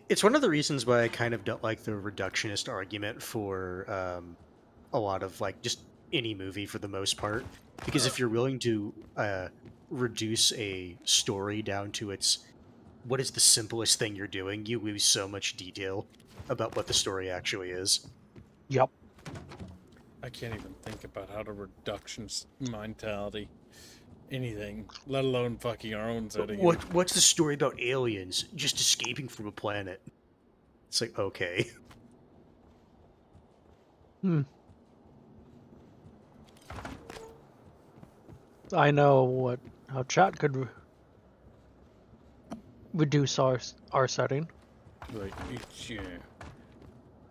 It's one of the reasons why I kind of don't like the reductionist argument for a lot of, like, just any movie for the most part. Because if you're willing to reduce a story down to its, what is the simplest thing you're doing, you lose so much detail about what the story actually is. Yep. I can't even think about how to reductionist mentality. Anything, let alone fucking our own setting. What's the story about aliens just escaping from a planet? It's like, okay. I know how chat could reduce our setting. Right, it's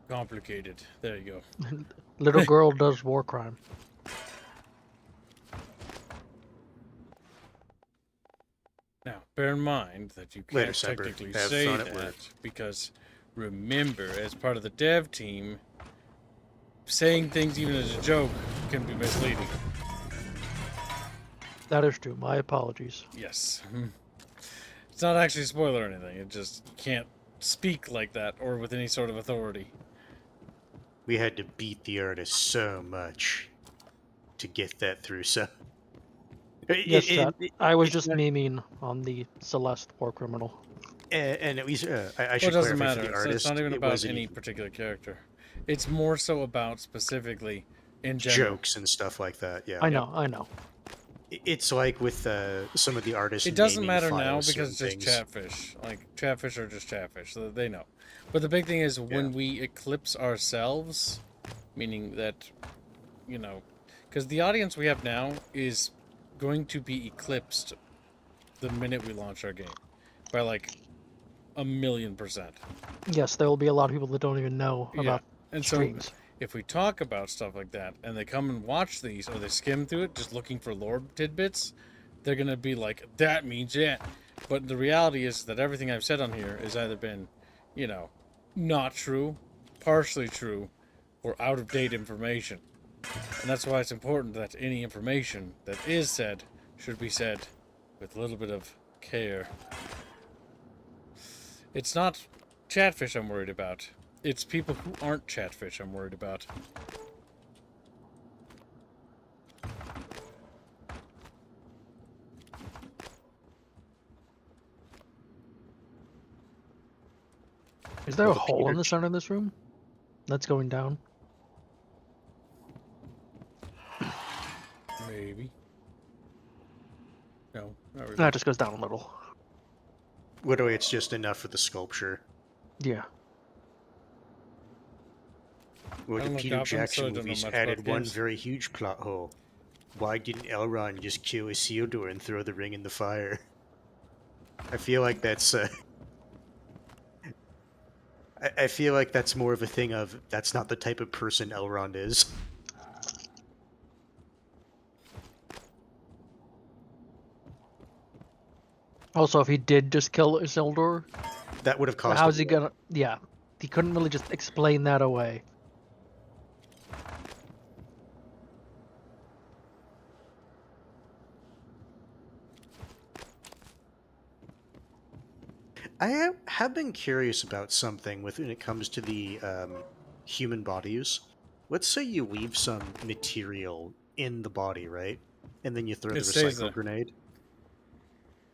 complicated. There you go. Little girl does war crime. Now, bear in mind that you Later, can't Cyber. technically Have say fun at that work. because remember, as part of the dev team, saying things even as a joke can be misleading. That is true. My apologies. Yes. It's not actually a spoiler or anything. It just you can't speak like that or with any sort of authority. We had to beat the artist so much to get that through, so... Yes, chat. I was just memeing on the Celeste war criminal. And at least, I Well, should it doesn't clarify matter. for the artist, It's not even it about wasn't any even particular character. It's more so about specifically in general. jokes and stuff like that, yeah. I know. It's like with some of the artists. It doesn't naming matter now files because it's certain just things. chatfish. Like, chatfish are just chatfish, so they know. But the big thing is when we eclipse ourselves, meaning that, you know, because the audience we have now is going to be eclipsed the minute we launch our game by like 1,000,000%. Yes, there will be a lot of people that don't even know about and streams. so if we talk about stuff like that and they come and watch these or they skim through it just looking for lore tidbits, they're gonna be like, that means yeah. But the reality is that everything I've said on here has either been, you know, not true, partially true, or out of date information. And that's why it's important that any information that is said should be said with a little bit of care. It's not chatfish I'm worried about. It's people who aren't chatfish I'm worried about. Is there a hole in the center of this room that's going down? Maybe. No, not really. No, it just goes down a little. Literally, it's just enough for the sculpture. Yeah. Well, I the don't know Peter Gotham, so I Jackson don't know movies much added about one games. very huge plot hole. Why didn't Elrond just kill Isildur and throw the ring in the fire? I feel like that's I feel like that's more of a thing of that's not the type of person Elrond is. Also, if he did just kill Isildur, That would have cost. how's he gonna? Yeah, he couldn't really just explain that away. I have been curious about something when it comes to the human bodies. Let's say you leave some material in the body, right? And then you throw the It stays there. recycle grenade.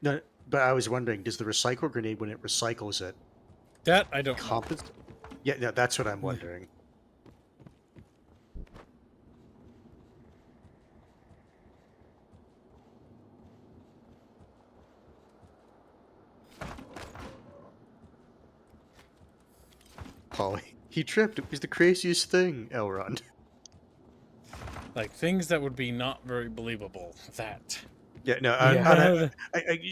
No, but I was wondering, does the recycle grenade, when it recycles it, that I don't know. Yeah, no, that's what I'm wondering. Polly, he tripped. It was the craziest thing, Elrond. Like, things that would be not very believable. That. Yeah, no,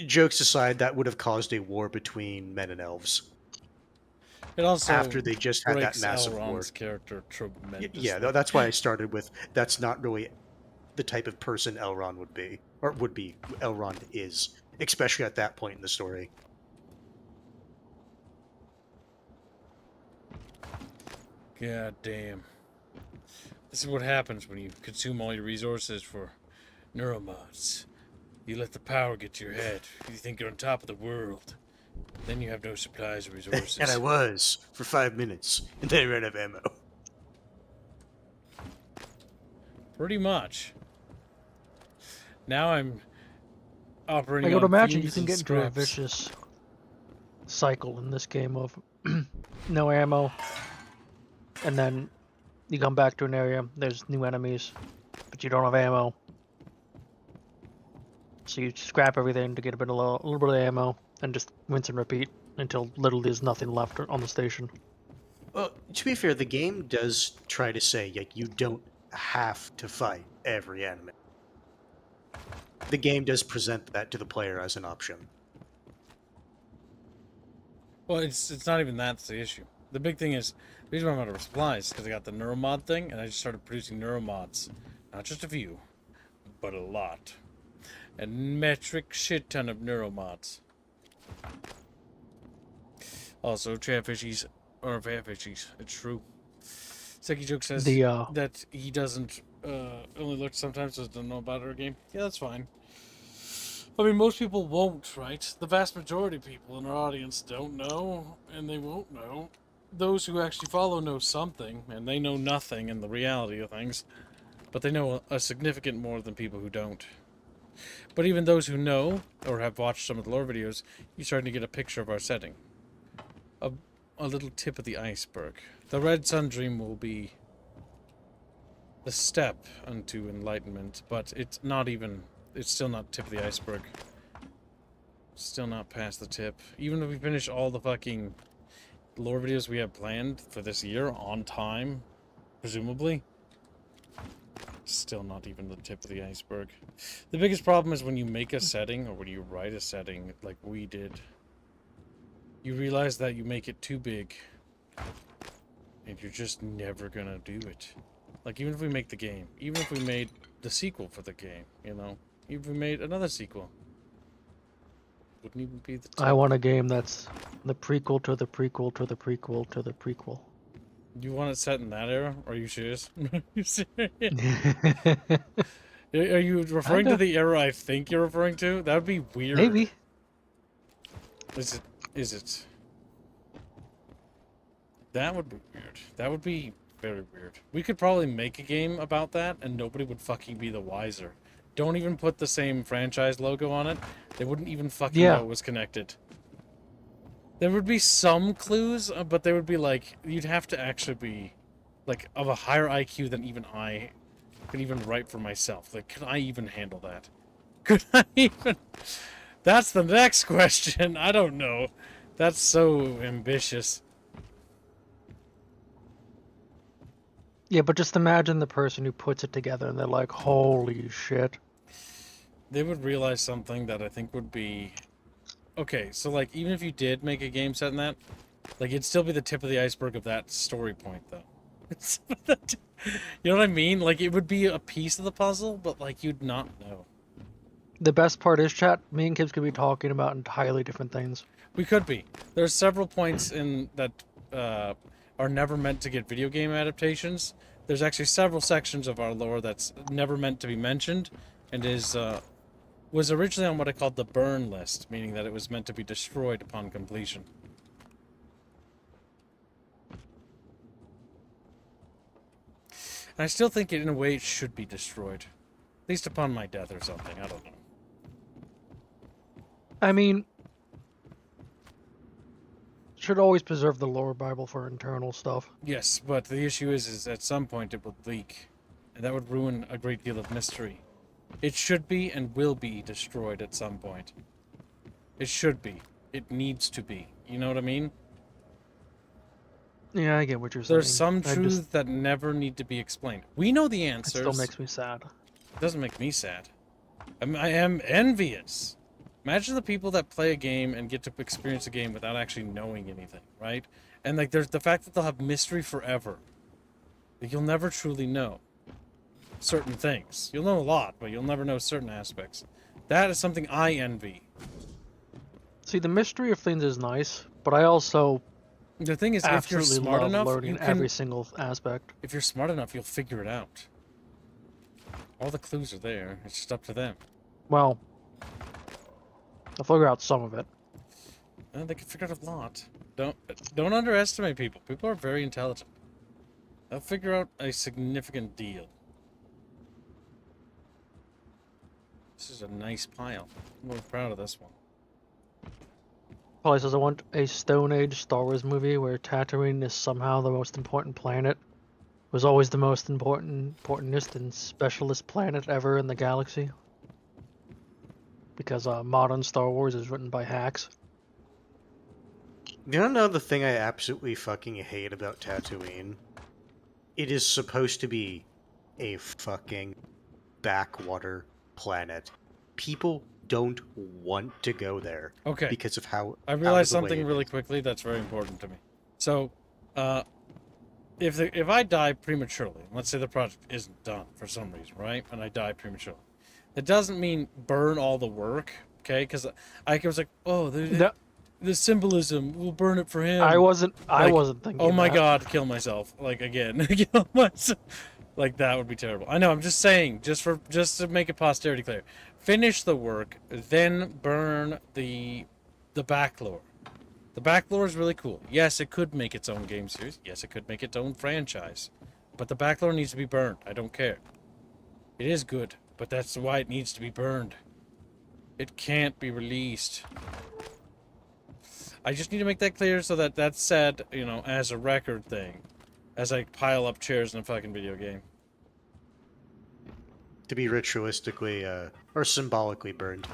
jokes aside, that would have caused a war between men and elves. It also after they just had that breaks massive war. Elrond's character tremendously. Yeah, that's why I started with that's not really the type of person Elrond would be, or would be. Elrond is, especially at that point in the story. God damn. This is what happens when you consume all your resources for neuromods. You let the power get to your head. You think you're on top of the world. Then you have no supplies or resources. And I was for 5 minutes, and then I ran out of ammo. Pretty much. Now I'm operating. I would on imagine you fumes can and get into a scraps. vicious cycle in this game of no ammo, and then you come back to an area, there's new enemies, but you don't have ammo. So you scrap everything to get a little bit of ammo, and just rinse and repeat until literally there's nothing left on the station. Well, to be fair, the game does try to say, like, you don't have to fight every enemy. The game does present that to the player as an option. Well, it's not even that's the issue. The big thing is, the reason why I'm out of supplies is because I got the neuromod thing, and I just started producing neuromods. Not just a few, but a lot. A metric shit ton of neuromods. Also, chatfishies are fatfishies. It's true. Seki Joke says that he doesn't only look sometimes, doesn't know about our game. Yeah, that's fine. I mean, most people won't, right? The vast majority of people in our audience don't know, and they won't know. Those who actually follow know something, and they know nothing in the reality of things. But they know a significant more than people who don't. But even those who know, or have watched some of the lore videos, you're starting to get a picture of our setting. A little tip of the iceberg. The Red Sun Dream will be the step unto enlightenment, but it's not even... It's still not tip of the iceberg. Still not past the tip. Even if we finish all the fucking lore videos we have planned for this year on time, presumably, still not even the tip of the iceberg. The biggest problem is when you make a setting, or when you write a setting like we did, you realize that you make it too big, and you're just never gonna do it. Like, even if we make the game, even if we made the sequel for the game, you know, even if we made another sequel, wouldn't even be the tip. I want a game that's the prequel to the prequel to the prequel to the prequel. You want it set in that era? Are you serious? Are you serious? Are you referring to the era I think you're referring to? That would be weird. Maybe. Is it? That would be weird. That would be very weird. We could probably make a game about that, and nobody would fucking be the wiser. Don't even put the same franchise logo on it. They wouldn't even fucking know it was connected. There would be some clues, but they would be like, you'd have to actually be, like, of a higher IQ than even I could even write for myself. Like, could I even handle that? Could I even... That's the next question. I don't know. That's so ambitious. Yeah, but just imagine the person who puts it together and they're like, holy shit. They would realize something that I think would be... Okay, so, like, even if you did make a game set in that, like, it'd still be the tip of the iceberg of that story point, though. You know what I mean? Like, it would be a piece of the puzzle, but, like, you'd not know. The best part is, chat, me and Kibbs could be talking about entirely different things. We could be. There's several points in that are never meant to get video game adaptations. There's actually several sections of our lore that's never meant to be mentioned, and was originally on what I called the burn list, meaning that it was meant to be destroyed upon completion. And I still think it, in a way, it should be destroyed. At least upon my death or something, I don't know. I mean, should always preserve the lore Bible for internal stuff. Yes, but the issue is at some point it will leak, and that would ruin a great deal of mystery. It should be and will be destroyed at some point. It should be. It needs to be. You know what I mean? Yeah, I get what you're saying. There's some I truths just, that never need to be explained. We know the it answers. still makes me sad. It doesn't make me sad. I am envious. Imagine the people that play a game and get to experience a game without actually knowing anything, right? And like, there's the fact that they'll have mystery forever. Like, you'll never truly know certain things. You'll know a lot, but you'll never know certain aspects. That is something I envy. See, the mystery of things is nice, but I also The thing is, if you're absolutely smart love enough, learning you can, every single aspect. if you're smart enough, you'll figure it out. All the clues are there. It's just up to them. Well, I'll figure out some of it. They can figure out a lot. Don't underestimate people. People are very intelligent. They'll figure out a significant deal. This is a nice pile. I'm really proud of this one. Polly says, I want a Stone Age Star Wars movie where Tatooine is somehow the most important planet. Was always the most importantest and specialist planet ever in the galaxy. Because modern Star Wars is written by hacks. You know the thing I absolutely fucking hate about Tatooine? It is supposed to be a fucking backwater planet. People don't want to go there. Okay. Because of how I realized out of the way something it really is. quickly that's very important to me. So, if I die prematurely, let's say the project isn't done for some reason, right? And I die prematurely, that doesn't mean burn all the work, okay? Because I was like, oh, the symbolism, we'll burn it for him. I wasn't Like, thinking oh my that. god, kill myself. Like, again. Kill myself. Like, that would be terrible. I know, I'm just saying, just to make it posterity clear. Finish the work, then burn the back lore. The back lore is really cool. Yes, it could make its own game series. Yes, it could make its own franchise. But the back lore needs to be burned. I don't care. It is good, but that's why it needs to be burned. It can't be released. I just need to make that clear so that that's said, you know, as a record thing. As I pile up chairs in a fucking video game. To be ritualistically, or symbolically burned.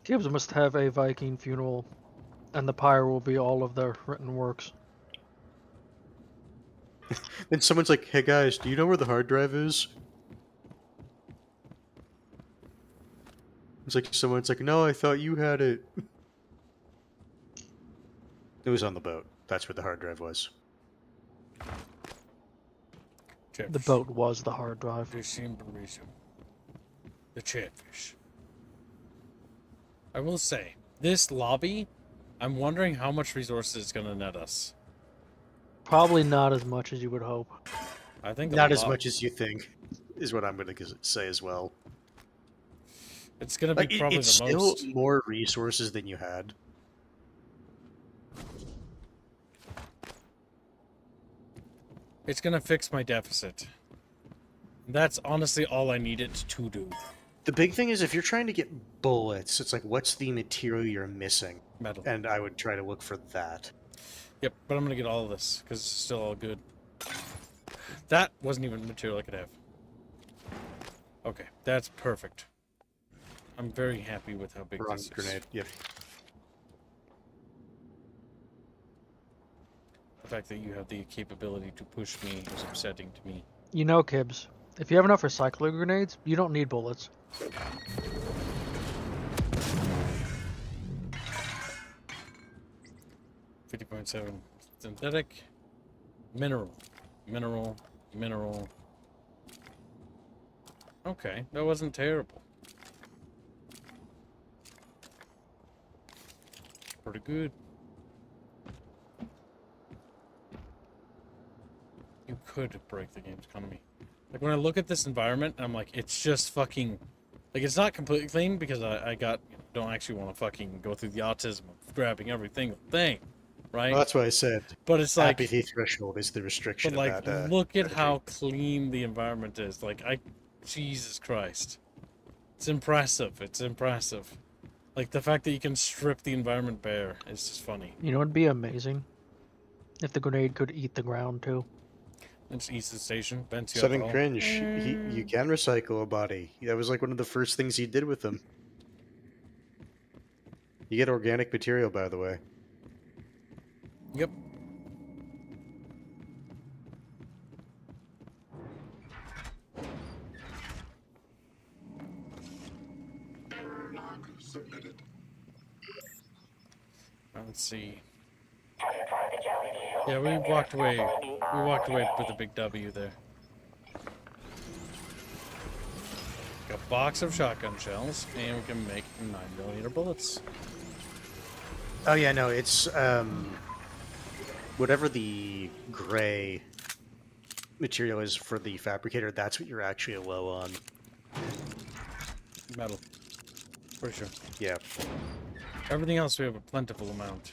Gibbs must have a Viking funeral, and the pyre will be all of their written works. Then someone's like, hey guys, do you know where the hard drive is? It's like someone's like, no, I thought you had it. It was on the boat. That's where the hard drive was. The boat was the hard drive. The Chatfish. I will say, this lobby, I'm wondering how much resources it's going to net us. Probably not as much as you would hope. I think Not as much as you think, is what I'm going to say as well. It's going to be probably it's the still most. more resources than you had. It's going to fix my deficit. That's honestly all I need it to do. The big thing is if you're trying to get bullets, it's like, what's the material you're missing? Metal. And I would try to look for that. Yep, but I'm going to get all of this, because it's still all good. That wasn't even material I could have. Okay, that's perfect. I'm very happy with how big Wrong this is. grenade, yep. The fact that you have the capability to push me is upsetting to me. You know, Kibbs, if you have enough recycler grenades, you don't need bullets. 50.7 synthetic, mineral. Okay, that wasn't terrible. Pretty good. You could break the game's economy. Like, when I look at this environment, I'm like, it's just fucking... Like, it's not completely clean because I don't actually want to fucking go through the autism of grabbing every single thing, right? Well, that's what I said. But it's like... Apathy threshold is the restriction But, like, of that. look at how clean the environment is. Like, Jesus Christ. It's impressive. It's impressive. Like, the fact that you can strip the environment bare is just funny. You know what'd be amazing? If the grenade could eat the ground, too. It's east of the station. Vents you Sudden alcohol. cringe. You can recycle a body. That was like one of the first things he did with them. You get organic material, by the way. Yep. Let's see. Yeah, we walked away. We walked away with a big W there. A box of shotgun shells, and we can make 9mm bullets. Oh yeah, no, it's whatever the gray material is for the fabricator, that's what you're actually low on. Metal. For sure. Yeah. Everything else we have a plentiful amount.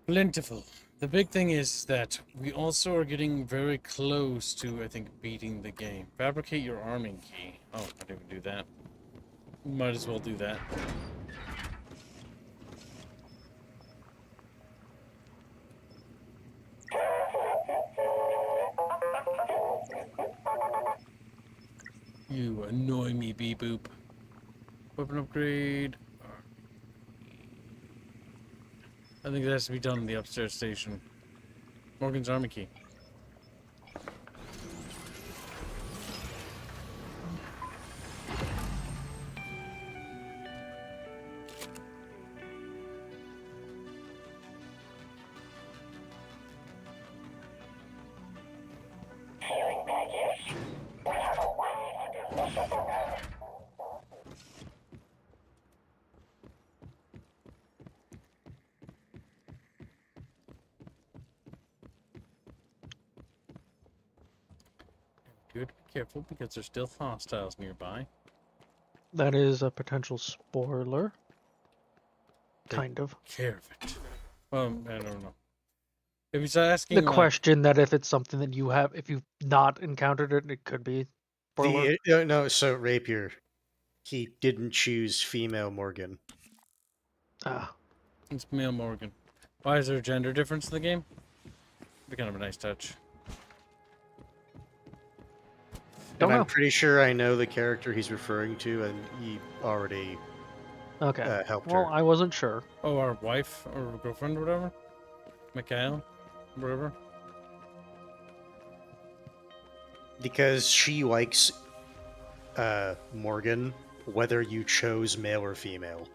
Plentiful. The big thing is that we also are getting very close to, I think, beating the game. Fabricate your arming key. Oh, I didn't even do that. Might as well do that. You annoy me, beep-boop. Weapon upgrade. I think that has to be done in the upstairs station. Morgan's army key. Good, be careful because there's still hostiles nearby. That is a potential spoiler. Kind of. Care of it. I don't know. If he's asking The question that if it's something that you have, if you've not encountered it, it could be spoiler. No, so Rapier, he didn't choose female Morgan. Ah. It's male Morgan. Why is there a gender difference in the game? Be kind of a nice touch. And I'm pretty sure I know the character he's referring to, and he already Okay. helped Well, her. I wasn't sure. Oh, our wife or girlfriend or whatever? Mikhail? Whatever. Because she likes Morgan, whether you chose male or female.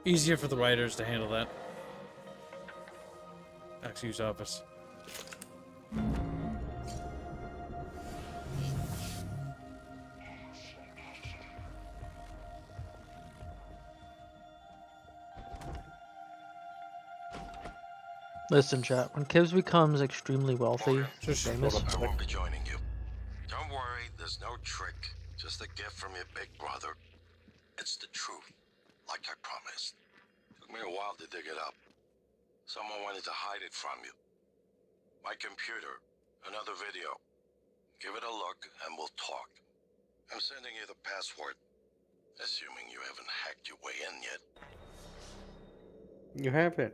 Easier for the writers to handle that. Excuse office. Listen, chat. When Kibbs becomes extremely wealthy, famous, I won't be joining you. Don't worry, there's no trick. Just a gift from your big brother. It's the truth, like I promised. Took me a while to dig it up. Someone wanted to hide it from you. My computer, another video. Give it a look and we'll talk. I'm sending you the password, assuming you haven't hacked your way in yet. You have it.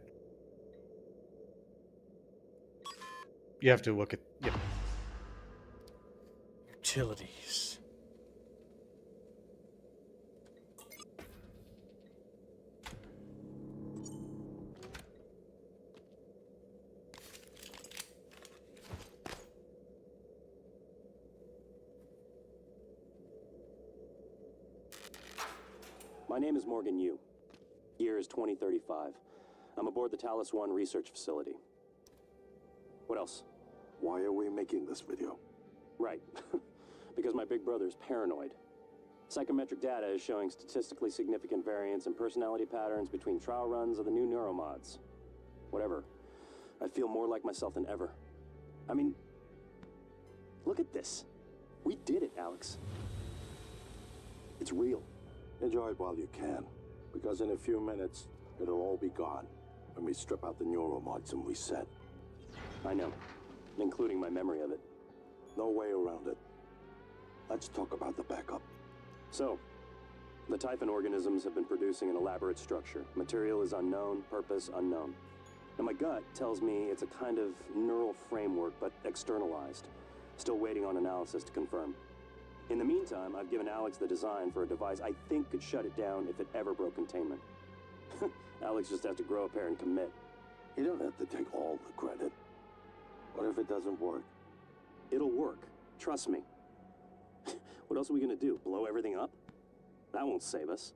You have to look at... Yep. Utilities. My name is Morgan Yu. Year is 2035. I'm aboard the Talus 1 research facility. What else? Why are we making this video? Right. Because my big brother is paranoid. Psychometric data is showing statistically significant variance in personality patterns between trial runs of the new neuromods. Whatever. I feel more like myself than ever. I mean, look at this. We did it, Alex. It's real. Enjoy it while you can, because in a few minutes, it'll all be gone when we strip out the neuromods and reset. I know, including my memory of it. No way around it. Let's talk about the backup. So, the Typhon organisms have been producing an elaborate structure. Material is unknown, purpose unknown. And my gut tells me it's a kind of neural framework, but externalized. Still waiting on analysis to confirm. In the meantime, I've given Alex the design for a device I think could shut it down if it ever broke containment. Alex just has to grow a pair and commit. You don't have to take all the credit. What if it doesn't work? It'll work. Trust me. What else are we gonna do? Blow everything up? That won't save us.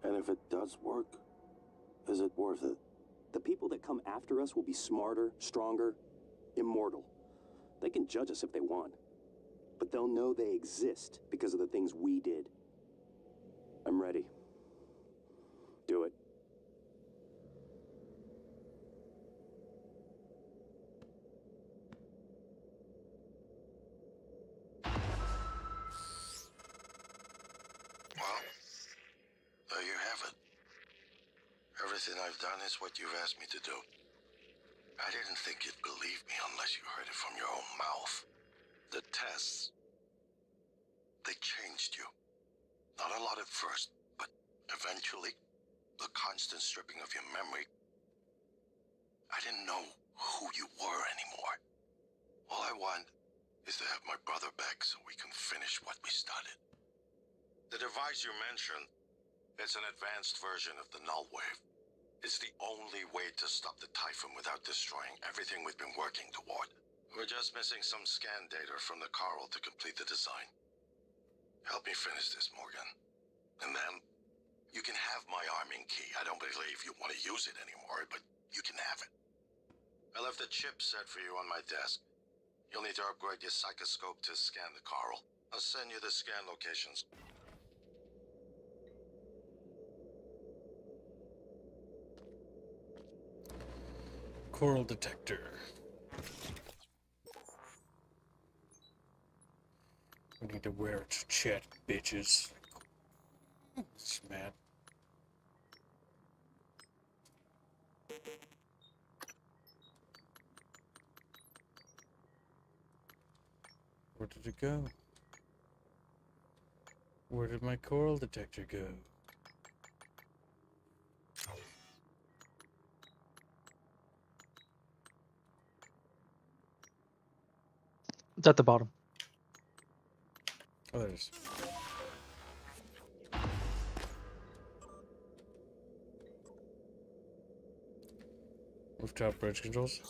And if it does work, is it worth it? The people that come after us will be smarter, stronger, immortal. They can judge us if they want, but they'll know they exist because of the things we did. I'm ready. Do it. Well, there you have it. Everything I've done is what you've asked me to do. I didn't think you'd believe me unless you heard it from your own mouth. The tests, they changed you. Not a lot at first, but eventually, the constant stripping of your memory, I didn't know who you were anymore. All I want is to have my brother back so we can finish what we started. The device you mentioned, it's an advanced version of the null wave. It's the only way to stop the Typhon without destroying everything we've been working toward. We're just missing some scan data from the coral to complete the design. Help me finish this, Morgan. And then, you can have my arming key. I don't believe you want to use it anymore, but you can have it. I left the chip set for you on my desk. You'll need to upgrade your psychoscope to scan the coral. I'll send you the scan locations. Coral detector. We need to wear it to chat, bitches. It's mad. Where did it go? Where did my coral detector go? It's at the bottom. Oh, there it is. Rooftop bridge controls.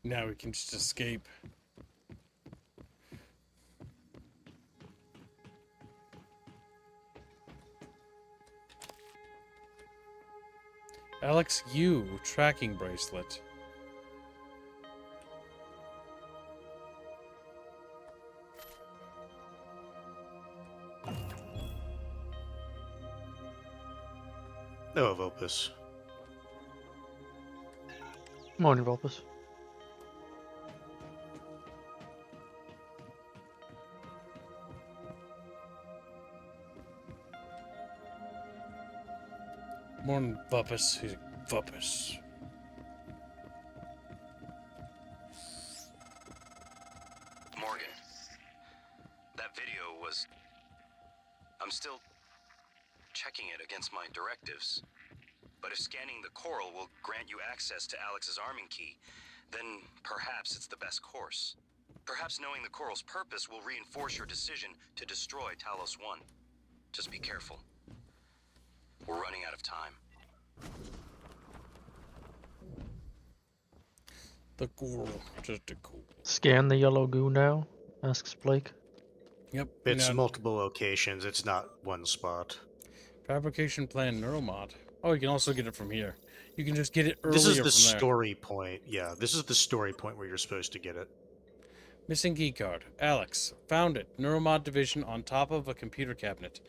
Now we can just escape. Alex U tracking bracelet. No, Opus. Morning, Opus. Morning, Vuppus. He's a Vuppus. Morgan, that video was... I'm still checking it against my directives. But if scanning the coral will grant you access to Alex's arming key, then perhaps it's the best course. Perhaps knowing the coral's purpose will reinforce your decision to destroy Talos 1. Just be careful. We're running out of time. The coral, just a coral. Scan the yellow goo now? Asks Blake. Yep. It's multiple locations, it's not one spot. Fabrication plan Neuromod. Oh, you can also get it from here. You can just get it earlier This is from the there. story point. Yeah, this is the story point where you're supposed to get it. Missing keycard. Alex. Found it. Neuromod division on top of a computer cabinet.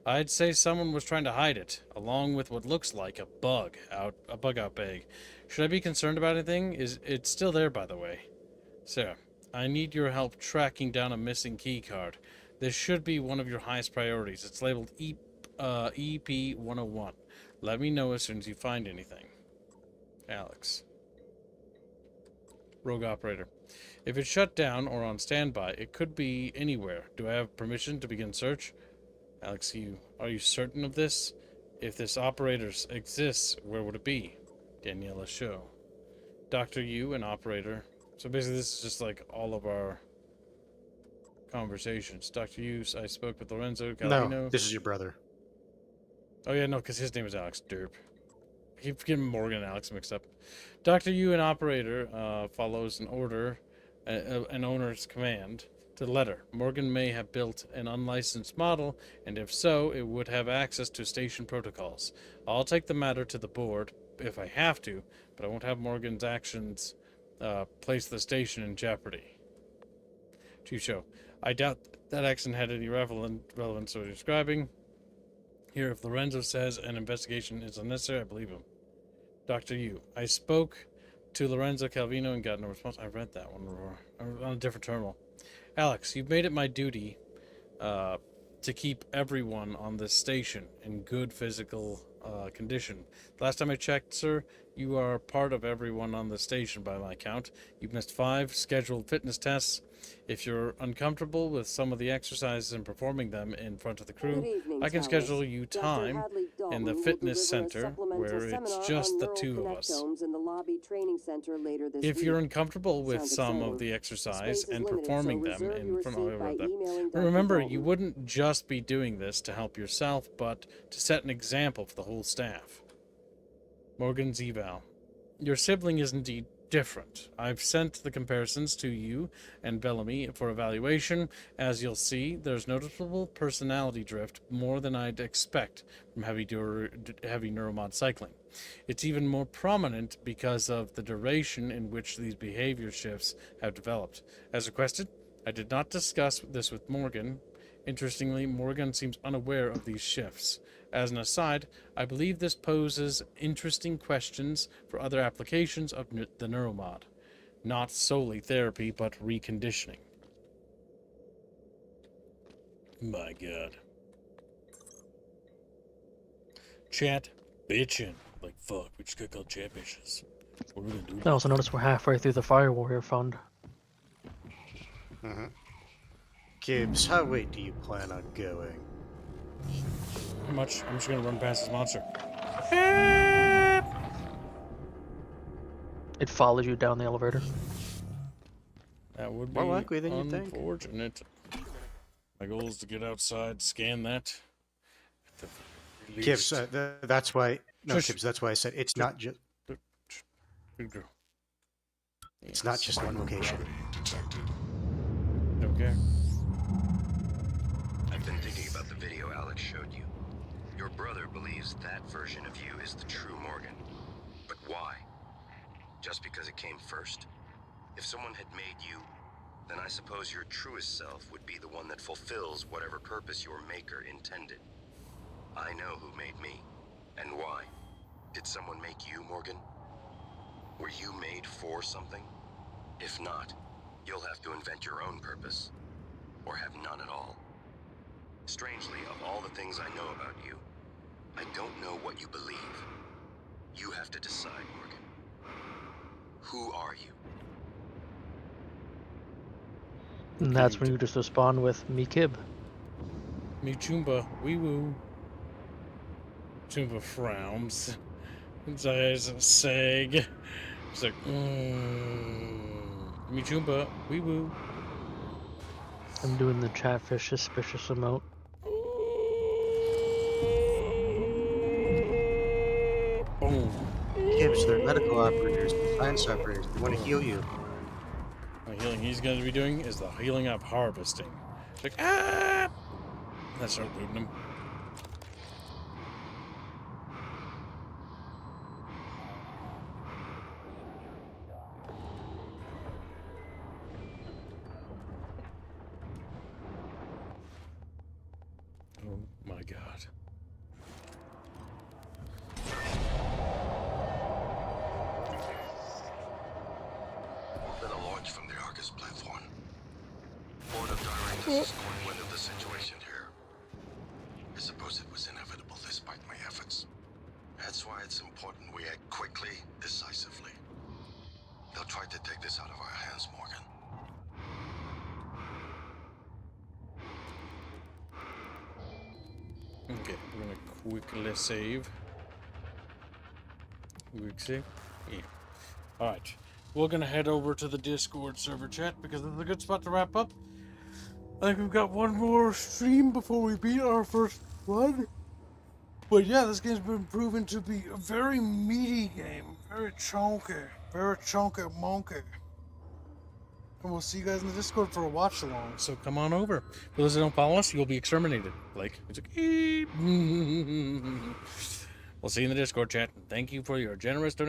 I'd say someone was trying to hide it, along with what looks like a bug out bag. Should I be concerned about anything? It's still there, by the way. Sarah, I need your help tracking down a missing keycard. This should be one of your highest priorities. It's labeled EP101. Let me know as soon as you find anything. Alex. Rogue operator. If it's shut down or on standby, it could be anywhere. Do I have permission to begin search? Alex, are you certain of this? If this operator exists, where would it be? Daniela Show. Dr. U, an operator. So basically this is just like all of our conversations. Dr. U, I spoke with Lorenzo Galino. No, this is your brother. Oh yeah, no, because his name is Alex Derp. keep getting Morgan and Alex mixed up. Dr. Yu, an operator, follows an order, an owner's command to the letter. Morgan may have built an unlicensed model, and if so, it would have access to station protocols. I'll take the matter to the board if I have to, but I won't have Morgan's actions place the station in jeopardy. Chief Show, I doubt that accident had any relevance to what you're describing. Here, if Lorenzo says an investigation is unnecessary, I believe him. Dr. Yu, I spoke to Lorenzo Calvino and got no response. I read that one on a different terminal. Alex, you've made it my duty to keep everyone on this station in good physical condition. Last time I checked, sir, you are part of everyone on the station by my count. You've missed 5 scheduled fitness tests. If you're uncomfortable with some of the exercises and performing them in front of the crew, evening, I can Tallis. schedule you Dr. time Hadley in the Dalton fitness will deliver a center supplemental where it's seminar just on the neural 2 of us. connectomes in the lobby training center later this If week. you're uncomfortable with Sounds some exciting. of the The exercise space is and limited, performing so them reserve in your front seat by of them, emailing Dr. remember, Dalton. you wouldn't just be doing this to help yourself, but to set an example for the whole staff. Morgan's eval. Your sibling is indeed different. I've sent the comparisons to you and Bellamy for evaluation. As you'll see, there's noticeable personality drift, more than I'd expect from heavy neuromod cycling. It's even more prominent because of the duration in which these behavior shifts have developed. As requested, I did not discuss this with Morgan. Interestingly, Morgan seems unaware of these shifts. As an aside, I believe this poses interesting questions for other applications of the neuromod. Not solely therapy, but reconditioning. My god. Chat bitchin'. Like, fuck, we just got called chat bitches. What are we gonna do? I also noticed we're halfway through the Fire Warrior Fund. Gibbs, how late do you plan on going? How much? I'm just gonna run past this monster. It follows you down the elevator. That would be More likely than you think. unfortunate. My goal is to get outside, scan that. at the Gibbs, least. that's why. No, Shush. Gibbs, that's why I said it's not just. Good girl. It's not just one location. Don't care. I've been thinking about the video Alex showed you. Your brother believes that version of you is the true Morgan. But why? Just because it came first? If someone had made you, then I suppose your truest self would be the one that fulfills whatever purpose your maker intended. I know who made me, and why. Did someone make you, Morgan? Were you made for something? If not, you'll have to invent your own purpose, or have none at all. Strangely, of all the things I know about you, I don't know what you believe. You have to decide, Morgan. Who are you? And that's when you just respond with me kib. Me Chumba, wee woo. Chumba frowns. His eyes sag. He's like, Me Chumba, wee woo. I'm doing the Chatfish suspicious emote. Boom. Gibbs, they're medical operators, science operators. They want to heal you. The healing he's going to be doing is the healing up harvesting. It's like, ah! Let's start looting him. Oh my god. Been a launch from the Argus platform. Board of Directors is going wind of the situation here. I suppose it was inevitable despite my efforts. That's why it's important we act quickly, decisively. They'll try to take this out of our hands, Morgan. Okay, we're gonna quickly save. Quick save? Yeah. Alright. We're gonna head over to the Discord server chat because it's a good spot to wrap up. I think we've got one more stream before we beat our first run. But yeah, this game's been proven to be a very meaty game. Very chunky monkey. And we'll see you guys in the Discord for a watch along. So come on over. For those that don't follow us, you'll be exterminated. Like, it's like, we'll see you in the Discord chat. Thank you for your generous donation.